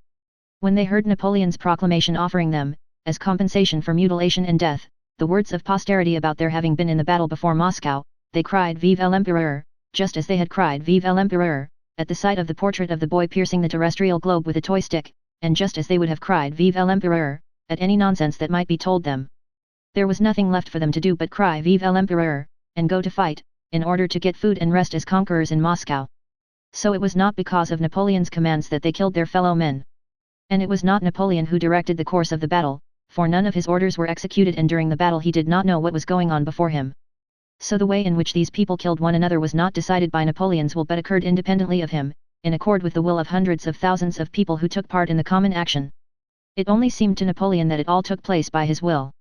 When they heard Napoleon's proclamation offering them, as compensation for mutilation and death, the words of posterity about their having been in the battle before Moscow, they cried Vive l'Empereur, just as they had cried Vive l'Empereur, at the sight of the portrait of the boy piercing the terrestrial globe with a toy stick, and just as they would have cried Vive l'Empereur, at any nonsense that might be told them. There was nothing left for them to do but cry Vive l'Empereur, and go to fight, in order to get food and rest as conquerors in Moscow. So it was not because of Napoleon's commands that they killed their fellow men. And it was not Napoleon who directed the course of the battle, for none of his orders were executed and during the battle he did not know what was going on before him. So the way in which these people killed one another was not decided by Napoleon's will but occurred independently of him, in accord with the will of hundreds of thousands of people who took part in the common action. It only seemed to Napoleon that it all took place by his will.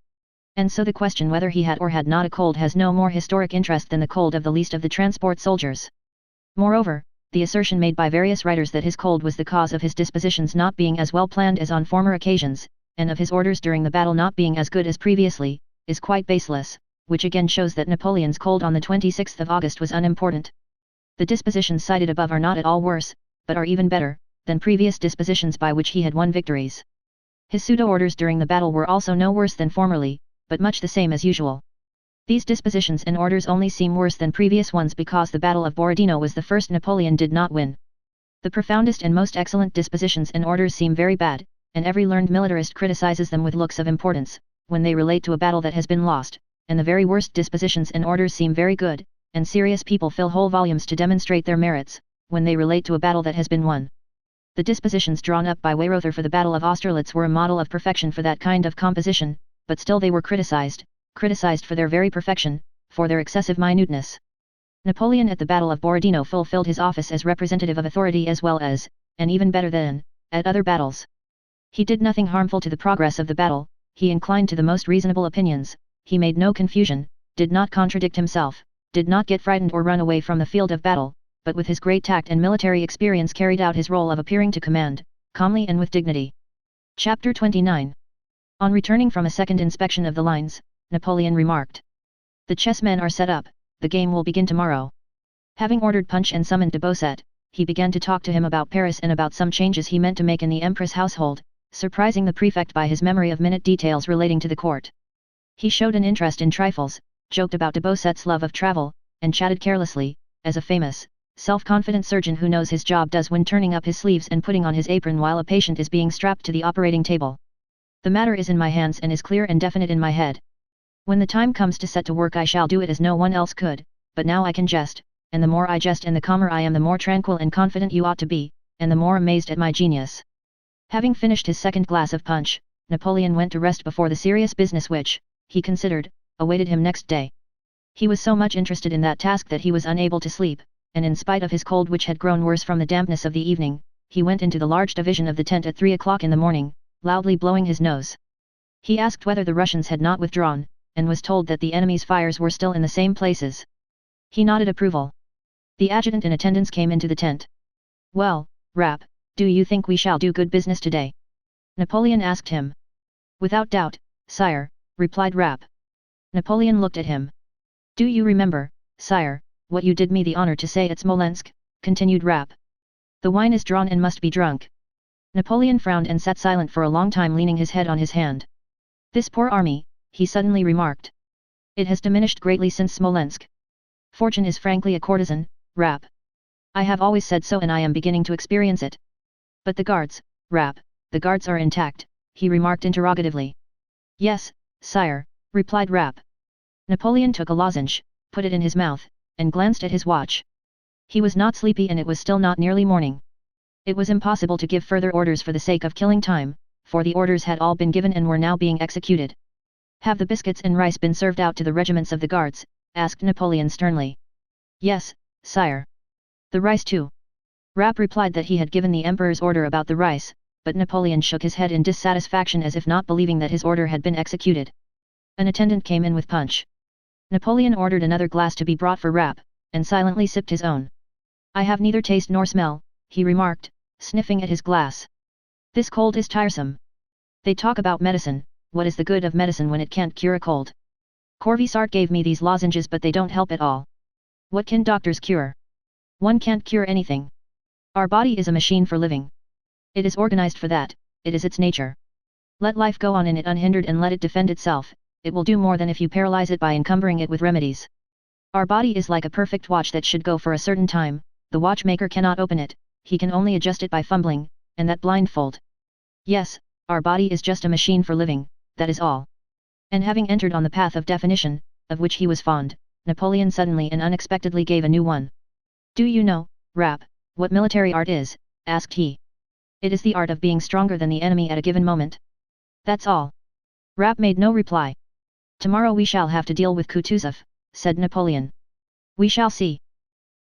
And so the question whether he had or had not a cold has no more historic interest than the cold of the least of the transport soldiers. Moreover, the assertion made by various writers that his cold was the cause of his dispositions not being as well planned as on former occasions, and of his orders during the battle not being as good as previously, is quite baseless, which again shows that Napoleon's cold on the 26th of August was unimportant. The dispositions cited above are not at all worse, but are even better, than previous dispositions by which he had won victories. His pseudo-orders during the battle were also no worse than formerly, but much the same as usual. These dispositions and orders only seem worse than previous ones because the Battle of Borodino was the first Napoleon did not win. The profoundest and most excellent dispositions and orders seem very bad, and every learned militarist criticizes them with looks of importance, when they relate to a battle that has been lost, and the very worst dispositions and orders seem very good, and serious people fill whole volumes to demonstrate their merits, when they relate to a battle that has been won. The dispositions drawn up by Weyrother for the Battle of Austerlitz were a model of perfection for that kind of composition, but still they were criticized for their very perfection, for their excessive minuteness. Napoleon at the Battle of Borodino fulfilled his office as representative of authority as well as, and even better than, at other battles. He did nothing harmful to the progress of the battle, he inclined to the most reasonable opinions, he made no confusion, did not contradict himself, did not get frightened or run away from the field of battle, but with his great tact and military experience carried out his role of appearing to command, calmly and with dignity. Chapter 29. On returning from a second inspection of the lines, Napoleon remarked, "The chessmen are set up, the game will begin tomorrow." Having ordered punch and summoned de Beausset, he began to talk to him about Paris and about some changes he meant to make in the Empress' household, surprising the prefect by his memory of minute details relating to the court. He showed an interest in trifles, joked about de Beausset's love of travel, and chatted carelessly, as a famous, self-confident surgeon who knows his job does when turning up his sleeves and putting on his apron while a patient is being strapped to the operating table. "The matter is in my hands and is clear and definite in my head. When the time comes to set to work I shall do it as no one else could, but now I can jest, and the more I jest and the calmer I am the more tranquil and confident you ought to be, and the more amazed at my genius." Having finished his second glass of punch, Napoleon went to rest before the serious business which, he considered, awaited him next day. He was so much interested in that task that he was unable to sleep, and in spite of his cold which had grown worse from the dampness of the evening, he went into the large division of the tent at 3 o'clock in the morning, loudly blowing his nose. He asked whether the Russians had not withdrawn, and was told that the enemy's fires were still in the same places. He nodded approval. The adjutant in attendance came into the tent. "Well, Rapp, do you think we shall do good business today?" Napoleon asked him. "Without doubt, sire," replied Rapp. Napoleon looked at him. "Do you remember, sire, what you did me the honor to say at Smolensk?" continued Rapp. "The wine is drawn and must be drunk." Napoleon frowned and sat silent for a long time leaning his head on his hand. "This poor army," he suddenly remarked. "It has diminished greatly since Smolensk. Fortune is frankly a courtesan, Rapp. I have always said so and I am beginning to experience it." "But the guards, Rapp, the guards are intact," he remarked interrogatively. "Yes, sire," replied Rapp. Napoleon took a lozenge, put it in his mouth, and glanced at his watch. He was not sleepy and it was still not nearly morning. It was impossible to give further orders for the sake of killing time, for the orders had all been given and were now being executed. "Have the biscuits and rice been served out to the regiments of the guards?" asked Napoleon sternly. "Yes, sire." "The rice too?" Rapp replied that he had given the emperor's order about the rice, but Napoleon shook his head in dissatisfaction as if not believing that his order had been executed. An attendant came in with punch. Napoleon ordered another glass to be brought for Rapp, and silently sipped his own. "I have neither taste nor smell," he remarked, sniffing at his glass. "This cold is tiresome. They talk about medicine, what is the good of medicine when it can't cure a cold? Corvisart gave me these lozenges but they don't help at all. What can doctors cure? One can't cure anything. Our body is a machine for living. It is organized for that, it is its nature. Let life go on in it unhindered and let it defend itself, it will do more than if you paralyze it by encumbering it with remedies. Our body is like a perfect watch that should go for a certain time, the watchmaker cannot open it, he can only adjust it by fumbling, and that blindfold. Yes, our body is just a machine for living, that is all." And having entered on the path of definition, of which he was fond, Napoleon suddenly and unexpectedly gave a new one. "Do you know, Rapp, what military art is?" asked he. "It is the art of being stronger than the enemy at a given moment. That's all." Rapp made no reply. "Tomorrow we shall have to deal with Kutuzov," said Napoleon. "We shall see.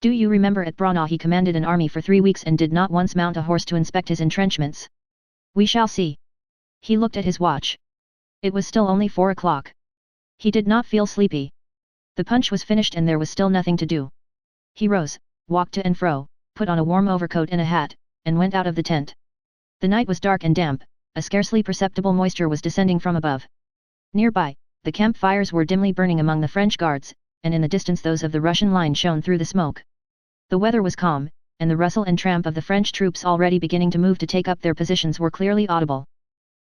Do you remember at Braunau he commanded an army for 3 weeks and did not once mount a horse to inspect his entrenchments? We shall see." He looked at his watch. It was still only 4 o'clock. He did not feel sleepy. The punch was finished and there was still nothing to do. He rose, walked to and fro, put on a warm overcoat and a hat, and went out of the tent. The night was dark and damp, a scarcely perceptible moisture was descending from above. Nearby, the campfires were dimly burning among the French guards, and in the distance those of the Russian line shone through the smoke. The weather was calm, and the rustle and tramp of the French troops already beginning to move to take up their positions were clearly audible.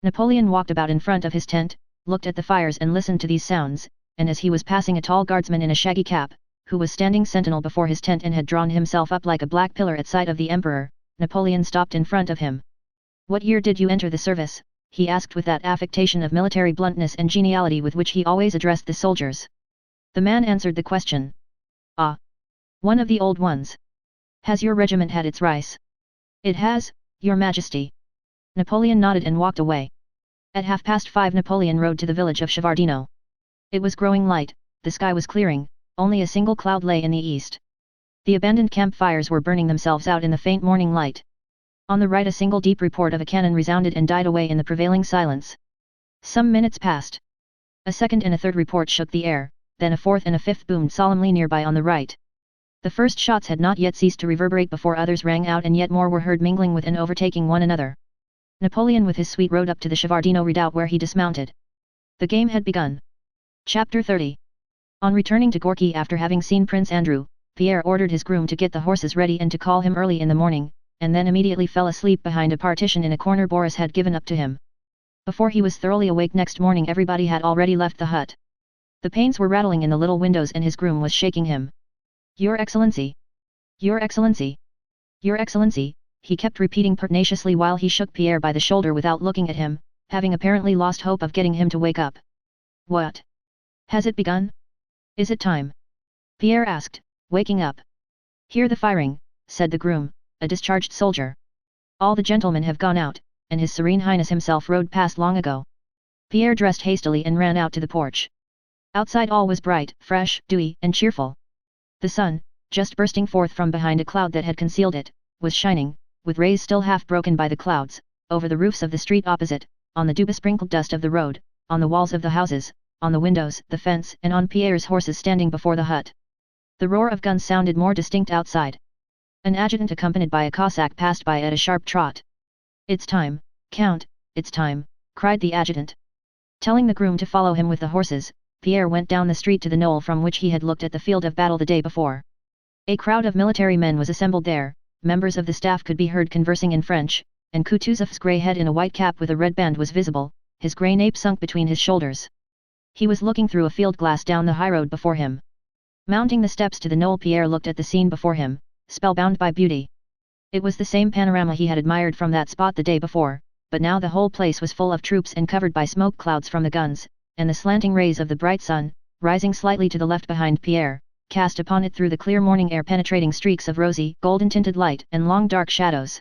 Napoleon walked about in front of his tent, looked at the fires and listened to these sounds, and as he was passing a tall guardsman in a shaggy cap, who was standing sentinel before his tent and had drawn himself up like a black pillar at sight of the emperor, Napoleon stopped in front of him. "What year did you enter the service?" he asked with that affectation of military bluntness and geniality with which he always addressed the soldiers. The man answered the question. "Ah! One of the old ones. Has your regiment had its rice?" "It has, your majesty." Napoleon nodded and walked away. At 5:30 Napoleon rode to the village of Shevardino. It was growing light, the sky was clearing, only a single cloud lay in the east. The abandoned campfires were burning themselves out in the faint morning light. On the right a single deep report of a cannon resounded and died away in the prevailing silence. Some minutes passed. A second and a third report shook the air, then a fourth and a fifth boomed solemnly nearby on the right. The first shots had not yet ceased to reverberate before others rang out and yet more were heard mingling with and overtaking one another. Napoleon with his suite rode up to the Shevardino redoubt where he dismounted. The game had begun. Chapter 30. On returning to Gorky after having seen Prince Andrew, Pierre ordered his groom to get the horses ready and to call him early in the morning, and then immediately fell asleep behind a partition in a corner Boris had given up to him. Before he was thoroughly awake next morning everybody had already left the hut. The panes were rattling in the little windows and his groom was shaking him. "Your Excellency! Your Excellency! Your Excellency!" he kept repeating pertinaciously while he shook Pierre by the shoulder without looking at him, having apparently lost hope of getting him to wake up. "What? Has it begun? Is it time?" Pierre asked, waking up. "Hear the firing," said the groom, a discharged soldier. "All the gentlemen have gone out, and His Serene Highness himself rode past long ago." Pierre dressed hastily and ran out to the porch. Outside all was bright, fresh, dewy, and cheerful. The sun, just bursting forth from behind a cloud that had concealed it, was shining, with rays still half broken by the clouds, over the roofs of the street opposite, on the dew-besprinkled dust of the road, on the walls of the houses, on the windows, the fence, and on Pierre's horses standing before the hut. The roar of guns sounded more distinct outside. An adjutant accompanied by a Cossack passed by at a sharp trot. "It's time, Count, it's time," cried the adjutant. Telling the groom to follow him with the horses, Pierre went down the street to the knoll from which he had looked at the field of battle the day before. A crowd of military men was assembled there, members of the staff could be heard conversing in French, and Kutuzov's grey head in a white cap with a red band was visible, his grey nape sunk between his shoulders. He was looking through a field glass down the highroad before him. Mounting the steps to the knoll Pierre looked at the scene before him, spellbound by beauty. It was the same panorama he had admired from that spot the day before, but now the whole place was full of troops and covered by smoke clouds from the guns, and the slanting rays of the bright sun, rising slightly to the left behind Pierre, cast upon it through the clear morning air penetrating streaks of rosy, golden-tinted light and long dark shadows.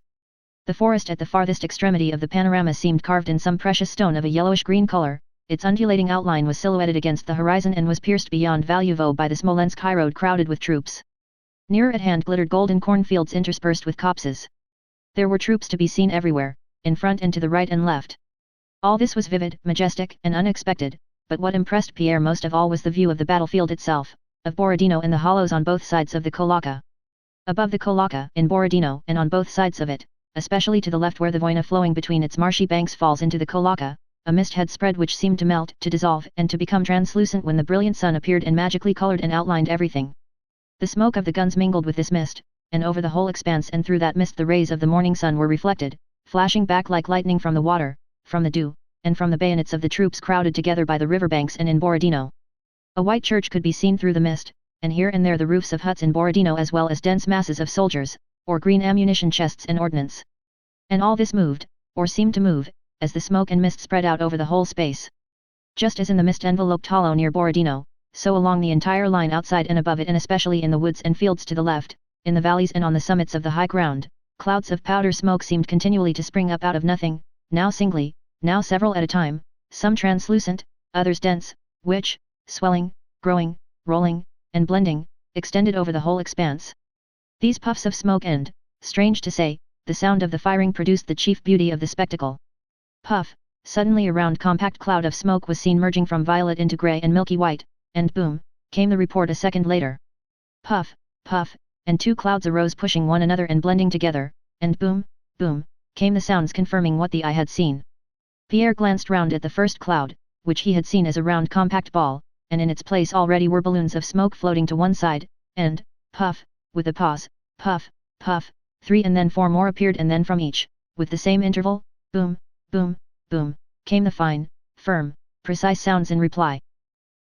The forest at the farthest extremity of the panorama seemed carved in some precious stone of a yellowish-green color, its undulating outline was silhouetted against the horizon and was pierced beyond Valuevo by the Smolensk highroad crowded with troops. Nearer at hand glittered golden cornfields interspersed with copses. There were troops to be seen everywhere, in front and to the right and left. All this was vivid, majestic, and unexpected, but what impressed Pierre most of all was the view of the battlefield itself, of Borodino and the hollows on both sides of the Kolaka. Above the Kolaka, in Borodino, and on both sides of it, especially to the left where the Voina flowing between its marshy banks falls into the Kolaka, a mist had spread which seemed to melt, to dissolve, and to become translucent when the brilliant sun appeared and magically colored and outlined everything. The smoke of the guns mingled with this mist, and over the whole expanse and through that mist the rays of the morning sun were reflected, flashing back like lightning from the water, from the dew, and from the bayonets of the troops crowded together by the riverbanks and in Borodino. A white church could be seen through the mist, and here and there the roofs of huts in Borodino as well as dense masses of soldiers, or green ammunition chests and ordnance. And all this moved, or seemed to move, as the smoke and mist spread out over the whole space. Just as in the mist-enveloped hollow near Borodino, so along the entire line outside and above it and especially in the woods and fields to the left, in the valleys and on the summits of the high ground, clouds of powder smoke seemed continually to spring up out of nothing, now singly, now several at a time, some translucent, others dense, which, swelling, growing, rolling, and blending, extended over the whole expanse. These puffs of smoke and, strange to say, the sound of the firing produced the chief beauty of the spectacle. Puff, suddenly a round compact cloud of smoke was seen merging from violet into grey and milky white, and boom, came the report a second later. Puff, puff, and two clouds arose pushing one another and blending together, and boom, boom, came the sounds confirming what the eye had seen. Pierre glanced round at the first cloud, which he had seen as a round compact ball, and in its place already were balloons of smoke floating to one side, and, puff, with a pause, puff, puff, 3 and then 4 more appeared and then from each, with the same interval, boom, boom, boom, came the fine, firm, precise sounds in reply.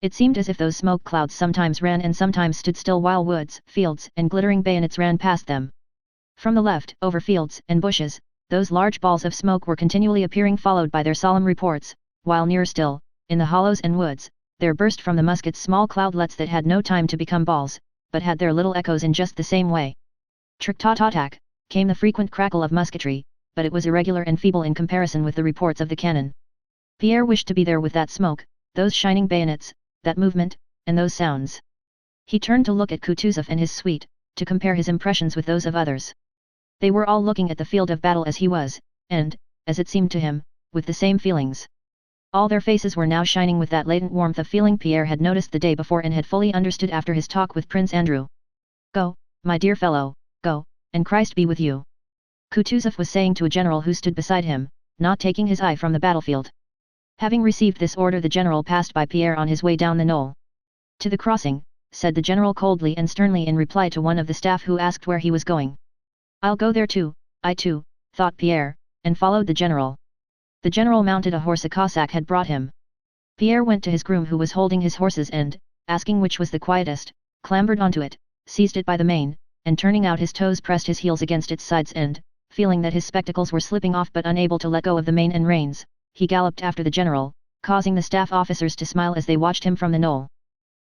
It seemed as if those smoke clouds sometimes ran and sometimes stood still while woods, fields and glittering bayonets ran past them. From the left, over fields and bushes, those large balls of smoke were continually appearing followed by their solemn reports, while nearer still, in the hollows and woods, there burst from the muskets small cloudlets that had no time to become balls, but had their little echoes in just the same way. Trick-ta-ta-tack, came the frequent crackle of musketry, but it was irregular and feeble in comparison with the reports of the cannon. Pierre wished to be there with that smoke, those shining bayonets, that movement, and those sounds. He turned to look at Kutuzov and his suite, to compare his impressions with those of others. They were all looking at the field of battle as he was, and, as it seemed to him, with the same feelings. All their faces were now shining with that latent warmth of feeling Pierre had noticed the day before and had fully understood after his talk with Prince Andrew. "Go, my dear fellow, go, and Christ be with you," Kutuzov was saying to a general who stood beside him, not taking his eye from the battlefield. Having received this order the general passed by Pierre on his way down the knoll. "To the crossing," said the general coldly and sternly in reply to one of the staff who asked where he was going. "I'll go there too, I too," thought Pierre, and followed the general. The general mounted a horse a Cossack had brought him. Pierre went to his groom who was holding his horses and, asking which was the quietest, clambered onto it, seized it by the mane, and turning out his toes pressed his heels against its sides and, feeling that his spectacles were slipping off but unable to let go of the mane and reins, he galloped after the general, causing the staff officers to smile as they watched him from the knoll.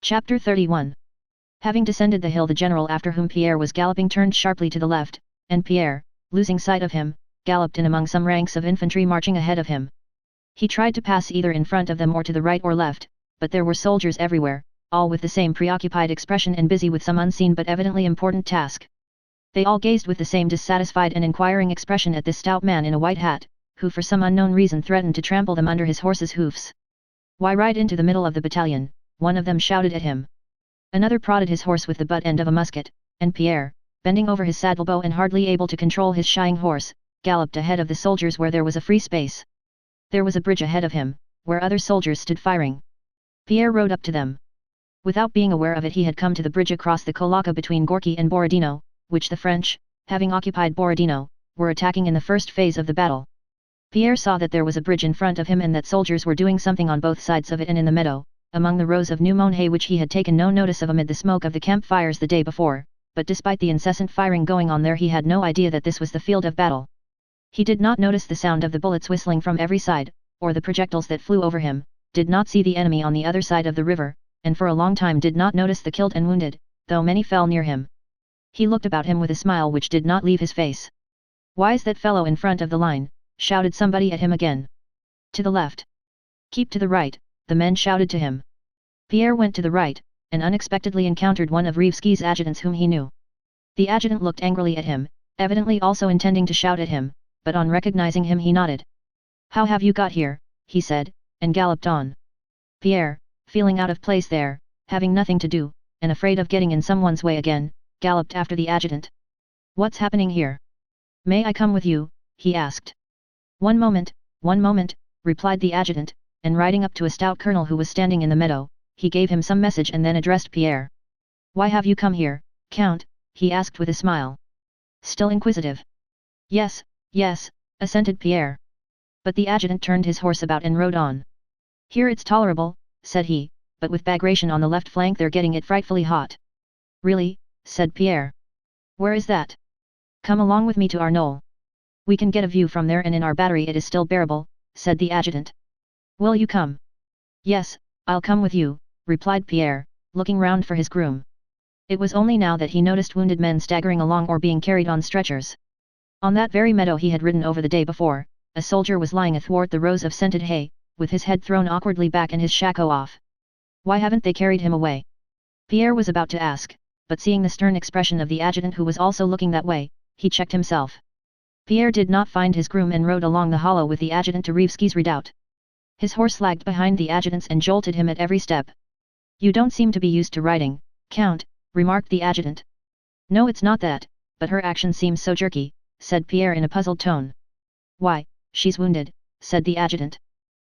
Chapter 31. Having descended the hill the general after whom Pierre was galloping turned sharply to the left, and Pierre, losing sight of him, galloped in among some ranks of infantry marching ahead of him. He tried to pass either in front of them or to the right or left, but there were soldiers everywhere, all with the same preoccupied expression and busy with some unseen but evidently important task. They all gazed with the same dissatisfied and inquiring expression at this stout man in a white hat, who for some unknown reason threatened to trample them under his horse's hoofs. "Why ride into the middle of the battalion?" one of them shouted at him. Another prodded his horse with the butt end of a musket, and Pierre, bending over his saddlebow and hardly able to control his shying horse, galloped ahead of the soldiers where there was a free space. There was a bridge ahead of him, where other soldiers stood firing. Pierre rode up to them. Without being aware of it he had come to the bridge across the Kolaka between Gorky and Borodino, which the French, having occupied Borodino, were attacking in the first phase of the battle. Pierre saw that there was a bridge in front of him and that soldiers were doing something on both sides of it and in the meadow, among the rows of new mown hay which he had taken no notice of amid the smoke of the campfires the day before, but despite the incessant firing going on there he had no idea that this was the field of battle. He did not notice the sound of the bullets whistling from every side, or the projectiles that flew over him, did not see the enemy on the other side of the river, and for a long time did not notice the killed and wounded, though many fell near him. He looked about him with a smile which did not leave his face. "Why is that fellow in front of the line?" shouted somebody at him again. "To the left." "Keep to the right," the men shouted to him. Pierre went to the right, and unexpectedly encountered one of Rivski's adjutants whom he knew. The adjutant looked angrily at him, evidently also intending to shout at him, but on recognizing him he nodded. "How have you got here?" he said, and galloped on. Pierre, feeling out of place there, having nothing to do, and afraid of getting in someone's way again, galloped after the adjutant. "What's happening here?" "May I come with you?" he asked. One moment," replied the adjutant, and riding up to a stout colonel who was standing in the meadow, he gave him some message and then addressed Pierre. "Why have you come here, Count?" he asked with a smile. Still inquisitive. Yes, assented Pierre. But the adjutant turned his horse about and rode on. "Here it's tolerable," said he, "but with Bagration on the left flank they're getting it frightfully hot." "Really?" said Pierre. "Where is that?" "Come along with me to our knoll. We can get a view from there and in our battery it is still bearable," said the adjutant. "Will you come?" "Yes, I'll come with you," replied Pierre, looking round for his groom. It was only now that he noticed wounded men staggering along or being carried on stretchers. On that very meadow he had ridden over the day before, a soldier was lying athwart the rows of scented hay, with his head thrown awkwardly back and his shako off. "Why haven't they carried him away?" Pierre was about to ask, but seeing the stern expression of the adjutant who was also looking that way, he checked himself. Pierre did not find his groom and rode along the hollow with the adjutant to Rivski's redoubt. His horse lagged behind the adjutant's and jolted him at every step. "You don't seem to be used to riding, Count," remarked the adjutant. No, it's not that, but her action seems so jerky, said Pierre in a puzzled tone. Why, she's wounded, said the adjutant.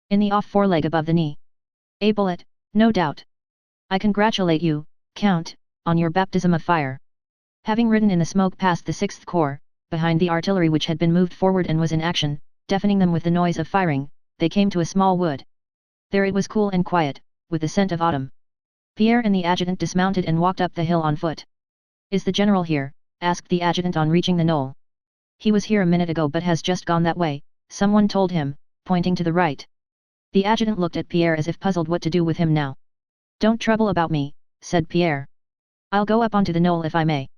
In the off foreleg above the knee. A bullet, no doubt. I congratulate you, Count, on your baptism of fire. Having ridden in the smoke past the 6th Corps, behind the artillery which had been moved forward and was in action, deafening them with the noise of firing, they came to a small wood. There it was cool and quiet, with the scent of autumn. Pierre and the adjutant dismounted and walked up the hill on foot. Is the general here? Asked the adjutant on reaching the knoll. He was here a minute ago but has just gone that way, someone told him, pointing to the right. The adjutant looked at Pierre as if puzzled what to do with him now. Don't trouble about me, said Pierre. I'll go up onto the knoll if I may.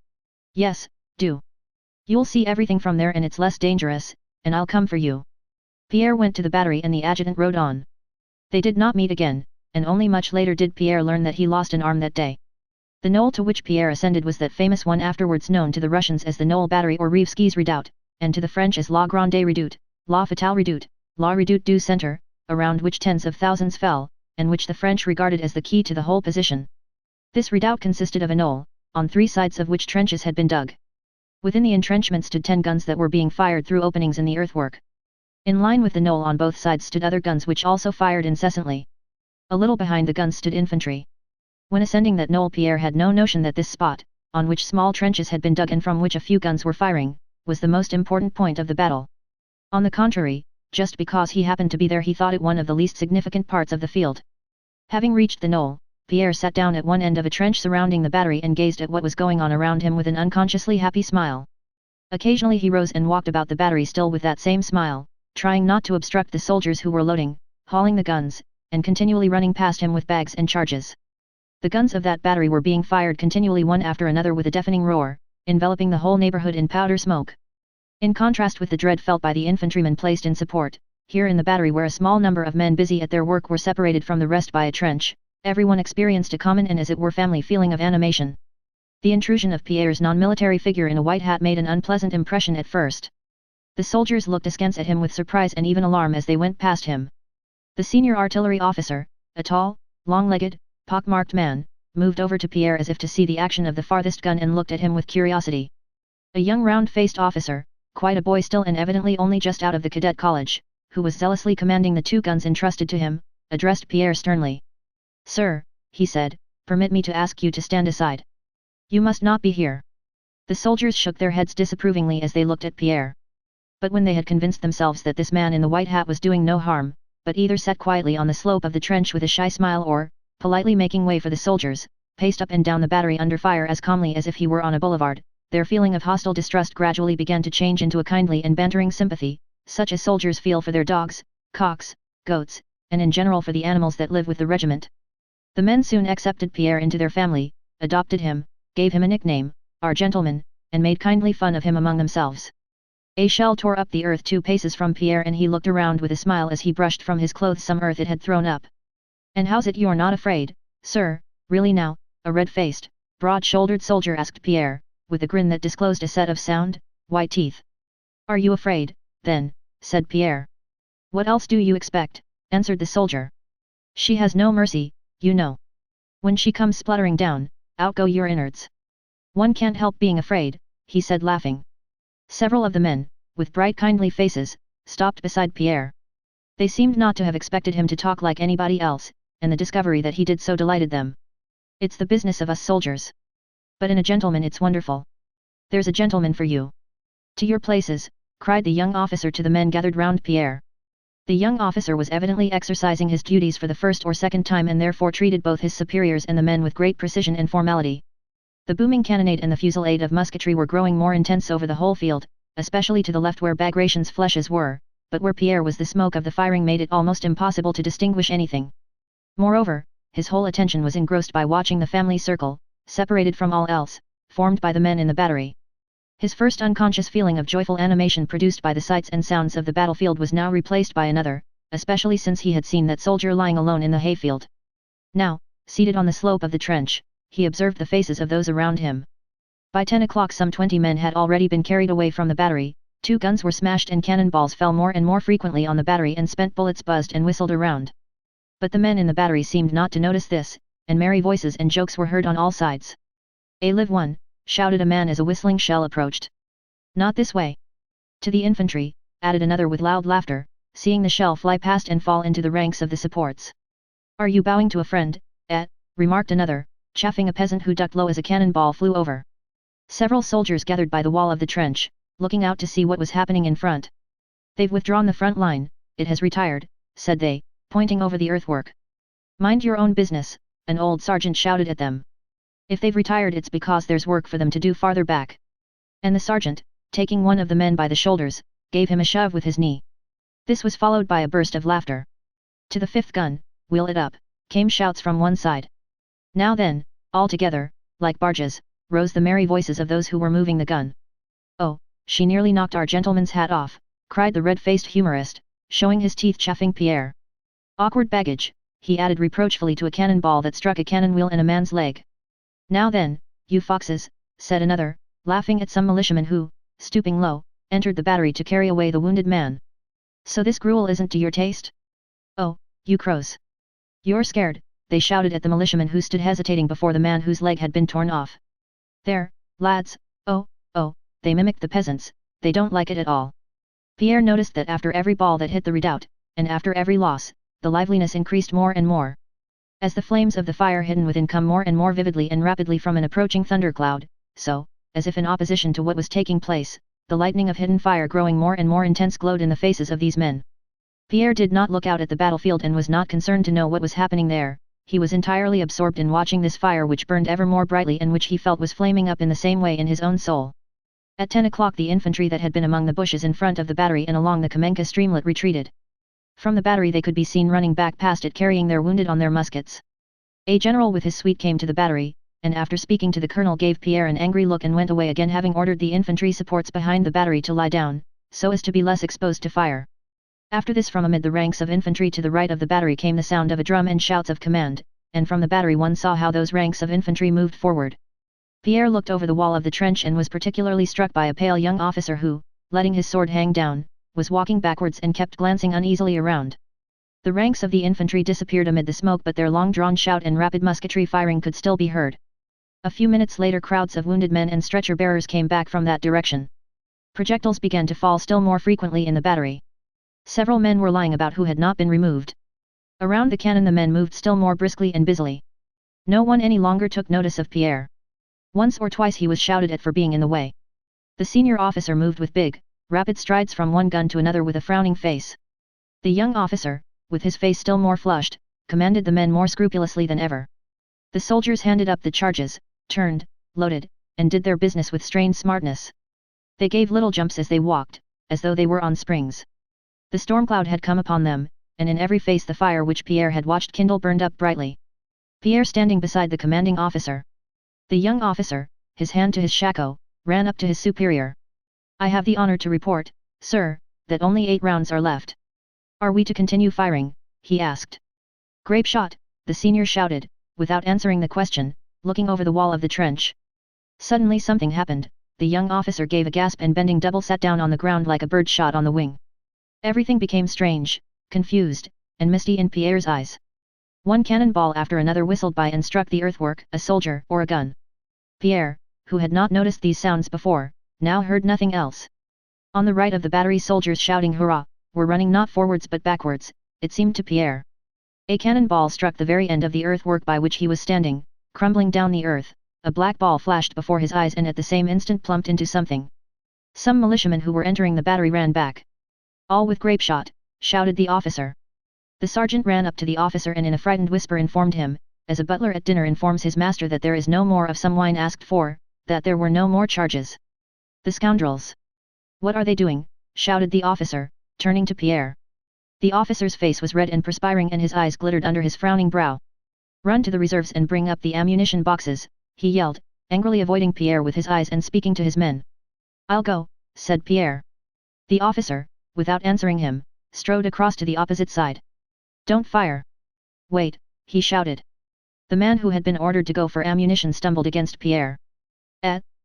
Yes, do. You'll see everything from there and it's less dangerous, and I'll come for you. Pierre went to the battery and the adjutant rode on. They did not meet again, and only much later did Pierre learn that he lost an arm that day. The knoll to which Pierre ascended was that famous one afterwards known to the Russians as the Knoll Battery or Rivski's Redoubt, and to the French as La Grande Redoute, La Fatale Redoute, La Redoute du Centre, around which tens of thousands fell, and which the French regarded as the key to the whole position. This redoubt consisted of a knoll, on 3 sides of which trenches had been dug. Within the entrenchment stood 10 guns that were being fired through openings in the earthwork. In line with the knoll on both sides stood other guns which also fired incessantly. A little behind the guns stood infantry. When ascending that knoll, Pierre had no notion that this spot, on which small trenches had been dug and from which a few guns were firing, was the most important point of the battle. On the contrary, just because he happened to be there he thought it one of the least significant parts of the field. Having reached the knoll, Pierre sat down at one end of a trench surrounding the battery and gazed at what was going on around him with an unconsciously happy smile. Occasionally he rose and walked about the battery still with that same smile, trying not to obstruct the soldiers who were loading, hauling the guns, and continually running past him with bags and charges. The guns of that battery were being fired continually one after another with a deafening roar, enveloping the whole neighborhood in powder smoke. In contrast with the dread felt by the infantrymen placed in support, here in the battery where a small number of men busy at their work were separated from the rest by a trench, everyone experienced a common and as it were family feeling of animation. The intrusion of Pierre's non-military figure in a white hat made an unpleasant impression at first. The soldiers looked askance at him with surprise and even alarm as they went past him. The senior artillery officer, a tall, long-legged, pock-marked man, moved over to Pierre as if to see the action of the farthest gun and looked at him with curiosity. A young round-faced officer, quite a boy still and evidently only just out of the cadet college, who was zealously commanding the 2 guns entrusted to him, addressed Pierre sternly. Sir, he said, permit me to ask you to stand aside. You must not be here. The soldiers shook their heads disapprovingly as they looked at Pierre. But when they had convinced themselves that this man in the white hat was doing no harm, but either sat quietly on the slope of the trench with a shy smile or, politely making way for the soldiers, paced up and down the battery under fire as calmly as if he were on a boulevard, their feeling of hostile distrust gradually began to change into a kindly and bantering sympathy, such as soldiers feel for their dogs, cocks, goats, and in general for the animals that live with the regiment. The men soon accepted Pierre into their family, adopted him, gave him a nickname, our gentleman, and made kindly fun of him among themselves. A shell tore up the earth 2 paces from Pierre and he looked around with a smile as he brushed from his clothes some earth it had thrown up. And how's it you're not afraid, sir, really now? A red-faced, broad-shouldered soldier asked Pierre, with a grin that disclosed a set of sound, white teeth. Are you afraid, then? Said Pierre. What else do you expect? Answered the soldier. She has no mercy, you know. When she comes spluttering down, out go your innards. One can't help being afraid, he said laughing. Several of the men, with bright kindly faces, stopped beside Pierre. They seemed not to have expected him to talk like anybody else, and the discovery that he did so delighted them. It's the business of us soldiers. But in a gentleman it's wonderful. There's a gentleman for you. To your places, cried the young officer to the men gathered round Pierre. The young officer was evidently exercising his duties for the first or second time and therefore treated both his superiors and the men with great precision and formality. The booming cannonade and the fusillade of musketry were growing more intense over the whole field, especially to the left where Bagration's flèches were, but where Pierre was the smoke of the firing made it almost impossible to distinguish anything. Moreover, his whole attention was engrossed by watching the family circle, separated from all else, formed by the men in the battery. His first unconscious feeling of joyful animation produced by the sights and sounds of the battlefield was now replaced by another, especially since he had seen that soldier lying alone in the hayfield. Now, seated on the slope of the trench, he observed the faces of those around him. By 10 o'clock some 20 men had already been carried away from the battery, 2 guns were smashed and cannonballs fell more and more frequently on the battery and spent bullets buzzed and whistled around. But the men in the battery seemed not to notice this, and merry voices and jokes were heard on all sides. A live one, shouted a man as a whistling shell approached. Not this way. To the infantry, added another with loud laughter, seeing the shell fly past and fall into the ranks of the supports. Are you bowing to a friend, remarked another, chaffing a peasant who ducked low as a cannonball flew over. Several soldiers gathered by the wall of the trench, looking out to see what was happening in front. They've withdrawn the front line, it has retired, said they, pointing over the earthwork. Mind your own business, an old sergeant shouted at them. If they've retired it's because there's work for them to do farther back. And the sergeant, taking one of the men by the shoulders, gave him a shove with his knee. This was followed by a burst of laughter. To the fifth gun, wheel it up, came shouts from one side. Now then, all together, like barges, rose the merry voices of those who were moving the gun. Oh, she nearly knocked our gentleman's hat off, cried the red-faced humorist, showing his teeth chaffing Pierre. Awkward baggage, he added reproachfully to a cannonball that struck a cannon wheel in a man's leg. Now then, you foxes, said another, laughing at some militiamen who, stooping low, entered the battery to carry away the wounded man. So this gruel isn't to your taste? Oh, you crows. You're scared, they shouted at the militiamen who stood hesitating before the man whose leg had been torn off. There, lads, oh, they mimicked the peasants, they don't like it at all. Pierre noticed that after every ball that hit the redoubt, and after every loss, the liveliness increased more and more. As the flames of the fire hidden within come more and more vividly and rapidly from an approaching thundercloud, so, as if in opposition to what was taking place, the lightning of hidden fire growing more and more intense glowed in the faces of these men. Pierre did not look out at the battlefield and was not concerned to know what was happening there, he was entirely absorbed in watching this fire which burned ever more brightly and which he felt was flaming up in the same way in his own soul. At 10 o'clock the infantry that had been among the bushes in front of the battery and along the Kamenka streamlet retreated. From the battery they could be seen running back past it carrying their wounded on their muskets. A general with his suite came to the battery, and after speaking to the colonel gave Pierre an angry look and went away again, having ordered the infantry supports behind the battery to lie down, so as to be less exposed to fire. After this from amid the ranks of infantry to the right of the battery came the sound of a drum and shouts of command, and from the battery one saw how those ranks of infantry moved forward. Pierre looked over the wall of the trench and was particularly struck by a pale young officer who, letting his sword hang down, was walking backwards and kept glancing uneasily around. The ranks of the infantry disappeared amid the smoke, but their long-drawn shout and rapid musketry firing could still be heard. A few minutes later crowds of wounded men and stretcher-bearers came back from that direction. Projectiles began to fall still more frequently in the battery. Several men were lying about who had not been removed. Around the cannon the men moved still more briskly and busily. No one any longer took notice of Pierre. Once or twice he was shouted at for being in the way. The senior officer moved with big, rapid strides from one gun to another with a frowning face. The young officer, with his face still more flushed, commanded the men more scrupulously than ever. The soldiers handed up the charges, turned, loaded, and did their business with strained smartness. They gave little jumps as they walked, as though they were on springs. The storm cloud had come upon them, and in every face the fire which Pierre had watched kindle burned up brightly. Pierre standing beside the commanding officer. The young officer, his hand to his shako, ran up to his superior. I have the honor to report, sir, that only 8 rounds are left. Are we to continue firing? He asked. Grape shot, the senior shouted, without answering the question, looking over the wall of the trench. Suddenly something happened, the young officer gave a gasp and bending double sat down on the ground like a bird shot on the wing. Everything became strange, confused, and misty in Pierre's eyes. One cannonball after another whistled by and struck the earthwork, a soldier or a gun. Pierre, who had not noticed these sounds before, now heard nothing else. On the right of the battery soldiers shouting hurrah, were running not forwards but backwards, it seemed to Pierre. A cannonball struck the very end of the earthwork by which he was standing, crumbling down the earth, a black ball flashed before his eyes and at the same instant plumped into something. Some militiamen who were entering the battery ran back. All with grape shot, shouted the officer. The sergeant ran up to the officer and in a frightened whisper informed him, as a butler at dinner informs his master that there is no more of some wine asked for, that there were no more charges. The scoundrels! What are they doing? Shouted the officer, turning to Pierre. The officer's face was red and perspiring and his eyes glittered under his frowning brow. Run to the reserves and bring up the ammunition boxes, he yelled, angrily avoiding Pierre with his eyes and speaking to his men. I'll go, said Pierre. The officer, without answering him, strode across to the opposite side. Don't fire! Wait, he shouted. The man who had been ordered to go for ammunition stumbled against Pierre.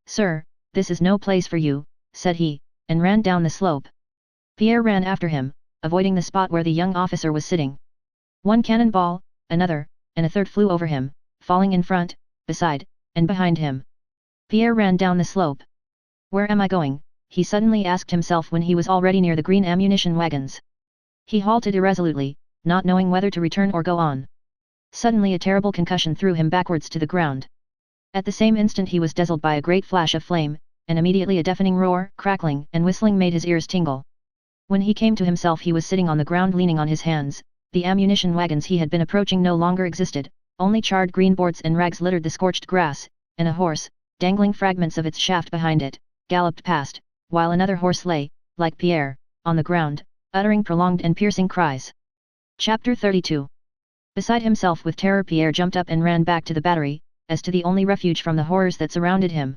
Sir, this is no place for you, said he, and ran down the slope. Pierre ran after him, avoiding the spot where the young officer was sitting. One cannonball, another, and a third flew over him, falling in front, beside, and behind him. Pierre ran down the slope. Where am I going? He suddenly asked himself when he was already near the green ammunition wagons. He halted irresolutely, not knowing whether to return or go on. Suddenly a terrible concussion threw him backwards to the ground. At the same instant he was dazzled by a great flash of flame, and immediately a deafening roar, crackling, and whistling made his ears tingle. When he came to himself he was sitting on the ground leaning on his hands. The ammunition wagons he had been approaching no longer existed, only charred green boards and rags littered the scorched grass, and a horse, dangling fragments of its shaft behind it, galloped past, while another horse lay, like Pierre, on the ground, uttering prolonged and piercing cries. Chapter 32. Beside himself with terror, Pierre jumped up and ran back to the battery, as to the only refuge from the horrors that surrounded him.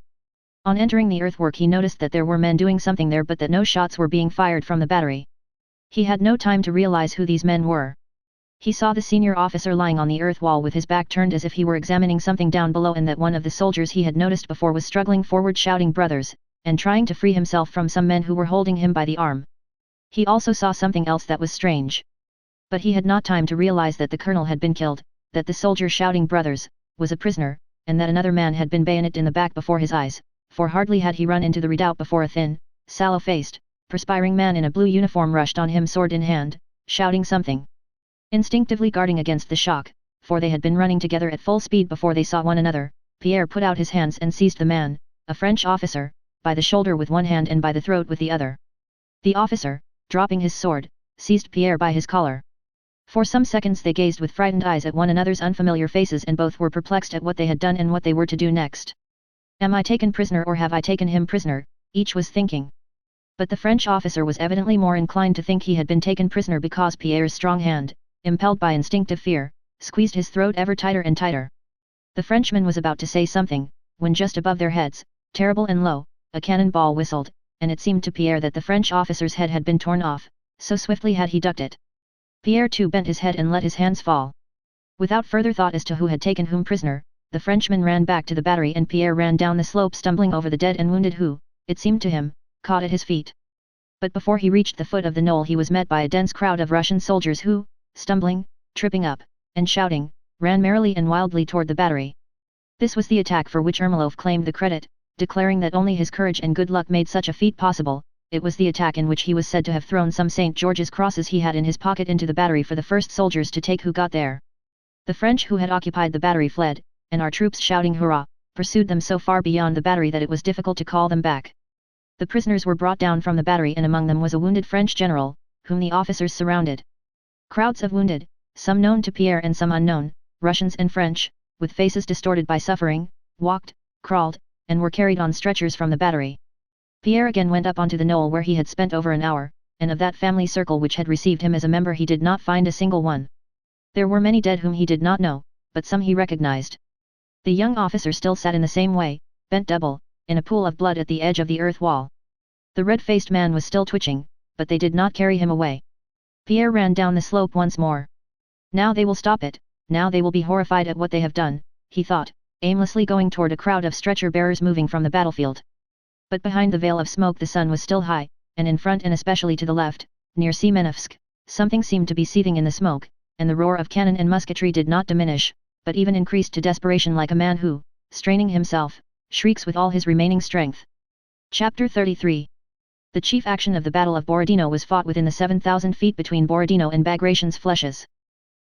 On entering the earthwork he noticed that there were men doing something there but that no shots were being fired from the battery. He had no time to realize who these men were. He saw the senior officer lying on the earth wall with his back turned as if he were examining something down below, and that one of the soldiers he had noticed before was struggling forward shouting "Brothers!" and trying to free himself from some men who were holding him by the arm. He also saw something else that was strange. But he had not time to realize that the colonel had been killed, that the soldier shouting "Brothers!" was a prisoner, and that another man had been bayoneted in the back before his eyes, for hardly had he run into the redoubt before a thin, sallow-faced, perspiring man in a blue uniform rushed on him sword in hand, shouting something. Instinctively guarding against the shock, for they had been running together at full speed before they saw one another, Pierre put out his hands and seized the man, a French officer, by the shoulder with one hand and by the throat with the other. The officer, dropping his sword, seized Pierre by his collar. For some seconds they gazed with frightened eyes at one another's unfamiliar faces, and both were perplexed at what they had done and what they were to do next. "Am I taken prisoner or have I taken him prisoner?" each was thinking. But the French officer was evidently more inclined to think he had been taken prisoner, because Pierre's strong hand, impelled by instinctive fear, squeezed his throat ever tighter and tighter. The Frenchman was about to say something, when just above their heads, terrible and low, a cannonball whistled, and it seemed to Pierre that the French officer's head had been torn off, so swiftly had he ducked it. Pierre too bent his head and let his hands fall. Without further thought as to who had taken whom prisoner, the Frenchman ran back to the battery, and Pierre ran down the slope stumbling over the dead and wounded who, it seemed to him, caught at his feet. But before he reached the foot of the knoll he was met by a dense crowd of Russian soldiers who, stumbling, tripping up, and shouting, ran merrily and wildly toward the battery. This was the attack for which Ermolov claimed the credit, declaring that only his courage and good luck made such a feat possible. It was the attack in which he was said to have thrown some St. George's crosses he had in his pocket into the battery for the first soldiers to take who got there. The French who had occupied the battery fled, and our troops shouting "Hurrah!" pursued them so far beyond the battery that it was difficult to call them back. The prisoners were brought down from the battery, and among them was a wounded French general, whom the officers surrounded. Crowds of wounded, some known to Pierre and some unknown, Russians and French, with faces distorted by suffering, walked, crawled, and were carried on stretchers from the battery. Pierre again went up onto the knoll where he had spent over an hour, and of that family circle which had received him as a member he did not find a single one. There were many dead whom he did not know, but some he recognized. The young officer still sat in the same way, bent double, in a pool of blood at the edge of the earth wall. The red-faced man was still twitching, but they did not carry him away. Pierre ran down the slope once more. Now they will stop it, now they will be horrified at what they have done, he thought, aimlessly going toward a crowd of stretcher-bearers moving from the battlefield. But behind the veil of smoke the sun was still high, and in front and especially to the left, near Semenovsk, something seemed to be seething in the smoke, and the roar of cannon and musketry did not diminish, but even increased to desperation, like a man who, straining himself, shrieks with all his remaining strength. Chapter 33. The chief action of the Battle of Borodino was fought within the 7,000 feet between Borodino and Bagration's flèches.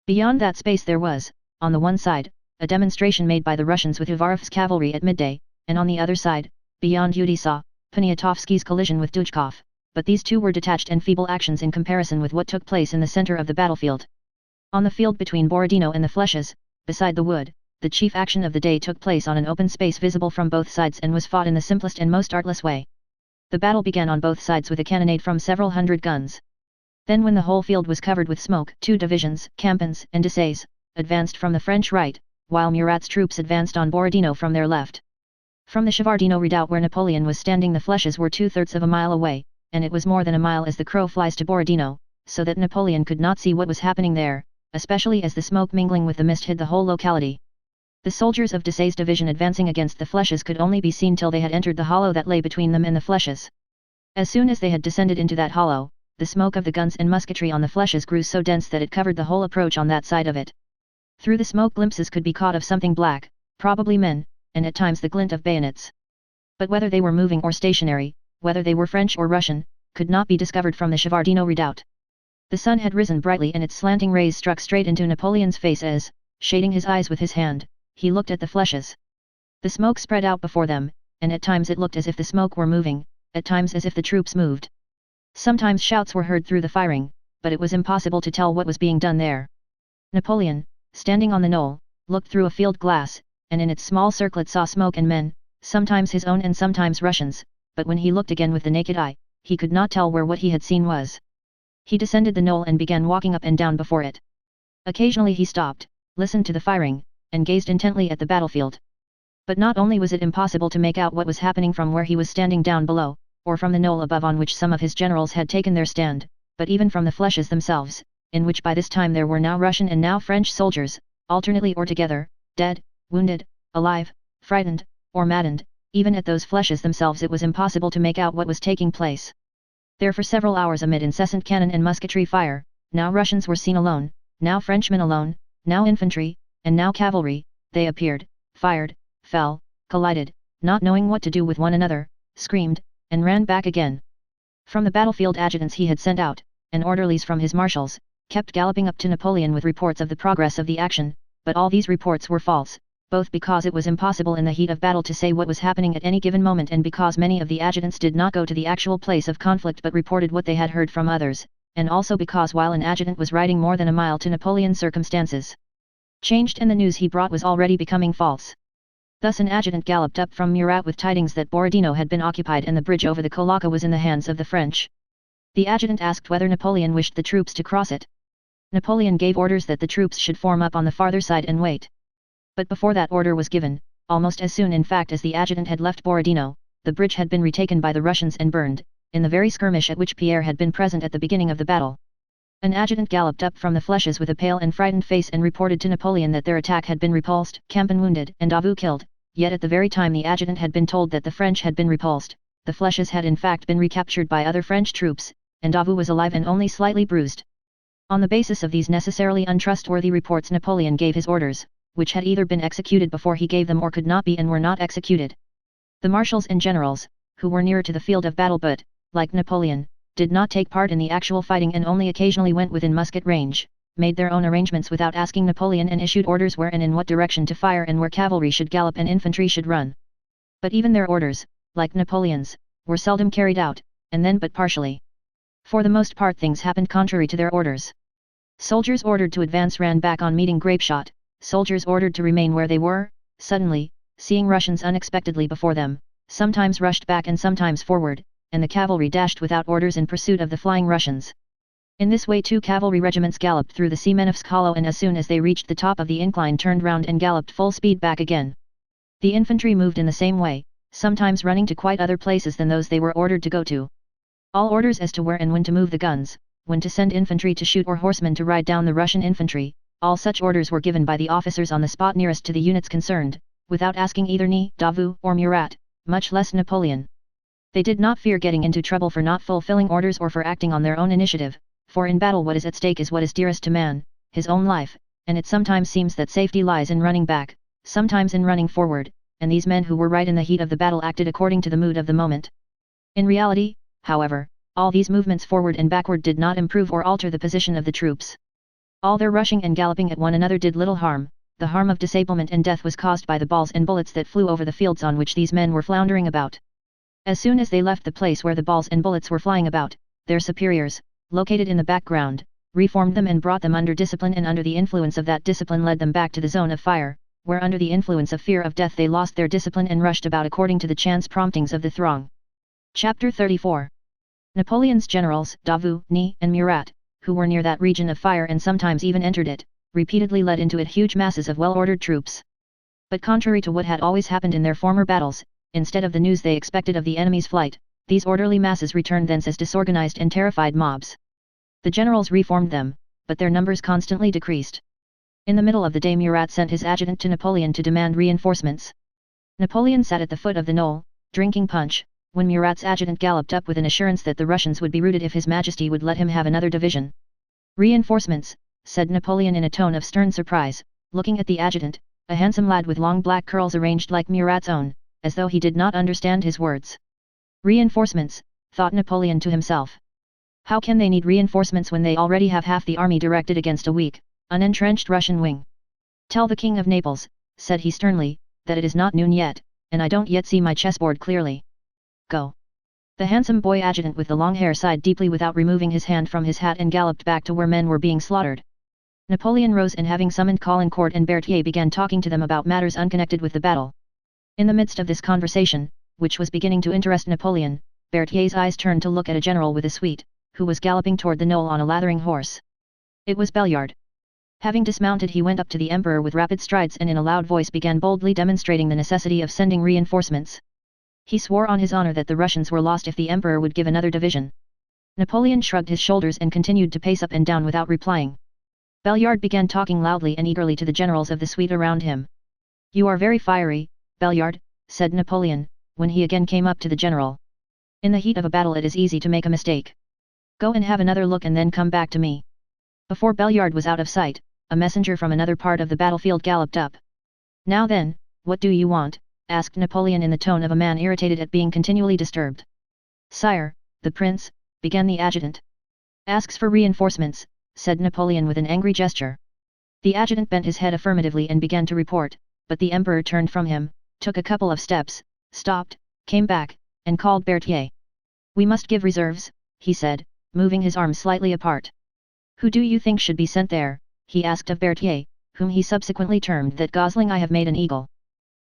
Beyond that space there was, on the one side, a demonstration made by the Russians with Uvarov's cavalry at midday, and on the other side, beyond Udisa, Poniatovsky's collision with Dujkov, but these two were detached and feeble actions in comparison with what took place in the center of the battlefield. On the field between Borodino and the flèches, beside the wood, the chief action of the day took place on an open space visible from both sides and was fought in the simplest and most artless way. The battle began on both sides with a cannonade from several hundred guns. Then when the whole field was covered with smoke, two divisions, Campans and Desailles, advanced from the French right, while Murat's troops advanced on Borodino from their left. From the Shevardino redoubt where Napoleon was standing the flèches were 2/3 of a mile away, and it was more than a mile as the crow flies to Borodino, so that Napoleon could not see what was happening there, especially as the smoke mingling with the mist hid the whole locality. The soldiers of Desailles' division advancing against the flèches could only be seen till they had entered the hollow that lay between them and the flèches. As soon as they had descended into that hollow, the smoke of the guns and musketry on the flèches grew so dense that it covered the whole approach on that side of it. Through the smoke glimpses could be caught of something black, probably men, and at times the glint of bayonets. But whether they were moving or stationary, whether they were French or Russian, could not be discovered from the Shevardino redoubt. The sun had risen brightly and its slanting rays struck straight into Napoleon's face as, shading his eyes with his hand, he looked at the flèches. The smoke spread out before them, and at times it looked as if the smoke were moving, at times as if the troops moved. Sometimes shouts were heard through the firing, but it was impossible to tell what was being done there. Napoleon, standing on the knoll, looked through a field glass, and in its small circlet saw smoke and men, sometimes his own and sometimes Russians, but when he looked again with the naked eye, he could not tell where what he had seen was. He descended the knoll and began walking up and down before it. Occasionally he stopped, listened to the firing, and gazed intently at the battlefield. But not only was it impossible to make out what was happening from where he was standing down below, or from the knoll above on which some of his generals had taken their stand, but even from the flèches themselves, in which by this time there were now Russian and now French soldiers, alternately or together, dead, wounded, alive, frightened, or maddened. Even at those flèches themselves it was impossible to make out what was taking place. There for several hours amid incessant cannon and musketry fire, now Russians were seen alone, now Frenchmen alone, now infantry, and now cavalry, they appeared, fired, fell, collided, not knowing what to do with one another, screamed, and ran back again. From the battlefield adjutants he had sent out, and orderlies from his marshals, kept galloping up to Napoleon with reports of the progress of the action, but all these reports were false, both because it was impossible in the heat of battle to say what was happening at any given moment and because many of the adjutants did not go to the actual place of conflict but reported what they had heard from others, and also because while an adjutant was riding more than a mile to Napoleon's circumstances changed and the news he brought was already becoming false. Thus an adjutant galloped up from Murat with tidings that Borodino had been occupied and the bridge over the Kolaka was in the hands of the French. The adjutant asked whether Napoleon wished the troops to cross it. Napoleon gave orders that the troops should form up on the farther side and wait. But before that order was given, almost as soon in fact as the adjutant had left Borodino, the bridge had been retaken by the Russians and burned, in the very skirmish at which Pierre had been present at the beginning of the battle. An adjutant galloped up from the flèches with a pale and frightened face and reported to Napoleon that their attack had been repulsed, Campan wounded and Davout killed. Yet at the very time the adjutant had been told that the French had been repulsed, the flèches had in fact been recaptured by other French troops, and Davout was alive and only slightly bruised. On the basis of these necessarily untrustworthy reports Napoleon gave his orders, which had either been executed before he gave them or could not be and were not executed. The marshals and generals, who were nearer to the field of battle but, like Napoleon, did not take part in the actual fighting and only occasionally went within musket range, made their own arrangements without asking Napoleon and issued orders where and in what direction to fire and where cavalry should gallop and infantry should run. But even their orders, like Napoleon's, were seldom carried out, and then but partially. For the most part things happened contrary to their orders. Soldiers ordered to advance ran back on meeting grapeshot, soldiers ordered to remain where they were, suddenly, seeing Russians unexpectedly before them, sometimes rushed back and sometimes forward, and the cavalry dashed without orders in pursuit of the flying Russians. In this way 2 cavalry regiments galloped through the Semenovsk hollow and as soon as they reached the top of the incline turned round and galloped full speed back again. The infantry moved in the same way, sometimes running to quite other places than those they were ordered to go to. All orders as to where and when to move the guns, when to send infantry to shoot or horsemen to ride down the Russian infantry, all such orders were given by the officers on the spot nearest to the units concerned, without asking either Davout or Murat, much less Napoleon. They did not fear getting into trouble for not fulfilling orders or for acting on their own initiative. For in battle what is at stake is what is dearest to man, his own life, and it sometimes seems that safety lies in running back, sometimes in running forward, and these men who were right in the heat of the battle acted according to the mood of the moment. In reality, however, all these movements forward and backward did not improve or alter the position of the troops. All their rushing and galloping at one another did little harm, the harm of disablement and death was caused by the balls and bullets that flew over the fields on which these men were floundering about. As soon as they left the place where the balls and bullets were flying about, their superiors, located in the background, reformed them and brought them under discipline and under the influence of that discipline led them back to the zone of fire, where under the influence of fear of death they lost their discipline and rushed about according to the chance promptings of the throng. Chapter 34. Napoleon's generals, Davout, and Murat, who were near that region of fire and sometimes even entered it, repeatedly led into it huge masses of well-ordered troops. But contrary to what had always happened in their former battles, instead of the news they expected of the enemy's flight, these orderly masses returned thence as disorganized and terrified mobs. The generals reformed them, but their numbers constantly decreased. In the middle of the day Murat sent his adjutant to Napoleon to demand reinforcements. Napoleon sat at the foot of the knoll, drinking punch, when Murat's adjutant galloped up with an assurance that the Russians would be routed if His Majesty would let him have another division. Reinforcements, said Napoleon in a tone of stern surprise, looking at the adjutant, a handsome lad with long black curls arranged like Murat's own, as though he did not understand his words. Reinforcements, thought Napoleon to himself. How can they need reinforcements when they already have half the army directed against a weak, unentrenched Russian wing? Tell the King of Naples, said he sternly, that it is not noon yet, and I don't yet see my chessboard clearly. Go. The handsome boy adjutant with the long hair sighed deeply without removing his hand from his hat and galloped back to where men were being slaughtered. Napoleon rose and having summoned Caulaincourt and Berthier began talking to them about matters unconnected with the battle. In the midst of this conversation, which was beginning to interest Napoleon, Berthier's eyes turned to look at a general with a suite, who was galloping toward the knoll on a lathering horse. It was Belliard. Having dismounted he went up to the emperor with rapid strides and in a loud voice began boldly demonstrating the necessity of sending reinforcements. He swore on his honor that the Russians were lost if the emperor would give another division. Napoleon shrugged his shoulders and continued to pace up and down without replying. Belliard began talking loudly and eagerly to the generals of the suite around him. You are very fiery, Belliard, said Napoleon, when he again came up to the general. In the heat of a battle it is easy to make a mistake. Go and have another look and then come back to me. Before Belliard was out of sight, a messenger from another part of the battlefield galloped up. Now then, what do you want? Asked Napoleon in the tone of a man irritated at being continually disturbed. Sire, the prince, began the adjutant. Asks for reinforcements, said Napoleon with an angry gesture. The adjutant bent his head affirmatively and began to report, but the emperor turned from him, took a couple of steps, stopped, came back, and called Berthier. We must give reserves, he said, moving his arms slightly apart. Who do you think should be sent there? He asked of Berthier, whom he subsequently termed that Gosling I have made an eagle.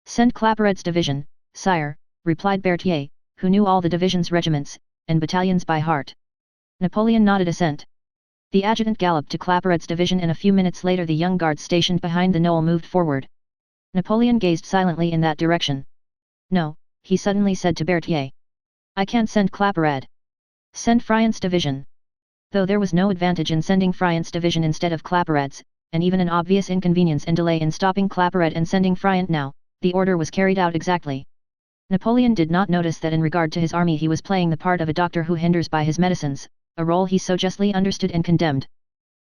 Send Claparet's division, sire, replied Berthier, who knew all the division's regiments, and battalions by heart. Napoleon nodded assent. The adjutant galloped to Claparet's division and a few minutes later the young guards stationed behind the knoll moved forward. Napoleon gazed silently in that direction. No, he suddenly said to Berthier. I can't send Claparet. Send Friant's division. Though there was no advantage in sending Friant's division instead of Claparet's, and even an obvious inconvenience and delay in stopping Claparet and sending Friant now, the order was carried out exactly. Napoleon did not notice that in regard to his army he was playing the part of a doctor who hinders by his medicines, a role he so justly understood and condemned.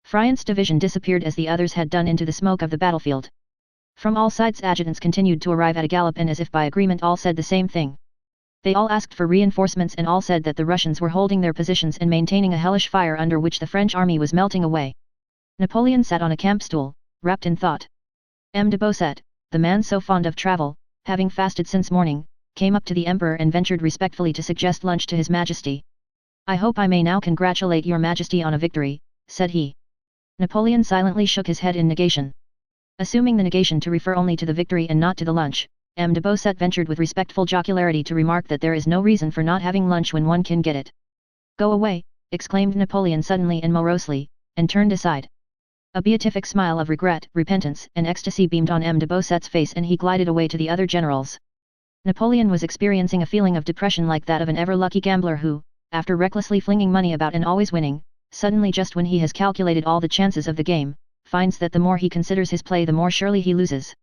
Friant's division disappeared as the others had done into the smoke of the battlefield. From all sides adjutants continued to arrive at a gallop and as if by agreement all said the same thing. They all asked for reinforcements and all said that the Russians were holding their positions and maintaining a hellish fire under which the French army was melting away. Napoleon sat on a camp stool, wrapped in thought. M. de Beausset, the man so fond of travel, having fasted since morning, came up to the emperor and ventured respectfully to suggest lunch to his majesty. I hope I may now congratulate your majesty on a victory, said he. Napoleon silently shook his head in negation. Assuming the negation to refer only to the victory and not to the lunch, M. de Beausset ventured with respectful jocularity to remark that there is no reason for not having lunch when one can get it. Go away, exclaimed Napoleon suddenly and morosely, and turned aside. A beatific smile of regret, repentance and ecstasy beamed on M. de Beausset's face and he glided away to the other generals. Napoleon was experiencing a feeling of depression like that of an ever-lucky gambler who, after recklessly flinging money about and always winning, suddenly just when he has calculated all the chances of the game, finds that the more he considers his play the more surely he loses.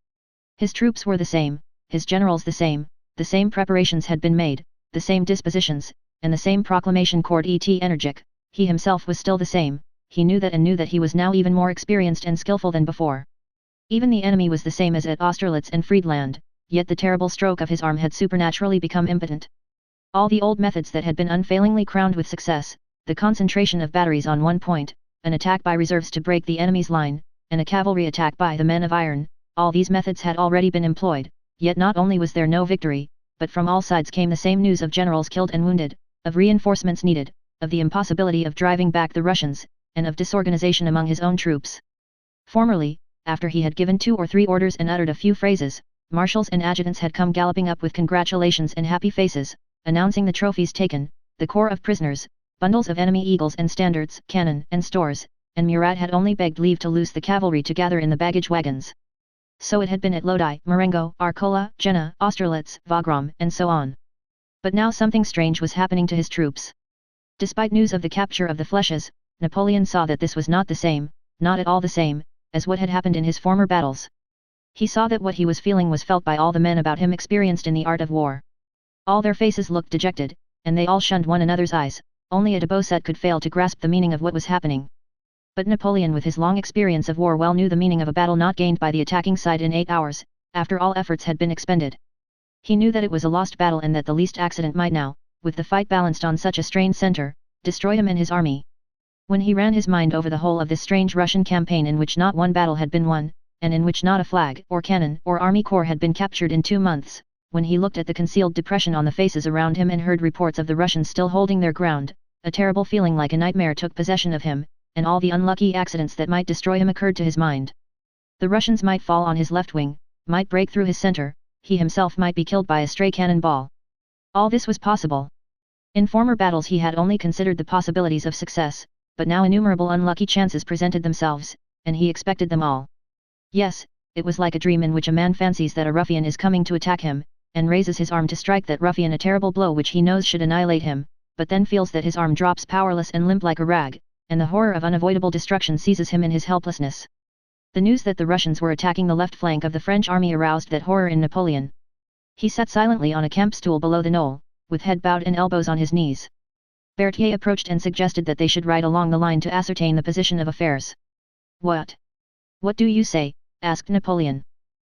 His troops were the same, his generals the same preparations had been made, the same dispositions, and the same proclamation corps et energique, he himself was still the same, he knew that and knew that he was now even more experienced and skillful than before. Even the enemy was the same as at Austerlitz and Friedland, yet the terrible stroke of his arm had supernaturally become impotent. All the old methods that had been unfailingly crowned with success, the concentration of batteries on one point, an attack by reserves to break the enemy's line, and a cavalry attack by the men of iron, all these methods had already been employed, yet not only was there no victory, but from all sides came the same news of generals killed and wounded, of reinforcements needed, of the impossibility of driving back the Russians, and of disorganization among his own troops. Formerly, after he had given 2 or 3 orders and uttered a few phrases, marshals and adjutants had come galloping up with congratulations and happy faces, announcing the trophies taken, the corps of prisoners, bundles of enemy eagles and standards, cannon and stores, and Murat had only begged leave to loose the cavalry to gather in the baggage wagons. So it had been at Lodi, Marengo, Arcola, Jena, Austerlitz, Wagram, and so on. But now something strange was happening to his troops. Despite news of the capture of the Flèches, Napoleon saw that this was not the same, not at all the same, as what had happened in his former battles. He saw that what he was feeling was felt by all the men about him experienced in the art of war. All their faces looked dejected, and they all shunned one another's eyes, only a de Beausset could fail to grasp the meaning of what was happening. But Napoleon with his long experience of war well knew the meaning of a battle not gained by the attacking side in 8 hours, after all efforts had been expended. He knew that it was a lost battle and that the least accident might now, with the fight balanced on such a strained center, destroy him and his army. When he ran his mind over the whole of this strange Russian campaign in which not one battle had been won, and in which not a flag, or cannon, or army corps had been captured in 2 months, when he looked at the concealed depression on the faces around him and heard reports of the Russians still holding their ground, a terrible feeling like a nightmare took possession of him, and all the unlucky accidents that might destroy him occurred to his mind. The Russians might fall on his left wing, might break through his center, he himself might be killed by a stray cannonball. All this was possible. In former battles he had only considered the possibilities of success, but now innumerable unlucky chances presented themselves, and he expected them all. Yes, it was like a dream in which a man fancies that a ruffian is coming to attack him, and raises his arm to strike that ruffian a terrible blow which he knows should annihilate him, but then feels that his arm drops powerless and limp like a rag, and the horror of unavoidable destruction seizes him in his helplessness. The news that the Russians were attacking the left flank of the French army aroused that horror in Napoleon. He sat silently on a camp stool below the knoll, with head bowed and elbows on his knees. Berthier approached and suggested that they should ride along the line to ascertain the position of affairs. "What? What do you say?" asked Napoleon.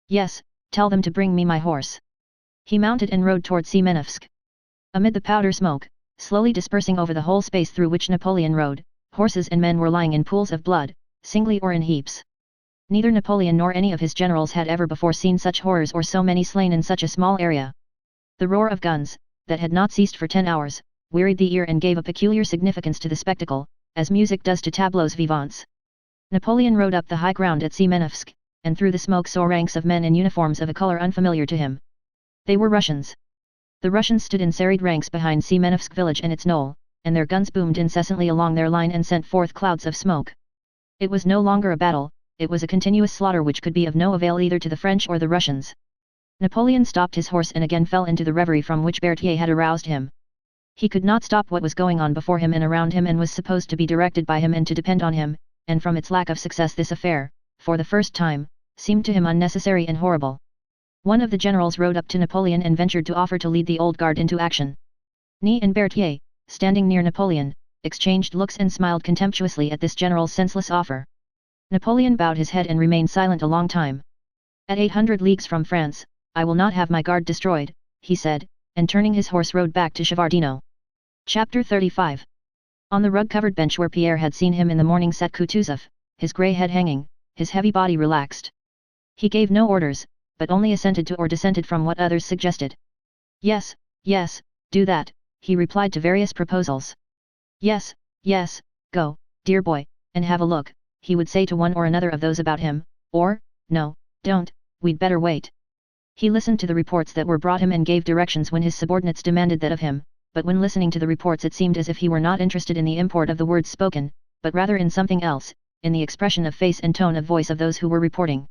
"Yes, tell them to bring me my horse." He mounted and rode toward Semenovsk. Amid the powder smoke, slowly dispersing over the whole space through which Napoleon rode, horses and men were lying in pools of blood, singly or in heaps. Neither Napoleon nor any of his generals had ever before seen such horrors or so many slain in such a small area. The roar of guns, that had not ceased for 10 hours, wearied the ear and gave a peculiar significance to the spectacle, as music does to tableaux vivants. Napoleon rode up the high ground at Semenovsk, and through the smoke saw ranks of men in uniforms of a color unfamiliar to him. They were Russians. The Russians stood in serried ranks behind Semenovsk village and its knoll, and their guns boomed incessantly along their line and sent forth clouds of smoke. It was no longer a battle, it was a continuous slaughter which could be of no avail either to the French or the Russians. Napoleon stopped his horse and again fell into the reverie from which Berthier had aroused him. He could not stop what was going on before him and around him and was supposed to be directed by him and to depend on him, and from its lack of success this affair, for the first time, seemed to him unnecessary and horrible. One of the generals rode up to Napoleon and ventured to offer to lead the old guard into action. Ney and Berthier, standing near Napoleon, exchanged looks and smiled contemptuously at this general's senseless offer. Napoleon bowed his head and remained silent a long time. "At 800 leagues from France, I will not have my guard destroyed," he said, and turning his horse rode back to Shevaردino. Chapter 35. On the rug-covered bench where Pierre had seen him in the morning sat Kutuzov, his grey head hanging, his heavy body relaxed. He gave no orders, but only assented to or dissented from what others suggested. "Yes, yes, do that," he replied to various proposals. "Yes, yes, go, dear boy, and have a look," he would say to one or another of those about him, or, "No, don't, we'd better wait." He listened to the reports that were brought him and gave directions when his subordinates demanded that of him, but when listening to the reports it seemed as if he were not interested in the import of the words spoken, but rather in something else, in the expression of face and tone of voice of those who were reporting.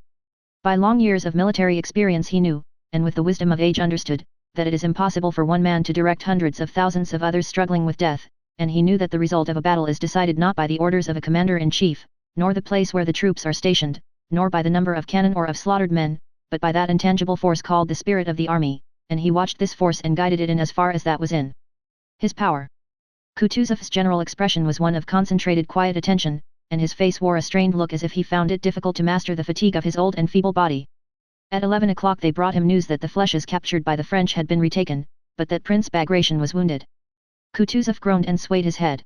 By long years of military experience he knew, and with the wisdom of age understood, that it is impossible for one man to direct hundreds of thousands of others struggling with death, and he knew that the result of a battle is decided not by the orders of a commander-in-chief, nor the place where the troops are stationed, nor by the number of cannon or of slaughtered men, but by that intangible force called the spirit of the army, and he watched this force and guided it in as far as that was in his power. Kutuzov's general expression was one of concentrated quiet attention, and his face wore a strained look as if he found it difficult to master the fatigue of his old and feeble body. At 11 o'clock they brought him news that the flèches captured by the French had been retaken, but that Prince Bagration was wounded. Kutuzov groaned and swayed his head.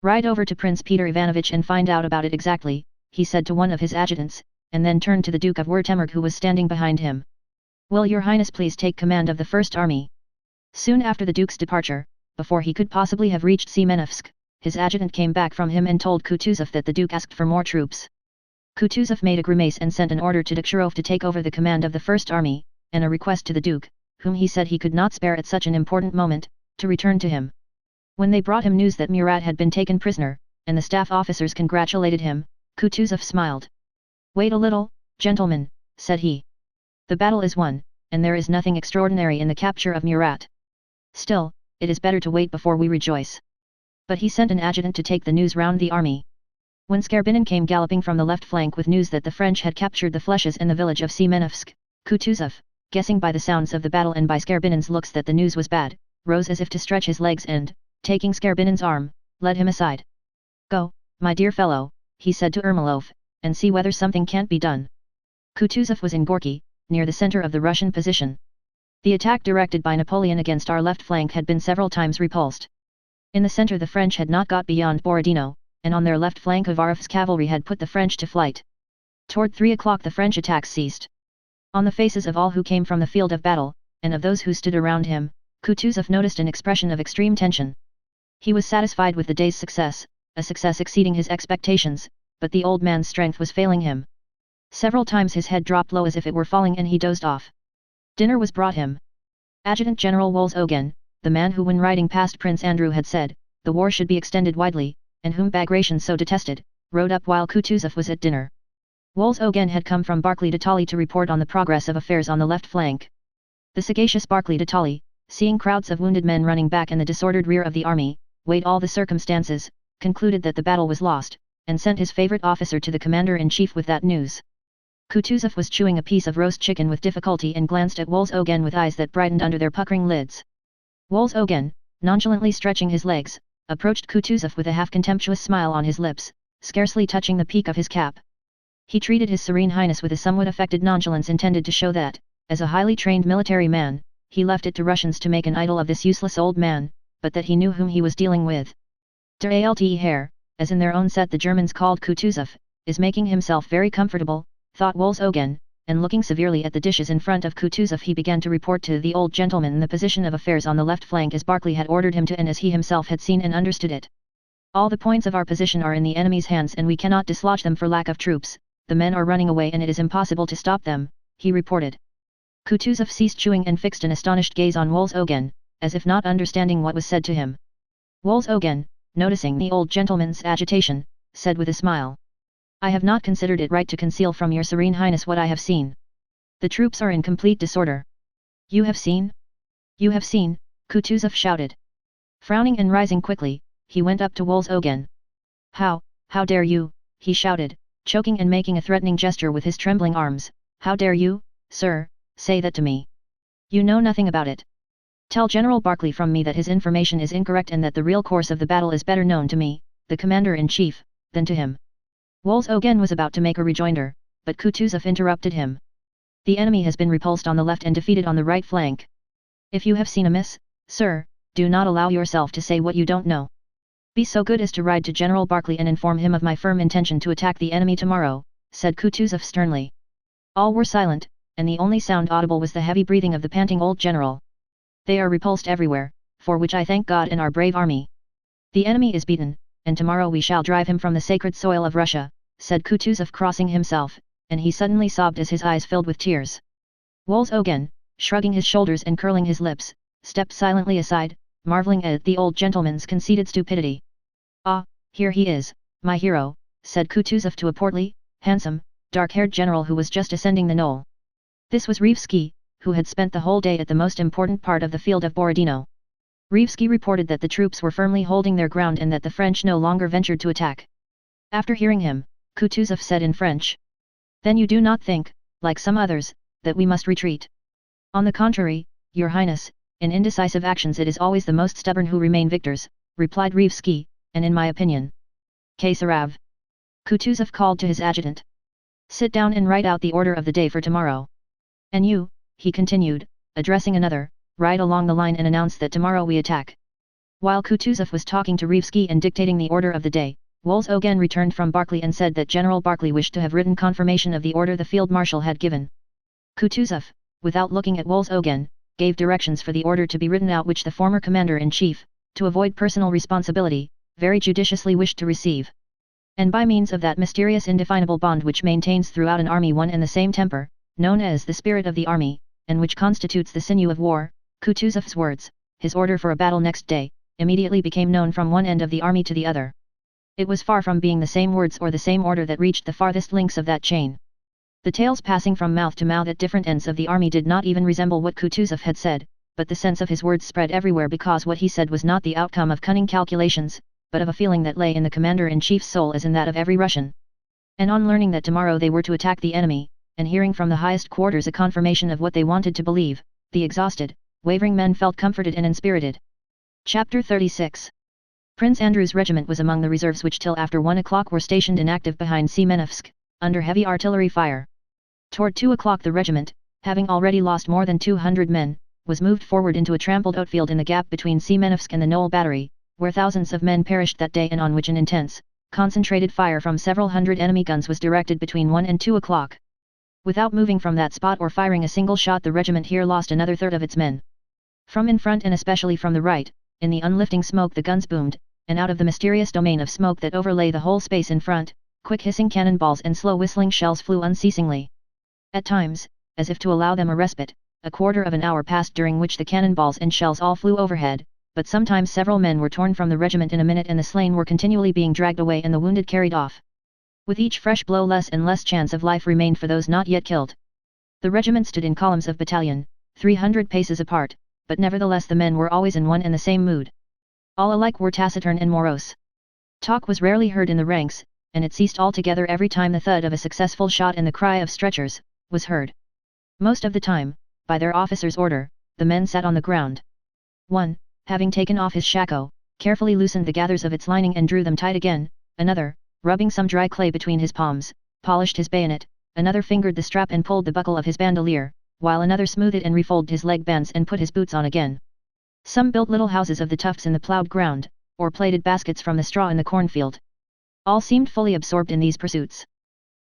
"Ride over to Prince Peter Ivanovich and find out about it exactly," he said to one of his adjutants, and then turned to the Duke of Württemberg who was standing behind him. "Will your Highness please take command of the First Army?" Soon after the Duke's departure, before he could possibly have reached Semenovsk, his adjutant came back from him and told Kutuzov that the Duke asked for more troops. Kutuzov made a grimace and sent an order to Dokhtyrov to take over the command of the First Army, and a request to the Duke, whom he said he could not spare at such an important moment, to return to him. When they brought him news that Murat had been taken prisoner, and the staff officers congratulated him, Kutuzov smiled. "Wait a little, gentlemen," said he. "The battle is won, and there is nothing extraordinary in the capture of Murat. Still, it is better to wait before we rejoice." But he sent an adjutant to take the news round the army. When Skarbinin came galloping from the left flank with news that the French had captured the flèches and the village of Semenovsk, Kutuzov, guessing by the sounds of the battle and by Skarbinin's looks that the news was bad, rose as if to stretch his legs and, taking Skarbinin's arm, led him aside. "Go, my dear fellow," he said to Ermolov, "and see whether something can't be done." Kutuzov was in Gorky, near the center of the Russian position. The attack directed by Napoleon against our left flank had been several times repulsed. In the center the French had not got beyond Borodino, and on their left flank Kovarev's cavalry had put the French to flight. Toward 3 o'clock the French attacks ceased. On the faces of all who came from the field of battle, and of those who stood around him, Kutuzov noticed an expression of extreme tension. He was satisfied with the day's success, a success exceeding his expectations, but the old man's strength was failing him. Several times his head dropped low as if it were falling and he dozed off. Dinner was brought him. Adjutant General Wolzogen, the man who when riding past Prince Andrew had said, the war should be extended widely, and whom Bagration so detested, rode up while Kutuzov was at dinner. Wolzogen had come from Barclay de Tolly to report on the progress of affairs on the left flank. The sagacious Barclay de Tolly, seeing crowds of wounded men running back in the disordered rear of the army, weighed all the circumstances, concluded that the battle was lost, and sent his favorite officer to the commander-in-chief with that news. Kutuzov was chewing a piece of roast chicken with difficulty and glanced at Wolzogen with eyes that brightened under their puckering lids. Wolzogen, nonchalantly stretching his legs, approached Kutuzov with a half-contemptuous smile on his lips, scarcely touching the peak of his cap. He treated His Serene Highness with a somewhat affected nonchalance intended to show that, as a highly trained military man, he left it to Russians to make an idol of this useless old man, but that he knew whom he was dealing with. Der alte Herr, as in their own set the Germans called Kutuzov, is making himself very comfortable, thought Wolzogen, and looking severely at the dishes in front of Kutuzov he began to report to the old gentleman the position of affairs on the left flank as Barclay had ordered him to and as he himself had seen and understood it. All the points of our position are in the enemy's hands and we cannot dislodge them for lack of troops, the men are running away and it is impossible to stop them, he reported. Kutuzov ceased chewing and fixed an astonished gaze on Wolzogen, as if not understanding what was said to him. Wolzogen, noticing the old gentleman's agitation, said with a smile. I have not considered it right to conceal from your Serene Highness what I have seen. The troops are in complete disorder. You have seen? You have seen, Kutuzov shouted. Frowning and rising quickly, he went up to Wolzogen. How dare you, he shouted, choking and making a threatening gesture with his trembling arms, how dare you, sir, say that to me? You know nothing about it. Tell General Barclay from me that his information is incorrect and that the real course of the battle is better known to me, the commander-in-chief, than to him. Wolzogen was about to make a rejoinder, but Kutuzov interrupted him. The enemy has been repulsed on the left and defeated on the right flank. If you have seen amiss, sir, do not allow yourself to say what you don't know. Be so good as to ride to General Barclay and inform him of my firm intention to attack the enemy tomorrow, said Kutuzov sternly. All were silent, and the only sound audible was the heavy breathing of the panting old general. They are repulsed everywhere, for which I thank God and our brave army. The enemy is beaten, and tomorrow we shall drive him from the sacred soil of Russia, said Kutuzov crossing himself, and he suddenly sobbed as his eyes filled with tears. Wolzogen, shrugging his shoulders and curling his lips, stepped silently aside, marveling at the old gentleman's conceited stupidity. Ah, here he is, my hero, said Kutuzov to a portly, handsome, dark-haired general who was just ascending the knoll. This was Rivsky, who had spent the whole day at the most important part of the field of Borodino. Rivsky reported that the troops were firmly holding their ground and that the French no longer ventured to attack. After hearing him, Kutuzov said in French. Then you do not think, like some others, that we must retreat. On the contrary, your highness, in indecisive actions it is always the most stubborn who remain victors, replied Rivsky, and in my opinion. Kesarav. Kutuzov called to his adjutant. Sit down and write out the order of the day for tomorrow. And you, he continued, addressing another, ride along the line and announce that tomorrow we attack. While Kutuzov was talking to Rivsky and dictating the order of the day, Wolzogen returned from Barclay and said that General Barclay wished to have written confirmation of the order the field marshal had given. Kutuzov, without looking at Wolzogen, gave directions for the order to be written out which the former commander-in-chief, to avoid personal responsibility, very judiciously wished to receive. And by means of that mysterious indefinable bond which maintains throughout an army one and the same temper, known as the spirit of the army, and which constitutes the sinew of war, Kutuzov's words, his order for a battle next day, immediately became known from one end of the army to the other. It was far from being the same words or the same order that reached the farthest links of that chain. The tales passing from mouth to mouth at different ends of the army did not even resemble what Kutuzov had said, but the sense of his words spread everywhere because what he said was not the outcome of cunning calculations, but of a feeling that lay in the commander-in-chief's soul as in that of every Russian. And on learning that tomorrow they were to attack the enemy, and hearing from the highest quarters a confirmation of what they wanted to believe, the exhausted, wavering men felt comforted and inspirited. Chapter 36. Prince Andrew's regiment was among the reserves which till after 1 o'clock were stationed inactive behind Semenovsk, under heavy artillery fire. Toward 2 o'clock the regiment, having already lost more than 200 men, was moved forward into a trampled outfield in the gap between Semenovsk and the Knoll Battery, where thousands of men perished that day and on which an intense, concentrated fire from several hundred enemy guns was directed between 1 and 2 o'clock. Without moving from that spot or firing a single shot, the regiment here lost another third of its men. From in front and especially from the right, in the unlifting smoke the guns boomed, and out of the mysterious domain of smoke that overlay the whole space in front, quick hissing cannonballs and slow whistling shells flew unceasingly. At times, as if to allow them a respite, a quarter of an hour passed during which the cannonballs and shells all flew overhead, but sometimes several men were torn from the regiment in a minute and the slain were continually being dragged away and the wounded carried off. With each fresh blow less and less chance of life remained for those not yet killed. The regiment stood in columns of battalion, 300 paces apart, but nevertheless the men were always in one and the same mood. All alike were taciturn and morose. Talk was rarely heard in the ranks, and it ceased altogether every time the thud of a successful shot and the cry of stretchers was heard. Most of the time, by their officer's order, the men sat on the ground. One, having taken off his shako, carefully loosened the gathers of its lining and drew them tight again. Another, rubbing some dry clay between his palms, polished his bayonet. Another fingered the strap and pulled the buckle of his bandolier, while another smoothed and refolded his leg bands and put his boots on again. Some built little houses of the tufts in the ploughed ground, or plaited baskets from the straw in the cornfield. All seemed fully absorbed in these pursuits.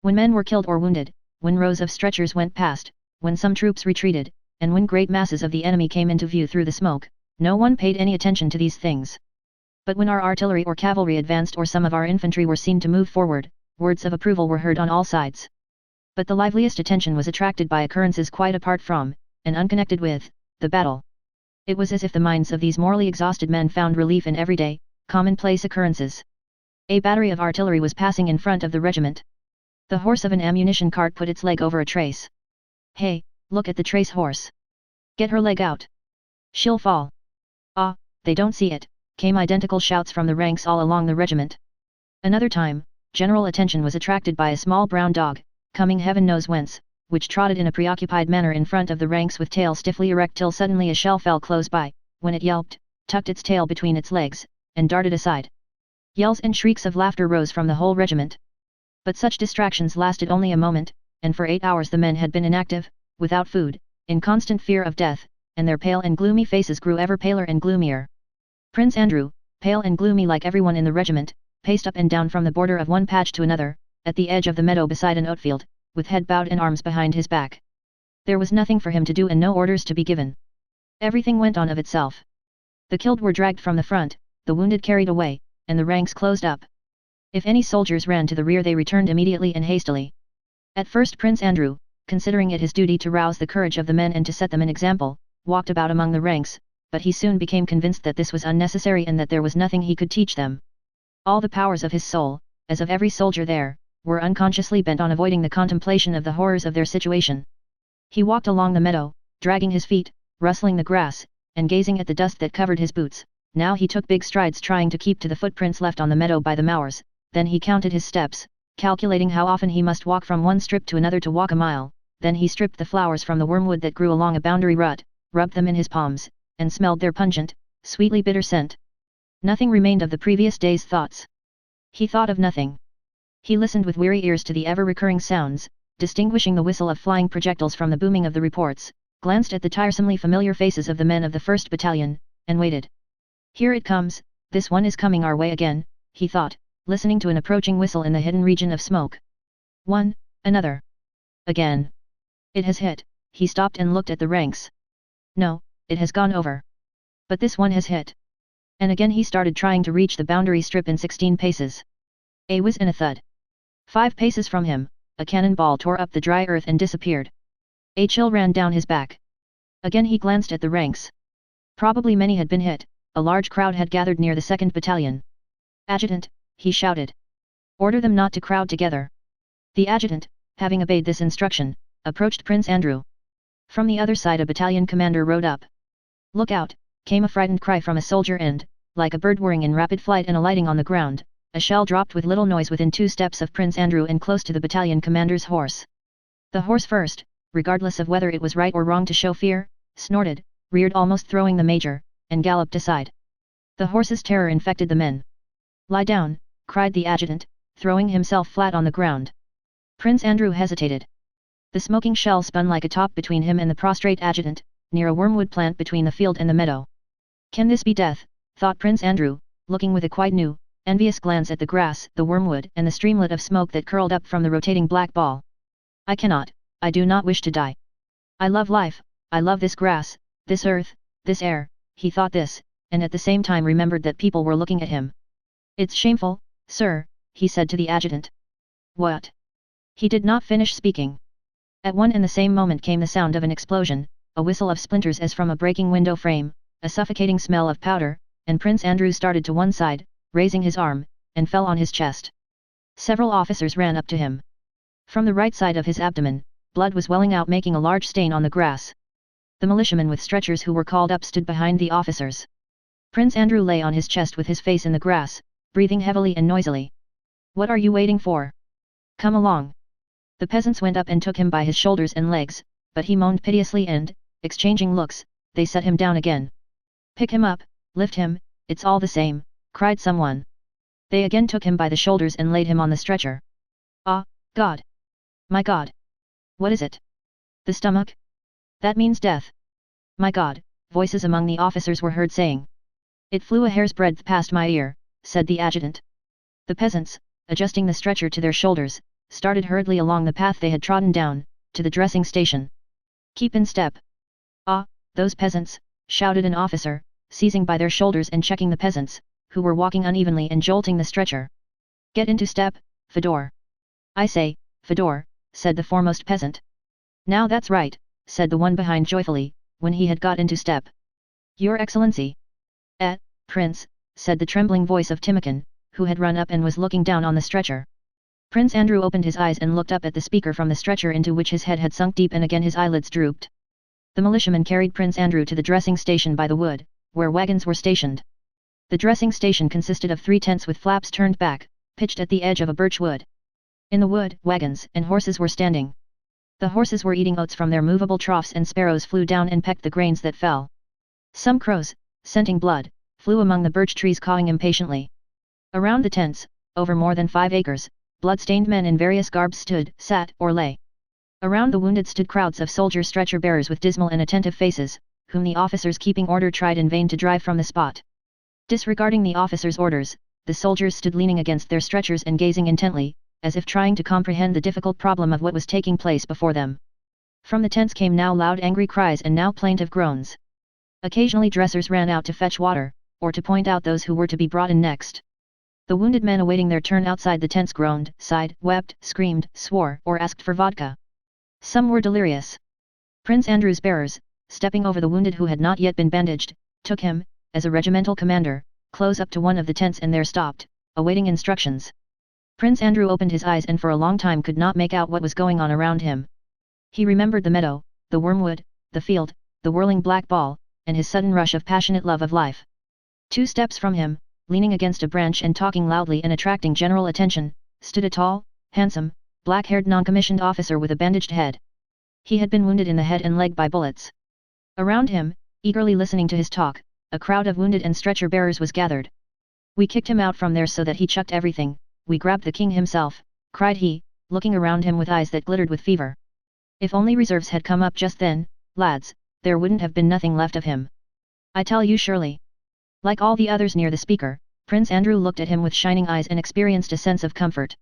When men were killed or wounded, when rows of stretchers went past, when some troops retreated, and when great masses of the enemy came into view through the smoke, no one paid any attention to these things. But when our artillery or cavalry advanced or some of our infantry were seen to move forward, words of approval were heard on all sides. But the liveliest attention was attracted by occurrences quite apart from, and unconnected with, the battle. It was as if the minds of these morally exhausted men found relief in everyday, commonplace occurrences. A battery of artillery was passing in front of the regiment. The horse of an ammunition cart put its leg over a trace. "Hey, look at the trace horse. Get her leg out. She'll fall." "Ah, they don't see it," came identical shouts from the ranks all along the regiment. Another time, general attention was attracted by a small brown dog, coming heaven knows whence, which trotted in a preoccupied manner in front of the ranks with tail stiffly erect till suddenly a shell fell close by, when it yelped, tucked its tail between its legs, and darted aside. Yells and shrieks of laughter rose from the whole regiment. But such distractions lasted only a moment, and for 8 hours the men had been inactive, without food, in constant fear of death, and their pale and gloomy faces grew ever paler and gloomier. Prince Andrew, pale and gloomy like everyone in the regiment, paced up and down from the border of one patch to another, at the edge of the meadow beside an outfield, with head bowed and arms behind his back. There was nothing for him to do and no orders to be given. Everything went on of itself. The killed were dragged from the front, the wounded carried away, and the ranks closed up. If any soldiers ran to the rear they returned immediately and hastily. At first Prince Andrew, considering it his duty to rouse the courage of the men and to set them an example, walked about among the ranks, but he soon became convinced that this was unnecessary and that there was nothing he could teach them. All the powers of his soul, as of every soldier there, were unconsciously bent on avoiding the contemplation of the horrors of their situation. He walked along the meadow, dragging his feet, rustling the grass, and gazing at the dust that covered his boots. Now he took big strides trying to keep to the footprints left on the meadow by the mowers, then he counted his steps, calculating how often he must walk from one strip to another to walk a mile, then he stripped the flowers from the wormwood that grew along a boundary rut, rubbed them in his palms, and smelled their pungent, sweetly bitter scent. Nothing remained of the previous day's thoughts. He thought of nothing. He listened with weary ears to the ever-recurring sounds, distinguishing the whistle of flying projectiles from the booming of the reports, glanced at the tiresomely familiar faces of the men of the 1st Battalion, and waited. "Here it comes, this one is coming our way again," he thought, listening to an approaching whistle in the hidden region of smoke. One, another. Again. "It has hit," he stopped and looked at the ranks. "No, it has gone over. But this one has hit." And again he started trying to reach the boundary strip in 16 paces. A whiz and a thud. 5 paces from him, a cannonball tore up the dry earth and disappeared. A chill ran down his back. Again he glanced at the ranks. Probably many had been hit, a large crowd had gathered near the 2nd Battalion. "Adjutant," he shouted. "Order them not to crowd together." The adjutant, having obeyed this instruction, approached Prince Andrew. From the other side a battalion commander rode up. "Look out," came a frightened cry from a soldier and, like a bird whirring in rapid flight and alighting on the ground, a shell dropped with little noise within 2 steps of Prince Andrew and close to the battalion commander's horse. The horse first, regardless of whether it was right or wrong to show fear, snorted, reared almost throwing the major, and galloped aside. The horse's terror infected the men. "Lie down," cried the adjutant, throwing himself flat on the ground. Prince Andrew hesitated. The smoking shell spun like a top between him and the prostrate adjutant, near a wormwood plant between the field and the meadow. Can this be death, thought Prince Andrew, looking with a quite new, envious glance at the grass, the wormwood and the streamlet of smoke that curled up from the rotating black ball. I cannot, I do not wish to die. I love life, I love this grass, this earth, this air, he thought this, and at the same time remembered that people were looking at him. It's shameful, sir, he said to the adjutant. What? He did not finish speaking. At one and the same moment came the sound of an explosion, a whistle of splinters as from a breaking window frame, a suffocating smell of powder, and Prince Andrew started to one side, raising his arm, and fell on his chest. Several officers ran up to him. From the right side of his abdomen, blood was welling out, making a large stain on the grass. The militiamen with stretchers who were called up stood behind the officers. Prince Andrew lay on his chest with his face in the grass, breathing heavily and noisily. What are you waiting for? Come along. The peasants went up and took him by his shoulders and legs, but he moaned piteously and, exchanging looks, they set him down again. Pick him up, lift him, it's all the same, cried someone. They again took him by the shoulders and laid him on the stretcher. Ah, God! My God! What is it? The stomach? That means death. My God, voices among the officers were heard saying. It flew a hair's breadth past my ear, said the adjutant. The peasants, adjusting the stretcher to their shoulders, started hurriedly along the path they had trodden down, to the dressing station. Keep in step. Ah, those peasants, shouted an officer, seizing by their shoulders and checking the peasants, who were walking unevenly and jolting the stretcher. Get into step, Fedor. I say, Fedor, said the foremost peasant. Now that's right, said the one behind joyfully, when he had got into step. Your Excellency. Prince, said the trembling voice of Timokhin, who had run up and was looking down on the stretcher. Prince Andrew opened his eyes and looked up at the speaker from the stretcher into which his head had sunk deep, and again his eyelids drooped. The militiamen carried Prince Andrew to the dressing station by the wood, where wagons were stationed. The dressing station consisted of 3 tents with flaps turned back, pitched at the edge of a birch wood. In the wood, wagons and horses were standing. The horses were eating oats from their movable troughs, and sparrows flew down and pecked the grains that fell. Some crows, scenting blood, flew among the birch trees, cawing impatiently. Around the tents, over more than 5 acres, blood-stained men in various garbs stood, sat, or lay. Around the wounded stood crowds of soldier stretcher bearers with dismal and attentive faces, whom the officers keeping order tried in vain to drive from the spot. Disregarding the officers' orders, the soldiers stood leaning against their stretchers and gazing intently, as if trying to comprehend the difficult problem of what was taking place before them. From the tents came now loud angry cries and now plaintive groans. Occasionally dressers ran out to fetch water, or to point out those who were to be brought in next. The wounded men awaiting their turn outside the tents groaned, sighed, wept, screamed, swore, or asked for vodka. Some were delirious. Prince Andrew's bearers, stepping over the wounded who had not yet been bandaged, took him, as a regimental commander, close up to one of the tents and there stopped, awaiting instructions. Prince Andrew opened his eyes and for a long time could not make out what was going on around him. He remembered the meadow, the wormwood, the field, the whirling black ball, and his sudden rush of passionate love of life. 2 steps from him, leaning against a branch and talking loudly and attracting general attention, stood a tall, handsome, black-haired non-commissioned officer with a bandaged head. He had been wounded in the head and leg by bullets. Around him, eagerly listening to his talk, a crowd of wounded and stretcher bearers was gathered. We kicked him out from there so that he chucked everything, we grabbed the king himself, cried he, looking around him with eyes that glittered with fever. If only reserves had come up just then, lads, there wouldn't have been nothing left of him. I tell you surely. Like all the others near the speaker, Prince Andrew looked at him with shining eyes and experienced a sense of comfort.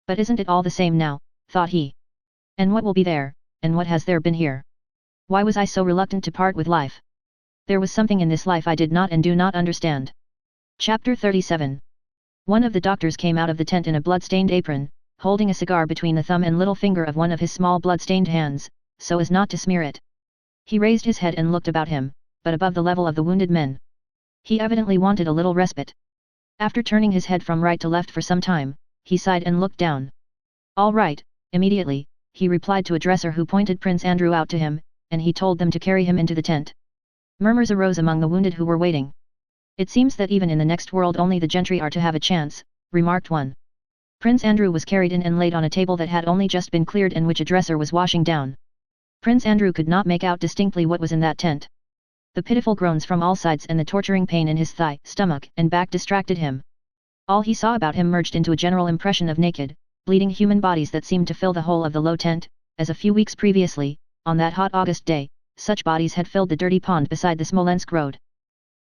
But isn't it all the same now, thought he. And what will be there, and what has there been here? Why was I so reluctant to part with life? There was something in this life I did not and do not understand. Chapter 37. One of the doctors came out of the tent in a blood-stained apron, holding a cigar between the thumb and little finger of one of his small blood-stained hands, so as not to smear it. He raised his head and looked about him, but above the level of the wounded men. He evidently wanted a little respite. After turning his head from right to left for some time, he sighed and looked down. All right, immediately, he replied to a dresser who pointed Prince Andrew out to him, and he told them to carry him into the tent. Murmurs arose among the wounded who were waiting. It seems that even in the next world only the gentry are to have a chance, remarked one. Prince Andrew was carried in and laid on a table that had only just been cleared and which a dresser was washing down. Prince Andrew could not make out distinctly what was in that tent. The pitiful groans from all sides and the torturing pain in his thigh, stomach, and back distracted him. All he saw about him merged into a general impression of naked, bleeding human bodies that seemed to fill the whole of the low tent, as a few weeks previously, on that hot August day, such bodies had filled the dirty pond beside the Smolensk road.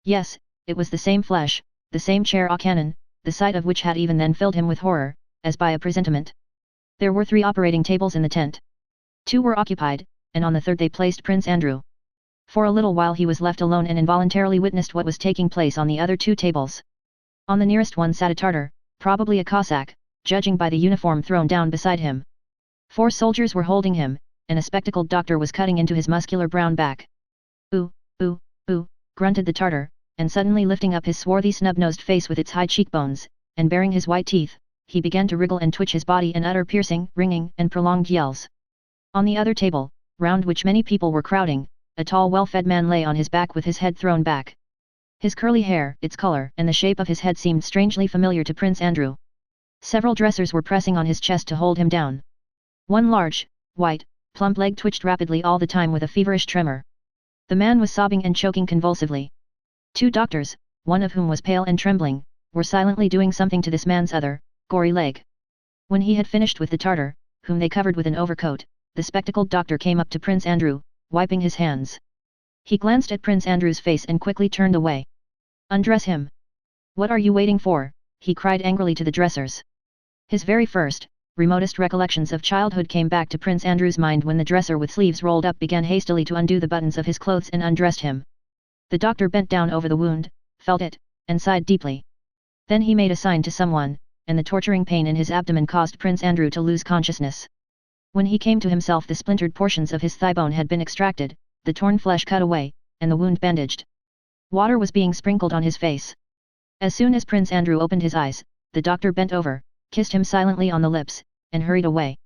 Yes, it was the same flesh, the same chair a cannon, the sight of which had even then filled him with horror, as by a presentiment. There were 3 operating tables in the tent. 2 were occupied, and on the third they placed Prince Andrew. For a little while he was left alone and involuntarily witnessed what was taking place on the other 2 tables. On the nearest one sat a Tartar, probably a Cossack, judging by the uniform thrown down beside him. 4 soldiers were holding him, and a spectacled doctor was cutting into his muscular brown back. "Ooh, ooh, ooh," grunted the Tartar, and suddenly lifting up his swarthy snub-nosed face with its high cheekbones, and baring his white teeth, he began to wriggle and twitch his body and utter piercing, ringing, and prolonged yells. On the other table, round which many people were crowding, a tall well-fed man lay on his back with his head thrown back. His curly hair, its color, and the shape of his head seemed strangely familiar to Prince Andrew. Several dressers were pressing on his chest to hold him down. One large, white, plump leg twitched rapidly all the time with a feverish tremor. The man was sobbing and choking convulsively. 2 doctors, one of whom was pale and trembling, were silently doing something to this man's other, gory leg. When he had finished with the Tartar, whom they covered with an overcoat, the spectacled doctor came up to Prince Andrew, wiping his hands. He glanced at Prince Andrew's face and quickly turned away. "Undress him. What are you waiting for?" he cried angrily to the dressers. His very first, remotest recollections of childhood came back to Prince Andrew's mind when the dresser with sleeves rolled up began hastily to undo the buttons of his clothes and undressed him. The doctor bent down over the wound, felt it, and sighed deeply. Then he made a sign to someone, and the torturing pain in his abdomen caused Prince Andrew to lose consciousness. When he came to himself, the splintered portions of his thigh bone had been extracted, the torn flesh cut away, and the wound bandaged. Water was being sprinkled on his face. As soon as Prince Andrew opened his eyes, the doctor bent over, kissed him silently on the lips, and hurried away.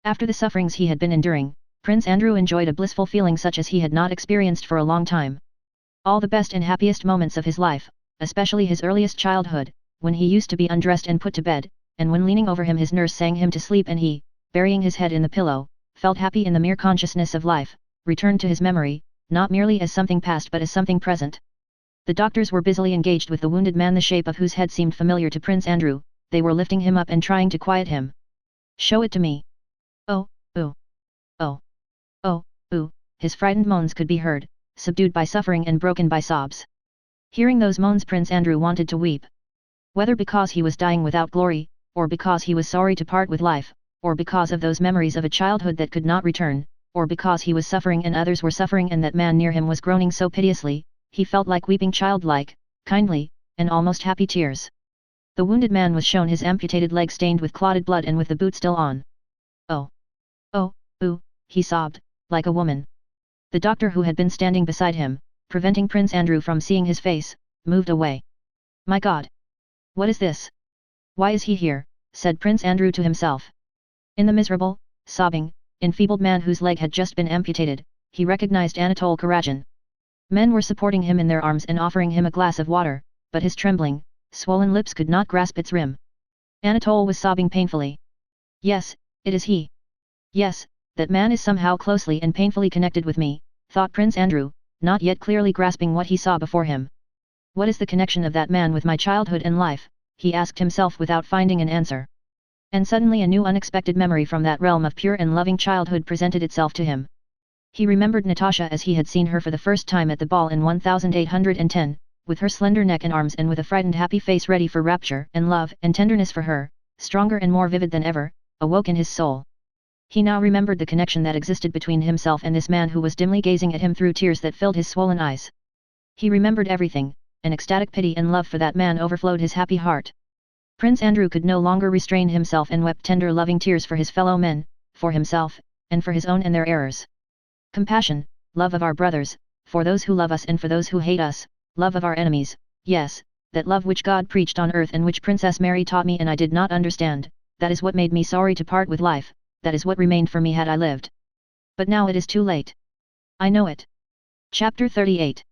After the sufferings he had been enduring, Prince Andrew enjoyed a blissful feeling such as he had not experienced for a long time. All the best and happiest moments of his life, especially his earliest childhood, when he used to be undressed and put to bed, and when leaning over him his nurse sang him to sleep and he, burying his head in the pillow, felt happy in the mere consciousness of life, returned to his memory, not merely as something past but as something present. The doctors were busily engaged with the wounded man, the shape of whose head seemed familiar to Prince Andrew. They were lifting him up and trying to quiet him. "Show it to me." "Oh, ooh. Oh. Oh, ooh," his frightened moans could be heard, subdued by suffering and broken by sobs. Hearing those moans, Prince Andrew wanted to weep. Whether because he was dying without glory, or because he was sorry to part with life, or because of those memories of a childhood that could not return, or because he was suffering and others were suffering and that man near him was groaning so piteously, he felt like weeping childlike, kindly, and almost happy tears. The wounded man was shown his amputated leg stained with clotted blood and with the boot still on. "Oh! Oh, ooh," he sobbed, like a woman. The doctor, who had been standing beside him, preventing Prince Andrew from seeing his face, moved away. "My God! What is this? Why is he here?" said Prince Andrew to himself. In the miserable, sobbing, enfeebled man whose leg had just been amputated, he recognized Anatole Karadin. Men were supporting him in their arms and offering him a glass of water, but his trembling, swollen lips could not grasp its rim. Anatole was sobbing painfully. "Yes, it is he. Yes, that man is somehow closely and painfully connected with me," thought Prince Andrew, not yet clearly grasping what he saw before him. "What is the connection of that man with my childhood and life?" he asked himself without finding an answer. And suddenly a new unexpected memory from that realm of pure and loving childhood presented itself to him. He remembered Natasha as he had seen her for the first time at the ball in 1810, with her slender neck and arms and with a frightened happy face ready for rapture and love and tenderness for her, stronger and more vivid than ever, awoke in his soul. He now remembered the connection that existed between himself and this man who was dimly gazing at him through tears that filled his swollen eyes. He remembered everything, and ecstatic pity and love for that man overflowed his happy heart. Prince Andrew could no longer restrain himself and wept tender loving tears for his fellow men, for himself, and for his own and their errors. Compassion, love of our brothers, for those who love us and for those who hate us, love of our enemies, yes, that love which God preached on earth and which Princess Mary taught me and I did not understand, that is what made me sorry to part with life, that is what remained for me had I lived. But now it is too late. I know it. Chapter 38.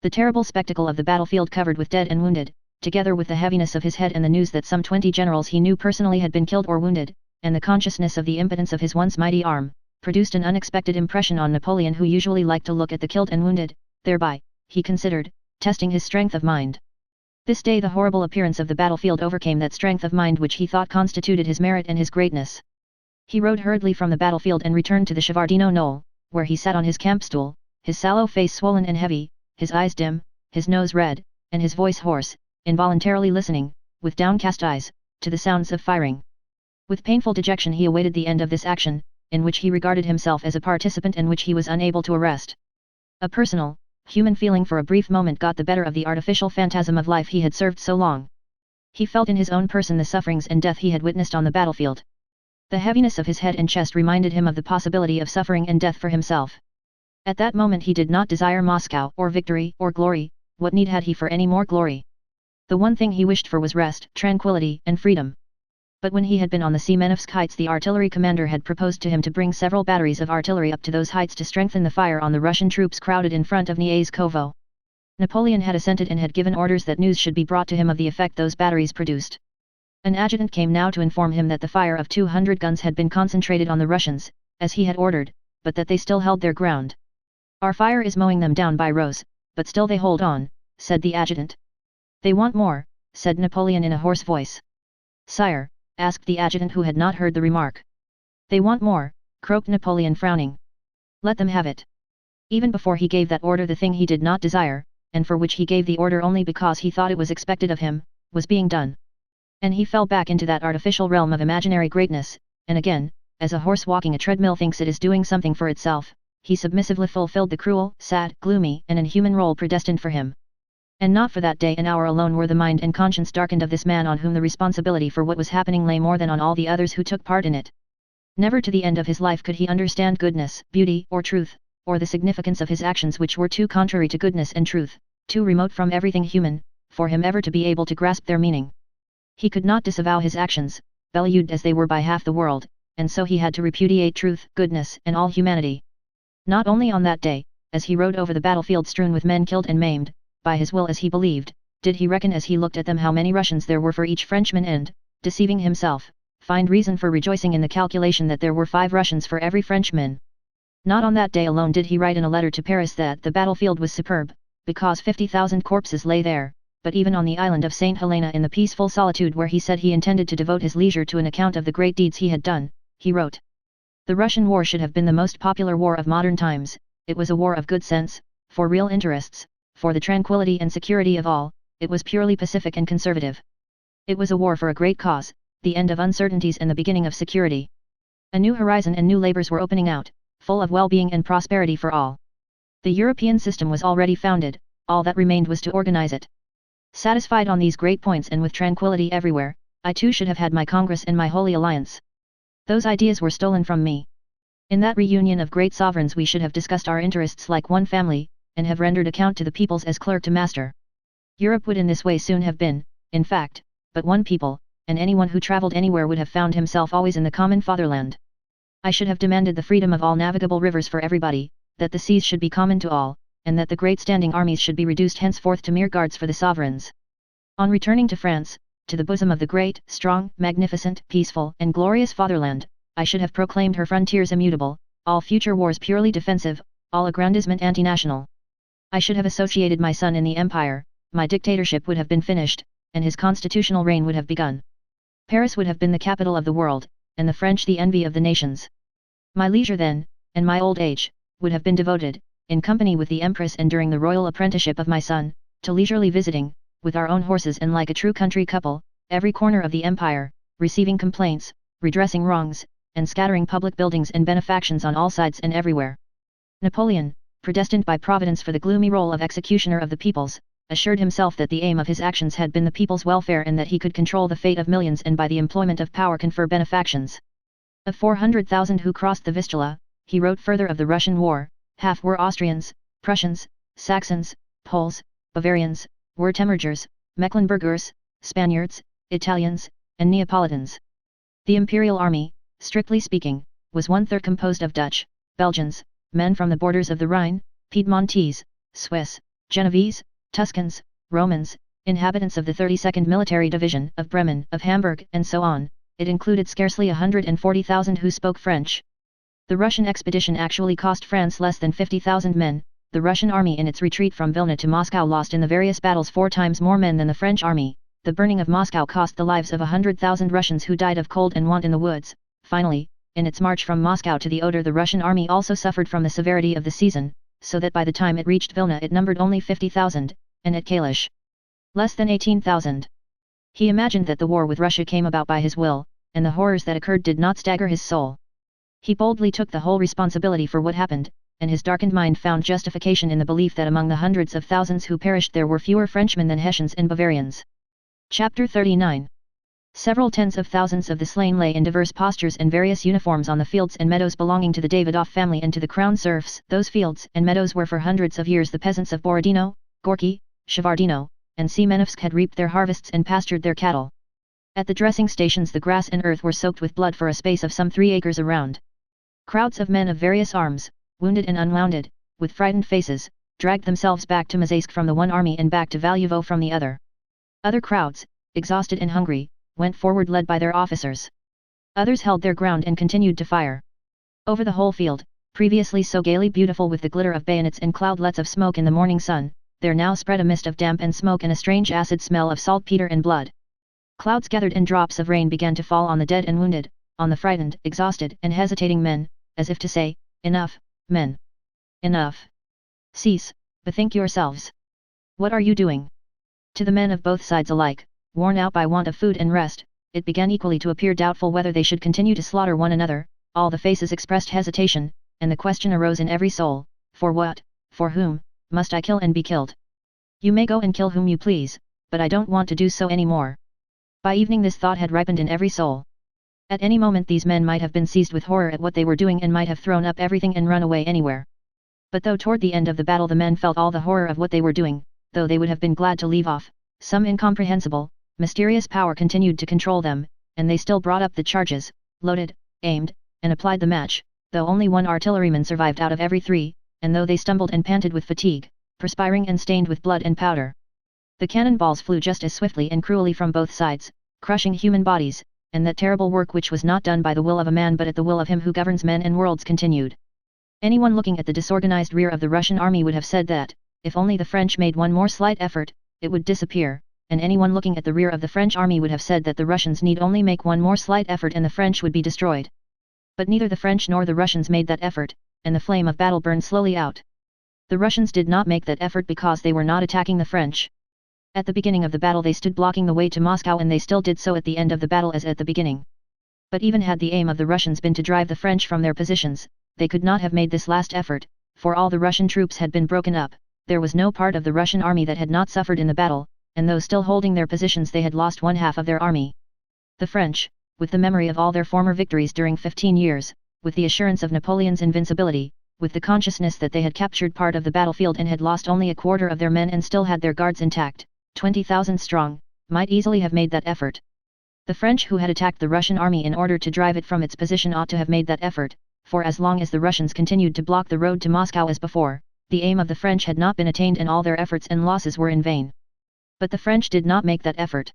The terrible spectacle of the battlefield covered with dead and wounded, together with the heaviness of his head and the news that some 20 generals he knew personally had been killed or wounded, and the consciousness of the impotence of his once mighty arm, produced an unexpected impression on Napoleon, who usually liked to look at the killed and wounded, thereby, he considered, testing his strength of mind. This day the horrible appearance of the battlefield overcame that strength of mind which he thought constituted his merit and his greatness. He rode hurriedly from the battlefield and returned to the Shavardino knoll, where he sat on his camp stool, his sallow face swollen and heavy, his eyes dim, his nose red, and his voice hoarse, involuntarily listening, with downcast eyes, to the sounds of firing. With painful dejection he awaited the end of this action, in which he regarded himself as a participant and which he was unable to arrest. A personal, human feeling for a brief moment got the better of the artificial phantasm of life he had served so long. He felt in his own person the sufferings and death he had witnessed on the battlefield. The heaviness of his head and chest reminded him of the possibility of suffering and death for himself. At that moment he did not desire Moscow or victory or glory. What need had he for any more glory? The one thing he wished for was rest, tranquility, and freedom. But when he had been on the Semenovsk heights, the artillery commander had proposed to him to bring several batteries of artillery up to those heights to strengthen the fire on the Russian troops crowded in front of Nyazkovo. Napoleon had assented and had given orders that news should be brought to him of the effect those batteries produced. An adjutant came now to inform him that the fire of 200 guns had been concentrated on the Russians, as he had ordered, but that they still held their ground. "Our fire is mowing them down by rows, but still they hold on," said the adjutant. "They want more," said Napoleon in a hoarse voice. "Sire?" asked the adjutant who had not heard the remark. "They want more," croaked Napoleon frowning. "Let them have it." Even before he gave that order, the thing he did not desire, and for which he gave the order only because he thought it was expected of him, was being done. And he fell back into that artificial realm of imaginary greatness, and again, as a horse walking a treadmill thinks it is doing something for itself, he submissively fulfilled the cruel, sad, gloomy, and inhuman role predestined for him. And not for that day and hour alone were the mind and conscience darkened of this man on whom the responsibility for what was happening lay more than on all the others who took part in it. Never to the end of his life could he understand goodness, beauty, or truth, or the significance of his actions, which were too contrary to goodness and truth, too remote from everything human, for him ever to be able to grasp their meaning. He could not disavow his actions, valued as they were by half the world, and so he had to repudiate truth, goodness, and all humanity. Not only on that day, as he rode over the battlefield strewn with men killed and maimed, by his will as he believed, did he reckon as he looked at them how many Russians there were for each Frenchman and, deceiving himself, find reason for rejoicing in the calculation that there were 5 Russians for every Frenchman. Not on that day alone did he write in a letter to Paris that the battlefield was superb, because 50,000 corpses lay there, but even on the island of St. Helena in the peaceful solitude where he said he intended to devote his leisure to an account of the great deeds he had done, he wrote: "The Russian war should have been the most popular war of modern times. It was a war of good sense, for real interests, for the tranquility and security of all. It was purely pacific and conservative. It was a war for a great cause, the end of uncertainties and the beginning of security. A new horizon and new labors were opening out, full of well-being and prosperity for all. The European system was already founded, all that remained was to organize it. Satisfied on these great points and with tranquility everywhere, I too should have had my Congress and my Holy Alliance. Those ideas were stolen from me. In that reunion of great sovereigns we should have discussed our interests like one family, and have rendered account to the peoples as clerk to master. Europe would in this way soon have been, in fact, but one people, and anyone who travelled anywhere would have found himself always in the common fatherland. I should have demanded the freedom of all navigable rivers for everybody, that the seas should be common to all, and that the great standing armies should be reduced henceforth to mere guards for the sovereigns. On returning to France, to the bosom of the great, strong, magnificent, peaceful, and glorious fatherland, I should have proclaimed her frontiers immutable, all future wars purely defensive, all aggrandizement anti-national. I should have associated my son in the empire, my dictatorship would have been finished, and his constitutional reign would have begun. Paris would have been the capital of the world, and the French the envy of the nations. My leisure then, and my old age, would have been devoted, in company with the Empress and during the royal apprenticeship of my son, to leisurely visiting, with our own horses and like a true country couple, every corner of the empire, receiving complaints, redressing wrongs, and scattering public buildings and benefactions on all sides and everywhere." Napoleon, predestined by Providence for the gloomy role of executioner of the peoples, assured himself that the aim of his actions had been the people's welfare and that he could control the fate of millions and by the employment of power confer benefactions. Of 400,000 who crossed the Vistula, he wrote further of the Russian war, half were Austrians, Prussians, Saxons, Poles, Bavarians, Württembergers, Mecklenburgers, Spaniards, Italians, and Neapolitans. The imperial army, strictly speaking, was 1/3 composed of Dutch, Belgians, men from the borders of the Rhine, Piedmontese, Swiss, Genoese, Tuscans, Romans, inhabitants of the 32nd Military Division, of Bremen, of Hamburg, and so on. It included scarcely 140,000 who spoke French. The Russian expedition actually cost France less than 50,000 men. The Russian army in its retreat from Vilna to Moscow lost in the various battles 4 times more men than the French army. The burning of Moscow cost the lives of 100,000 Russians who died of cold and want in the woods. Finally, in its march from Moscow to the Oder the Russian army also suffered from the severity of the season, so that by the time it reached Vilna it numbered only 50,000, and at Kalish less than 18,000. He imagined that the war with Russia came about by his will, and the horrors that occurred did not stagger his soul. He boldly took the whole responsibility for what happened, and his darkened mind found justification in the belief that among the hundreds of thousands who perished there were fewer Frenchmen than Hessians and Bavarians. Chapter 39. Several tens of thousands of the slain lay in diverse postures and various uniforms on the fields and meadows belonging to the Davidoff family and to the crown serfs. Those fields and meadows were for hundreds of years the peasants of Borodino, Gorky, Shevardino, and Semenovsk had reaped their harvests and pastured their cattle. At the dressing stations the grass and earth were soaked with blood for a space of some 3 acres around. Crowds of men of various arms, wounded and unwounded, with frightened faces, dragged themselves back to Mazaisk from the one army and back to Valuvo from the other. Other crowds, exhausted and hungry, went forward led by their officers. Others held their ground and continued to fire. Over the whole field, previously so gaily beautiful with the glitter of bayonets and cloudlets of smoke in the morning sun, there now spread a mist of damp and smoke and a strange acid smell of saltpeter and blood. Clouds gathered and drops of rain began to fall on the dead and wounded, on the frightened, exhausted and hesitating men, as if to say, "Enough, men. Enough. Cease, bethink yourselves. What are you doing?" To the men of both sides alike, worn out by want of food and rest, it began equally to appear doubtful whether they should continue to slaughter one another. All the faces expressed hesitation, and the question arose in every soul, for what, for whom, must I kill and be killed? You may go and kill whom you please, but I don't want to do so any more. By evening this thought had ripened in every soul. At any moment these men might have been seized with horror at what they were doing and might have thrown up everything and run away anywhere. But though toward the end of the battle the men felt all the horror of what they were doing, though they would have been glad to leave off, some incomprehensible, mysterious power continued to control them, and they still brought up the charges, loaded, aimed, and applied the match, though only one artilleryman survived out of every 3, and though they stumbled and panted with fatigue, perspiring and stained with blood and powder. The cannonballs flew just as swiftly and cruelly from both sides, crushing human bodies, and that terrible work which was not done by the will of a man but at the will of him who governs men and worlds continued. Anyone looking at the disorganized rear of the Russian army would have said that, if only the French made one more slight effort, it would disappear, and anyone looking at the rear of the French army would have said that the Russians need only make one more slight effort and the French would be destroyed. But neither the French nor the Russians made that effort, and the flame of battle burned slowly out. The Russians did not make that effort because they were not attacking the French. At the beginning of the battle they stood blocking the way to Moscow and they still did so at the end of the battle as at the beginning. But even had the aim of the Russians been to drive the French from their positions, they could not have made this last effort, for all the Russian troops had been broken up, there was no part of the Russian army that had not suffered in the battle, and though still holding their positions they had lost 1/2 of their army. The French, with the memory of all their former victories during 15 years, with the assurance of Napoleon's invincibility, with the consciousness that they had captured part of the battlefield and had lost only 1/4 of their men and still had their guards intact, 20,000 strong, might easily have made that effort. The French who had attacked the Russian army in order to drive it from its position ought to have made that effort, for as long as the Russians continued to block the road to Moscow as before, the aim of the French had not been attained and all their efforts and losses were in vain. But the French did not make that effort.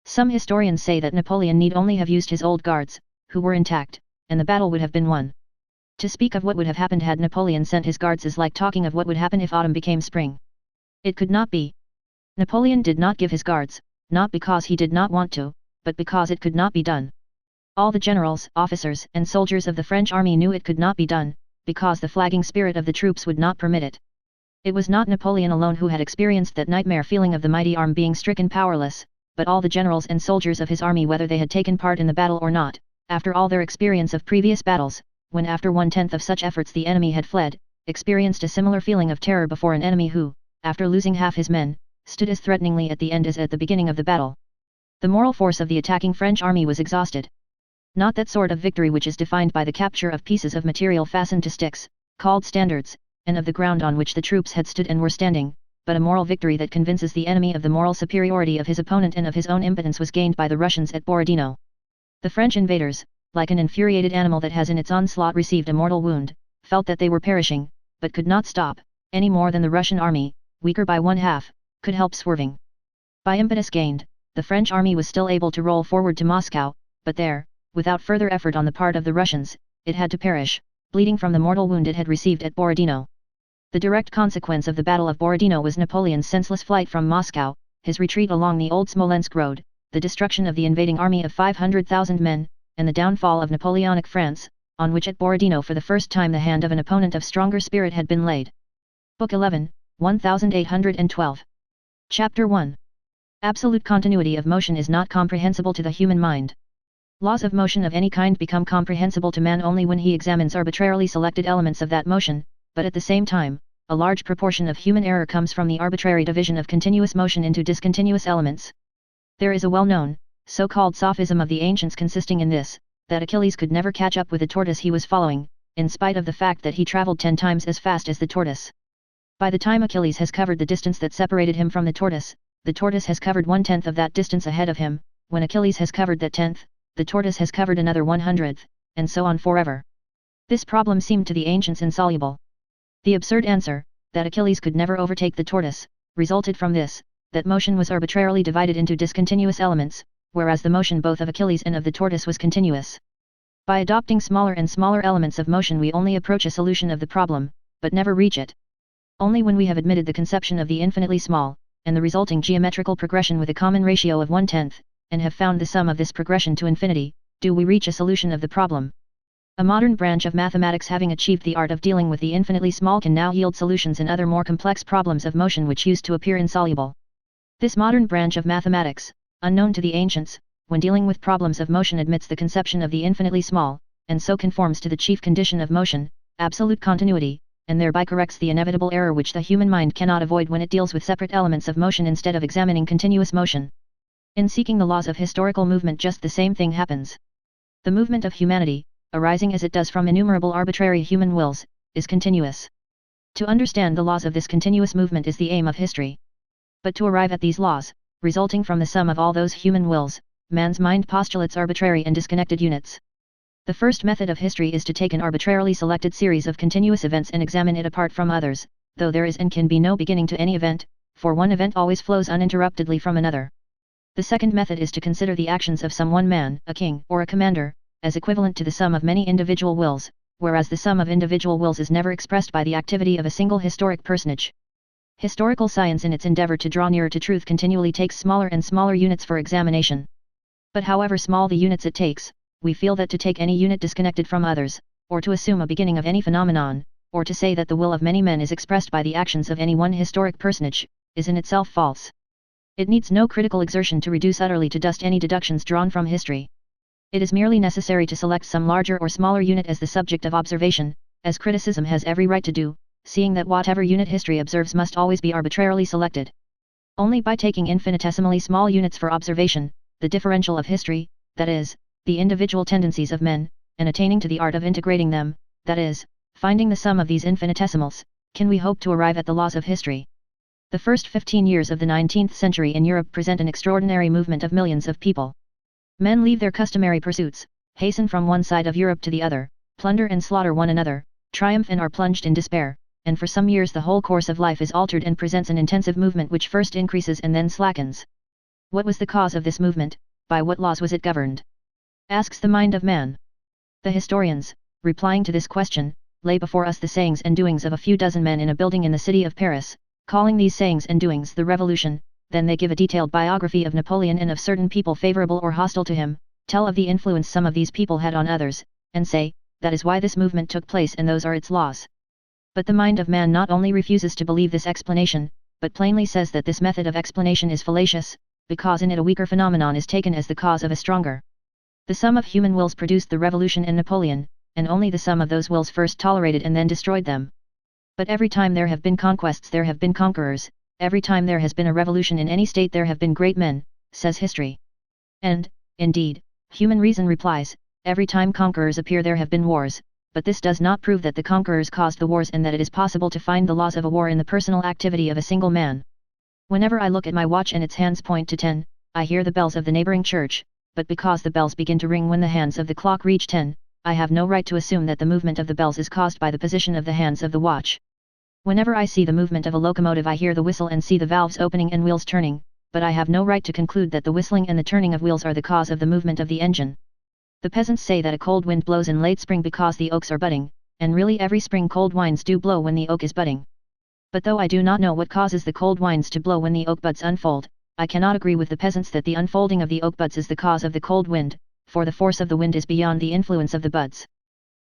Some historians say that Napoleon need only have used his old guards, who were intact, and the battle would have been won. To speak of what would have happened had Napoleon sent his guards is like talking of what would happen if autumn became spring. It could not be. Napoleon did not give his guards, not because he did not want to, but because it could not be done. All the generals, officers and soldiers of the French army knew it could not be done, because the flagging spirit of the troops would not permit it. It was not Napoleon alone who had experienced that nightmare feeling of the mighty arm being stricken powerless, but all the generals and soldiers of his army whether they had taken part in the battle or not, after all their experience of previous battles, when after 1/10 of such efforts the enemy had fled, experienced a similar feeling of terror before an enemy who, after losing half his men, stood as threateningly at the end as at the beginning of the battle. The moral force of the attacking French army was exhausted. Not that sort of victory which is defined by the capture of pieces of material fastened to sticks, called standards, and of the ground on which the troops had stood and were standing, but a moral victory that convinces the enemy of the moral superiority of his opponent and of his own impotence was gained by the Russians at Borodino. The French invaders, like an infuriated animal that has in its onslaught received a mortal wound, felt that they were perishing, but could not stop, any more than the Russian army, weaker by 1/2, could help swerving. By impetus gained, the French army was still able to roll forward to Moscow, but there, without further effort on the part of the Russians, it had to perish, bleeding from the mortal wound it had received at Borodino. The direct consequence of the Battle of Borodino was Napoleon's senseless flight from Moscow, his retreat along the old Smolensk road, the destruction of the invading army of 500,000 men, and the downfall of Napoleonic France, on which at Borodino for the first time the hand of an opponent of stronger spirit had been laid. Book 11, 1812. Chapter 1. Absolute continuity of motion is not comprehensible to the human mind. Laws of motion of any kind become comprehensible to man only when he examines arbitrarily selected elements of that motion, but at the same time, a large proportion of human error comes from the arbitrary division of continuous motion into discontinuous elements. There is a well-known, so-called sophism of the ancients consisting in this, that Achilles could never catch up with the tortoise he was following, in spite of the fact that he traveled 10 times as fast as the tortoise. By the time Achilles has covered the distance that separated him from the tortoise has covered 1/10 of that distance ahead of him. When Achilles has covered that 10th, the tortoise has covered another 100th, and so on forever. This problem seemed to the ancients insoluble. The absurd answer, that Achilles could never overtake the tortoise, resulted from this, that motion was arbitrarily divided into discontinuous elements, whereas the motion both of Achilles and of the tortoise was continuous. By adopting smaller and smaller elements of motion we only approach a solution of the problem, but never reach it. Only when we have admitted the conception of the infinitely small, and the resulting geometrical progression with a common ratio of 1/10, and have found the sum of this progression to infinity, do we reach a solution of the problem. A modern branch of mathematics having achieved the art of dealing with the infinitely small can now yield solutions in other more complex problems of motion which used to appear insoluble. This modern branch of mathematics, unknown to the ancients, when dealing with problems of motion admits the conception of the infinitely small, and so conforms to the chief condition of motion, absolute continuity, and thereby corrects the inevitable error which the human mind cannot avoid when it deals with separate elements of motion instead of examining continuous motion. In seeking the laws of historical movement just the same thing happens. The movement of humanity, arising as it does from innumerable arbitrary human wills, is continuous. To understand the laws of this continuous movement is the aim of history. But to arrive at these laws, resulting from the sum of all those human wills, man's mind postulates arbitrary and disconnected units. The first method of history is to take an arbitrarily selected series of continuous events and examine it apart from others, though there is and can be no beginning to any event, for one event always flows uninterruptedly from another. The second method is to consider the actions of some one man, a king or a commander, as equivalent to the sum of many individual wills, whereas the sum of individual wills is never expressed by the activity of a single historic personage. Historical science in its endeavor to draw nearer to truth continually takes smaller and smaller units for examination. But however small the units it takes, we feel that to take any unit disconnected from others, or to assume a beginning of any phenomenon, or to say that the will of many men is expressed by the actions of any one historic personage, is in itself false. It needs no critical exertion to reduce utterly to dust any deductions drawn from history. It is merely necessary to select some larger or smaller unit as the subject of observation, as criticism has every right to do, seeing that whatever unit history observes must always be arbitrarily selected. Only by taking infinitesimally small units for observation, the differential of history, that is, the individual tendencies of men, and attaining to the art of integrating them, that is, finding the sum of these infinitesimals, can we hope to arrive at the laws of history. The first 15 years of the 19th century in Europe present an extraordinary movement of millions of people. Men leave their customary pursuits, hasten from one side of Europe to the other, plunder and slaughter one another, triumph and are plunged in despair, and for some years the whole course of life is altered and presents an intensive movement which first increases and then slackens. What was the cause of this movement? By what laws was it governed? Asks the mind of man. The historians, replying to this question, lay before us the sayings and doings of a few dozen men in a building in the city of Paris, calling these sayings and doings the Revolution. Then they give a detailed biography of Napoleon and of certain people favorable or hostile to him, tell of the influence some of these people had on others, and say, that is why this movement took place and those are its laws. But the mind of man not only refuses to believe this explanation, but plainly says that this method of explanation is fallacious, because in it a weaker phenomenon is taken as the cause of a stronger. The sum of human wills produced the Revolution and Napoleon, and only the sum of those wills first tolerated and then destroyed them. But every time there have been conquests there have been conquerors, every time there has been a revolution in any state there have been great men, says history. And, indeed, human reason replies, every time conquerors appear there have been wars, but this does not prove that the conquerors caused the wars and that it is possible to find the laws of a war in the personal activity of a single man. Whenever I look at my watch and its hands point to 10, I hear the bells of the neighboring church, but because the bells begin to ring when the hands of the clock reach 10, I have no right to assume that the movement of the bells is caused by the position of the hands of the watch. Whenever I see the movement of a locomotive I hear the whistle and see the valves opening and wheels turning, but I have no right to conclude that the whistling and the turning of wheels are the cause of the movement of the engine. The peasants say that a cold wind blows in late spring because the oaks are budding, and really every spring cold winds do blow when the oak is budding. But though I do not know what causes the cold winds to blow when the oak buds unfold, I cannot agree with the peasants that the unfolding of the oak buds is the cause of the cold wind, for the force of the wind is beyond the influence of the buds.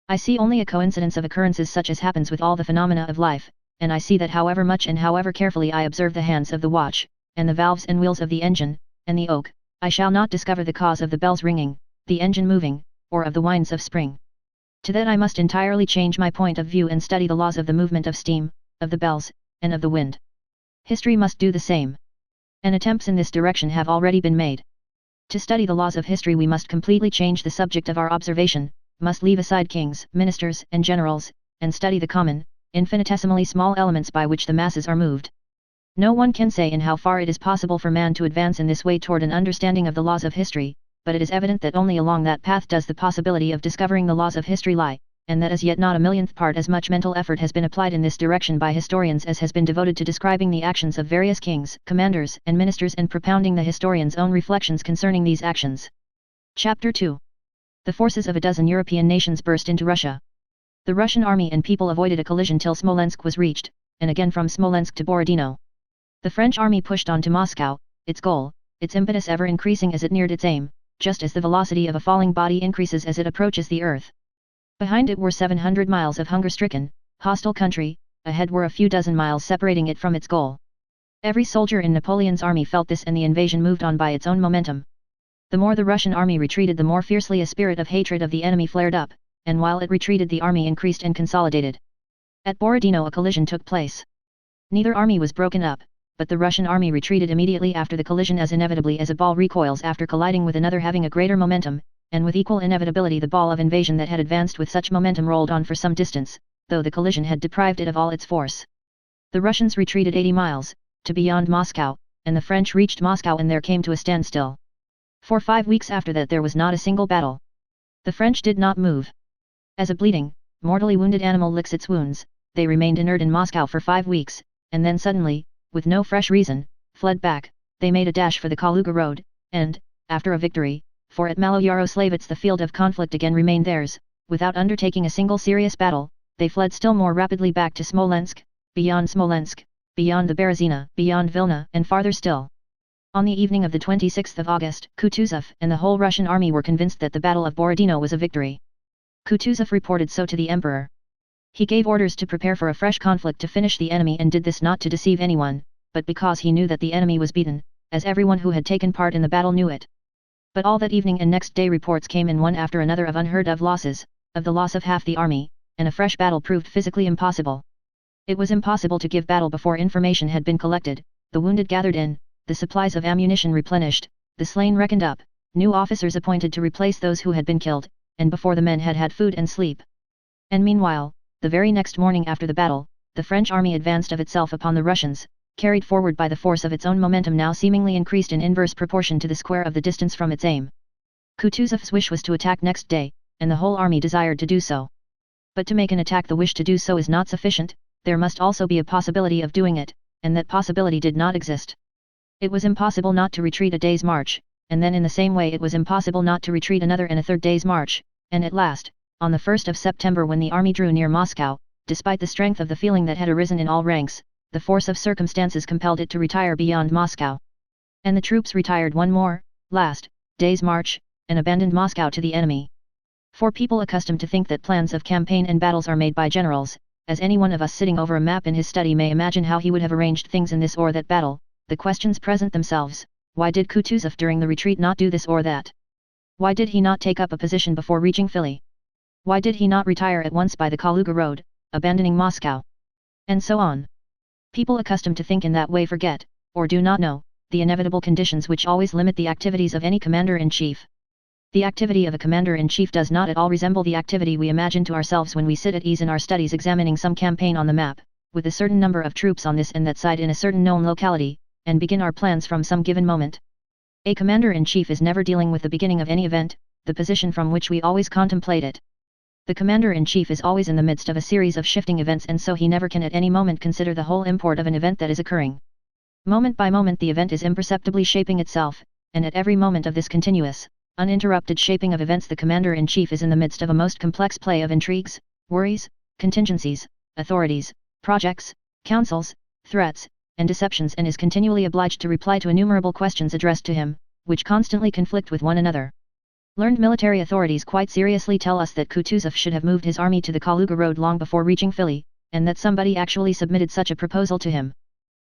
I see only a coincidence of occurrences such as happens with all the phenomena of life, and I see that however much and however carefully I observe the hands of the watch, and the valves and wheels of the engine, and the oak, I shall not discover the cause of the bells ringing, the engine moving, or of the winds of spring. To that I must entirely change my point of view and study the laws of the movement of steam, of the bells, and of the wind. History must do the same. And attempts in this direction have already been made. To study the laws of history we must completely change the subject of our observation, must leave aside kings, ministers, and generals, and study the common, infinitesimally small elements by which the masses are moved. No one can say in how far it is possible for man to advance in this way toward an understanding of the laws of history, but it is evident that only along that path does the possibility of discovering the laws of history lie, and that as yet not a millionth part as much mental effort has been applied in this direction by historians as has been devoted to describing the actions of various kings, commanders, and ministers and propounding the historian's own reflections concerning these actions. Chapter 2. The forces of a dozen European nations burst into Russia. The Russian army and people avoided a collision till Smolensk was reached, and again from Smolensk to Borodino. The French army pushed on to Moscow, its goal, its impetus ever increasing as it neared its aim, just as the velocity of a falling body increases as it approaches the earth. Behind it were 700 miles of hunger-stricken, hostile country, ahead were a few dozen miles separating it from its goal. Every soldier in Napoleon's army felt this, and the invasion moved on by its own momentum. The more the Russian army retreated, the more fiercely a spirit of hatred of the enemy flared up, and while it retreated the army increased and consolidated. At Borodino a collision took place. Neither army was broken up, but the Russian army retreated immediately after the collision as inevitably as a ball recoils after colliding with another having a greater momentum, and with equal inevitability the ball of invasion that had advanced with such momentum rolled on for some distance, though the collision had deprived it of all its force. The Russians retreated 80 miles, to beyond Moscow, and the French reached Moscow and there came to a standstill. For 5 weeks after that there was not a single battle. The French did not move. As a bleeding, mortally wounded animal licks its wounds, they remained inert in Moscow for 5 weeks, and then suddenly, with no fresh reason, fled back. They made a dash for the Kaluga road, and, after a victory, for at Maloyaroslavets the field of conflict again remained theirs, without undertaking a single serious battle, they fled still more rapidly back to Smolensk, beyond the Berezina, beyond Vilna, and farther still. On the evening of the 26th of August, Kutuzov and the whole Russian army were convinced that the Battle of Borodino was a victory. Kutuzov reported so to the emperor. He gave orders to prepare for a fresh conflict to finish the enemy and did this not to deceive anyone, but because he knew that the enemy was beaten, as everyone who had taken part in the battle knew it. But all that evening and next day reports came in one after another of unheard of losses, of the loss of half the army, and a fresh battle proved physically impossible. It was impossible to give battle before information had been collected, the wounded gathered in, the supplies of ammunition replenished, the slain reckoned up, new officers appointed to replace those who had been killed, and before the men had had food and sleep. And meanwhile, the very next morning after the battle, the French army advanced of itself upon the Russians, carried forward by the force of its own momentum now seemingly increased in inverse proportion to the square of the distance from its aim. Kutuzov's wish was to attack next day, and the whole army desired to do so. But to make an attack the wish to do so is not sufficient, there must also be a possibility of doing it, and that possibility did not exist. It was impossible not to retreat a day's march, and then in the same way it was impossible not to retreat another and a third day's march, and at last, on the 1st of September when the army drew near Moscow, despite the strength of the feeling that had arisen in all ranks, the force of circumstances compelled it to retire beyond Moscow. And the troops retired one more, last, day's march, and abandoned Moscow to the enemy. For people accustomed to think that plans of campaign and battles are made by generals, as any one of us sitting over a map in his study may imagine how he would have arranged things in this or that battle, the questions present themselves: why did Kutuzov during the retreat not do this or that? Why did he not take up a position before reaching Philly? Why did he not retire at once by the Kaluga road, abandoning Moscow? And so on. People accustomed to think in that way forget, or do not know, the inevitable conditions which always limit the activities of any commander-in-chief. The activity of a commander-in-chief does not at all resemble the activity we imagine to ourselves when we sit at ease in our studies examining some campaign on the map, with a certain number of troops on this and that side in a certain known locality, and begin our plans from some given moment. A commander-in-chief is never dealing with the beginning of any event, the position from which we always contemplate it. The commander-in-chief is always in the midst of a series of shifting events, and so he never can at any moment consider the whole import of an event that is occurring. Moment by moment the event is imperceptibly shaping itself, and at every moment of this continuous, uninterrupted shaping of events the commander-in-chief is in the midst of a most complex play of intrigues, worries, contingencies, authorities, projects, counsels, threats, and deceptions, and is continually obliged to reply to innumerable questions addressed to him, which constantly conflict with one another. Learned military authorities quite seriously tell us that Kutuzov should have moved his army to the Kaluga road long before reaching Philly, and that somebody actually submitted such a proposal to him.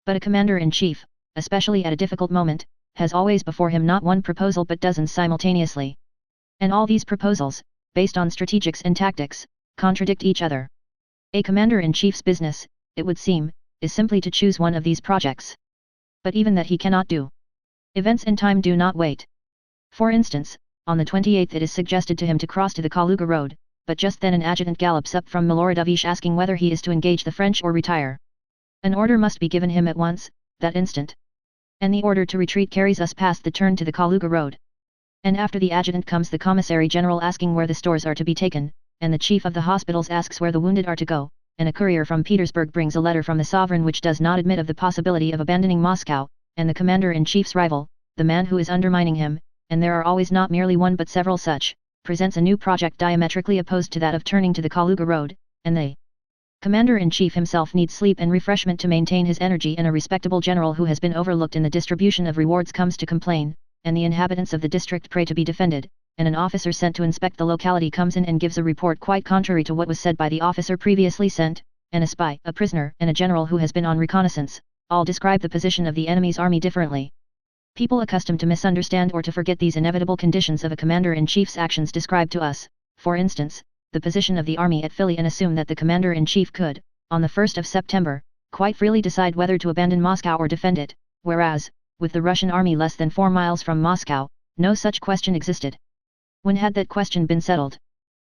But a commander-in-chief, especially at a difficult moment, has always before him not one proposal but dozens simultaneously. And all these proposals, based on strategics and tactics, contradict each other. A commander-in-chief's business, it would seem, is simply to choose one of these projects. But even that he cannot do. Events and time do not wait. For instance, on the 28th it is suggested to him to cross to the Kaluga road, but just then an adjutant gallops up from Miloradovic asking whether he is to engage the French or retire. An order must be given him at once, that instant. And the order to retreat carries us past the turn to the Kaluga road. And after the adjutant comes the commissary general asking where the stores are to be taken, and the chief of the hospitals asks where the wounded are to go, and a courier from Petersburg brings a letter from the sovereign which does not admit of the possibility of abandoning Moscow, and the commander-in-chief's rival, the man who is undermining him, and there are always not merely one but several such, presents a new project diametrically opposed to that of turning to the Kaluga road, and the commander-in-chief himself needs sleep and refreshment to maintain his energy, and a respectable general who has been overlooked in the distribution of rewards comes to complain, and the inhabitants of the district pray to be defended, and an officer sent to inspect the locality comes in and gives a report quite contrary to what was said by the officer previously sent, and a spy, a prisoner, and a general who has been on reconnaissance, all describe the position of the enemy's army differently. People accustomed to misunderstand or to forget these inevitable conditions of a commander-in-chief's actions describe to us, for instance, the position of the army at Philly, and assume that the commander-in-chief could, on the 1st of September, quite freely decide whether to abandon Moscow or defend it, whereas, with the Russian army less than 4 miles from Moscow, no such question existed. When had that question been settled?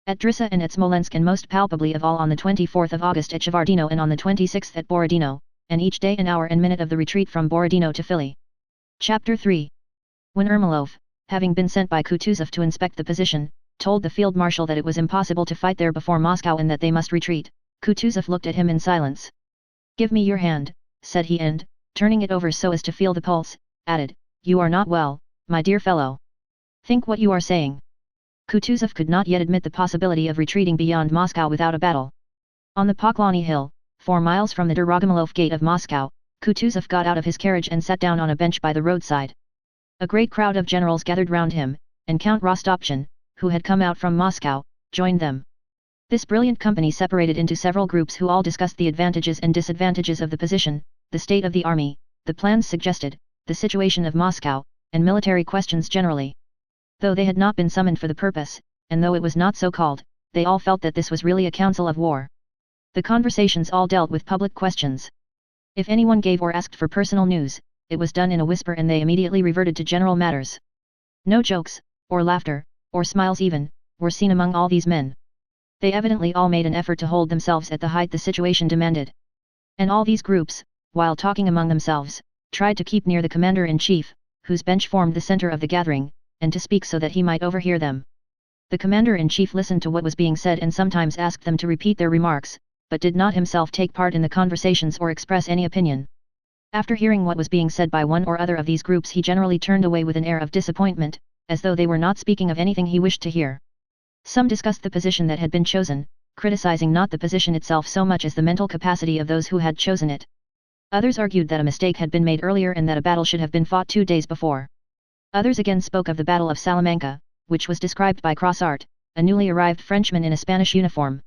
At Drissa and at Smolensk, and most palpably of all on the 24th of August at Shevardino and on the 26th at Borodino, and each day and hour and minute of the retreat from Borodino to Philly. Chapter 3. When Ermolov, having been sent by Kutuzov to inspect the position, told the field marshal that it was impossible to fight there before Moscow and that they must retreat, Kutuzov looked at him in silence. "Give me your hand," said he, and, turning it over so as to feel the pulse, added, "You are not well, my dear fellow. Think what you are saying." Kutuzov could not yet admit the possibility of retreating beyond Moscow without a battle. On the Poklony hill, 4 miles from the Dorogomilov gate of Moscow, Kutuzov got out of his carriage and sat down on a bench by the roadside. A great crowd of generals gathered round him, and Count Rostopchin, who had come out from Moscow, joined them. This brilliant company separated into several groups who all discussed the advantages and disadvantages of the position, the state of the army, the plans suggested, the situation of Moscow, and military questions generally. Though they had not been summoned for the purpose, and though it was not so called, they all felt that this was really a council of war. The conversations all dealt with public questions. If anyone gave or asked for personal news, it was done in a whisper and they immediately reverted to general matters. No jokes, or laughter, or smiles even, were seen among all these men. They evidently all made an effort to hold themselves at the height the situation demanded. And all these groups, while talking among themselves, tried to keep near the commander-in-chief, whose bench formed the center of the gathering, and to speak so that he might overhear them. The commander-in-chief listened to what was being said and sometimes asked them to repeat their remarks, but did not himself take part in the conversations or express any opinion. After hearing what was being said by one or other of these groups, he generally turned away with an air of disappointment, as though they were not speaking of anything he wished to hear. Some discussed the position that had been chosen, criticizing not the position itself so much as the mental capacity of those who had chosen it. Others argued that a mistake had been made earlier and that a battle should have been fought 2 days before. Others again spoke of the Battle of Salamanca, which was described by Crossart, a newly arrived Frenchman in a Spanish uniform.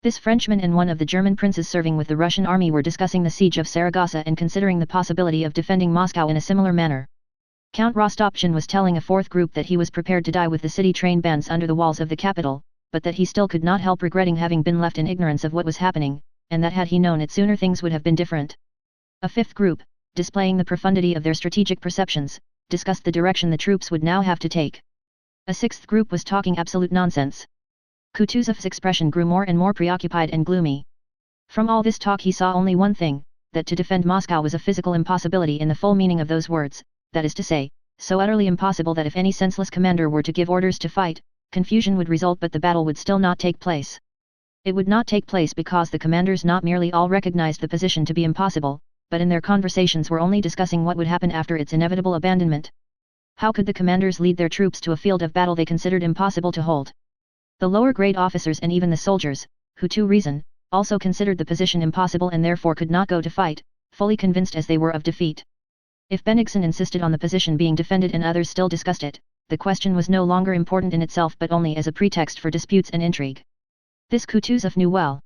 This Frenchman and one of the German princes serving with the Russian army were discussing the siege of Saragossa and considering the possibility of defending Moscow in a similar manner. Count Rostopchin was telling a fourth group that he was prepared to die with the city train bands under the walls of the capital, but that he still could not help regretting having been left in ignorance of what was happening, and that had he known it sooner things would have been different. A fifth group, displaying the profundity of their strategic perceptions, discussed the direction the troops would now have to take. A sixth group was talking absolute nonsense. Kutuzov's expression grew more and more preoccupied and gloomy. From all this talk he saw only one thing, that to defend Moscow was a physical impossibility in the full meaning of those words, that is to say, so utterly impossible that if any senseless commander were to give orders to fight, confusion would result but the battle would still not take place. It would not take place because the commanders not merely all recognized the position to be impossible, but in their conversations were only discussing what would happen after its inevitable abandonment. How could the commanders lead their troops to a field of battle they considered impossible to hold? The lower grade officers and even the soldiers, who to reason, also considered the position impossible and therefore could not go to fight, fully convinced as they were of defeat. If Bennigsen insisted on the position being defended and others still discussed it, the question was no longer important in itself but only as a pretext for disputes and intrigue. This Kutuzov knew well.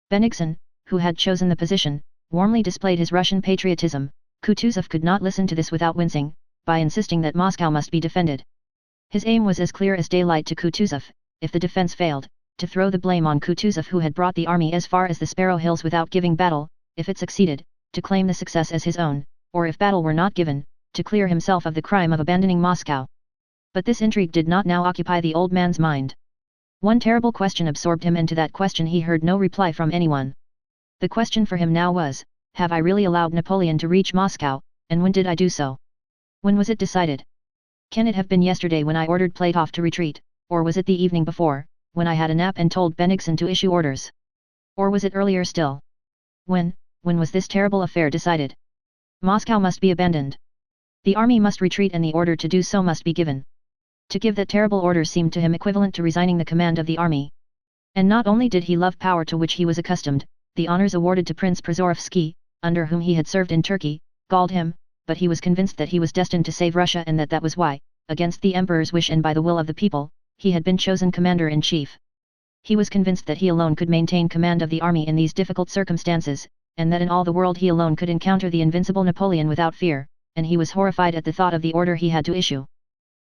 Bennigsen, who had chosen the position, warmly displayed his Russian patriotism. Kutuzov could not listen to this without wincing, by insisting that Moscow must be defended. His aim was as clear as daylight to Kutuzov: if the defense failed, to throw the blame on Kutuzov, who had brought the army as far as the Sparrow Hills without giving battle; if it succeeded, to claim the success as his own, or if battle were not given, to clear himself of the crime of abandoning Moscow. But this intrigue did not now occupy the old man's mind. One terrible question absorbed him, and to that question he heard no reply from anyone. The question for him now was: have I really allowed Napoleon to reach Moscow, and when did I do so? When was it decided? Can it have been yesterday when I ordered Platov to retreat, or was it the evening before, when I had a nap and told Bennigsen to issue orders? Or was it earlier still? When was this terrible affair decided? Moscow must be abandoned. The army must retreat, and the order to do so must be given. To give that terrible order seemed to him equivalent to resigning the command of the army. And not only did he love power to which he was accustomed, the honors awarded to Prince Przorovsky, under whom he had served in Turkey, galled him, but he was convinced that he was destined to save Russia, and that was why, against the emperor's wish and by the will of the people, he had been chosen commander-in-chief. He was convinced that he alone could maintain command of the army in these difficult circumstances, and that in all the world he alone could encounter the invincible Napoleon without fear, and he was horrified at the thought of the order he had to issue.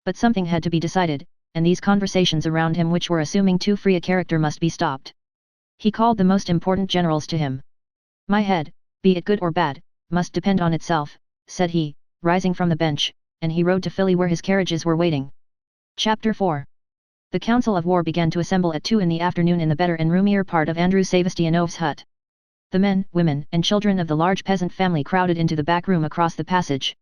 But something had to be decided, and these conversations around him, which were assuming too free a character, must be stopped. He called the most important generals to him. "My head, be it good or bad, must depend on itself," said he, rising from the bench, and he rode to Philly, where his carriages were waiting. Chapter 4. The Council of War began to assemble at 2 in the afternoon in the better and roomier part of Andrew Sevastianov's hut. The men, women, and children of the large peasant family crowded into the back room across the passage.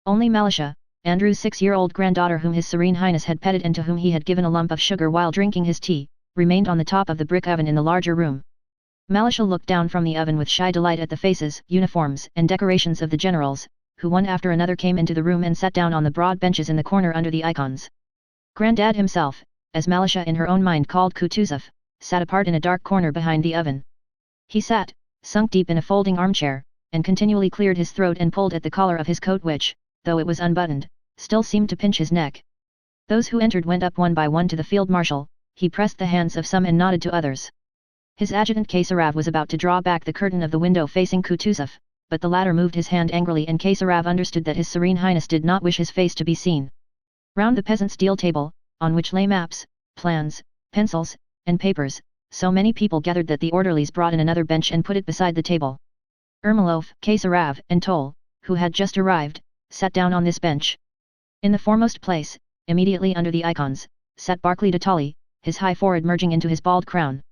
Only Malisha, Andrew's 6-year-old granddaughter, whom His Serene Highness had petted and to whom he had given a lump of sugar while drinking his tea, remained on the top of the brick oven in the larger room. Malisha looked down from the oven with shy delight at the faces, uniforms, and decorations of the generals, who one after another came into the room and sat down on the broad benches in the corner under the icons. Grandad himself, as Malisha in her own mind called Kutuzov, sat apart in a dark corner behind the oven. He sat, sunk deep in a folding armchair, and continually cleared his throat and pulled at the collar of his coat, which, though it was unbuttoned, still seemed to pinch his neck. Those who entered went up one by one to the field marshal. He pressed the hands of some and nodded to others. His adjutant Kaysarov was about to draw back the curtain of the window facing Kutuzov, but the latter moved his hand angrily, and Kaysarov understood that His Serene Highness did not wish his face to be seen. Round the peasant's deal table, on which lay maps, plans, pencils, and papers, so many people gathered that the orderlies brought in another bench and put it beside the table. Ermolov, Kaysarov, and Toll, who had just arrived, sat down on this bench. In the foremost place, immediately under the icons, sat Barclay de Tolly, his high forehead merging into his bald crown.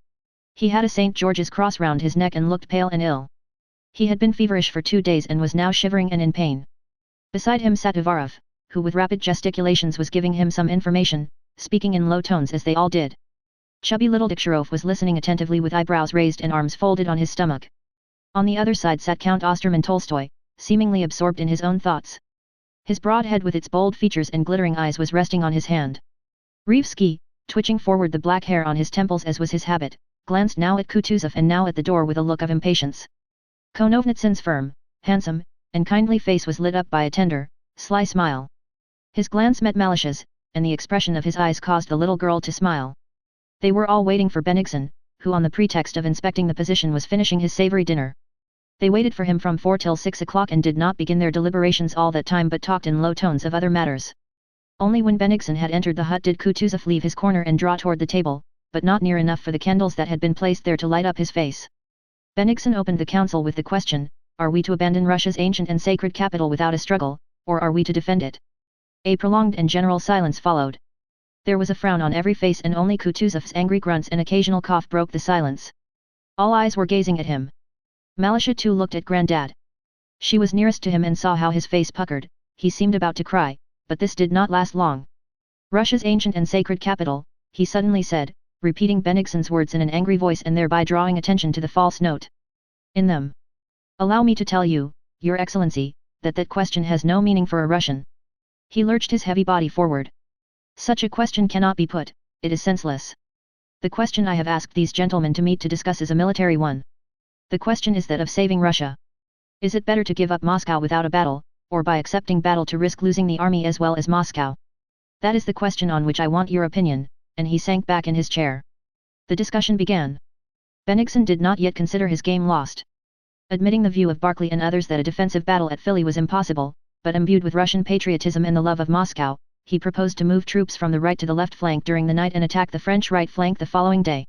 He had a St. George's cross round his neck and looked pale and ill. He had been feverish for 2 days and was now shivering and in pain. Beside him sat Uvarov, who with rapid gesticulations was giving him some information, speaking in low tones as they all did. Chubby little Dikshirov was listening attentively with eyebrows raised and arms folded on his stomach. On the other side sat Count Osterman Tolstoy, seemingly absorbed in his own thoughts. His broad head with its bold features and glittering eyes was resting on his hand. Rivsky, twitching forward the black hair on his temples as was his habit, glanced now at Kutuzov and now at the door with a look of impatience. Konovnitsin's firm, handsome, and kindly face was lit up by a tender, sly smile. His glance met Malisha's, and the expression of his eyes caused the little girl to smile. They were all waiting for Bennigsen, who on the pretext of inspecting the position was finishing his savory dinner. They waited for him from 4 till 6 o'clock and did not begin their deliberations all that time, but talked in low tones of other matters. Only when Bennigsen had entered the hut did Kutuzov leave his corner and draw toward the table, but not near enough for the candles that had been placed there to light up his face. Bennigsen opened the council with the question: are we to abandon Russia's ancient and sacred capital without a struggle, or are we to defend it? A prolonged and general silence followed. There was a frown on every face, and only Kutuzov's angry grunts and occasional cough broke the silence. All eyes were gazing at him. Malisha too looked at Grandad. She was nearest to him and saw how his face puckered. He seemed about to cry, but this did not last long. Russia's ancient and sacred capital, he suddenly said, repeating Bennigsen's words in an angry voice and thereby drawing attention to the false note in them. Allow me to tell you, Your Excellency, that question has no meaning for a Russian. He lurched his heavy body forward. Such a question cannot be put, it is senseless. The question I have asked these gentlemen to meet to discuss is a military one. The question is that of saving Russia. Is it better to give up Moscow without a battle, or by accepting battle to risk losing the army as well as Moscow? That is the question on which I want your opinion, and he sank back in his chair. The discussion began. Bennigsen did not yet consider his game lost. Admitting the view of Barclay and others that a defensive battle at Philly was impossible, but imbued with Russian patriotism and the love of Moscow, he proposed to move troops from the right to the left flank during the night and attack the French right flank the following day.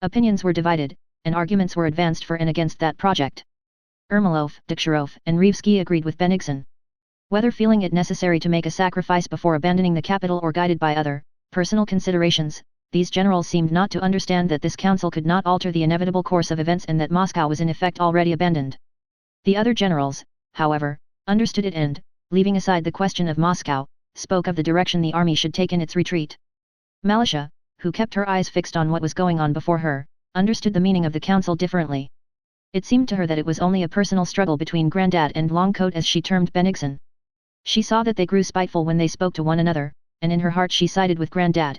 Opinions were divided, and arguments were advanced for and against that project. Ermolov, Dokhtярov, and Rivsky agreed with Bennigsen. Whether feeling it necessary to make a sacrifice before abandoning the capital or guided by other, personal considerations, these generals seemed not to understand that this council could not alter the inevitable course of events and that Moscow was in effect already abandoned. The other generals, however, understood it and, leaving aside the question of Moscow, spoke of the direction the army should take in its retreat. Malisha, who kept her eyes fixed on what was going on before her, understood the meaning of the council differently. It seemed to her that it was only a personal struggle between Grandad and Longcoat as she termed Bennigsen. She saw that they grew spiteful when they spoke to one another, and in her heart she sided with Grandad.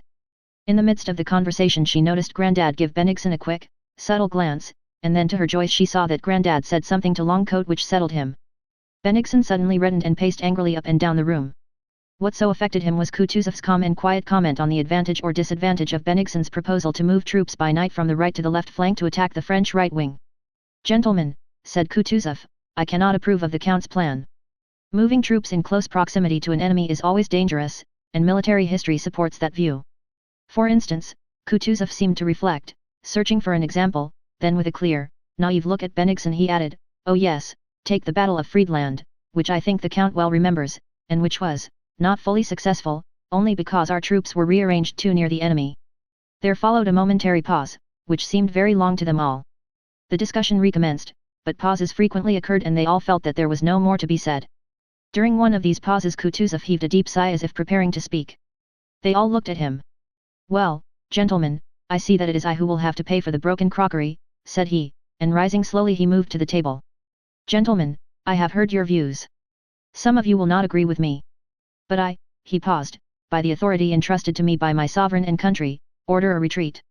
In the midst of the conversation she noticed Grandad give Bennigsen a quick, subtle glance, and then to her joy she saw that Grandad said something to Longcoat which settled him. Bennigsen suddenly reddened and paced angrily up and down the room. What so affected him was Kutuzov's calm and quiet comment on the advantage or disadvantage of Bennigsen's proposal to move troops by night from the right to the left flank to attack the French right wing. "Gentlemen," said Kutuzov, "I cannot approve of the Count's plan. Moving troops in close proximity to an enemy is always dangerous, and military history supports that view." For instance, Kutuzov seemed to reflect, searching for an example, then with a clear, naive look at Bennigsen he added, "Oh yes, take the Battle of Friedland, which I think the Count well remembers, and which was, not fully successful, only because our troops were rearranged too near the enemy." There followed a momentary pause, which seemed very long to them all. The discussion recommenced, but pauses frequently occurred and they all felt that there was no more to be said. During one of these pauses Kutuzov heaved a deep sigh as if preparing to speak. They all looked at him. "Well, gentlemen, I see that it is I who will have to pay for the broken crockery," said he, and rising slowly he moved to the table. "Gentlemen, I have heard your views. Some of you will not agree with me. But I," he paused, "by the authority entrusted to me by my sovereign and country, order a retreat."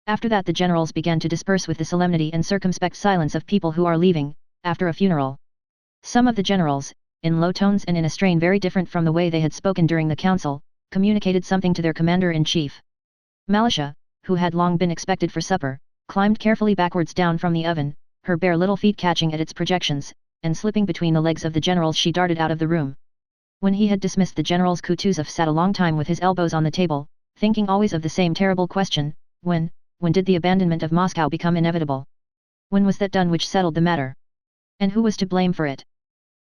After that the generals began to disperse with the solemnity and circumspect silence of people who are leaving, after a funeral. Some of the generals, in low tones and in a strain very different from the way they had spoken during the council, communicated something to their commander-in-chief. Malisha, who had long been expected for supper, climbed carefully backwards down from the oven, her bare little feet catching at its projections, and slipping between the legs of the generals she darted out of the room. When he had dismissed the generals Kutuzov sat a long time with his elbows on the table, thinking always of the same terrible question, when did the abandonment of Moscow become inevitable? When was that done which settled the matter? And who was to blame for it?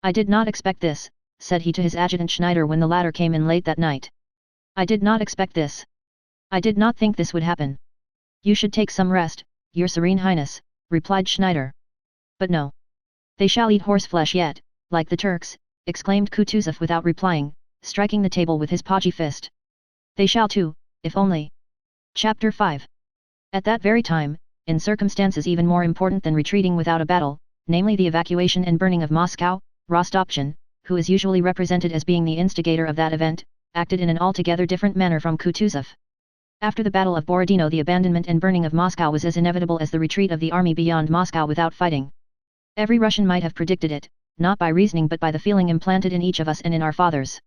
"I did not expect this," said he to his adjutant Schneider when the latter came in late that night. "I did not expect this. I did not think this would happen." "You should take some rest, your Serene Highness," replied Schneider. "But no. They shall eat horseflesh yet, like the Turks," exclaimed Kutuzov without replying, striking the table with his podgy fist. "They shall too, if only." Chapter 5. At that very time, in circumstances even more important than retreating without a battle, namely the evacuation and burning of Moscow, Rostopchin, who is usually represented as being the instigator of that event, acted in an altogether different manner from Kutuzov. After the Battle of Borodino the abandonment and burning of Moscow was as inevitable as the retreat of the army beyond Moscow without fighting. Every Russian might have predicted it, not by reasoning but by the feeling implanted in each of us and in our fathers.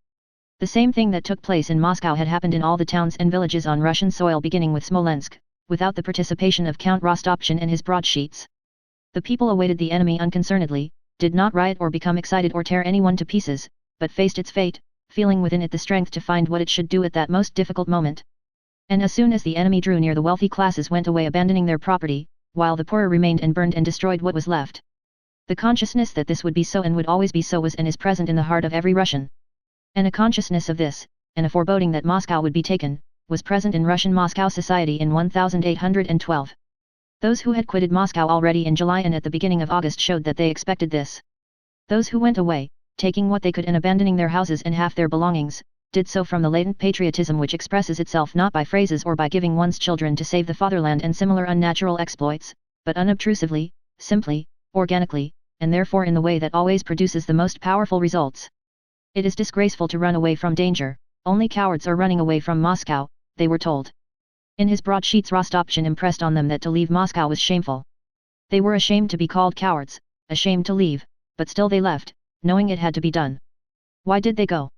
The same thing that took place in Moscow had happened in all the towns and villages on Russian soil beginning with Smolensk, without the participation of Count Rostopchin and his broadsheets. The people awaited the enemy unconcernedly, did not riot or become excited or tear anyone to pieces, but faced its fate, feeling within it the strength to find what it should do at that most difficult moment. And as soon as the enemy drew near the wealthy classes went away abandoning their property, while the poorer remained and burned and destroyed what was left. The consciousness that this would be so and would always be so was and is present in the heart of every Russian. And a consciousness of this, and a foreboding that Moscow would be taken, was present in Russian Moscow society in 1812. Those who had quitted Moscow already in July and at the beginning of August showed that they expected this. Those who went away, taking what they could and abandoning their houses and half their belongings, did so from the latent patriotism which expresses itself not by phrases or by giving one's children to save the fatherland and similar unnatural exploits, but unobtrusively, simply, organically, and therefore in the way that always produces the most powerful results. It is disgraceful to run away from danger, only cowards are running away from Moscow, they were told. In his broadsheets Rostopchin impressed on them that to leave Moscow was shameful. They were ashamed to be called cowards, ashamed to leave, but still they left, knowing it had to be done. Why did they go?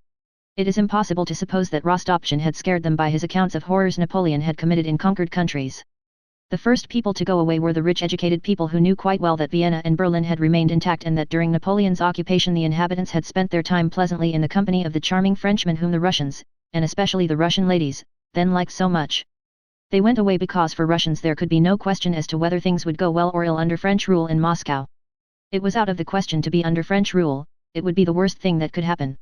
It is impossible to suppose that Rostopchin had scared them by his accounts of horrors Napoleon had committed in conquered countries. The first people to go away were the rich educated people who knew quite well that Vienna and Berlin had remained intact and that during Napoleon's occupation the inhabitants had spent their time pleasantly in the company of the charming Frenchmen whom the Russians, and especially the Russian ladies, then liked so much. They went away because for Russians there could be no question as to whether things would go well or ill under French rule in Moscow. It was out of the question to be under French rule, it would be the worst thing that could happen.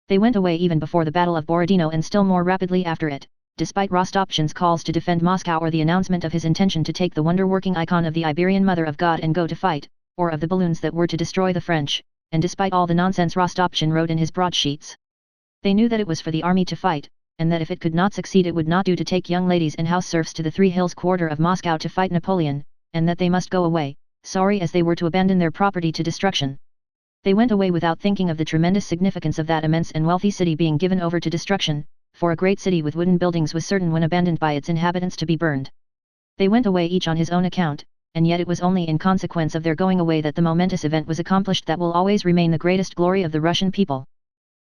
They went away even before the Battle of Borodino and still more rapidly after it, despite Rostopchin's calls to defend Moscow or the announcement of his intention to take the wonder-working icon of the Iberian Mother of God and go to fight, or of the balloons that were to destroy the French, and despite all the nonsense Rostopchin wrote in his broadsheets. They knew that it was for the army to fight, and that if it could not succeed it would not do to take young ladies and house serfs to the Three Hills quarter of Moscow to fight Napoleon, and that they must go away, sorry as they were to abandon their property to destruction. They went away without thinking of the tremendous significance of that immense and wealthy city being given over to destruction, for a great city with wooden buildings was certain when abandoned by its inhabitants to be burned. They went away each on his own account, and yet it was only in consequence of their going away that the momentous event was accomplished that will always remain the greatest glory of the Russian people.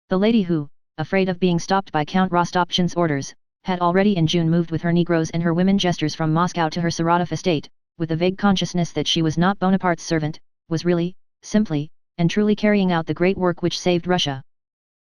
The lady who, afraid of being stopped by Count Rostopchin's orders, had already in June moved with her Negroes and her women jesters from Moscow to her Saratov estate, with the vague consciousness that she was not Bonaparte's servant, was really, simply, and truly carrying out the great work which saved Russia.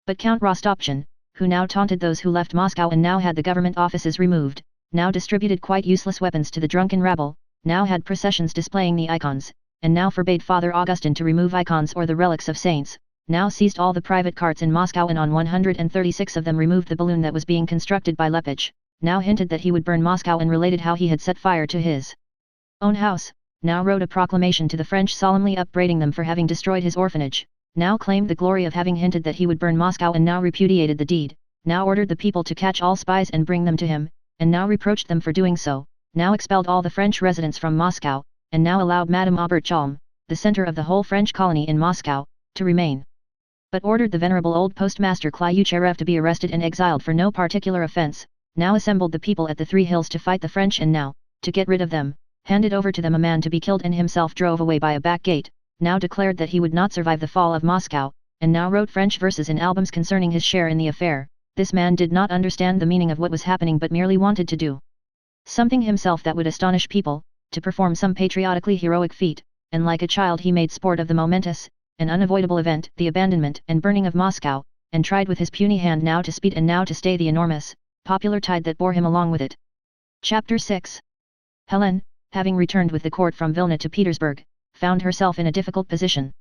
But Count Rostopchin, who now taunted those who left Moscow and now had the government offices removed, now distributed quite useless weapons to the drunken rabble, now had processions displaying the icons, and now forbade Father Augustin to remove icons or the relics of saints, now seized all the private carts in Moscow and on 136 of them removed the balloon that was being constructed by Lepage, now hinted that he would burn Moscow and related how he had set fire to his own house, now wrote a proclamation to the French solemnly upbraiding them for having destroyed his orphanage, now claimed the glory of having hinted that he would burn Moscow and now repudiated the deed, now ordered the people to catch all spies and bring them to him, and now reproached them for doing so, now expelled all the French residents from Moscow, and now allowed Madame Auberchalm, the center of the whole French colony in Moscow, to remain. But ordered the venerable old postmaster Klyucharev to be arrested and exiled for no particular offense, now assembled the people at the Three Hills to fight the French and now, to get rid of them, handed over to them a man to be killed and himself drove away by a back gate, now declared that he would not survive the fall of Moscow, and now wrote French verses in albums concerning his share in the affair. This man did not understand the meaning of what was happening but merely wanted to do something himself that would astonish people, to perform some patriotically heroic feat, and like a child he made sport of the momentous, an unavoidable event, the abandonment and burning of Moscow, and tried with his puny hand now to speed and now to stay the enormous, popular tide that bore him along with it. Chapter 6. Helen, having returned with the court from Vilna to Petersburg, found herself in a difficult position.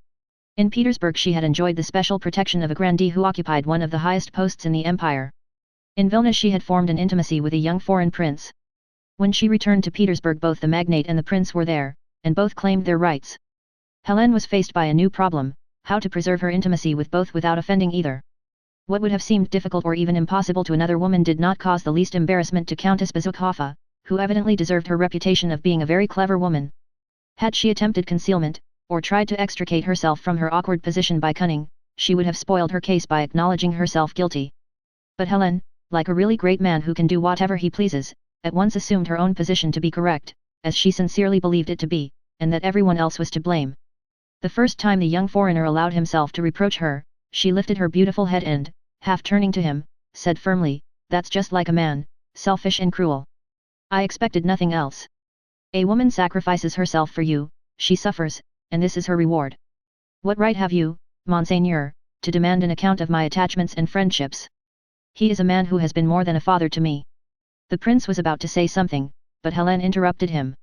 In Petersburg she had enjoyed the special protection of a grandee who occupied one of the highest posts in the empire. In Vilna she had formed an intimacy with a young foreign prince. When she returned to Petersburg both the magnate and the prince were there, and both claimed their rights. Helen was faced by a new problem, how to preserve her intimacy with both without offending either. What would have seemed difficult or even impossible to another woman did not cause the least embarrassment to Countess Bezukhova, who evidently deserved her reputation of being a very clever woman. Had she attempted concealment, or tried to extricate herself from her awkward position by cunning, she would have spoiled her case by acknowledging herself guilty. But Helen, like a really great man who can do whatever he pleases, at once assumed her own position to be correct, as she sincerely believed it to be, and that everyone else was to blame. The first time the young foreigner allowed himself to reproach her, she lifted her beautiful head and, half turning to him, said firmly, "That's just like a man, selfish and cruel. I expected nothing else. A woman sacrifices herself for you, she suffers, and this is her reward. What right have you, Monseigneur, to demand an account of my attachments and friendships? He is a man who has been more than a father to me." The prince was about to say something, but Helen interrupted him.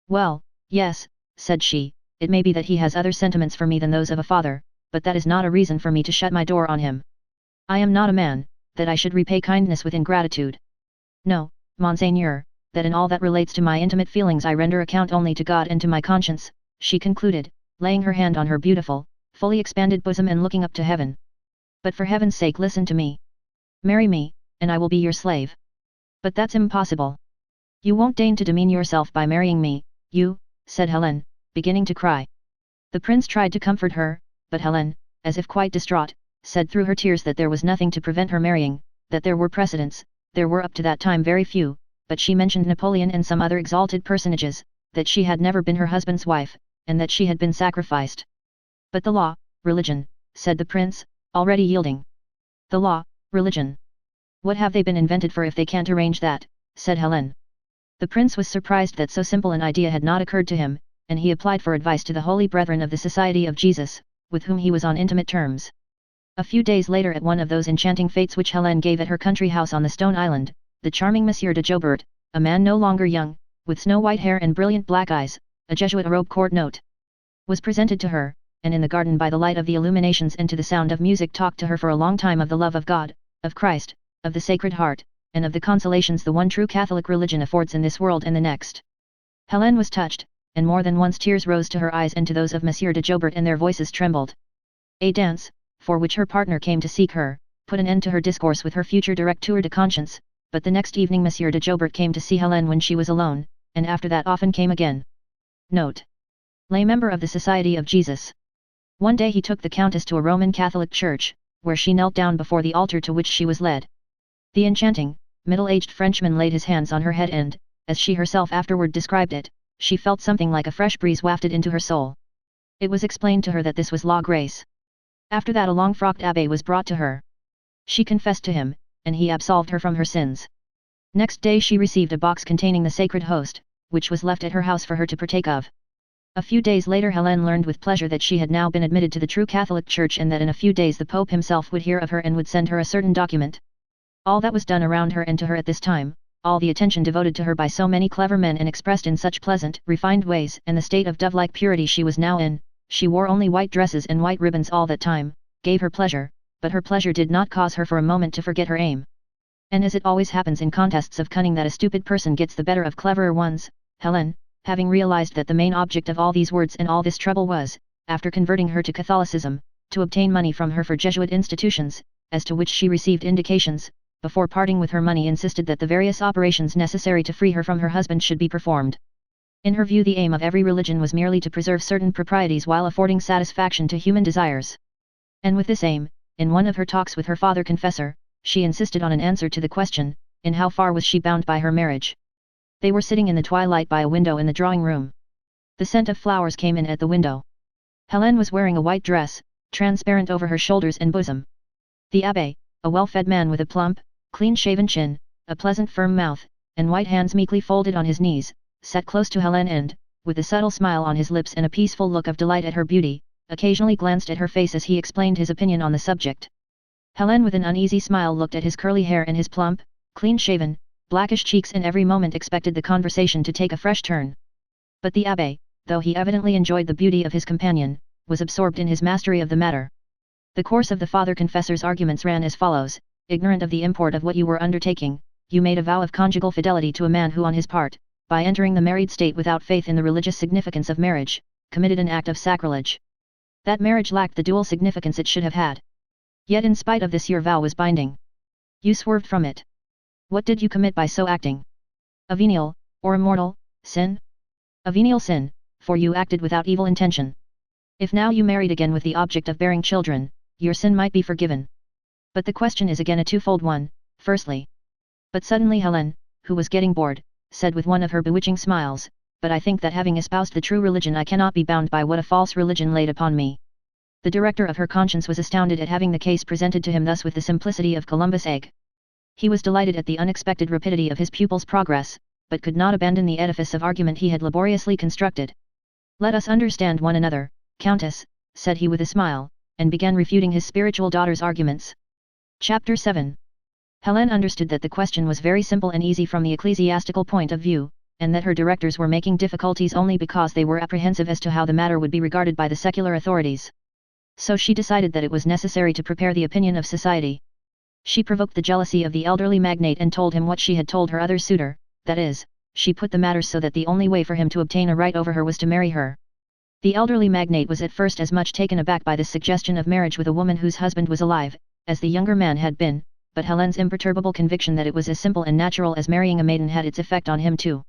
"Well, yes," said she, "it may be that he has other sentiments for me than those of a father, but that is not a reason for me to shut my door on him. I am not a man, that I should repay kindness with ingratitude. No, Monseigneur, that in all that relates to my intimate feelings I render account only to God and to my conscience," she concluded, laying her hand on her beautiful, fully expanded bosom and looking up to heaven. "But for heaven's sake listen to me. Marry me, and I will be your slave." "But that's impossible. You won't deign to demean yourself by marrying me, you," said Helen, beginning to cry. The prince tried to comfort her, but Helen, as if quite distraught, said through her tears that there was nothing to prevent her marrying, that there were precedents, there were up to that time very few, but she mentioned Napoleon and some other exalted personages, that she had never been her husband's wife, and that she had been sacrificed. "But the law, religion," said the prince, already yielding. "The law, religion. What have they been invented for if they can't arrange that?" said Helen. The prince was surprised that so simple an idea had not occurred to him, and he applied for advice to the holy brethren of the Society of Jesus, with whom he was on intimate terms. A few days later, at one of those enchanting fêtes which Helene gave at her country house on the stone island, the charming Monsieur de Jobert, a man no longer young, with snow-white hair and brilliant black eyes, a Jesuit robe court note, was presented to her, and in the garden by the light of the illuminations and to the sound of music talked to her for a long time of the love of God, of Christ, of the Sacred Heart, and of the consolations the one true Catholic religion affords in this world and the next. Helene was touched, and more than once tears rose to her eyes and to those of Monsieur de Jobert, and their voices trembled. A dance, for which her partner came to seek her, put an end to her discourse with her future directeur de conscience, but the next evening Monsieur de Jobert came to see Helene when she was alone, and after that often came again. Note. Lay member of the Society of Jesus. One day he took the Countess to a Roman Catholic church, where she knelt down before the altar to which she was led. The enchanting, middle-aged Frenchman laid his hands on her head and, as she herself afterward described it, she felt something like a fresh breeze wafted into her soul. It was explained to her that this was La Grace. After that a long-frocked abbé was brought to her. She confessed to him, and he absolved her from her sins. Next day she received a box containing the sacred host, which was left at her house for her to partake of. A few days later Helene learned with pleasure that she had now been admitted to the true Catholic Church, and that in a few days the Pope himself would hear of her and would send her a certain document. All that was done around her and to her at this time, all the attention devoted to her by so many clever men and expressed in such pleasant, refined ways, and the state of dove-like purity she was now in, she wore only white dresses and white ribbons all that time, gave her pleasure, but her pleasure did not cause her for a moment to forget her aim. And as it always happens in contests of cunning that a stupid person gets the better of cleverer ones, Helene, having realized that the main object of all these words and all this trouble was, after converting her to Catholicism, to obtain money from her for Jesuit institutions, as to which she received indications, before parting with her money insisted that the various operations necessary to free her from her husband should be performed. In her view the aim of every religion was merely to preserve certain proprieties while affording satisfaction to human desires. And with this aim, in one of her talks with her father confessor, she insisted on an answer to the question, in how far was she bound by her marriage. They were sitting in the twilight by a window in the drawing room. The scent of flowers came in at the window. Helene was wearing a white dress, transparent over her shoulders and bosom. The abbé, a well-fed man with a plump, clean-shaven chin, a pleasant firm mouth, and white hands meekly folded on his knees, sat close to Helene and, with a subtle smile on his lips and a peaceful look of delight at her beauty, occasionally glanced at her face as he explained his opinion on the subject. Helene with an uneasy smile looked at his curly hair and his plump, clean-shaven, blackish cheeks and every moment expected the conversation to take a fresh turn. But the abbé, though he evidently enjoyed the beauty of his companion, was absorbed in his mastery of the matter. The course of the father confessor's arguments ran as follows: ignorant of the import of what you were undertaking, you made a vow of conjugal fidelity to a man who on his part, by entering the married state without faith in the religious significance of marriage, committed an act of sacrilege. That marriage lacked the dual significance it should have had. Yet in spite of this your vow was binding. You swerved from it. What did you commit by so acting? A venial, or a mortal, sin? A venial sin, for you acted without evil intention. If now you married again with the object of bearing children, your sin might be forgiven. But the question is again a twofold one. Firstly. But suddenly Helene, who was getting bored, said with one of her bewitching smiles, but I think that having espoused the true religion I cannot be bound by what a false religion laid upon me. The director of her conscience was astounded at having the case presented to him thus with the simplicity of Columbus' egg. He was delighted at the unexpected rapidity of his pupil's progress, but could not abandon the edifice of argument he had laboriously constructed. Let us understand one another, Countess, said he with a smile, and began refuting his spiritual daughter's arguments. Chapter 7. Helene understood that the question was very simple and easy from the ecclesiastical point of view, and that her directors were making difficulties only because they were apprehensive as to how the matter would be regarded by the secular authorities. So she decided that it was necessary to prepare the opinion of society. She provoked the jealousy of the elderly magnate and told him what she had told her other suitor, that is, she put the matter so that the only way for him to obtain a right over her was to marry her. The elderly magnate was at first as much taken aback by this suggestion of marriage with a woman whose husband was alive, as the younger man had been, but Helene's imperturbable conviction that it was as simple and natural as marrying a maiden had its effect on him too.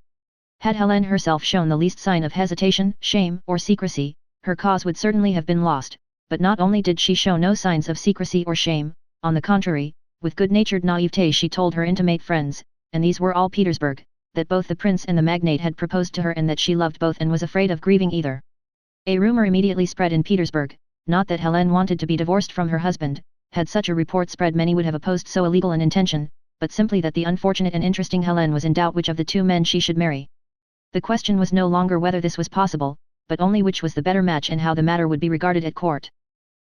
Had Helene herself shown the least sign of hesitation, shame, or secrecy, her cause would certainly have been lost, but not only did she show no signs of secrecy or shame, on the contrary, with good-natured naivete she told her intimate friends, and these were all Petersburg, that both the prince and the magnate had proposed to her and that she loved both and was afraid of grieving either. A rumor immediately spread in Petersburg, not that Helene wanted to be divorced from her husband. Had such a report spread many would have opposed so illegal an intention, but simply that the unfortunate and interesting Hélène was in doubt which of the two men she should marry. The question was no longer whether this was possible, but only which was the better match and how the matter would be regarded at court.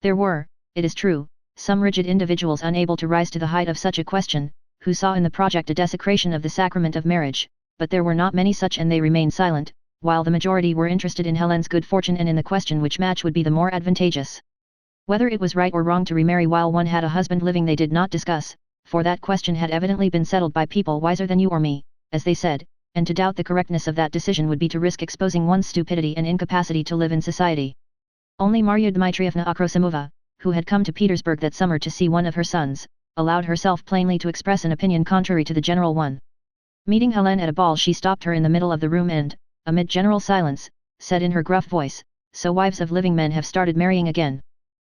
There were, it is true, some rigid individuals unable to rise to the height of such a question, who saw in the project a desecration of the sacrament of marriage, but there were not many such and they remained silent, while the majority were interested in Helene's good fortune and in the question which match would be the more advantageous. Whether it was right or wrong to remarry while one had a husband living they did not discuss, for that question had evidently been settled by people wiser than you or me, as they said, and to doubt the correctness of that decision would be to risk exposing one's stupidity and incapacity to live in society. Only Marya Dmitrievna Akrosimova, who had come to Petersburg that summer to see one of her sons, allowed herself plainly to express an opinion contrary to the general one. Meeting Hélène at a ball she stopped her in the middle of the room and, amid general silence, said in her gruff voice, "So wives of living men have started marrying again.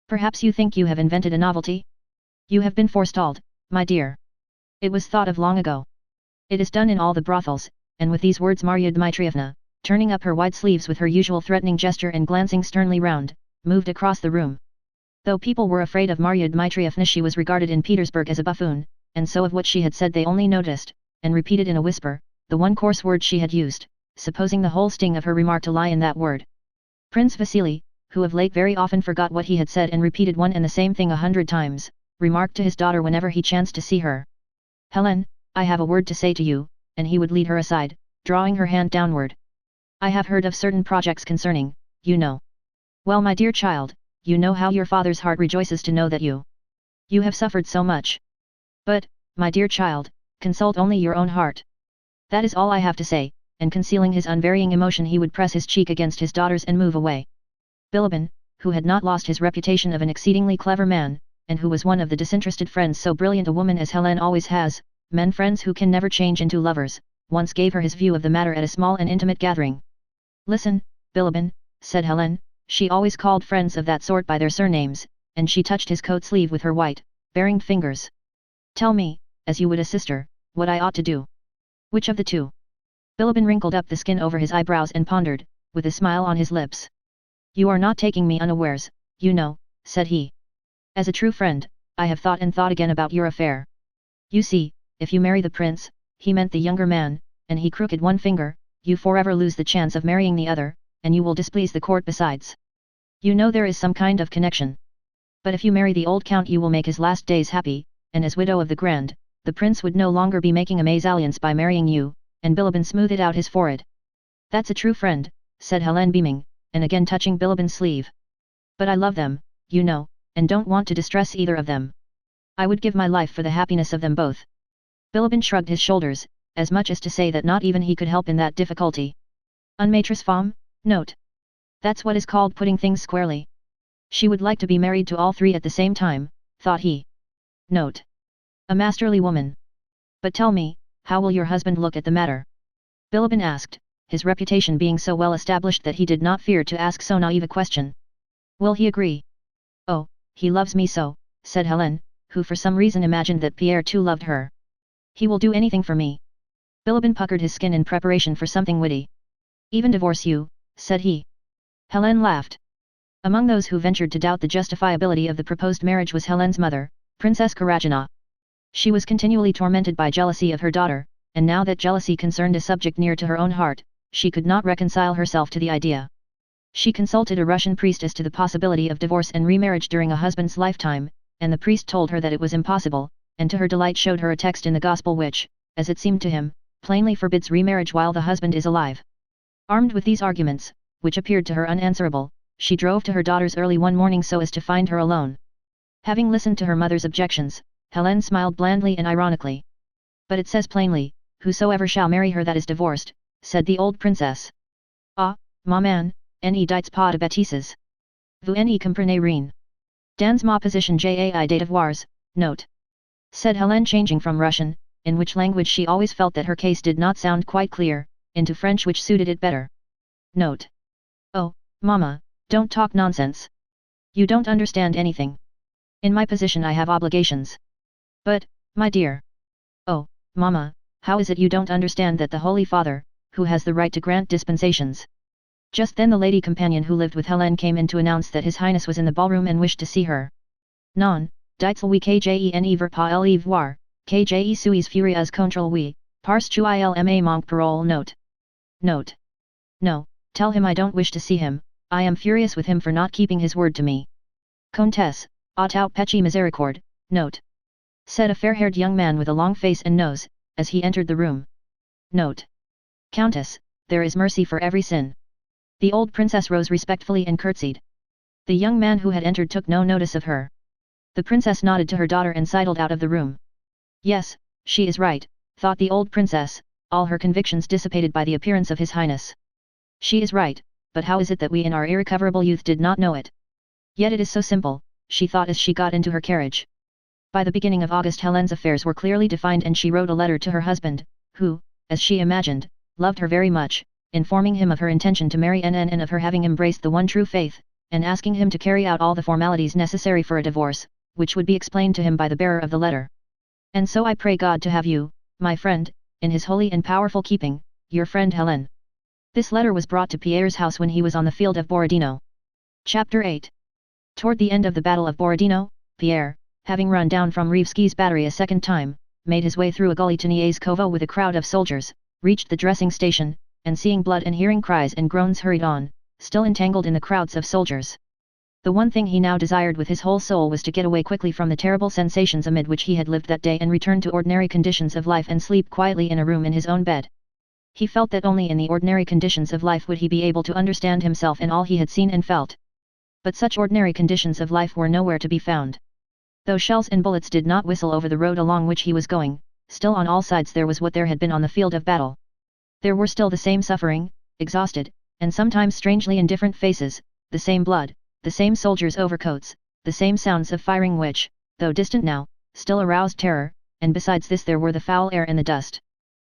Perhaps you think you have invented a novelty? You have been forestalled, my dear. It was thought of long ago. It is done in all the brothels," and with these words Marya Dmitrievna, turning up her wide sleeves with her usual threatening gesture and glancing sternly round, moved across the room. Though people were afraid of Marya Dmitrievna she was regarded in Petersburg as a buffoon, and so of what she had said they only noticed, and repeated in a whisper, the one coarse word she had used, supposing the whole sting of her remark to lie in that word. Prince Vasily, who of late very often forgot what he had said and repeated one and the same thing 100 times, remarked to his daughter whenever he chanced to see her, "Hélène, I have a word to say to you," and he would lead her aside, drawing her hand downward. "I have heard of certain projects concerning, you know. Well, my dear child, you know how your father's heart rejoices to know that you have suffered so much. But, my dear child, consult only your own heart. That is all I have to say," and concealing his unvarying emotion he would press his cheek against his daughter's and move away. Bilibin, who had not lost his reputation of an exceedingly clever man, and who was one of the disinterested friends so brilliant a woman as Hélène always has, men friends who can never change into lovers, once gave her his view of the matter at a small and intimate gathering. "Listen, Bilibin," said Hélène, she always called friends of that sort by their surnames, and she touched his coat sleeve with her white, bearing fingers. "Tell me, as you would a sister, what I ought to do. Which of the two?" Bilibin wrinkled up the skin over his eyebrows and pondered, with a smile on his lips. "You are not taking me unawares, you know," said he. "As a true friend, I have thought and thought again about your affair. You see, if you marry the prince," he meant the younger man, and he crooked one finger, "you forever lose the chance of marrying the other, and you will displease the court besides. You know there is some kind of connection. But if you marry the old count you will make his last days happy, and as widow of the grand, the prince would no longer be making a mésalliance by marrying you," and Bilibin smoothed out his forehead. "That's a true friend," said Hélène beaming, and again touching Bilibin's sleeve. "But I love them, you know, and don't want to distress either of them. I would give my life for the happiness of them both." Bilibin shrugged his shoulders, as much as to say that not even he could help in that difficulty. "Un maîtresse femme, note. That's what is called putting things squarely. She would like to be married to all three at the same time," thought he. Note. A masterly woman. "But tell me, how will your husband look at the matter?" Bilibin asked, his reputation being so well established that he did not fear to ask so naive a question. "Will he agree?" "Oh, he loves me so," said Hélène, who for some reason imagined that Pierre too loved her. "He will do anything for me." Bilibin puckered his skin in preparation for something witty. "Even divorce you," said he. Hélène laughed. Among those who ventured to doubt the justifiability of the proposed marriage was Hélène's mother, Princess Karagina. She was continually tormented by jealousy of her daughter, and now that jealousy concerned a subject near to her own heart, she could not reconcile herself to the idea. She consulted a Russian priest as to the possibility of divorce and remarriage during a husband's lifetime, and the priest told her that it was impossible, and to her delight showed her a text in the Gospel which, as it seemed to him, plainly forbids remarriage while the husband is alive. Armed with these arguments, which appeared to her unanswerable, she drove to her daughter's early one morning so as to find her alone. Having listened to her mother's objections, Hélène smiled blandly and ironically. "But it says plainly, whosoever shall marry her that is divorced," said the old princess. "Ah, maman, ne dites pas de bêtises. Vous ne comprenez rien. Dans ma position j'ai des devoirs, note," said Hélène changing from Russian, in which language she always felt that her case did not sound quite clear, into French which suited it better. Note. "Oh, Mama, don't talk nonsense. You don't understand anything. In my position I have obligations." "But, my dear." "Oh, Mama, how is it you don't understand that the Holy Father, who has the right to grant dispensations?" Just then the lady companion who lived with Hélène came in to announce that His Highness was in the ballroom and wished to see her. "Non, dites-lui que je ne veux pas le voir," kje suis furias contre lui, parce qu'il ma manque parole note. Note. No, tell him I don't wish to see him, I am furious with him for not keeping his word to me. Comtesse, autant pechi miséricorde, note. Said a fair-haired young man with a long face and nose, as he entered the room. Note. Countess, there is mercy for every sin. The old princess rose respectfully and curtsied. The young man who had entered took no notice of her. The princess nodded to her daughter and sidled out of the room. Yes, she is right, thought the old princess, all her convictions dissipated by the appearance of His Highness. She is right, but how is it that we in our irrecoverable youth did not know it? Yet it is so simple, she thought as she got into her carriage. By the beginning of August Helene's affairs were clearly defined and she wrote a letter to her husband, who, as she imagined, loved her very much, informing him of her intention to marry NN and of her having embraced the one true faith, and asking him to carry out all the formalities necessary for a divorce, which would be explained to him by the bearer of the letter. And so I pray God to have you, my friend, in his holy and powerful keeping, your friend Helene. This letter was brought to Pierre's house when he was on the field of Borodino. Chapter 8. Toward the end of the Battle of Borodino, Pierre, having run down from Rivski's battery a second time, made his way through a gully to Niezkovo with a crowd of soldiers, reached the dressing station, and seeing blood and hearing cries and groans hurried on, still entangled in the crowds of soldiers. The one thing he now desired with his whole soul was to get away quickly from the terrible sensations amid which he had lived that day and return to ordinary conditions of life and sleep quietly in a room in his own bed. He felt that only in the ordinary conditions of life would he be able to understand himself and all he had seen and felt. But such ordinary conditions of life were nowhere to be found. Though shells and bullets did not whistle over the road along which he was going, still on all sides there was what there had been on the field of battle. There were still the same suffering, exhausted, and sometimes strangely indifferent faces, the same blood, the same soldiers' overcoats, the same sounds of firing which, though distant now, still aroused terror, and besides this there were the foul air and the dust.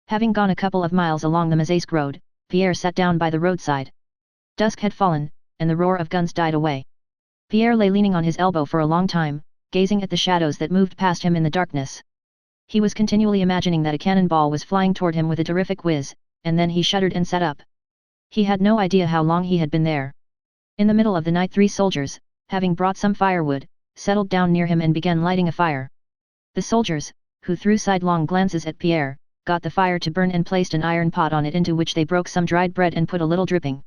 Having gone a couple of miles along the Mazaisk road, Pierre sat down by the roadside. Dusk had fallen, and the roar of guns died away. Pierre lay leaning on his elbow for a long time, gazing at the shadows that moved past him in the darkness. He was continually imagining that a cannonball was flying toward him with a terrific whiz, and then he shuddered and sat up. He had no idea how long he had been there. In the middle of the night 3 soldiers, having brought some firewood, settled down near him and began lighting a fire. The soldiers, who threw sidelong glances at Pierre, got the fire to burn and placed an iron pot on it into which they broke some dried bread and put a little dripping.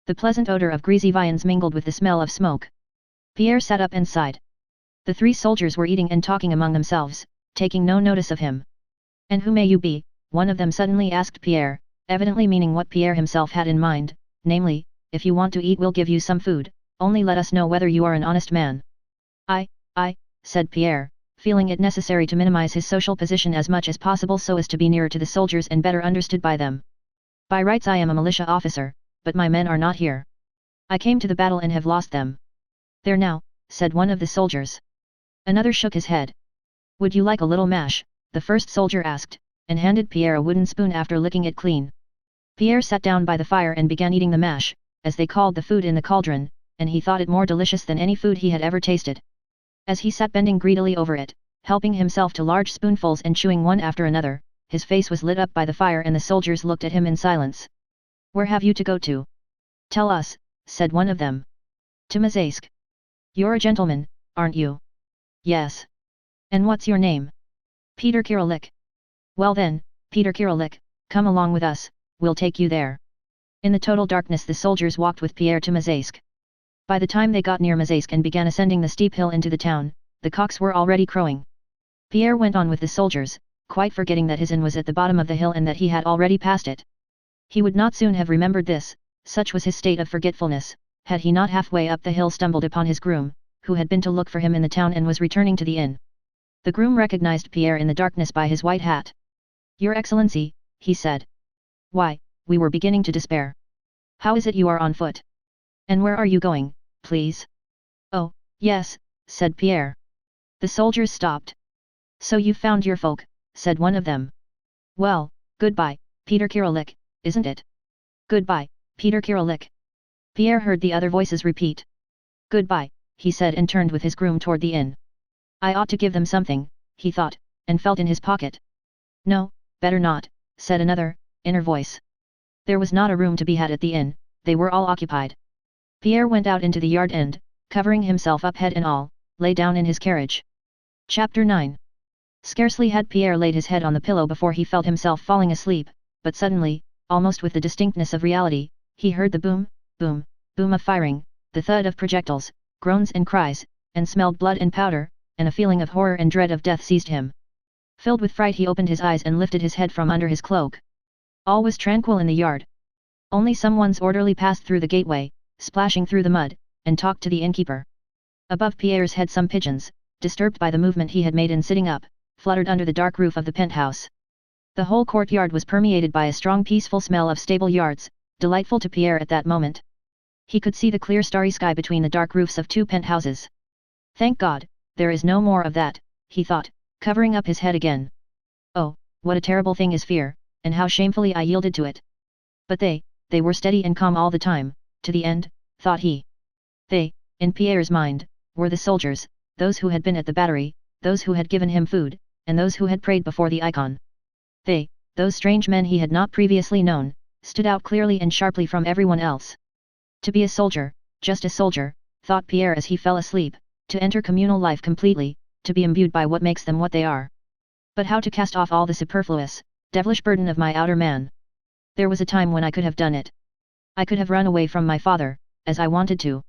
The pleasant odor of greasy viands mingled with the smell of smoke. Pierre sat up and sighed. The 3 soldiers were eating and talking among themselves, taking no notice of him. "And who may you be?" one of them suddenly asked Pierre, evidently meaning what Pierre himself had in mind, namely, "If you want to eat we'll give you some food, only let us know whether you are an honest man." I, said Pierre, feeling it necessary to minimize his social position as much as possible so as to be nearer to the soldiers and better understood by them. "By rights I am a militia officer, but my men are not here. I came to the battle and have lost them." "There now," said one of the soldiers. Another shook his head. "Would you like a little mash?" the first soldier asked, and handed Pierre a wooden spoon after licking it clean. Pierre sat down by the fire and began eating the mash, as they called the food in the cauldron, and he thought it more delicious than any food he had ever tasted. As he sat bending greedily over it, helping himself to large spoonfuls and chewing one after another, his face was lit up by the fire and the soldiers looked at him in silence. "Where have you to go to?" "Tell us," said one of them. "To Mazaisk." "You're a gentleman, aren't you?" "Yes." "And what's your name?" "Peter Kirillik." "Well then, Peter Kirillik, come along with us, we'll take you there." In the total darkness the soldiers walked with Pierre to Mazaisk. By the time they got near Mazaisk and began ascending the steep hill into the town, the cocks were already crowing. Pierre went on with the soldiers, quite forgetting that his inn was at the bottom of the hill and that he had already passed it. He would not soon have remembered this, such was his state of forgetfulness, had he not halfway up the hill stumbled upon his groom, who had been to look for him in the town and was returning to the inn. The groom recognized Pierre in the darkness by his white hat. "Your Excellency," he said. "Why, we were beginning to despair. How is it you are on foot? And where are you going, please?" "Oh, yes," said Pierre. The soldiers stopped. "So you found your folk," said one of them. "Well, goodbye, Peter Kirillik, isn't it?" "Goodbye, Peter Kirillik." Pierre heard the other voices repeat. "Goodbye," he said and turned with his groom toward the inn. "I ought to give them something," he thought, and felt in his pocket. "No, better not," said another, inner voice. There was not a room to be had at the inn, they were all occupied. Pierre went out into the yard and, covering himself up head and all, lay down in his carriage. Chapter 9. Scarcely had Pierre laid his head on the pillow before he felt himself falling asleep, but suddenly, almost with the distinctness of reality, he heard the boom, boom, boom of firing, the thud of projectiles, groans and cries, and smelled blood and powder, and a feeling of horror and dread of death seized him. Filled with fright he opened his eyes and lifted his head from under his cloak. All was tranquil in the yard. Only someone's orderly passed through the gateway, splashing through the mud, and talked to the innkeeper. Above Pierre's head some pigeons, disturbed by the movement he had made in sitting up, fluttered under the dark roof of the penthouse. The whole courtyard was permeated by a strong peaceful smell of stable yards, delightful to Pierre at that moment. He could see the clear starry sky between the dark roofs of 2 penthouses. Thank God, there is no more of that, he thought, covering up his head again. Oh, what a terrible thing is fear, and how shamefully I yielded to it. But they were steady and calm all the time, to the end, thought he. They, in Pierre's mind, were the soldiers, those who had been at the battery, those who had given him food, and those who had prayed before the icon. They, those strange men he had not previously known, stood out clearly and sharply from everyone else. To be a soldier, just a soldier, thought Pierre as he fell asleep, to enter communal life completely, to be imbued by what makes them what they are. But how to cast off all the superfluous, devilish burden of my outer man? There was a time when I could have done it. I could have run away from my father, as I wanted to.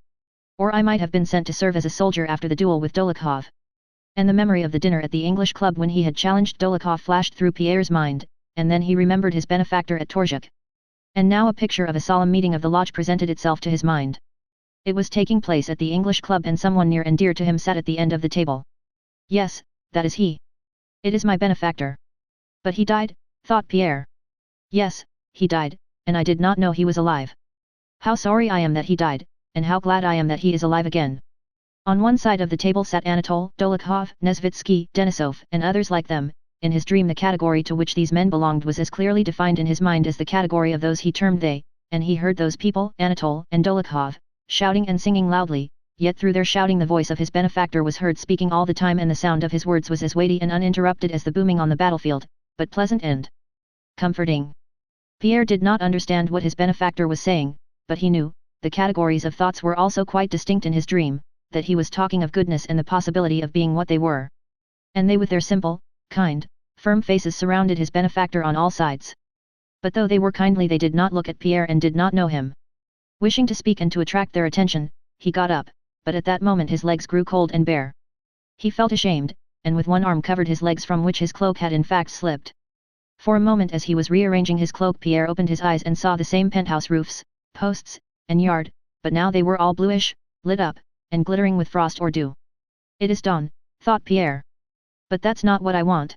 Or I might have been sent to serve as a soldier after the duel with Dolokhov. And the memory of the dinner at the English club when he had challenged Dolokhov flashed through Pierre's mind, and then he remembered his benefactor at Torzhok. And now a picture of a solemn meeting of the lodge presented itself to his mind. It was taking place at the English club and someone near and dear to him sat at the end of the table. Yes, that is he. It is my benefactor. But he died, thought Pierre. Yes, he died, and I did not know he was alive. How sorry I am that he died, and how glad I am that he is alive again. On one side of the table sat Anatole, Dolokhov, Nesvitsky, Denisov, and others like them. In his dream the category to which these men belonged was as clearly defined in his mind as the category of those he termed they, and he heard those people, Anatole and Dolokhov, shouting and singing loudly, yet through their shouting the voice of his benefactor was heard speaking all the time and the sound of his words was as weighty and uninterrupted as the booming on the battlefield, but pleasant and comforting. Pierre did not understand what his benefactor was saying, but he knew, the categories of thoughts were also quite distinct in his dream, that he was talking of goodness and the possibility of being what they were. And they with their simple, kind, firm faces surrounded his benefactor on all sides. But though they were kindly they did not look at Pierre and did not know him. Wishing to speak and to attract their attention, he got up, but at that moment his legs grew cold and bare. He felt ashamed, and with one arm covered his legs from which his cloak had in fact slipped. For a moment as he was rearranging his cloak Pierre opened his eyes and saw the same penthouse roofs, posts, and yard, but now they were all bluish, lit up, and glittering with frost or dew. It is dawn, thought Pierre. But that's not what I want.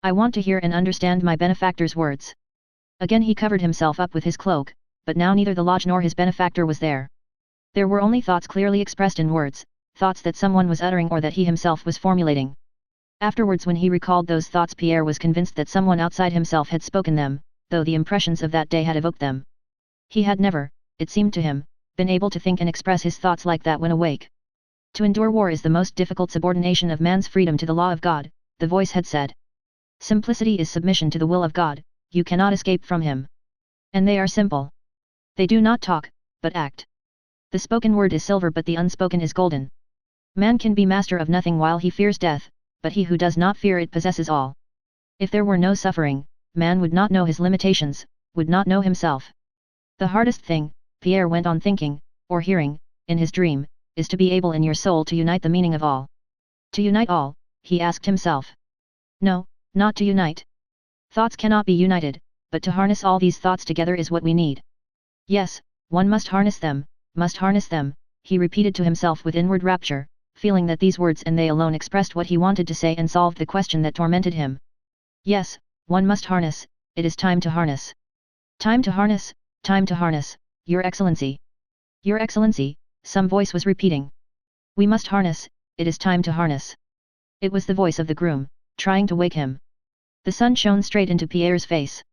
I want to hear and understand my benefactor's words. Again he covered himself up with his cloak, but now neither the lodge nor his benefactor was there. There were only thoughts clearly expressed in words, thoughts that someone was uttering or that he himself was formulating. Afterwards when he recalled those thoughts Pierre was convinced that someone outside himself had spoken them, though the impressions of that day had evoked them. He had never, it seemed to him, been able to think and express his thoughts like that when awake. To endure war is the most difficult subordination of man's freedom to the law of God, the voice had said. Simplicity is submission to the will of God, you cannot escape from him. And they are simple. They do not talk, but act. The spoken word is silver but the unspoken is golden. Man can be master of nothing while he fears death, but he who does not fear it possesses all. If there were no suffering, man would not know his limitations, would not know himself. The hardest thing, Pierre went on thinking, or hearing, in his dream, is to be able in your soul to unite the meaning of all. To unite all, he asked himself. No, not to unite. Thoughts cannot be united, but to harness all these thoughts together is what we need. Yes, one must harness them, he repeated to himself with inward rapture, feeling that these words and they alone expressed what he wanted to say and solved the question that tormented him. Yes, one must harness, it is time to harness. Time to harness, Your Excellency. Your Excellency, some voice was repeating. We must harness, it is time to harness. It was the voice of the groom, trying to wake him. The sun shone straight into Pierre's face.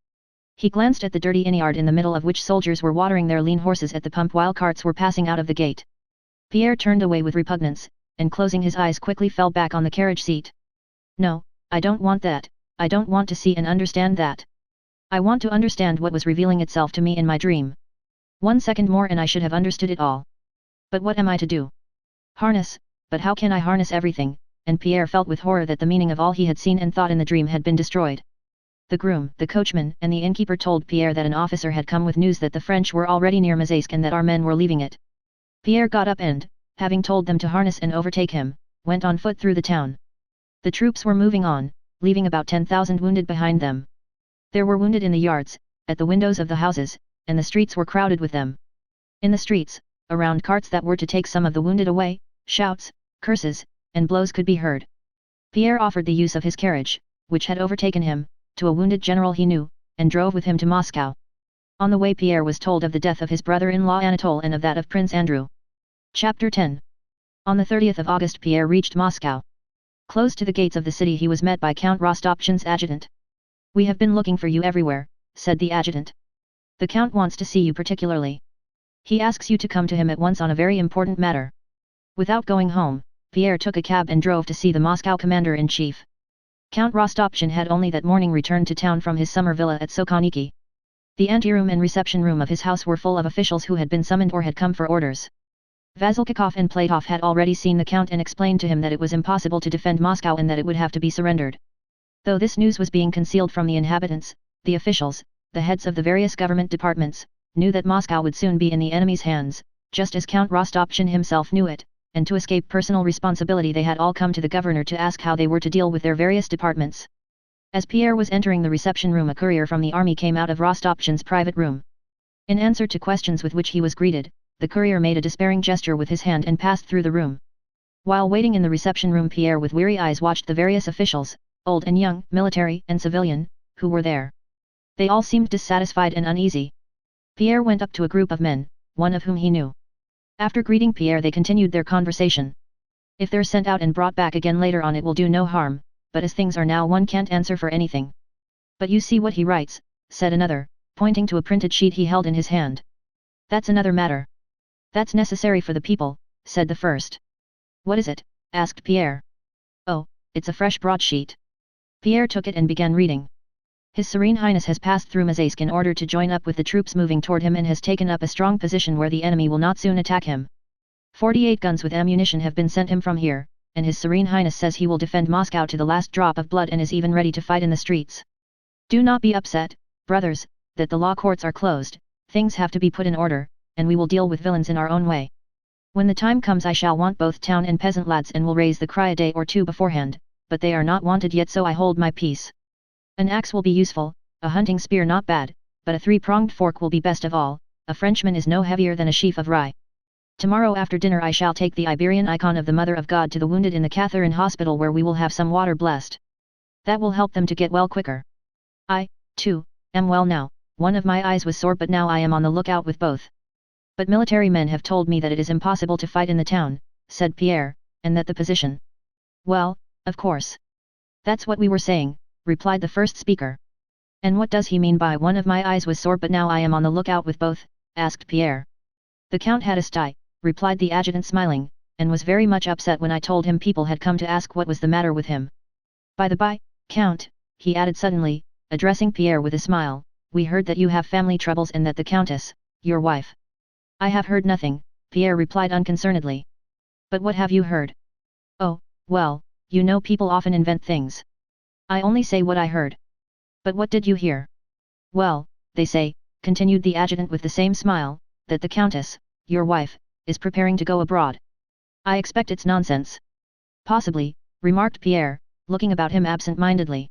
He glanced at the dirty innyard in the middle of which soldiers were watering their lean horses at the pump while carts were passing out of the gate. Pierre turned away with repugnance, and closing his eyes quickly fell back on the carriage seat. No, I don't want that, I don't want to see and understand that. I want to understand what was revealing itself to me in my dream. 1 second more and I should have understood it all. But what am I to do? Harness, but how can I harness everything, and Pierre felt with horror that the meaning of all he had seen and thought in the dream had been destroyed. The groom, the coachman, and the innkeeper told Pierre that an officer had come with news that the French were already near Mazaisk and that our men were leaving it. Pierre got up and, having told them to harness and overtake him, went on foot through the town. The troops were moving on, leaving about 10,000 wounded behind them. There were wounded in the yards, at the windows of the houses, and the streets were crowded with them. In the streets, around carts that were to take some of the wounded away, shouts, curses, and blows could be heard. Pierre offered the use of his carriage, which had overtaken him, to a wounded general he knew, and drove with him to Moscow. On the way Pierre was told of the death of his brother-in-law Anatole and of that of Prince Andrew. Chapter 10. On the 30th of August Pierre reached Moscow. Close to the gates of the city he was met by Count Rostopchin's adjutant. "We have been looking for you everywhere," said the adjutant. "The Count wants to see you particularly. He asks you to come to him at once on a very important matter." Without going home, Pierre took a cab and drove to see the Moscow commander-in-chief. Count Rostopchin had only that morning returned to town from his summer villa at Sokonniki. The anteroom and reception room of his house were full of officials who had been summoned or had come for orders. Vasilkikov and Platov had already seen the Count and explained to him that it was impossible to defend Moscow and that it would have to be surrendered. Though this news was being concealed from the inhabitants, the officials, the heads of the various government departments, knew that Moscow would soon be in the enemy's hands, just as Count Rostopchin himself knew it, and to escape personal responsibility they had all come to the governor to ask how they were to deal with their various departments. As Pierre was entering the reception room a courier from the army came out of Rostopchin's private room. In answer to questions with which he was greeted, the courier made a despairing gesture with his hand and passed through the room. While waiting in the reception room Pierre with weary eyes watched the various officials, old and young, military and civilian, who were there. They all seemed dissatisfied and uneasy. Pierre went up to a group of men, one of whom he knew. After greeting Pierre they continued their conversation. "If they're sent out and brought back again later on it will do no harm, but as things are now one can't answer for anything." "But you see what he writes," said another, pointing to a printed sheet he held in his hand. "That's another matter." "That's necessary for the people," said the first. "What is it?" asked Pierre. "Oh, it's a fresh broadsheet." Pierre took it and began reading. "His Serene Highness has passed through Mazaisk in order to join up with the troops moving toward him and has taken up a strong position where the enemy will not soon attack him. 48 guns with ammunition have been sent him from here, and His Serene Highness says he will defend Moscow to the last drop of blood and is even ready to fight in the streets. Do not be upset, brothers, that the law courts are closed, things have to be put in order, and we will deal with villains in our own way. When the time comes I shall want both town and peasant lads and will raise the cry a day or two beforehand, but they are not wanted yet so I hold my peace. An axe will be useful, a hunting spear not bad, but a three-pronged fork will be best of all, a Frenchman is no heavier than a sheaf of rye. Tomorrow after dinner I shall take the Iberian icon of the Mother of God to the wounded in the Catherine Hospital where we will have some water blessed. That will help them to get well quicker. I, too, am well now, one of my eyes was sore but now I am on the lookout with both. But military men have told me that it is impossible to fight in the town," said Pierre, "and that the position—" "Well, of course. That's what we were saying," replied the first speaker. "And what does he mean by one of my eyes was sore but now I am on the lookout with both?" asked Pierre. "The Count had a sty," replied the adjutant smiling, "and was very much upset when I told him people had come to ask what was the matter with him. By the by, Count," he added suddenly, addressing Pierre with a smile, "we heard that you have family troubles and that the Countess, your wife—" "I have heard nothing," Pierre replied unconcernedly. "But what have you heard?" "Oh, well, you know people often invent things. I only say what I heard." "But what did you hear?" "Well, they say," continued the adjutant with the same smile, "that the Countess, your wife, is preparing to go abroad." "I expect it's nonsense." "Possibly," remarked Pierre, looking about him absent-mindedly.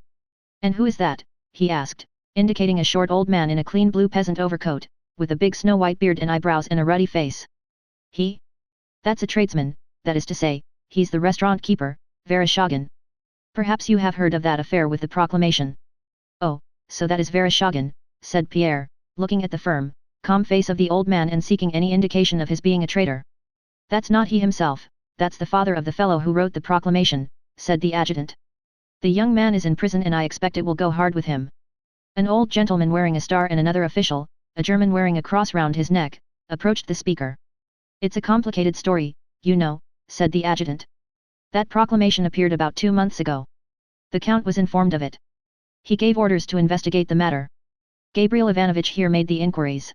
"And who is that?" he asked, indicating a short old man in a clean blue peasant overcoat, with a big snow-white beard and eyebrows and a ruddy face. "He? That's a tradesman, that is to say, he's the restaurant keeper, Vereshchagin. Perhaps you have heard of that affair with the proclamation." "Oh, so that is Vereshchagin," said Pierre, looking at the firm, calm face of the old man and seeking any indication of his being a traitor. "That's not he himself, that's the father of the fellow who wrote the proclamation," said the adjutant. "The young man is in prison and I expect it will go hard with him." An old gentleman wearing a star and another official, a German wearing a cross round his neck, approached the speaker. "It's a complicated story, you know," said the adjutant. "That proclamation appeared about 2 months ago. The Count was informed of it. He gave orders to investigate the matter. Gabriel Ivanovich here made the inquiries.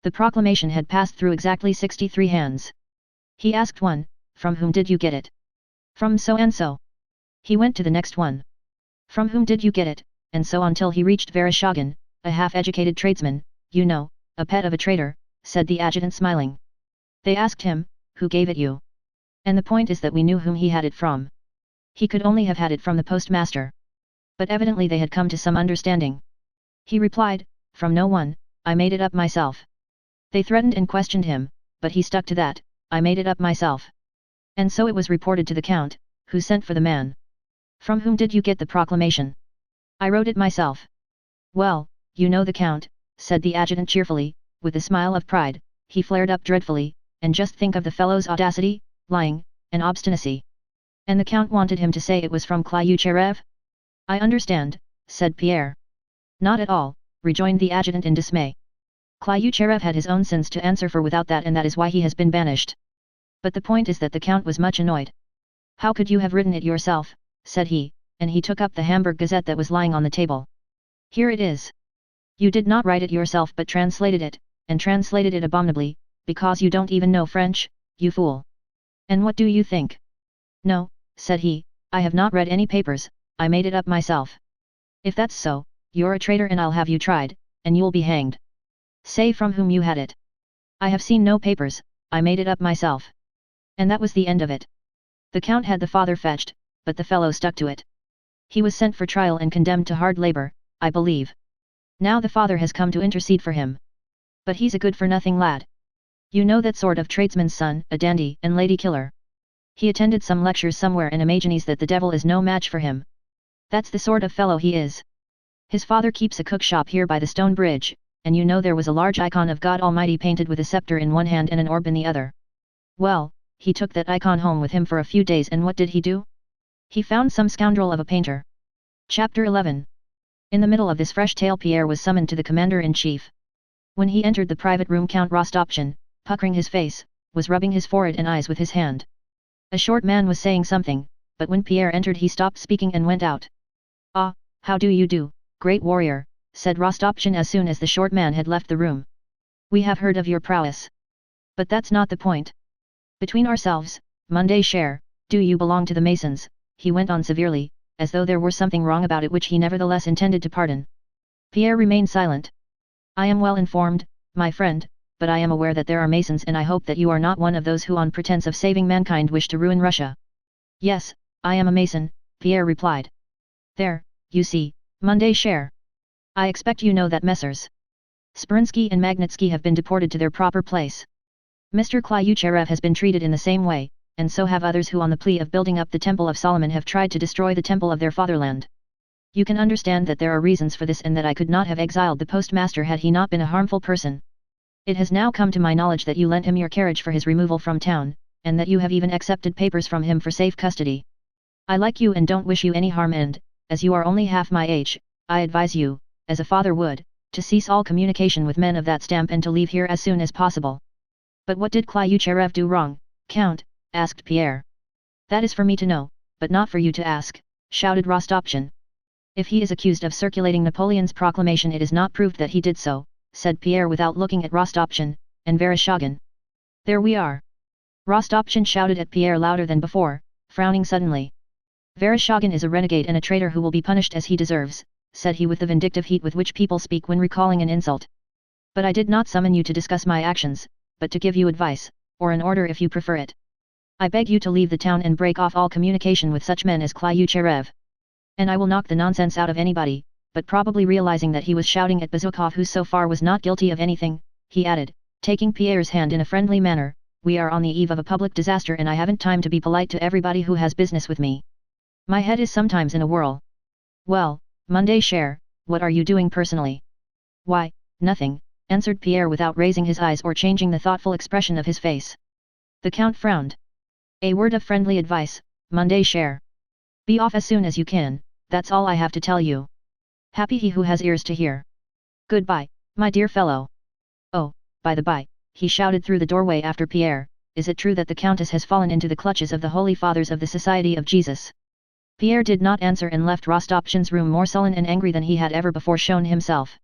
The proclamation had passed through exactly 63 hands. He asked one, 'From whom did you get it?' 'From so-and-so.' He went to the next one. From whom did you get it, and so on till he reached Vereshchagin, a half-educated tradesman, you know, a pet of a trader, said the adjutant smiling. They asked him, who gave it you? And the point is that we knew whom he had it from. He could only have had it from the postmaster. But evidently they had come to some understanding. He replied, from no one, I made it up myself. They threatened and questioned him, but he stuck to that, I made it up myself. And so it was reported to the count, who sent for the man. From whom did you get the proclamation? I wrote it myself. Well, you know the count, said the adjutant cheerfully, with a smile of pride. He flared up dreadfully, and just think of the fellow's audacity, lying, and obstinacy. And the count wanted him to say it was from Klyucharev? I understand, said Pierre. Not at all, rejoined the adjutant in dismay. Klyucharev had his own sins to answer for without that, and that is why he has been banished. But the point is that the count was much annoyed. How could you have written it yourself, said he, and he took up the Hamburg Gazette that was lying on the table. Here it is. You did not write it yourself but translated it, and translated it abominably, because you don't even know French, you fool. And what do you think? No, said he, I have not read any papers, I made it up myself. If that's so, you're a traitor and I'll have you tried, and you'll be hanged. Say from whom you had it. I have seen no papers, I made it up myself. And that was the end of it. The count had the father fetched, but the fellow stuck to it. He was sent for trial and condemned to hard labor, I believe. Now the father has come to intercede for him. But he's a good-for-nothing lad. You know that sort of tradesman's son, a dandy and lady killer. He attended some lectures somewhere and imagines that the devil is no match for him. That's the sort of fellow he is. His father keeps a cook shop here by the stone bridge, and you know there was a large icon of God Almighty painted with a scepter in one hand and an orb in the other. Well, he took that icon home with him for a few days, and what did he do? He found some scoundrel of a painter. Chapter 11. In the middle of this fresh tale Pierre was summoned to the commander-in-chief. When he entered the private room, Count Rostopchin, puckering his face, was rubbing his forehead and eyes with his hand. A short man was saying something, but when Pierre entered he stopped speaking and went out. Ah, how do you do, great warrior, said Rostopchin as soon as the short man had left the room. We have heard of your prowess. But that's not the point. Between ourselves, Monday Cher, do you belong to the Masons? He went on severely, as though there were something wrong about it which he nevertheless intended to pardon. Pierre remained silent. I am well informed, my friend, but I am aware that there are Masons, and I hope that you are not one of those who on pretense of saving mankind wish to ruin Russia. Yes, I am a Mason, Pierre replied. There, you see, Monday Cher. I expect you know that Messrs. Sperinsky and Magnitsky have been deported to their proper place. Mr. Klyucharev has been treated in the same way, and so have others who on the plea of building up the Temple of Solomon have tried to destroy the temple of their fatherland. You can understand that there are reasons for this, and that I could not have exiled the postmaster had he not been a harmful person. It has now come to my knowledge that you lent him your carriage for his removal from town, and that you have even accepted papers from him for safe custody. I like you and don't wish you any harm, and, as you are only half my age, I advise you, as a father would, to cease all communication with men of that stamp and to leave here as soon as possible. But what did Klyucharev do wrong, Count? Asked Pierre. That is for me to know, but not for you to ask, shouted Rostopchin. If he is accused of circulating Napoleon's proclamation, it is not proved that he did so, said Pierre without looking at Rostopchin, and Vereshchagin. There we are. Rostopchin shouted at Pierre louder than before, frowning suddenly. Vereshchagin is a renegade and a traitor who will be punished as he deserves, said he with the vindictive heat with which people speak when recalling an insult. But I did not summon you to discuss my actions, but to give you advice, or an order if you prefer it. I beg you to leave the town and break off all communication with such men as Klyucharev. And I will knock the nonsense out of anybody, but probably realizing that he was shouting at Bezukov, who so far was not guilty of anything, he added, taking Pierre's hand in a friendly manner, we are on the eve of a public disaster and I haven't time to be polite to everybody who has business with me. My head is sometimes in a whirl. Well, Monday Cher, what are you doing personally? Why, nothing, answered Pierre without raising his eyes or changing the thoughtful expression of his face. The Count frowned. A word of friendly advice, Monday Cher. Be off as soon as you can, that's all I have to tell you. Happy he who has ears to hear. Goodbye, my dear fellow. Oh, by the by, he shouted through the doorway after Pierre, is it true that the Countess has fallen into the clutches of the Holy Fathers of the Society of Jesus? Pierre did not answer and left Rostopchin's room more sullen and angry than he had ever before shown himself.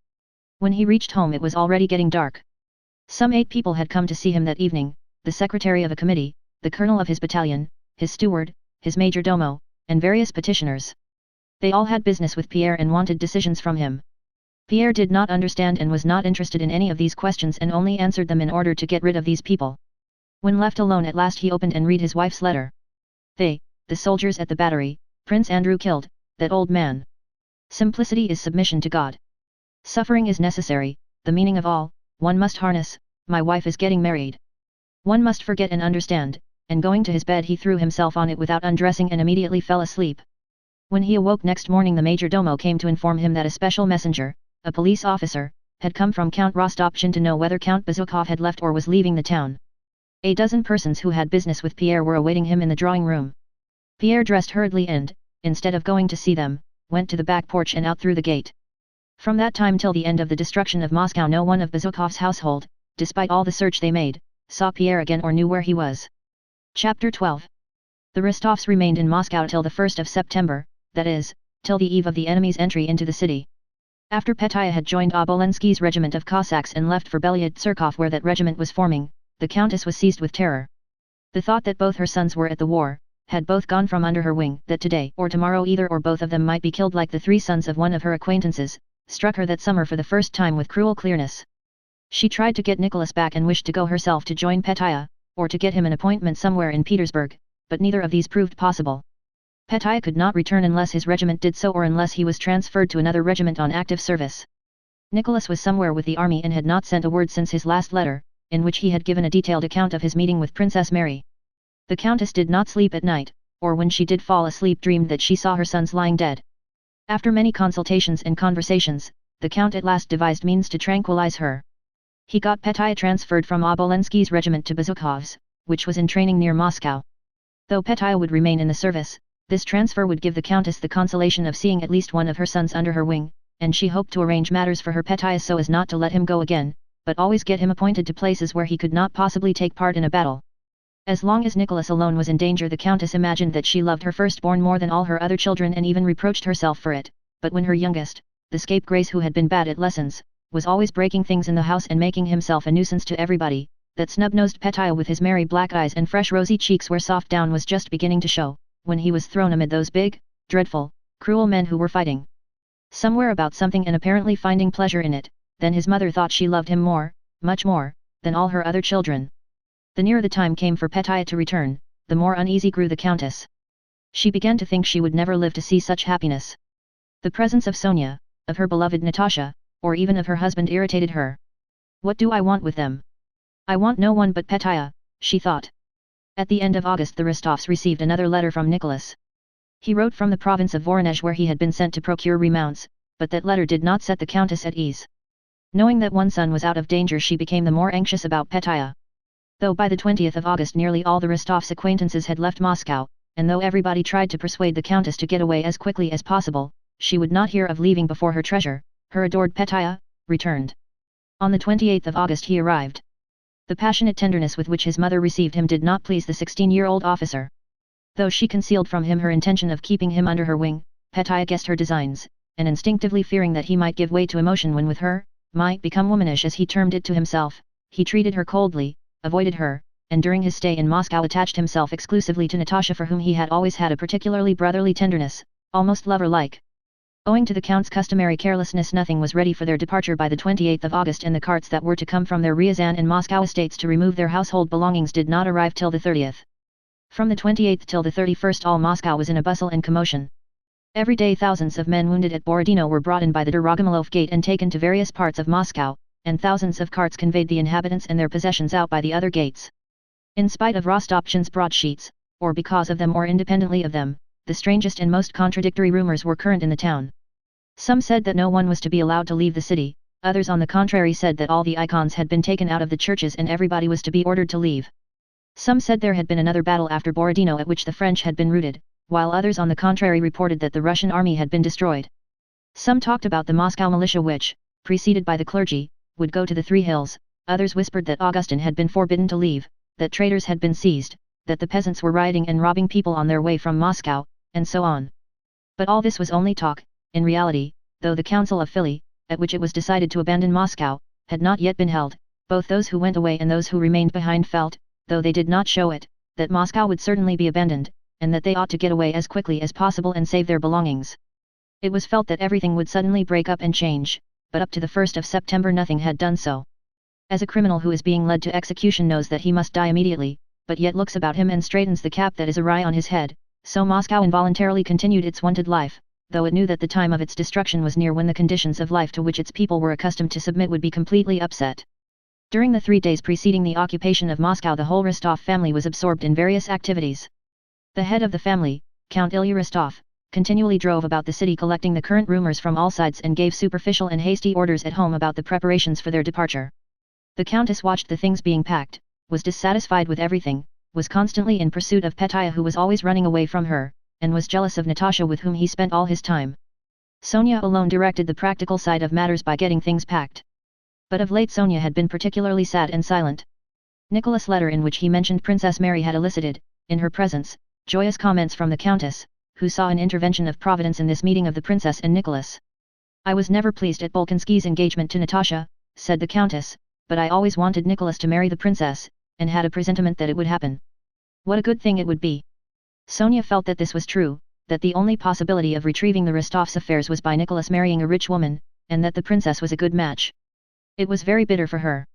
When he reached home it was already getting dark. Some 8 people had come to see him that evening, the secretary of a committee, the colonel of his battalion, his steward, his major domo, and various petitioners. They all had business with Pierre and wanted decisions from him. Pierre did not understand and was not interested in any of these questions and only answered them in order to get rid of these people. When left alone at last he opened and read his wife's letter. They, the soldiers at the battery, Prince Andrew killed, that old man. Simplicity is submission to God. Suffering is necessary, the meaning of all, one must harness, my wife is getting married. One must forget and understand, and going to his bed he threw himself on it without undressing and immediately fell asleep. When he awoke next morning the major domo came to inform him that a special messenger, a police officer, had come from Count Rostopchin to know whether Count Bezukhov had left or was leaving the town. A dozen persons who had business with Pierre were awaiting him in the drawing room. Pierre dressed hurriedly and, instead of going to see them, went to the back porch and out through the gate. From that time till the end of the destruction of Moscow no one of Bezukhov's household, despite all the search they made, saw Pierre again or knew where he was. Chapter 12. The Rostovs remained in Moscow till the 1st of September, that is, till the eve of the enemy's entry into the city. After Petya had joined Obolensky's regiment of Cossacks and left for Belyad-Tsurkov where that regiment was forming, the countess was seized with terror. The thought that both her sons were at the war, had both gone from under her wing, that today or tomorrow either or both of them might be killed like the 3 sons of one of her acquaintances, struck her that summer for the first time with cruel clearness. She tried to get Nicholas back and wished to go herself to join Petya, or to get him an appointment somewhere in Petersburg, but neither of these proved possible. Petya could not return unless his regiment did so or unless he was transferred to another regiment on active service. Nicholas was somewhere with the army and had not sent a word since his last letter, in which he had given a detailed account of his meeting with Princess Mary. The countess did not sleep at night, or when she did fall asleep dreamed that she saw her sons lying dead. After many consultations and conversations, the count at last devised means to tranquilize her. He got Petya transferred from Obolensky's regiment to Bezukhov's, which was in training near Moscow. Though Petya would remain in the service, this transfer would give the countess the consolation of seeing at least one of her sons under her wing, and she hoped to arrange matters for her Petya so as not to let him go again, but always get him appointed to places where he could not possibly take part in a battle. As long as Nicholas alone was in danger the countess imagined that she loved her firstborn more than all her other children and even reproached herself for it, but when her youngest, the scapegrace who had been bad at lessons, was always breaking things in the house and making himself a nuisance to everybody, that snub-nosed Petya with his merry black eyes and fresh rosy cheeks where soft down was just beginning to show, when he was thrown amid those big, dreadful, cruel men who were fighting somewhere about something and apparently finding pleasure in it, then his mother thought she loved him more, much more, than all her other children. The nearer the time came for Petya to return, the more uneasy grew the countess. She began to think she would never live to see such happiness. The presence of Sonia, of her beloved Natasha, or even of her husband irritated her. What do I want with them? I want no one but Petya, she thought. At the end of August the Rostovs received another letter from Nicholas. He wrote from the province of Voronezh where he had been sent to procure remounts, but that letter did not set the countess at ease. Knowing that one son was out of danger she became the more anxious about Petya. Though by the 20th of August nearly all the Rostovs' acquaintances had left Moscow, and though everybody tried to persuade the countess to get away as quickly as possible, she would not hear of leaving before her treasure, her adored Petya, returned. On the 28th of August he arrived. The passionate tenderness with which his mother received him did not please the 16-year-old officer. Though she concealed from him her intention of keeping him under her wing, Petya guessed her designs, and instinctively fearing that he might give way to emotion when with her, might become womanish as he termed it to himself, he treated her coldly, avoided her, and during his stay in Moscow attached himself exclusively to Natasha for whom he had always had a particularly brotherly tenderness, almost lover-like. Owing to the count's customary carelessness nothing was ready for their departure by the 28th of August and the carts that were to come from their Ryazan and Moscow estates to remove their household belongings did not arrive till the 30th. From the 28th till the 31st all Moscow was in a bustle and commotion. Every day thousands of men wounded at Borodino were brought in by the Dorogomilov gate and taken to various parts of Moscow, and thousands of carts conveyed the inhabitants and their possessions out by the other gates. In spite of Rostopchin's broadsheets, or because of them or independently of them, the strangest and most contradictory rumors were current in the town. Some said that no one was to be allowed to leave the city, others on the contrary said that all the icons had been taken out of the churches and everybody was to be ordered to leave. Some said there had been another battle after Borodino at which the French had been routed, while others on the contrary reported that the Russian army had been destroyed. Some talked about the Moscow militia which, preceded by the clergy, would go to the Three Hills, others whispered that Augustin had been forbidden to leave, that traitors had been seized, that the peasants were rioting and robbing people on their way from Moscow, and so on. But all this was only talk, in reality, though the Council of Philly, at which it was decided to abandon Moscow, had not yet been held, both those who went away and those who remained behind felt, though they did not show it, that Moscow would certainly be abandoned, and that they ought to get away as quickly as possible and save their belongings. It was felt that everything would suddenly break up and change, but up to the 1st of September nothing had done so. As a criminal who is being led to execution knows that he must die immediately, but yet looks about him and straightens the cap that is awry on his head, so Moscow involuntarily continued its wonted life, though it knew that the time of its destruction was near when the conditions of life to which its people were accustomed to submit would be completely upset. During the 3 days preceding the occupation of Moscow, the whole Rostov family was absorbed in various activities. The head of the family, Count Ilya Rostov, continually drove about the city collecting the current rumors from all sides and gave superficial and hasty orders at home about the preparations for their departure. The Countess watched the things being packed, was dissatisfied with everything, was constantly in pursuit of Petya who was always running away from her, and was jealous of Natasha with whom he spent all his time. Sonia alone directed the practical side of matters by getting things packed. But of late Sonia had been particularly sad and silent. Nicholas' letter in which he mentioned Princess Mary had elicited, in her presence, joyous comments from the Countess, who saw an intervention of Providence in this meeting of the Princess and Nicholas. "I was never pleased at Bolkonsky's engagement to Natasha," said the Countess, "but I always wanted Nicholas to marry the Princess, and had a presentiment that it would happen. What a good thing it would be." Sonia felt that this was true, that the only possibility of retrieving the Rostovs' affairs was by Nicholas marrying a rich woman, and that the princess was a good match. It was very bitter for her.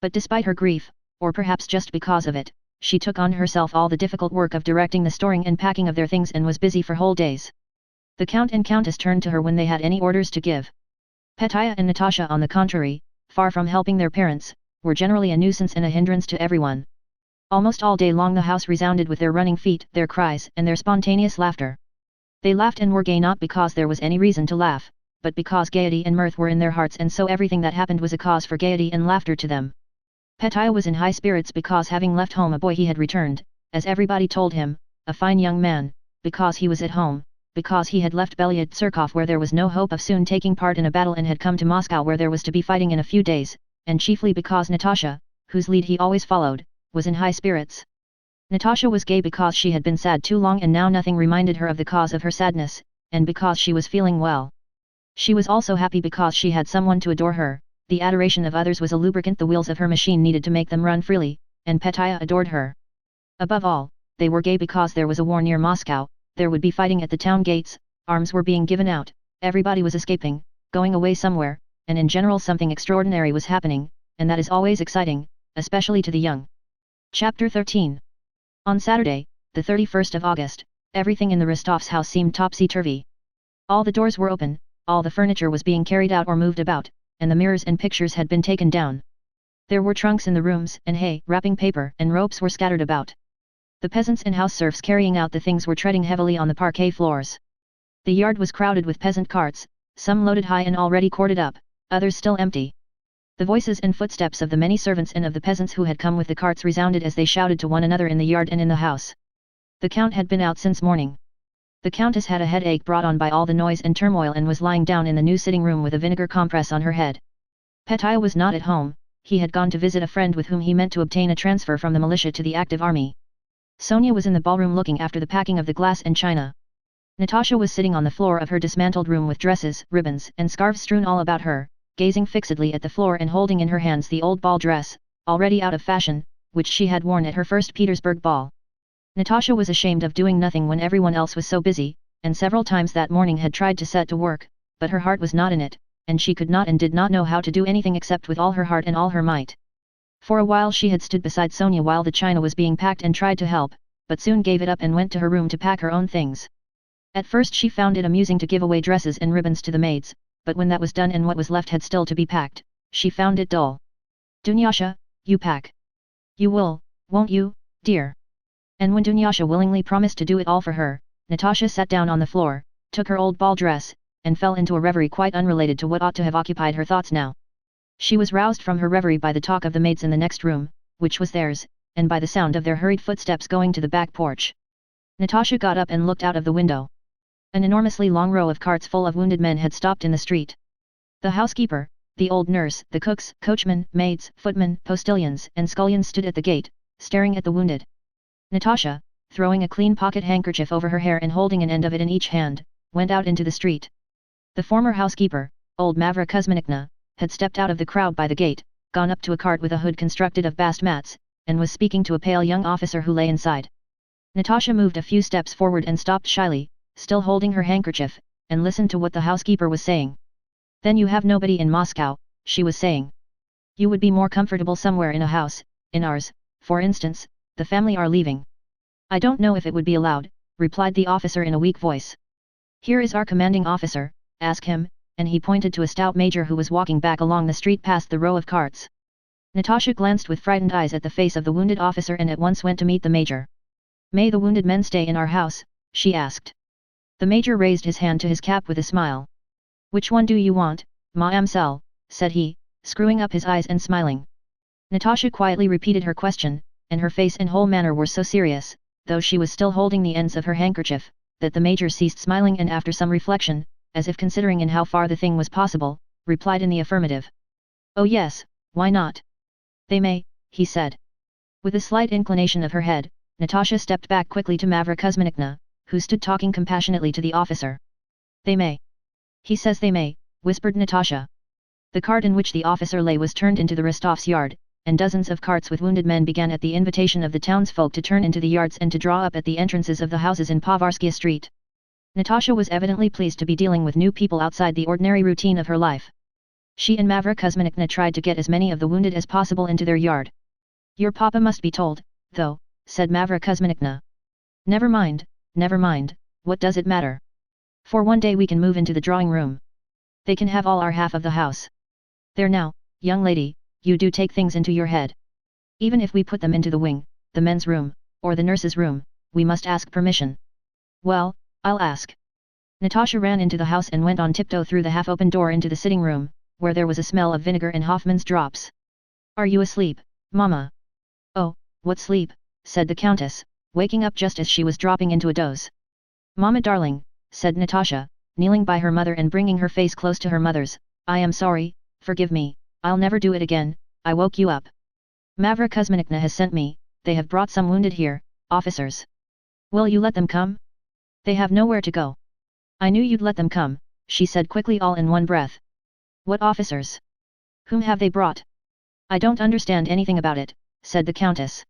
But despite her grief, or perhaps just because of it, she took on herself all the difficult work of directing the storing and packing of their things and was busy for whole days. The Count and Countess turned to her when they had any orders to give. Petya and Natasha, on the contrary, far from helping their parents, were generally a nuisance and a hindrance to everyone. Almost all day long the house resounded with their running feet, their cries, and their spontaneous laughter. They laughed and were gay not because there was any reason to laugh, but because gaiety and mirth were in their hearts, and so everything that happened was a cause for gaiety and laughter to them. Petya was in high spirits because having left home a boy he had returned, as everybody told him, a fine young man, because he was at home, because he had left Belyazorkov where there was no hope of soon taking part in a battle and had come to Moscow where there was to be fighting in a few days, and chiefly because Natasha, whose lead he always followed, was in high spirits. Natasha was gay because she had been sad too long and now nothing reminded her of the cause of her sadness, and because she was feeling well. She was also happy because she had someone to adore her. The adoration of others was a lubricant the wheels of her machine needed to make them run freely, and Petya adored her. Above all, they were gay because there was a war near Moscow, there would be fighting at the town gates, arms were being given out, everybody was escaping, going away somewhere, and in general something extraordinary was happening, and that is always exciting, especially to the young. Chapter 13. On Saturday, the 31st of August, everything in the Rostovs' house seemed topsy-turvy. All the doors were open, all the furniture was being carried out or moved about, and the mirrors and pictures had been taken down. There were trunks in the rooms, and hay, wrapping paper, and ropes were scattered about. The peasants and house serfs carrying out the things were treading heavily on the parquet floors. The yard was crowded with peasant carts, some loaded high and already corded up, others still empty. The voices and footsteps of the many servants and of the peasants who had come with the carts resounded as they shouted to one another in the yard and in the house. The Count had been out since morning. The Countess had a headache brought on by all the noise and turmoil and was lying down in the new sitting room with a vinegar compress on her head. Petya was not at home, he had gone to visit a friend with whom he meant to obtain a transfer from the militia to the active army. Sonia was in the ballroom looking after the packing of the glass and china. Natasha was sitting on the floor of her dismantled room with dresses, ribbons, and scarves strewn all about her, gazing fixedly at the floor and holding in her hands the old ball dress, already out of fashion, which she had worn at her first Petersburg ball. Natasha was ashamed of doing nothing when everyone else was so busy, and several times that morning had tried to set to work, but her heart was not in it, and she could not and did not know how to do anything except with all her heart and all her might. For a while she had stood beside Sonia while the china was being packed and tried to help, but soon gave it up and went to her room to pack her own things. At first she found it amusing to give away dresses and ribbons to the maids, but when that was done and what was left had still to be packed, she found it dull. "Dunyasha, you pack. You will, won't you, dear?" And when Dunyasha willingly promised to do it all for her, Natasha sat down on the floor, took her old ball dress, and fell into a reverie quite unrelated to what ought to have occupied her thoughts now. She was roused from her reverie by the talk of the maids in the next room, which was theirs, and by the sound of their hurried footsteps going to the back porch. Natasha got up and looked out of the window. An enormously long row of carts full of wounded men had stopped in the street. The housekeeper, the old nurse, the cooks, coachmen, maids, footmen, postilions, and scullions stood at the gate, staring at the wounded. Natasha, throwing a clean pocket handkerchief over her hair and holding an end of it in each hand, went out into the street. The former housekeeper, old Mavra Kuzminikna, had stepped out of the crowd by the gate, gone up to a cart with a hood constructed of bast mats, and was speaking to a pale young officer who lay inside. Natasha moved a few steps forward and stopped shyly, still holding her handkerchief, and listened to what the housekeeper was saying. Then you have nobody in Moscow, she was saying. You would be more comfortable somewhere in a house, in ours, for instance, the family are leaving. I don't know if it would be allowed, replied the officer in a weak voice. Here is our commanding officer, ask him, and he pointed to a stout major who was walking back along the street past the row of carts. Natasha glanced with frightened eyes at the face of the wounded officer and at once went to meet the major. May the wounded men stay in our house, she asked. The major raised his hand to his cap with a smile. Which one do you want, Ma'amselle, said he, screwing up his eyes and smiling. Natasha quietly repeated her question, and her face and whole manner were so serious, though she was still holding the ends of her handkerchief, that the major ceased smiling and after some reflection, as if considering in how far the thing was possible, replied in the affirmative. Oh yes, why not? They may, he said. With a slight inclination of her head, Natasha stepped back quickly to Mavra Kuzminikna, who stood talking compassionately to the officer. They may. He says they may, whispered Natasha. The cart in which the officer lay was turned into the Rostovs' yard, and dozens of carts with wounded men began at the invitation of the townsfolk to turn into the yards and to draw up at the entrances of the houses in Povarskia Street. Natasha was evidently pleased to be dealing with new people outside the ordinary routine of her life. She and Mavra Kuzminikna tried to get as many of the wounded as possible into their yard. Your papa must be told, though, said Mavra Kuzminikna. Never mind, what does it matter? For one day we can move into the drawing room. They can have all our half of the house. There now, young lady, you do take things into your head. Even if we put them into the wing, the men's room, or the nurse's room, we must ask permission. Well, I'll ask. Natasha ran into the house and went on tiptoe through the half-open door into the sitting room, where there was a smell of vinegar and Hoffman's drops. Are you asleep, Mama? Oh, what sleep, said the Countess, waking up just as she was dropping into a doze. Mama darling, said Natasha, kneeling by her mother and bringing her face close to her mother's, I am sorry, forgive me, I'll never do it again, I woke you up. Mavra Kuzminikna has sent me, they have brought some wounded here, officers. Will you let them come? They have nowhere to go. I knew you'd let them come, she said quickly all in one breath. What officers? Whom have they brought? I don't understand anything about it, said the Countess.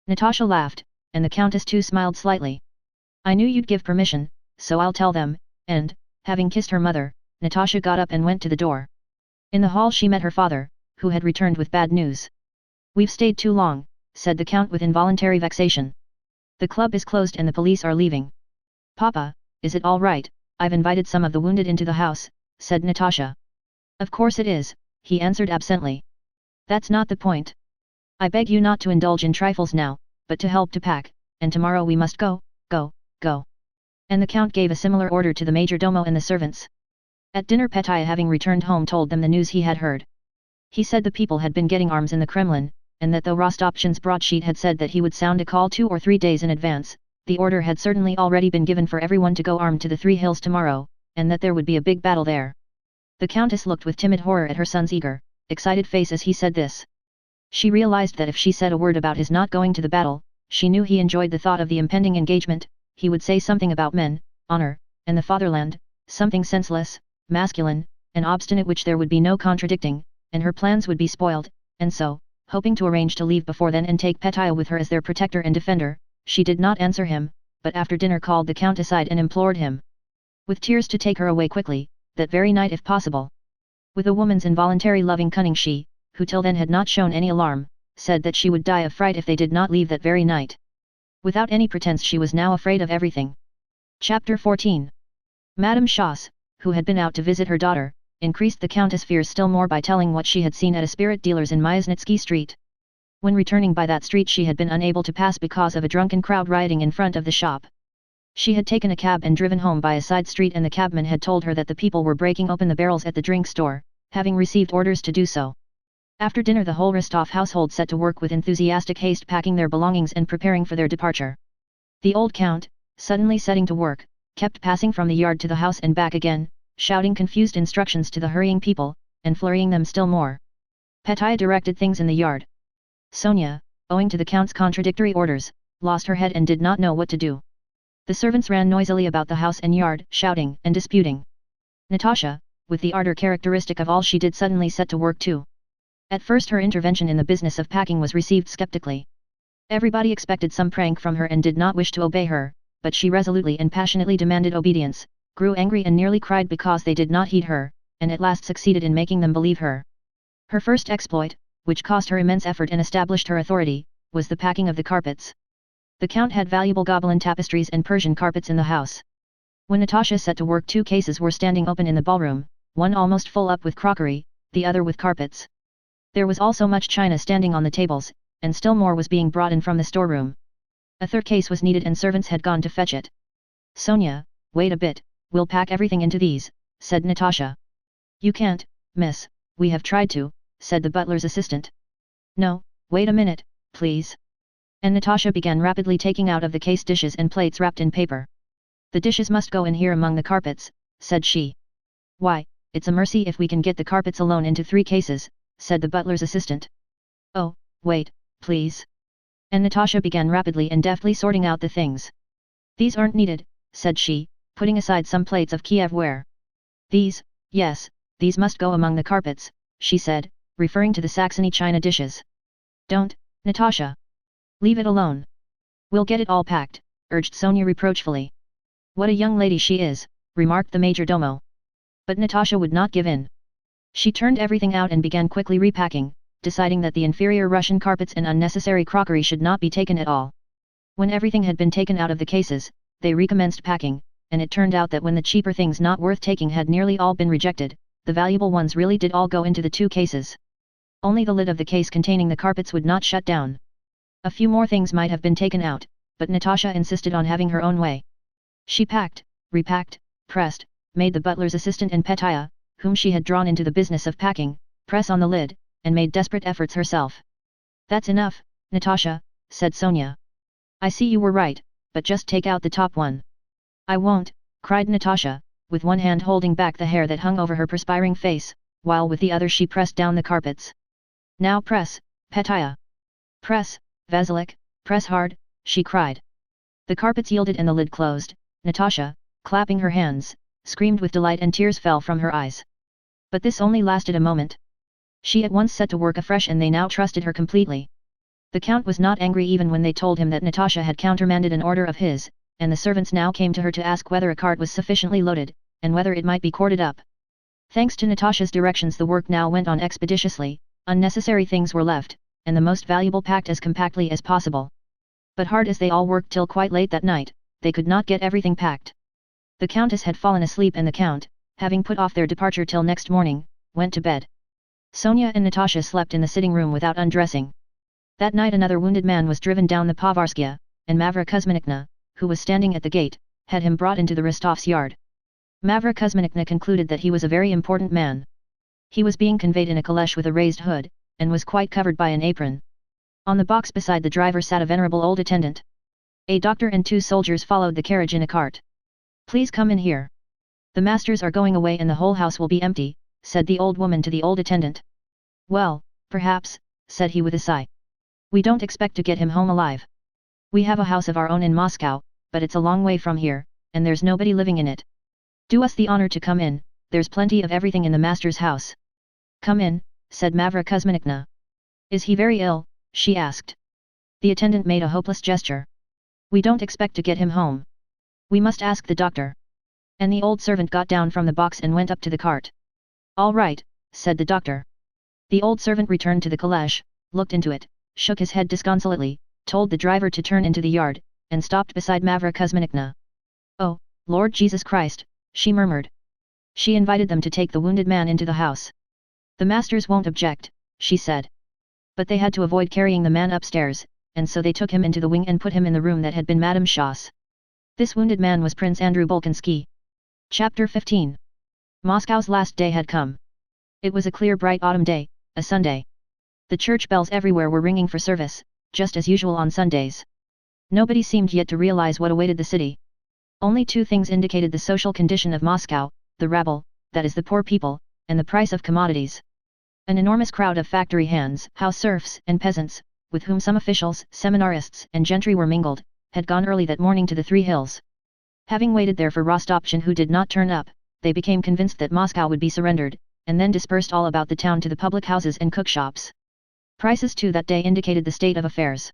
Natasha laughed, and the Countess too smiled slightly. I knew you'd give permission, so I'll tell them, and, having kissed her mother, Natasha got up and went to the door. In the hall she met her father, who had returned with bad news. We've stayed too long, said the Count with involuntary vexation. The club is closed and the police are leaving. Papa, is it all right? I've invited some of the wounded into the house, said Natasha. Of course it is, he answered absently. That's not the point. I beg you not to indulge in trifles now, but to help to pack, and tomorrow we must go. And the Count gave a similar order to the major domo and the servants. At dinner Petya having returned home told them the news he had heard. He said the people had been getting arms in the Kremlin, and that though Rostopchin's broadsheet had said that he would sound a call 2 or 3 days in advance, the order had certainly already been given for everyone to go armed to the Three Hills tomorrow, and that there would be a big battle there. The Countess looked with timid horror at her son's eager, excited face as he said this. She realized that if she said a word about his not going to the battle, she knew he enjoyed the thought of the impending engagement, he would say something about men, honor, and the fatherland, something senseless, masculine, and obstinate which there would be no contradicting, and her plans would be spoiled, and so, hoping to arrange to leave before then and take Petya with her as their protector and defender, she did not answer him, but after dinner called the Count aside and implored him, with tears, to take her away quickly, that very night if possible. With a woman's involuntary loving cunning she, who till then had not shown any alarm, said that she would die of fright if they did not leave that very night. Without any pretense she was now afraid of everything. Chapter 14. Madame Schoss, who had been out to visit her daughter, increased the Countess' fears still more by telling what she had seen at a spirit dealer's in Myasnitsky Street. When returning by that street she had been unable to pass because of a drunken crowd rioting in front of the shop. She had taken a cab and driven home by a side street, and the cabman had told her that the people were breaking open the barrels at the drink store, having received orders to do so. After dinner the whole Rostov household set to work with enthusiastic haste packing their belongings and preparing for their departure. The old Count, suddenly setting to work, kept passing from the yard to the house and back again, shouting confused instructions to the hurrying people, and flurrying them still more. Petya directed things in the yard. Sonia, owing to the Count's contradictory orders, lost her head and did not know what to do. The servants ran noisily about the house and yard, shouting and disputing. Natasha, with the ardor characteristic of all she did, suddenly set to work too. At first her intervention in the business of packing was received skeptically. Everybody expected some prank from her and did not wish to obey her, but she resolutely and passionately demanded obedience, grew angry and nearly cried because they did not heed her, and at last succeeded in making them believe her. Her first exploit, which cost her immense effort and established her authority, was the packing of the carpets. The Count had valuable Gobelin tapestries and Persian carpets in the house. When Natasha set to work, 2 cases were standing open in the ballroom, one almost full up with crockery, the other with carpets. There was also much china standing on the tables, and still more was being brought in from the storeroom. A 3rd case was needed and servants had gone to fetch it. "Sonia, wait a bit, we'll pack everything into these," said Natasha. "You can't, miss, we have tried to," said the butler's assistant. "No, wait a minute, please." And Natasha began rapidly taking out of the case dishes and plates wrapped in paper. "The dishes must go in here among the carpets," said she. "Why, it's a mercy if we can get the carpets alone into 3 cases," said the butler's assistant. "Oh, wait, please." And Natasha began rapidly and deftly sorting out the things. "These aren't needed," said she, putting aside some plates of Kiev ware. "These, yes, these must go among the carpets," she said, referring to the Saxony china dishes. "Don't, Natasha. Leave it alone. We'll get it all packed," urged Sonia reproachfully. "What a young lady she is," remarked the major domo. But Natasha would not give in. She turned everything out and began quickly repacking, deciding that the inferior Russian carpets and unnecessary crockery should not be taken at all. When everything had been taken out of the cases, they recommenced packing, and it turned out that when the cheaper things not worth taking had nearly all been rejected, the valuable ones really did all go into the 2 cases. Only the lid of the case containing the carpets would not shut down. A few more things might have been taken out, but Natasha insisted on having her own way. She packed, repacked, pressed, made the butler's assistant and Petya, whom she had drawn into the business of packing, press on the lid, and made desperate efforts herself. "That's enough, Natasha," said Sonia. "I see you were right, but just take out the top one." "I won't," cried Natasha, with one hand holding back the hair that hung over her perspiring face, while with the other she pressed down the carpets. "Now press, Petya. Press, Vasilik, press hard," she cried. The carpets yielded and the lid closed. Natasha, clapping her hands, screamed with delight and tears fell from her eyes. But this only lasted a moment. She at once set to work afresh and they now trusted her completely. The Count was not angry even when they told him that Natasha had countermanded an order of his, and the servants now came to her to ask whether a cart was sufficiently loaded, and whether it might be corded up. Thanks to Natasha's directions the work now went on expeditiously, unnecessary things were left, and the most valuable packed as compactly as possible. But hard as they all worked till quite late that night, they could not get everything packed. The Countess had fallen asleep and the Count, having put off their departure till next morning, went to bed. Sonia and Natasha slept in the sitting room without undressing. That night another wounded man was driven down the Povarskia, and Mavra Kuzminikna, who was standing at the gate, had him brought into the Rostovs' yard. Mavra Kuzminikna concluded that he was a very important man. He was being conveyed in a caleche with a raised hood, and was quite covered by an apron. On the box beside the driver sat a venerable old attendant. A doctor and 2 soldiers followed the carriage in a cart. "Please come in here. The masters are going away and the whole house will be empty," said the old woman to the old attendant. "Well, perhaps," said he with a sigh. "We don't expect to get him home alive. We have a house of our own in Moscow, but it's a long way from here, and there's nobody living in it. Do us the honor to come in, there's plenty of everything in the master's house." "Come in," said Mavra Kuzminikna. "Is he very ill?" she asked. The attendant made a hopeless gesture. "We don't expect to get him home. We must ask the doctor." And the old servant got down from the box and went up to the cart. "All right," said the doctor. The old servant returned to the caleche, looked into it, shook his head disconsolately, told the driver to turn into the yard, and stopped beside Mavra Kuzminikna. "Oh, Lord Jesus Christ," she murmured. She invited them to take the wounded man into the house. "The masters won't object," she said. But they had to avoid carrying the man upstairs, and so they took him into the wing and put him in the room that had been Madame Shaw's. This wounded man was Prince Andrew Bolkonsky. Chapter 15. Moscow's last day had come. It was a clear bright autumn day, a Sunday. The church bells everywhere were ringing for service, just as usual on Sundays. Nobody seemed yet to realize what awaited the city. Only 2 things indicated the social condition of Moscow: the rabble, that is the poor people, and the price of commodities. An enormous crowd of factory hands, house serfs and peasants, with whom some officials, seminarists and gentry were mingled, had gone early that morning to the 3 Hills. Having waited there for Rostopchin who did not turn up, they became convinced that Moscow would be surrendered, and then dispersed all about the town to the public houses and cookshops. Prices too that day indicated the state of affairs.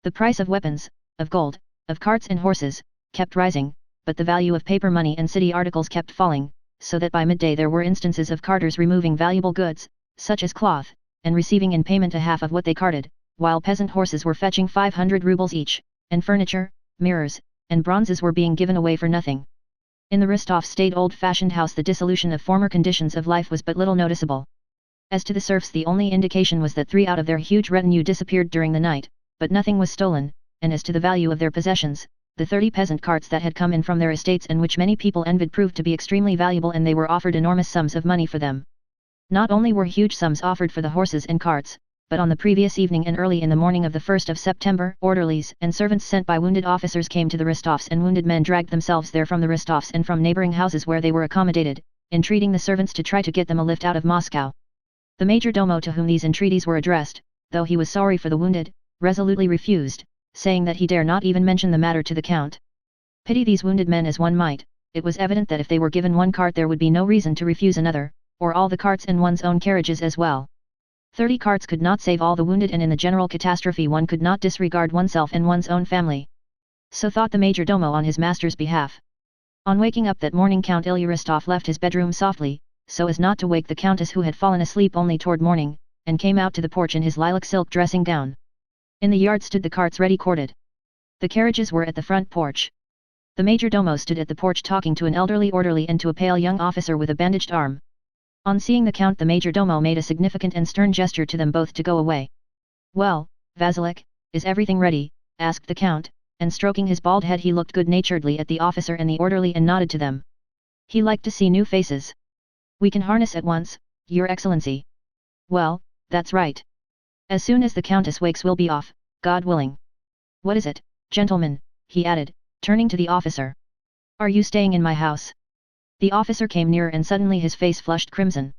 The price of weapons, of gold, of carts and horses, kept rising, but the value of paper money and city articles kept falling, so that by midday there were instances of carters removing valuable goods, such as cloth, and receiving in payment a half of what they carted, while peasant horses were fetching 500 rubles each, and furniture, mirrors, and bronzes were being given away for nothing. In the Rostovs' old-fashioned house the dissolution of former conditions of life was but little noticeable. As to the serfs, the only indication was that 3 out of their huge retinue disappeared during the night, but nothing was stolen, and as to the value of their possessions, the 30 peasant carts that had come in from their estates and which many people envied proved to be extremely valuable, and they were offered enormous sums of money for them. Not only were huge sums offered for the horses and carts, but on the previous evening and early in the morning of the 1st of September, orderlies and servants sent by wounded officers came to the Rostovs, and wounded men dragged themselves there from the Rostovs and from neighboring houses where they were accommodated, entreating the servants to try to get them a lift out of Moscow. The major domo, to whom these entreaties were addressed, though he was sorry for the wounded, resolutely refused, saying that he dare not even mention the matter to the count. Pity these wounded men as one might, it was evident that if they were given one cart there would be no reason to refuse another, or all the carts and one's own carriages as well. 30 carts could not save all the wounded, and in the general catastrophe one could not disregard oneself and one's own family. So thought the major domo on his master's behalf. On waking up that morning, Count Ilya Rostov left his bedroom softly, so as not to wake the countess, who had fallen asleep only toward morning, and came out to the porch in his lilac silk dressing gown. In the yard stood the carts ready corded. The carriages were at the front porch. The major domo stood at the porch talking to an elderly orderly and to a pale young officer with a bandaged arm. On seeing the count, the major domo made a significant and stern gesture to them both to go away. "Well, Vasilik, is everything ready?" asked the count, and stroking his bald head he looked good-naturedly at the officer and the orderly and nodded to them. He liked to see new faces. "We can harness at once, Your Excellency." "Well, that's right. As soon as the countess wakes we'll be off, God willing. What is it, gentlemen?" he added, turning to the officer. "Are you staying in my house?" The officer came near and suddenly his face flushed crimson.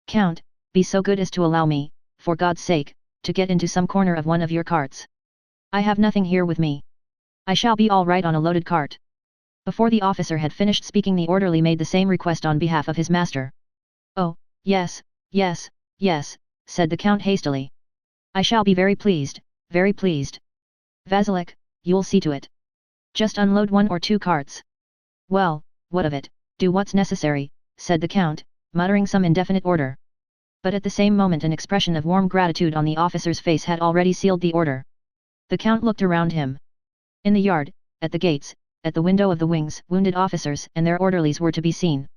"Count, be so good as to allow me, for God's sake, to get into some corner of one of your carts. I have nothing here with me. I shall be all right on a loaded cart." Before the officer had finished speaking the orderly made the same request on behalf of his master. "Oh, yes, yes, yes," said the count hastily. "I shall be very pleased, very pleased. Vasilik, you'll see to it. Just unload 1 or 2 carts." "Well, what of it? Do what's necessary," said the count, muttering some indefinite order. But at the same moment an expression of warm gratitude on the officer's face had already sealed the order. The count looked around him. In the yard, at the gates, at the window of the wings, wounded officers and their orderlies were to be seen.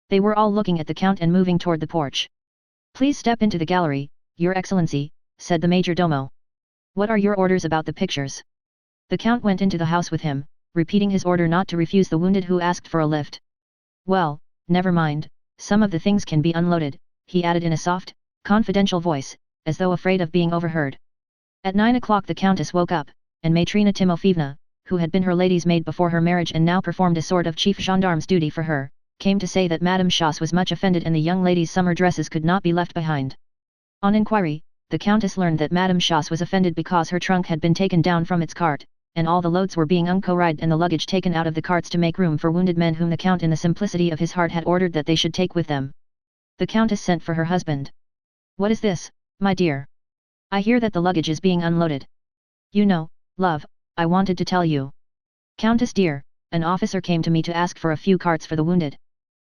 They were all looking at the count and moving toward the porch. "Please step into the gallery, Your Excellency," said the major domo. "What are your orders about the pictures?" The count went into the house with him, repeating his order not to refuse the wounded who asked for a lift. "Well, never mind, some of the things can be unloaded," he added in a soft, confidential voice, as though afraid of being overheard. At 9 o'clock the countess woke up, and Matrina Timofeevna, who had been her lady's maid before her marriage and now performed a sort of chief gendarme's duty for her, came to say that Madame Schoss was much offended and the young lady's summer dresses could not be left behind. On inquiry, the countess learned that Madame Schoss was offended because her trunk had been taken down from its cart, and all the loads were being uncouried and the luggage taken out of the carts to make room for wounded men whom the count in the simplicity of his heart had ordered that they should take with them. The countess sent for her husband. "What is this, my dear? I hear that the luggage is being unloaded." "You know, love, I wanted to tell you. Countess dear, an officer came to me to ask for a few carts for the wounded.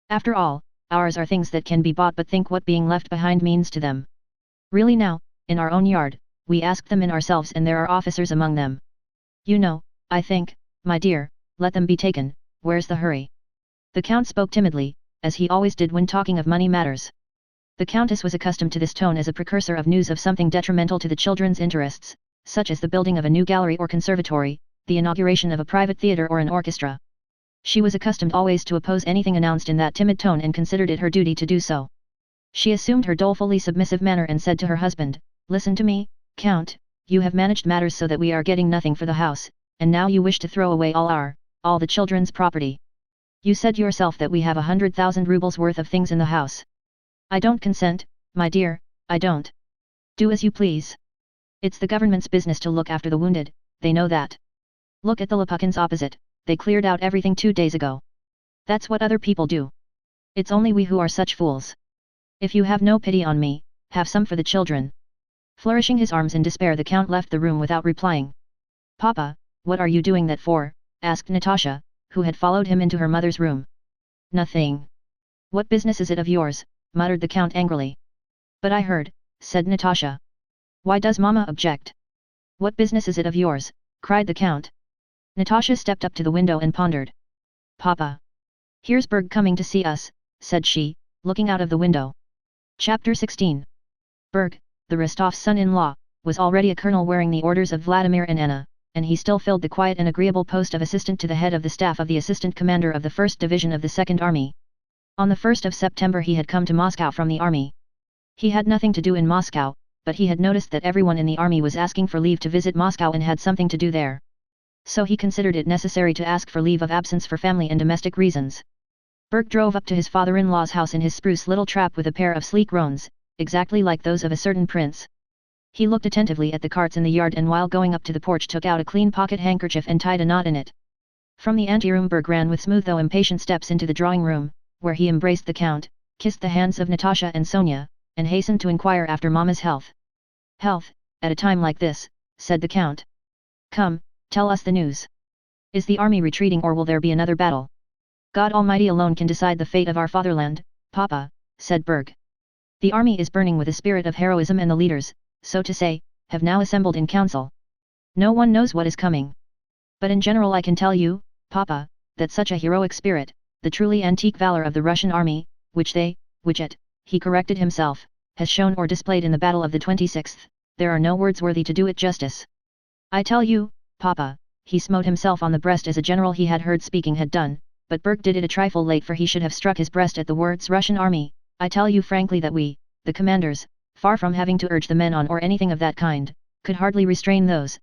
After all, ours are things that can be bought, but think what being left behind means to them. Really now, in our own yard, we asked them in ourselves and there are officers among them. You know, I think, my dear, let them be taken, where's the hurry?" The count spoke timidly, as he always did when talking of money matters. The countess was accustomed to this tone as a precursor of news of something detrimental to the children's interests, such as the building of a new gallery or conservatory, the inauguration of a private theatre or an orchestra. She was accustomed always to oppose anything announced in that timid tone and considered it her duty to do so. She assumed her dolefully submissive manner and said to her husband, "Listen to me, Count. You have managed matters so that we are getting nothing for the house, and now you wish to throw away all the children's property. You said yourself that we have 100,000 rubles worth of things in the house. I don't consent, my dear, I don't. Do as you please. It's the government's business to look after the wounded, they know that. Look at the Lopukins opposite, they cleared out everything 2 days ago. That's what other people do. It's only we who are such fools. If you have no pity on me, have some for the children." Flourishing his arms in despair the count left the room without replying. Papa, what are you doing that for? Asked Natasha, who had followed him into her mother's room. Nothing. What business is it of yours? Muttered the count angrily. But I heard, said Natasha. Why does Mama object? What business is it of yours? Cried the count. Natasha stepped up to the window and pondered. Papa. Here's Berg coming to see us, said she, looking out of the window. Chapter 16. Berg, the Rostov's son-in-law, was already a colonel wearing the orders of Vladimir and Anna, and he still filled the quiet and agreeable post of assistant to the head of the staff of the assistant commander of the 1st Division of the 2nd Army. On the 1st of September he had come to Moscow from the army. He had nothing to do in Moscow, but he had noticed that everyone in the army was asking for leave to visit Moscow and had something to do there. So he considered it necessary to ask for leave of absence for family and domestic reasons. Berg drove up to his father-in-law's house in his spruce little trap with a pair of sleek roans, exactly like those of a certain prince. He looked attentively at the carts in the yard and while going up to the porch took out a clean pocket handkerchief and tied a knot in it. From the anteroom Berg ran with smooth though impatient steps into the drawing room, where he embraced the count, kissed the hands of Natasha and Sonia, and hastened to inquire after Mama's health. Health, at a time like this, said the count. Come, tell us the news. Is the army retreating or will there be another battle? God Almighty alone can decide the fate of our fatherland, Papa, said Berg. The army is burning with a spirit of heroism and the leaders, so to say, have now assembled in council. No one knows what is coming. But in general I can tell you, Papa, that such a heroic spirit, the truly antique valor of the Russian army, which he corrected himself, has shown or displayed in the battle of the 26th, there are no words worthy to do it justice. I tell you, Papa, he smote himself on the breast as a general he had heard speaking had done, but Berg did it a trifle late for he should have struck his breast at the words Russian army. I tell you frankly that we, the commanders, far from having to urge the men on or anything of that kind, could hardly restrain those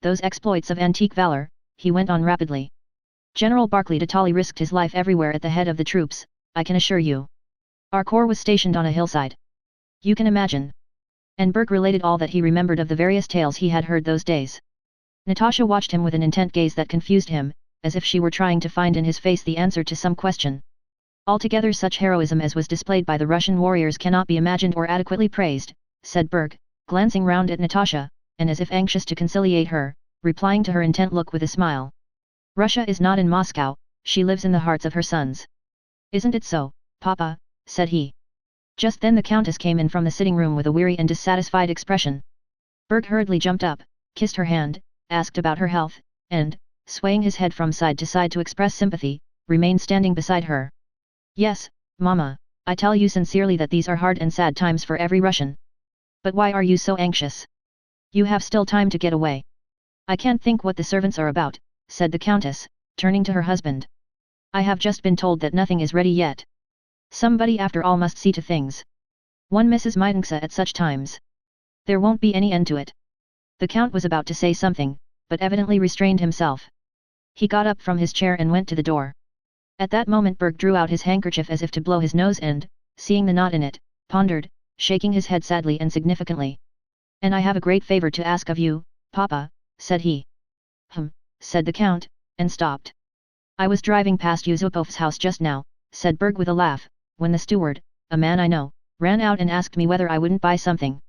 exploits of antique valor, he went on rapidly. General Barclay de Tolly risked his life everywhere at the head of the troops, I can assure you. Our corps was stationed on a hillside. You can imagine. And Berg related all that he remembered of the various tales he had heard those days. Natasha watched him with an intent gaze that confused him, as if she were trying to find in his face the answer to some question. Altogether such heroism as was displayed by the Russian warriors cannot be imagined or adequately praised, said Berg, glancing round at Natasha, and as if anxious to conciliate her, replying to her intent look with a smile. Russia is not in Moscow, she lives in the hearts of her sons. Isn't it so, Papa? Said he. Just then the Countess came in from the sitting room with a weary and dissatisfied expression. Berg hurriedly jumped up, kissed her hand, asked about her health, and, swaying his head from side to side to express sympathy, remained standing beside her. Yes, Mama, I tell you sincerely that these are hard and sad times for every Russian. But why are you so anxious? You have still time to get away. I can't think what the servants are about, said the Countess, turning to her husband. I have just been told that nothing is ready yet. Somebody after all must see to things. One misses Mitenxa at such times. There won't be any end to it. The Count was about to say something, but evidently restrained himself. He got up from his chair and went to the door. At that moment Berg drew out his handkerchief as if to blow his nose and, seeing the knot in it, pondered, shaking his head sadly and significantly. And I have a great favor to ask of you, Papa, said he. Said the Count, and stopped. I was driving past Yusupov's house just now, said Berg with a laugh, when the steward, a man I know, ran out and asked me whether I wouldn't buy something.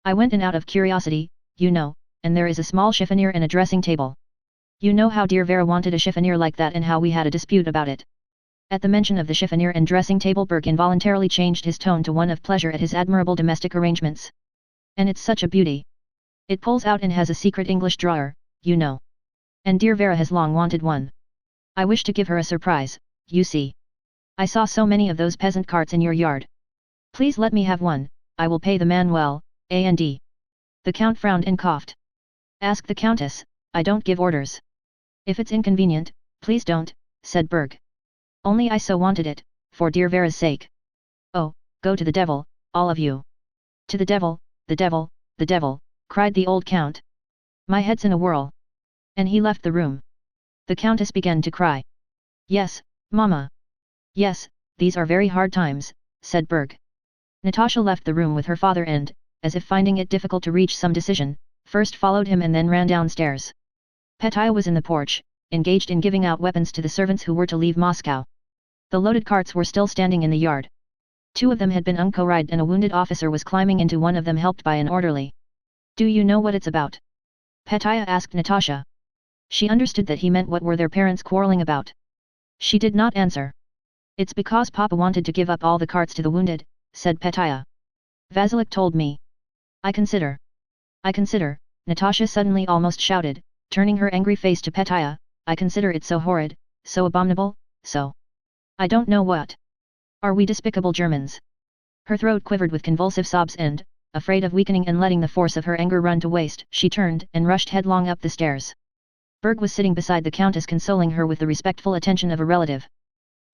I went in out of curiosity, you know, and there is a small chiffonier and a dressing table. You know how dear Vera wanted a chiffonier like that and how we had a dispute about it. At the mention of the chiffonier and dressing table Berg involuntarily changed his tone to one of pleasure at his admirable domestic arrangements. And it's such a beauty. It pulls out and has a secret English drawer, you know. And dear Vera has long wanted one. I wish to give her a surprise, you see. I saw so many of those peasant carts in your yard. Please let me have one, I will pay the man well, and. The Count frowned and coughed. Ask the Countess, I don't give orders. If it's inconvenient, please don't, said Berg. Only I so wanted it, for dear Vera's sake. Oh, go to the devil, all of you. To the devil, the devil, the devil, cried the old Count. My head's in a whirl. And he left the room. The Countess began to cry. Yes, Mama. Yes, these are very hard times, said Berg. Natasha left the room with her father and, as if finding it difficult to reach some decision, first followed him and then ran downstairs. Petya was in the porch, engaged in giving out weapons to the servants who were to leave Moscow. The loaded carts were still standing in the yard. 2 of them had been uncouried and a wounded officer was climbing into one of them helped by an orderly. Do you know what it's about? Petya asked Natasha. She understood that he meant what were their parents quarreling about. She did not answer. It's because Papa wanted to give up all the carts to the wounded, said Petya. Vasilek told me. I consider, Natasha suddenly almost shouted, turning her angry face to Petya, I consider it so horrid, so abominable, so. I don't know what. Are we despicable Germans? Her throat quivered with convulsive sobs and, afraid of weakening and letting the force of her anger run to waste, she turned and rushed headlong up the stairs. Berg was sitting beside the Countess consoling her with the respectful attention of a relative.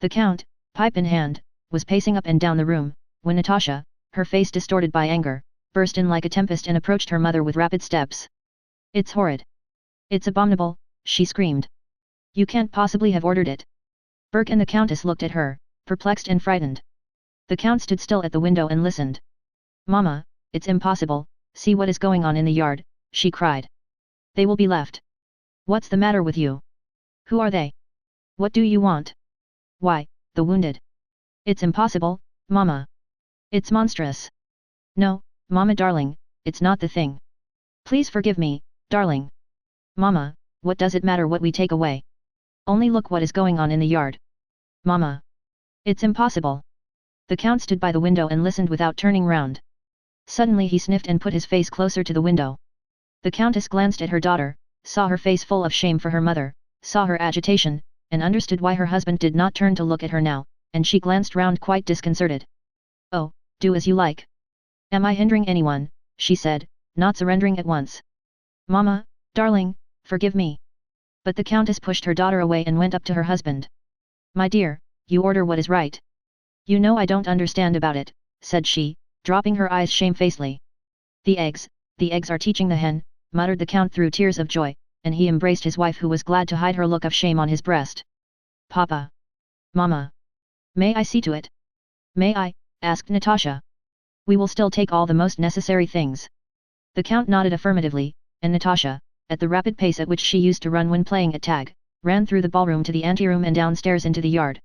The Count, pipe in hand, was pacing up and down the room, when Natasha, her face distorted by anger, burst in like a tempest and approached her mother with rapid steps. It's horrid. It's abominable, she screamed. You can't possibly have ordered it. Berg and the Countess looked at her, perplexed and frightened. The Count stood still at the window and listened. Mama, it's impossible, see what is going on in the yard, she cried. They will be left. What's the matter with you? Who are they? What do you want? Why, the wounded. It's impossible, Mama. It's monstrous. No, Mama darling, it's not the thing. Please forgive me, darling. Mama, what does it matter what we take away? Only look what is going on in the yard. Mama. It's impossible. The Count stood by the window and listened without turning round. Suddenly he sniffed and put his face closer to the window. The Countess glanced at her daughter, saw her face full of shame for her mother, saw her agitation, and understood why her husband did not turn to look at her now, and she glanced round quite disconcerted. Oh, do as you like. Am I hindering anyone, she said, not surrendering at once. Mama, darling, forgive me. But the Countess pushed her daughter away and went up to her husband. My dear, you order what is right. You know I don't understand about it, said she, dropping her eyes shamefacedly. The eggs are teaching the hen, muttered the Count through tears of joy, and he embraced his wife who was glad to hide her look of shame on his breast. Papa. Mama. May I see to it? May I? Asked Natasha. We will still take all the most necessary things. The Count nodded affirmatively, and Natasha, at the rapid pace at which she used to run when playing at tag, ran through the ballroom to the anteroom and downstairs into the yard.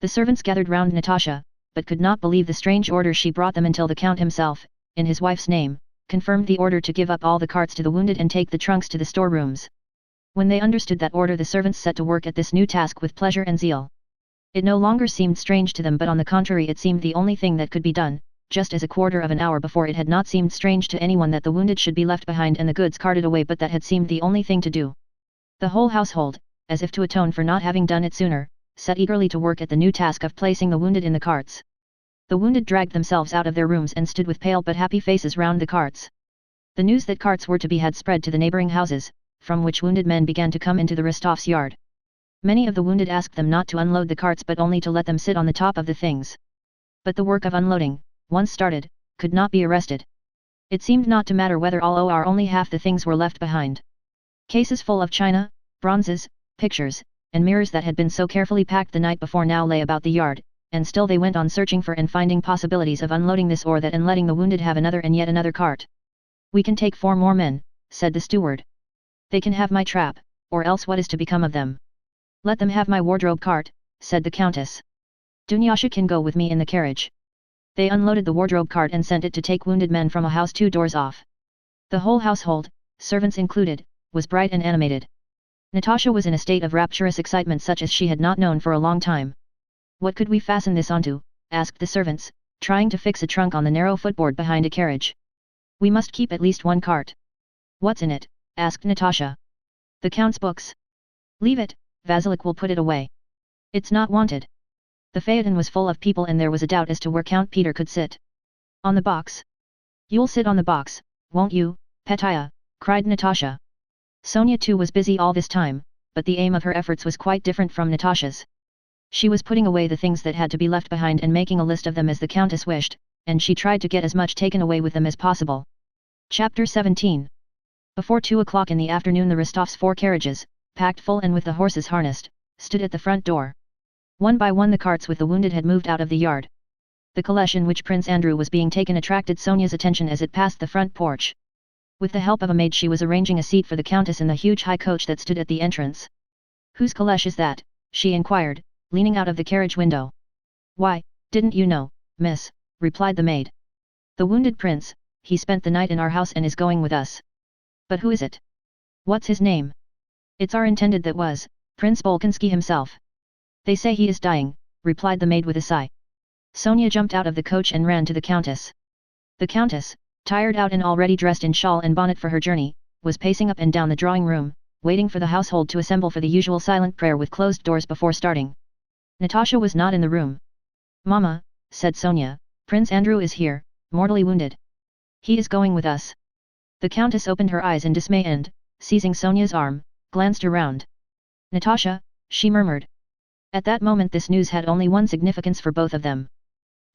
The servants gathered round Natasha, but could not believe the strange order she brought them until the Count himself, in his wife's name, confirmed the order to give up all the carts to the wounded and take the trunks to the storerooms. When they understood that order, the servants set to work at this new task with pleasure and zeal. It no longer seemed strange to them, but on the contrary it seemed the only thing that could be done, just as a quarter of an hour before it had not seemed strange to anyone that the wounded should be left behind and the goods carted away, but that had seemed the only thing to do. The whole household, as if to atone for not having done it sooner, set eagerly to work at the new task of placing the wounded in the carts. The wounded dragged themselves out of their rooms and stood with pale but happy faces round the carts. The news that carts were to be had spread to the neighboring houses, from which wounded men began to come into the Rostovs' yard. Many of the wounded asked them not to unload the carts but only to let them sit on the top of the things. But the work of unloading, once started, could not be arrested. It seemed not to matter whether all or only half the things were left behind. Cases full of china, bronzes, pictures, and mirrors that had been so carefully packed the night before now lay about the yard, and still they went on searching for and finding possibilities of unloading this or that and letting the wounded have another and yet another cart. We can take 4 more men, said the steward. They can have my trap, or else what is to become of them? Let them have my wardrobe cart, said the Countess. Dunyasha can go with me in the carriage. They unloaded the wardrobe cart and sent it to take wounded men from a house 2 doors off. The whole household, servants included, was bright and animated. Natasha was in a state of rapturous excitement such as she had not known for a long time. What could we fasten this onto? Asked the servants, trying to fix a trunk on the narrow footboard behind a carriage. We must keep at least 1 cart. What's in it? Asked Natasha. The Count's books. Leave it, Vasilek will put it away. It's not wanted. The phaeton was full of people and there was a doubt as to where Count Peter could sit. On the box. You'll sit on the box, won't you, Petya? Cried Natasha. Sonia too was busy all this time, but the aim of her efforts was quite different from Natasha's. She was putting away the things that had to be left behind and making a list of them as the Countess wished, and she tried to get as much taken away with them as possible. Chapter 17. Before 2 o'clock in the afternoon the Rostovs' 4 carriages, packed full and with the horses harnessed, stood at the front door. One by one the carts with the wounded had moved out of the yard. The caleche in which Prince Andrew was being taken attracted Sonia's attention as it passed the front porch. With the help of a maid she was arranging a seat for the Countess in the huge high coach that stood at the entrance. Whose caleche is that? She inquired, leaning out of the carriage window. Why, didn't you know, miss, replied the maid. The wounded prince, he spent the night in our house and is going with us. But who is it? What's his name? It's our intended that was, Prince Bolkonsky himself. They say he is dying, replied the maid with a sigh. Sonia jumped out of the coach and ran to the countess. The countess, tired out and already dressed in shawl and bonnet for her journey, was pacing up and down the drawing room, waiting for the household to assemble for the usual silent prayer with closed doors before starting. Natasha was not in the room. Mama, said Sonia, Prince Andrew is here, mortally wounded. He is going with us. The countess opened her eyes in dismay and, seizing Sonia's arm, glanced around. Natasha, she murmured. At that moment this news had only one significance for both of them.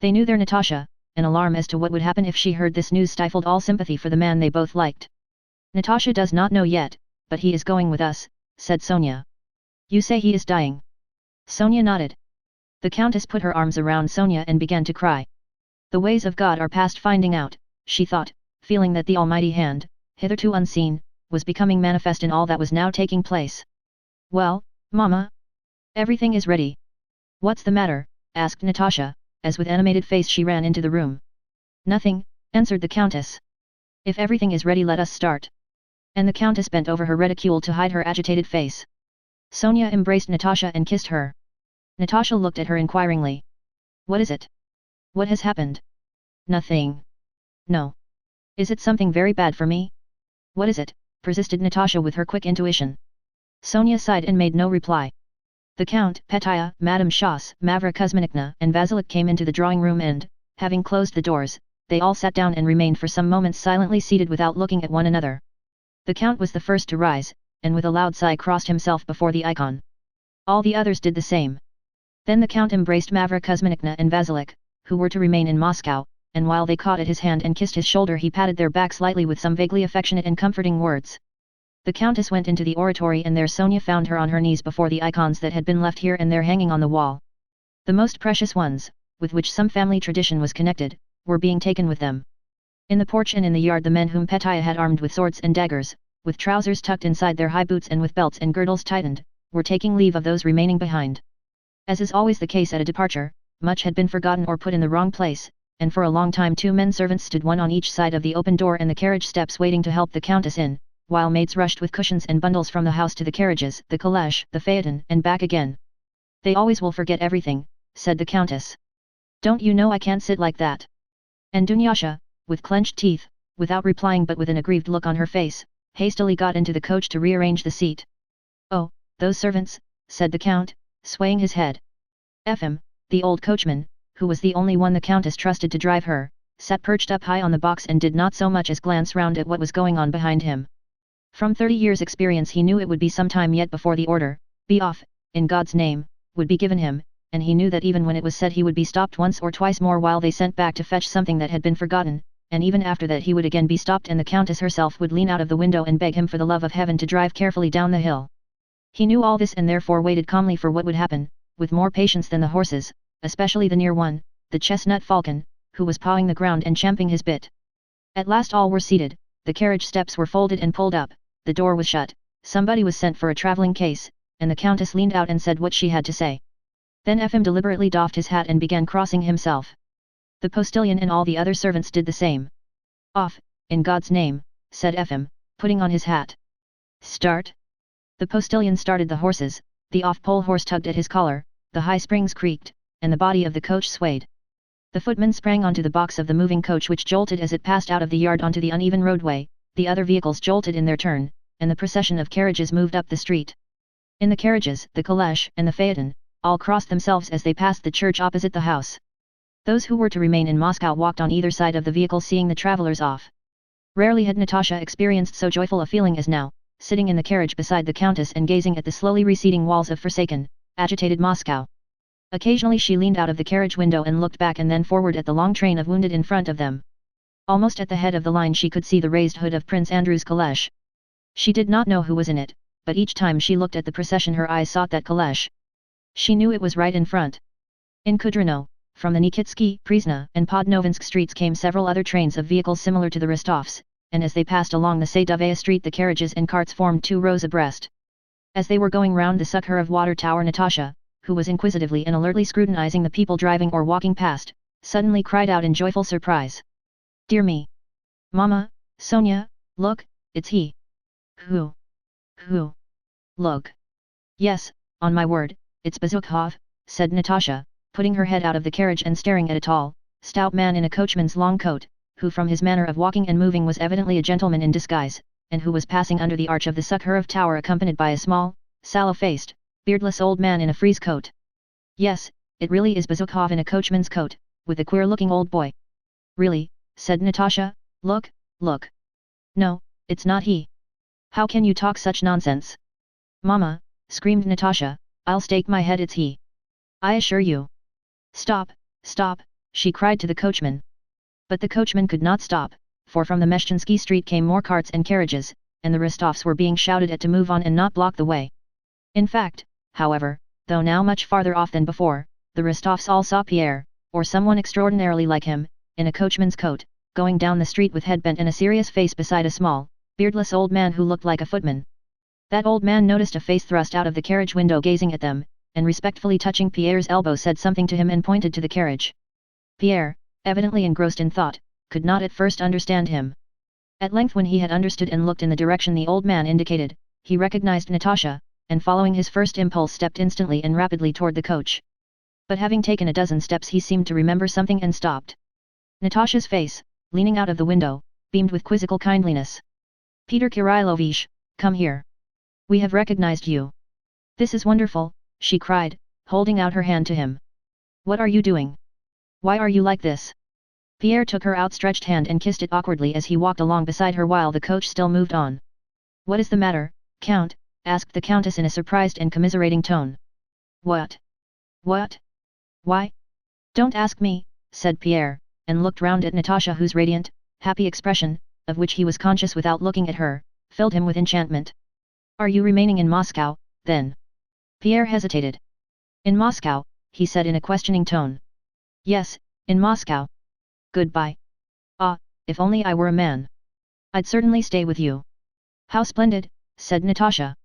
They knew their Natasha, an alarm as to what would happen if she heard this news stifled all sympathy for the man they both liked. Natasha does not know yet, but he is going with us, said Sonia. You say he is dying? Sonia nodded. The countess put her arms around Sonia and began to cry. The ways of God are past finding out, she thought, feeling that the almighty hand, hitherto unseen, was becoming manifest in all that was now taking place. Well, Mama? Everything is ready. What's the matter? Asked Natasha, as with animated face she ran into the room. Nothing, answered the countess. If everything is ready let us start. And the countess bent over her reticule to hide her agitated face. Sonia embraced Natasha and kissed her. Natasha looked at her inquiringly. What is it? What has happened? Nothing. No. Is it something very bad for me? What is it? Persisted Natasha with her quick intuition. Sonia sighed and made no reply. The Count, Petya, Madame Schoss, Mavra Kuzminikna and Vasilik came into the drawing room and, having closed the doors, they all sat down and remained for some moments silently seated without looking at one another. The Count was the first to rise, and with a loud sigh crossed himself before the icon. All the others did the same. Then the Count embraced Mavra Kuzminikna and Vasilik, who were to remain in Moscow, and while they caught at his hand and kissed his shoulder he patted their backs lightly with some vaguely affectionate and comforting words. The Countess went into the oratory and there Sonia found her on her knees before the icons that had been left here and there hanging on the wall. The most precious ones, with which some family tradition was connected, were being taken with them. In the porch and in the yard the men whom Petya had armed with swords and daggers, with trousers tucked inside their high boots and with belts and girdles tightened, were taking leave of those remaining behind. As is always the case at a departure, much had been forgotten or put in the wrong place, and for a long time two men servants stood one on each side of the open door and the carriage steps waiting to help the Countess in, while maids rushed with cushions and bundles from the house to the carriages, the caleche, the phaeton, and back again. They always will forget everything, said the Countess. Don't you know I can't sit like that? And Dunyasha, with clenched teeth, without replying but with an aggrieved look on her face, hastily got into the coach to rearrange the seat. Oh, those servants, said the Count, swaying his head. Efim, the old coachman, who was the only one the Countess trusted to drive her, sat perched up high on the box and did not so much as glance round at what was going on behind him. From 30 years' experience he knew it would be some time yet before the order, "Be off, in God's name," would be given him, and he knew that even when it was said he would be stopped once or twice more while they sent back to fetch something that had been forgotten, and even after that he would again be stopped and the Countess herself would lean out of the window and beg him for the love of heaven to drive carefully down the hill. He knew all this and therefore waited calmly for what would happen, with more patience than the horses, especially the near one, the chestnut falcon, who was pawing the ground and champing his bit. At last all were seated, the carriage steps were folded and pulled up, the door was shut, somebody was sent for a travelling case, and the Countess leaned out and said what she had to say. Then Efim deliberately doffed his hat and began crossing himself. The postilion and all the other servants did the same. "Off, in God's name," said Efim, putting on his hat. "Start." The postilion started the horses, the off-pole horse tugged at his collar, the high springs creaked, and the body of the coach swayed. The footman sprang onto the box of the moving coach which jolted as it passed out of the yard onto the uneven roadway, the other vehicles jolted in their turn, and the procession of carriages moved up the street. In the carriages, the caleche and the phaeton, all crossed themselves as they passed the church opposite the house. Those who were to remain in Moscow walked on either side of the vehicle seeing the travellers off. Rarely had Natasha experienced so joyful a feeling as now, sitting in the carriage beside the Countess and gazing at the slowly receding walls of forsaken, agitated Moscow. Occasionally she leaned out of the carriage window and looked back and then forward at the long train of wounded in front of them. Almost at the head of the line she could see the raised hood of Prince Andrew's caleche. She did not know who was in it, but each time she looked at the procession her eyes sought that caleche. She knew it was right in front. In Kudryno, from the Nikitsky, Prisna, and Podnovinsk streets came several other trains of vehicles similar to the Rostovs, and as they passed along the Sadovaya street the carriages and carts formed two rows abreast. As they were going round the Sukhurov water tower Natasha, who was inquisitively and alertly scrutinizing the people driving or walking past, suddenly cried out in joyful surprise. "Dear me! Mama, Sonia, look, it's he!" "Who?" Who? Look. Yes, on my word, it's Bezukhov, said Natasha, putting her head out of the carriage and staring at a tall, stout man in a coachman's long coat, who from his manner of walking and moving was evidently a gentleman in disguise, and who was passing under the arch of the Sukharov Tower accompanied by a small, sallow-faced, beardless old man in a frieze coat. Yes, it really is Bezukhov in a coachman's coat, with a queer-looking old boy. Really, said Natasha, look, look. No, it's not he. How can you talk such nonsense? Mama, screamed Natasha, I'll stake my head it's he. I assure you. Stop, stop, she cried to the coachman. But the coachman could not stop, for from the Meshchinsky street came more carts and carriages, and the Rostovs were being shouted at to move on and not block the way. In fact, however, though now much farther off than before, the Rostovs all saw Pierre, or someone extraordinarily like him, in a coachman's coat, going down the street with head bent and a serious face beside a small, beardless old man who looked like a footman. That old man noticed a face thrust out of the carriage window gazing at them, and respectfully touching Pierre's elbow said something to him and pointed to the carriage. Pierre, evidently engrossed in thought, could not at first understand him. At length when he had understood and looked in the direction the old man indicated, he recognized Natasha, and following his first impulse stepped instantly and rapidly toward the coach. But having taken a dozen steps he seemed to remember something and stopped. Natasha's face, leaning out of the window, beamed with quizzical kindliness. Peter Kirillovich, come here. We have recognized you. This is wonderful, she cried, holding out her hand to him. What are you doing? Why are you like this? Pierre took her outstretched hand and kissed it awkwardly as he walked along beside her while the coach still moved on. What is the matter, Count? Asked the Countess in a surprised and commiserating tone. What? What? Why? Don't ask me, said Pierre, and looked round at Natasha whose radiant, happy expression, of which he was conscious without looking at her, filled him with enchantment. Are you remaining in Moscow, then? Pierre hesitated. In Moscow, he said in a questioning tone. Yes, in Moscow. Goodbye. Ah, if only I were a man. I'd certainly stay with you. How splendid, said Natasha.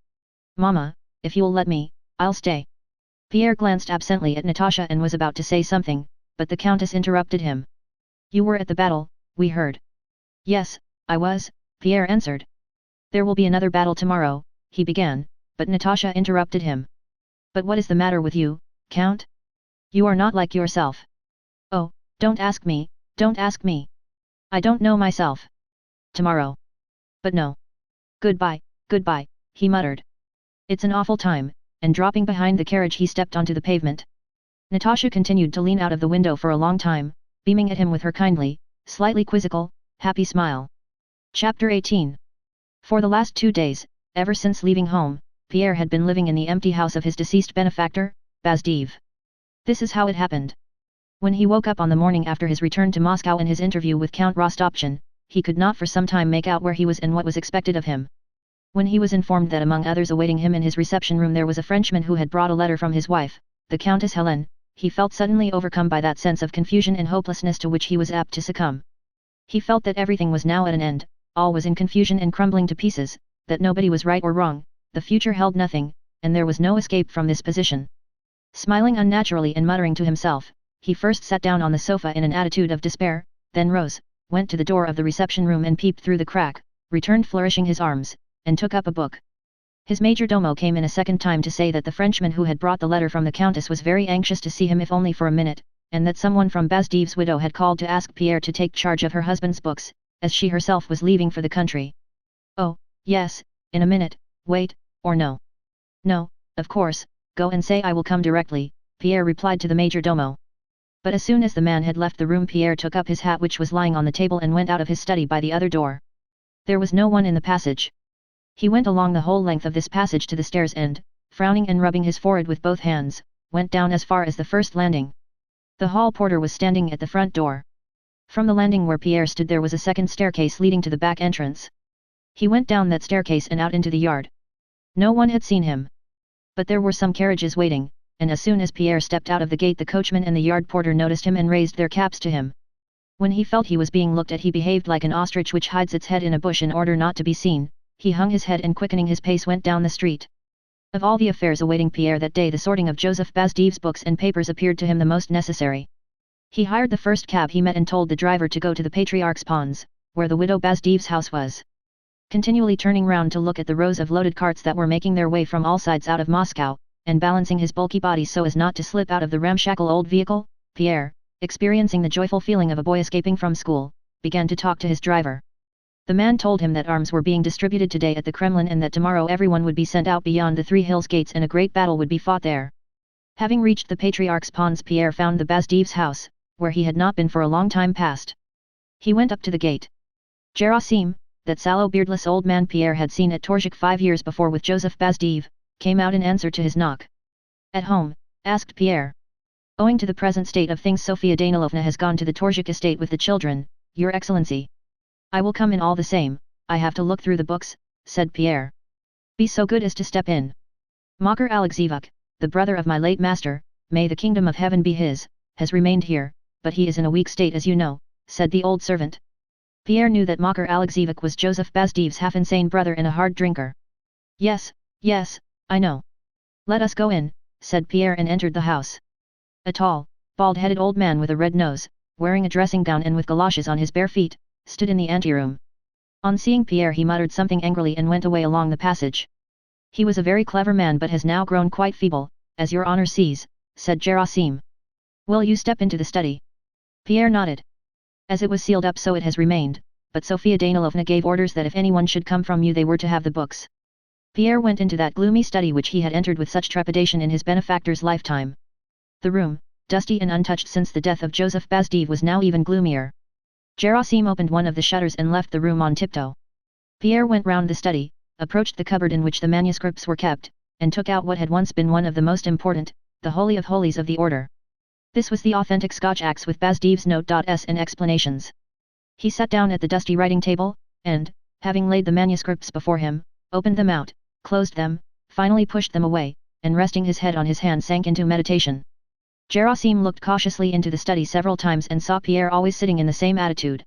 Mama, if you'll let me, I'll stay. Pierre glanced absently at Natasha and was about to say something, but the Countess interrupted him. You were at the battle, we heard. Yes, I was, Pierre answered. There will be another battle tomorrow, he began, but Natasha interrupted him. But what is the matter with you, Count? You are not like yourself. Oh, don't ask me, don't ask me. I don't know myself. Tomorrow. But no. Goodbye, goodbye, he muttered. It's an awful time, and dropping behind the carriage he stepped onto the pavement. Natasha continued to lean out of the window for a long time, beaming at him with her kindly, slightly quizzical, happy smile. Chapter 18. For the last 2 days, ever since leaving home, Pierre had been living in the empty house of his deceased benefactor, Bazdev. This is how it happened. When he woke up on the morning after his return to Moscow and his interview with Count Rostopchin, he could not for some time make out where he was and what was expected of him. When he was informed that among others awaiting him in his reception room there was a Frenchman who had brought a letter from his wife, the Countess Helene, he felt suddenly overcome by that sense of confusion and hopelessness to which he was apt to succumb. He felt that everything was now at an end, all was in confusion and crumbling to pieces, that nobody was right or wrong, the future held nothing, and there was no escape from this position. Smiling unnaturally and muttering to himself, he first sat down on the sofa in an attitude of despair, then rose, went to the door of the reception room and peeped through the crack, returned flourishing his arms, and took up a book. His majordomo came in a second time to say that the Frenchman who had brought the letter from the Countess was very anxious to see him if only for a minute, and that someone from Bazdev's widow had called to ask Pierre to take charge of her husband's books, as she herself was leaving for the country. Oh, yes, in a minute, wait, or no. No, of course, go and say I will come directly, Pierre replied to the majordomo. But as soon as the man had left the room Pierre took up his hat which was lying on the table and went out of his study by the other door. There was no one in the passage. He went along the whole length of this passage to the stairs and, frowning and rubbing his forehead with both hands, went down as far as the first landing. The hall porter was standing at the front door. From the landing where Pierre stood there was a second staircase leading to the back entrance. He went down that staircase and out into the yard. No one had seen him. But there were some carriages waiting, and as soon as Pierre stepped out of the gate the coachman and the yard porter noticed him and raised their caps to him. When he felt he was being looked at he behaved like an ostrich which hides its head in a bush in order not to be seen. He hung his head and quickening his pace went down the street. Of all the affairs awaiting Pierre that day the sorting of Joseph Bazdev's books and papers appeared to him the most necessary. He hired the first cab he met and told the driver to go to the Patriarch's Ponds, where the widow Bazdev's house was. continually turning round to look at the rows of loaded carts that were making their way from all sides out of Moscow, and balancing his bulky body so as not to slip out of the ramshackle old vehicle, Pierre, experiencing the joyful feeling of a boy escaping from school, began to talk to his driver. The man told him that arms were being distributed today at the Kremlin and that tomorrow everyone would be sent out beyond the Three Hills gates and a great battle would be fought there. Having reached the Patriarch's Ponds, Pierre found the Bazdev's house, where he had not been for a long time past. He went up to the gate. Gerasim, that sallow beardless old man Pierre had seen at Torzhok 5 years before with Joseph Bazdev, came out in answer to his knock. "At home?" asked Pierre. "Owing to the present state of things, Sofia Danilovna has gone to the Torzhok estate with the children, Your Excellency." "I will come in all the same, I have to look through the books," said Pierre. "Be so good as to step in." Makar Alexeyevich, the brother of my late master, may the kingdom of heaven be his, has remained here, but he is in a weak state as you know, said the old servant. Pierre knew that Makar Alexeyevich was Joseph Bazdev's half-insane brother and a hard drinker. Yes, I know. "Let us go in," said Pierre and entered the house. A tall, bald-headed old man with a red nose, wearing a dressing gown and with galoshes on his bare feet, stood in the anteroom. On seeing Pierre he muttered something angrily and went away along the passage. "He was a very clever man but has now grown quite feeble, as your honor sees," said Gerasim. "Will you step into the study?" Pierre nodded. "As it was sealed up so it has remained, but Sofia Danilovna gave orders that if anyone should come from you they were to have the books." Pierre went into that gloomy study which he had entered with such trepidation in his benefactor's lifetime. The room, dusty and untouched since the death of Joseph Bazdev, was now even gloomier. Gerasim opened one of the shutters and left the room on tiptoe. Pierre went round the study, approached the cupboard in which the manuscripts were kept, and took out what had once been one of the most important, the Holy of Holies of the Order. This was the authentic Scotch axe with Bazdev's note.s and explanations. He sat down at the dusty writing table, and, having laid the manuscripts before him, opened them out, closed them, finally pushed them away, and resting his head on his hand sank into meditation. Gerasim looked cautiously into the study several times and saw Pierre always sitting in the same attitude.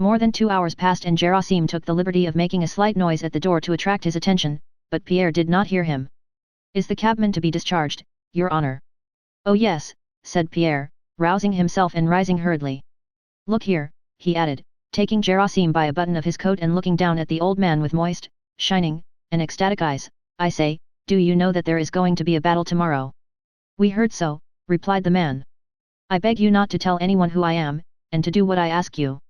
More than 2 hours passed and Gerasim took the liberty of making a slight noise at the door to attract his attention, but Pierre did not hear him. "Is the cabman to be discharged, your honor?" "Oh yes," said Pierre, rousing himself and rising hurriedly. "Look here," he added, taking Gerasim by a button of his coat and looking down at the old man with moist, shining, and ecstatic eyes. "I say, do you know that there is going to be a battle tomorrow?" "We heard so," replied the man. "I beg you not to tell anyone who I am, and to do what I ask you."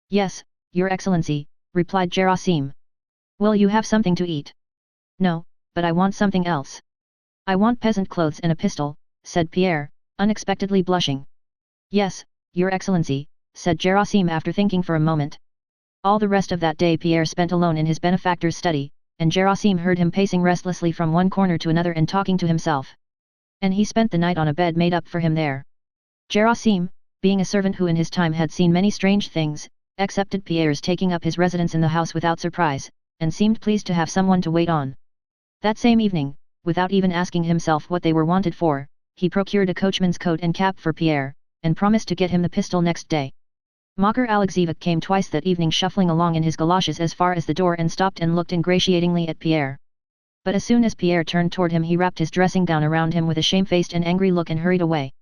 "Yes, your excellency," replied Gerasim. "Will you have something to eat?" "No, but I want something else." "I want peasant clothes and a pistol," said Pierre, unexpectedly blushing. "Yes, your excellency," said Gerasim after thinking for a moment. All the rest of that day Pierre spent alone in his benefactor's study, and Gerasim heard him pacing restlessly from one corner to another and talking to himself. And he spent the night on a bed made up for him there. Gerasim, being a servant who in his time had seen many strange things, accepted Pierre's taking up his residence in the house without surprise, and seemed pleased to have someone to wait on. That same evening, without even asking himself what they were wanted for, he procured a coachman's coat and cap for Pierre, and promised to get him the pistol next day. Makar Alexeyevich came twice that evening shuffling along in his galoshes as far as the door and stopped and looked ingratiatingly at Pierre. But as soon as Pierre turned toward him he wrapped his dressing gown around him with a shamefaced and angry look and hurried away.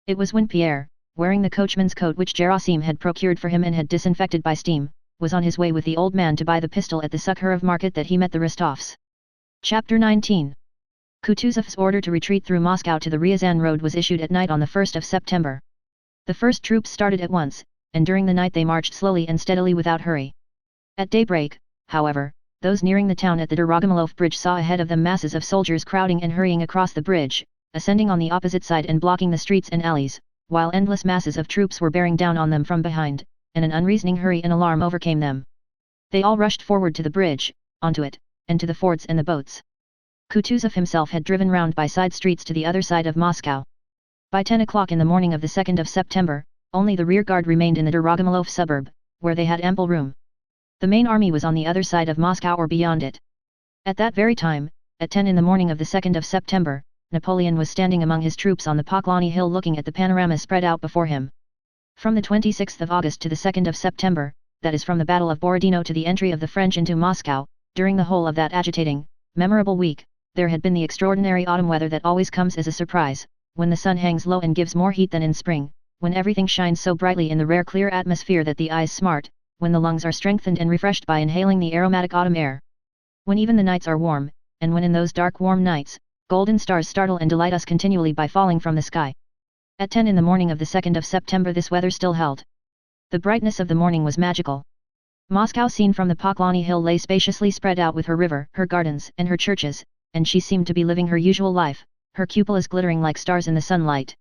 It was when Pierre, wearing the coachman's coat which Gerasim had procured for him and had disinfected by steam, was on his way with the old man to buy the pistol at the Sukharov market that he met the Rostovs. Chapter 19. Kutuzov's order to retreat through Moscow to the Ryazan road was issued at night on the 1st of September. The first troops started at once, and during the night they marched slowly and steadily without hurry. At daybreak, however, those nearing the town at the Dorogomilov bridge saw ahead of them masses of soldiers crowding and hurrying across the bridge, ascending on the opposite side and blocking the streets and alleys, while endless masses of troops were bearing down on them from behind, and an unreasoning hurry and alarm overcame them. They all rushed forward to the bridge, onto it, and to the fords and the boats. Kutuzov himself had driven round by side streets to the other side of Moscow. By 10 o'clock in the morning of the 2nd of September, only the rear guard remained in the Dorogomilov suburb, where they had ample room. The main army was on the other side of Moscow or beyond it. At that very time, at 10 in the morning of the 2nd of September, Napoleon was standing among his troops on the Poklony hill looking at the panorama spread out before him. From the 26th of August to the 2nd of September, that is from the Battle of Borodino to the entry of the French into Moscow, during the whole of that agitating, memorable week, there had been the extraordinary autumn weather that always comes as a surprise, when the sun hangs low and gives more heat than in spring, when everything shines so brightly in the rare clear atmosphere that the eyes smart, when the lungs are strengthened and refreshed by inhaling the aromatic autumn air. When even the nights are warm, and when in those dark warm nights, golden stars startle and delight us continually by falling from the sky. At 10 in the morning of the 2nd of September this weather still held. The brightness of the morning was magical. Moscow seen from the Poklony hill lay spaciously spread out with her river, her gardens, and her churches, and she seemed to be living her usual life, her cupolas glittering like stars in the sunlight.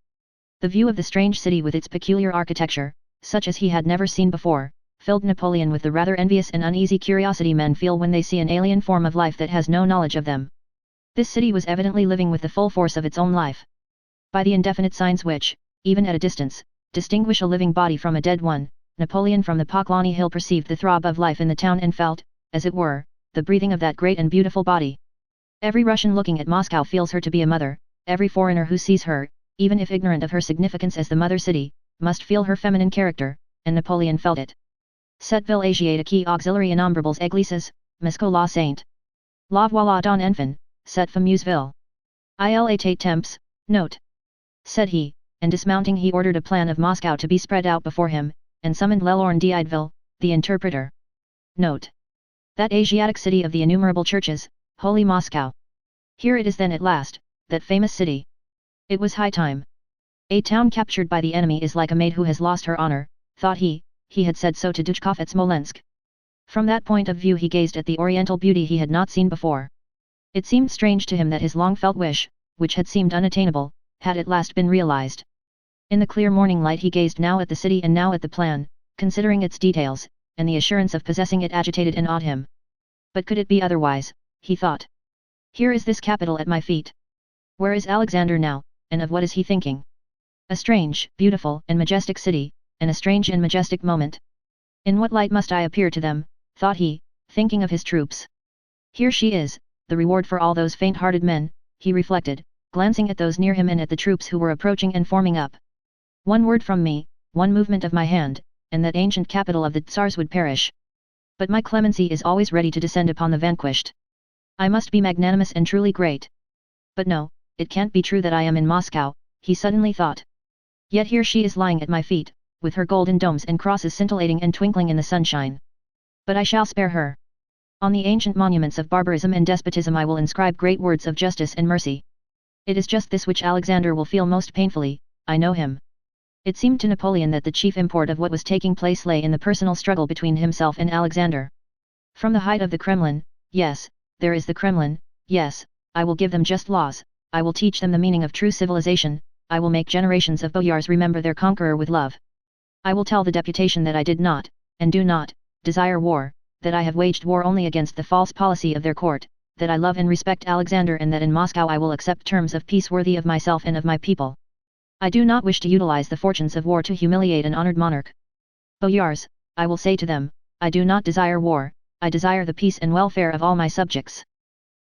The view of the strange city with its peculiar architecture, such as he had never seen before, filled Napoleon with the rather envious and uneasy curiosity men feel when they see an alien form of life that has no knowledge of them. This city was evidently living with the full force of its own life. By the indefinite signs which, even at a distance, distinguish a living body from a dead one, Napoleon from the Poklony hill perceived the throb of life in the town and felt, as it were, the breathing of that great and beautiful body. Every Russian looking at Moscow feels her to be a mother, every foreigner who sees her, even if ignorant of her significance as the mother city, must feel her feminine character, and Napoleon felt it. Cette ville asiatique qui auxiliary innombrables églises, Moscow la Sainte. La voilà don enfant, cette fameuse ville. Il était temps, note. Said he, and dismounting he ordered a plan of Moscow to be spread out before him, and summoned Lelorn d'Ideville, the interpreter. Note. That Asiatic city of the innumerable churches, holy Moscow. Here it is then at last, that famous city. It was high time. A town captured by the enemy is like a maid who has lost her honor, thought he had said so to Dutchkov at Smolensk. From that point of view he gazed at the oriental beauty he had not seen before. It seemed strange to him that his long-felt wish, which had seemed unattainable, had at last been realized. In the clear morning light he gazed now at the city and now at the plan, considering its details, and the assurance of possessing it agitated and awed him. But could it be otherwise, he thought. Here is this capital at my feet. Where is Alexander now, and of what is he thinking? A strange, beautiful, and majestic city, and a strange and majestic moment. In what light must I appear to them, thought he, thinking of his troops. Here she is, the reward for all those faint-hearted men, he reflected, glancing at those near him and at the troops who were approaching and forming up. One word from me, one movement of my hand, and that ancient capital of the Tsars would perish. But my clemency is always ready to descend upon the vanquished. I must be magnanimous and truly great. But no, it can't be true that I am in Moscow, he suddenly thought. Yet here she is lying at my feet, with her golden domes and crosses scintillating and twinkling in the sunshine. But I shall spare her. On the ancient monuments of barbarism and despotism I will inscribe great words of justice and mercy. It is just this which Alexander will feel most painfully, I know him. It seemed to Napoleon that the chief import of what was taking place lay in the personal struggle between himself and Alexander. From the height of the Kremlin, yes, there is the Kremlin, yes, I will give them just laws, I will teach them the meaning of true civilization, I will make generations of boyars remember their conqueror with love. I will tell the deputation that I did not, and do not, desire war, that I have waged war only against the false policy of their court, that I love and respect Alexander and that in Moscow I will accept terms of peace worthy of myself and of my people. I do not wish to utilize the fortunes of war to humiliate an honored monarch. Boyars, I will say to them, I do not desire war, I desire the peace and welfare of all my subjects.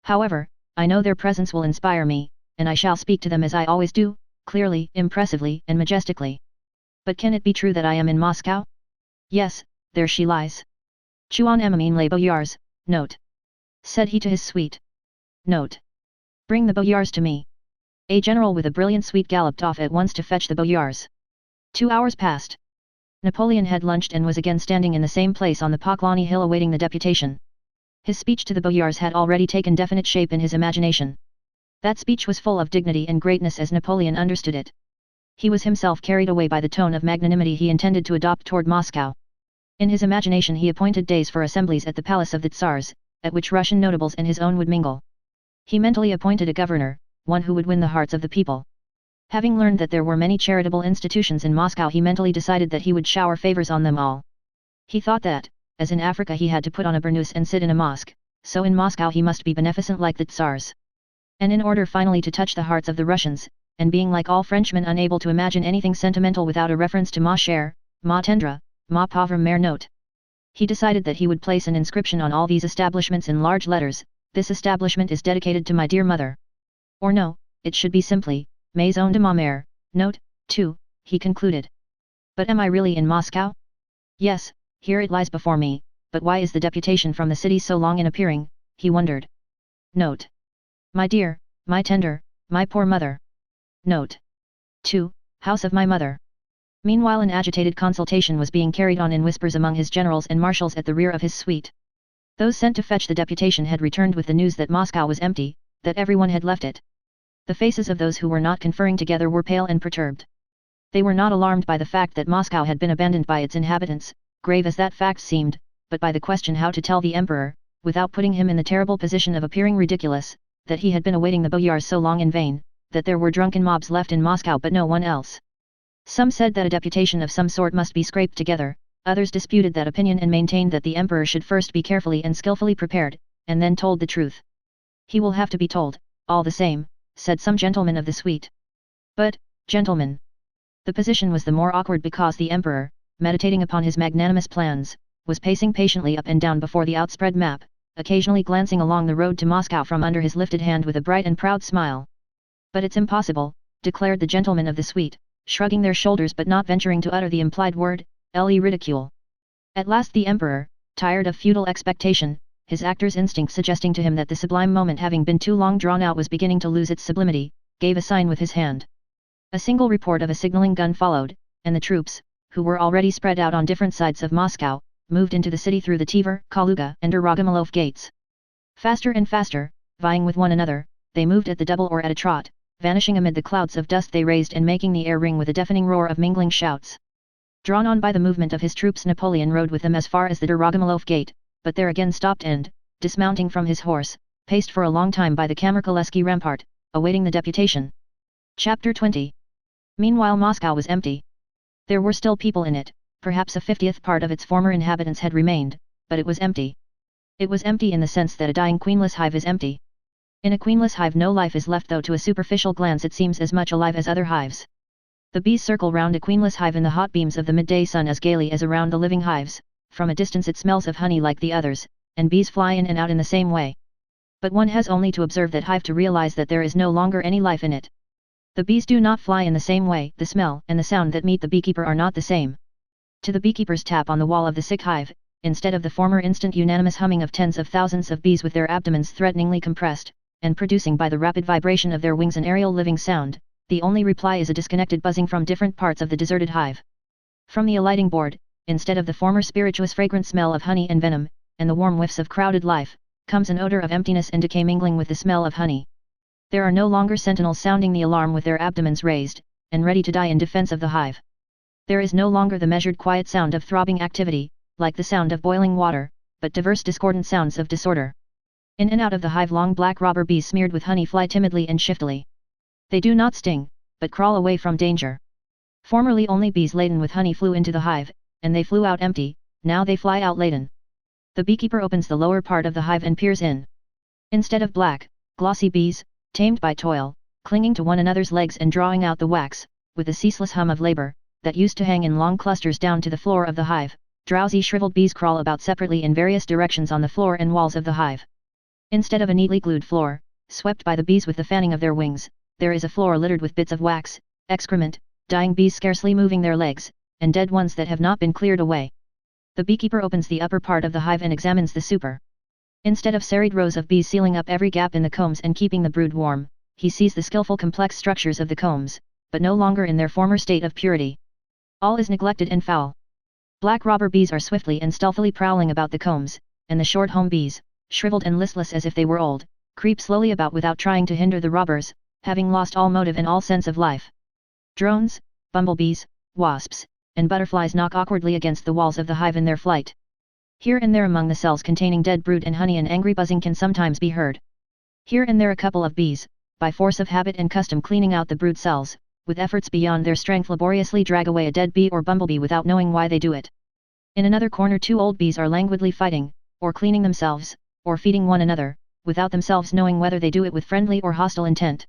However, I know their presence will inspire me, and I shall speak to them as I always do, clearly, impressively, and majestically. But can it be true that I am in Moscow? Yes, there she lies. Chuan Emamine les boyars, note. Said he to his suite. Note. Bring the boyars to me. A general with a brilliant suite galloped off at once to fetch the boyars. 2 hours passed. Napoleon had lunched and was again standing in the same place on the Poklony hill awaiting the deputation. His speech to the boyars had already taken definite shape in his imagination. That speech was full of dignity and greatness as Napoleon understood it. He was himself carried away by the tone of magnanimity he intended to adopt toward Moscow. In his imagination he appointed days for assemblies at the palace of the Tsars, at which Russian notables and his own would mingle. He mentally appointed a governor, one who would win the hearts of the people. Having learned that there were many charitable institutions in Moscow he mentally decided that he would shower favors on them all. He thought that, as in Africa he had to put on a burnous and sit in a mosque, so in Moscow he must be beneficent like the Tsars. And in order finally to touch the hearts of the Russians, and being like all Frenchmen unable to imagine anything sentimental without a reference to ma chère, ma tendre, ma pauvre mère note. He decided that he would place an inscription on all these establishments in large letters, this establishment is dedicated to my dear mother. Or no, it should be simply, Maison de ma mère, note, 2, he concluded. But am I really in Moscow? Yes, here it lies before me, but why is the deputation from the city so long in appearing, he wondered. Note. My dear, my tender, my poor mother. Note. 2, House of my mother. Meanwhile an agitated consultation was being carried on in whispers among his generals and marshals at the rear of his suite. Those sent to fetch the deputation had returned with the news that Moscow was empty, that everyone had left it. The faces of those who were not conferring together were pale and perturbed. They were not alarmed by the fact that Moscow had been abandoned by its inhabitants, grave as that fact seemed, but by the question how to tell the emperor, without putting him in the terrible position of appearing ridiculous, that he had been awaiting the boyars so long in vain, that there were drunken mobs left in Moscow but no one else. Some said that a deputation of some sort must be scraped together, others disputed that opinion and maintained that the emperor should first be carefully and skillfully prepared, and then told the truth. He will have to be told, all the same, said some gentlemen of the suite. But, gentlemen, the position was the more awkward because the emperor, meditating upon his magnanimous plans, was pacing patiently up and down before the outspread map, occasionally glancing along the road to Moscow from under his lifted hand with a bright and proud smile. But it's impossible, declared the gentlemen of the suite, shrugging their shoulders but not venturing to utter the implied word, ridicule. At last the emperor, tired of futile expectation, his actor's instinct suggesting to him that the sublime moment having been too long drawn out was beginning to lose its sublimity, gave a sign with his hand. A single report of a signaling gun followed, and the troops, who were already spread out on different sides of Moscow, moved into the city through the Tver, Kaluga and Rogomolov gates. Faster and faster, vying with one another, they moved at the double or at a trot, vanishing amid the clouds of dust they raised and making the air ring with a deafening roar of mingling shouts. Drawn on by the movement of his troops, Napoleon rode with them as far as the Rogomolov gate, but there again stopped and, dismounting from his horse, paced for a long time by the Kamarkolesky rampart, awaiting the deputation. Chapter 20. Meanwhile Moscow was empty. There were still people in it, perhaps a 50th part of its former inhabitants had remained, but it was empty. It was empty in the sense that a dying queenless hive is empty. In a queenless hive no life is left, though to a superficial glance it seems as much alive as other hives. The bees circle round a queenless hive in the hot beams of the midday sun as gaily as around the living hives. From a distance it smells of honey like the others, and bees fly in and out in the same way. But one has only to observe that hive to realize that there is no longer any life in it. The bees do not fly in the same way, the smell and the sound that meet the beekeeper are not the same. To the beekeeper's tap on the wall of the sick hive, instead of the former instant unanimous humming of tens of thousands of bees with their abdomens threateningly compressed, and producing by the rapid vibration of their wings an aerial living sound, the only reply is a disconnected buzzing from different parts of the deserted hive. From the alighting board, instead of the former spirituous fragrant smell of honey and venom, and the warm whiffs of crowded life, comes an odor of emptiness and decay mingling with the smell of honey. There are no longer sentinels sounding the alarm with their abdomens raised, and ready to die in defense of the hive. There is no longer the measured quiet sound of throbbing activity, like the sound of boiling water, but diverse discordant sounds of disorder. In and out of the hive long black robber bees smeared with honey fly timidly and shiftily. They do not sting, but crawl away from danger. Formerly only bees laden with honey flew into the hive, and they flew out empty, now they fly out laden. The beekeeper opens the lower part of the hive and peers in. Instead of black, glossy bees, tamed by toil, clinging to one another's legs and drawing out the wax, with the ceaseless hum of labor, that used to hang in long clusters down to the floor of the hive, drowsy shriveled bees crawl about separately in various directions on the floor and walls of the hive. Instead of a neatly glued floor, swept by the bees with the fanning of their wings, there is a floor littered with bits of wax, excrement, dying bees scarcely moving their legs, and dead ones that have not been cleared away. The beekeeper opens the upper part of the hive and examines the super. Instead of serried rows of bees sealing up every gap in the combs and keeping the brood warm, he sees the skillful complex structures of the combs, but no longer in their former state of purity. All is neglected and foul. Black robber bees are swiftly and stealthily prowling about the combs, and the short home bees, shriveled and listless as if they were old, creep slowly about without trying to hinder the robbers, having lost all motive and all sense of life. Drones, bumblebees, wasps, and butterflies knock awkwardly against the walls of the hive in their flight. Here and there among the cells containing dead brood and honey an angry buzzing can sometimes be heard. Here and there a couple of bees, by force of habit and custom cleaning out the brood cells, with efforts beyond their strength laboriously drag away a dead bee or bumblebee without knowing why they do it. In another corner two old bees are languidly fighting, or cleaning themselves, or feeding one another, without themselves knowing whether they do it with friendly or hostile intent.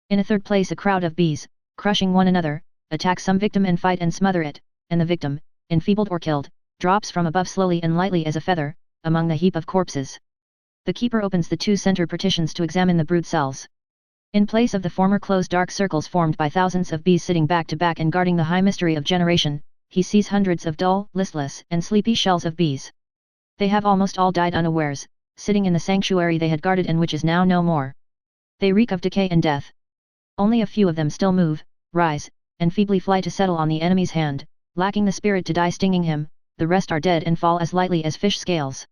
In a third place a crowd of bees, crushing one another, attack some victim and fight and smother it, and the victim, enfeebled or killed, drops from above slowly and lightly as a feather, among the heap of corpses. The keeper opens the two center partitions to examine the brood cells. In place of the former closed dark circles formed by thousands of bees sitting back to back and guarding the high mystery of generation, he sees hundreds of dull, listless, and sleepy shells of bees. They have almost all died unawares, sitting in the sanctuary they had guarded and which is now no more. They reek of decay and death. Only a few of them still move, rise, and feebly fly to settle on the enemy's hand, lacking the spirit to die stinging him, the rest are dead and fall as lightly as fish scales.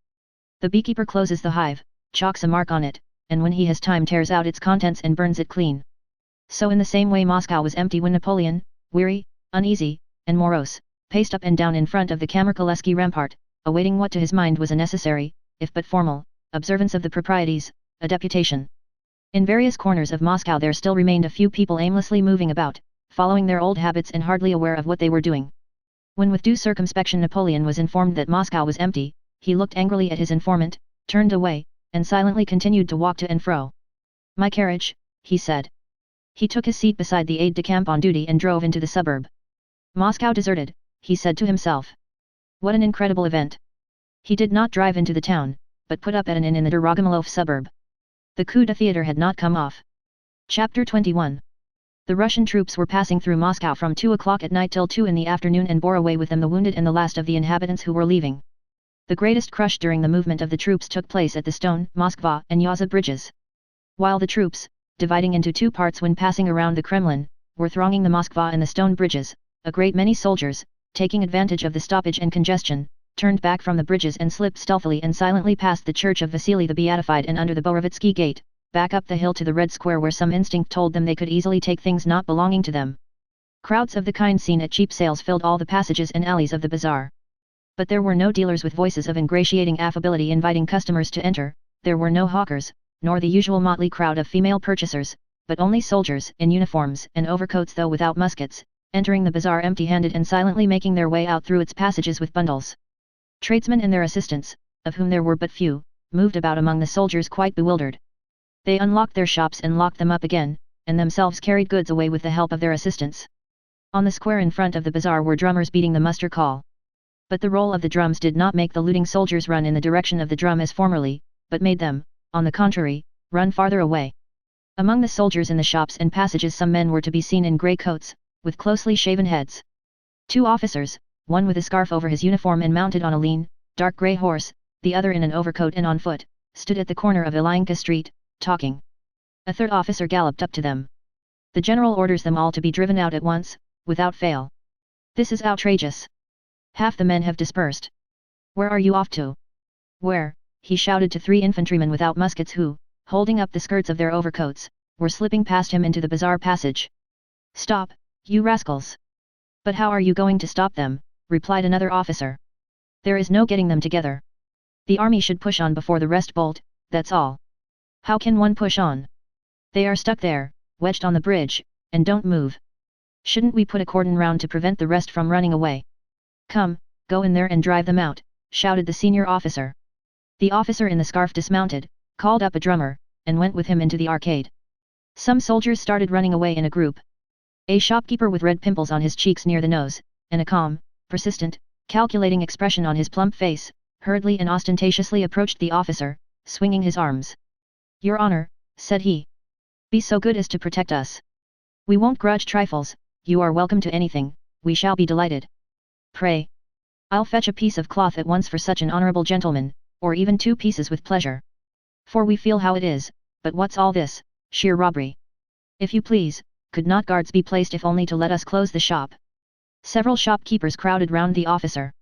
The beekeeper closes the hive, chalks a mark on it, and when he has time tears out its contents and burns it clean. So in the same way Moscow was empty when Napoleon, weary, uneasy, and morose, paced up and down in front of the Kamarkolesky rampart, awaiting what to his mind was a necessary, if but formal, observance of the proprieties, a deputation. In various corners of Moscow there still remained a few people aimlessly moving about, following their old habits and hardly aware of what they were doing. When with due circumspection Napoleon was informed that Moscow was empty, he looked angrily at his informant, turned away, and silently continued to walk to and fro. "My carriage," he said. He took his seat beside the aide-de-camp on duty and drove into the suburb. Moscow deserted, he said to himself. What an incredible event. He did not drive into the town, but put up at an inn in the Dorogomiloff suburb. The coup d'etat had not come off. Chapter 21. The Russian troops were passing through Moscow from 2 o'clock at night till 2 in the afternoon and bore away with them the wounded and the last of the inhabitants who were leaving. The greatest crush during the movement of the troops took place at the Stone, Moskva and Yaza bridges. While the troops, dividing into two parts when passing around the Kremlin, were thronging the Moskva and the Stone bridges, a great many soldiers, taking advantage of the stoppage and congestion, turned back from the bridges and slipped stealthily and silently past the church of Vasily the Beatified and under the Borovitsky gate, back up the hill to the Red Square where some instinct told them they could easily take things not belonging to them. Crowds of the kind seen at cheap sales filled all the passages and alleys of the bazaar. But there were no dealers with voices of ingratiating affability inviting customers to enter, there were no hawkers, nor the usual motley crowd of female purchasers, but only soldiers in uniforms and overcoats though without muskets, entering the bazaar empty-handed and silently making their way out through its passages with bundles. Tradesmen and their assistants, of whom there were but few, moved about among the soldiers quite bewildered. They unlocked their shops and locked them up again, and themselves carried goods away with the help of their assistants. On the square in front of the bazaar were drummers beating the muster call. But the roll of the drums did not make the looting soldiers run in the direction of the drum as formerly, but made them, on the contrary, run farther away. Among the soldiers in the shops and passages some men were to be seen in grey coats, with closely shaven heads. Two officers, one with a scarf over his uniform and mounted on a lean, dark grey horse, the other in an overcoat and on foot, stood at the corner of Ilyinka Street, talking. A third officer galloped up to them. The general orders them all to be driven out at once, without fail. This is outrageous. Half the men have dispersed. Where are you off to? Where? He shouted to 3 infantrymen without muskets who, holding up the skirts of their overcoats, were slipping past him into the bazaar passage. Stop, you rascals! But how are you going to stop them? Replied another officer. There is no getting them together. The army should push on before the rest bolt, that's all. How can one push on? They are stuck there, wedged on the bridge, and don't move. Shouldn't we put a cordon round to prevent the rest from running away? Come, go in there and drive them out, shouted the senior officer. The officer in the scarf dismounted, called up a drummer, and went with him into the arcade. Some soldiers started running away in a group. A shopkeeper with red pimples on his cheeks near the nose, and a calm, persistent, calculating expression on his plump face, hurriedly and ostentatiously approached the officer, swinging his arms. Your Honor, said he. Be so good as to protect us. We won't grudge trifles, you are welcome to anything, we shall be delighted. Pray. I'll fetch a piece of cloth at once for such an honorable gentleman, or even 2 pieces with pleasure. For we feel how it is, but what's all this, sheer robbery? If you please, could not guards be placed if only to let us close the shop? Several shopkeepers crowded round the officer.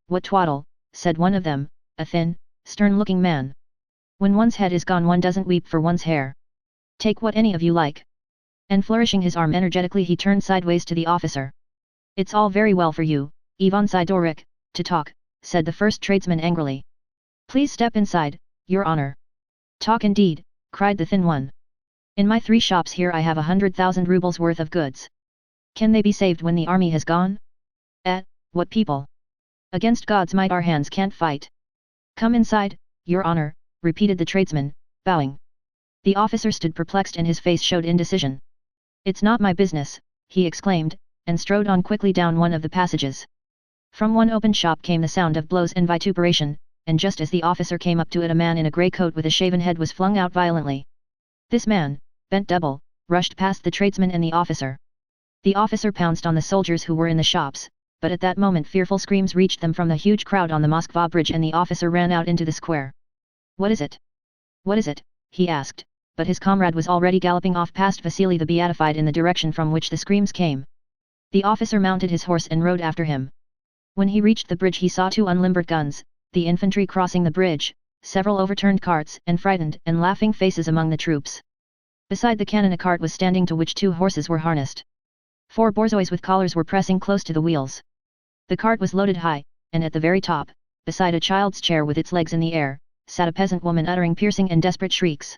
What twaddle, said one of them, a thin, stern-looking man. When one's head is gone one doesn't weep for one's hair. Take what any of you like. And flourishing his arm energetically he turned sideways to the officer. It's all very well for you, Ivan Sidorik, to talk, said the first tradesman angrily. Please step inside, Your Honor. Talk indeed, cried the thin one. In my 3 shops here I have 100,000 rubles worth of goods. Can they be saved when the army has gone? What people? Against God's might our hands can't fight. Come inside, Your Honor, repeated the tradesman, bowing. The officer stood perplexed and his face showed indecision. It's not my business, he exclaimed, and strode on quickly down one of the passages. From one open shop came the sound of blows and vituperation, and just as the officer came up to it a man in a grey coat with a shaven head was flung out violently. This man, bent double, rushed past the tradesman and the officer. The officer pounced on the soldiers who were in the shops, but at that moment fearful screams reached them from the huge crowd on the Moskva bridge and the officer ran out into the square. What is it? What is it? He asked, but his comrade was already galloping off past Vasily the Beatified in the direction from which the screams came. The officer mounted his horse and rode after him. When he reached the bridge he saw 2 unlimbered guns, the infantry crossing the bridge, several overturned carts and frightened and laughing faces among the troops. Beside the cannon a cart was standing to which 2 horses were harnessed. 4 borzois with collars were pressing close to the wheels. The cart was loaded high, and at the very top, beside a child's chair with its legs in the air, sat a peasant woman uttering piercing and desperate shrieks.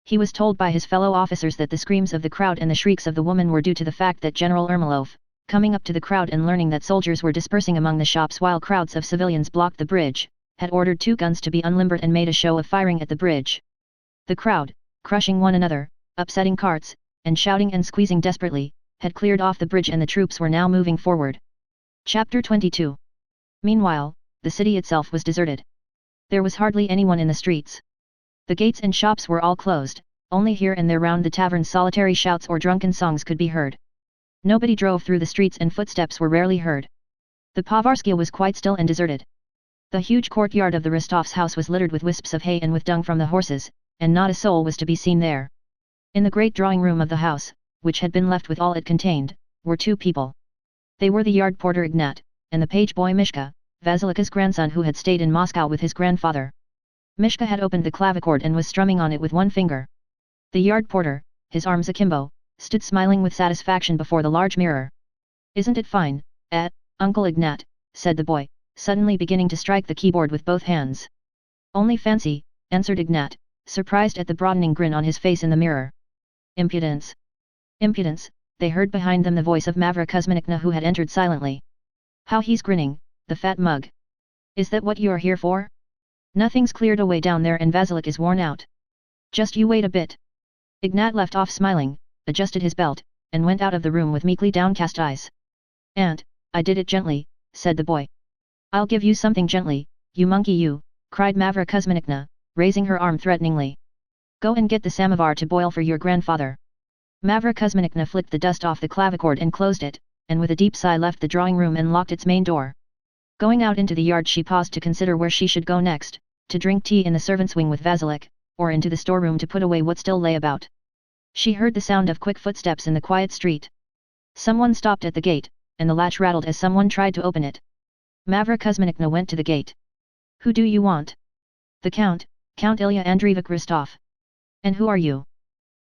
He was told by his fellow officers that the screams of the crowd and the shrieks of the woman were due to the fact that General Ermolov, coming up to the crowd and learning that soldiers were dispersing among the shops while crowds of civilians blocked the bridge, had ordered 2 guns to be unlimbered and made a show of firing at the bridge. The crowd, crushing one another, upsetting carts, and shouting and squeezing desperately, had cleared off the bridge and the troops were now moving forward. Chapter 22. Meanwhile, the city itself was deserted. There was hardly anyone in the streets. The gates and shops were all closed, only here and there round the taverns solitary shouts or drunken songs could be heard. Nobody drove through the streets and footsteps were rarely heard. The Povarskia was quite still and deserted. The huge courtyard of the Rostovs' house was littered with wisps of hay and with dung from the horses, and not a soul was to be seen there. In the great drawing room of the house, which had been left with all it contained, were 2 people. They were the yard porter Ignat, and the page boy Mishka, Vasilika's grandson who had stayed in Moscow with his grandfather. Mishka had opened the clavichord and was strumming on it with one finger. The yard porter, his arms akimbo, stood smiling with satisfaction before the large mirror. "Isn't it fine, Uncle Ignat?" said the boy, suddenly beginning to strike the keyboard with both hands. "Only fancy," answered Ignat, surprised at the broadening grin on his face in the mirror. "Impudence! Impudence!" they heard behind them the voice of Mavra Kuzminikna who had entered silently. "How he's grinning, the fat mug! Is that what you're here for? Nothing's cleared away down there and Vasilik is worn out. Just you wait a bit." Ignat left off smiling, adjusted his belt, and went out of the room with meekly downcast eyes. "Aunt, I did it gently," said the boy. "I'll give you something gently, you monkey you," cried Mavra Kuzminikna, raising her arm threateningly. "Go and get the samovar to boil for your grandfather." Mavra Kuzminikna flicked the dust off the clavichord and closed it, and with a deep sigh left the drawing room and locked its main door. Going out into the yard she paused to consider where she should go next, to drink tea in the servants' wing with Vasilik, or into the storeroom to put away what still lay about. She heard the sound of quick footsteps in the quiet street. Someone stopped at the gate, and the latch rattled as someone tried to open it. Mavra Kuzminikna went to the gate. "Who do you want?" "The Count, Count Ilya Andreevich Rostov." "And who are you?"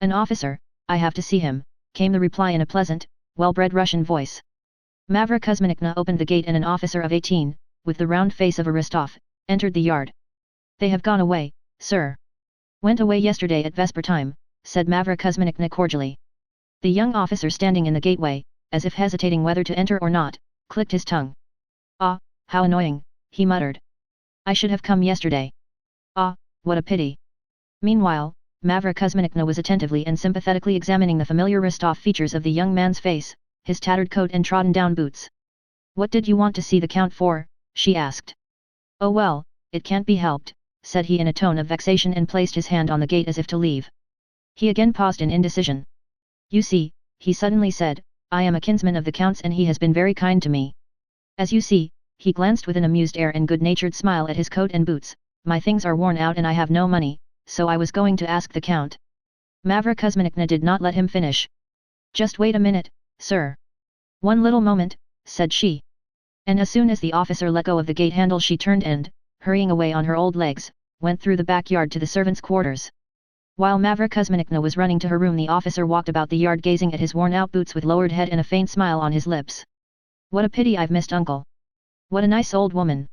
"An officer, I have to see him," came the reply in a pleasant, well-bred Russian voice. Mavra Kuzminikna opened the gate and an officer of 18, with the round face of a Rostov, entered the yard. "They have gone away, sir." "Went away yesterday at vesper time," said Mavra Kuzminikna cordially. The young officer standing in the gateway, as if hesitating whether to enter or not, clicked his tongue. "Ah, how annoying," he muttered. "I should have come yesterday. Ah, what a pity." Meanwhile, Mavra Kuzminikna was attentively and sympathetically examining the familiar Rostov features of the young man's face, his tattered coat and trodden-down boots. "What did you want to see the Count for?" she asked. "Oh well, it can't be helped," said he in a tone of vexation and placed his hand on the gate as if to leave. He again paused in indecision. "You see," he suddenly said, "I am a kinsman of the Count's and he has been very kind to me. As you see," he glanced with an amused air and good-natured smile at his coat and boots, "my things are worn out and I have no money, so I was going to ask the Count." Mavra Kuzminikna did not let him finish. "Just wait a minute, sir. One little moment," said she. And as soon as the officer let go of the gate handle she turned and, hurrying away on her old legs, went through the backyard to the servants' quarters. While Mavra Kuzminikna was running to her room the officer walked about the yard gazing at his worn-out boots with lowered head and a faint smile on his lips. "What a pity I've missed uncle. What a nice old woman.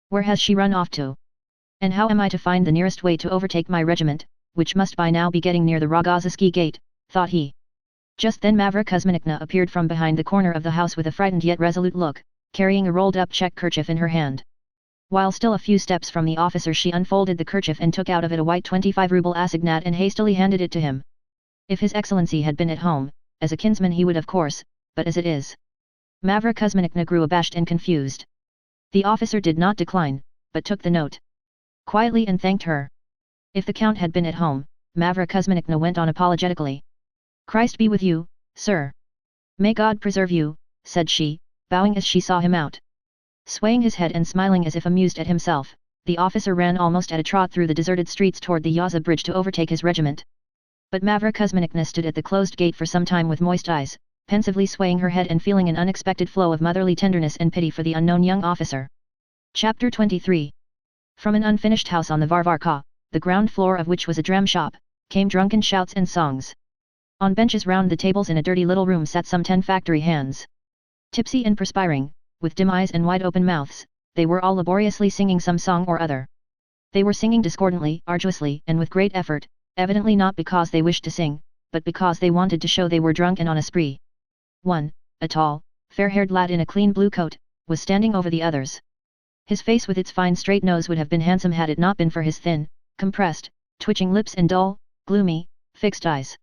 Where has she run off to? And how am I to find the nearest way to overtake my regiment, which must by now be getting near the Rogozhinsky gate," thought he. Just then Mavra Kuzminikna appeared from behind the corner of the house with a frightened yet resolute look, carrying a rolled-up check kerchief in her hand. While still a few steps from the officer she unfolded the kerchief and took out of it a white 25-ruble assignat and hastily handed it to him. If His Excellency had been at home, as a kinsman he would of course, but as it is. Mavra Kuzminikna grew abashed and confused. The officer did not decline, but took the note quietly and thanked her. If the Count had been at home, Mavra Kuzminikna went on apologetically. "Christ be with you, sir." "May God preserve you," said she, bowing as she saw him out. Swaying his head and smiling as if amused at himself, the officer ran almost at a trot through the deserted streets toward the Yaza bridge to overtake his regiment. But Mavra Kuzminikna stood at the closed gate for some time with moist eyes, pensively swaying her head and feeling an unexpected flow of motherly tenderness and pity for the unknown young officer. Chapter 23. From an unfinished house on the Varvarka, the ground floor of which was a dram shop, came drunken shouts and songs. On benches round the tables in a dirty little room sat some 10 factory hands. Tipsy and perspiring, with dim eyes and wide open mouths, they were all laboriously singing some song or other. They were singing discordantly, arduously and with great effort, evidently not because they wished to sing, but because they wanted to show they were drunk and on a spree. One, a tall, fair-haired lad in a clean blue coat, was standing over the others. His face with its fine straight nose would have been handsome had it not been for his thin, compressed, twitching lips and dull, gloomy, fixed eyes.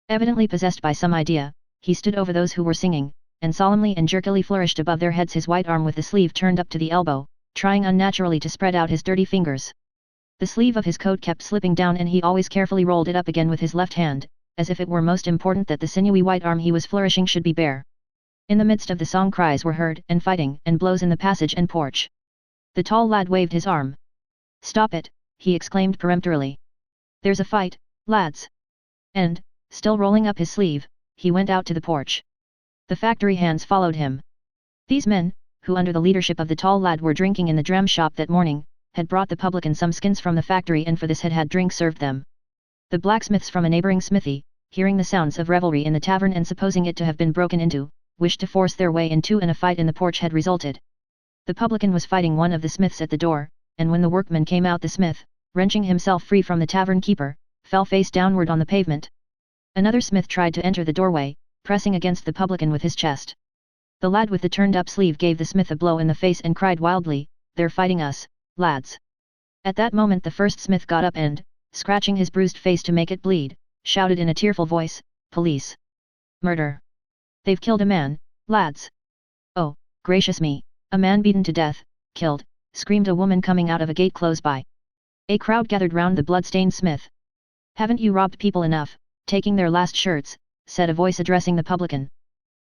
Evidently possessed by some idea, he stood over those who were singing, and solemnly and jerkily flourished above their heads his white arm with the sleeve turned up to the elbow, trying unnaturally to spread out his dirty fingers. The sleeve of his coat kept slipping down and he always carefully rolled it up again with his left hand, as if it were most important that the sinewy white arm he was flourishing should be bare. In the midst of the song cries were heard, and fighting, and blows in the passage and porch. The tall lad waved his arm. "Stop it," he exclaimed peremptorily. "There's a fight, lads." And, still rolling up his sleeve, he went out to the porch. The factory hands followed him. These men, who under the leadership of the tall lad were drinking in the dram shop that morning, had brought the publican some skins from the factory and for this had drink served them. The blacksmiths from a neighbouring smithy, hearing the sounds of revelry in the tavern and supposing it to have been broken into, wished to force their way into and a fight in the porch had resulted. The publican was fighting one of the smiths at the door, and when the workman came out the smith, wrenching himself free from the tavern keeper, fell face downward on the pavement. Another smith tried to enter the doorway, pressing against the publican with his chest. The lad with the turned-up sleeve gave the smith a blow in the face and cried wildly, "They're fighting us, lads." At that moment the first smith got up and, scratching his bruised face to make it bleed, shouted in a tearful voice, "Police! Murder! They've killed a man, lads!" "Oh, gracious me, a man beaten to death, killed," screamed a woman coming out of a gate close by. A crowd gathered round the blood-stained smith. "Haven't you robbed people enough, taking their last shirts?" said a voice addressing the publican.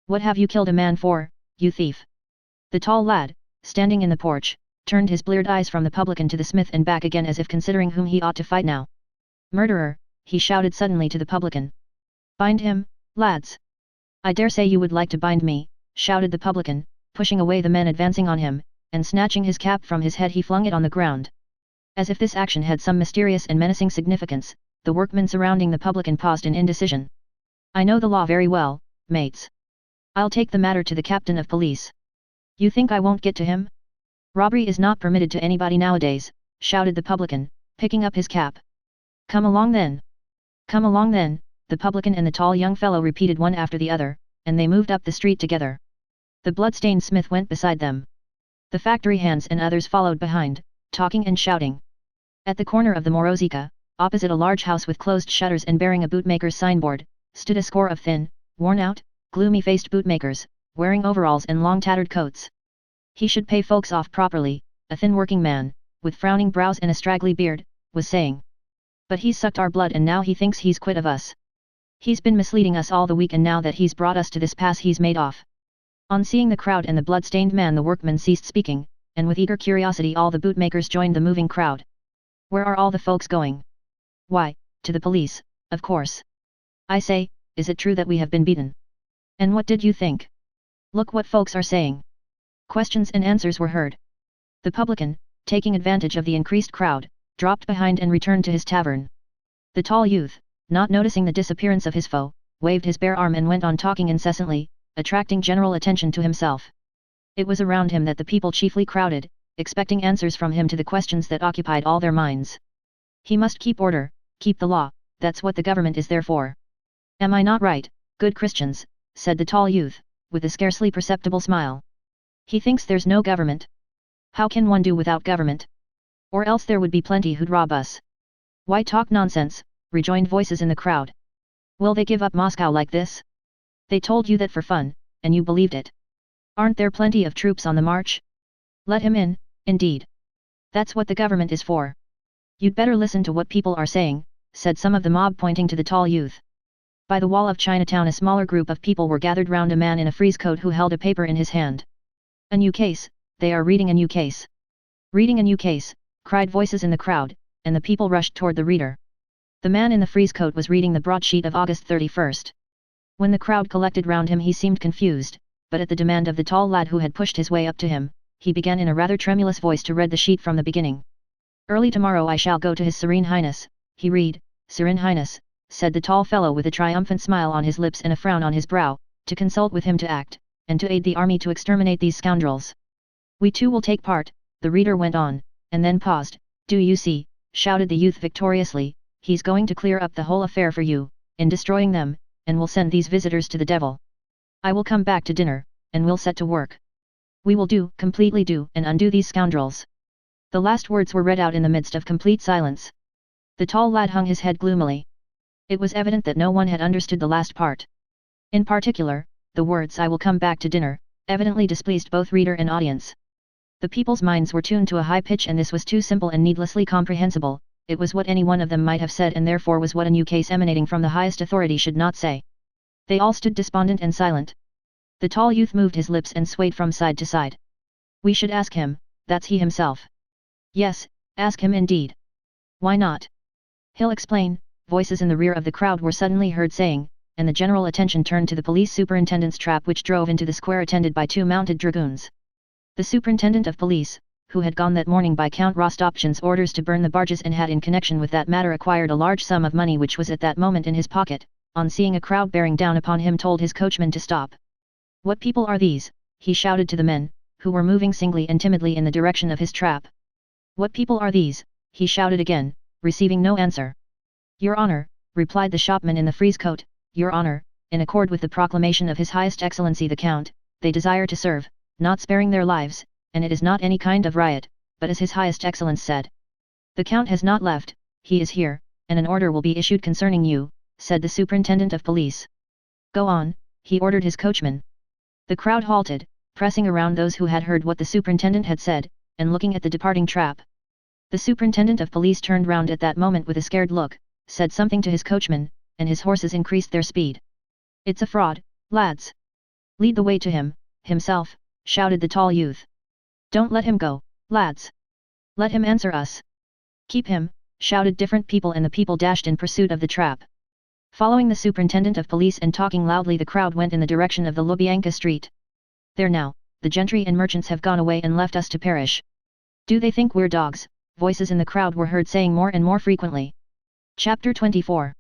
"What have you killed a man for, you thief?" The tall lad, standing in the porch, turned his bleared eyes from the publican to the smith and back again as if considering whom he ought to fight now. "Murderer," he shouted suddenly to the publican. "Bind him, lads." "I dare say you would like to bind me," shouted the publican, pushing away the men advancing on him, and snatching his cap from his head he flung it on the ground. As if this action had some mysterious and menacing significance, the workmen surrounding the publican paused in indecision. "I know the law very well, mates. I'll take the matter to the captain of police." "You think I won't get to him?" "Robbery is not permitted to anybody nowadays," shouted the publican, picking up his cap. "Come along then. Come along then," the publican and the tall young fellow repeated one after the other, and they moved up the street together. The blood-stained smith went beside them. The factory hands and others followed behind, talking and shouting. At the corner of the Morozika, opposite a large house with closed shutters and bearing a bootmaker's signboard, stood a score of thin, worn-out, gloomy-faced bootmakers, wearing overalls and long tattered coats. "He should pay folks off properly," a thin working man, with frowning brows and a straggly beard, was saying. "But he's sucked our blood and now he thinks he's quit of us. He's been misleading us all the week and now that he's brought us to this pass he's made off." On seeing the crowd and the blood-stained man the workmen ceased speaking, and with eager curiosity all the bootmakers joined the moving crowd. "Where are all the folks going?" "Why, to the police, of course." "I say, is it true that we have been beaten?" "And what did you think? Look what folks are saying." Questions and answers were heard. The publican, taking advantage of the increased crowd, dropped behind and returned to his tavern. The tall youth, not noticing the disappearance of his foe, waved his bare arm and went on talking incessantly, attracting general attention to himself. It was around him that the people chiefly crowded, expecting answers from him to the questions that occupied all their minds. "He must keep order, keep the law, that's what the government is there for. Am I not right, good Christians?" said the tall youth, with a scarcely perceptible smile. "He thinks there's no government. How can one do without government? Or else there would be plenty who'd rob us." "Why talk nonsense?" rejoined voices in the crowd. "Will they give up Moscow like this? They told you that for fun, and you believed it. Aren't there plenty of troops on the march? Let him in, indeed. That's what the government is for." "You'd better listen to what people are saying," said some of the mob pointing to the tall youth. By the wall of Chinatown a smaller group of people were gathered round a man in a frieze coat who held a paper in his hand. "A new case, they are reading a new case. Reading a new case," cried voices in the crowd, and the people rushed toward the reader. The man in the frieze coat was reading the broadsheet of August 31st. When the crowd collected round him he seemed confused, but at the demand of the tall lad who had pushed his way up to him, he began in a rather tremulous voice to read the sheet from the beginning. Early tomorrow I shall go to His Serene Highness, he read. Serene Highness, said the tall fellow with a triumphant smile on his lips and a frown on his brow, to consult with him to act, and to aid the army to exterminate these scoundrels. We too will take part, the reader went on, and then paused. Do you see, shouted the youth victoriously, he's going to clear up the whole affair for you, in destroying them, and will send these visitors to the devil. I will come back to dinner, and we'll set to work. We will completely do and undo these scoundrels. The last words were read out in the midst of complete silence. The tall lad hung his head gloomily. It was evident that no one had understood the last part. In particular, the words "I will come back to dinner," evidently displeased both reader and audience. The people's minds were tuned to a high pitch and this was too simple and needlessly comprehensible. It was what any one of them might have said and therefore was what a new case emanating from the highest authority should not say. They all stood despondent and silent. The tall youth moved his lips and swayed from side to side. We should ask him, that's he himself. Yes, ask him indeed. Why not? He'll explain, voices in the rear of the crowd were suddenly heard saying, and the general attention turned to the police superintendent's trap which drove into the square attended by 2 mounted dragoons. The superintendent of police, who had gone that morning by Count Rostopchin's orders to burn the barges and had in connection with that matter acquired a large sum of money which was at that moment in his pocket, on seeing a crowd bearing down upon him told his coachman to stop. What people are these? He shouted to the men, who were moving singly and timidly in the direction of his trap. What people are these? He shouted again, receiving no answer. Your Honor, replied the shopman in the frieze coat, Your Honor, in accord with the proclamation of His Highest Excellency the Count, they desire to serve, not sparing their lives, and it is not any kind of riot, but as His Highest Excellence said. The Count has not left, he is here, and an order will be issued concerning you, said the superintendent of police. Go on, he ordered his coachman. The crowd halted, pressing around those who had heard what the superintendent had said, and looking at the departing trap. The superintendent of police turned round at that moment with a scared look, said something to his coachman, and his horses increased their speed. It's a fraud, lads. Lead the way to him, himself, shouted the tall youth. Don't let him go, lads. Let him answer us. Keep him, shouted different people and the people dashed in pursuit of the trap. Following the superintendent of police and talking loudly the crowd went in the direction of the Lubyanka street. There now, the gentry and merchants have gone away and left us to perish. Do they think we're dogs? Voices in the crowd were heard saying more and more frequently. Chapter 24.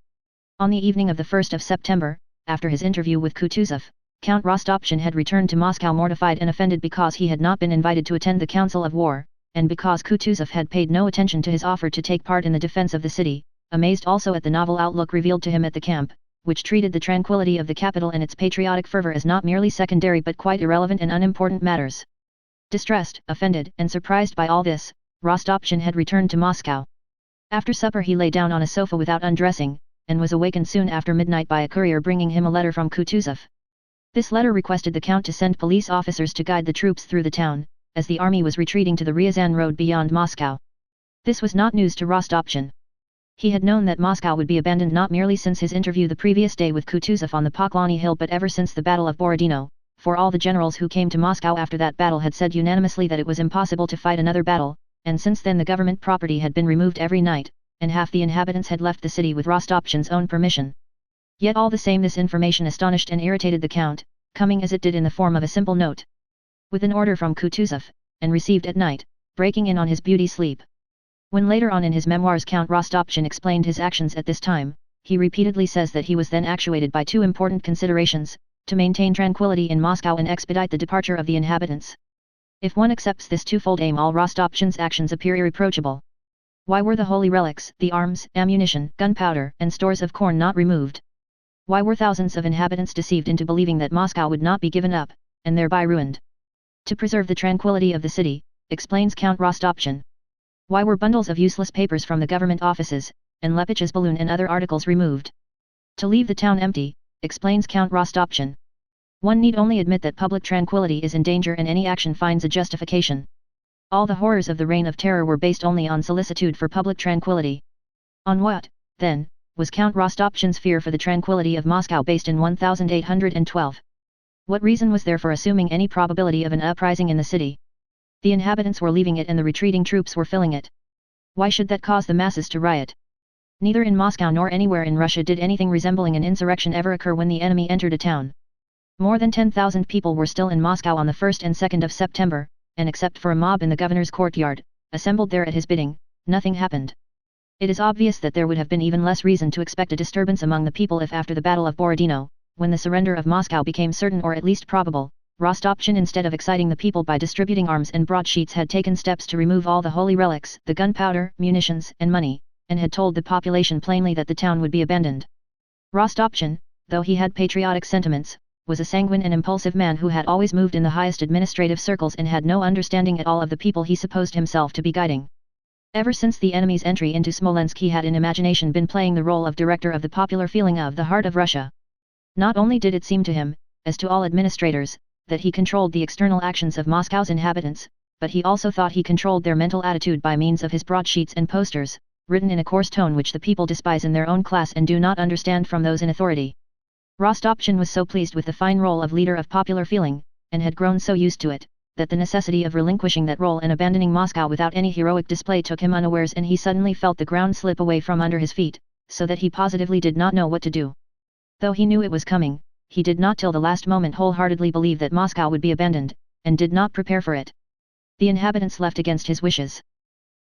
On the evening of the 1st of September, after his interview with Kutuzov, Count Rostopchin had returned to Moscow mortified and offended because he had not been invited to attend the Council of War, and because Kutuzov had paid no attention to his offer to take part in the defense of the city, amazed also at the novel outlook revealed to him at the camp, which treated the tranquility of the capital and its patriotic fervor as not merely secondary but quite irrelevant and unimportant matters. Distressed, offended, and surprised by all this, Rostopchin had returned to Moscow. After supper he lay down on a sofa without undressing, and was awakened soon after midnight by a courier bringing him a letter from Kutuzov. This letter requested the Count to send police officers to guide the troops through the town, as the army was retreating to the Ryazan road beyond Moscow. This was not news to Rostopchin. He had known that Moscow would be abandoned not merely since his interview the previous day with Kutuzov on the Poklony Hill but ever since the Battle of Borodino, for all the generals who came to Moscow after that battle had said unanimously that it was impossible to fight another battle, and since then the government property had been removed every night, and half the inhabitants had left the city with Rostopchin's own permission. Yet all the same this information astonished and irritated the Count, coming as it did in the form of a simple note. With an order from Kutuzov, and received at night, breaking in on his beauty sleep. When later on in his memoirs Count Rostopchin explained his actions at this time, he repeatedly says that he was then actuated by 2 important considerations, to maintain tranquility in Moscow and expedite the departure of the inhabitants. If one accepts this twofold aim all Rostopchin's actions appear irreproachable. Why were the holy relics, the arms, ammunition, gunpowder, and stores of corn not removed? Why were thousands of inhabitants deceived into believing that Moscow would not be given up, and thereby ruined? To preserve the tranquility of the city, explains Count Rostopchin. Why were bundles of useless papers from the government offices, and Lepitch's balloon and other articles removed? To leave the town empty, explains Count Rostopchin. One need only admit that public tranquility is in danger and any action finds a justification. All the horrors of the Reign of Terror were based only on solicitude for public tranquility. On what, then, was Count Rostopchin's fear for the tranquility of Moscow based in 1812? What reason was there for assuming any probability of an uprising in the city? The inhabitants were leaving it and the retreating troops were filling it. Why should that cause the masses to riot? Neither in Moscow nor anywhere in Russia did anything resembling an insurrection ever occur when the enemy entered a town. More than 10,000 people were still in Moscow on the 1st and 2nd of September, and except for a mob in the governor's courtyard, assembled there at his bidding, nothing happened. It is obvious that there would have been even less reason to expect a disturbance among the people if after the Battle of Borodino, when the surrender of Moscow became certain or at least probable, Rostopchin instead of exciting the people by distributing arms and broadsheets had taken steps to remove all the holy relics, the gunpowder, munitions, and money, and had told the population plainly that the town would be abandoned. Rostopchin, though he had patriotic sentiments, was a sanguine and impulsive man who had always moved in the highest administrative circles and had no understanding at all of the people he supposed himself to be guiding. Ever since the enemy's entry into Smolensk he had in imagination been playing the role of director of the popular feeling of the heart of Russia. Not only did it seem to him, as to all administrators, that he controlled the external actions of Moscow's inhabitants, but he also thought he controlled their mental attitude by means of his broadsheets and posters, written in a coarse tone which the people despise in their own class and do not understand from those in authority. Rostopchin was so pleased with the fine role of leader of popular feeling, and had grown so used to it, that the necessity of relinquishing that role and abandoning Moscow without any heroic display took him unawares and he suddenly felt the ground slip away from under his feet, so that he positively did not know what to do. Though he knew it was coming, he did not till the last moment wholeheartedly believe that Moscow would be abandoned, and did not prepare for it. The inhabitants left against his wishes.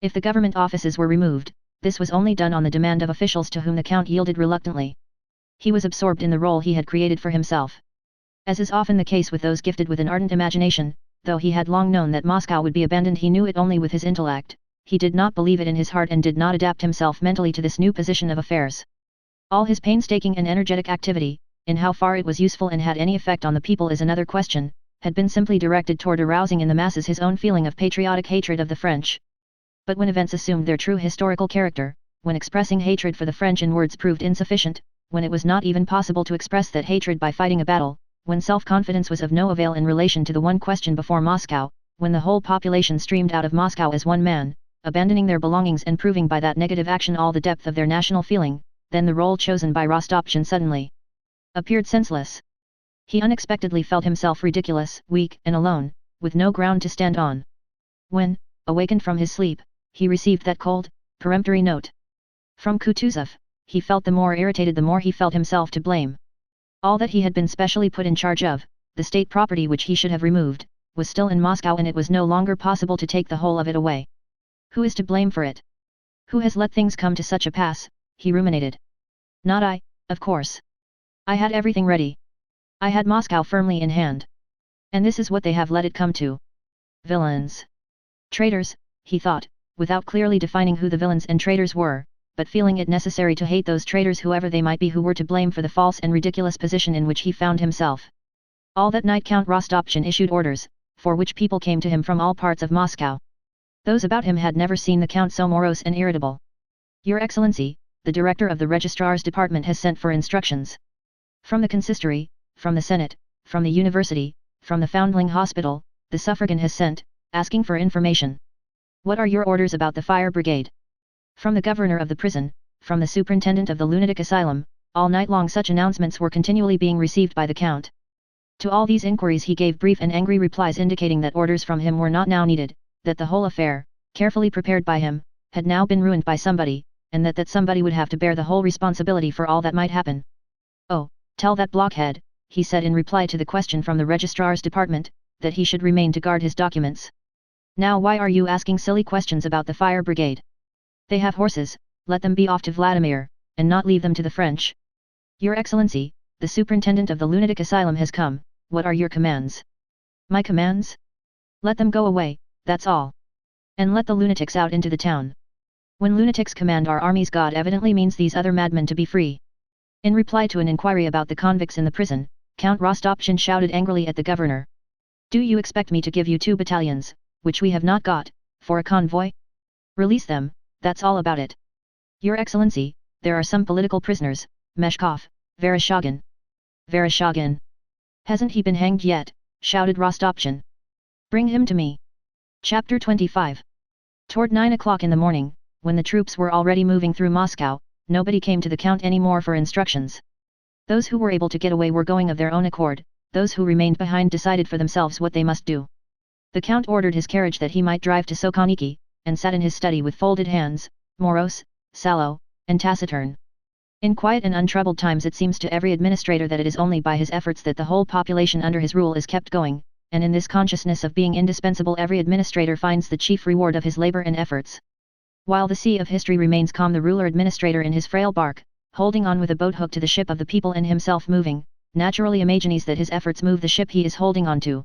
If the government offices were removed, this was only done on the demand of officials to whom the count yielded reluctantly. He was absorbed in the role he had created for himself. As is often the case with those gifted with an ardent imagination, though he had long known that Moscow would be abandoned he knew it only with his intellect, he did not believe it in his heart and did not adapt himself mentally to this new position of affairs. All his painstaking and energetic activity, in how far it was useful and had any effect on the people is another question, had been simply directed toward arousing in the masses his own feeling of patriotic hatred of the French. But when events assumed their true historical character, when expressing hatred for the French in words proved insufficient, when it was not even possible to express that hatred by fighting a battle, when self-confidence was of no avail in relation to the one question before Moscow, when the whole population streamed out of Moscow as one man, abandoning their belongings and proving by that negative action all the depth of their national feeling, then the role chosen by Rostopchin suddenly appeared senseless. He unexpectedly felt himself ridiculous, weak and alone, with no ground to stand on. When, awakened from his sleep, he received that cold, peremptory note from Kutuzov, he felt the more irritated the more he felt himself to blame. All that he had been specially put in charge of, the state property which he should have removed, was still in Moscow and it was no longer possible to take the whole of it away. Who is to blame for it? Who has let things come to such a pass, he ruminated. Not I, of course. I had everything ready. I had Moscow firmly in hand. And this is what they have let it come to. Villains. Traitors, he thought, without clearly defining who the villains and traitors were, but feeling it necessary to hate those traitors whoever they might be who were to blame for the false and ridiculous position in which he found himself. All that night Count Rostopchin issued orders, for which people came to him from all parts of Moscow. Those about him had never seen the Count so morose and irritable. Your Excellency, the director of the Registrar's department has sent for instructions. From the consistory, from the Senate, from the university, from the Foundling Hospital, the suffragan has sent, asking for information. What are your orders about the fire brigade? From the governor of the prison, from the superintendent of the lunatic asylum, all night long such announcements were continually being received by the count. To all these inquiries he gave brief and angry replies indicating that orders from him were not now needed, that the whole affair, carefully prepared by him, had now been ruined by somebody, and that somebody would have to bear the whole responsibility for all that might happen. Oh, tell that blockhead, he said in reply to the question from the registrar's department, that he should remain to guard his documents. Now why are you asking silly questions about the fire brigade? They have horses, let them be off to Vladimir, and not leave them to the French. Your Excellency, the superintendent of the lunatic asylum has come, what are your commands? My commands? Let them go away, that's all. And let the lunatics out into the town. When lunatics command our armies God evidently means these other madmen to be free. In reply to an inquiry about the convicts in the prison, Count Rostopchin shouted angrily at the governor. Do you expect me to give you 2 battalions, which we have not got, for a convoy? Release them, that's all about it. Your Excellency, there are some political prisoners, Meshkov, Vereshchagin. Vereshchagin. Hasn't he been hanged yet? Shouted Rostopchin. Bring him to me. Chapter 25. Toward 9 o'clock in the morning, when the troops were already moving through Moscow, nobody came to the count any more for instructions. Those who were able to get away were going of their own accord, those who remained behind decided for themselves what they must do. The count ordered his carriage that he might drive to Sokonniki, and sat in his study with folded hands, morose, sallow, and taciturn. In quiet and untroubled times it seems to every administrator that it is only by his efforts that the whole population under his rule is kept going, and in this consciousness of being indispensable every administrator finds the chief reward of his labor and efforts. While the sea of history remains calm, the ruler-administrator in his frail bark, holding on with a boat hook to the ship of the people and himself moving, naturally imagines that his efforts move the ship he is holding on to.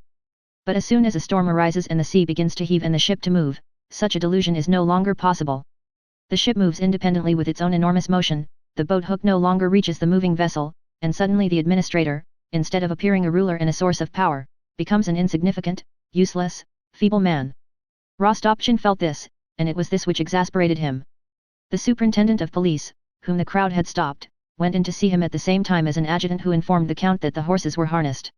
But as soon as a storm arises and the sea begins to heave and the ship to move, such a delusion is no longer possible. The ship moves independently with its own enormous motion, the boat hook no longer reaches the moving vessel, and suddenly the administrator, instead of appearing a ruler and a source of power, becomes an insignificant, useless, feeble man. Rostopchin felt this, and it was this which exasperated him. The superintendent of police, whom the crowd had stopped, went in to see him at the same time as an adjutant who informed the count that the horses were harnessed.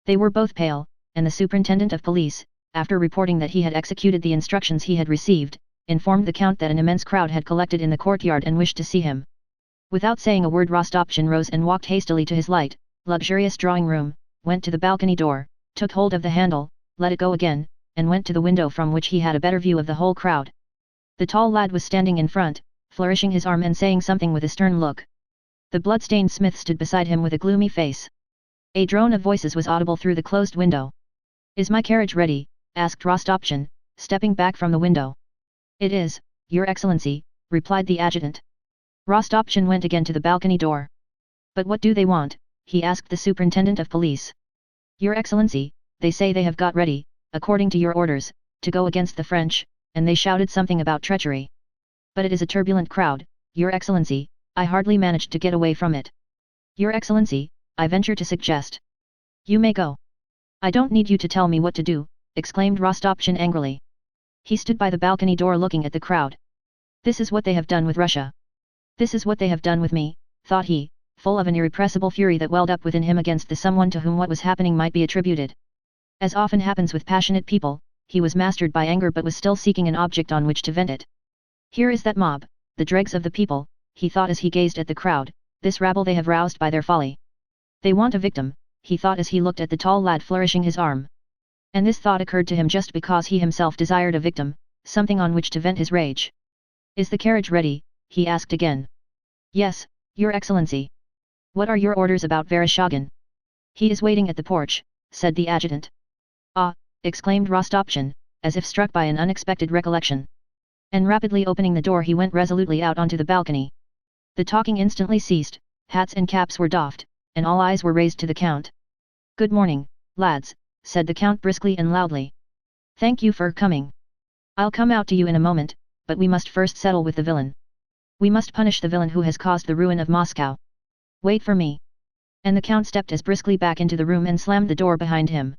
They were both pale, and the superintendent of police, after reporting that he had executed the instructions he had received, informed the count that an immense crowd had collected in the courtyard and wished to see him. Without saying a word, Rostopchin rose and walked hastily to his light, luxurious drawing room, went to the balcony door, took hold of the handle, let it go again, and went to the window from which he had a better view of the whole crowd. The tall lad was standing in front, flourishing his arm and saying something with a stern look. The blood-stained smith stood beside him with a gloomy face. A drone of voices was audible through the closed window. "Is my carriage ready?" asked Rostopchin, stepping back from the window. "It is, Your Excellency," replied the adjutant. Rostopchin went again to the balcony door. "But what do they want?" he asked the superintendent of police. "Your Excellency, they say they have got ready, according to your orders, to go against the French, and they shouted something about treachery. But it is a turbulent crowd, Your Excellency, I hardly managed to get away from it. Your Excellency, I venture to suggest. You may go." "I don't need you to tell me what to do," exclaimed Rostopchin angrily. He stood by the balcony door looking at the crowd. "This is what they have done with Russia. This is what they have done with me," thought he, full of an irrepressible fury that welled up within him against the someone to whom what was happening might be attributed. As often happens with passionate people, he was mastered by anger but was still seeking an object on which to vent it. "Here is that mob, the dregs of the people," he thought as he gazed at the crowd, "this rabble they have roused by their folly. They want a victim," he thought as he looked at the tall lad flourishing his arm. And this thought occurred to him just because he himself desired a victim, something on which to vent his rage. "Is the carriage ready?" he asked again. "Yes, Your Excellency." "What are your orders about Vereshchagin?" "He is waiting at the porch," said the adjutant. "Ah!" exclaimed Rostopchin, as if struck by an unexpected recollection. And rapidly opening the door he went resolutely out onto the balcony. The talking instantly ceased, hats and caps were doffed, and all eyes were raised to the count. "Good morning, lads," said the count briskly and loudly. "Thank you for coming. I'll come out to you in a moment, but we must first settle with the villain. We must punish the villain who has caused the ruin of Moscow. Wait for me." And the count stepped as briskly back into the room and slammed the door behind him.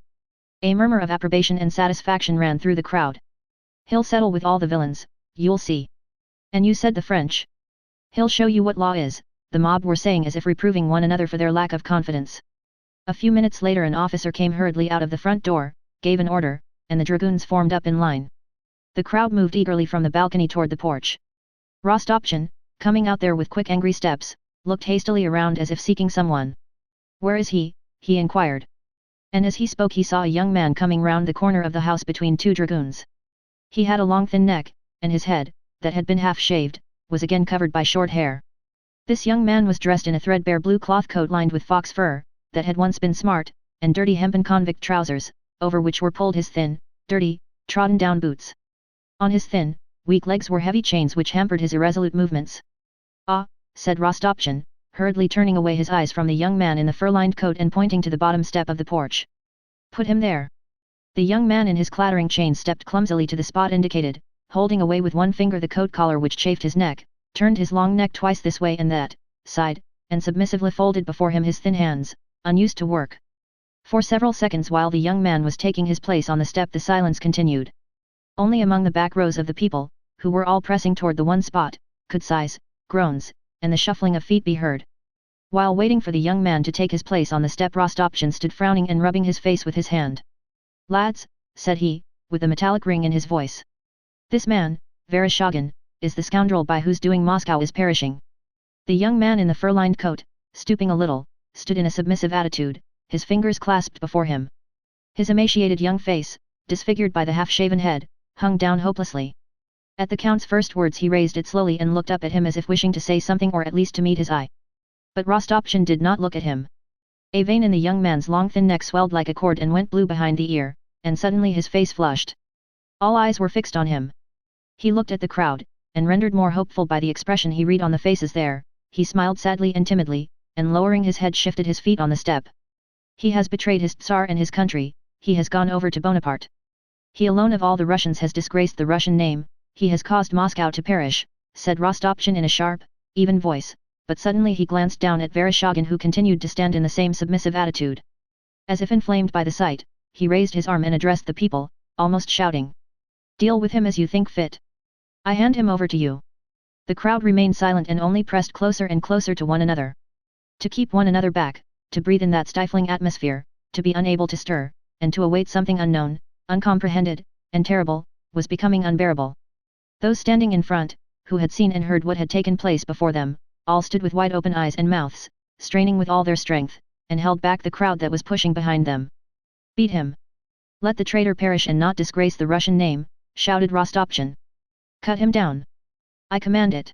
A murmur of approbation and satisfaction ran through the crowd. "He'll settle with all the villains, you'll see. And you said the French. He'll show you what law is," the mob were saying as if reproving one another for their lack of confidence. A few minutes later an officer came hurriedly out of the front door, gave an order, and the dragoons formed up in line. The crowd moved eagerly from the balcony toward the porch. Rostopchin, coming out there with quick angry steps, looked hastily around as if seeking someone. "Where is he?" he inquired. And as he spoke he saw a young man coming round the corner of the house between two dragoons. He had a long thin neck, and his head, that had been half shaved, was again covered by short hair. This young man was dressed in a threadbare blue cloth coat lined with fox fur, that had once been smart, and dirty hempen convict trousers, over which were pulled his thin, dirty, trodden-down boots. On his thin, weak legs were heavy chains which hampered his irresolute movements. "Ah," said Rostopchin, hurriedly turning away his eyes from the young man in the fur-lined coat and pointing to the bottom step of the porch. "Put him there." The young man in his clattering chains stepped clumsily to the spot indicated, holding away with one finger the coat collar which chafed his neck, turned his long neck twice this way and that, sighed, and submissively folded before him his thin hands, unused to work. For several seconds while the young man was taking his place on the step the silence continued. Only among the back rows of the people, who were all pressing toward the one spot, could sighs, groans, and the shuffling of feet be heard. While waiting for the young man to take his place on the step Rostopchin stood frowning and rubbing his face with his hand. "Lads," said he, with a metallic ring in his voice. "This man, Vereshchagin, is the scoundrel by whose doing Moscow is perishing." The young man in the fur-lined coat, stooping a little, stood in a submissive attitude, his fingers clasped before him. His emaciated young face, disfigured by the half-shaven head, hung down hopelessly. At the count's first words he raised it slowly and looked up at him as if wishing to say something or at least to meet his eye. But Rostopchin did not look at him. A vein in the young man's long thin neck swelled like a cord and went blue behind the ear, and suddenly his face flushed. All eyes were fixed on him. He looked at the crowd, and rendered more hopeful by the expression he read on the faces there, he smiled sadly and timidly, and lowering his head shifted his feet on the step. He has betrayed his Tsar and his country, he has gone over to Bonaparte. He alone of all the Russians has disgraced the Russian name, he has caused Moscow to perish, said Rostopchin in a sharp, even voice, but suddenly he glanced down at Vereshchagin who continued to stand in the same submissive attitude. As if inflamed by the sight, he raised his arm and addressed the people, almost shouting. Deal with him as you think fit. I hand him over to you. The crowd remained silent and only pressed closer and closer to one another. To keep one another back, to breathe in that stifling atmosphere, to be unable to stir, and to await something unknown, uncomprehended, and terrible, was becoming unbearable. Those standing in front, who had seen and heard what had taken place before them, all stood with wide open eyes and mouths, straining with all their strength, and held back the crowd that was pushing behind them. Beat him! Let the traitor perish and not disgrace the Russian name, shouted Rostopchin. Cut him down! I command it!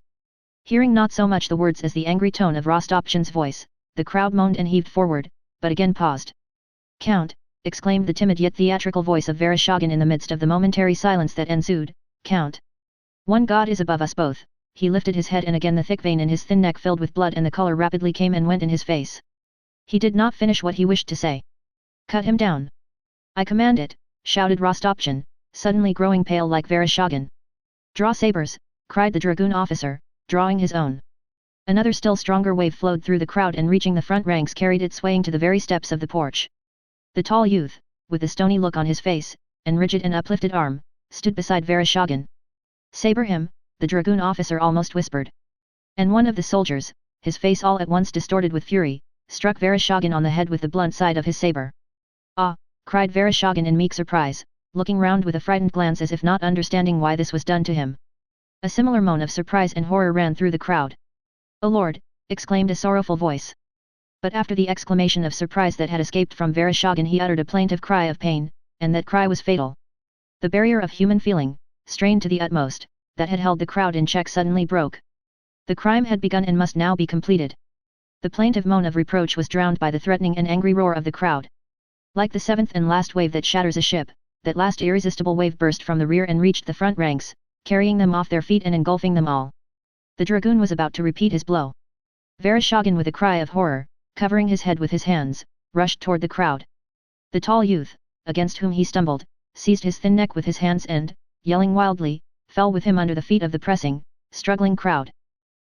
Hearing not so much the words as the angry tone of Rostopchin's voice, the crowd moaned and heaved forward, but again paused. Count, exclaimed the timid yet theatrical voice of Vereshchagin in the midst of the momentary silence that ensued, Count! One God is above us both. He lifted his head and again the thick vein in his thin neck filled with blood and the color rapidly came and went in his face. He did not finish what he wished to say. Cut him down! I command it, shouted Rostopchin, suddenly growing pale like Vereshchagin. Draw sabers, cried the dragoon officer, drawing his own. Another still stronger wave flowed through the crowd and reaching the front ranks carried it swaying to the very steps of the porch. The tall youth, with the stony look on his face, and rigid and uplifted arm, stood beside Vereshchagin. Saber him, the dragoon officer almost whispered. And one of the soldiers, his face all at once distorted with fury, struck Vereshchagin on the head with the blunt side of his saber. Ah! Cried Vereshchagin in meek surprise, looking round with a frightened glance as if not understanding why this was done to him. A similar moan of surprise and horror ran through the crowd. "O Lord!" exclaimed a sorrowful voice. But after the exclamation of surprise that had escaped from Vereshchagin he uttered a plaintive cry of pain, and that cry was fatal. The barrier of human feeling, strained to the utmost, that had held the crowd in check suddenly broke. The crime had begun and must now be completed. The plaintive moan of reproach was drowned by the threatening and angry roar of the crowd. Like the seventh and last wave that shatters a ship, that last irresistible wave burst from the rear and reached the front ranks, carrying them off their feet and engulfing them all. The dragoon was about to repeat his blow. Vereshchagin with a cry of horror, covering his head with his hands, rushed toward the crowd. The tall youth, against whom he stumbled, seized his thin neck with his hands and, yelling wildly, fell with him under the feet of the pressing, struggling crowd.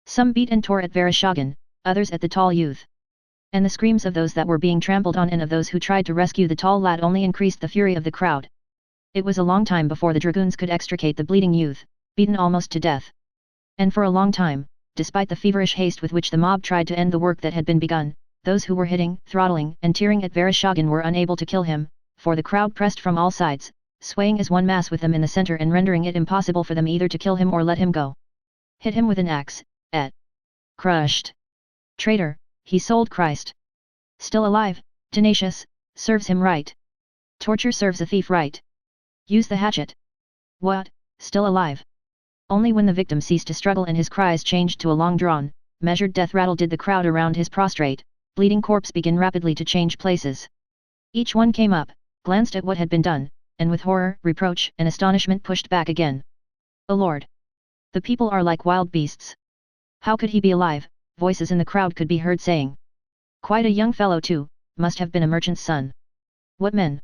Some beat and tore at Vereshchagin, others at the tall youth. And the screams of those that were being trampled on and of those who tried to rescue the tall lad only increased the fury of the crowd. It was a long time before the dragoons could extricate the bleeding youth, beaten almost to death. And for a long time, despite the feverish haste with which the mob tried to end the work that had been begun, those who were hitting, throttling and tearing at Vereshchagin were unable to kill him, for the crowd pressed from all sides, swaying as one mass with them in the center and rendering it impossible for them either to kill him or let him go. Hit him with an axe, crushed. Traitor, he sold Christ. Still alive, tenacious, serves him right. Torture serves a thief right. Use the hatchet. What, still alive? Only when the victim ceased to struggle and his cries changed to a long-drawn, measured death rattle did the crowd around his prostrate, bleeding corpse begin rapidly to change places. Each one came up, glanced at what had been done, and with horror, reproach and astonishment pushed back again. O Lord! The people are like wild beasts. How could he be alive? Voices in the crowd could be heard saying. Quite a young fellow too, must have been a merchant's son. What men!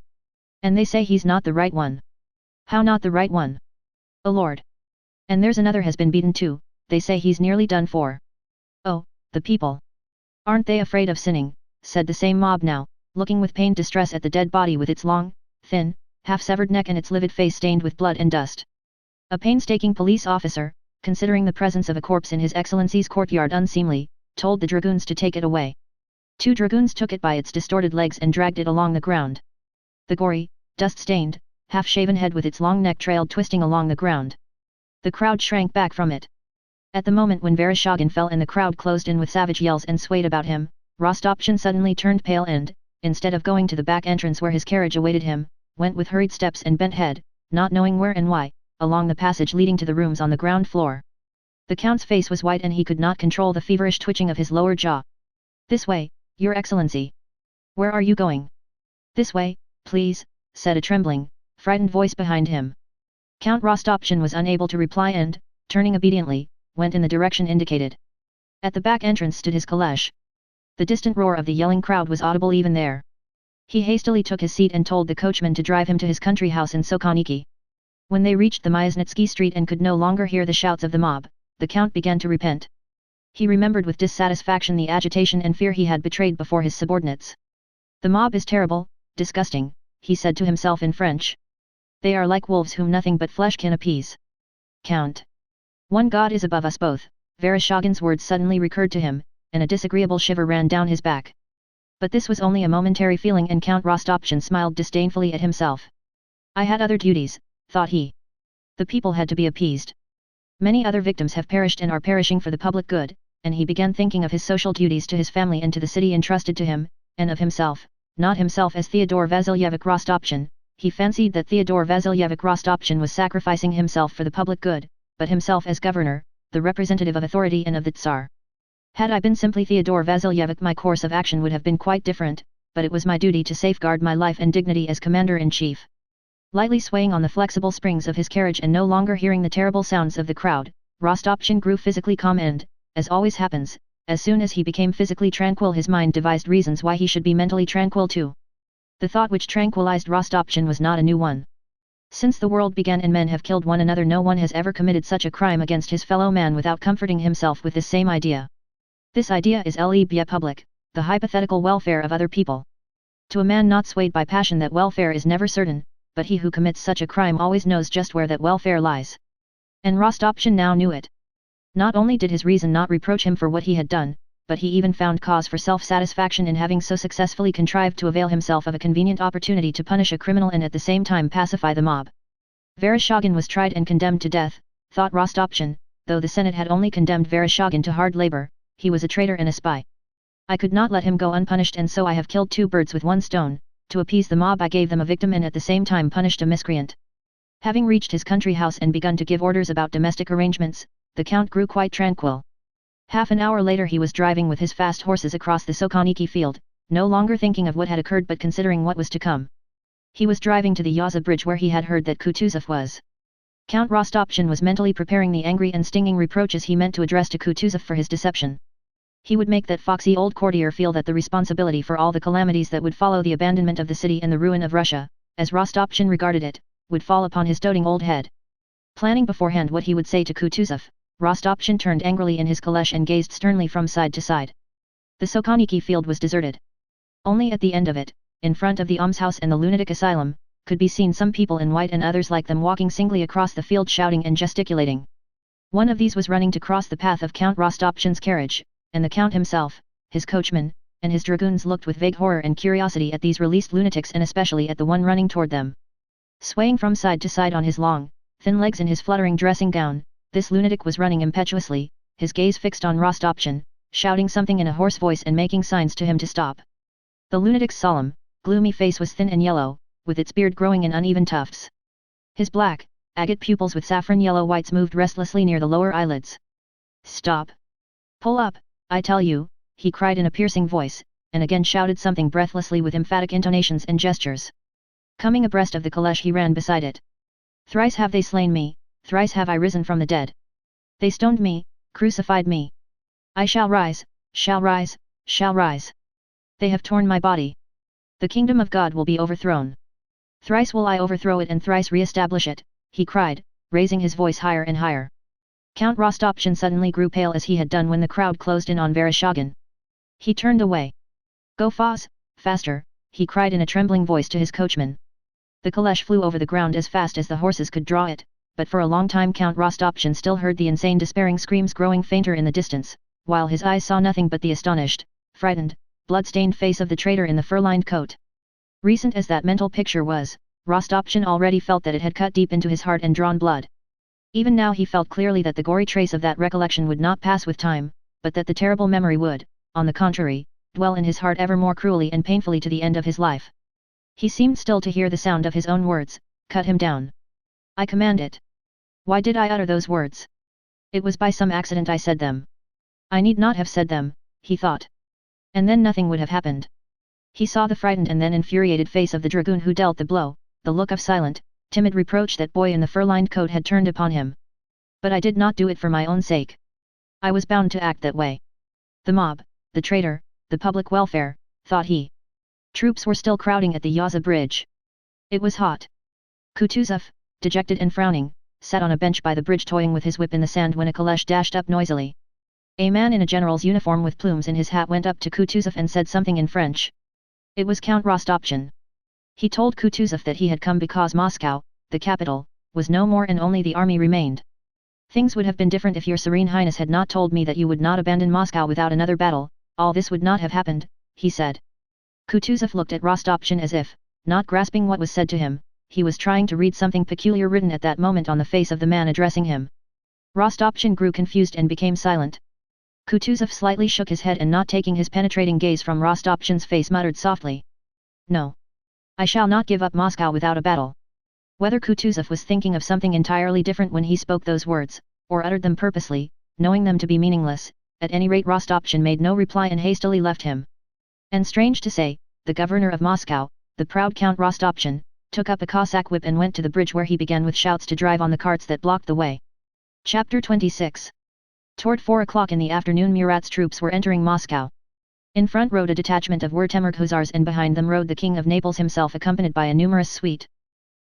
And they say he's not the right one. How not the right one? O Lord! And there's another has been beaten too, they say he's nearly done for. Oh, the people! Aren't they afraid of sinning, said the same mob now, looking with pained distress at the dead body with its long, thin, half-severed neck and its livid face stained with blood and dust. A painstaking police officer, considering the presence of a corpse in His Excellency's courtyard unseemly, told the dragoons to take it away. 2 dragoons took it by its distorted legs and dragged it along the ground. The gory, dust-stained, half-shaven head with its long neck trailed twisting along the ground. The crowd shrank back from it. At the moment when Vereshchagin fell and the crowd closed in with savage yells and swayed about him, Rostopchin suddenly turned pale and, instead of going to the back entrance where his carriage awaited him, went with hurried steps and bent head, not knowing where and why, along the passage leading to the rooms on the ground floor. The Count's face was white and he could not control the feverish twitching of his lower jaw. "This way, Your Excellency." "Where are you going?" "This way, please," said a trembling, frightened voice behind him. Count Rostopchin was unable to reply and, turning obediently, went in the direction indicated. At the back entrance stood his caleche. The distant roar of the yelling crowd was audible even there. He hastily took his seat and told the coachman to drive him to his country house in Sokhaniki. When they reached the Myasnitsky street and could no longer hear the shouts of the mob, the Count began to repent. He remembered with dissatisfaction the agitation and fear he had betrayed before his subordinates. "The mob is terrible, disgusting," he said to himself in French. "They are like wolves whom nothing but flesh can appease." "Count. One God is above us both," Vereshchagin's words suddenly recurred to him, and a disagreeable shiver ran down his back. But this was only a momentary feeling and Count Rostopchin smiled disdainfully at himself. "I had other duties," thought he. "The people had to be appeased. Many other victims have perished and are perishing for the public good," and he began thinking of his social duties to his family and to the city entrusted to him, and of himself, not himself as Theodore Vasilyevich Rostopchin. He fancied that Theodore Vasilyevich Rostopchin was sacrificing himself for the public good, but himself as governor, the representative of authority and of the Tsar. "Had I been simply Theodore Vasilyevich, my course of action would have been quite different, but it was my duty to safeguard my life and dignity as commander-in-chief." Lightly swaying on the flexible springs of his carriage and no longer hearing the terrible sounds of the crowd, Rostopchin grew physically calm and, as always happens, as soon as he became physically tranquil his mind devised reasons why he should be mentally tranquil too. The thought which tranquilized Rostopchin was not a new one. Since the world began and men have killed one another, no one has ever committed such a crime against his fellow man without comforting himself with this same idea. This idea is le bien public, the hypothetical welfare of other people. To a man not swayed by passion that welfare is never certain, but he who commits such a crime always knows just where that welfare lies. And Rostopchin now knew it. Not only did his reason not reproach him for what he had done, but he even found cause for self-satisfaction in having so successfully contrived to avail himself of a convenient opportunity to punish a criminal and at the same time pacify the mob. Vereshchagin was tried and condemned to death, thought Rostopchin, though the Senate had only condemned Vereshchagin to hard labor. He was a traitor and a spy. I could not let him go unpunished, and so I have killed two birds with one stone. To appease the mob I gave them a victim and at the same time punished a miscreant. Having reached his country house and begun to give orders about domestic arrangements, the Count grew quite tranquil. Half an hour later he was driving with his fast horses across the Sokhaniki field, no longer thinking of what had occurred but considering what was to come. He was driving to the Yaza bridge where he had heard that Kutuzov was. Count Rostopchin was mentally preparing the angry and stinging reproaches he meant to address to Kutuzov for his deception. He would make that foxy old courtier feel that the responsibility for all the calamities that would follow the abandonment of the city and the ruin of Russia, as Rostopchin regarded it, would fall upon his doting old head. Planning beforehand what he would say to Kutuzov, Rostopchin turned angrily in his caleche and gazed sternly from side to side. The Sokhaniki field was deserted. Only at the end of it, in front of the almshouse and the lunatic asylum, could be seen some people in white and others like them walking singly across the field shouting and gesticulating. One of these was running to cross the path of Count Rostopchin's carriage, and the Count himself, his coachman, and his dragoons looked with vague horror and curiosity at these released lunatics and especially at the one running toward them. Swaying from side to side on his long, thin legs in his fluttering dressing gown, this lunatic was running impetuously, his gaze fixed on Rostopchin, shouting something in a hoarse voice and making signs to him to stop. The lunatic's solemn, gloomy face was thin and yellow, with its beard growing in uneven tufts. His black, agate pupils with saffron yellow whites moved restlessly near the lower eyelids. "Stop! Pull up, I tell you," he cried in a piercing voice, and again shouted something breathlessly with emphatic intonations and gestures. Coming abreast of the caleche he ran beside it. "Thrice have they slain me, thrice have I risen from the dead. They stoned me, crucified me. I shall rise, shall rise, shall rise. They have torn my body. The kingdom of God will be overthrown. Thrice will I overthrow it and thrice re-establish it," he cried, raising his voice higher and higher. Count Rostopchin suddenly grew pale as he had done when the crowd closed in on Vereshchagin. He turned away. "Go faster," he cried in a trembling voice to his coachman. The caleche flew over the ground as fast as the horses could draw it, but for a long time Count Rostopchin still heard the insane despairing screams growing fainter in the distance, while his eyes saw nothing but the astonished, frightened, blood-stained face of the traitor in the fur-lined coat. Recent as that mental picture was, Rostopchin already felt that it had cut deep into his heart and drawn blood. Even now he felt clearly that the gory trace of that recollection would not pass with time, but that the terrible memory would, on the contrary, dwell in his heart ever more cruelly and painfully to the end of his life. He seemed still to hear the sound of his own words, "Cut him down. I command it. Why did I utter those words? It was by some accident I said them. I need not have said them, he thought. And then nothing would have happened. He saw the frightened and then infuriated face of the dragoon who dealt the blow, the look of silent, timid reproach that boy in the fur-lined coat had turned upon him. But I did not do it for my own sake. I was bound to act that way. The mob, the traitor, the public welfare, thought he. Troops were still crowding at the Yaza bridge. It was hot. Kutuzov, dejected and frowning, sat on a bench by the bridge toying with his whip in the sand when a caleche dashed up noisily. A man in a general's uniform with plumes in his hat went up to Kutuzov and said something in French. It was Count Rostopchin. He told Kutuzov that he had come because Moscow, the capital, was no more and only the army remained. Things would have been different if your Serene Highness had not told me that you would not abandon Moscow without another battle, all this would not have happened, he said. Kutuzov looked at Rostopchin as if, not grasping what was said to him, he was trying to read something peculiar written at that moment on the face of the man addressing him. Rostopchin grew confused and became silent. Kutuzov slightly shook his head and not taking his penetrating gaze from Rostopchin's face muttered softly. No. I shall not give up Moscow without a battle. Whether Kutuzov was thinking of something entirely different when he spoke those words, or uttered them purposely, knowing them to be meaningless, at any rate Rostopchin made no reply and hastily left him. And strange to say, the governor of Moscow, the proud Count Rostopchin, took up a Cossack whip and went to the bridge where he began with shouts to drive on the carts that blocked the way. Chapter 26. Toward 4 o'clock in the afternoon Murat's troops were entering Moscow. In front rode a detachment of Wurtemberg hussars and behind them rode the King of Naples himself accompanied by a numerous suite.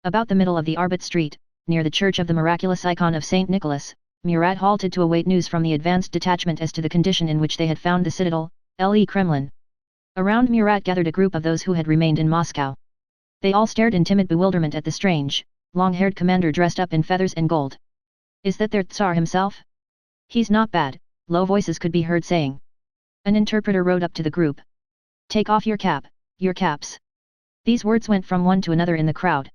About the middle of the Arbut Street, near the church of the miraculous icon of St. Nicholas, Murat halted to await news from the advanced detachment as to the condition in which they had found the citadel, le Kremlin. Around Murat gathered a group of those who had remained in Moscow. They all stared in timid bewilderment at the strange, long-haired commander dressed up in feathers and gold. Is that their Tsar himself? He's not bad, low voices could be heard saying. An interpreter rode up to the group. Take off your cap, your caps. These words went from one to another in the crowd.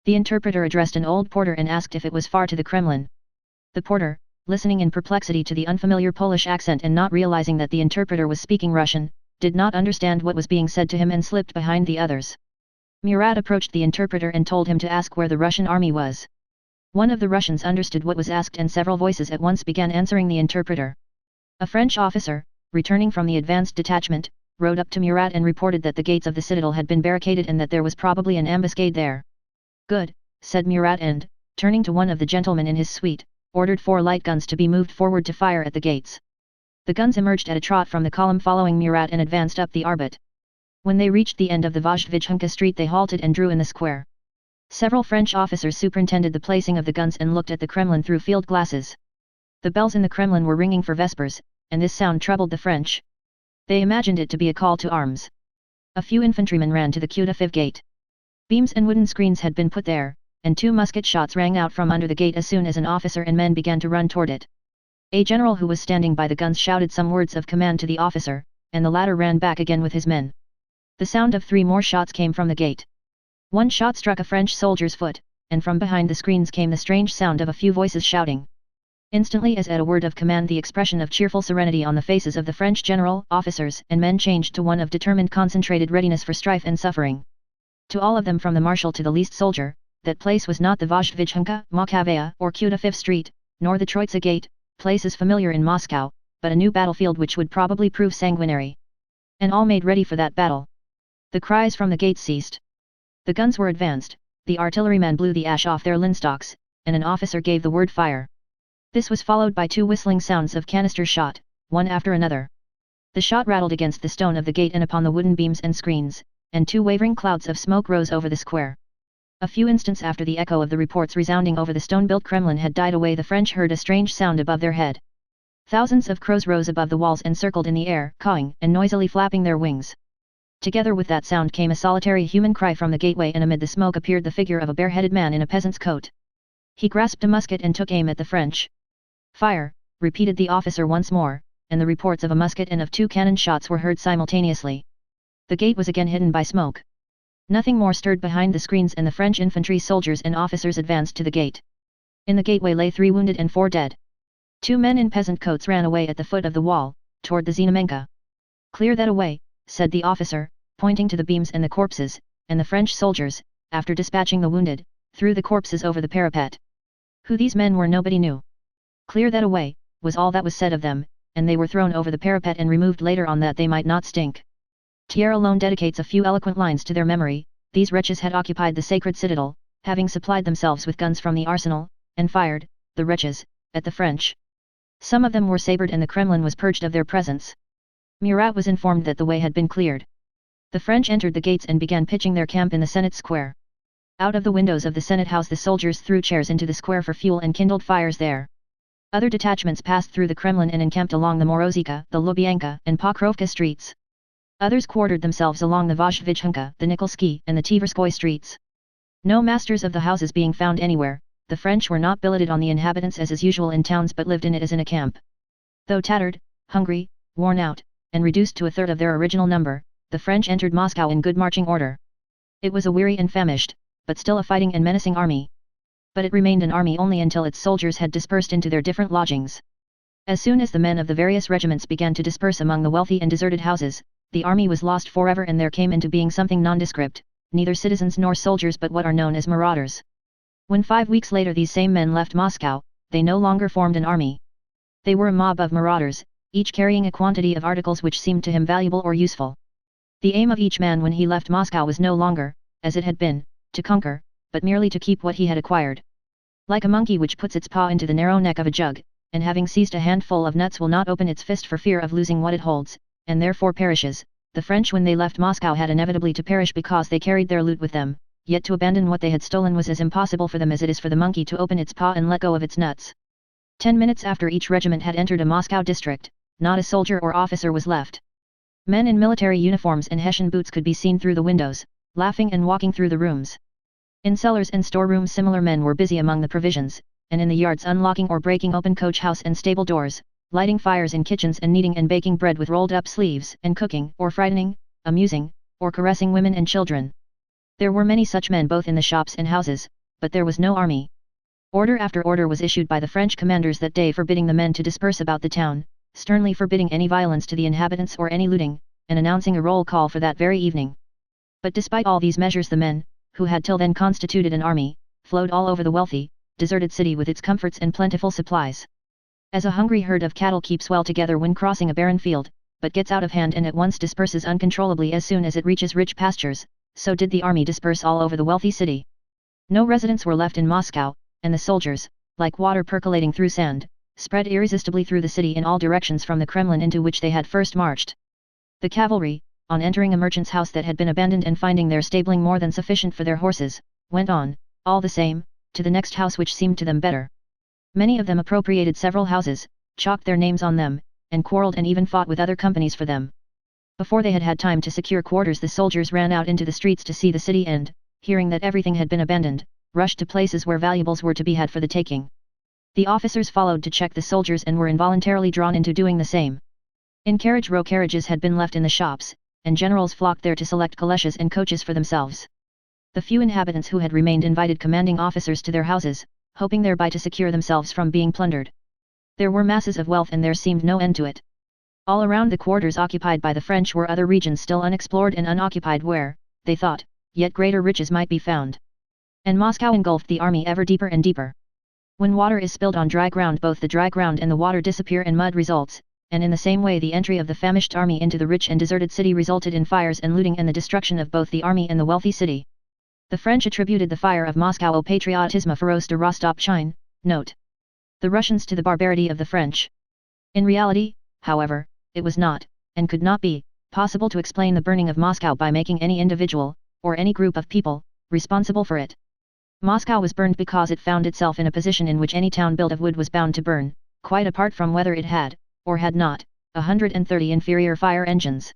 The interpreter addressed an old porter and asked if it was far to the Kremlin. The porter, listening in perplexity to the unfamiliar Polish accent and not realizing that the interpreter was speaking Russian, did not understand what was being said to him and slipped behind the others. Murat approached the interpreter and told him to ask where the Russian army was. One of the Russians understood what was asked and several voices at once began answering the interpreter. A French officer, returning from the advanced detachment, rode up to Murat and reported that the gates of the citadel had been barricaded and that there was probably an ambuscade there. Good, said Murat and, turning to one of the gentlemen in his suite, ordered 4 light guns to be moved forward to fire at the gates. The guns emerged at a trot from the column following Murat and advanced up the Arbut. When they reached the end of the Vozdvizhnka street they halted and drew in the square. Several French officers superintended the placing of the guns and looked at the Kremlin through field glasses. The bells in the Kremlin were ringing for vespers, and this sound troubled the French. They imagined it to be a call to arms. A few infantrymen ran to the Kutafiv gate. Beams and wooden screens had been put there, and 2 musket shots rang out from under the gate as soon as an officer and men began to run toward it. A general who was standing by the guns shouted some words of command to the officer, and the latter ran back again with his men. The sound of 3 more shots came from the gate. One shot struck a French soldier's foot, and from behind the screens came the strange sound of a few voices shouting. Instantly as at a word of command the expression of cheerful serenity on the faces of the French general, officers and men changed to one of determined concentrated readiness for strife and suffering. To all of them from the marshal to the least soldier, that place was not the Vozdvizhnka, Makavea or Kutafiv street, nor the Troitsa gate, places familiar in Moscow, but a new battlefield which would probably prove sanguinary. And all made ready for that battle. The cries from the gates ceased. The guns were advanced, the artillerymen blew the ash off their linstocks, and an officer gave the word fire. This was followed by 2 whistling sounds of canister shot, one after another. The shot rattled against the stone of the gate and upon the wooden beams and screens, and 2 wavering clouds of smoke rose over the square. A few instants after the echo of the reports resounding over the stone-built Kremlin had died away the French heard a strange sound above their head. Thousands of crows rose above the walls and circled in the air, cawing and noisily flapping their wings. Together with that sound came a solitary human cry from the gateway and amid the smoke appeared the figure of a bare-headed man in a peasant's coat. He grasped a musket and took aim at the French. Fire, repeated the officer once more, and the reports of a musket and of 2 cannon shots were heard simultaneously. The gate was again hidden by smoke. Nothing more stirred behind the screens and the French infantry soldiers and officers advanced to the gate. In the gateway lay 3 wounded and 4 dead. 2 men in peasant coats ran away at the foot of the wall, toward the Znamenka. Clear that away, said the officer, pointing to the beams and the corpses, and the French soldiers, after dispatching the wounded, threw the corpses over the parapet. Who these men were nobody knew. Clear that away, was all that was said of them, and they were thrown over the parapet and removed later on that they might not stink. Thiers alone dedicates a few eloquent lines to their memory. These wretches had occupied the sacred citadel, having supplied themselves with guns from the arsenal, and fired, the wretches, at the French. Some of them were sabred and the Kremlin was purged of their presence. Murat was informed that the way had been cleared. The French entered the gates and began pitching their camp in the Senate Square. Out of the windows of the Senate House the soldiers threw chairs into the square for fuel and kindled fires there. Other detachments passed through the Kremlin and encamped along the Morozivka, the Lubyanka, and Pokrovka streets. Others quartered themselves along the Vozdvizhnka, the Nikolsky, and the Tverskoy streets. No masters of the houses being found anywhere, the French were not billeted on the inhabitants as is usual in towns but lived in it as in a camp. Though tattered, hungry, worn out, and reduced to a third of their original number, the French entered Moscow in good marching order. It was a weary and famished, but still a fighting and menacing army. But it remained an army only until its soldiers had dispersed into their different lodgings. As soon as the men of the various regiments began to disperse among the wealthy and deserted houses, the army was lost forever and there came into being something nondescript, neither citizens nor soldiers but what are known as marauders. When 5 weeks later these same men left Moscow, they no longer formed an army. They were a mob of marauders, each carrying a quantity of articles which seemed to him valuable or useful. The aim of each man when he left Moscow was no longer, as it had been, to conquer, but merely to keep what he had acquired. Like a monkey which puts its paw into the narrow neck of a jug, and having seized a handful of nuts will not open its fist for fear of losing what it holds, and therefore perishes, the French when they left Moscow had inevitably to perish because they carried their loot with them, yet to abandon what they had stolen was as impossible for them as it is for the monkey to open its paw and let go of its nuts. 10 minutes after each regiment had entered a Moscow district, not a soldier or officer was left. Men in military uniforms and Hessian boots could be seen through the windows, laughing and walking through the rooms. In cellars and storerooms similar men were busy among the provisions, and in the yards unlocking or breaking open coach house and stable doors, lighting fires in kitchens and kneading and baking bread with rolled up sleeves and cooking or frightening, amusing, or caressing women and children. There were many such men both in the shops and houses, but there was no army. Order after order was issued by the French commanders that day forbidding the men to disperse about the town, sternly forbidding any violence to the inhabitants or any looting, and announcing a roll call for that very evening. But despite all these measures the men, who had till then constituted an army, flowed all over the wealthy, deserted city with its comforts and plentiful supplies. As a hungry herd of cattle keeps well together when crossing a barren field, but gets out of hand and at once disperses uncontrollably as soon as it reaches rich pastures, so did the army disperse all over the wealthy city. No residents were left in Moscow, and the soldiers, like water percolating through sand, spread irresistibly through the city in all directions from the Kremlin into which they had first marched. The cavalry, on entering a merchant's house that had been abandoned and finding their stabling more than sufficient for their horses, went on, all the same, to the next house which seemed to them better. Many of them appropriated several houses, chalked their names on them, and quarrelled and even fought with other companies for them. Before they had had time to secure quarters the soldiers ran out into the streets to see the city and, hearing that everything had been abandoned, rushed to places where valuables were to be had for the taking. The officers followed to check the soldiers and were involuntarily drawn into doing the same. In carriage row carriages had been left in the shops, and generals flocked there to select calèches and coaches for themselves. The few inhabitants who had remained invited commanding officers to their houses, hoping thereby to secure themselves from being plundered. There were masses of wealth and there seemed no end to it. All around the quarters occupied by the French were other regions still unexplored and unoccupied where, they thought, yet greater riches might be found. And Moscow engulfed the army ever deeper and deeper. When water is spilled on dry ground both the dry ground and the water disappear and mud results, and in the same way the entry of the famished army into the rich and deserted city resulted in fires and looting and the destruction of both the army and the wealthy city. The French attributed the fire of Moscow au patriotisme féroce de Rostopchine, note. The Russians to the barbarity of the French. In reality, however, it was not, and could not be, possible to explain the burning of Moscow by making any individual, or any group of people, responsible for it. Moscow was burned because it found itself in a position in which any town built of wood was bound to burn, quite apart from whether it had, or had not, 130 inferior fire engines.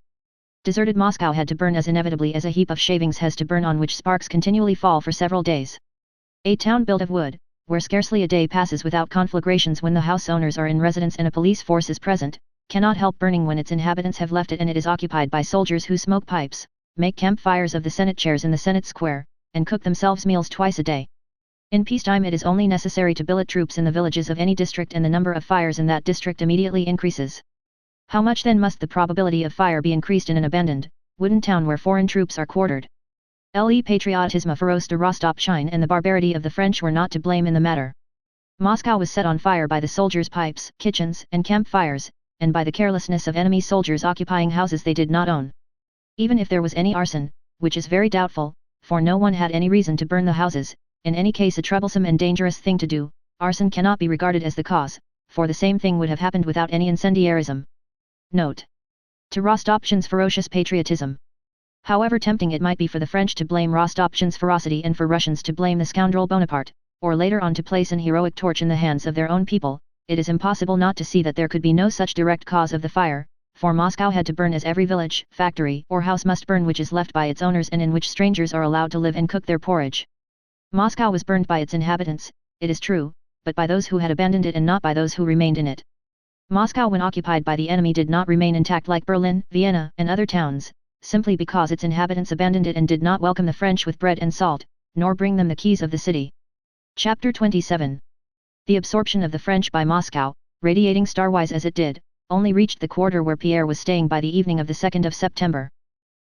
Deserted Moscow had to burn as inevitably as a heap of shavings has to burn on which sparks continually fall for several days. A town built of wood, where scarcely a day passes without conflagrations when the house owners are in residence and a police force is present, cannot help burning when its inhabitants have left it and it is occupied by soldiers who smoke pipes, make campfires of the Senate chairs in the Senate Square, and cook themselves meals twice a day. In peacetime it is only necessary to billet troops in the villages of any district and the number of fires in that district immediately increases. How much then must the probability of fire be increased in an abandoned, wooden town where foreign troops are quartered? Le patriotisme féroce de Rostopchine and the barbarity of the French were not to blame in the matter. Moscow was set on fire by the soldiers' pipes, kitchens, and campfires, and by the carelessness of enemy soldiers occupying houses they did not own. Even if there was any arson, which is very doubtful, for no one had any reason to burn the houses, in any case a troublesome and dangerous thing to do, arson cannot be regarded as the cause, for the same thing would have happened without any incendiarism. Note: to Rostopchin's ferocious patriotism. However tempting it might be for the French to blame Rostopchin's ferocity and for Russians to blame the scoundrel Bonaparte, or later on to place an heroic torch in the hands of their own people, it is impossible not to see that there could be no such direct cause of the fire, for Moscow had to burn as every village, factory, or house must burn which is left by its owners and in which strangers are allowed to live and cook their porridge. Moscow was burned by its inhabitants, it is true, but by those who had abandoned it and not by those who remained in it. Moscow when occupied by the enemy did not remain intact like Berlin, Vienna, and other towns, simply because its inhabitants abandoned it and did not welcome the French with bread and salt, nor bring them the keys of the city. Chapter 27. The absorption of the French by Moscow, radiating starwise as it did, only reached the quarter where Pierre was staying by the evening of the 2nd of September.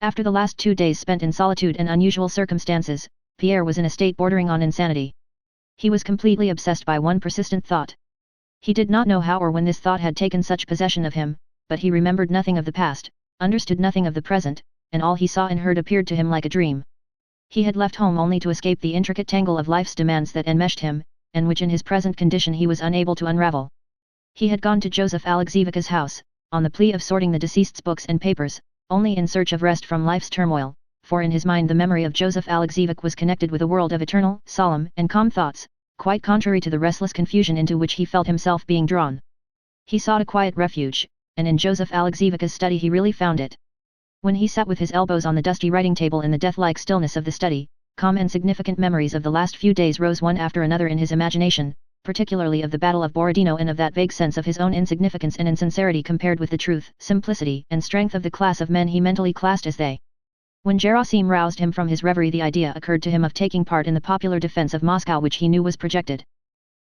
After the last 2 days spent in solitude and unusual circumstances, Pierre was in a state bordering on insanity. He was completely obsessed by one persistent thought. He did not know how or when this thought had taken such possession of him, but he remembered nothing of the past, understood nothing of the present, and all he saw and heard appeared to him like a dream. He had left home only to escape the intricate tangle of life's demands that enmeshed him, and which in his present condition he was unable to unravel. He had gone to Joseph Alexievich's house, on the plea of sorting the deceased's books and papers, only in search of rest from life's turmoil, for in his mind the memory of Joseph Alexievich was connected with a world of eternal, solemn, and calm thoughts, quite contrary to the restless confusion into which he felt himself being drawn. He sought a quiet refuge, and in Joseph Alexievich's study he really found it. When he sat with his elbows on the dusty writing table in the death-like stillness of the study, calm and significant memories of the last few days rose one after another in his imagination, particularly of the Battle of Borodino and of that vague sense of his own insignificance and insincerity compared with the truth, simplicity, and strength of the class of men he mentally classed as they. When Gerasim roused him from his reverie the idea occurred to him of taking part in the popular defense of Moscow which he knew was projected.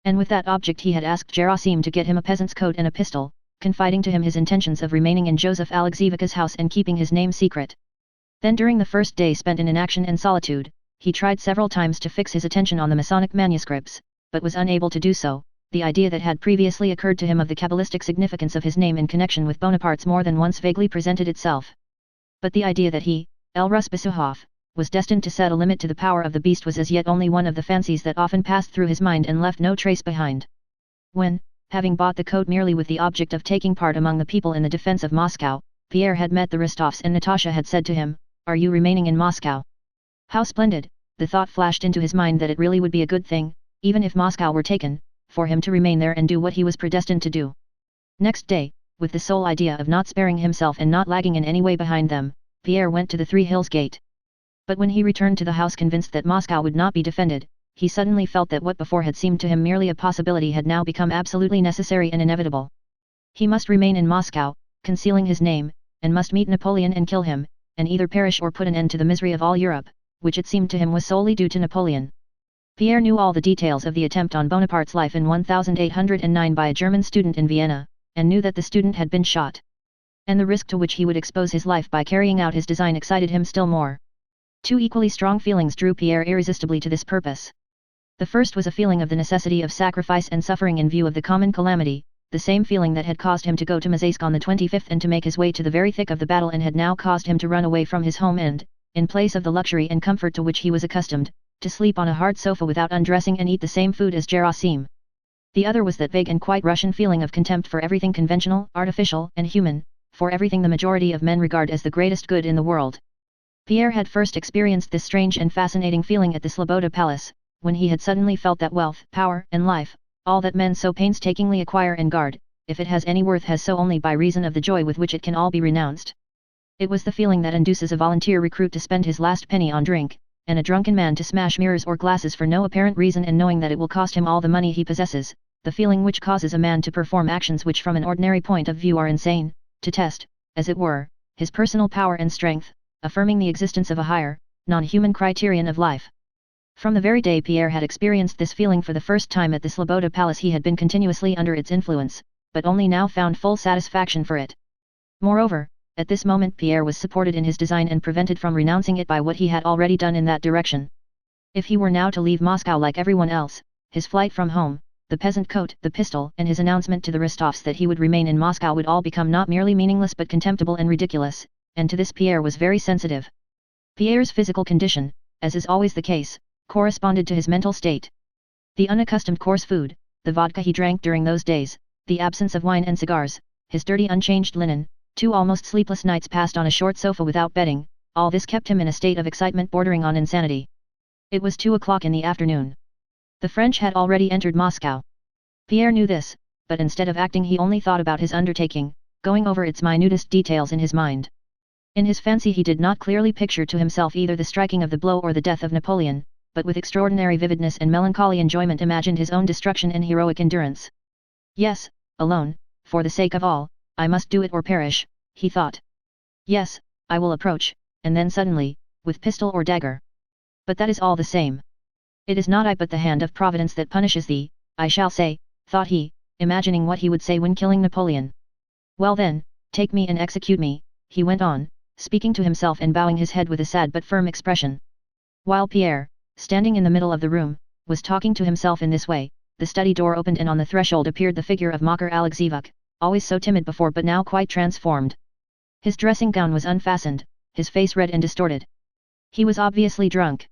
And with that object he had asked Gerasim to get him a peasant's coat and a pistol, confiding to him his intentions of remaining in Joseph Alexievich's house and keeping his name secret. Then during the first day spent in inaction and solitude, he tried several times to fix his attention on the Masonic manuscripts, but was unable to do so. The idea that had previously occurred to him of the Kabbalistic significance of his name in connection with Bonaparte's more than once vaguely presented itself. But the idea that he, Elrus Basuhoff, was destined to set a limit to the power of the beast was as yet only one of the fancies that often passed through his mind and left no trace behind. When, having bought the coat merely with the object of taking part among the people in the defense of Moscow, Pierre had met the Rostovs and Natasha had said to him, "Are you remaining in Moscow?" How splendid, the thought flashed into his mind that it really would be a good thing, even if Moscow were taken, for him to remain there and do what he was predestined to do. Next day, with the sole idea of not sparing himself and not lagging in any way behind them, Pierre went to the Three Hills Gate. But when he returned to the house convinced that Moscow would not be defended, he suddenly felt that what before had seemed to him merely a possibility had now become absolutely necessary and inevitable. He must remain in Moscow, concealing his name, and must meet Napoleon and kill him, and either perish or put an end to the misery of all Europe, which it seemed to him was solely due to Napoleon. Pierre knew all the details of the attempt on Bonaparte's life in 1809 by a German student in Vienna, and knew that the student had been shot. And the risk to which he would expose his life by carrying out his design excited him still more. Two equally strong feelings drew Pierre irresistibly to this purpose. The first was a feeling of the necessity of sacrifice and suffering in view of the common calamity, the same feeling that had caused him to go to Mazaisk on the 25th and to make his way to the very thick of the battle and had now caused him to run away from his home and, in place of the luxury and comfort to which he was accustomed, to sleep on a hard sofa without undressing and eat the same food as Gerasim. The other was that vague and quite Russian feeling of contempt for everything conventional, artificial, and human, for everything the majority of men regard as the greatest good in the world. Pierre had first experienced this strange and fascinating feeling at the Sloboda Palace, when he had suddenly felt that wealth, power, and life, all that men so painstakingly acquire and guard, if it has any worth has so only by reason of the joy with which it can all be renounced. It was the feeling that induces a volunteer recruit to spend his last penny on drink, and a drunken man to smash mirrors or glasses for no apparent reason and knowing that it will cost him all the money he possesses, the feeling which causes a man to perform actions which from an ordinary point of view are insane, to test, as it were, his personal power and strength, affirming the existence of a higher, non-human criterion of life. From the very day Pierre had experienced this feeling for the first time at the Sloboda Palace he had been continuously under its influence, but only now found full satisfaction for it. Moreover, at this moment Pierre was supported in his design and prevented from renouncing it by what he had already done in that direction. If he were now to leave Moscow like everyone else, his flight from home, the peasant coat, the pistol, and his announcement to the Rostovs that he would remain in Moscow would all become not merely meaningless but contemptible and ridiculous, and to this Pierre was very sensitive. Pierre's physical condition, as is always the case, corresponded to his mental state. The unaccustomed coarse food, the vodka he drank during those days, the absence of wine and cigars, his dirty unchanged linen, 2 almost sleepless nights passed on a short sofa without bedding, all this kept him in a state of excitement bordering on insanity. It was 2 o'clock in the afternoon. The French had already entered Moscow. Pierre knew this, but instead of acting he only thought about his undertaking, going over its minutest details in his mind. In his fancy he did not clearly picture to himself either the striking of the blow or the death of Napoleon, but with extraordinary vividness and melancholy enjoyment imagined his own destruction and heroic endurance. Yes, alone, for the sake of all, I must do it or perish, he thought. Yes, I will approach, and then suddenly, with pistol or dagger. But that is all the same. It is not I but the hand of Providence that punishes thee, I shall say, thought he, imagining what he would say when killing Napoleon. Well then, take me and execute me, he went on, speaking to himself and bowing his head with a sad but firm expression. While Pierre, standing in the middle of the room, was talking to himself in this way, the study door opened and on the threshold appeared the figure of Makar Alexeyevich, always so timid before but now quite transformed. His dressing gown was unfastened, his face red and distorted. He was obviously drunk.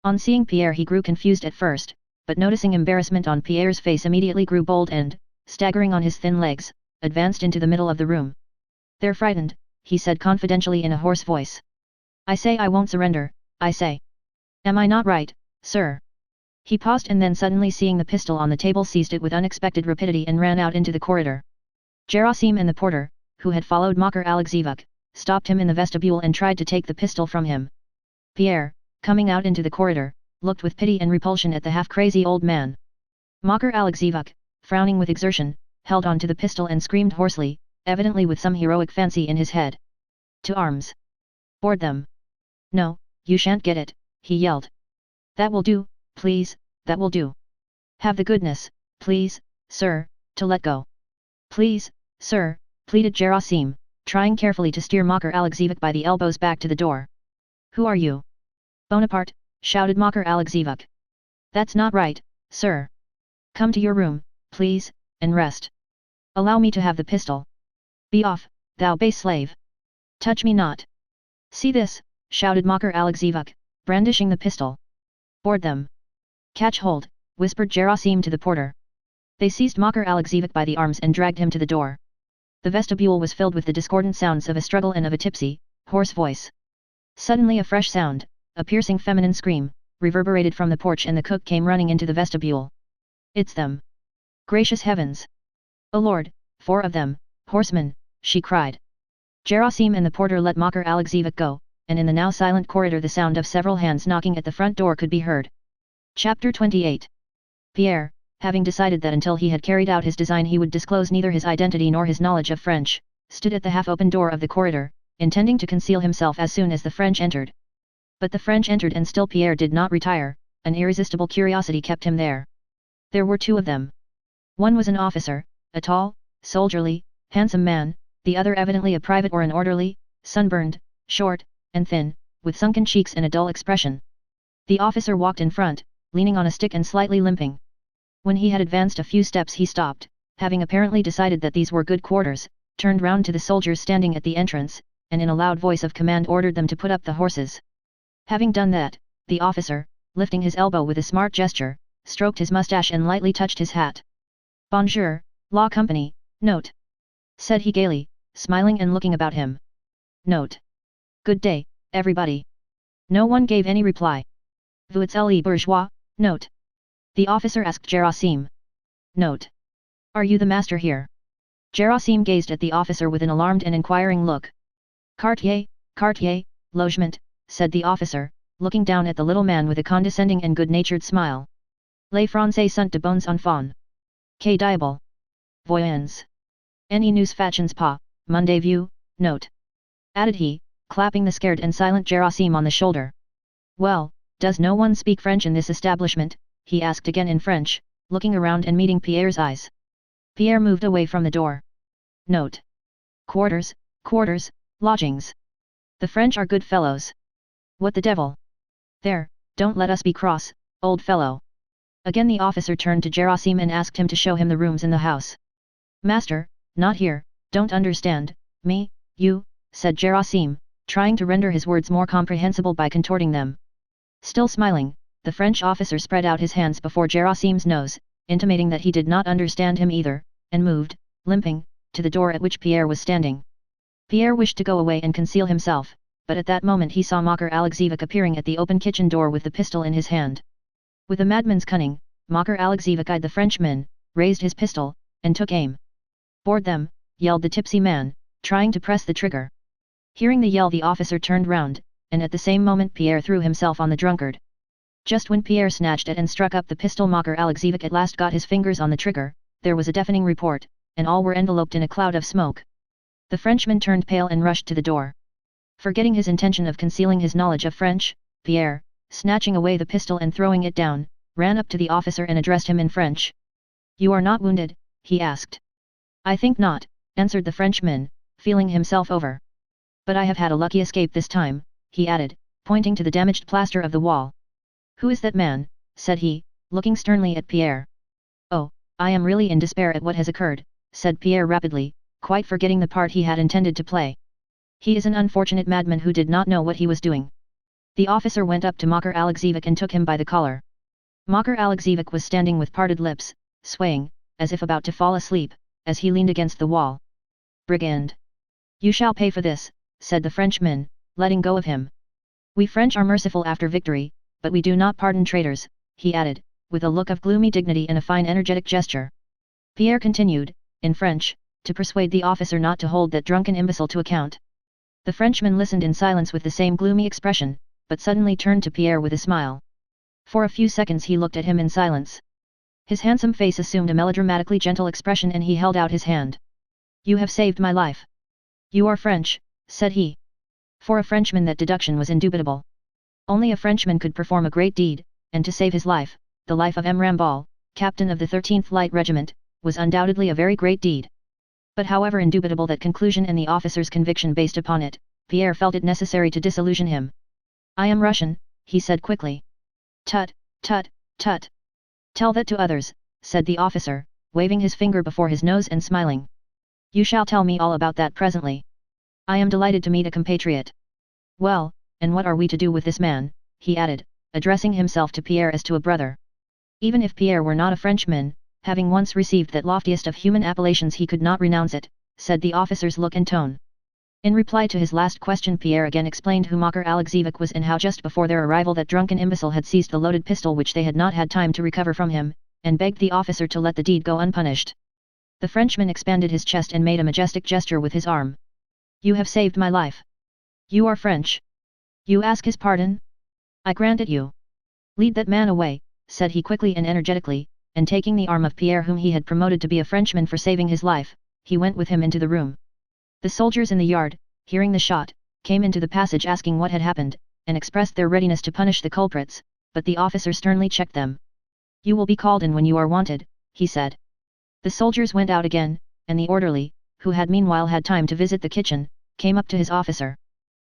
On seeing Pierre he grew confused at first, but noticing embarrassment on Pierre's face immediately grew bold and, staggering on his thin legs, advanced into the middle of the room. They're frightened, he said confidentially in a hoarse voice. I say I won't surrender, I say. Am I not right, sir? He paused and then suddenly seeing the pistol on the table seized it with unexpected rapidity and ran out into the corridor. Gerasim and the porter, who had followed Makar Alexeyevich, stopped him in the vestibule and tried to take the pistol from him. Pierre, coming out into the corridor, looked with pity and repulsion at the half-crazy old man. Makar Alexeyevich, frowning with exertion, held on to the pistol and screamed hoarsely, evidently with some heroic fancy in his head. To arms! Board them! No, you shan't get it, he yelled. That will do, please, that will do. Have the goodness, please, sir, to let go. Please, sir, pleaded Gerasim, trying carefully to steer Makar Alexeyevich by the elbows back to the door. Who are you? Bonaparte, shouted Makar Alexeyevich. That's not right, sir. Come to your room, please, and rest. Allow me to have the pistol. Be off, thou base slave. Touch me not. See this, shouted Makar Alexeyevich, brandishing the pistol. Board them. Catch hold, whispered Gerasim to the porter. They seized Makar Alexeyevich by the arms and dragged him to the door. The vestibule was filled with the discordant sounds of a struggle and of a tipsy, hoarse voice. Suddenly a fresh sound, a piercing feminine scream, reverberated from the porch and the cook came running into the vestibule. It's them! Gracious heavens! O Lord, 4 of them, horsemen, she cried. Gerasim and the porter let Makar Alexeyevich go, and in the now silent corridor the sound of several hands knocking at the front door could be heard. Chapter 28. Pierre, having decided that until he had carried out his design he would disclose neither his identity nor his knowledge of French, stood at the half-open door of the corridor, intending to conceal himself as soon as the French entered. But the French entered and still Pierre did not retire, an irresistible curiosity kept him there. There were 2 of them. One was an officer, a tall, soldierly, handsome man, the other evidently a private or an orderly, sunburned, short, and thin, with sunken cheeks and a dull expression. The officer walked in front, leaning on a stick and slightly limping. When he had advanced a few steps he stopped, having apparently decided that these were good quarters, turned round to the soldiers standing at the entrance, and in a loud voice of command ordered them to put up the horses. Having done that, the officer, lifting his elbow with a smart gesture, stroked his mustache and lightly touched his hat. Bonjour, law company, note. Said he gaily, smiling and looking about him. Note. Good day, everybody. No one gave any reply. Vous êtes les bourgeois, note. The officer asked Gerasim. Note. Are you the master here? Gerasim gazed at the officer with an alarmed and inquiring look. Quartier, logement, said the officer, looking down at the little man with a condescending and good-natured smile. Les Français sont de bons enfants. Que diable. Voyons. Any news factions pas, Monday view, note. Added he, clapping the scared and silent Gerasim on the shoulder. Well, does no one speak French in this establishment? He asked again in French, looking around and meeting Pierre's eyes. Pierre moved away from the door. Note. Quarters, lodgings. The French are good fellows. What the devil? There, don't let us be cross, old fellow. Again the officer turned to Gerasim and asked him to show him the rooms in the house. Master, not here, don't understand, me, you, said Gerasim, trying to render his words more comprehensible by contorting them. Still smiling, the French officer spread out his hands before Gerasim's nose, intimating that he did not understand him either, and moved, limping, to the door at which Pierre was standing. Pierre wished to go away and conceal himself, but at that moment he saw Makar Alexeyevich appearing at the open kitchen door with the pistol in his hand. With a madman's cunning, Makar Alexeyevich eyed the Frenchman, raised his pistol, and took aim. Board them, yelled the tipsy man, trying to press the trigger. Hearing the yell the officer turned round, and at the same moment Pierre threw himself on the drunkard. Just when Pierre snatched at and struck up the pistol, Makar Alexeyevich at last got his fingers on the trigger, there was a deafening report, and all were enveloped in a cloud of smoke. The Frenchman turned pale and rushed to the door. Forgetting his intention of concealing his knowledge of French, Pierre, snatching away the pistol and throwing it down, ran up to the officer and addressed him in French. "You are not wounded?" he asked. "I think not," answered the Frenchman, feeling himself over. "But I have had a lucky escape this time," he added, pointing to the damaged plaster of the wall. "Who is that man?" said he, looking sternly at Pierre. "Oh, I am really in despair at what has occurred," said Pierre rapidly, quite forgetting the part he had intended to play. "He is an unfortunate madman who did not know what he was doing." The officer went up to Makar Alexeyevich and took him by the collar. Makar Alexeyevich was standing with parted lips, swaying, as if about to fall asleep, as he leaned against the wall. "Brigand! You shall pay for this," said the Frenchman, letting go of him. "We French are merciful after victory, but we do not pardon traitors," he added, with a look of gloomy dignity and a fine energetic gesture. Pierre continued, in French, to persuade the officer not to hold that drunken imbecile to account. The Frenchman listened in silence with the same gloomy expression, but suddenly turned to Pierre with a smile. For a few seconds he looked at him in silence. His handsome face assumed a melodramatically gentle expression and he held out his hand. "You have saved my life. You are French," said he. For a Frenchman that deduction was indubitable. Only a Frenchman could perform a great deed, and to save his life, the life of M. Rambal, captain of the 13th Light Regiment, was undoubtedly a very great deed. But however indubitable that conclusion and the officer's conviction based upon it, Pierre felt it necessary to disillusion him. "I am Russian," he said quickly. "Tut, tut, tut. Tell that to others," said the officer, waving his finger before his nose and smiling. "You shall tell me all about that presently. I am delighted to meet a compatriot. Well, and what are we to do with this man?" he added, addressing himself to Pierre as to a brother. Even if Pierre were not a Frenchman, having once received that loftiest of human appellations he could not renounce it, said the officer's look and tone. In reply to his last question Pierre again explained who Makar Alexeyevich was and how just before their arrival that drunken imbecile had seized the loaded pistol which they had not had time to recover from him, and begged the officer to let the deed go unpunished. The Frenchman expanded his chest and made a majestic gesture with his arm. "You have saved my life. You are French. You ask his pardon? I grant it you. Lead that man away," said he quickly and energetically, and taking the arm of Pierre whom he had promoted to be a Frenchman for saving his life, he went with him into the room. The soldiers in the yard, hearing the shot, came into the passage asking what had happened, and expressed their readiness to punish the culprits, but the officer sternly checked them. "You will be called in when you are wanted," he said. The soldiers went out again, and the orderly, who had meanwhile had time to visit the kitchen, came up to his officer.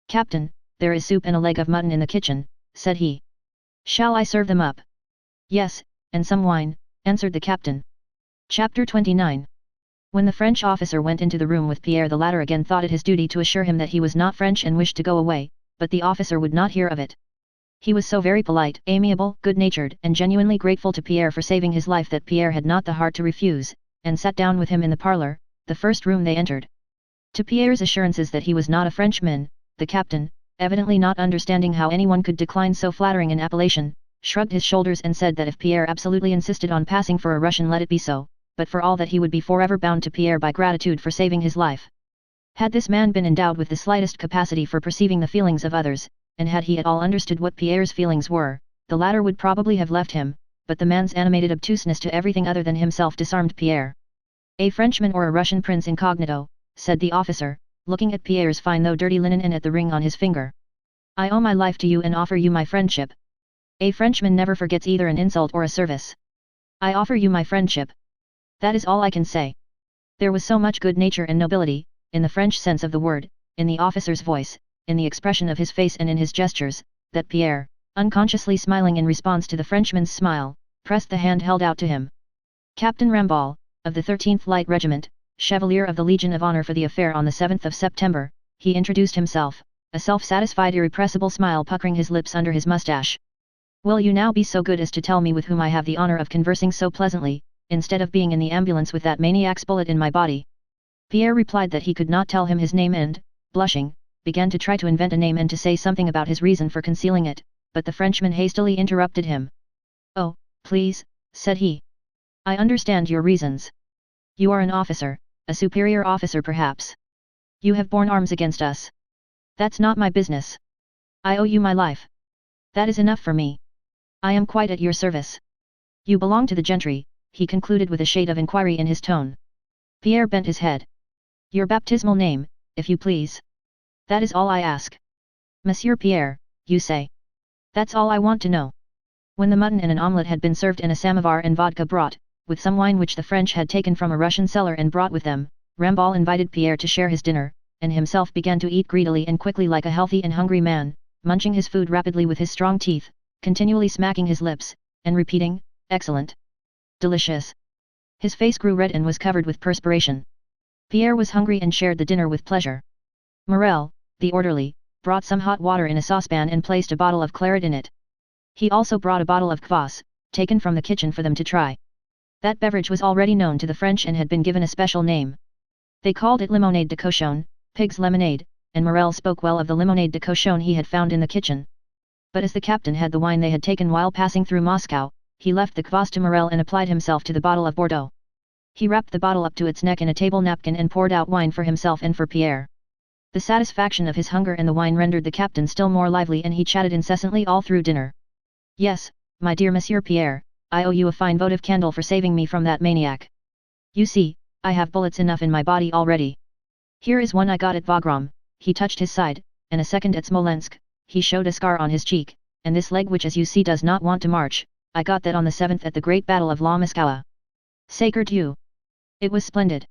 "Captain, there is soup and a leg of mutton in the kitchen," said he. "Shall I serve them up?" "Yes, and some wine," answered the captain. Chapter 29. When the French officer went into the room with Pierre the latter again thought it his duty to assure him that he was not French and wished to go away, but the officer would not hear of it. He was so very polite, amiable, good-natured and genuinely grateful to Pierre for saving his life that Pierre had not the heart to refuse, and sat down with him in the parlour, the first room they entered. To Pierre's assurances that he was not a Frenchman, the captain, evidently not understanding how anyone could decline so flattering an appellation, shrugged his shoulders and said that if Pierre absolutely insisted on passing for a Russian let it be so, but for all that he would be forever bound to Pierre by gratitude for saving his life. Had this man been endowed with the slightest capacity for perceiving the feelings of others, and had he at all understood what Pierre's feelings were, the latter would probably have left him, but the man's animated obtuseness to everything other than himself disarmed Pierre. "A Frenchman or a Russian prince incognito," said the officer, looking at Pierre's fine though dirty linen and at the ring on his finger. "I owe my life to you and offer you my friendship. A Frenchman never forgets either an insult or a service. I offer you my friendship. That is all I can say." There was so much good nature and nobility, in the French sense of the word, in the officer's voice, in the expression of his face and in his gestures, that Pierre, unconsciously smiling in response to the Frenchman's smile, pressed the hand held out to him. Captain Rambal, of the 13th Light Regiment, Chevalier of the Legion of Honor for the affair on the 7th of September, he introduced himself, a self-satisfied irrepressible smile puckering his lips under his mustache. Will you now be so good as to tell me with whom I have the honor of conversing so pleasantly, instead of being in the ambulance with that maniac's bullet in my body? Pierre replied that he could not tell him his name and, blushing, began to try to invent a name and to say something about his reason for concealing it, but the Frenchman hastily interrupted him. Oh, please, said he. I understand your reasons. You are an officer, a superior officer perhaps. You have borne arms against us. That's not my business. I owe you my life. That is enough for me. I am quite at your service. You belong to the gentry, he concluded with a shade of inquiry in his tone. Pierre bent his head. Your baptismal name, if you please. That is all I ask. Monsieur Pierre, you say. That's all I want to know. When the mutton and an omelette had been served and a samovar and vodka brought, with some wine which the French had taken from a Russian cellar and brought with them, Rambal invited Pierre to share his dinner, and himself began to eat greedily and quickly like a healthy and hungry man, munching his food rapidly with his strong teeth, continually smacking his lips, and repeating, excellent. Delicious. His face grew red and was covered with perspiration. Pierre was hungry and shared the dinner with pleasure. Morel, the orderly, brought some hot water in a saucepan and placed a bottle of claret in it. He also brought a bottle of kvass, taken from the kitchen for them to try. That beverage was already known to the French and had been given a special name. They called it limonade de cochon, pig's lemonade, and Morel spoke well of the limonade de cochon he had found in the kitchen. But as the captain had the wine they had taken while passing through Moscow, he left the kvass to Morel and applied himself to the bottle of Bordeaux. He wrapped the bottle up to its neck in a table napkin and poured out wine for himself and for Pierre. The satisfaction of his hunger and the wine rendered the captain still more lively and he chatted incessantly all through dinner. Yes, my dear Monsieur Pierre, I owe you a fine votive candle for saving me from that maniac. You see, I have bullets enough in my body already. Here is one I got at Wagram, he touched his side, and a second at Smolensk, he showed a scar on his cheek, and this leg which as you see does not want to march, I got that on the 7th at the great battle of La Moscowa. Sacred you! It was splendid.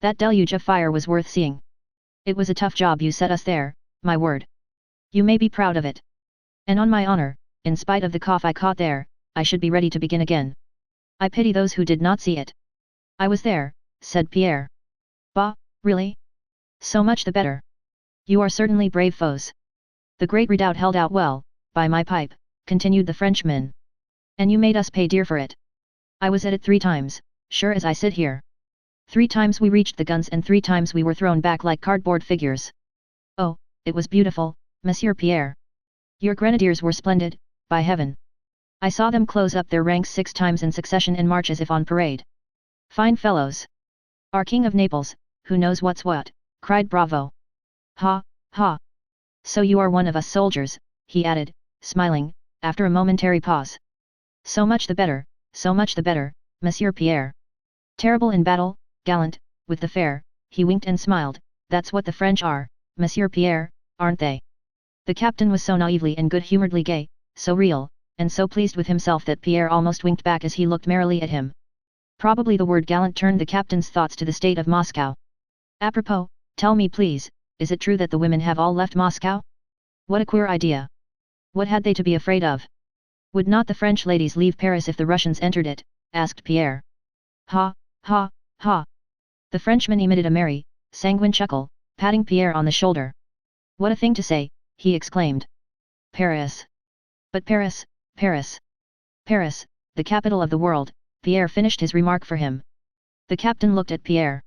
That deluge of fire was worth seeing. It was a tough job you set us there, my word. You may be proud of it. And on my honor, in spite of the cough I caught there, I should be ready to begin again. I pity those who did not see it. I was there, said Pierre. Bah, really? So much the better. You are certainly brave foes. The great redoubt held out well, by my pipe, continued the Frenchman. And you made us pay dear for it. I was at it 3 times, sure as I sit here. 3 times we reached the guns and 3 times we were thrown back like cardboard figures. Oh, it was beautiful, Monsieur Pierre. Your grenadiers were splendid, by heaven. I saw them close up their ranks 6 times in succession and march as if on parade. Fine fellows. Our King of Naples, who knows what's what, cried bravo. Ha, ha. So you are one of us soldiers, he added, smiling, after a momentary pause. So much the better, Monsieur Pierre. Terrible in battle, gallant, with the fair, he winked and smiled, that's what the French are, Monsieur Pierre, aren't they? The captain was so naively and good-humouredly gay, so real, and so pleased with himself that Pierre almost winked back as he looked merrily at him. Probably the word gallant turned the captain's thoughts to the state of Moscow. Apropos, tell me please, is it true that the women have all left Moscow? What a queer idea. What had they to be afraid of? Would not the French ladies leave Paris if the Russians entered it? Asked Pierre. Ha, ha, ha. The Frenchman emitted a merry, sanguine chuckle, patting Pierre on the shoulder. What a thing to say, he exclaimed. Paris. But Paris, Paris. Paris, the capital of the world, Pierre finished his remark for him. The captain looked at Pierre.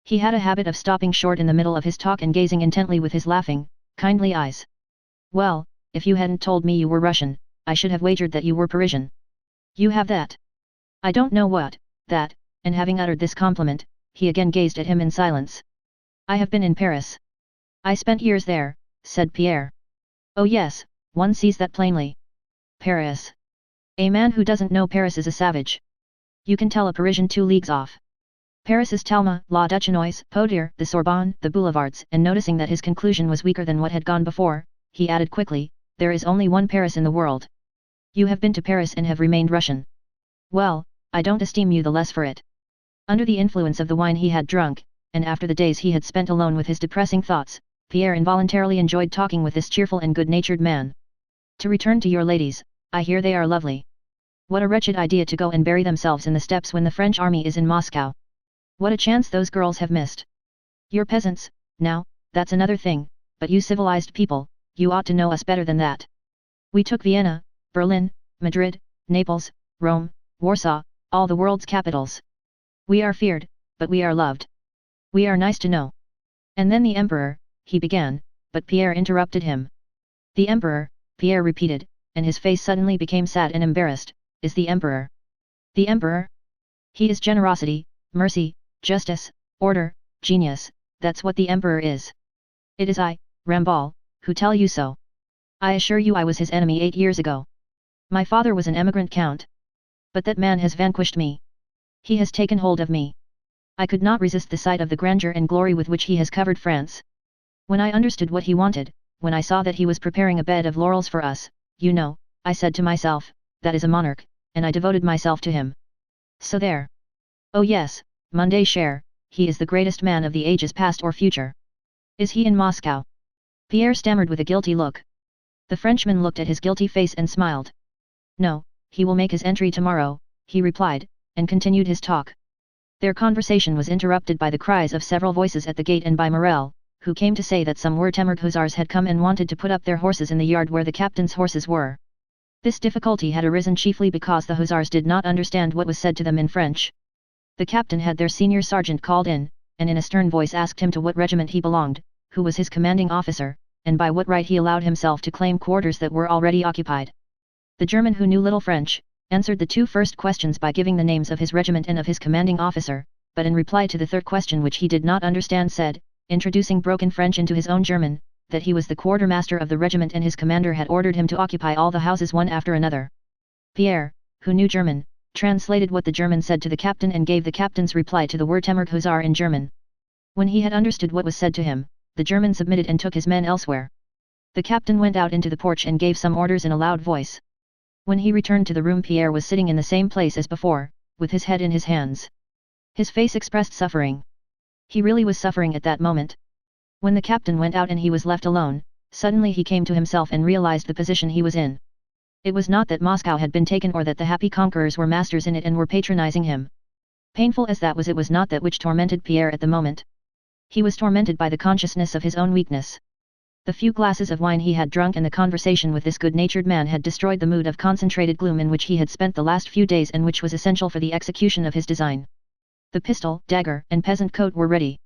He had a habit of stopping short in the middle of his talk and gazing intently with his laughing, kindly eyes. Well, if you hadn't told me you were Russian, I should have wagered that you were Parisian. You have that. I don't know what, that, and having uttered this compliment, he again gazed at him in silence. I have been in Paris. I spent years there, said Pierre. Oh yes, one sees that plainly. Paris. A man who doesn't know Paris is a savage. You can tell a Parisian 2 leagues off. Paris is Talma, La Duchesnois, Poitiers, the Sorbonne, the boulevards, and noticing that his conclusion was weaker than what had gone before, he added quickly, there is only one Paris in the world. You have been to Paris and have remained Russian. Well, I don't esteem you the less for it. Under the influence of the wine he had drunk, and after the days he had spent alone with his depressing thoughts, Pierre involuntarily enjoyed talking with this cheerful and good-natured man. To return to your ladies, I hear they are lovely. What a wretched idea to go and bury themselves in the steppes when the French army is in Moscow. What a chance those girls have missed. You're peasants, now, that's another thing, but you civilized people, you ought to know us better than that. We took Vienna, Berlin, Madrid, Naples, Rome, Warsaw, all the world's capitals. We are feared, but we are loved. We are nice to know. And then the Emperor, he began, but Pierre interrupted him. The Emperor, Pierre repeated, and his face suddenly became sad and embarrassed, is the Emperor. The Emperor? He is generosity, mercy, justice, order, genius, that's what the Emperor is. It is I, Rambal, who tell you so. I assure you I was his enemy 8 years ago. My father was an emigrant count. But that man has vanquished me. He has taken hold of me. I could not resist the sight of the grandeur and glory with which he has covered France. When I understood what he wanted, when I saw that he was preparing a bed of laurels for us, you know, I said to myself, that is a monarch, and I devoted myself to him. So there. Oh yes, Monday cher, he is the greatest man of the ages past or future. Is he in Moscow? Pierre stammered with a guilty look. The Frenchman looked at his guilty face and smiled. No, he will make his entry tomorrow, he replied, and continued his talk. Their conversation was interrupted by the cries of several voices at the gate and by Morel, who came to say that some Württemberg hussars had come and wanted to put up their horses in the yard where the captain's horses were. This difficulty had arisen chiefly because the hussars did not understand what was said to them in French. The captain had their senior sergeant called in, and in a stern voice asked him to what regiment he belonged, who was his commanding officer, and by what right he allowed himself to claim quarters that were already occupied. The German, who knew little French, answered the two first questions by giving the names of his regiment and of his commanding officer, but in reply to the third question, which he did not understand, said, introducing broken French into his own German, that he was the quartermaster of the regiment and his commander had ordered him to occupy all the houses one after another. Pierre, who knew German, translated what the German said to the captain and gave the captain's reply to the Württemberg hussar in German. When he had understood what was said to him, the German submitted and took his men elsewhere. The captain went out into the porch and gave some orders in a loud voice. When he returned to the room, Pierre was sitting in the same place as before, with his head in his hands. His face expressed suffering. He really was suffering at that moment. When the captain went out and he was left alone, suddenly he came to himself and realized the position he was in. It was not that Moscow had been taken or that the happy conquerors were masters in it and were patronizing him. Painful as that was, it was not that which tormented Pierre at the moment. He was tormented by the consciousness of his own weakness. The few glasses of wine he had drunk and the conversation with this good-natured man had destroyed the mood of concentrated gloom in which he had spent the last few days and which was essential for the execution of his design. The pistol, dagger, and peasant coat were ready.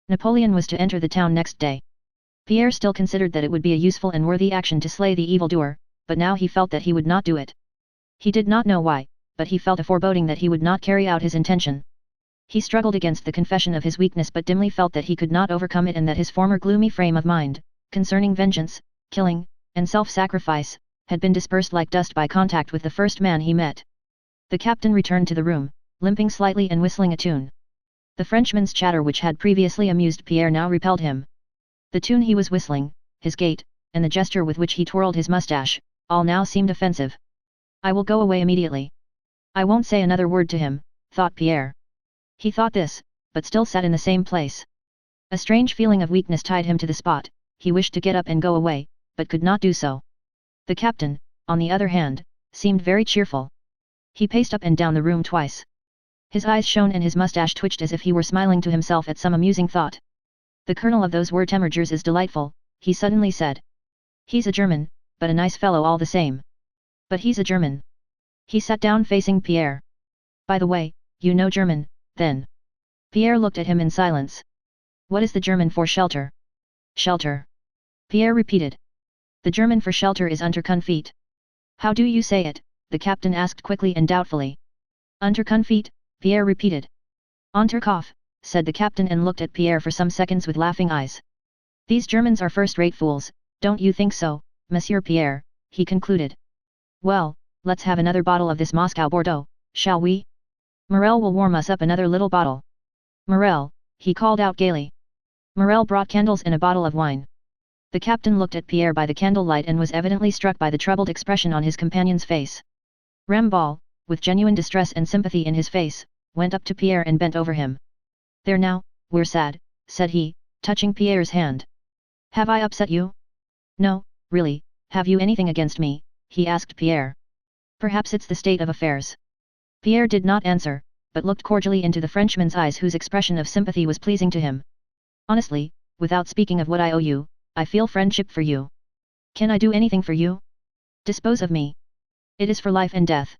Napoleon was to enter the town next day. Pierre still considered that it would be a useful and worthy action to slay the evildoer, but now he felt that he would not do it. He did not know why, but he felt a foreboding that he would not carry out his intention. He struggled against the confession of his weakness but dimly felt that he could not overcome it and that his former gloomy frame of mind, concerning vengeance, killing, and self-sacrifice, had been dispersed like dust by contact with the first man he met. The captain returned to the room, limping slightly and whistling a tune. The Frenchman's chatter, which had previously amused Pierre, now repelled him. The tune he was whistling, his gait, and the gesture with which he twirled his mustache, all now seemed offensive. I will go away immediately. I won't say another word to him, thought Pierre. He thought this, but still sat in the same place. A strange feeling of weakness tied him to the spot. He wished to get up and go away, but could not do so. The captain, on the other hand, seemed very cheerful. He paced up and down the room twice. His eyes shone and his mustache twitched as if he were smiling to himself at some amusing thought. The colonel of those Württembergers is delightful, he suddenly said. He's a German, but a nice fellow all the same. But he's a German. He sat down facing Pierre. By the way, you know German, then? Pierre looked at him in silence. What is the German for shelter? Shelter. Pierre repeated. The German for shelter is Unterkunft. How do you say it? The captain asked quickly and doubtfully. Unterkunft, Pierre repeated. Unterkopf, said the captain and looked at Pierre for some seconds with laughing eyes. These Germans are first-rate fools, don't you think so, Monsieur Pierre, he concluded. Well, let's have another bottle of this Moscow Bordeaux, shall we? Morel will warm us up another little bottle. Morel, he called out gaily. Morel brought candles and a bottle of wine. The captain looked at Pierre by the candlelight and was evidently struck by the troubled expression on his companion's face. Rambal, with genuine distress and sympathy in his face, went up to Pierre and bent over him. There now, we're sad, said he, touching Pierre's hand. Have I upset you? No, really, have you anything against me? He asked Pierre. Perhaps it's the state of affairs. Pierre did not answer, but looked cordially into the Frenchman's eyes whose expression of sympathy was pleasing to him. Honestly, without speaking of what I owe you, I feel friendship for you. Can I do anything for you? Dispose of me. It is for life and death.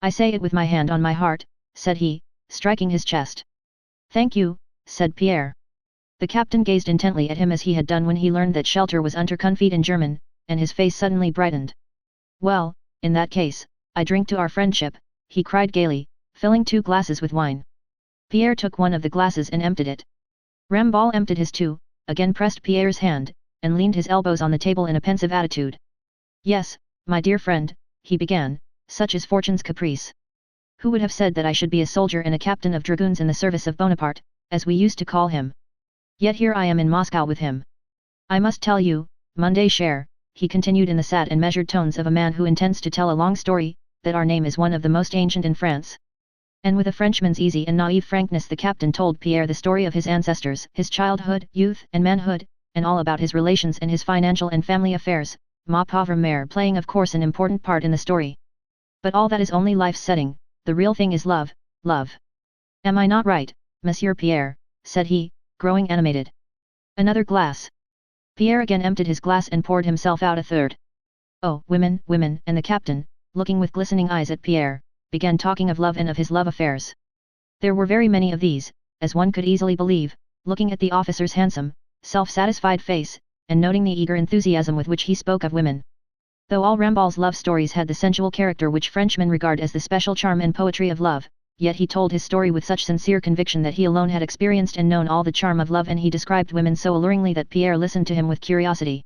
I say it with my hand on my heart, said he, striking his chest. Thank you, said Pierre. The captain gazed intently at him as he had done when he learned that shelter was Unterkunft in German, and his face suddenly brightened. Well, in that case, I drink to our friendship, he cried gaily, filling 2 glasses with wine. Pierre took one of the glasses and emptied it. Rambal emptied his too, again pressed Pierre's hand, and leaned his elbows on the table in a pensive attitude. Yes, my dear friend, he began, such is fortune's caprice. Who would have said that I should be a soldier and a captain of dragoons in the service of Bonaparte, as we used to call him? Yet here I am in Moscow with him. I must tell you, Monday cher, he continued in the sad and measured tones of a man who intends to tell a long story, that our name is one of the most ancient in France. And with a Frenchman's easy and naive frankness the captain told Pierre the story of his ancestors, his childhood, youth and manhood, and all about his relations and his financial and family affairs, ma pauvre mère playing of course an important part in the story. But all that is only life's setting, the real thing is love, love. Am I not right, Monsieur Pierre, said he, growing animated. Another glass. Pierre again emptied his glass and poured himself out a third. Oh, women, women, and the captain, looking with glistening eyes at Pierre, began talking of love and of his love affairs. There were very many of these, as one could easily believe, looking at the officer's handsome, self-satisfied face, and noting the eager enthusiasm with which he spoke of women. Though all Rambal's love stories had the sensual character which Frenchmen regard as the special charm and poetry of love, yet he told his story with such sincere conviction that he alone had experienced and known all the charm of love, and he described women so alluringly that Pierre listened to him with curiosity.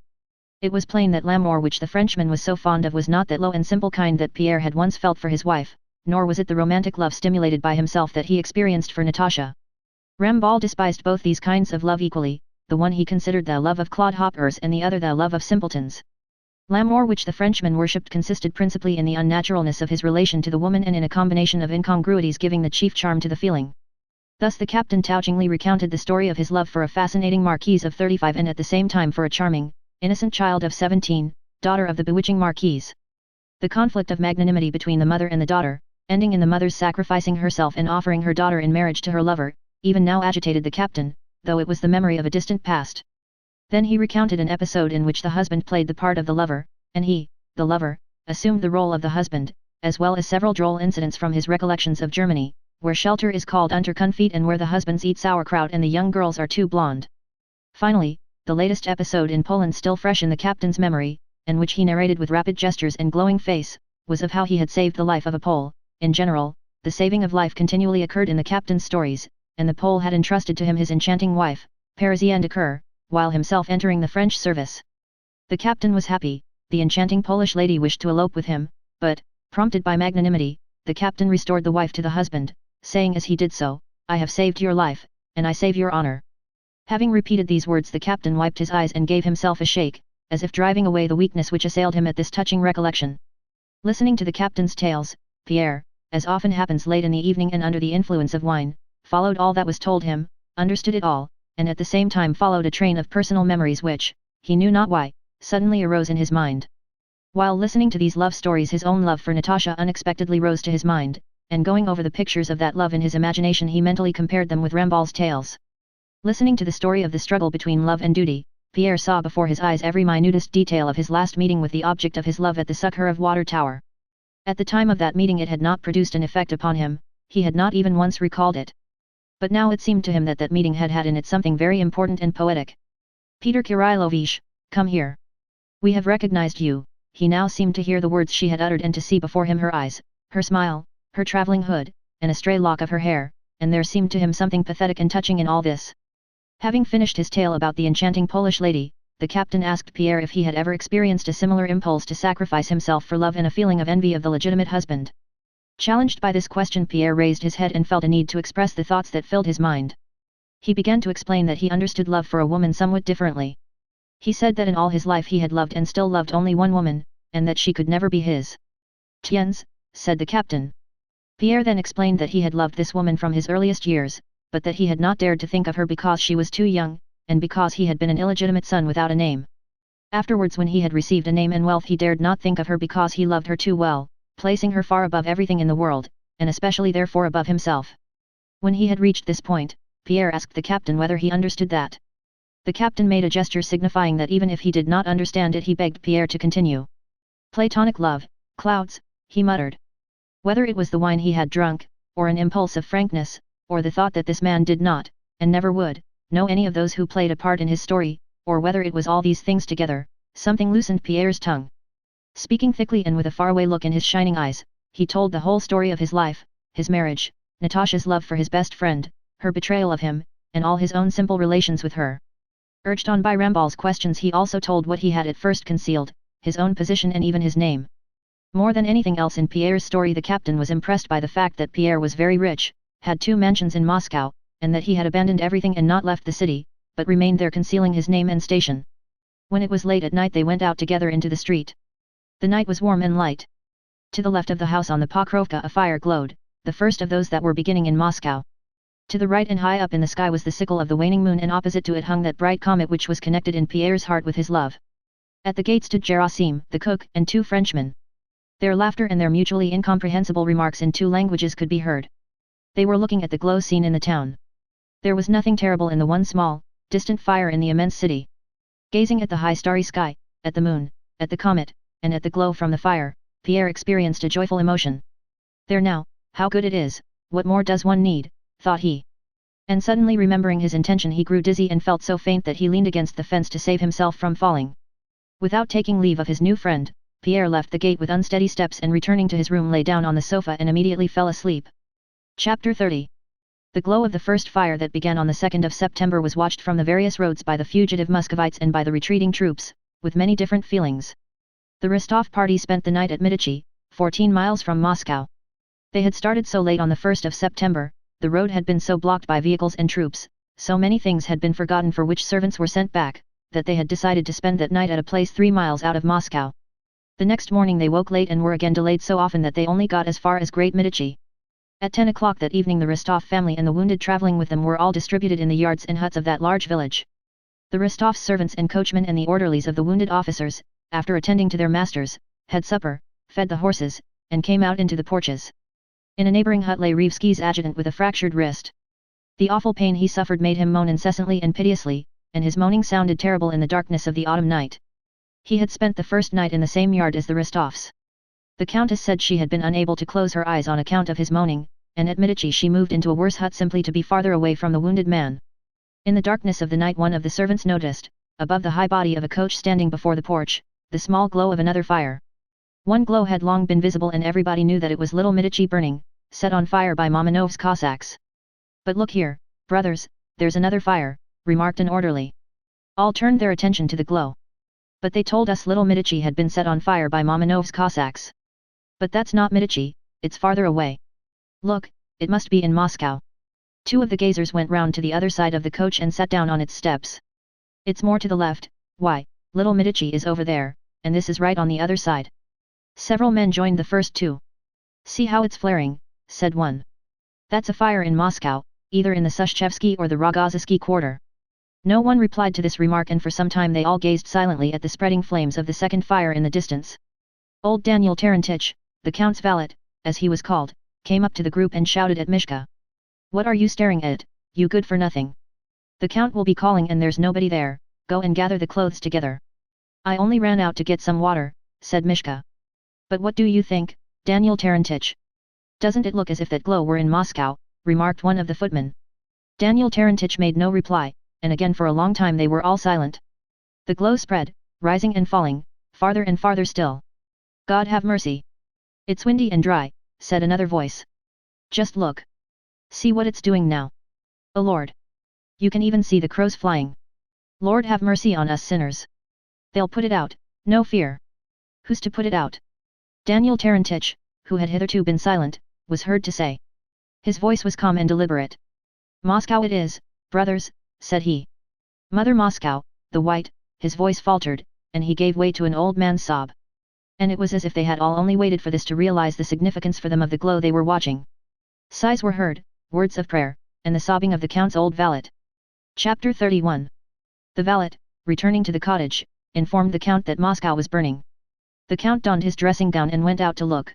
It was plain that l'amour which the Frenchman was so fond of was not that low and simple kind that Pierre had once felt for his wife, nor was it the romantic love stimulated by himself that he experienced for Natasha. Rambal despised both these kinds of love equally, the one he considered the love of clodhoppers and the other the love of simpletons. L'amour which the Frenchman worshipped consisted principally in the unnaturalness of his relation to the woman and in a combination of incongruities giving the chief charm to the feeling. Thus the captain touchingly recounted the story of his love for a fascinating marquise of 35 and at the same time for a charming, innocent child of 17, daughter of the bewitching marquise. The conflict of magnanimity between the mother and the daughter, ending in the mother's sacrificing herself and offering her daughter in marriage to her lover, even now agitated the captain, though it was the memory of a distant past. Then he recounted an episode in which the husband played the part of the lover, and he, the lover, assumed the role of the husband, as well as several droll incidents from his recollections of Germany, where shelter is called Unterkunft and where the husbands eat sauerkraut and the young girls are too blonde. Finally, the latest episode in Poland still fresh in the captain's memory, and which he narrated with rapid gestures and glowing face, was of how he had saved the life of a Pole. In general, the saving of life continually occurred in the captain's stories, and the Pole had entrusted to him his enchanting wife, Parisienne de Coeur, while himself entering the French service. The captain was happy, the enchanting Polish lady wished to elope with him, but, prompted by magnanimity, the captain restored the wife to the husband, saying as he did so, I have saved your life, and I save your honor. Having repeated these words the captain wiped his eyes and gave himself a shake, as if driving away the weakness which assailed him at this touching recollection. Listening to the captain's tales, Pierre, as often happens late in the evening and under the influence of wine, followed all that was told him, understood it all, and at the same time followed a train of personal memories which, he knew not why, suddenly arose in his mind. While listening to these love stories his own love for Natasha unexpectedly rose to his mind, and going over the pictures of that love in his imagination he mentally compared them with Rambal's tales. Listening to the story of the struggle between love and duty, Pierre saw before his eyes every minutest detail of his last meeting with the object of his love at the Succour of Water Tower. At the time of that meeting it had not produced an effect upon him, he had not even once recalled it. But now it seemed to him that that meeting had had in it something very important and poetic. Peter Kirillovich, come here. We have recognized you. He now seemed to hear the words she had uttered and to see before him her eyes, her smile, her travelling hood, and a stray lock of her hair, and there seemed to him something pathetic and touching in all this. Having finished his tale about the enchanting Polish lady, the captain asked Pierre if he had ever experienced a similar impulse to sacrifice himself for love and a feeling of envy of the legitimate husband. Challenged by this question Pierre raised his head and felt a need to express the thoughts that filled his mind. He began to explain that he understood love for a woman somewhat differently. He said that in all his life he had loved and still loved only one woman, and that she could never be his. Tiens, said the captain. Pierre then explained that he had loved this woman from his earliest years, but that he had not dared to think of her because she was too young, and because he had been an illegitimate son without a name. Afterwards when he had received a name and wealth he dared not think of her because he loved her too well, placing her far above everything in the world, and especially therefore above himself. When he had reached this point, Pierre asked the captain whether he understood that. The captain made a gesture signifying that even if he did not understand it, he begged Pierre to continue. Platonic love, clouds, he muttered. Whether it was the wine he had drunk, or an impulse of frankness, or the thought that this man did not, and never would, know any of those who played a part in his story, or whether it was all these things together, something loosened Pierre's tongue. Speaking thickly and with a faraway look in his shining eyes, he told the whole story of his life, his marriage, Natasha's love for his best friend, her betrayal of him, and all his own simple relations with her. Urged on by Rambal's questions, he also told what he had at first concealed, his own position and even his name. More than anything else in Pierre's story, the captain was impressed by the fact that Pierre was very rich, had 2 mansions in Moscow, and that he had abandoned everything and not left the city, but remained there concealing his name and station. When it was late at night, they went out together into the street. The night was warm and light. To the left of the house on the Pokrovka a fire glowed, the first of those that were beginning in Moscow. To the right and high up in the sky was the sickle of the waning moon, and opposite to it hung that bright comet which was connected in Pierre's heart with his love. At the gate stood Gerasim, the cook, and 2 Frenchmen. Their laughter and their mutually incomprehensible remarks in 2 languages could be heard. They were looking at the glow scene in the town. There was nothing terrible in the one small, distant fire in the immense city. Gazing at the high starry sky, at the moon, at the comet, and at the glow from the fire, Pierre experienced a joyful emotion. There now, how good it is, what more does one need, thought he. And suddenly remembering his intention, he grew dizzy and felt so faint that he leaned against the fence to save himself from falling. Without taking leave of his new friend, Pierre left the gate with unsteady steps and returning to his room lay down on the sofa and immediately fell asleep. Chapter 30. The glow of the first fire that began on the 2nd of September was watched from the various roads by the fugitive Muscovites and by the retreating troops, with many different feelings. The Rostov party spent the night at Medici, 14 miles from Moscow. They had started so late on the 1st of September, the road had been so blocked by vehicles and troops, so many things had been forgotten for which servants were sent back, that they had decided to spend that night at a place 3 miles out of Moscow. The next morning they woke late and were again delayed so often that they only got as far as Great Medici. At 10 o'clock that evening the Rostov family and the wounded travelling with them were all distributed in the yards and huts of that large village. The Rostovs' servants and coachmen and the orderlies of the wounded officers, after attending to their masters, had supper, fed the horses, and came out into the porches. In a neighbouring hut lay Rivsky's adjutant with a fractured wrist. The awful pain he suffered made him moan incessantly and piteously, and his moaning sounded terrible in the darkness of the autumn night. He had spent the first night in the same yard as the Rostovs. The countess said she had been unable to close her eyes on account of his moaning, and at Medici she moved into a worse hut simply to be farther away from the wounded man. In the darkness of the night one of the servants noticed, above the high body of a coach standing before the porch, the small glow of another fire. One glow had long been visible and everybody knew that it was little Medici burning, set on fire by Mamanov's Cossacks. But look here, brothers, there's another fire, remarked an orderly. All turned their attention to the glow. But they told us little Medici had been set on fire by Mamanov's Cossacks. But that's not Medici, it's farther away. Look, it must be in Moscow. 2 of the gazers went round to the other side of the coach and sat down on its steps. It's more to the left, why, little Medici is over there, and this is right on the other side. Several men joined the first 2. See how it's flaring, said one. That's a fire in Moscow, either in the Sushchevsky or the Rogozisky quarter. No one replied to this remark, and for some time they all gazed silently at the spreading flames of the second fire in the distance. Old Daniel Terentich, the count's valet, as he was called, came up to the group and shouted at Mishka. What are you staring at, you good for nothing? The count will be calling and there's nobody there, go and gather the clothes together. I only ran out to get some water, said Mishka. But what do you think, Daniel Terentich? Doesn't it look as if that glow were in Moscow, remarked one of the footmen. Daniel Terentich made no reply, and again for a long time they were all silent. The glow spread, rising and falling, farther and farther still. God have mercy. It's windy and dry, said another voice. Just look. See what it's doing now. O Lord! You can even see the crows flying. Lord have mercy on us sinners. They'll put it out, no fear. Who's to put it out? Daniel Terentich, who had hitherto been silent, was heard to say. His voice was calm and deliberate. Moscow it is, brothers, said he. Mother Moscow, the white, his voice faltered, and he gave way to an old man's sob. And it was as if they had all only waited for this to realize the significance for them of the glow they were watching. Sighs were heard, words of prayer, and the sobbing of the count's old valet. Chapter 31. The valet, returning to the cottage, informed the count that Moscow was burning. The count donned his dressing gown and went out to look.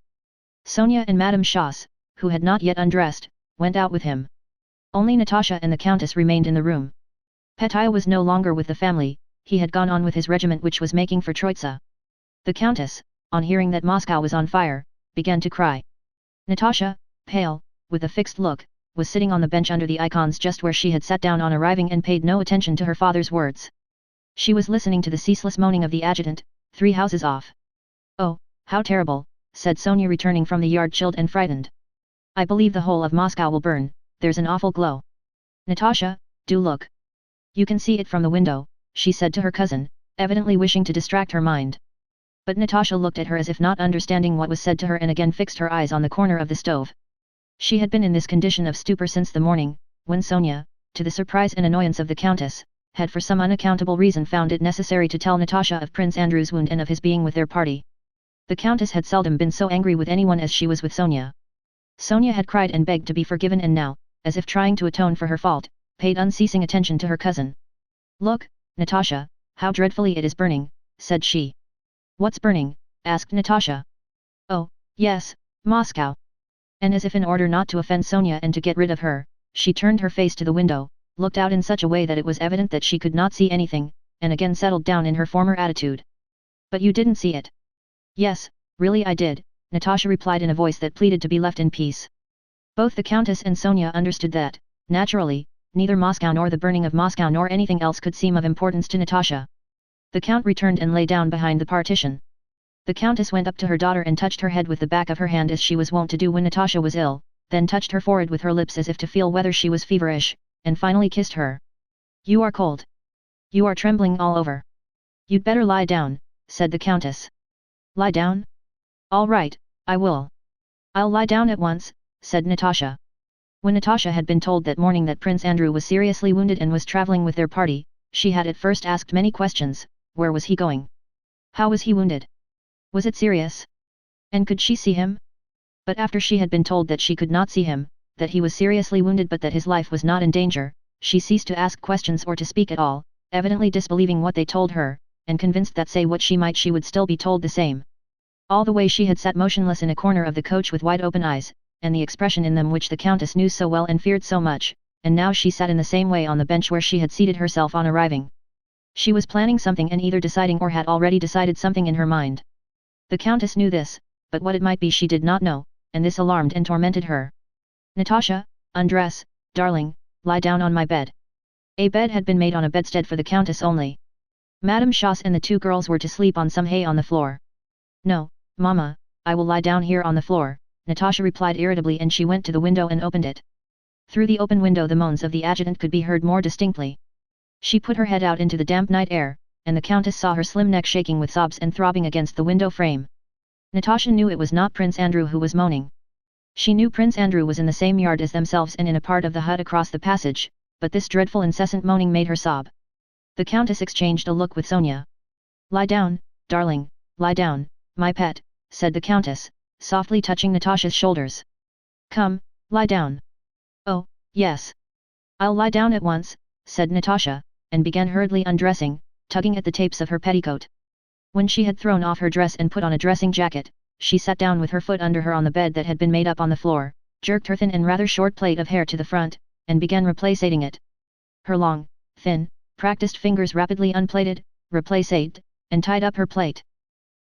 Sonia and Madame Schoss, who had not yet undressed, went out with him. Only Natasha and the Countess remained in the room. Petya was no longer with the family, he had gone on with his regiment which was making for Troitsa. The Countess, on hearing that Moscow was on fire, began to cry. Natasha, pale, with a fixed look, was sitting on the bench under the icons just where she had sat down on arriving and paid no attention to her father's words. She was listening to the ceaseless moaning of the adjutant, 3 houses off. "Oh, how terrible," said Sonia returning from the yard chilled and frightened. "I believe the whole of Moscow will burn, there's an awful glow." "Natasha, do look. You can see it from the window," she said to her cousin, evidently wishing to distract her mind. But Natasha looked at her as if not understanding what was said to her and again fixed her eyes on the corner of the stove. She had been in this condition of stupor since the morning, when Sonia, to the surprise and annoyance of the Countess, had for some unaccountable reason found it necessary to tell Natasha of Prince Andrew's wound and of his being with their party. The Countess had seldom been so angry with anyone as she was with Sonia. Sonia had cried and begged to be forgiven and now, as if trying to atone for her fault, paid unceasing attention to her cousin. "Look, Natasha, how dreadfully it is burning," said she. "What's burning?" asked Natasha. "Oh, yes, Moscow." And as if in order not to offend Sonia and to get rid of her, she turned her face to the window, looked out in such a way that it was evident that she could not see anything, and again settled down in her former attitude. "But you didn't see it?" "Yes, really I did," Natasha replied in a voice that pleaded to be left in peace. Both the Countess and Sonia understood that, naturally, neither Moscow nor the burning of Moscow nor anything else could seem of importance to Natasha. The Count returned and lay down behind the partition. The Countess went up to her daughter and touched her head with the back of her hand as she was wont to do when Natasha was ill, then touched her forehead with her lips as if to feel whether she was feverish, and finally kissed her. "You are cold. You are trembling all over. You'd better lie down," said the Countess. "Lie down? All right, I will. I'll lie down at once," said Natasha. When Natasha had been told that morning that Prince Andrew was seriously wounded and was traveling with their party, she had at first asked many questions. Where was he going? How was he wounded? Was it serious? And could she see him? But after she had been told that she could not see him, that he was seriously wounded but that his life was not in danger, she ceased to ask questions or to speak at all, evidently disbelieving what they told her, and convinced that say what she might she would still be told the same. All the way she had sat motionless in a corner of the coach with wide open eyes, and the expression in them which the Countess knew so well and feared so much, and now she sat in the same way on the bench where she had seated herself on arriving. She was planning something and either deciding or had already decided something in her mind. The Countess knew this, but what it might be she did not know, and this alarmed and tormented her. "Natasha, undress, darling, lie down on my bed." A bed had been made on a bedstead for the Countess only. Madame Schoss and the 2 girls were to sleep on some hay on the floor. "No, Mama, I will lie down here on the floor," Natasha replied irritably, and she went to the window and opened it. Through the open window the moans of the adjutant could be heard more distinctly. She put her head out into the damp night air, and the Countess saw her slim neck shaking with sobs and throbbing against the window frame. Natasha knew it was not Prince Andrew who was moaning. She knew Prince Andrew was in the same yard as themselves and in a part of the hut across the passage, but this dreadful incessant moaning made her sob. The Countess exchanged a look with Sonia. "Lie down, darling, lie down, my pet," said the Countess, softly touching Natasha's shoulders. "Come, lie down." "Oh, yes. I'll lie down at once," said Natasha, and began hurriedly undressing, tugging at the tapes of her petticoat. When she had thrown off her dress and put on a dressing jacket, she sat down with her foot under her on the bed that had been made up on the floor, jerked her thin and rather short plait of hair to the front, and began replacing it. Her long, thin, practiced fingers rapidly unplaited, replaced, and tied up her plait.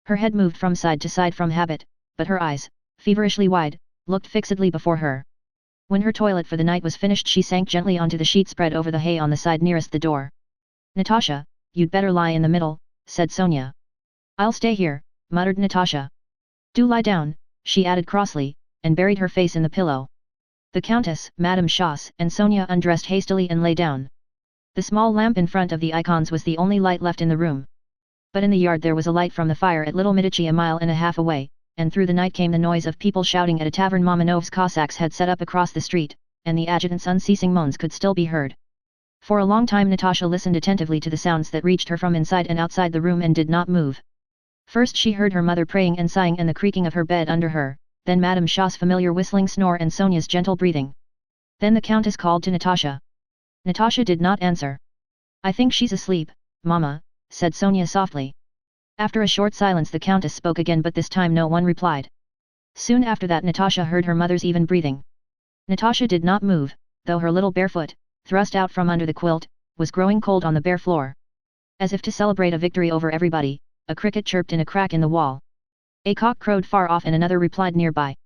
Her head moved from side to side from habit, but her eyes, feverishly wide, looked fixedly before her. When her toilet for the night was finished she sank gently onto the sheet spread over the hay on the side nearest the door. "Natasha, you'd better lie in the middle," said Sonia. "I'll stay here," muttered Natasha. "Do lie down," she added crossly, and buried her face in the pillow. The Countess, Madame Schoss, and Sonia undressed hastily and lay down. The small lamp in front of the icons was the only light left in the room. But in the yard there was a light from the fire at Little Medici a mile and a half away, and through the night came the noise of people shouting at a tavern Mamanov's Cossacks had set up across the street, and the adjutant's unceasing moans could still be heard. For a long time Natasha listened attentively to the sounds that reached her from inside and outside the room and did not move. First she heard her mother praying and sighing and the creaking of her bed under her, then Madame Schoss' familiar whistling snore and Sonia's gentle breathing. Then the Countess called to Natasha. Natasha did not answer. "I think she's asleep, Mama," said Sonia softly. After a short silence the Countess spoke again, but this time no one replied. Soon after that Natasha heard her mother's even breathing. Natasha did not move, though her little bare foot, thrust out from under the quilt, was growing cold on the bare floor. As if to celebrate a victory over everybody, a cricket chirped in a crack in the wall. A cock crowed far off and another replied nearby.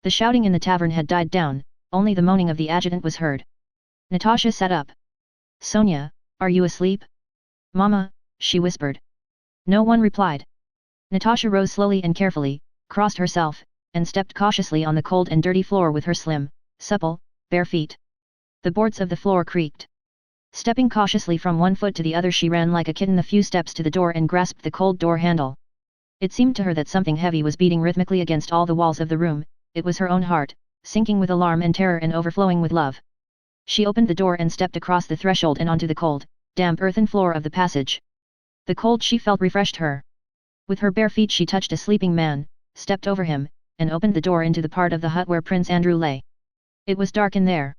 The shouting in the tavern had died down, only the moaning of the adjutant was heard. Natasha sat up. "Sonia, are you asleep?" "Mama," she whispered. No one replied. Natasha rose slowly and carefully, crossed herself, and stepped cautiously on the cold and dirty floor with her slim, supple, bare feet. The boards of the floor creaked. Stepping cautiously from one foot to the other, she ran like a kitten the few steps to the door and grasped the cold door handle. It seemed to her that something heavy was beating rhythmically against all the walls of the room. It was her own heart, sinking with alarm and terror and overflowing with love. She opened the door and stepped across the threshold and onto the cold, damp earthen floor of the passage. The cold she felt refreshed her. With her bare feet she touched a sleeping man, stepped over him, and opened the door into the part of the hut where Prince Andrew lay. It was dark in there.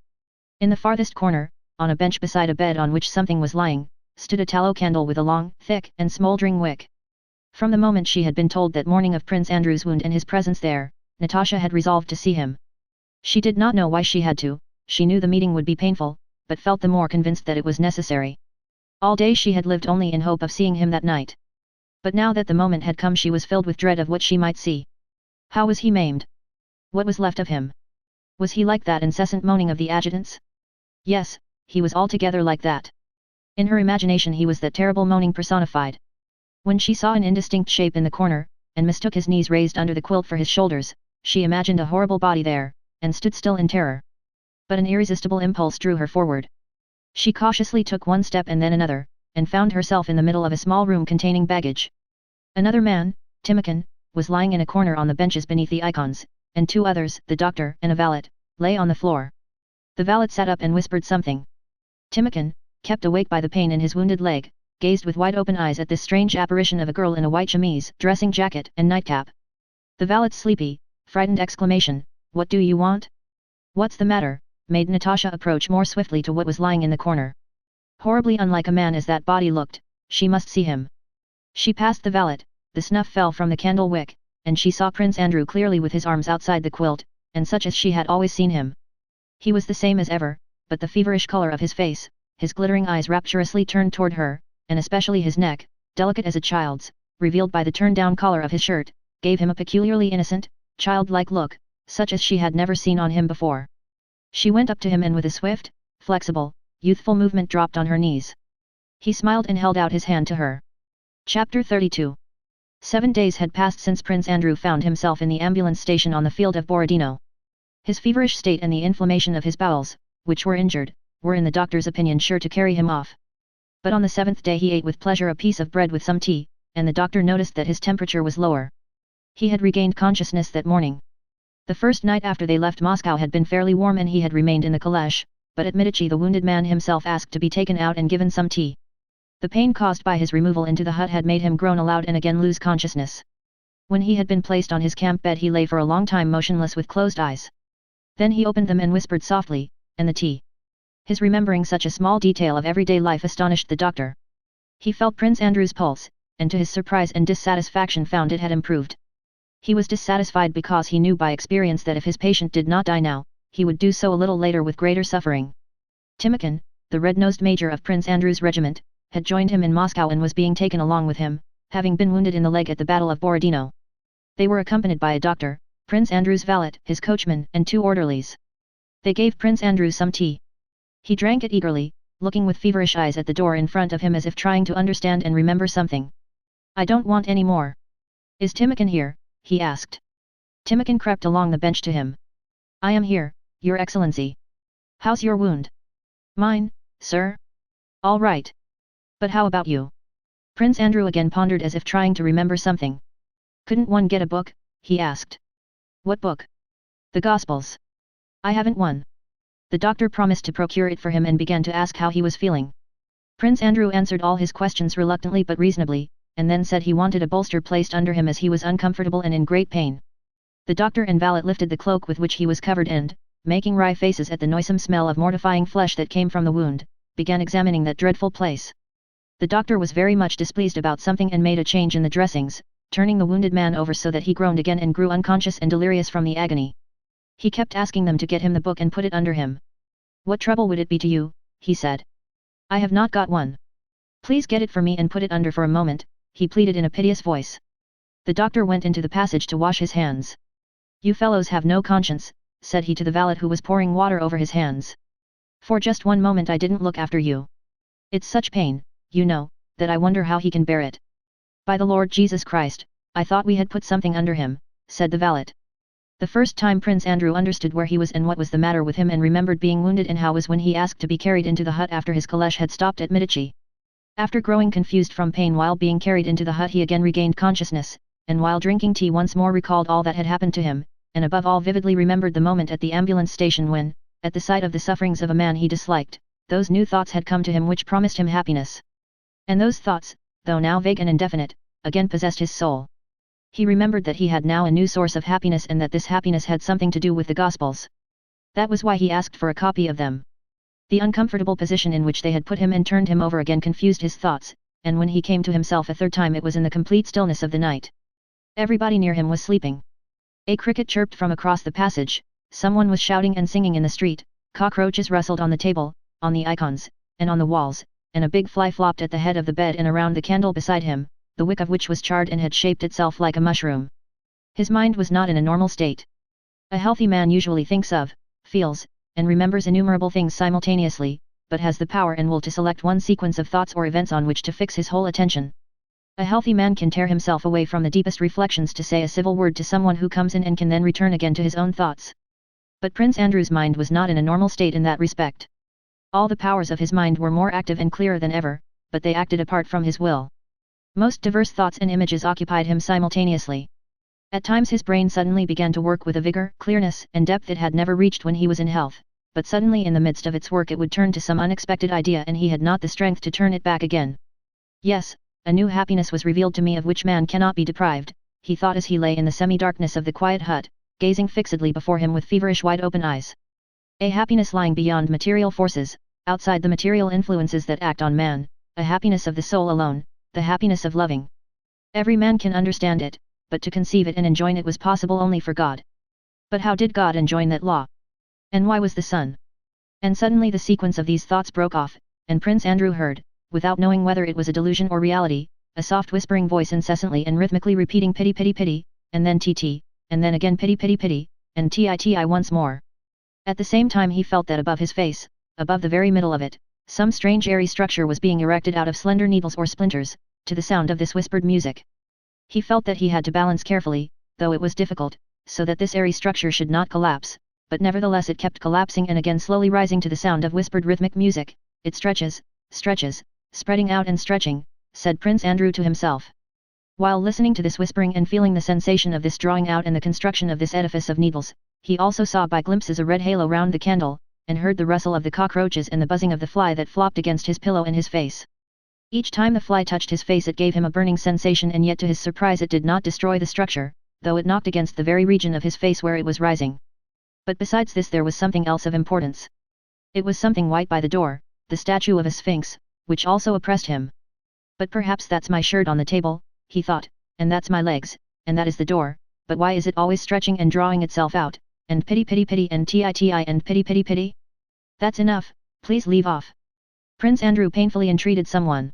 In the farthest corner, on a bench beside a bed on which something was lying, stood a tallow candle with a long, thick and smouldering wick. From the moment she had been told that morning of Prince Andrew's wound and his presence there, Natasha had resolved to see him. She did not know why she had to, she knew the meeting would be painful, but felt the more convinced that it was necessary. All day she had lived only in hope of seeing him that night. But now that the moment had come she was filled with dread of what she might see. How was he maimed? What was left of him? Was he like that incessant moaning of the adjutants? Yes, he was altogether like that. In her imagination he was that terrible moaning personified. When she saw an indistinct shape in the corner, and mistook his knees raised under the quilt for his shoulders, she imagined a horrible body there, and stood still in terror. But an irresistible impulse drew her forward. She cautiously took one step and then another, and found herself in the middle of a small room containing baggage. Another man, Timokhin, was lying in a corner on the benches beneath the icons, and two others, the doctor and a valet, lay on the floor. The valet sat up and whispered something. Timokhin, kept awake by the pain in his wounded leg, gazed with wide-open eyes at this strange apparition of a girl in a white chemise, dressing jacket and nightcap. The valet's sleepy, frightened exclamation, "What do you want?" "What's the matter?" made Natasha approach more swiftly to what was lying in the corner. Horribly unlike a man as that body looked, she must see him. She passed the valet, the snuff fell from the candle wick, and she saw Prince Andrew clearly with his arms outside the quilt, and such as she had always seen him. He was the same as ever, but the feverish color of his face, his glittering eyes rapturously turned toward her, and especially his neck, delicate as a child's, revealed by the turned-down collar of his shirt, gave him a peculiarly innocent, childlike look, such as she had never seen on him before. She went up to him and with a swift, flexible, youthful movement dropped on her knees. He smiled and held out his hand to her. Chapter 32. 7 days had passed since Prince Andrew found himself in the ambulance station on the field of Borodino. His feverish state and the inflammation of his bowels, which were injured, were in the doctor's opinion sure to carry him off. But on the 7th day he ate with pleasure a piece of bread with some tea, and the doctor noticed that his temperature was lower. He had regained consciousness that morning. The first night after they left Moscow had been fairly warm and he had remained in the caleche, but at Medici the wounded man himself asked to be taken out and given some tea. The pain caused by his removal into the hut had made him groan aloud and again lose consciousness. When he had been placed on his camp bed he lay for a long time motionless with closed eyes. Then he opened them and whispered softly, "And the tea." His remembering such a small detail of everyday life astonished the doctor. He felt Prince Andrew's pulse, and to his surprise and dissatisfaction found it had improved. He was dissatisfied because he knew by experience that if his patient did not die now, he would do so a little later with greater suffering. Timokhin, the red-nosed major of Prince Andrew's regiment, had joined him in Moscow and was being taken along with him, having been wounded in the leg at the Battle of Borodino. They were accompanied by a doctor, Prince Andrew's valet, his coachman and 2 orderlies. They gave Prince Andrew some tea. He drank it eagerly, looking with feverish eyes at the door in front of him as if trying to understand and remember something. "I don't want any more." "Is Timokhin here?" he asked. Timokhin crept along the bench to him. "I am here, Your Excellency." "How's your wound?" "Mine, sir? All right. But how about you?" Prince Andrew again pondered as if trying to remember something. "Couldn't one get a book?" he asked. "What book?" "The Gospels." "I haven't one." The doctor promised to procure it for him and began to ask how he was feeling. Prince Andrew answered all his questions reluctantly but reasonably, and then said he wanted a bolster placed under him as he was uncomfortable and in great pain. The doctor and valet lifted the cloak with which he was covered and, making wry faces at the noisome smell of mortifying flesh that came from the wound, began examining that dreadful place. The doctor was very much displeased about something and made a change in the dressings, turning the wounded man over so that he groaned again and grew unconscious and delirious from the agony. He kept asking them to get him the book and put it under him. "What trouble would it be to you?" he said. "I have not got one. Please get it for me and put it under for a moment," he pleaded in a piteous voice. The doctor went into the passage to wash his hands. "You fellows have no conscience," said he to the valet who was pouring water over his hands. "For just one moment I didn't look after you. It's such pain, you know, that I wonder how he can bear it." "By the Lord Jesus Christ, I thought we had put something under him," said the valet. The first time Prince Andrew understood where he was and what was the matter with him and remembered being wounded and how was when he asked to be carried into the hut after his caleche had stopped at Medici. After growing confused from pain while being carried into the hut he again regained consciousness, and while drinking tea once more recalled all that had happened to him, and above all vividly remembered the moment at the ambulance station when, at the sight of the sufferings of a man he disliked, those new thoughts had come to him which promised him happiness. And those thoughts, though now vague and indefinite, again possessed his soul. He remembered that he had now a new source of happiness and that this happiness had something to do with the Gospels. That was why he asked for a copy of them. The uncomfortable position in which they had put him and turned him over again confused his thoughts, and when he came to himself a third time it was in the complete stillness of the night. Everybody near him was sleeping. A cricket chirped from across the passage, someone was shouting and singing in the street, cockroaches rustled on the table, on the icons, and on the walls, and a big fly flopped at the head of the bed and around the candle beside him, the wick of which was charred and had shaped itself like a mushroom. His mind was not in a normal state. A healthy man usually thinks of, feels, and remembers innumerable things simultaneously, but has the power and will to select one sequence of thoughts or events on which to fix his whole attention. A healthy man can tear himself away from the deepest reflections to say a civil word to someone who comes in and can then return again to his own thoughts. But Prince Andrew's mind was not in a normal state in that respect. All the powers of his mind were more active and clearer than ever, but they acted apart from his will. Most diverse thoughts and images occupied him simultaneously. At times his brain suddenly began to work with a vigor, clearness, and depth it had never reached when he was in health, but suddenly in the midst of its work it would turn to some unexpected idea and he had not the strength to turn it back again. "Yes, a new happiness was revealed to me of which man cannot be deprived," he thought as he lay in the semi-darkness of the quiet hut, gazing fixedly before him with feverish wide-open eyes. A happiness lying beyond material forces, outside the material influences that act on man, a happiness of the soul alone, the happiness of loving. Every man can understand it, but to conceive it and enjoin it was possible only for God. But how did God enjoin that law? And why was the sun? And suddenly the sequence of these thoughts broke off, and Prince Andrew heard, without knowing whether it was a delusion or reality, a soft whispering voice incessantly and rhythmically repeating pity pity pity, and then tt, and then again pity pity pity, and ti once more. At the same time he felt that above his face, above the very middle of it, some strange airy structure was being erected out of slender needles or splinters, to the sound of this whispered music. He felt that he had to balance carefully, though it was difficult, so that this airy structure should not collapse, but nevertheless it kept collapsing and again slowly rising to the sound of whispered rhythmic music. "It stretches, stretches, spreading out and stretching," said Prince Andrew to himself. While listening to this whispering and feeling the sensation of this drawing out and the construction of this edifice of needles, he also saw by glimpses a red halo round the candle, and heard the rustle of the cockroaches and the buzzing of the fly that flopped against his pillow and his face. Each time the fly touched his face it gave him a burning sensation and yet to his surprise it did not destroy the structure, though it knocked against the very region of his face where it was rising. But besides this there was something else of importance. It was something white by the door, the statue of a sphinx, which also oppressed him. "But perhaps that's my shirt on the table," he thought, "and that's my legs, and that is the door, but why is it always stretching and drawing itself out, and pity pity pity and ti and pity pity pity? That's enough, please leave off." Prince Andrew painfully entreated someone.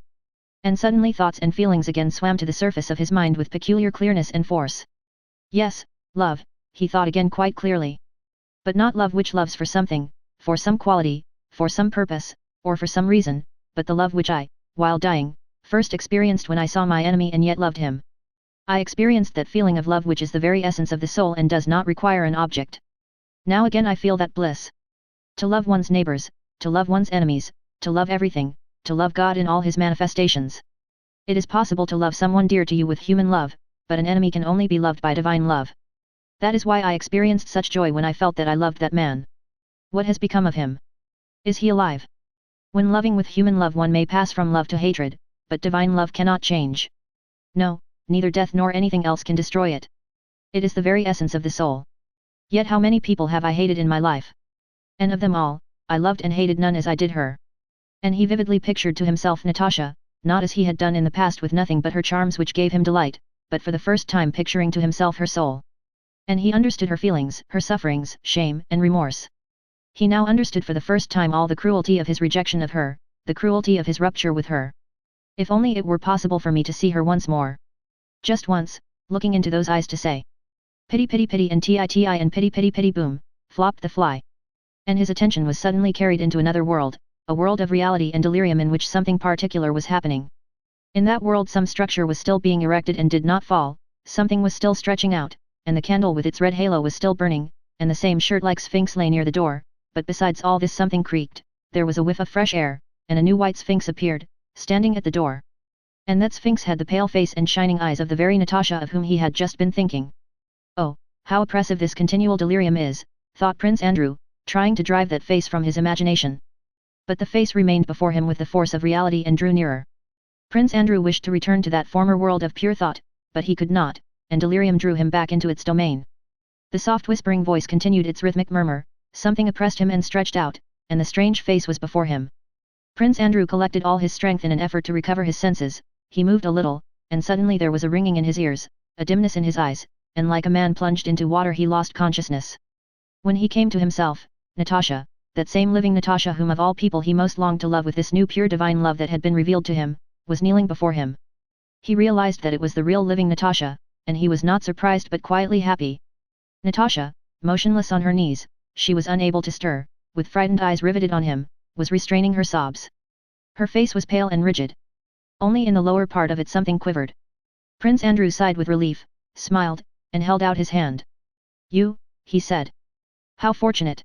And suddenly thoughts and feelings again swam to the surface of his mind with peculiar clearness and force. "Yes, love," he thought again quite clearly. "But not love which loves for something, for some quality, for some purpose, or for some reason, but the love which I, while dying, first experienced when I saw my enemy and yet loved him. I experienced that feeling of love which is the very essence of the soul and does not require an object. Now again I feel that bliss. To love one's neighbors, to love one's enemies, to love everything, to love God in all his manifestations. It is possible to love someone dear to you with human love, but an enemy can only be loved by divine love. That is why I experienced such joy when I felt that I loved that man. What has become of him? Is he alive? When loving with human love one may pass from love to hatred, but divine love cannot change. No, neither death nor anything else can destroy it. It is the very essence of the soul. Yet how many people have I hated in my life? And of them all, I loved and hated none as I did her." And he vividly pictured to himself Natasha, not as he had done in the past with nothing but her charms which gave him delight, but for the first time picturing to himself her soul. And he understood her feelings, her sufferings, shame, and remorse. He now understood for the first time all the cruelty of his rejection of her, the cruelty of his rupture with her. If only it were possible for me to see her once more. Just once, looking into those eyes to say, pity pity pity and ti and pity pity pity boom, flopped the fly. And his attention was suddenly carried into another world, a world of reality and delirium in which something particular was happening. In that world some structure was still being erected and did not fall, something was still stretching out, and the candle with its red halo was still burning, and the same shirt-like sphinx lay near the door, but besides all this something creaked, there was a whiff of fresh air, and a new white sphinx appeared, standing at the door. And that sphinx had the pale face and shining eyes of the very Natasha of whom he had just been thinking. Oh, how oppressive this continual delirium is, thought Prince Andrew, trying to drive that face from his imagination. But the face remained before him with the force of reality and drew nearer. Prince Andrew wished to return to that former world of pure thought, but he could not, and delirium drew him back into its domain. The soft whispering voice continued its rhythmic murmur, something oppressed him and stretched out, and the strange face was before him. Prince Andrew collected all his strength in an effort to recover his senses, he moved a little, and suddenly there was a ringing in his ears, a dimness in his eyes, and like a man plunged into water he lost consciousness. When he came to himself, Natasha, that same living Natasha whom of all people he most longed to love with this new pure divine love that had been revealed to him, was kneeling before him. He realized that it was the real living Natasha, and he was not surprised but quietly happy. Natasha, motionless on her knees, she was unable to stir, with frightened eyes riveted on him, was restraining her sobs. Her face was pale and rigid. Only in the lower part of it something quivered. Prince Andrew sighed with relief, smiled, and held out his hand. You, he said. How fortunate.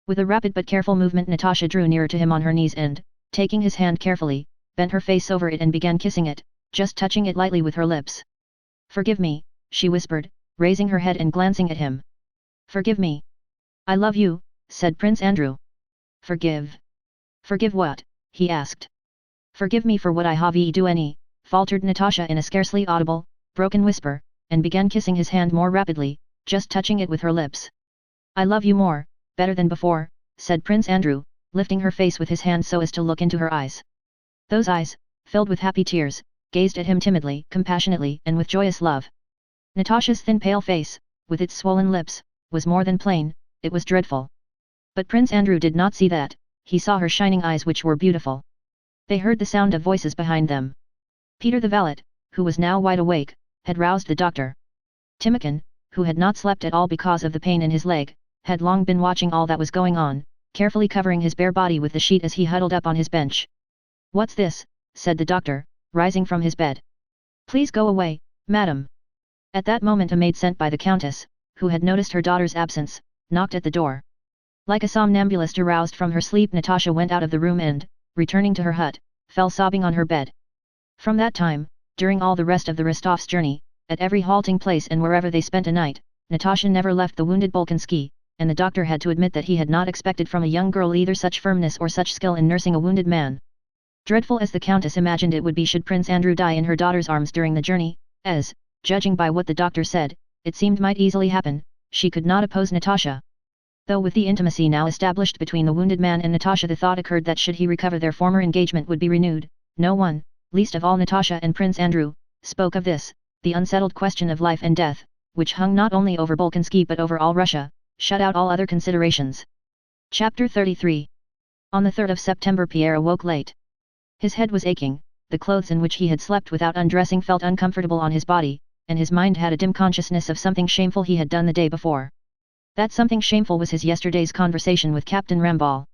With a rapid but careful movement Natasha drew nearer to him on her knees and, taking his hand carefully, bent her face over it and began kissing it, just touching it lightly with her lips. Forgive me, she whispered, raising her head and glancing at him. Forgive me. I love you, said Prince Andrew. Forgive. Forgive what? He asked. Forgive me for what I have do any, faltered Natasha in a scarcely audible, broken whisper, and began kissing his hand more rapidly, just touching it with her lips. I love you more, better than before, said Prince Andrew, lifting her face with his hand so as to look into her eyes. Those eyes, filled with happy tears, gazed at him timidly, compassionately and with joyous love. Natasha's thin pale face, with its swollen lips, was more than plain, it was dreadful. But Prince Andrew did not see that, he saw her shining eyes which were beautiful. They heard the sound of voices behind them. Peter the valet, who was now wide awake, had roused the doctor. Timokhin, who had not slept at all because of the pain in his leg, had long been watching all that was going on, carefully covering his bare body with the sheet as he huddled up on his bench. What's this? Said the doctor, rising from his bed. Please go away, madam. At that moment a maid sent by the countess, who had noticed her daughter's absence, knocked at the door. Like a somnambulist aroused from her sleep Natasha went out of the room and, returning to her hut, fell sobbing on her bed. From that time, during all the rest of the Rostovs' journey, at every halting place and wherever they spent a night, Natasha never left the wounded Bolkonsky, and the doctor had to admit that he had not expected from a young girl either such firmness or such skill in nursing a wounded man. Dreadful as the countess imagined it would be should Prince Andrew die in her daughter's arms during the journey, as, judging by what the doctor said, it seemed might easily happen, she could not oppose Natasha. Though with the intimacy now established between the wounded man and Natasha the thought occurred that should he recover their former engagement would be renewed, no one, least of all Natasha and Prince Andrew, spoke of this, the unsettled question of life and death, which hung not only over Bolkonsky but over all Russia, shut out all other considerations. Chapter 33. On the 3rd of September Pierre awoke late. His head was aching, the clothes in which he had slept without undressing felt uncomfortable on his body, and his mind had a dim consciousness of something shameful he had done the day before. That something shameful was his yesterday's conversation with Captain Rambal.